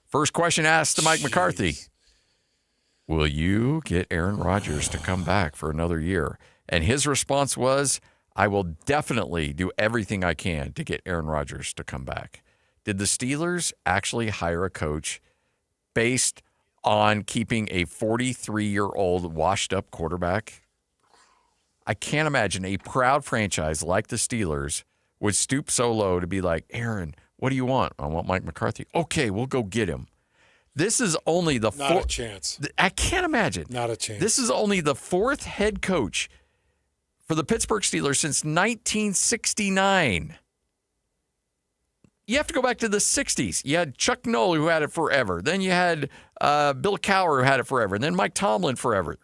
first question asked to Mike McCarthy, will you get Aaron Rodgers to come back for another year? And his response was, I will definitely do everything I can to get Aaron Rodgers to come back. Did the Steelers actually hire a coach based on keeping a 43-year-old washed-up quarterback? I can't imagine a proud franchise like the Steelers would stoop so low to be like, Aaron, what do you want? I want Mike McCarthy. Okay, we'll go get him. This is only the Not a chance. I can't imagine. Not a chance. This is only the fourth head coach for the Pittsburgh Steelers since 1969. You have to go back to the 60s. You had Chuck Noll, who had it forever. Then you had Bill Cowher, who had it forever. And then Mike Tomlin forever.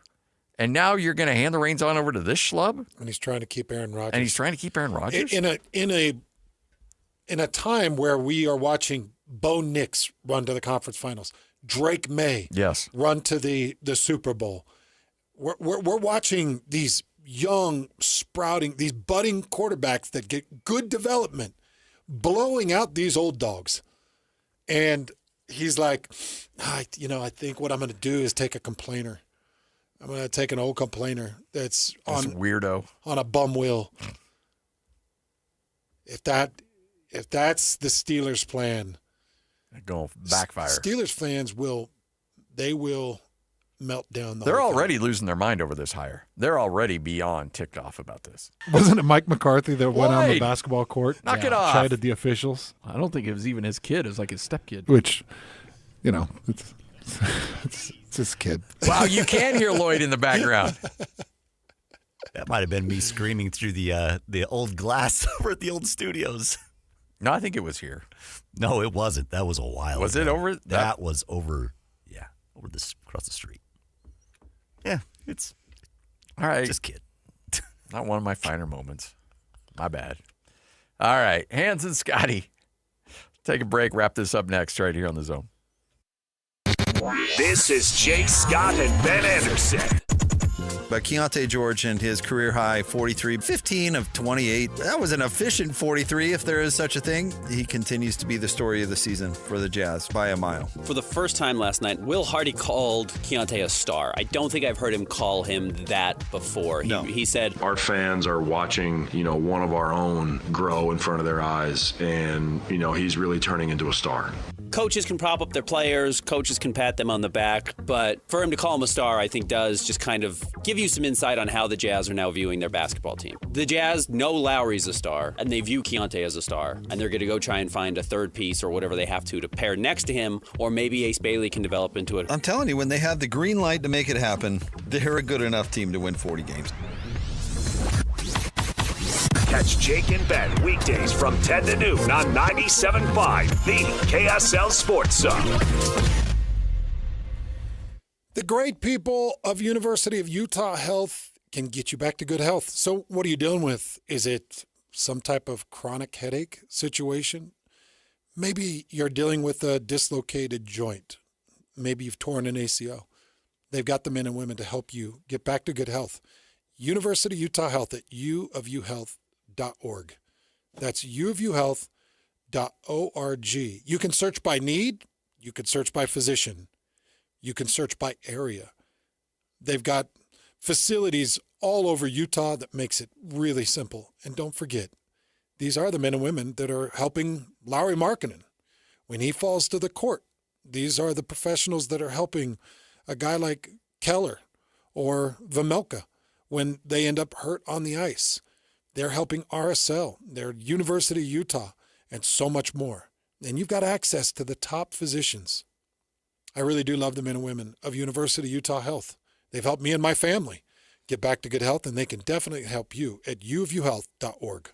And now you're going to hand the reins on over to this schlub? And he's trying to keep Aaron Rodgers. In a time where we are watching Bo Nix run to the conference finals, Drake May run to the Super Bowl. We're watching these young, sprouting, these budding quarterbacks that get good development, blowing out these old dogs. And he's like, I think what I'm going to do is take a complainer. I'm going to take an old complainer that's weirdo on a bum wheel. If that's the Steelers' plan, going backfire. Steelers fans will melt down. They're already losing their mind over this hire. They're already beyond ticked off about this. Wasn't it Mike McCarthy that went on the basketball court? Knock it off. Chided the officials. I don't think it was even his kid. It was like his stepkid. Which, it's his kid. Wow, you can hear Lloyd in the background. That might have been me screaming through the old glass over at the old studios. No, I think it was here. No, it wasn't. That was a while Was ago. it over? That was over, over this across the street. Yeah, it's all right. Just kid. Not one of my finer moments. My bad. All right, Hans and Scotty. Take a break. Wrap this up next right here on The Zone. This is Jake Scott and Ben Anderson. But Keontae George and his career high 43, 15 of 28. That was an efficient 43, if there is such a thing. He continues to be the story of the season for the Jazz by a mile. For the first time last night, Will Hardy called Keontae a star. I don't think I've heard him call him that before. He said, our fans are watching, one of our own grow in front of their eyes, and, he's really turning into a star. Coaches can prop up their players, coaches can pat them on the back, but for him to call him a star, I think does just kind of give you some insight on how the Jazz are now viewing their basketball team. The Jazz know Lowry's a star, and they view Keontae as a star, and they're going to go try and find a third piece or whatever they have to pair next to him, or maybe Ace Bailey can develop into it. I'm telling you, when they have the green light to make it happen, they're a good enough team to win 40 games. Catch Jake and Ben weekdays from 10 to noon on 97.5, the KSL Sports Zone. The great people of University of Utah Health can get you back to good health. So what are you dealing with? Is it some type of chronic headache situation? Maybe you're dealing with a dislocated joint. Maybe you've torn an ACL. They've got the men and women to help you get back to good health. University of Utah Health at uofuhealth.org. That's uofuhealth.org. You can search by need. You can search by physician. You can search by area. They've got facilities all over Utah that makes it really simple. And don't forget, these are the men and women that are helping Lauri Markkanen when he falls to the court These are the professionals that are helping a guy like Keller or Vamelka when they end up hurt on the ice. They're helping RSL, they're University of Utah, and so much more. And you've got access to the top physicians. I really do love the men and women of University of Utah Health. They've helped me and my family get back to good health, and they can definitely help you at uofuhealth.org.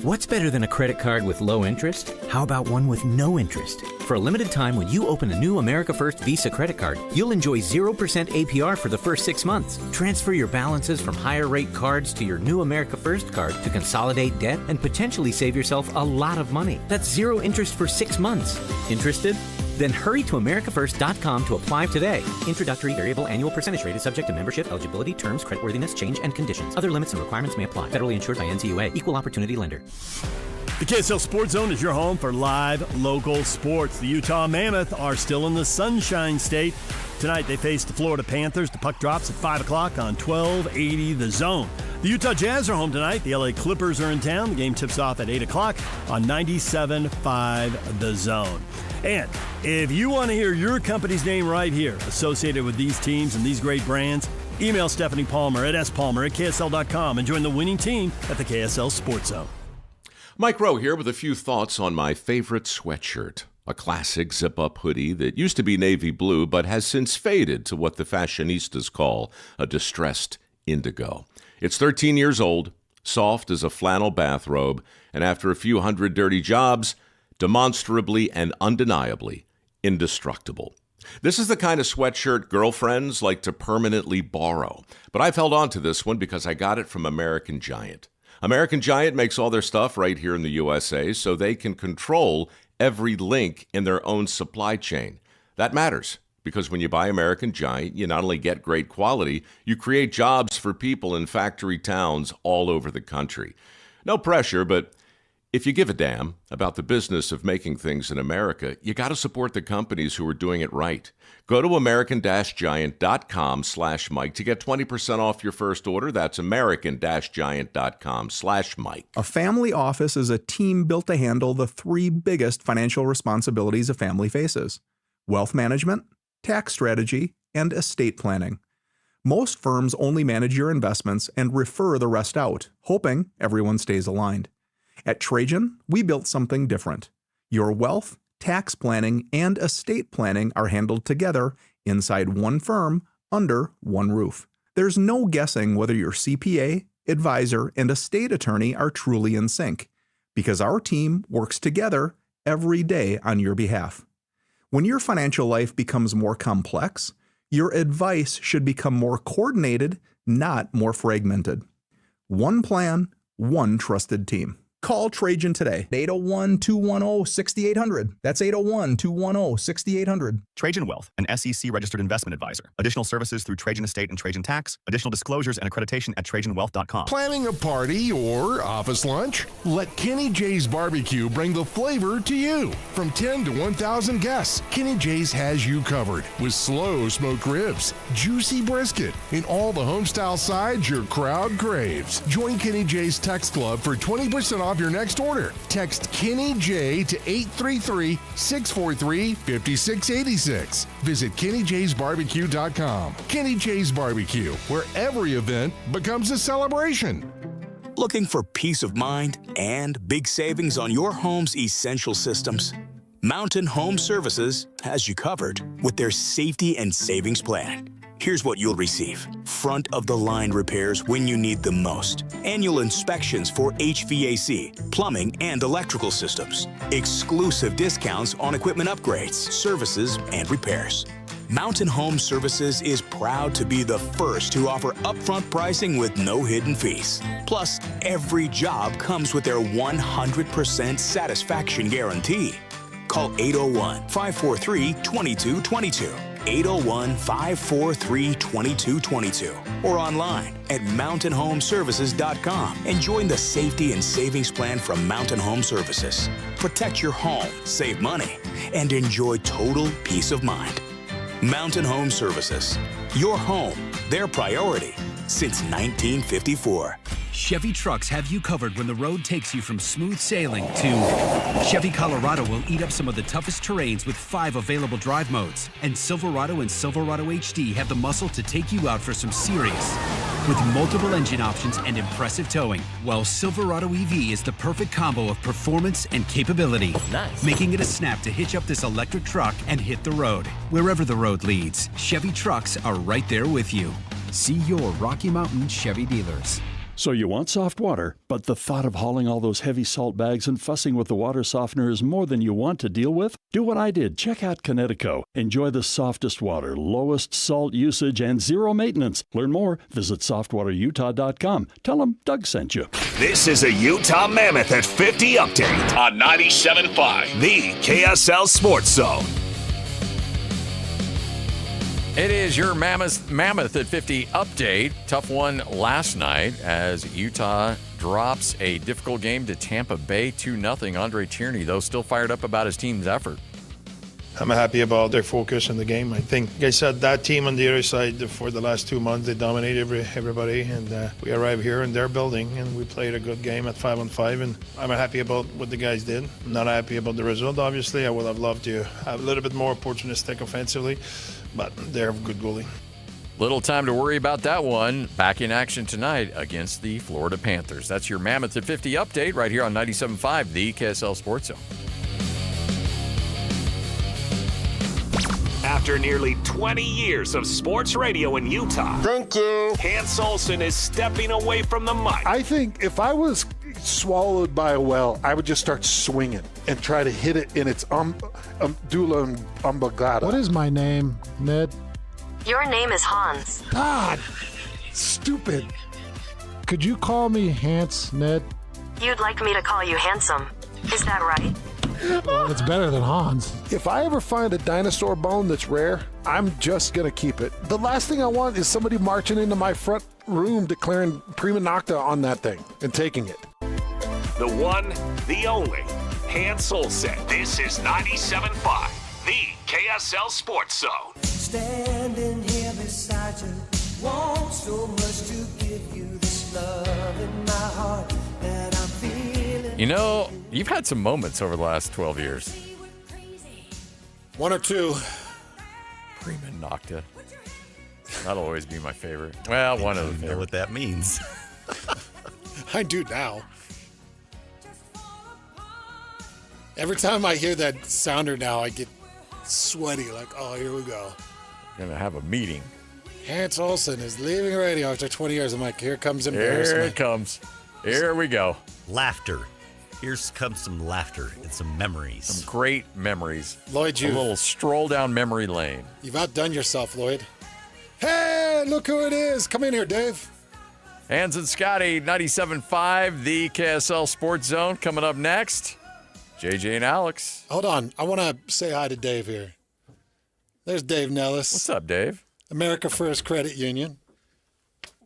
What's better than a credit card with low interest? How about one with no interest? For a limited time, when you open a new America First Visa credit card, you'll enjoy 0% APR for the first 6 months. Transfer your balances from higher rate cards to your new America First card to consolidate debt and potentially save yourself a lot of money. That's 0 interest for 6 months. Interested? Then hurry to americafirst.com to apply today. Introductory variable annual percentage rate is subject to membership, eligibility, terms, creditworthiness, change, and conditions. Other limits and requirements may apply. Federally insured by NCUA. Equal opportunity lender. The KSL Sports Zone is your home for live local sports. The Utah Mammoth are still in the Sunshine State. Tonight they face the Florida Panthers. The puck drops at 5 o'clock on 1280 The Zone. The Utah Jazz are home tonight. The LA Clippers are in town. The game tips off at 8 o'clock on 97.5 The Zone. And if you want to hear your company's name right here associated with these teams and these great brands, email Stephanie Palmer at spalmer@ksl.com and join the winning team at the KSL Sports Zone. Mike Rowe here with a few thoughts on my favorite sweatshirt. A classic zip-up hoodie that used to be navy blue but has since faded to what the fashionistas call a distressed indigo. It's 13 years old, soft as a flannel bathrobe, and after a few hundred dirty jobs, demonstrably and undeniably indestructible. This is the kind of sweatshirt girlfriends like to permanently borrow. But I've held on to this one because I got it from American Giant. American Giant makes all their stuff right here in the USA so they can control every link in their own supply chain. That matters because when you buy American Giant, you not only get great quality, you create jobs for people in factory towns all over the country. No pressure, but if you give a damn about the business of making things in America, you got to support the companies who are doing it right. Go to american-giant.com/Mike to get 20% off your first order. That's american-giant.com/Mike. A family office is a team built to handle the 3 biggest financial responsibilities a family faces: wealth management, tax strategy, and estate planning. Most firms only manage your investments and refer the rest out, hoping everyone stays aligned. At Trajan, we built something different. Your wealth, tax planning, and estate planning are handled together inside one firm under one roof. There's no guessing whether your CPA, advisor, and estate attorney are truly in sync, because our team works together every day on your behalf. When your financial life becomes more complex, your advice should become more coordinated, not more fragmented. One plan, one trusted team. Call Trajan today. 801-210-6800. That's 801-210-6800. Trajan Wealth, an SEC-registered investment advisor. Additional services through Trajan Estate and Trajan Tax. Additional disclosures and accreditation at TrajanWealth.com. Planning a party or office lunch? Let Kenny J's Barbecue bring the flavor to you. From 10 to 1,000 guests, Kenny J's has you covered with slow smoked ribs, juicy brisket, and all the homestyle sides your crowd craves. Join Kenny J's Text Club for 20% off your next order. Text Kenny J to 833-643-5686. Visit KennyJ'sBarbecue.com. Kenny J's Barbecue, where every event becomes a celebration. Looking for peace of mind and big savings on your home's essential systems? Mountain Home Services has you covered with their safety and savings plan. Here's what you'll receive: front-of-the-line repairs when you need them most, annual inspections for HVAC, plumbing, and electrical systems, exclusive discounts on equipment upgrades, services, and repairs. Mountain Home Services is proud to be the first to offer upfront pricing with no hidden fees. Plus, every job comes with their 100% satisfaction guarantee. Call 801-543-2222. 801-543-2222 or online at mountainhomeservices.com and join the safety and savings plan from Mountain Home Services. Protect your home, save money, and enjoy total peace of mind. Mountain Home Services. Your home, their priority since 1954. Chevy trucks have you covered when the road takes you from smooth sailing to Chevy Colorado will eat up some of the toughest terrains with 5 available drive modes. And Silverado and Silverado HD have the muscle to take you out for some serious with multiple engine options and impressive towing. While Silverado EV is the perfect combo of performance and capability. Nice. Making it a snap to hitch up this electric truck and hit the road. Wherever the road leads, Chevy trucks are right there with you. See your Rocky Mountain Chevy dealers. So you want soft water, but the thought of hauling all those heavy salt bags and fussing with the water softener is more than you want to deal with? Do what I did. Check out Connecticut. Enjoy the softest water, lowest salt usage, and zero maintenance. Learn more. Visit softwaterutah.com. Tell them Doug sent you. This is a Utah Mammoth at 50 update on 97.5, the KSL Sports Zone. It is your Mammoth at 50 update. Tough one last night as Utah drops a difficult game to Tampa Bay 2-0. Andre Tierney, though, still fired up about his team's effort. I'm happy about their focus in the game. I think, like I said, that team on the other side for the last 2 months, they dominated everybody. And we arrived here in their building and we played a good game at 5-on-5. And I'm happy about what the guys did. I'm not happy about the result, obviously. I would have loved to have a little bit more opportunistic offensively, but they're a good goalie. Little time to worry about that one. Back in action tonight against the Florida Panthers. That's your Mammoth at 50 update right here on 97.5, the KSL Sports Zone. After nearly 20 years of sports radio in Utah, thank you, Hans Olsen is stepping away from the mic. I think if I was swallowed by a whale, I would just start swinging and try to hit it in its dula umbagata. What is my name, Ned? Your name is Hans. God, stupid. Could you call me Hans, Ned? You'd like me to call you handsome. Is that right? Well, it's better than Hans. If I ever find a dinosaur bone that's rare, I'm just going to keep it. The last thing I want is somebody marching into my front room declaring prima nocta on that thing and taking it. The one, the only, Hans Olsen. This is 97.5, the KSL Sports Zone. Standing here beside you, want so much to give you this love in my heart that I'm feeling. You know, you've had some moments over the last 12 years. One or two. Prima nocta. That'll always be my favorite. Well, one of them. I know what that means. I do now. Every time I hear that sounder now, I get sweaty, like, oh, here we go. We're going to have a meeting. Hans Olsen is leaving radio after 20 years. I'm like, here comes embarrassment. Here it comes. Here we go. Laughter. Here comes some laughter and some memories. Some great memories. Lloyd, a little stroll down memory lane. You've outdone yourself, Lloyd. Hey, look who it is. Come in here, Dave. Hans and Scotty, 97.5, the KSL Sports Zone. Coming up next, JJ and Alex. Hold on. I want to say hi to Dave here. There's Dave Nellis. What's up, Dave? America First Credit Union.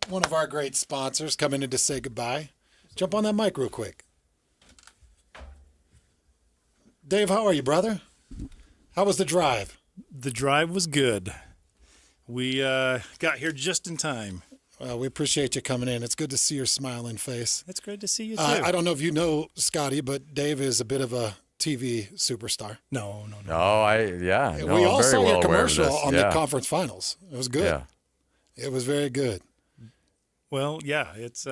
One of our great sponsors coming in to say goodbye. Jump on that mic real quick. Dave, how are you, brother? How was the drive? The drive was good. We got here just in time. Well, we appreciate you coming in. It's good to see your smiling face. It's great to see you, too. I don't know if you know Scotty, but Dave is a bit of a TV superstar. No. Oh, we all saw your commercial on the conference finals. It was good. Yeah. It was very good. Well, yeah, it's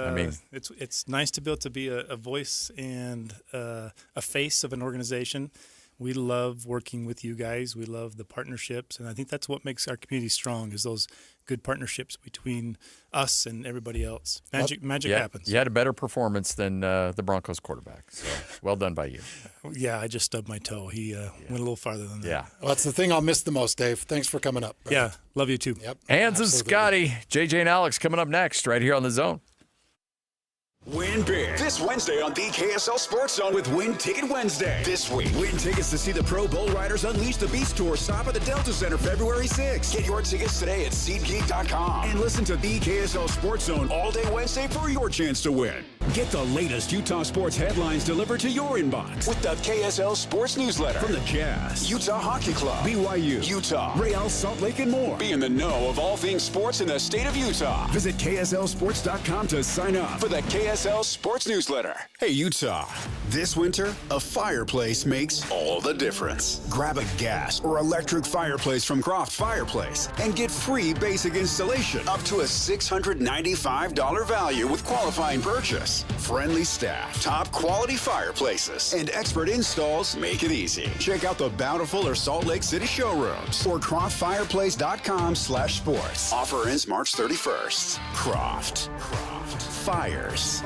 nice to be able to be a voice and a face of an organization. We love working with you guys. We love the partnerships, and I think that's what makes our community strong is those good partnerships between us and everybody else. Magic happens. You had a better performance than the Broncos quarterback, so well done by you. Yeah, I just stubbed my toe. He went a little farther than that. Yeah. Well, that's the thing I'll miss the most, Dave. Thanks for coming up, brother. Yeah, love you too. Yep. Hans and Scotty, JJ and Alex coming up next right here on The Zone. Win big this Wednesday on the KSL Sports Zone with Win Ticket Wednesday. This week, win tickets to see the Pro Bowl Riders Unleash the Beast Tour stop at the Delta Center February 6th. Get your tickets today at SeatGeek.com and listen to the KSL Sports Zone all day Wednesday for your chance to win. Get the latest Utah sports headlines delivered to your inbox with the KSL Sports Newsletter. From the Jazz, Utah Hockey Club, BYU, Utah, Real Salt Lake, and more. Be in the know of all things sports in the state of Utah. Visit KSLSports.com to sign up for the KSL Sports Newsletter. Hey, Utah. This winter, a fireplace makes all the difference. Grab a gas or electric fireplace from Croft Fireplace and get free basic installation up to a $695 value with qualifying purchase. Friendly staff, top quality fireplaces, and expert installs make it easy. Check out the Bountiful or Salt Lake City showrooms or croftfireplace.com/sports. Offer ends March 31st. Croft. Fires.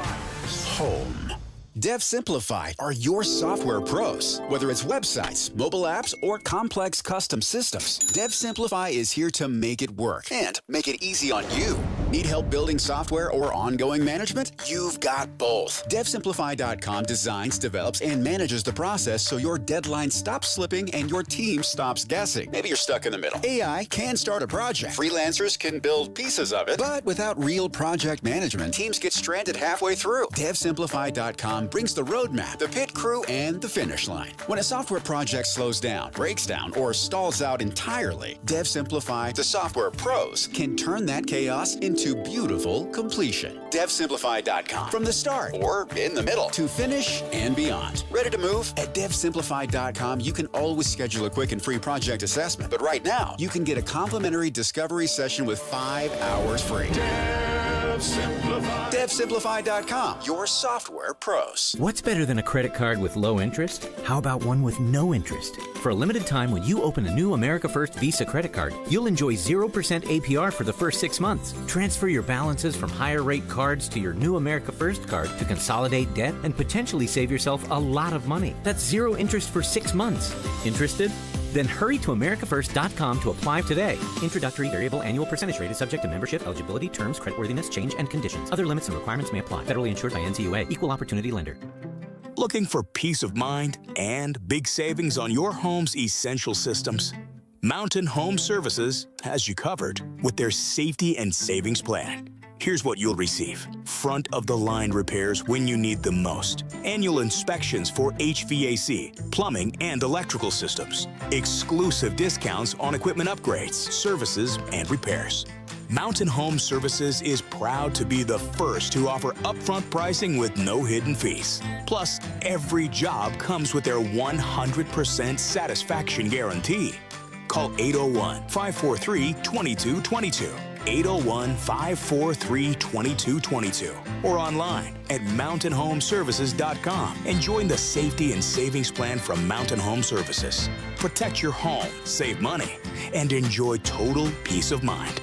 Home. Dev Simplified are your software pros. Whether it's websites, mobile apps, or complex custom systems, Dev Simplify is here to make it work and make it easy on you. Need help building software or ongoing management? You've got both. DevSimplify.com designs, develops, and manages the process so your deadline stops slipping and your team stops guessing. Maybe you're stuck in the middle. AI can start a project. Freelancers can build pieces of it, but without real project management, teams get stranded halfway through. DevSimplify.com brings the roadmap, the pit crew, and the finish line. When a software project slows down, breaks down, or stalls out entirely, DevSimplify, the software pros, can turn that chaos into beautiful completion. DevSimplify.com. From the start, or in the middle, to finish and beyond. Ready to move? At DevSimplify.com, you can always schedule a quick and free project assessment. But right now, you can get a complimentary discovery session with 5 hours free. DevSimplify.com. Your software pros. What's better than a credit card with low interest? How about one with no interest? For a limited time, when you open a new America First Visa credit card, you'll enjoy 0% APR for the first 6 months. Transfer your balances from higher rate cards to your new America First card to consolidate debt and potentially save yourself a lot of money. That's 0 interest for 6 months. Interested? Then hurry to AmericaFirst.com to apply today. Introductory variable annual percentage rate is subject to membership, eligibility, terms, creditworthiness, change, and conditions. Other limits and requirements may apply. Federally insured by NCUA. Equal opportunity lender. Looking for peace of mind and big savings on your home's essential systems? Mountain Home Services has you covered with their safety and savings plan. Here's what you'll receive. Front-of-the-line repairs when you need them most. Annual inspections for HVAC, plumbing, and electrical systems. Exclusive discounts on equipment upgrades, services, and repairs. Mountain Home Services is proud to be the first to offer upfront pricing with no hidden fees. Plus, every job comes with their 100% satisfaction guarantee. Call 801-543-2222. 801-543-2222 or online at mountainhomeservices.com and join the safety and savings plan from Mountain Home Services. Protect your home, save money, and enjoy total peace of mind.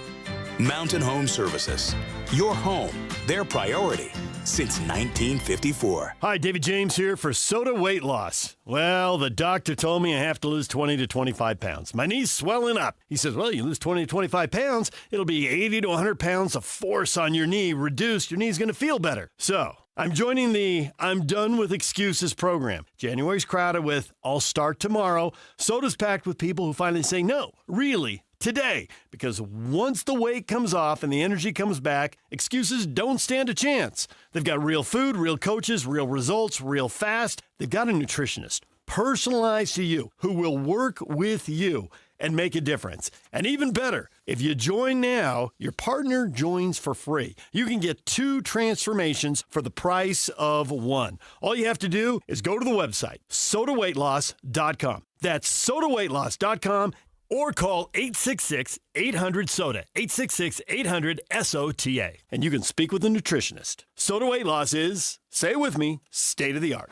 Mountain Home Services. Your home, their priority since 1954. Hi, David James here for Soda Weight Loss. Well, the doctor told me I have to lose 20 to 25 pounds. My knee's swelling up. He says, well, you lose 20 to 25 pounds, it'll be 80 to 100 pounds of force on your knee reduced. Your knee's going to feel better. So I'm joining the I'm Done With Excuses program. January's crowded with I'll start tomorrow. Soda's packed with people who finally say, no, really, today. Because once the weight comes off and the energy comes back, excuses don't stand a chance. They've got real food, real coaches, real results, real fast. They've got a nutritionist, personalized to you, who will work with you and make a difference. And even better, if you join now, your partner joins for free. You can get 2 transformations for the price of 1. All you have to do is go to the website, sodaweightloss.com. That's sodaweightloss.com. Or call 866-800-SODA, 866-800-SOTA, and you can speak with a nutritionist. Soda Weight Loss is, say it with me, state-of-the-art.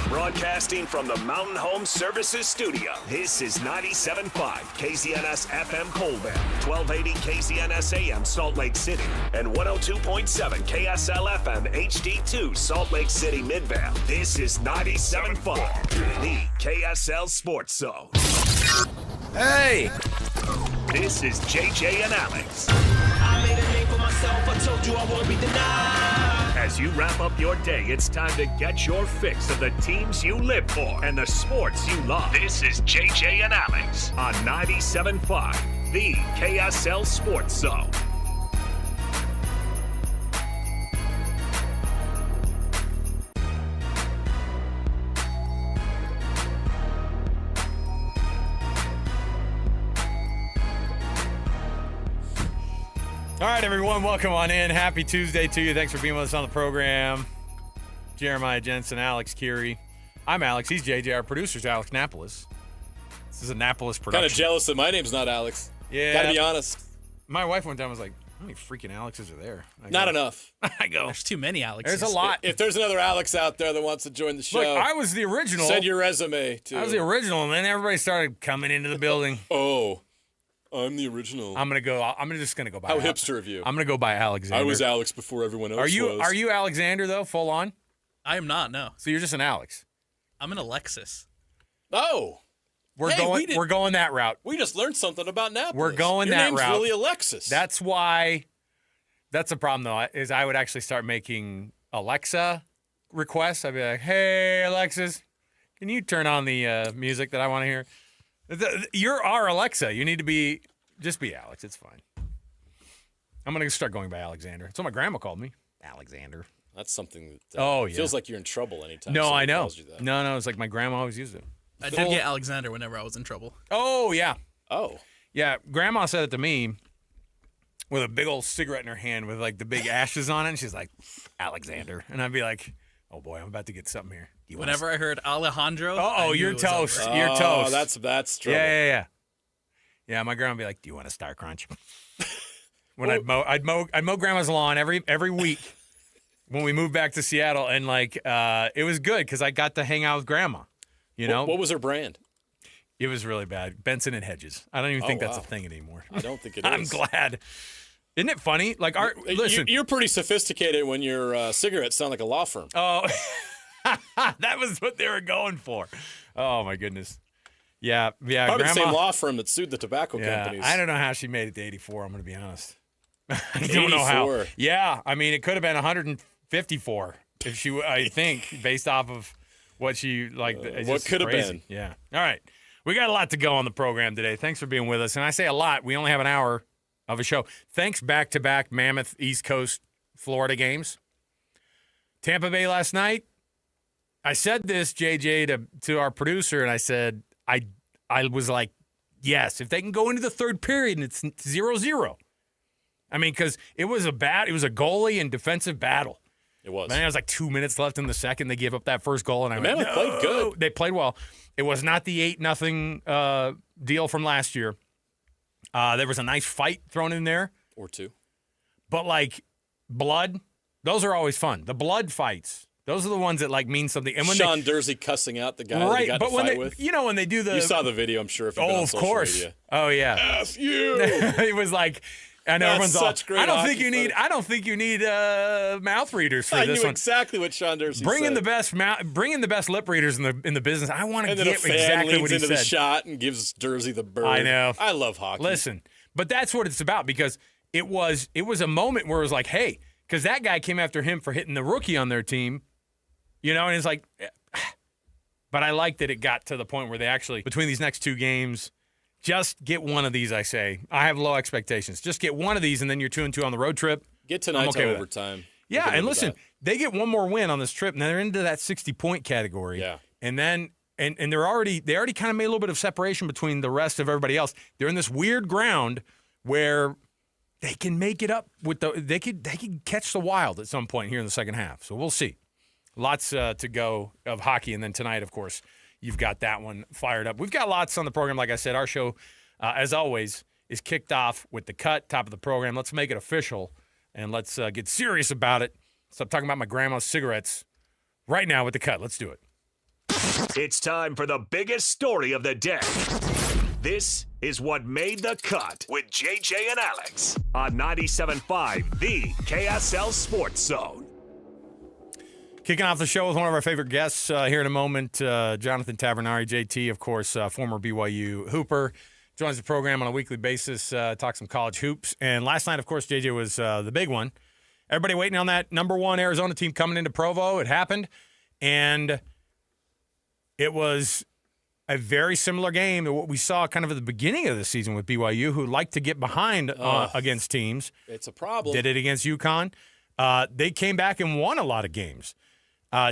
Broadcasting from the Mountain Home Services studio, this is 97.5 KZNS FM Colville, 1280 KZNS AM Salt Lake City, and 102.7 KSL FM HD2 Salt Lake City Midvale. This is 97.5, the KSL Sports Zone. Hey! This is JJ and Alex. I made a name for myself, I told you I won't be denied. As you wrap up your day, it's time to get your fix of the teams you live for and the sports you love. This is JJ and Alex on 97.5, the KSL Sports Zone. All right, everyone, welcome on in. Happy Tuesday to you. Thanks for being with us on the program. Jeremiah Jensen, Alex Curie. I'm Alex. He's JJ. Our producer's Alex Napolis. This is a Napolis production. Kind of jealous that my name's not Alex. Yeah. Gotta be honest. My wife one time was like, how many freaking Alexes are there? Not enough. I go, there's too many Alexes. There's a lot. If there's another Alex out there that wants to join the show, Look, I was the original. Send your resume to. I was the original, and then everybody started coming into the building. Oh, I'm the original. I'm just gonna go by. How hipster of you. I'm gonna go by Alexander. I was Alex before everyone else was. was. Are you Alexander though? Full on? I am not. No. So you're just an Alex. I'm an Alexis. Oh. We're going that route. We just learned something about Napolis. We're going Your that name's route. really Alexis. That's why. That's the problem though. Is I would actually start making Alexa requests. I'd be like, "Hey Alexis, can you turn on the music that I want to hear?" You're our Alexa. You need to just be Alex. It's fine. I'm gonna start going by Alexander. That's what my grandma called me, Alexander. That's something that yeah. feels like you're in trouble anytime. No, somebody I know. calls you that. No, it's like my grandma always used it. I did get Alexander whenever I was in trouble. Oh, yeah. Oh. Yeah, Grandma said it to me with a big old cigarette in her hand with, like, the big ashes on it, and she's like, Alexander. And I'd be like, oh, boy, I'm about to get something here. Whenever I heard Alejandro, oh, you're toast. You're toast. That's trouble. Yeah. Yeah, my grandma would be like, do you want a Star Crunch? When I'd mow Grandma's lawn every week when we moved back to Seattle, and, like, it was good because I got to hang out with Grandma. You know, what was her brand? It was really bad. Benson and Hedges. I don't even think that's a thing anymore. I don't think it is. I'm glad. Isn't it funny? Like, listen, you're pretty sophisticated when your cigarettes sound like a law firm. Oh, that was what they were going for. Oh my goodness. Yeah. Probably Grandma, the same law firm that sued the tobacco companies. I don't know how she made it to 84. I'm going to be honest. I don't know how. Yeah, I mean, it could have been 154 if she. I think based off of what she like. What could have been? Yeah. All right. We got a lot to go on the program today. Thanks for being with us. And I say a lot. We only have an hour of a show. Thanks back-to-back Mammoth East Coast Florida games. Tampa Bay last night. I said this, JJ, to our producer, and I said I was like, yes, if they can go into the third period and it's 0-0. I mean, because it was a goalie and defensive battle. It was. Man, it was like 2 minutes left in the second. They gave up that first goal, and I went, Mammoth played good. They played well. It was not the 8-0 deal from last year. There was a nice fight thrown in there. Or two. But, like, blood, those are always fun. The blood fights, those are the ones that, like, mean something. And when Sean Dursey cussing out the guy that he got in a fight with. You know, when they do the... You saw the video, I'm sure, if you've been on social media. Oh, yeah. F you! It was like... I know everyone's such all, great I don't think hockey you need mouth readers for I this knew one. exactly what Sean Dursey Bring in said. bring in the best lip readers in the business. I want to And get then a fan exactly leans what he into said. the shot and gives Dursey the bird. I know. I love hockey. Listen, but that's what it's about because it was a moment where it was like, hey, because that guy came after him for hitting the rookie on their team, you know, and it's like, but I like that it got to the point where they actually, between these next two games, just get one of these, I say. I have low expectations. Just get one of these, and then you're 2-2 on the road trip. Get tonight to with overtime. Yeah, and listen, they get one more win on this trip, and they're into that 60-point category. Yeah. And then and they already kind of made a little bit of separation between the rest of everybody else. They're in this weird ground where they can make it up with they could catch the Wild at some point here in the second half. So we'll see. Lots to go of hockey, and then tonight, of course, you've got that one fired up. We've got lots on the program. Like I said, our show, as always, is kicked off with the cut, top of the program. Let's make it official, and let's get serious about it. Stop talking about my grandma's cigarettes right now with the cut. Let's do it. It's time for the biggest story of the day. This is what made the cut with JJ and Alex on 97.5, the KSL Sports Zone. Kicking off the show with one of our favorite guests here in a moment, Jonathan Tavernari, JT, of course, former BYU Hooper, joins the program on a weekly basis, talks some college hoops. And last night, of course, JJ was the big one. Everybody waiting on that number one Arizona team coming into Provo. It happened, and it was a very similar game to what we saw kind of at the beginning of the season with BYU, who like to get behind against teams. It's a problem. Did it against UConn. They came back and won a lot of games.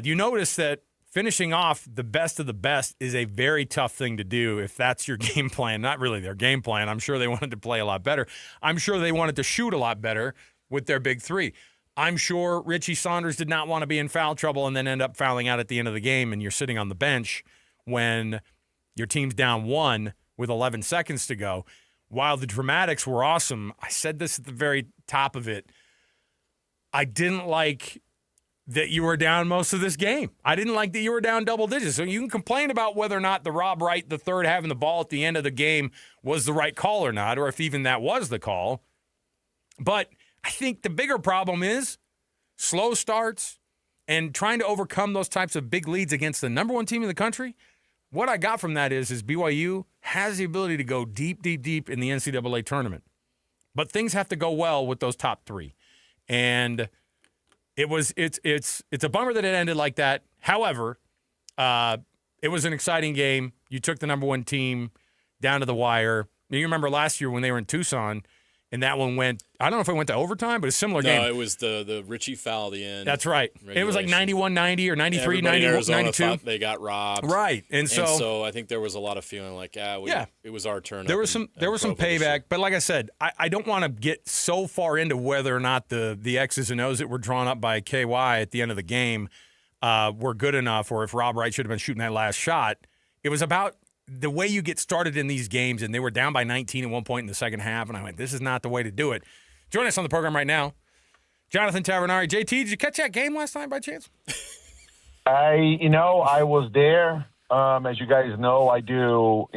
You notice that finishing off the best of the best is a very tough thing to do if that's your game plan. Not really their game plan. I'm sure they wanted to play a lot better. I'm sure they wanted to shoot a lot better with their big three. I'm sure Richie Saunders did not want to be in foul trouble and then end up fouling out at the end of the game, and you're sitting on the bench when your team's down 1 with 11 seconds to go. While the dramatics were awesome, I said this at the very top of it, I didn't like that you were down most of this game. I didn't like that you were down double digits. So you can complain about whether or not the Rob Wright, the third, having the ball at the end of the game was the right call or not, or if even that was the call. But I think the bigger problem is slow starts and trying to overcome those types of big leads against the number 1 team in the country. What I got from that is BYU has the ability to go deep, deep, deep in the NCAA tournament. But things have to go well with those top 3. And it's a bummer that it ended like that. However, it was an exciting game. You took the number 1 team down to the wire. You remember last year when they were in Tucson, and that one went, I don't know if it went to overtime, but a similar game. No, it was the Richie foul at the end. That's right. Regulation. It was like 91-90 or 93-92. Thought they got robbed. Right. And so I think there was a lot of feeling like, it was our turn. There was some payback, but like I said, I don't want to get so far into whether or not the X's and O's that were drawn up by KY at the end of the game were good enough, or if Rob Wright should have been shooting that last shot. It was about the way you get started in these games, and they were down by 19 at one point in the second half, and I went, this is not the way to do it. Join us on the program right now, Jonathan Tavernari. JT, did you catch that game last night by chance? I was there. As you guys know, I do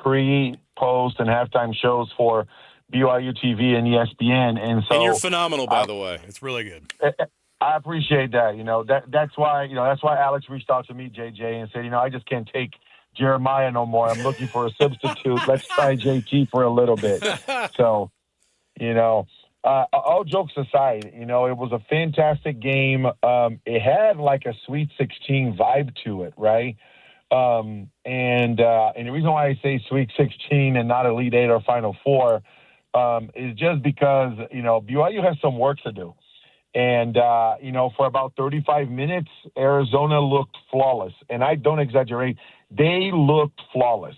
pre, post, and halftime shows for BYU TV and ESPN, and you're phenomenal, by the way. It's really good. I appreciate that. That's why Alex reached out to me, JJ, and said, I just can't take Jeremiah no more. I'm looking for a substitute. Let's try JT for a little bit. So, all jokes aside, it was a fantastic game. It had like a Sweet 16 vibe to it, right? And the reason why I say Sweet 16 and not Elite 8 or Final 4 is just because, BYU has some work to do. And, for about 35 minutes, Arizona looked flawless. And I don't exaggerate. They looked flawless.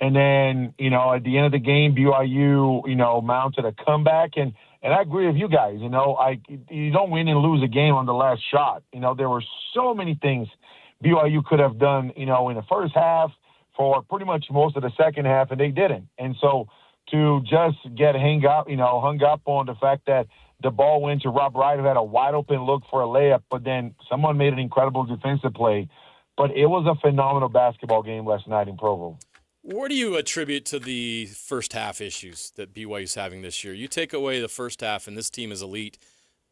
And then, at the end of the game, BYU, mounted a comeback. And I agree with you guys. You don't win and lose a game on the last shot. There were so many things BYU could have done, in the first half for pretty much most of the second half, and they didn't. And so to just get hung up on the fact that the ball went to Rob Wright, who had a wide-open look for a layup, but then someone made an incredible defensive play. But it was a phenomenal basketball game last night in Provo. What do you attribute to the first half issues that BYU's having this year? You take away the first half, and this team is elite,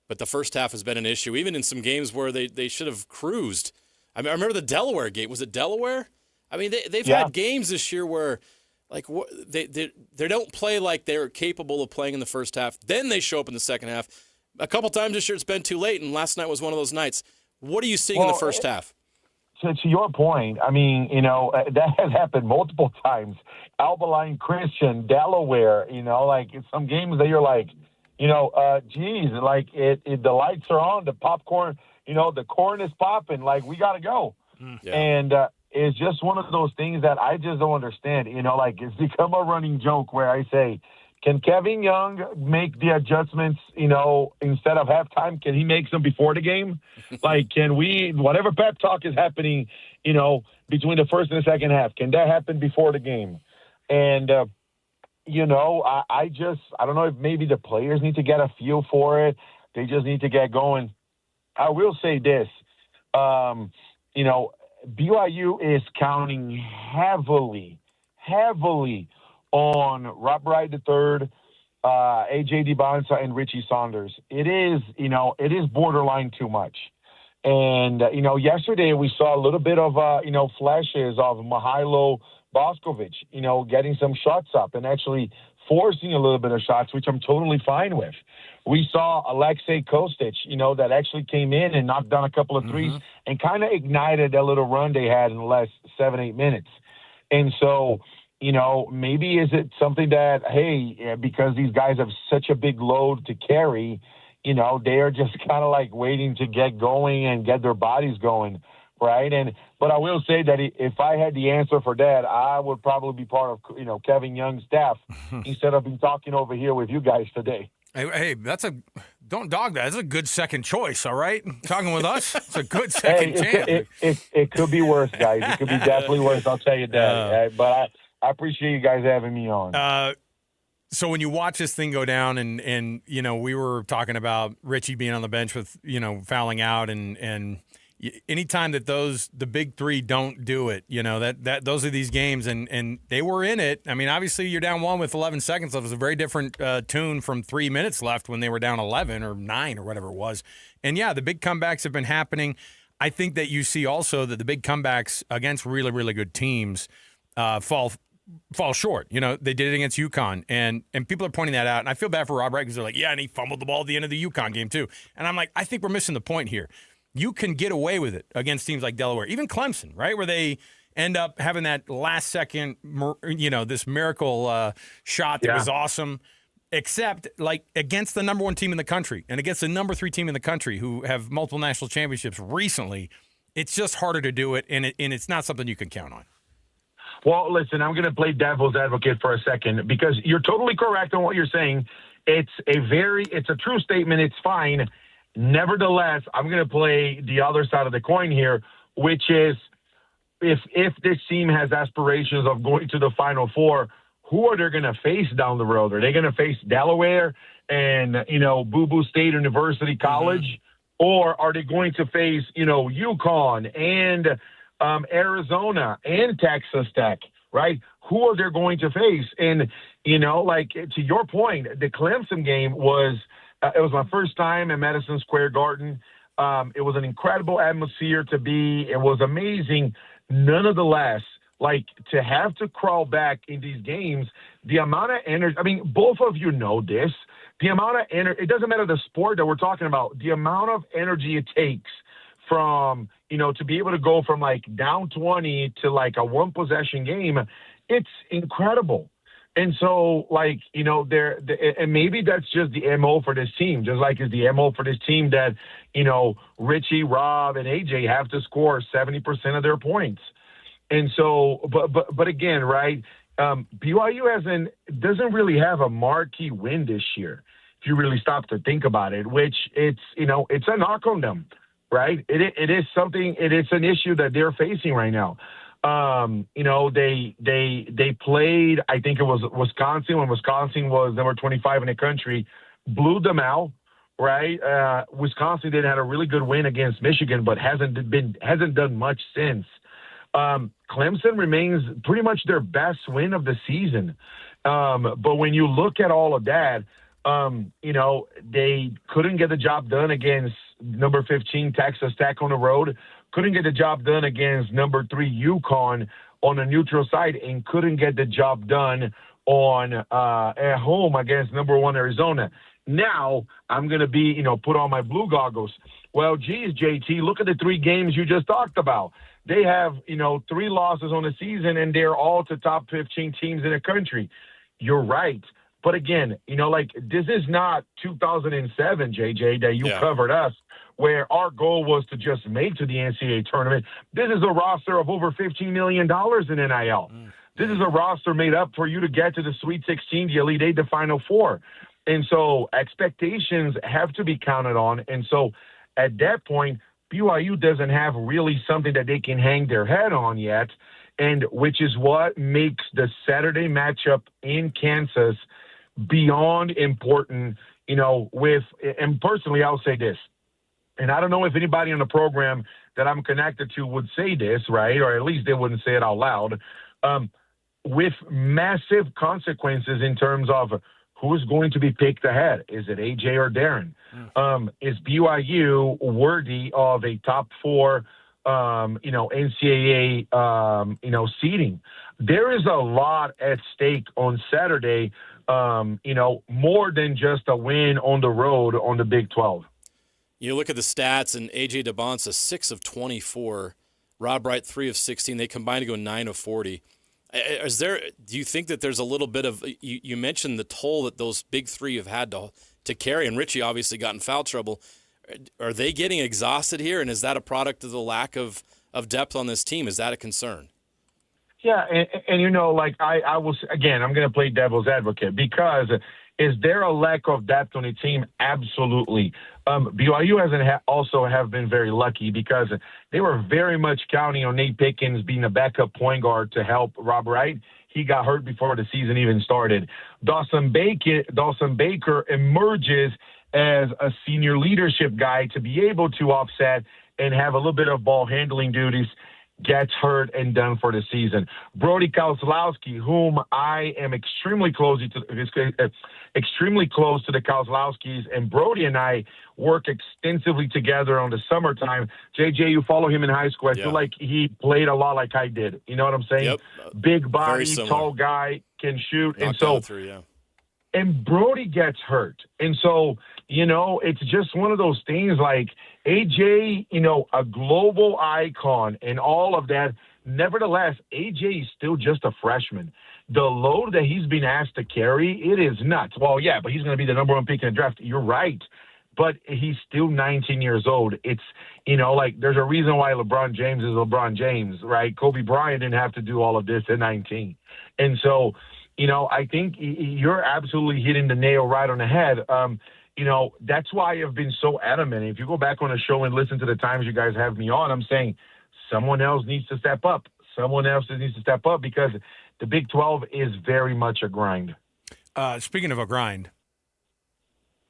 but the first half has been an issue, even in some games where they should have cruised. I remember the Delaware game. Was it Delaware? I mean, they've had games this year where – they don't play like they're capable of playing in the first half. Then they show up in the second half. A couple times this year it's been too late, and last night was one of those nights. What are you seeing in the first half? To your point, that has happened multiple times. Albaline Christian, Delaware, some games that you're like, geez, the lights are on, the popcorn, the corn is popping, we got to go. Yeah. And it's just one of those things that I just don't understand. It's become a running joke where I say, can Kevin Young make the adjustments, instead of halftime? Can he make them before the game? Can we, whatever pep talk is happening, between the first and the second half, can that happen before the game? And, I don't know if maybe the players need to get a feel for it. They just need to get going. I will say this, BYU is counting heavily on Rob Wright III, AJ DiBonsa, and Richie Saunders. It is borderline too much. And, yesterday we saw a little bit of, flashes of Mihailo Boskovic, getting some shots up and actually forcing a little bit of shots, which I'm totally fine with. We saw Alexei Kostic, that actually came in and knocked down a couple of threes and kind of ignited that little run they had in the last 7-8 minutes. And so, maybe is it something that, hey, because these guys have such a big load to carry, they are just kind of like waiting to get going and get their bodies going, right? But I will say that if I had the answer for that, I would probably be part of, Kevin Young's staff instead of being talking over here with you guys today. Hey, don't dog that. That's a good second choice, all right? Talking with us, it's a good second chance. It could be worse, guys. It could be definitely worse, I'll tell you that. But I appreciate you guys having me on. So when you watch this thing go down and we were talking about Richie being on the bench with, fouling out and anytime that the big three don't do it, that those are these games and they were in it. I mean, obviously you're down 1 with 11 seconds. It was a very different tune from 3 minutes left when they were down 11 or 9 or whatever it was. And yeah, the big comebacks have been happening. I think that you see also that the big comebacks against really, really good teams fall short. They did it against UConn, and people are pointing that out. And I feel bad for Rob Wright because they're like, yeah, and he fumbled the ball at the end of the UConn game too. And I'm like, I think we're missing the point here. You can get away with it against teams like Delaware, even Clemson, right, where they end up having that last second, this miracle shot that was awesome. Except like against the number 1 team in the country and against the number 3 team in the country who have multiple national championships recently, it's just harder to do it, and it's not something you can count on. Well, listen, I'm going to play devil's advocate for a second because you're totally correct on what you're saying. It's a true statement. It's fine. Nevertheless, I'm going to play the other side of the coin here, which is if this team has aspirations of going to the Final Four, who are they going to face down the road? Are they going to face Delaware and, Boo Boo State University College? Or are they going to face, UConn and Arizona and Texas Tech, right? Who are they going to face? And, to your point, the Clemson game was it was my first time in Madison Square Garden. It was an incredible atmosphere to be. It was amazing. Nonetheless, to have to crawl back in these games, the amount of energy, I mean, both of you know this, the amount of energy, it doesn't matter the sport that we're talking about, the amount of energy it takes from, to be able to go from down 20 to a 1 possession game, it's incredible. And so, and maybe that's just the MO for this team, just like it's the MO for this team that, Richie, Rob, and AJ have to score 70% of their points. And so, but again, right, BYU doesn't really have a marquee win this year, if you really stop to think about it, which it's a knock on them, right? It is something, it's an issue that they're facing right now. They played, I think it was Wisconsin when Wisconsin was number 25 in the country, blew them out, right? Wisconsin did have a really good win against Michigan, but hasn't done much since. Clemson remains pretty much their best win of the season. But when you look at all of that, they couldn't get the job done against number 15 Texas Tech on the road, couldn't get the job done against number 3 UConn on a neutral site, and couldn't get the job done at home against number 1 Arizona. Now I'm going to be, put on my blue goggles. Well, geez, JT, look at the 3 games you just talked about. They have, 3 losses on the season, and they're all to top 15 teams in the country. You're right. But again, this is not 2007, JJ, that you covered us, where our goal was to just make to the NCAA tournament. This is a roster of over $15 million in NIL. This is a roster made up for you to get to the Sweet 16, the Elite 8, the Final Four. And so expectations have to be counted on. And so at that point, BYU doesn't have really something that they can hang their head on yet, and which is what makes the Saturday matchup in Kansas beyond important, and personally, I'll say this, and I don't know if anybody on the program that I'm connected to would say this, right, or at least they wouldn't say it out loud, with massive consequences in terms of who's going to be picked ahead. Is it AJ or Darren? Is BYU worthy of a top 4, NCAA, seeding? There is a lot at stake on Saturday, more than just a win on the road on the Big 12. You look at the stats, and A.J. DeBonsa, 6 of 24. Rob Wright, 3 of 16. They combined to go 9 of 40. Do you think that there's a little bit of – you mentioned the toll that those big 3 have had to to carry. And Richie obviously got in foul trouble. Are they getting exhausted here? And is that a product of the lack of depth on this team? Is that a concern? Yeah, and you know, like I was, again, I'm going to play devil's advocate because is there a lack of depth on the team? Absolutely. BYU also have been very lucky because they were very much counting on Nate Pickens being a backup point guard to help Rob Wright. He got hurt before the season even started. Dawson Baker emerges as a senior leadership guy to be able to offset and have a little bit of ball handling duties, gets hurt and done for the season. Brody Kozlowski, whom I am extremely close to the Kozlowskis, and Brody and I work extensively together on the summertime. JJ, you follow him in high school. I feel like he played a lot like I did. You know what I'm saying? Yep. Big body, tall guy, can shoot. And Brody gets hurt. And so, you know, it's just one of those things like AJ, you know, a global icon and all of that. Nevertheless, AJ is still just a freshman. The load that he's been asked to carry, it is nuts. Well, yeah, but he's going to be the number one pick in the draft. You're right. But he's still 19 years old. It's, you know, like there's a reason why LeBron James is LeBron James, right? Kobe Bryant didn't have to do all of this at 19. And so, you know, I think you're absolutely hitting the nail right on the head. You know, that's why I've been so adamant. If you go back on the show and listen to the times you guys have me on, I'm saying someone else needs to step up. Someone else needs to step up because the Big 12 is very much a grind. Speaking of a grind,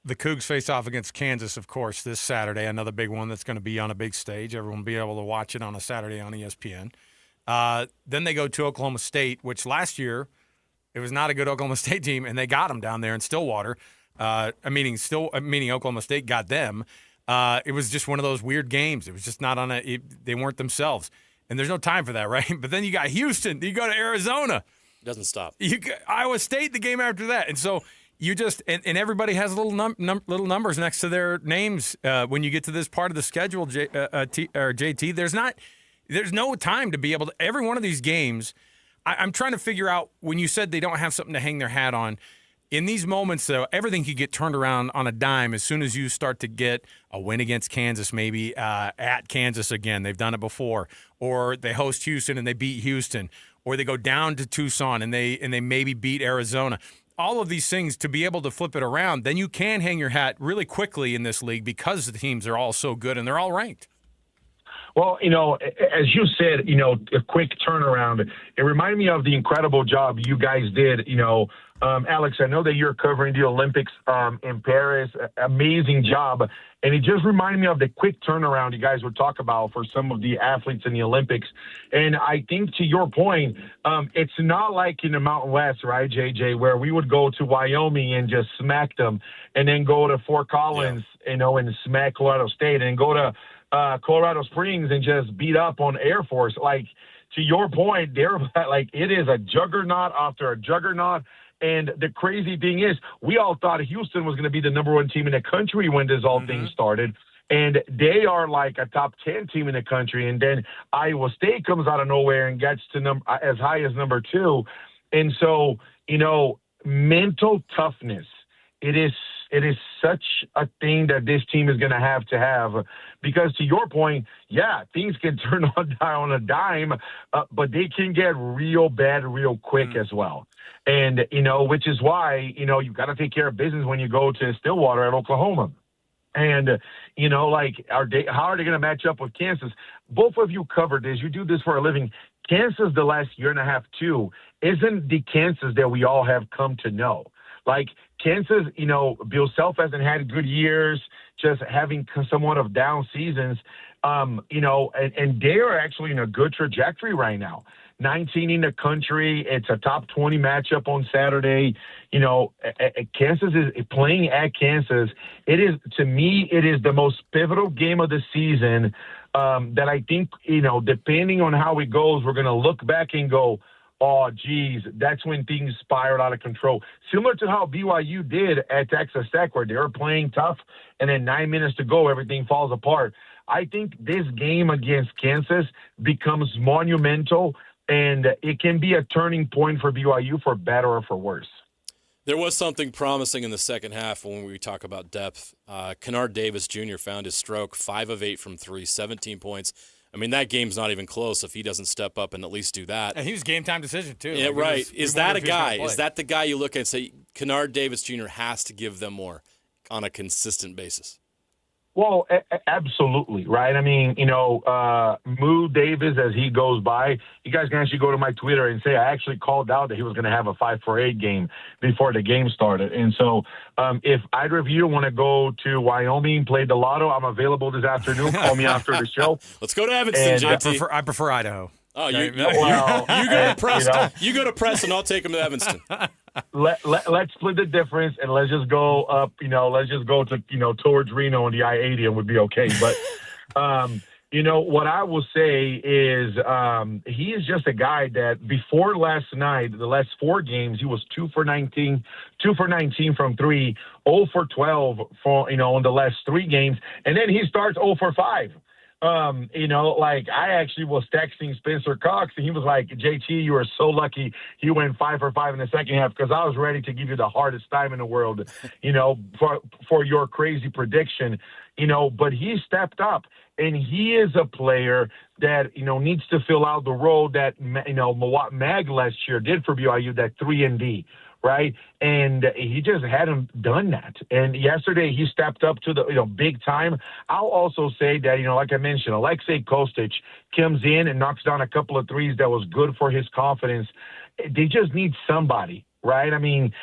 the Cougs face off against Kansas, of course, this Saturday, another big one that's going to be on a big stage. Everyone will be able to watch it on a Saturday on ESPN. Then they go to Oklahoma State, which last year it was not a good Oklahoma State team, and they got them down there in Stillwater. Meaning Oklahoma State got them. It was just one of those weird games. It was just not they weren't themselves. And there's no time for that, right? But then you got Houston. You go to Arizona. Doesn't stop. You got Iowa State the game after that. And so you just and everybody has little numbers next to their names when you get to this part of the schedule, JT. There's no time to be able to – every one of these games, I'm trying to figure out when you said they don't have something to hang their hat on. In these moments, though, everything can get turned around on a dime as soon as you start to get a win against Kansas, maybe at Kansas again. They've done it before. Or they host Houston and they beat Houston. Or they go down to Tucson and they maybe beat Arizona. All of these things, to be able to flip it around, then you can hang your hat really quickly in this league because the teams are all so good and they're all ranked. Well, you know, as you said, you know, a quick turnaround. It reminded me of the incredible job you guys did. You know, Alex, I know that you're covering the Olympics in Paris. Amazing job. And it just reminded me of the quick turnaround you guys would talk about for some of the athletes in the Olympics. And I think to your point, it's not like in the Mountain West, right, JJ, where we would go to Wyoming and just smack them and then go to Fort Collins, you know, and smack Colorado State and go to Colorado Springs and just beat up on Air Force. Like, to your point, they're like, it is a juggernaut after a juggernaut. And the crazy thing is, we all thought Houston was going to be the number one team in the country when this all thing started. And they are like a top 10 team in the country. And then Iowa State comes out of nowhere and gets to as high as number 2. And so, you know, mental toughness, it is such a thing that this team is going to have because, to your point, yeah, things can turn on a dime, but they can get real bad real quick as well. And, you know, which is why, you know, you've got to take care of business when you go to Stillwater at Oklahoma. And, you know, like, how are they going to match up with Kansas? Both of you covered this. You do this for a living. Kansas, the last year and a half, too, isn't the Kansas that we all have come to know. Like, Kansas, you know, Bill Self hasn't had good years, just having somewhat of down seasons, you know, and they are actually in a good trajectory right now. 19 in the country. It's a top 20 matchup on Saturday. You know, Kansas is playing at Kansas. It is, to me, it is the most pivotal game of the season that I think, you know, depending on how it goes, we're going to look back and go, oh, geez, that's when things spiraled out of control. Similar to how BYU did at Texas Tech, where they were playing tough, and then 9 minutes to go, everything falls apart. I think this game against Kansas becomes monumental, and it can be a turning point for BYU for better or for worse. There was something promising in the second half when we talk about depth. Kennard Davis Jr. found his stroke, 5 of 8 from 3, 17 points. I mean, that game's not even close if he doesn't step up and at least do that. And he was game time decision, too. Yeah, Like, right. Is that a guy? Is Is that the guy you look at and say, Kennard Davis Jr. has to give them more on a consistent basis? Well, absolutely, right? I mean, Moo Davis, as he goes by, you guys can actually go to my Twitter and say I actually called out that he was going to have a 5-for-8 game before the game started. And so if either of you want to go to Wyoming, play the lotto, I'm available this afternoon. Call me after the show. Let's go to Evanston, JT. I prefer Idaho. Oh, Okay. you go to Preston. You go to Preston. I'll take him to Evanston. Let's split the difference and let's just go up. Let's just go to towards Reno and the I-80 and would be okay. But what I will say is he is just a guy that before last night, the last 4 games, he was 2 for 19 from 3, 0 for 12 for in the last 3 games, and then he starts 0 for 5. I actually was texting Spencer Cox, and he was like, JT, you were so lucky he went 5 for 5 in the second half, because I was ready to give you the hardest time in the world, for your crazy prediction, but he stepped up, and he is a player that, needs to fill out the role that, Mag last year did for BYU, that 3-and-D. Right. And he just hadn't done that. And yesterday he stepped up to the, big time. I'll also say that, like I mentioned, Alexei Kostic comes in and knocks down a couple of threes that was good for his confidence. They just need somebody. Right. I mean,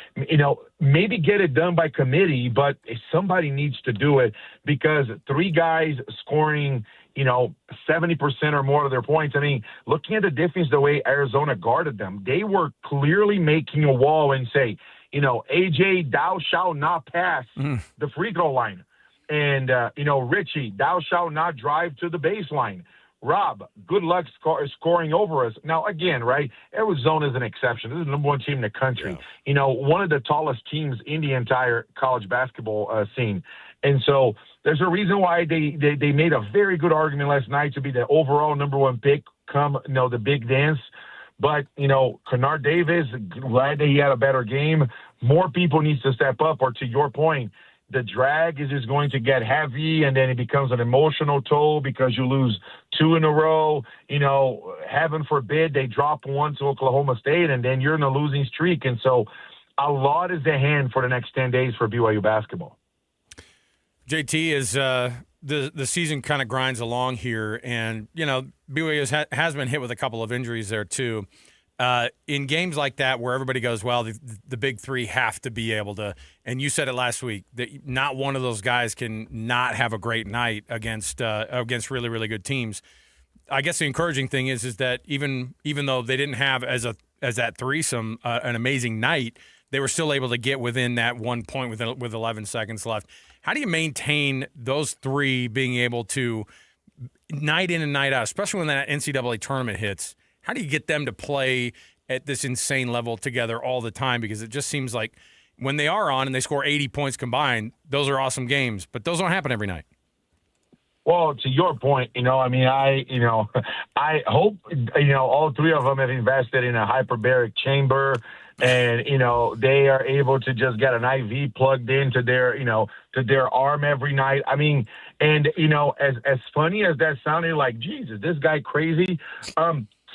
maybe get it done by committee, but somebody needs to do it, because 3 guys scoring, 70% or more of their points. I mean, looking at the defense, the way Arizona guarded them, they were clearly making a wall and say, AJ, thou shalt not pass the free throw line. And, Richie, thou shalt not drive to the baseline. Rob, good luck scoring over us. Now, again, right, Arizona is an exception. This is the number 1 team in the country. Yeah. One of the tallest teams in the entire college basketball scene. And so there's a reason why they made a very good argument last night to be the overall number 1 pick come, the big dance. But, Kennard Davis, glad that he had a better game. More people needs to step up, or to your point, the drag is just going to get heavy, and then it becomes an emotional toll because you lose 2 in a row. Heaven forbid they drop 1 to Oklahoma State, and then you're in a losing streak. And so a lot is at hand for the next 10 days for BYU basketball. JT, is the season kind of grinds along here, and BYU has been hit with a couple of injuries there too. In games like that where everybody goes, well, the big 3 have to be able to, and you said it last week, that not one of those guys can not have a great night against really, really good teams. I guess the encouraging thing is that even though they didn't have as that threesome an amazing night, they were still able to get within that 1 point with 11 seconds left. How do you maintain those 3 being able to, night in and night out, especially when that NCAA tournament hits, how do you get them to play at this insane level together all the time? Because it just seems like when they are on and they score 80 points combined, those are awesome games, but those don't happen every night. Well, to your point, I hope, all 3 of them have invested in a hyperbaric chamber, and, they are able to just get an IV plugged into their, to their arm every night. I mean, and, as funny as that sounded, like, Jesus, this guy crazy.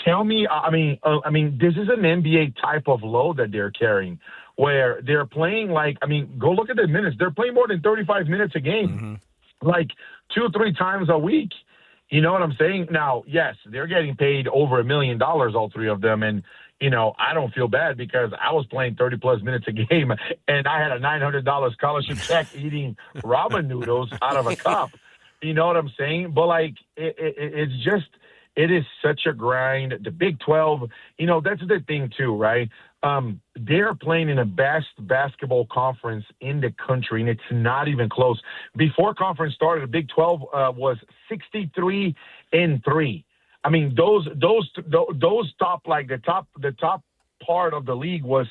Tell me, this is an NBA type of load that they're carrying, where they're playing go look at the minutes. They're playing more than 35 minutes a game, like 2 or 3 times a week. You know what I'm saying? Now, yes, they're getting paid over $1 million, all 3 of them. And, I don't feel bad because I was playing 30-plus minutes a game, and I had a $900 scholarship check eating ramen noodles out of a cup. You know what I'm saying? But, it's just – it is such a grind. The Big 12, that's the thing too, right? They're playing in the best basketball conference in the country, and it's not even close. Before conference started, the Big 12 was 63-3. I mean, those top, the top part of the league was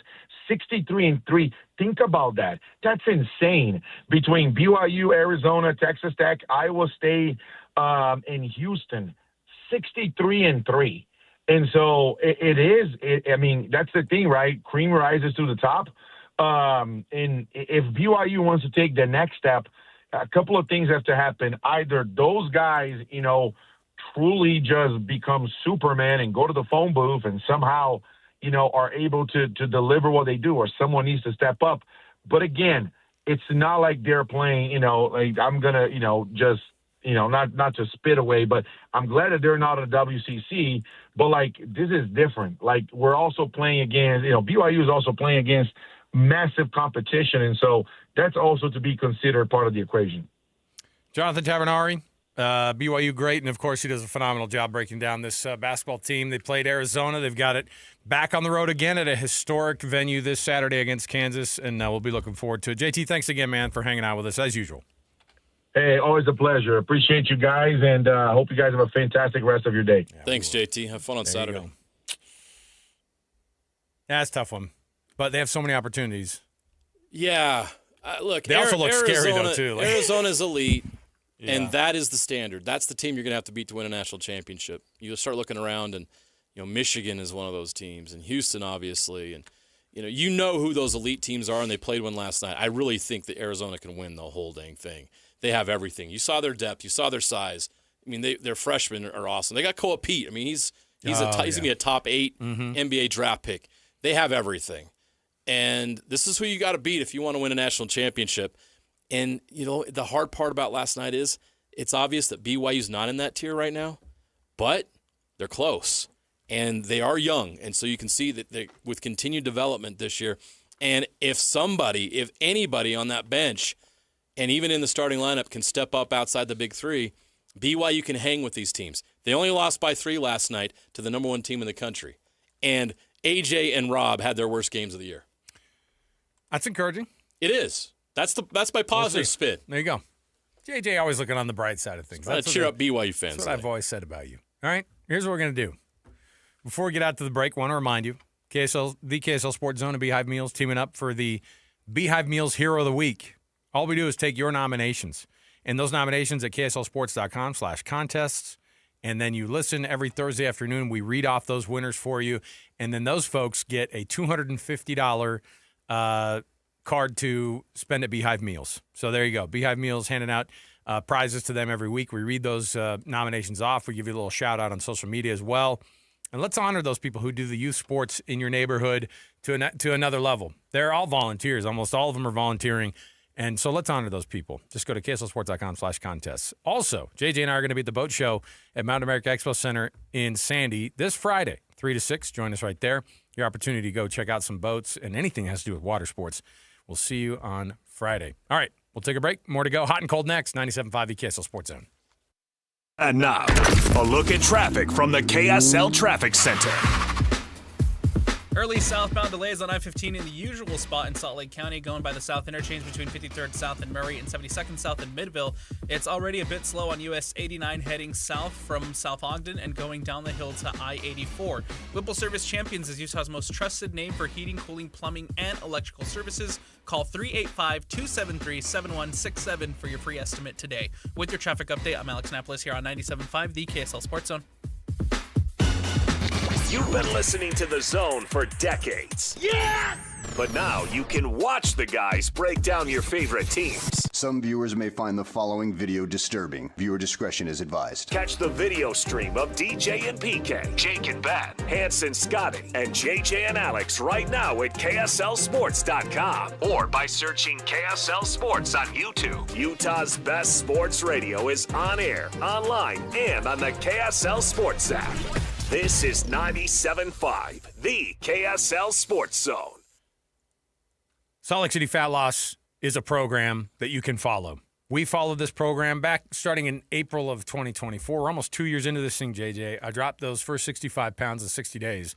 63-3. Think about that. That's insane. Between BYU, Arizona, Texas Tech, Iowa State, and Houston. 63-3. And so it is, that's the thing, right? Cream rises to the top. And if BYU wants to take the next step, a couple of things have to happen. Either those guys, truly just become Superman and go to the phone booth and somehow, are able to deliver what they do, or someone needs to step up. But again, it's not like they're playing, like I'm going to, just, not to spit away, but I'm glad that they're not a WCC, but like, this is different. Like, we're also playing against, BYU is also playing against massive competition. And so that's also to be considered part of the equation. Jonathan Tavernari, BYU great, and of course he does a phenomenal job breaking down this basketball team. They played Arizona. They've got it back on the road again at a historic venue this Saturday against Kansas, and we'll be looking forward to it. JT, thanks again, man, for hanging out with us as usual. Hey, always a pleasure. Appreciate you guys, and hope you guys have a fantastic rest of your day. Yeah, thanks, JT. Have fun on Saturday. Yeah, it's a tough one, but they have so many opportunities. Yeah. Look, they also look scary, though, too. Arizona's elite, yeah. and that is the standard. That's the team you're going to have to beat to win a national championship. You start looking around, and Michigan is one of those teams, and Houston, obviously, and you know who those elite teams are, and they played one last night. I really think that Arizona can win the whole dang thing. They have everything. You saw their depth. You saw their size. I mean, their freshmen are awesome. They got Koa Pete. I mean, he's going to be a top 8 NBA draft pick. They have everything. And this is who you got to beat if you want to win a national championship. And, the hard part about last night is it's obvious that BYU's not in that tier right now, but they're close. And they are young. And so you can see that with continued development this year, and if anybody on that bench and even in the starting lineup can step up outside the big three, BYU can hang with these teams. They only lost by 3 last night to the number 1 team in the country. And AJ and Rob had their worst games of the year. That's encouraging. It is. That's my positive spin. There you go. JJ always looking on the bright side of things. That's cheer up BYU fans. That's what I've always said about you. All right, here's what we're going to do. Before we get out to the break, I want to remind you, the KSL Sports Zone and Beehive Meals teaming up for the Beehive Meals Hero of the Week. All we do is take your nominations, and those nominations at kslsports.com/contests, and then you listen every Thursday afternoon. We read off those winners for you, and then those folks get a $250 card to spend at Beehive Meals. So there you go. Beehive Meals handing out prizes to them every week. We read those nominations off. We give you a little shout out on social media as well. And let's honor those people who do the youth sports in your neighborhood to another level. They're all volunteers. Almost all of them are volunteering. And so let's honor those people. Just go to kslsports.com/contests. Also, JJ and I are going to be at the boat show at Mountain America Expo Center in Sandy this Friday, 3 to 6. Join us right there. Your opportunity to go check out some boats and anything that has to do with water sports. We'll see you on Friday. All right, we'll take a break. More to go. Hot and cold next. 97.5 KSL Sports Zone. And now, a look at traffic from the KSL Traffic Center. Early southbound delays on I-15 in the usual spot in Salt Lake County, going by the south interchange between 53rd South and Murray and 72nd South in Midville. It's already a bit slow on US 89 heading south from South Ogden and going down the hill to I-84. Whipple Service Champions is Utah's most trusted name for heating, cooling, plumbing, and electrical services. Call 385-273-7167 for your free estimate today. With your traffic update, I'm Alex Napolis here on 97.5, the KSL Sports Zone. You've been listening to The Zone for decades. Yes! But now you can watch the guys break down your favorite teams. Some viewers may find the following video disturbing. Viewer discretion is advised. Catch the video stream of DJ and PK, Jake and Ben, Hanson, Scotty, and JJ and Alex right now at KSLSports.com or by searching KSL Sports on YouTube. Utah's best sports radio is on air, online, and on the KSL Sports app. This is 97.5, the KSL Sports Zone. Salt Lake City Fat Loss is a program that you can follow. We followed this program back starting in April of 2024. We're almost 2 years into this thing, JJ. I dropped those first 65 pounds in 60 days,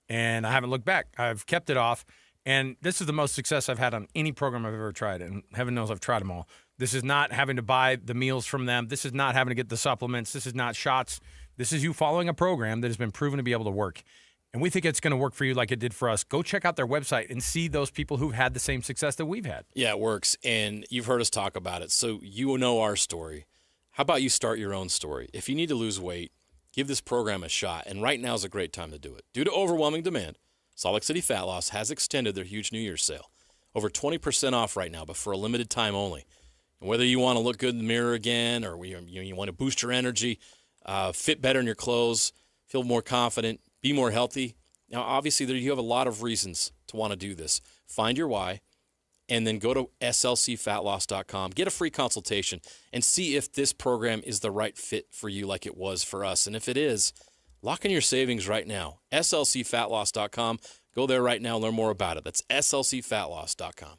and I haven't looked back. I've kept it off, and this is the most success I've had on any program I've ever tried, and heaven knows I've tried them all. This is not having to buy the meals from them. This is not having to get the supplements. This is not shots. This is you following a program that has been proven to be able to work. And we think it's going to work for you like it did for us. Go check out their website and see those people who've had the same success that we've had. Yeah, it works. And you've heard us talk about it. So you know our story. How about you start your own story? If you need to lose weight, give this program a shot. And right now is a great time to do it. Due to overwhelming demand, Salt Lake City Fat Loss has extended their huge New Year's sale. over 20% off right now, but for a limited time only. And whether you want to look good in the mirror again or you want to boost your energy, fit better in your clothes, feel more confident, be more healthy. Now, obviously, you have a lot of reasons to want to do this. Find your why, and then go to slcfatloss.com. Get a free consultation and see if this program is the right fit for you like it was for us. And if it is, lock in your savings right now. slcfatloss.com. Go there right now and learn more about it. That's slcfatloss.com.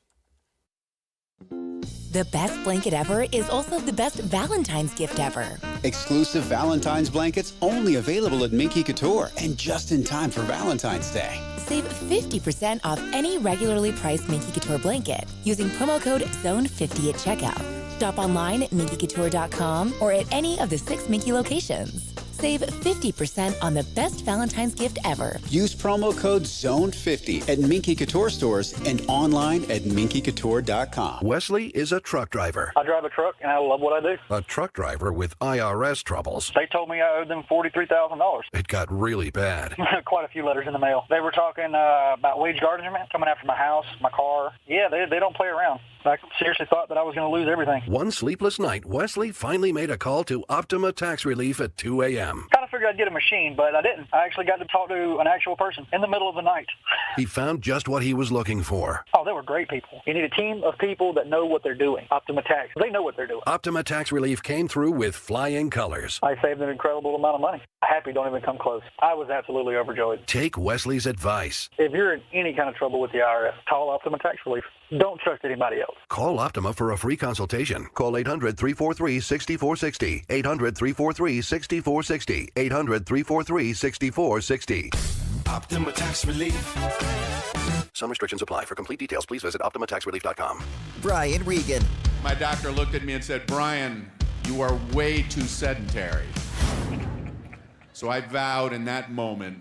The best blanket ever is also the best Valentine's gift ever. Exclusive Valentine's blankets only available at Minky Couture and just in time for Valentine's Day. Save 50% off any regularly priced Minky Couture blanket using promo code ZONE50 at checkout. Shop online at minkycouture.com or at any of the 6 Minky locations. Save 50% on the best Valentine's gift ever. Use promo code ZONE50 at Minky Couture stores and online at minkycouture.com. Wesley is a truck driver. I drive a truck, and I love what I do. A truck driver with IRS troubles. They told me I owed them $43,000. It got really bad. Quite a few letters in the mail. They were talking about wage garnishment, coming after my house, my car. Yeah, they don't play around. I seriously thought that I was going to lose everything. One sleepless night, Wesley finally made a call to Optima Tax Relief at 2 a.m. Kind of figured I'd get a machine, but I didn't. I actually got to talk to an actual person in the middle of the night. He found just what he was looking for. Oh, they were great people. You need a team of people that know what they're doing. Optima Tax, they know what they're doing. Optima Tax Relief came through with flying colors. I saved an incredible amount of money. Happy don't even come close. I was absolutely overjoyed. Take Wesley's advice. If you're in any kind of trouble with the IRS, call Optima Tax Relief. Don't trust anybody else. Call Optima for a free consultation. Call 800-343-6460. 800-343-6460. 800-343-6460. Optima Tax Relief. Some restrictions apply. For complete details, please visit OptimaTaxRelief.com. Brian Regan. My doctor looked at me and said, "Brian, you are way too sedentary." So I vowed in that moment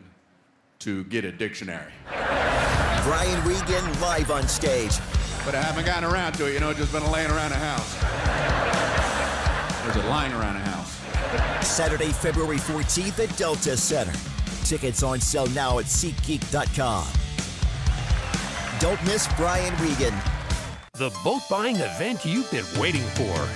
to get a dictionary. Brian Regan live on stage. But I haven't gotten around to it, just been laying around the house. There's a lying around the house. Saturday, February 14th at Delta Center. Tickets on sale now at SeatGeek.com. Don't miss Brian Regan. The boat buying event you've been waiting for.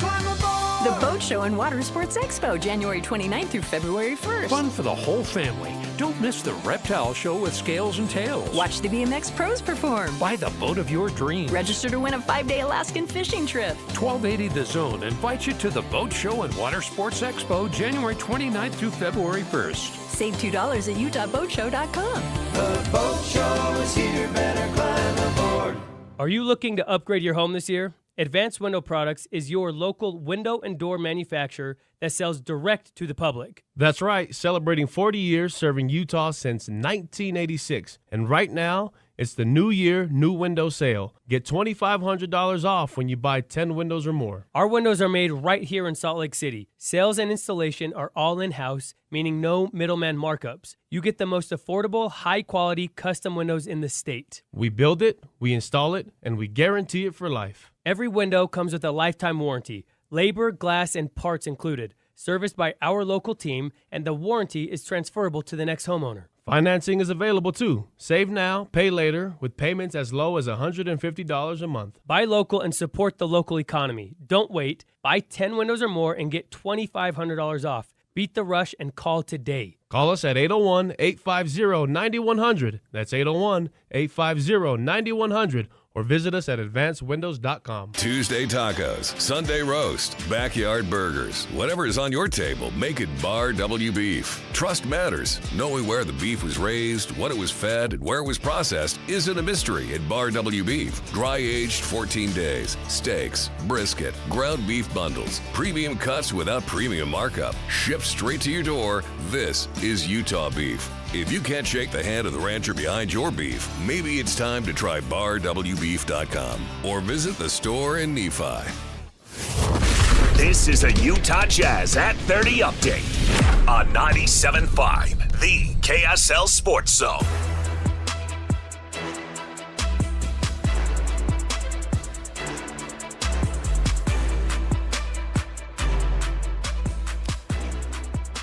The Boat Show and Water Sports Expo, January 29th through February 1st. Fun for the whole family. Don't miss the reptile show with scales and tails. Watch the BMX pros perform. Buy the boat of your dreams. Register to win a 5-day Alaskan fishing trip. 1280 The Zone invites you to the Boat Show and Water Sports Expo, January 29th through February 1st. Save $2 at UtahBoatShow.com. The boat show is here, better climb aboard. Are you looking to upgrade your home this year? Advanced Window Products is your local window and door manufacturer that sells direct to the public. That's right, celebrating 40 years serving Utah since 1986. And right now, it's the New Year, New Window Sale. Get $2,500 off when you buy 10 windows or more. Our windows are made right here in Salt Lake City. Sales and installation are all in-house, meaning no middleman markups. You get the most affordable, high-quality custom windows in the state. We build it, we install it, and we guarantee it for life. Every window comes with a lifetime warranty, labor, glass, and parts included, serviced by our local team, and the warranty is transferable to the next homeowner. Financing is available too. Save now, pay later, with payments as low as $150 a month. Buy local and support the local economy. Don't wait. Buy 10 windows or more and get $2,500 off. Beat the rush and call today. Call us at 801-850-9100. That's 801-850-9100. Or visit us at advancedwindows.com. Tuesday tacos, Sunday roast, backyard burgers. Whatever is on your table, make it Bar W Beef. Trust matters. Knowing where the beef was raised, what it was fed, and where it was processed isn't a mystery at Bar W Beef. Dry aged 14 days, steaks, brisket, ground beef bundles, premium cuts without premium markup, shipped straight to your door. This is Utah beef. If you can't shake the hand of the rancher behind your beef, maybe it's time to try BarWBeef.com or visit the store in Nephi. This is a Utah Jazz at 30 update on 97.5, the KSL Sports Zone.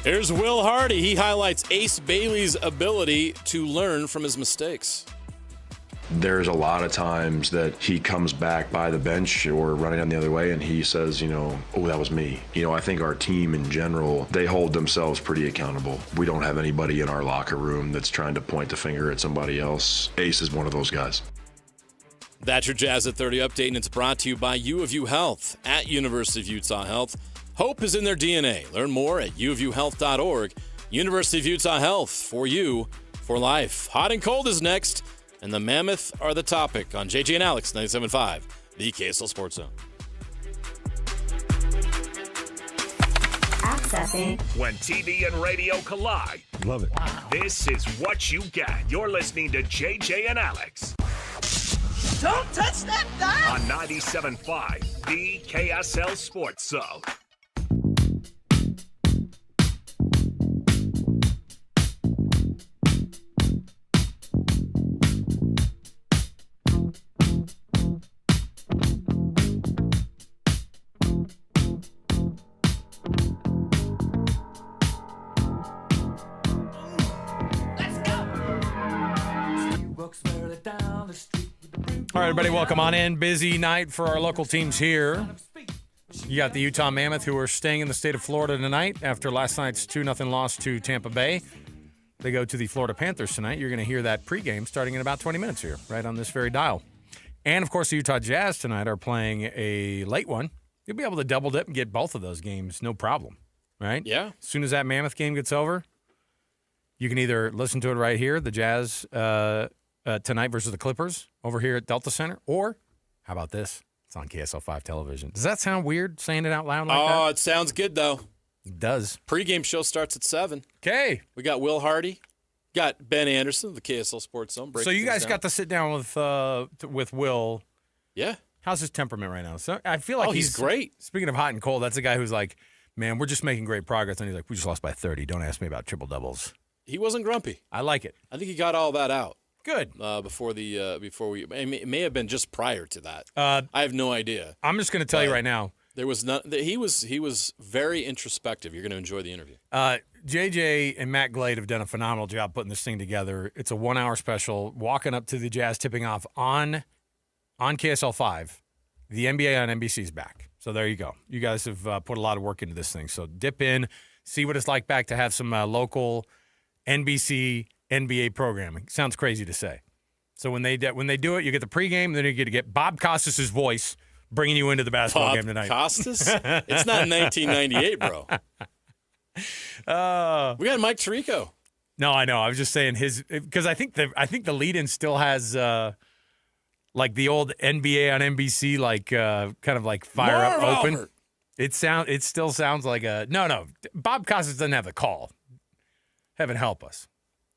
Here's Will Hardy. He highlights Ace Bailey's ability to learn from his mistakes. There's a lot of times that he comes back by the bench or running down the other way and he says, oh, that was me. I think our team in general, they hold themselves pretty accountable. We don't have anybody in our locker room that's trying to point the finger at somebody else. Ace is one of those guys. That's your Jazz at 30 update, and it's brought to you by U of U Health at University of Utah Health. Hope is in their DNA. Learn more at uofuhealth.org. University of Utah Health, for you, for life. Hot and cold is next, and the Mammoth are the topic on JJ and Alex 97.5, the KSL Sports Zone. Accessing. When TV and radio collide. Love it. This is what you get. You're listening to JJ and Alex. Don't touch that dial! On 97.5, the KSL Sports Zone. All right, everybody, welcome on in. Busy night for our local teams here. You got the Utah Mammoth, who are staying in the state of Florida tonight after last night's 2-0 loss to Tampa Bay. They go to the Florida Panthers tonight. You're going to hear that pregame starting in about 20 minutes here, right on this very dial. And, of course, the Utah Jazz tonight are playing a late one. You'll be able to double dip and get both of those games, no problem, right? Yeah. As soon as that Mammoth game gets over, you can either listen to it right here, the Jazz tonight versus the Clippers over here at Delta Center, or how about this? It's on KSL 5 television. Does that sound weird saying it out loud like that? Oh, it sounds good, though. It does. Pregame show starts at 7. Okay. We got Will Hardy. Got Ben Anderson, the KSL Sports Zone. So you guys got to sit down with Will. Yeah. How's his temperament right now? So I feel like he's great. Speaking of hot and cold, that's a guy who's like, man, we're just making great progress. And he's like, we just lost by 30. Don't ask me about triple doubles. He wasn't grumpy. I like it. I think he got all that out. Good. Before it may have been just prior to that. I have no idea. I'm just going to tell you right now. There was not. He was very introspective. You're going to enjoy the interview. JJ and Matt Glade have done a phenomenal job putting this thing together. It's a 1-hour special. Walking up to the Jazz tipping off on KSL 5. The NBA on NBC is back. So there you go. You guys have put a lot of work into this thing. So dip in, see what it's like back to have some local NBC NBA programming. Sounds crazy to say. So when they do it, you get the pregame, then you get to get Bob Costas' voice bringing you into the basketball game tonight. Costas? It's not 1998, bro. We got Mike Tirico. No, I know. I was just saying because I think the lead-in still has like the old NBA on NBC, like kind of like fire Marv up open. Albert. It still sounds like a no. Bob Costas doesn't have the call. Heaven help us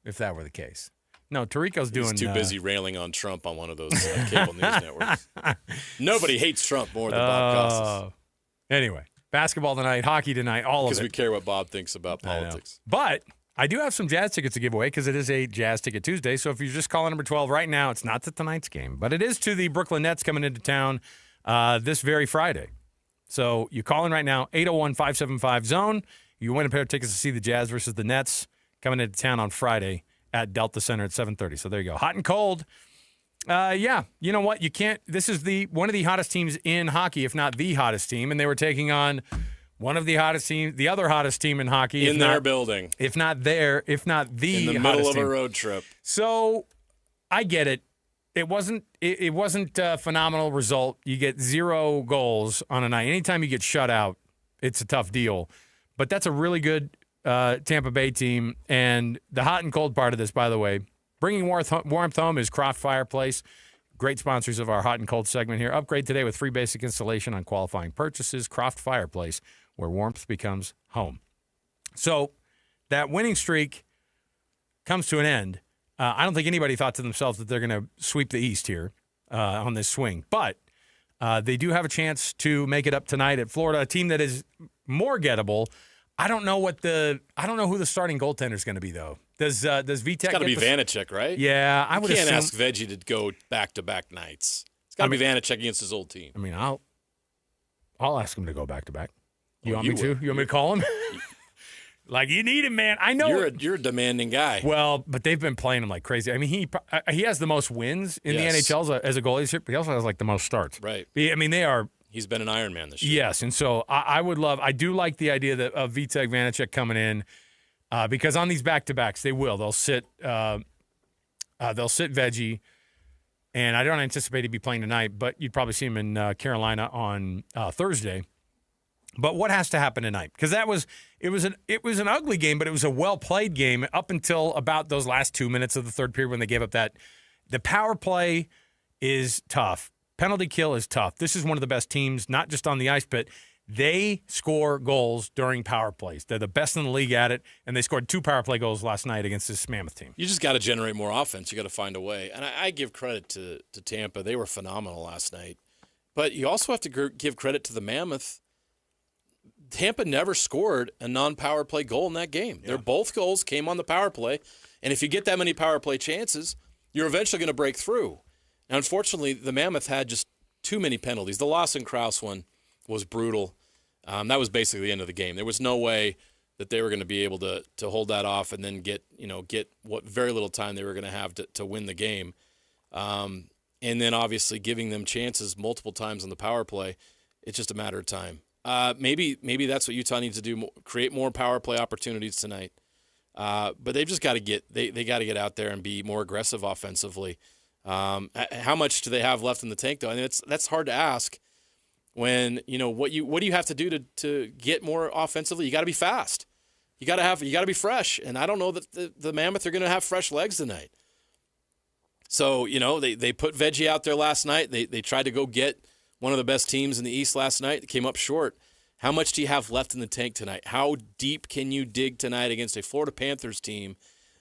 if that were the case. No, Tirico's doing. He's too busy railing on Trump on one of those cable news networks. Nobody hates Trump more than Bob Costas. Anyway, basketball tonight, hockey tonight, all of it. Because we care what Bob thinks about politics. But I do have some Jazz tickets to give away because it is a Jazz Ticket Tuesday. So if you're just calling number 12 right now, it's not to tonight's game, but it is to the Brooklyn Nets coming into town this very Friday. So you call in right now, 801-575-ZONE. You win a pair of tickets to see the Jazz versus the Nets coming into town on Friday at Delta Center at 7:30. So there you go. Hot and cold. Yeah, you know what? You can't. This is one of the hottest teams in hockey, if not the hottest team, and they were taking on one of the hottest teams, the other hottest team in hockey in their building, if not the in the middle of a road trip. So I get it. It wasn't a phenomenal result. You get 0 goals on a night. Anytime you get shut out, it's a tough deal. But that's a really good Tampa Bay team. And the hot and cold part of this, by the way, bringing warmth home is Croft Fireplace. Great sponsors of our hot and cold segment here. Upgrade today with free basic installation on qualifying purchases. Croft Fireplace, where warmth becomes home. So that winning streak comes to an end. I don't think anybody thought to themselves that they're going to sweep the East here on this swing. But they do have a chance to make it up tonight at Florida, a team that is more gettable. I don't know who the starting goaltender is going to be, though. Does Vitek? It's got to be Vanacek, right? Yeah, I would. You can't ask Veggie to go back-to-back nights. It's got to be Vanacek against his old team. I mean, I'll ask him to go back-to-back. You want me to? You want me to call him? Like, you need him, man. I know. You're a demanding guy. Well, but they've been playing him like crazy. I mean, he has the most wins in the NHL as a goalie, but he also has, like, the most starts. Right. I mean, they are. He's been an Iron Man this year. Yes, and so I do like the idea of Vitek Vanacek coming in because on these back-to-backs, they'll sit Veggie, and I don't anticipate he'd be playing tonight, but you'd probably see him in Carolina on Thursday. But what has to happen tonight? Because it was an ugly game, but it was a well-played game up until about those last 2 minutes of the third period when they gave up that. The power play is tough. Penalty kill is tough. This is one of the best teams, not just on the ice, but they score goals during power plays. They're the best in the league at it, and they scored 2 power play goals last night against this Mammoth team. You just got to generate more offense. You got to find a way. And I give credit to Tampa. They were phenomenal last night. But you also have to give credit to the Mammoth. Tampa never scored a non-power play goal in that game. Their both goals came on the power play, and if you get that many power play chances, you're eventually going to break through. Now, unfortunately, the Mammoth had just too many penalties. The Lawson Krause one was brutal. That was basically the end of the game. There was no way that they were going to be able to hold that off and then get what very little time they were going to have to win the game. And then obviously giving them chances multiple times on the power play, it's just a matter of time. Maybe that's what Utah needs to do: create more power play opportunities tonight. But they've just got to they got to get out there and be more aggressive offensively. How much do they have left in the tank, though? I mean, that's hard to ask. When what do you have to do to get more offensively? You got to be fast. You got to be fresh. And I don't know that the Mammoth are going to have fresh legs tonight. So they put Veggie out there last night. They tried to go get one of the best teams in the East last night. They came up short. How much do you have left in the tank tonight? How deep can you dig tonight against a Florida Panthers team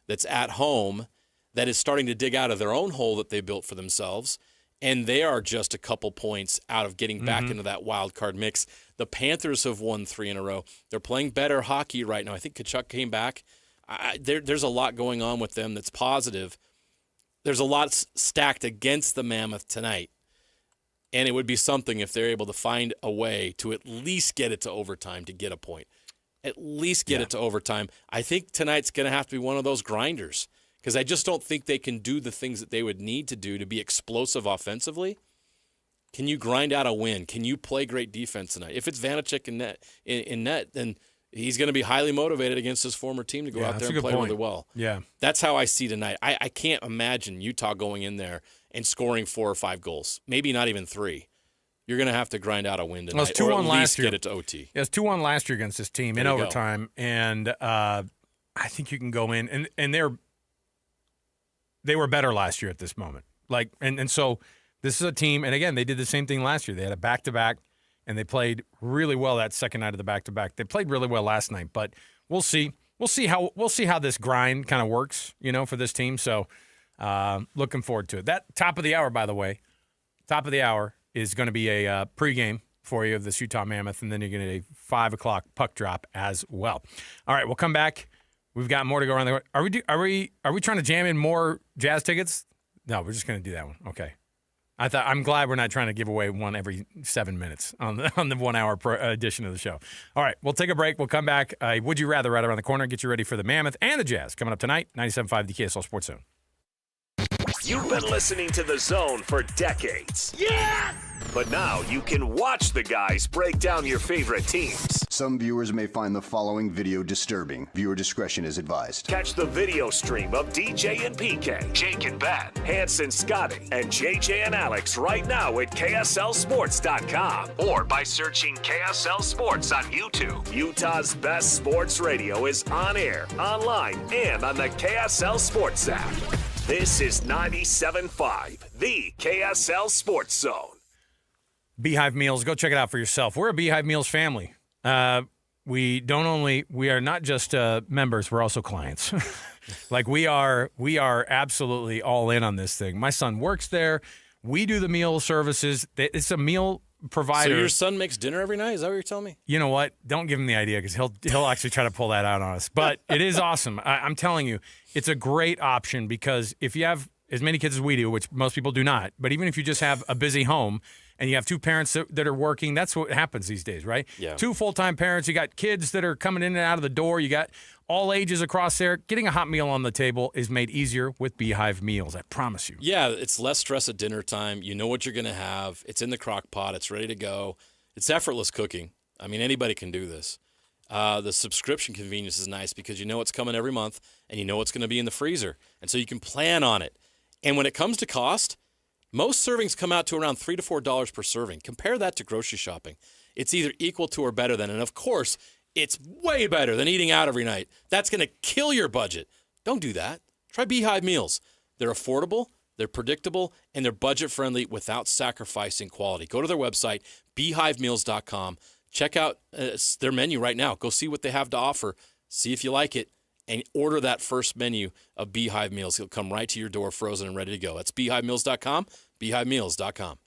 that's at home, that is starting to dig out of their own hole that they built for themselves, and they are just a couple points out of getting back into that wild card mix. The Panthers have won 3 in a row. They're playing better hockey right now. I think Tkachuk came back. There's a lot going on with them that's positive. There's a lot stacked against the Mammoth tonight, and it would be something if they're able to find a way to at least get it to overtime to get a point. At least get it to overtime. I think tonight's going to have to be one of those grinders, because I just don't think they can do the things that they would need to do to be explosive offensively. Can you grind out a win? Can you play great defense tonight? If it's Vanacek in net, then he's going to be highly motivated against his former team to go out there and play really well. Yeah. That's how I see tonight. I can't imagine Utah going in there and scoring 4 or 5 goals, maybe not even 3. You're going to have to grind out a win tonight, or at least get it to OT. Yeah, it was 2-1 last year against this team in overtime, and I think you can go in, and they were better last year at this moment. And so this is a team, and again, they did the same thing last year. They had a back-to-back, and they played really well that second night of the back-to-back. They played really well last night, but we'll see. We'll see how this grind kind of works, for this team. So looking forward to it. That top of the hour, by the way, is going to be a pregame for you of this Utah Mammoth, and then you're going to get a 5 o'clock puck drop as well. All right, we'll come back. We've got more to go around the. Are we trying to jam in more Jazz tickets? No, we're just going to do that one. Okay. I'm glad we're not trying to give away one every 7 minutes on the 1 hour edition of the show. All right, we'll take a break. We'll come back. Would you rather right around the corner? Get you ready for the Mammoth and the Jazz coming up tonight. 97.5 the KSL Sports Zone. You've been listening to The Zone for decades. Yes! But now you can watch the guys break down your favorite teams. Some viewers may find the following video disturbing. Viewer discretion is advised. Catch the video stream of DJ and PK, Jake and Ben, Hanson, Scotty, and JJ and Alex right now at KSLSports.com or by searching KSL Sports on YouTube. Utah's best sports radio is on air, online, and on the KSL Sports app. This is 97.5, the KSL Sports Zone. Beehive Meals, go check it out for yourself. We're a Beehive Meals family. We are not just members, we're also clients. we are absolutely all in on this thing. My son works there. We do the meal services. It's a meal provider. So your son makes dinner every night? Is that what you're telling me? You know what? Don't give him the idea, because he'll actually try to pull that out on us. But it is awesome. I'm telling you, it's a great option, because if you have as many kids as we do, which most people do not, but even if you just have a busy home and you have two parents that are working, that's what happens these days, right? Yeah. Two full-time parents, you got kids that are coming in and out of the door, you got all ages across there. Getting a hot meal on the table is made easier with Beehive Meals, I promise you. Yeah, it's less stress at dinner time. You know what you're going to have. It's in the crock pot. It's ready to go. It's effortless cooking. I mean, anybody can do this. The subscription convenience is nice because you know it's coming every month and you know it's going to be in the freezer. And so you can plan on it. And when it comes to cost, most servings come out to around $3 to $4 per serving. Compare that to grocery shopping. It's either equal to or better than. And of course, it's way better than eating out every night. That's going to kill your budget. Don't do that. Try Beehive Meals. They're affordable, they're predictable, and they're budget-friendly without sacrificing quality. Go to their website, beehivemeals.com. Check out their menu right now. Go see what they have to offer. See if you like it, and order that first menu of Beehive Meals. It'll come right to your door, frozen and ready to go. That's beehivemeals.com, beehivemeals.com.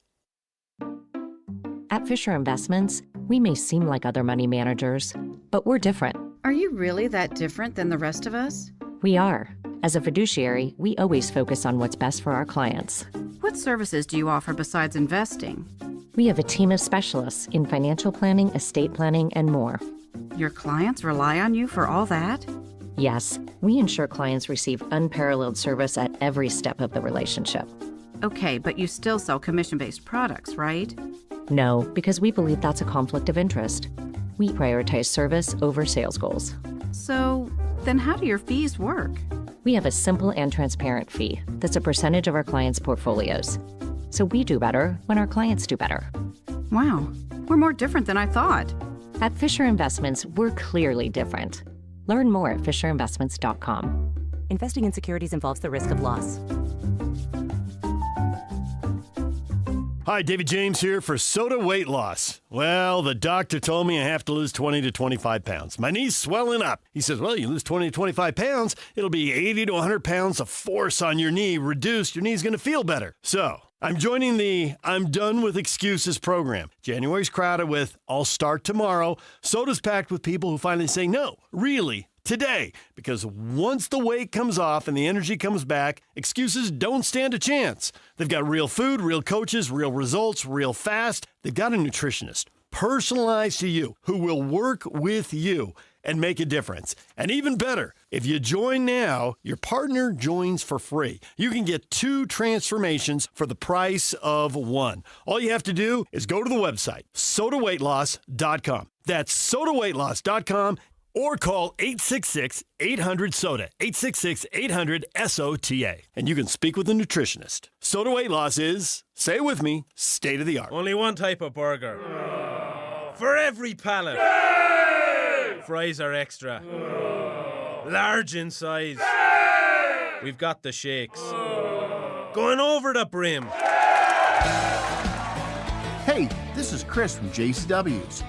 At Fisher Investments, we may seem like other money managers, but we're different. Are you really that different than the rest of us? We are. As a fiduciary, we always focus on what's best for our clients. What services do you offer besides investing? We have a team of specialists in financial planning, estate planning, and more. Your clients rely on you for all that? Yes, we ensure clients receive unparalleled service at every step of the relationship. Okay, but you still sell commission-based products, right? No, because we believe that's a conflict of interest. We prioritize service over sales goals. So, then how do your fees work? We have a simple and transparent fee that's a percentage of our clients' portfolios. So we do better when our clients do better. Wow, we're more different than I thought. At Fisher Investments, we're clearly different. Learn more at fisherinvestments.com. Investing in securities involves the risk of loss. Hi, David James here for Soda Weight Loss. Well, the doctor told me I have to lose 20 to 25 pounds. My knee's swelling up. He says, well, you lose 20 to 25 pounds, it'll be 80 to 100 pounds of force on your knee reduced. Your knee's going to feel better. So I'm joining the I'm Done With Excuses program. January's crowded with I'll start tomorrow. Soda's packed with people who finally say, no, really, today. Because once the weight comes off and the energy comes back, excuses don't stand a chance. They've got real food, real coaches, real results, real fast. They've got a nutritionist, personalized to you, who will work with you and make a difference. And even better, if you join now, your partner joins for free. You can get 2 transformations for the price of 1. All you have to do is go to the website, sodaweightloss.com. That's sodaweightloss.com. Or call 866-800-SODA, 866-800-SOTA. And you can speak with a nutritionist. Soda Weight Loss is, say it with me, state of the art. Only one type of burger. For every pallet. Fries are extra. Large in size. We've got the shakes. Going over the brim. Hey, this is Chris from JCW's.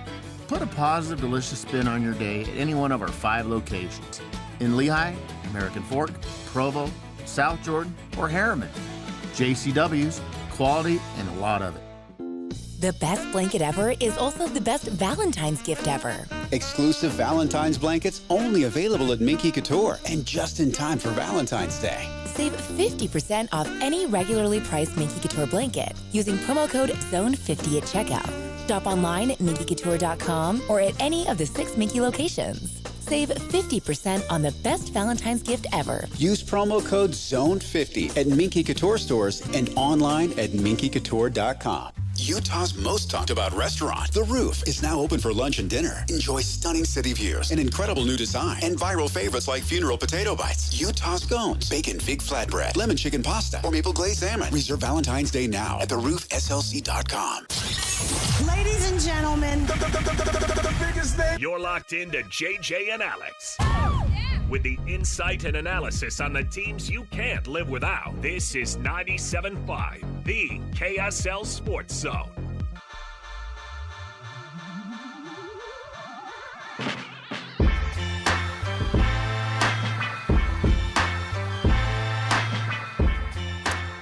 Put a positive, delicious spin on your day at any one of our 5 locations. In Lehigh, American Fork, Provo, South Jordan, or Harriman. JCW's, quality and a lot of it. The best blanket ever is also the best Valentine's gift ever. Exclusive Valentine's blankets only available at Minky Couture and just in time for Valentine's Day. Save 50% off any regularly priced Minky Couture blanket using promo code ZONE50 at checkout. Shop online at minkycouture.com or at any of the 6 Minky locations. Save 50% on the best Valentine's gift ever. Use promo code ZONE50 at Minky Couture stores and online at minkycouture.com. Utah's most talked about restaurant, The Roof, is now open for lunch and dinner. Enjoy stunning city views, an incredible new design, and viral favorites like funeral potato bites, Utah scones, bacon fig flatbread, lemon chicken pasta, or maple glazed salmon. Reserve Valentine's Day now at theroofslc.com. Ladies and gentlemen, the biggest name. You're locked into JJ and Alex. With the insight and analysis on the teams you can't live without. This is 97.5, the KSL Sports Zone.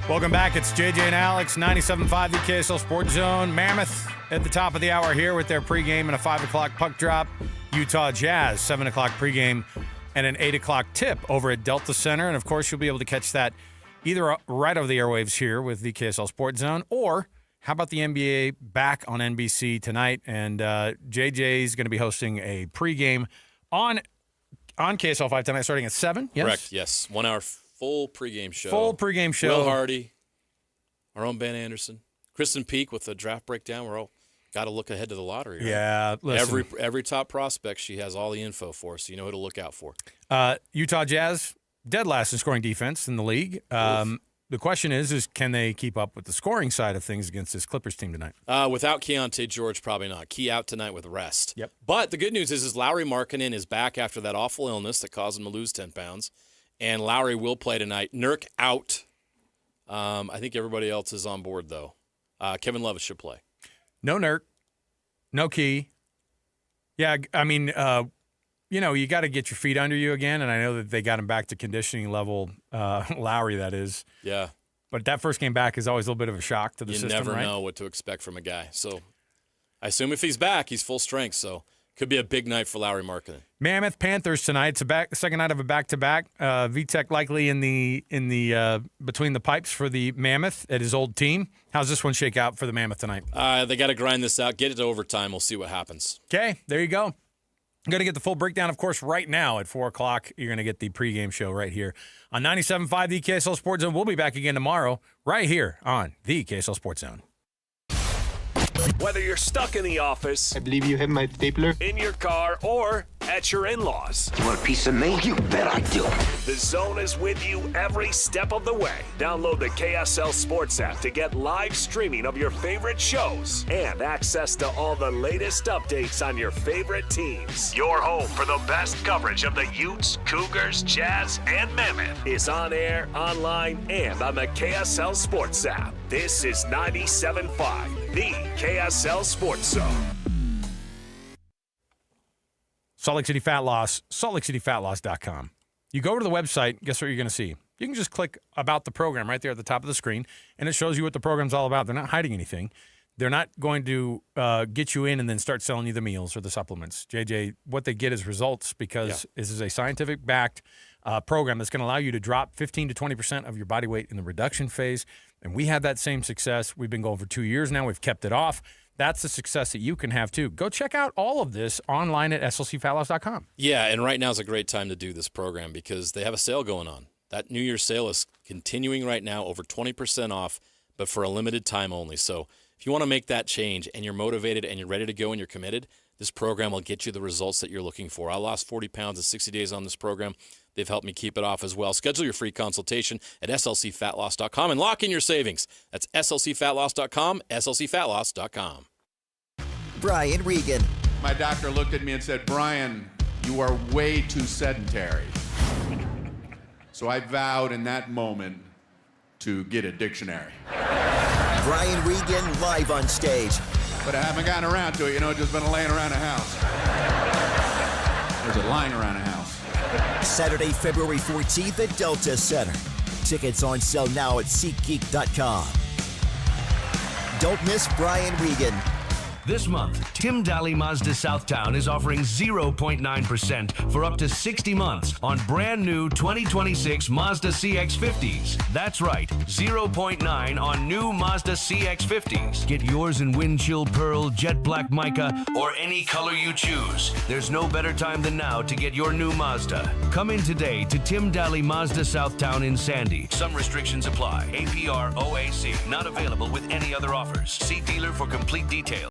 Welcome back. It's JJ and Alex, 97.5, the KSL Sports Zone. Mammoth at the top of the hour here with their pregame and a 5 o'clock puck drop. Utah Jazz, 7 o'clock pregame and an 8 o'clock tip over at Delta Center. And, of course, you'll be able to catch that either right over the airwaves here with the KSL Sports Zone or How about the NBA back on NBC tonight? And JJ is going to be hosting a pregame on KSL 5 tonight, starting at 7. Yes? Correct. Yes, 1 hour full pregame show. Full pregame show. Will Hardy, our own Ben Anderson, Kristen Peak with the draft breakdown. We're all got to look ahead to the lottery. Right? Yeah, listen. Every top prospect, she has all the info for, so you know who to look out for. Utah Jazz, dead last in scoring defense in the league. The question is can they keep up with the scoring side of things against this Clippers team tonight? Without Keontae George, probably not. Key out tonight with rest. Yep. But the good news is Lauri Markkanen is back after that awful illness that caused him to lose 10 pounds. And Lauri will play tonight. Nurk out. I think everybody else is on board, though. Kevin Love should play. No Nurk. No Key. Yeah, I mean, you got to get your feet under you again, and I know that they got him back to conditioning level, Lauri, that is. Yeah. But that first game back is always a little bit of a shock to the system, You never right? know what to expect from a guy. So I assume if he's back, he's full strength, so could be a big night for Lauri Markkanen. Mammoth Panthers tonight. It's the second night of a back-to-back. Vitek likely in the between the pipes for the Mammoth at his old team. How's this one shake out for the Mammoth tonight? They got to grind this out, get it to overtime. We'll see what happens. Okay, there you go. I'm going to get the full breakdown, of course, right now at 4 o'clock. You're going to get the pregame show right here on 97.5, the KSL Sports Zone. We'll be back again tomorrow right here on the KSL Sports Zone. Whether you're stuck in the office, I believe you have my stapler, in your car, or at your in-laws. You want a piece of me? You bet I do. The Zone is with you every step of the way. Download the KSL Sports app to get live streaming of your favorite shows and access to all the latest updates on your favorite teams. Your home for the best coverage of the Utes, Cougars, Jazz, and Mammoth is on air, online, and on the KSL Sports app. This is 97.5, the KSL Sports Zone. Salt Lake City Fat Loss, saltlakeCityFatLoss.com. You go to the website, guess what you're going to see? You can just click about the program right there at the top of the screen, and it shows you what the program's all about. They're not hiding anything. They're not going to get you in and then start selling you the meals or the supplements. JJ, what they get is results because this is a scientific-backed program that's going to allow you to drop 15 to 20% of your body weight in the reduction phase. And we had that same success. We've been going for 2 years now. We've kept it off. That's the success that you can have, too. Go check out all of this online at slcfatloss.com. Yeah, and right now is a great time to do this program because they have a sale going on. That New Year's sale is continuing right now, over 20% off, but for a limited time only. So if you want to make that change and you're motivated and you're ready to go and you're committed, this program will get you the results that you're looking for. I lost 40 pounds in 60 days on this program. They've helped me keep it off as well. Schedule your free consultation at slcfatloss.com and lock in your savings. That's slcfatloss.com, slcfatloss.com. Brian Regan. My doctor looked at me and said, Brian, you are way too sedentary. So I vowed in that moment to get a dictionary. Brian Regan live on stage. But I haven't gotten around to it, just been laying around the house. There's a lying around the house. Saturday, February 14th at Delta Center. Tickets on sale now at SeatGeek.com. Don't miss Brian Regan. This month, Tim Daly Mazda Southtown is offering 0.9% for up to 60 months on brand new 2026 Mazda CX-50s. That's right, 0.9 on new Mazda CX-50s. Get yours in wind chill pearl, jet black mica, or any color you choose. There's no better time than now to get your new Mazda. Come in today to Tim Daly Mazda Southtown in Sandy. Some restrictions apply. APR OAC. Not available with any other offers. See dealer for complete details.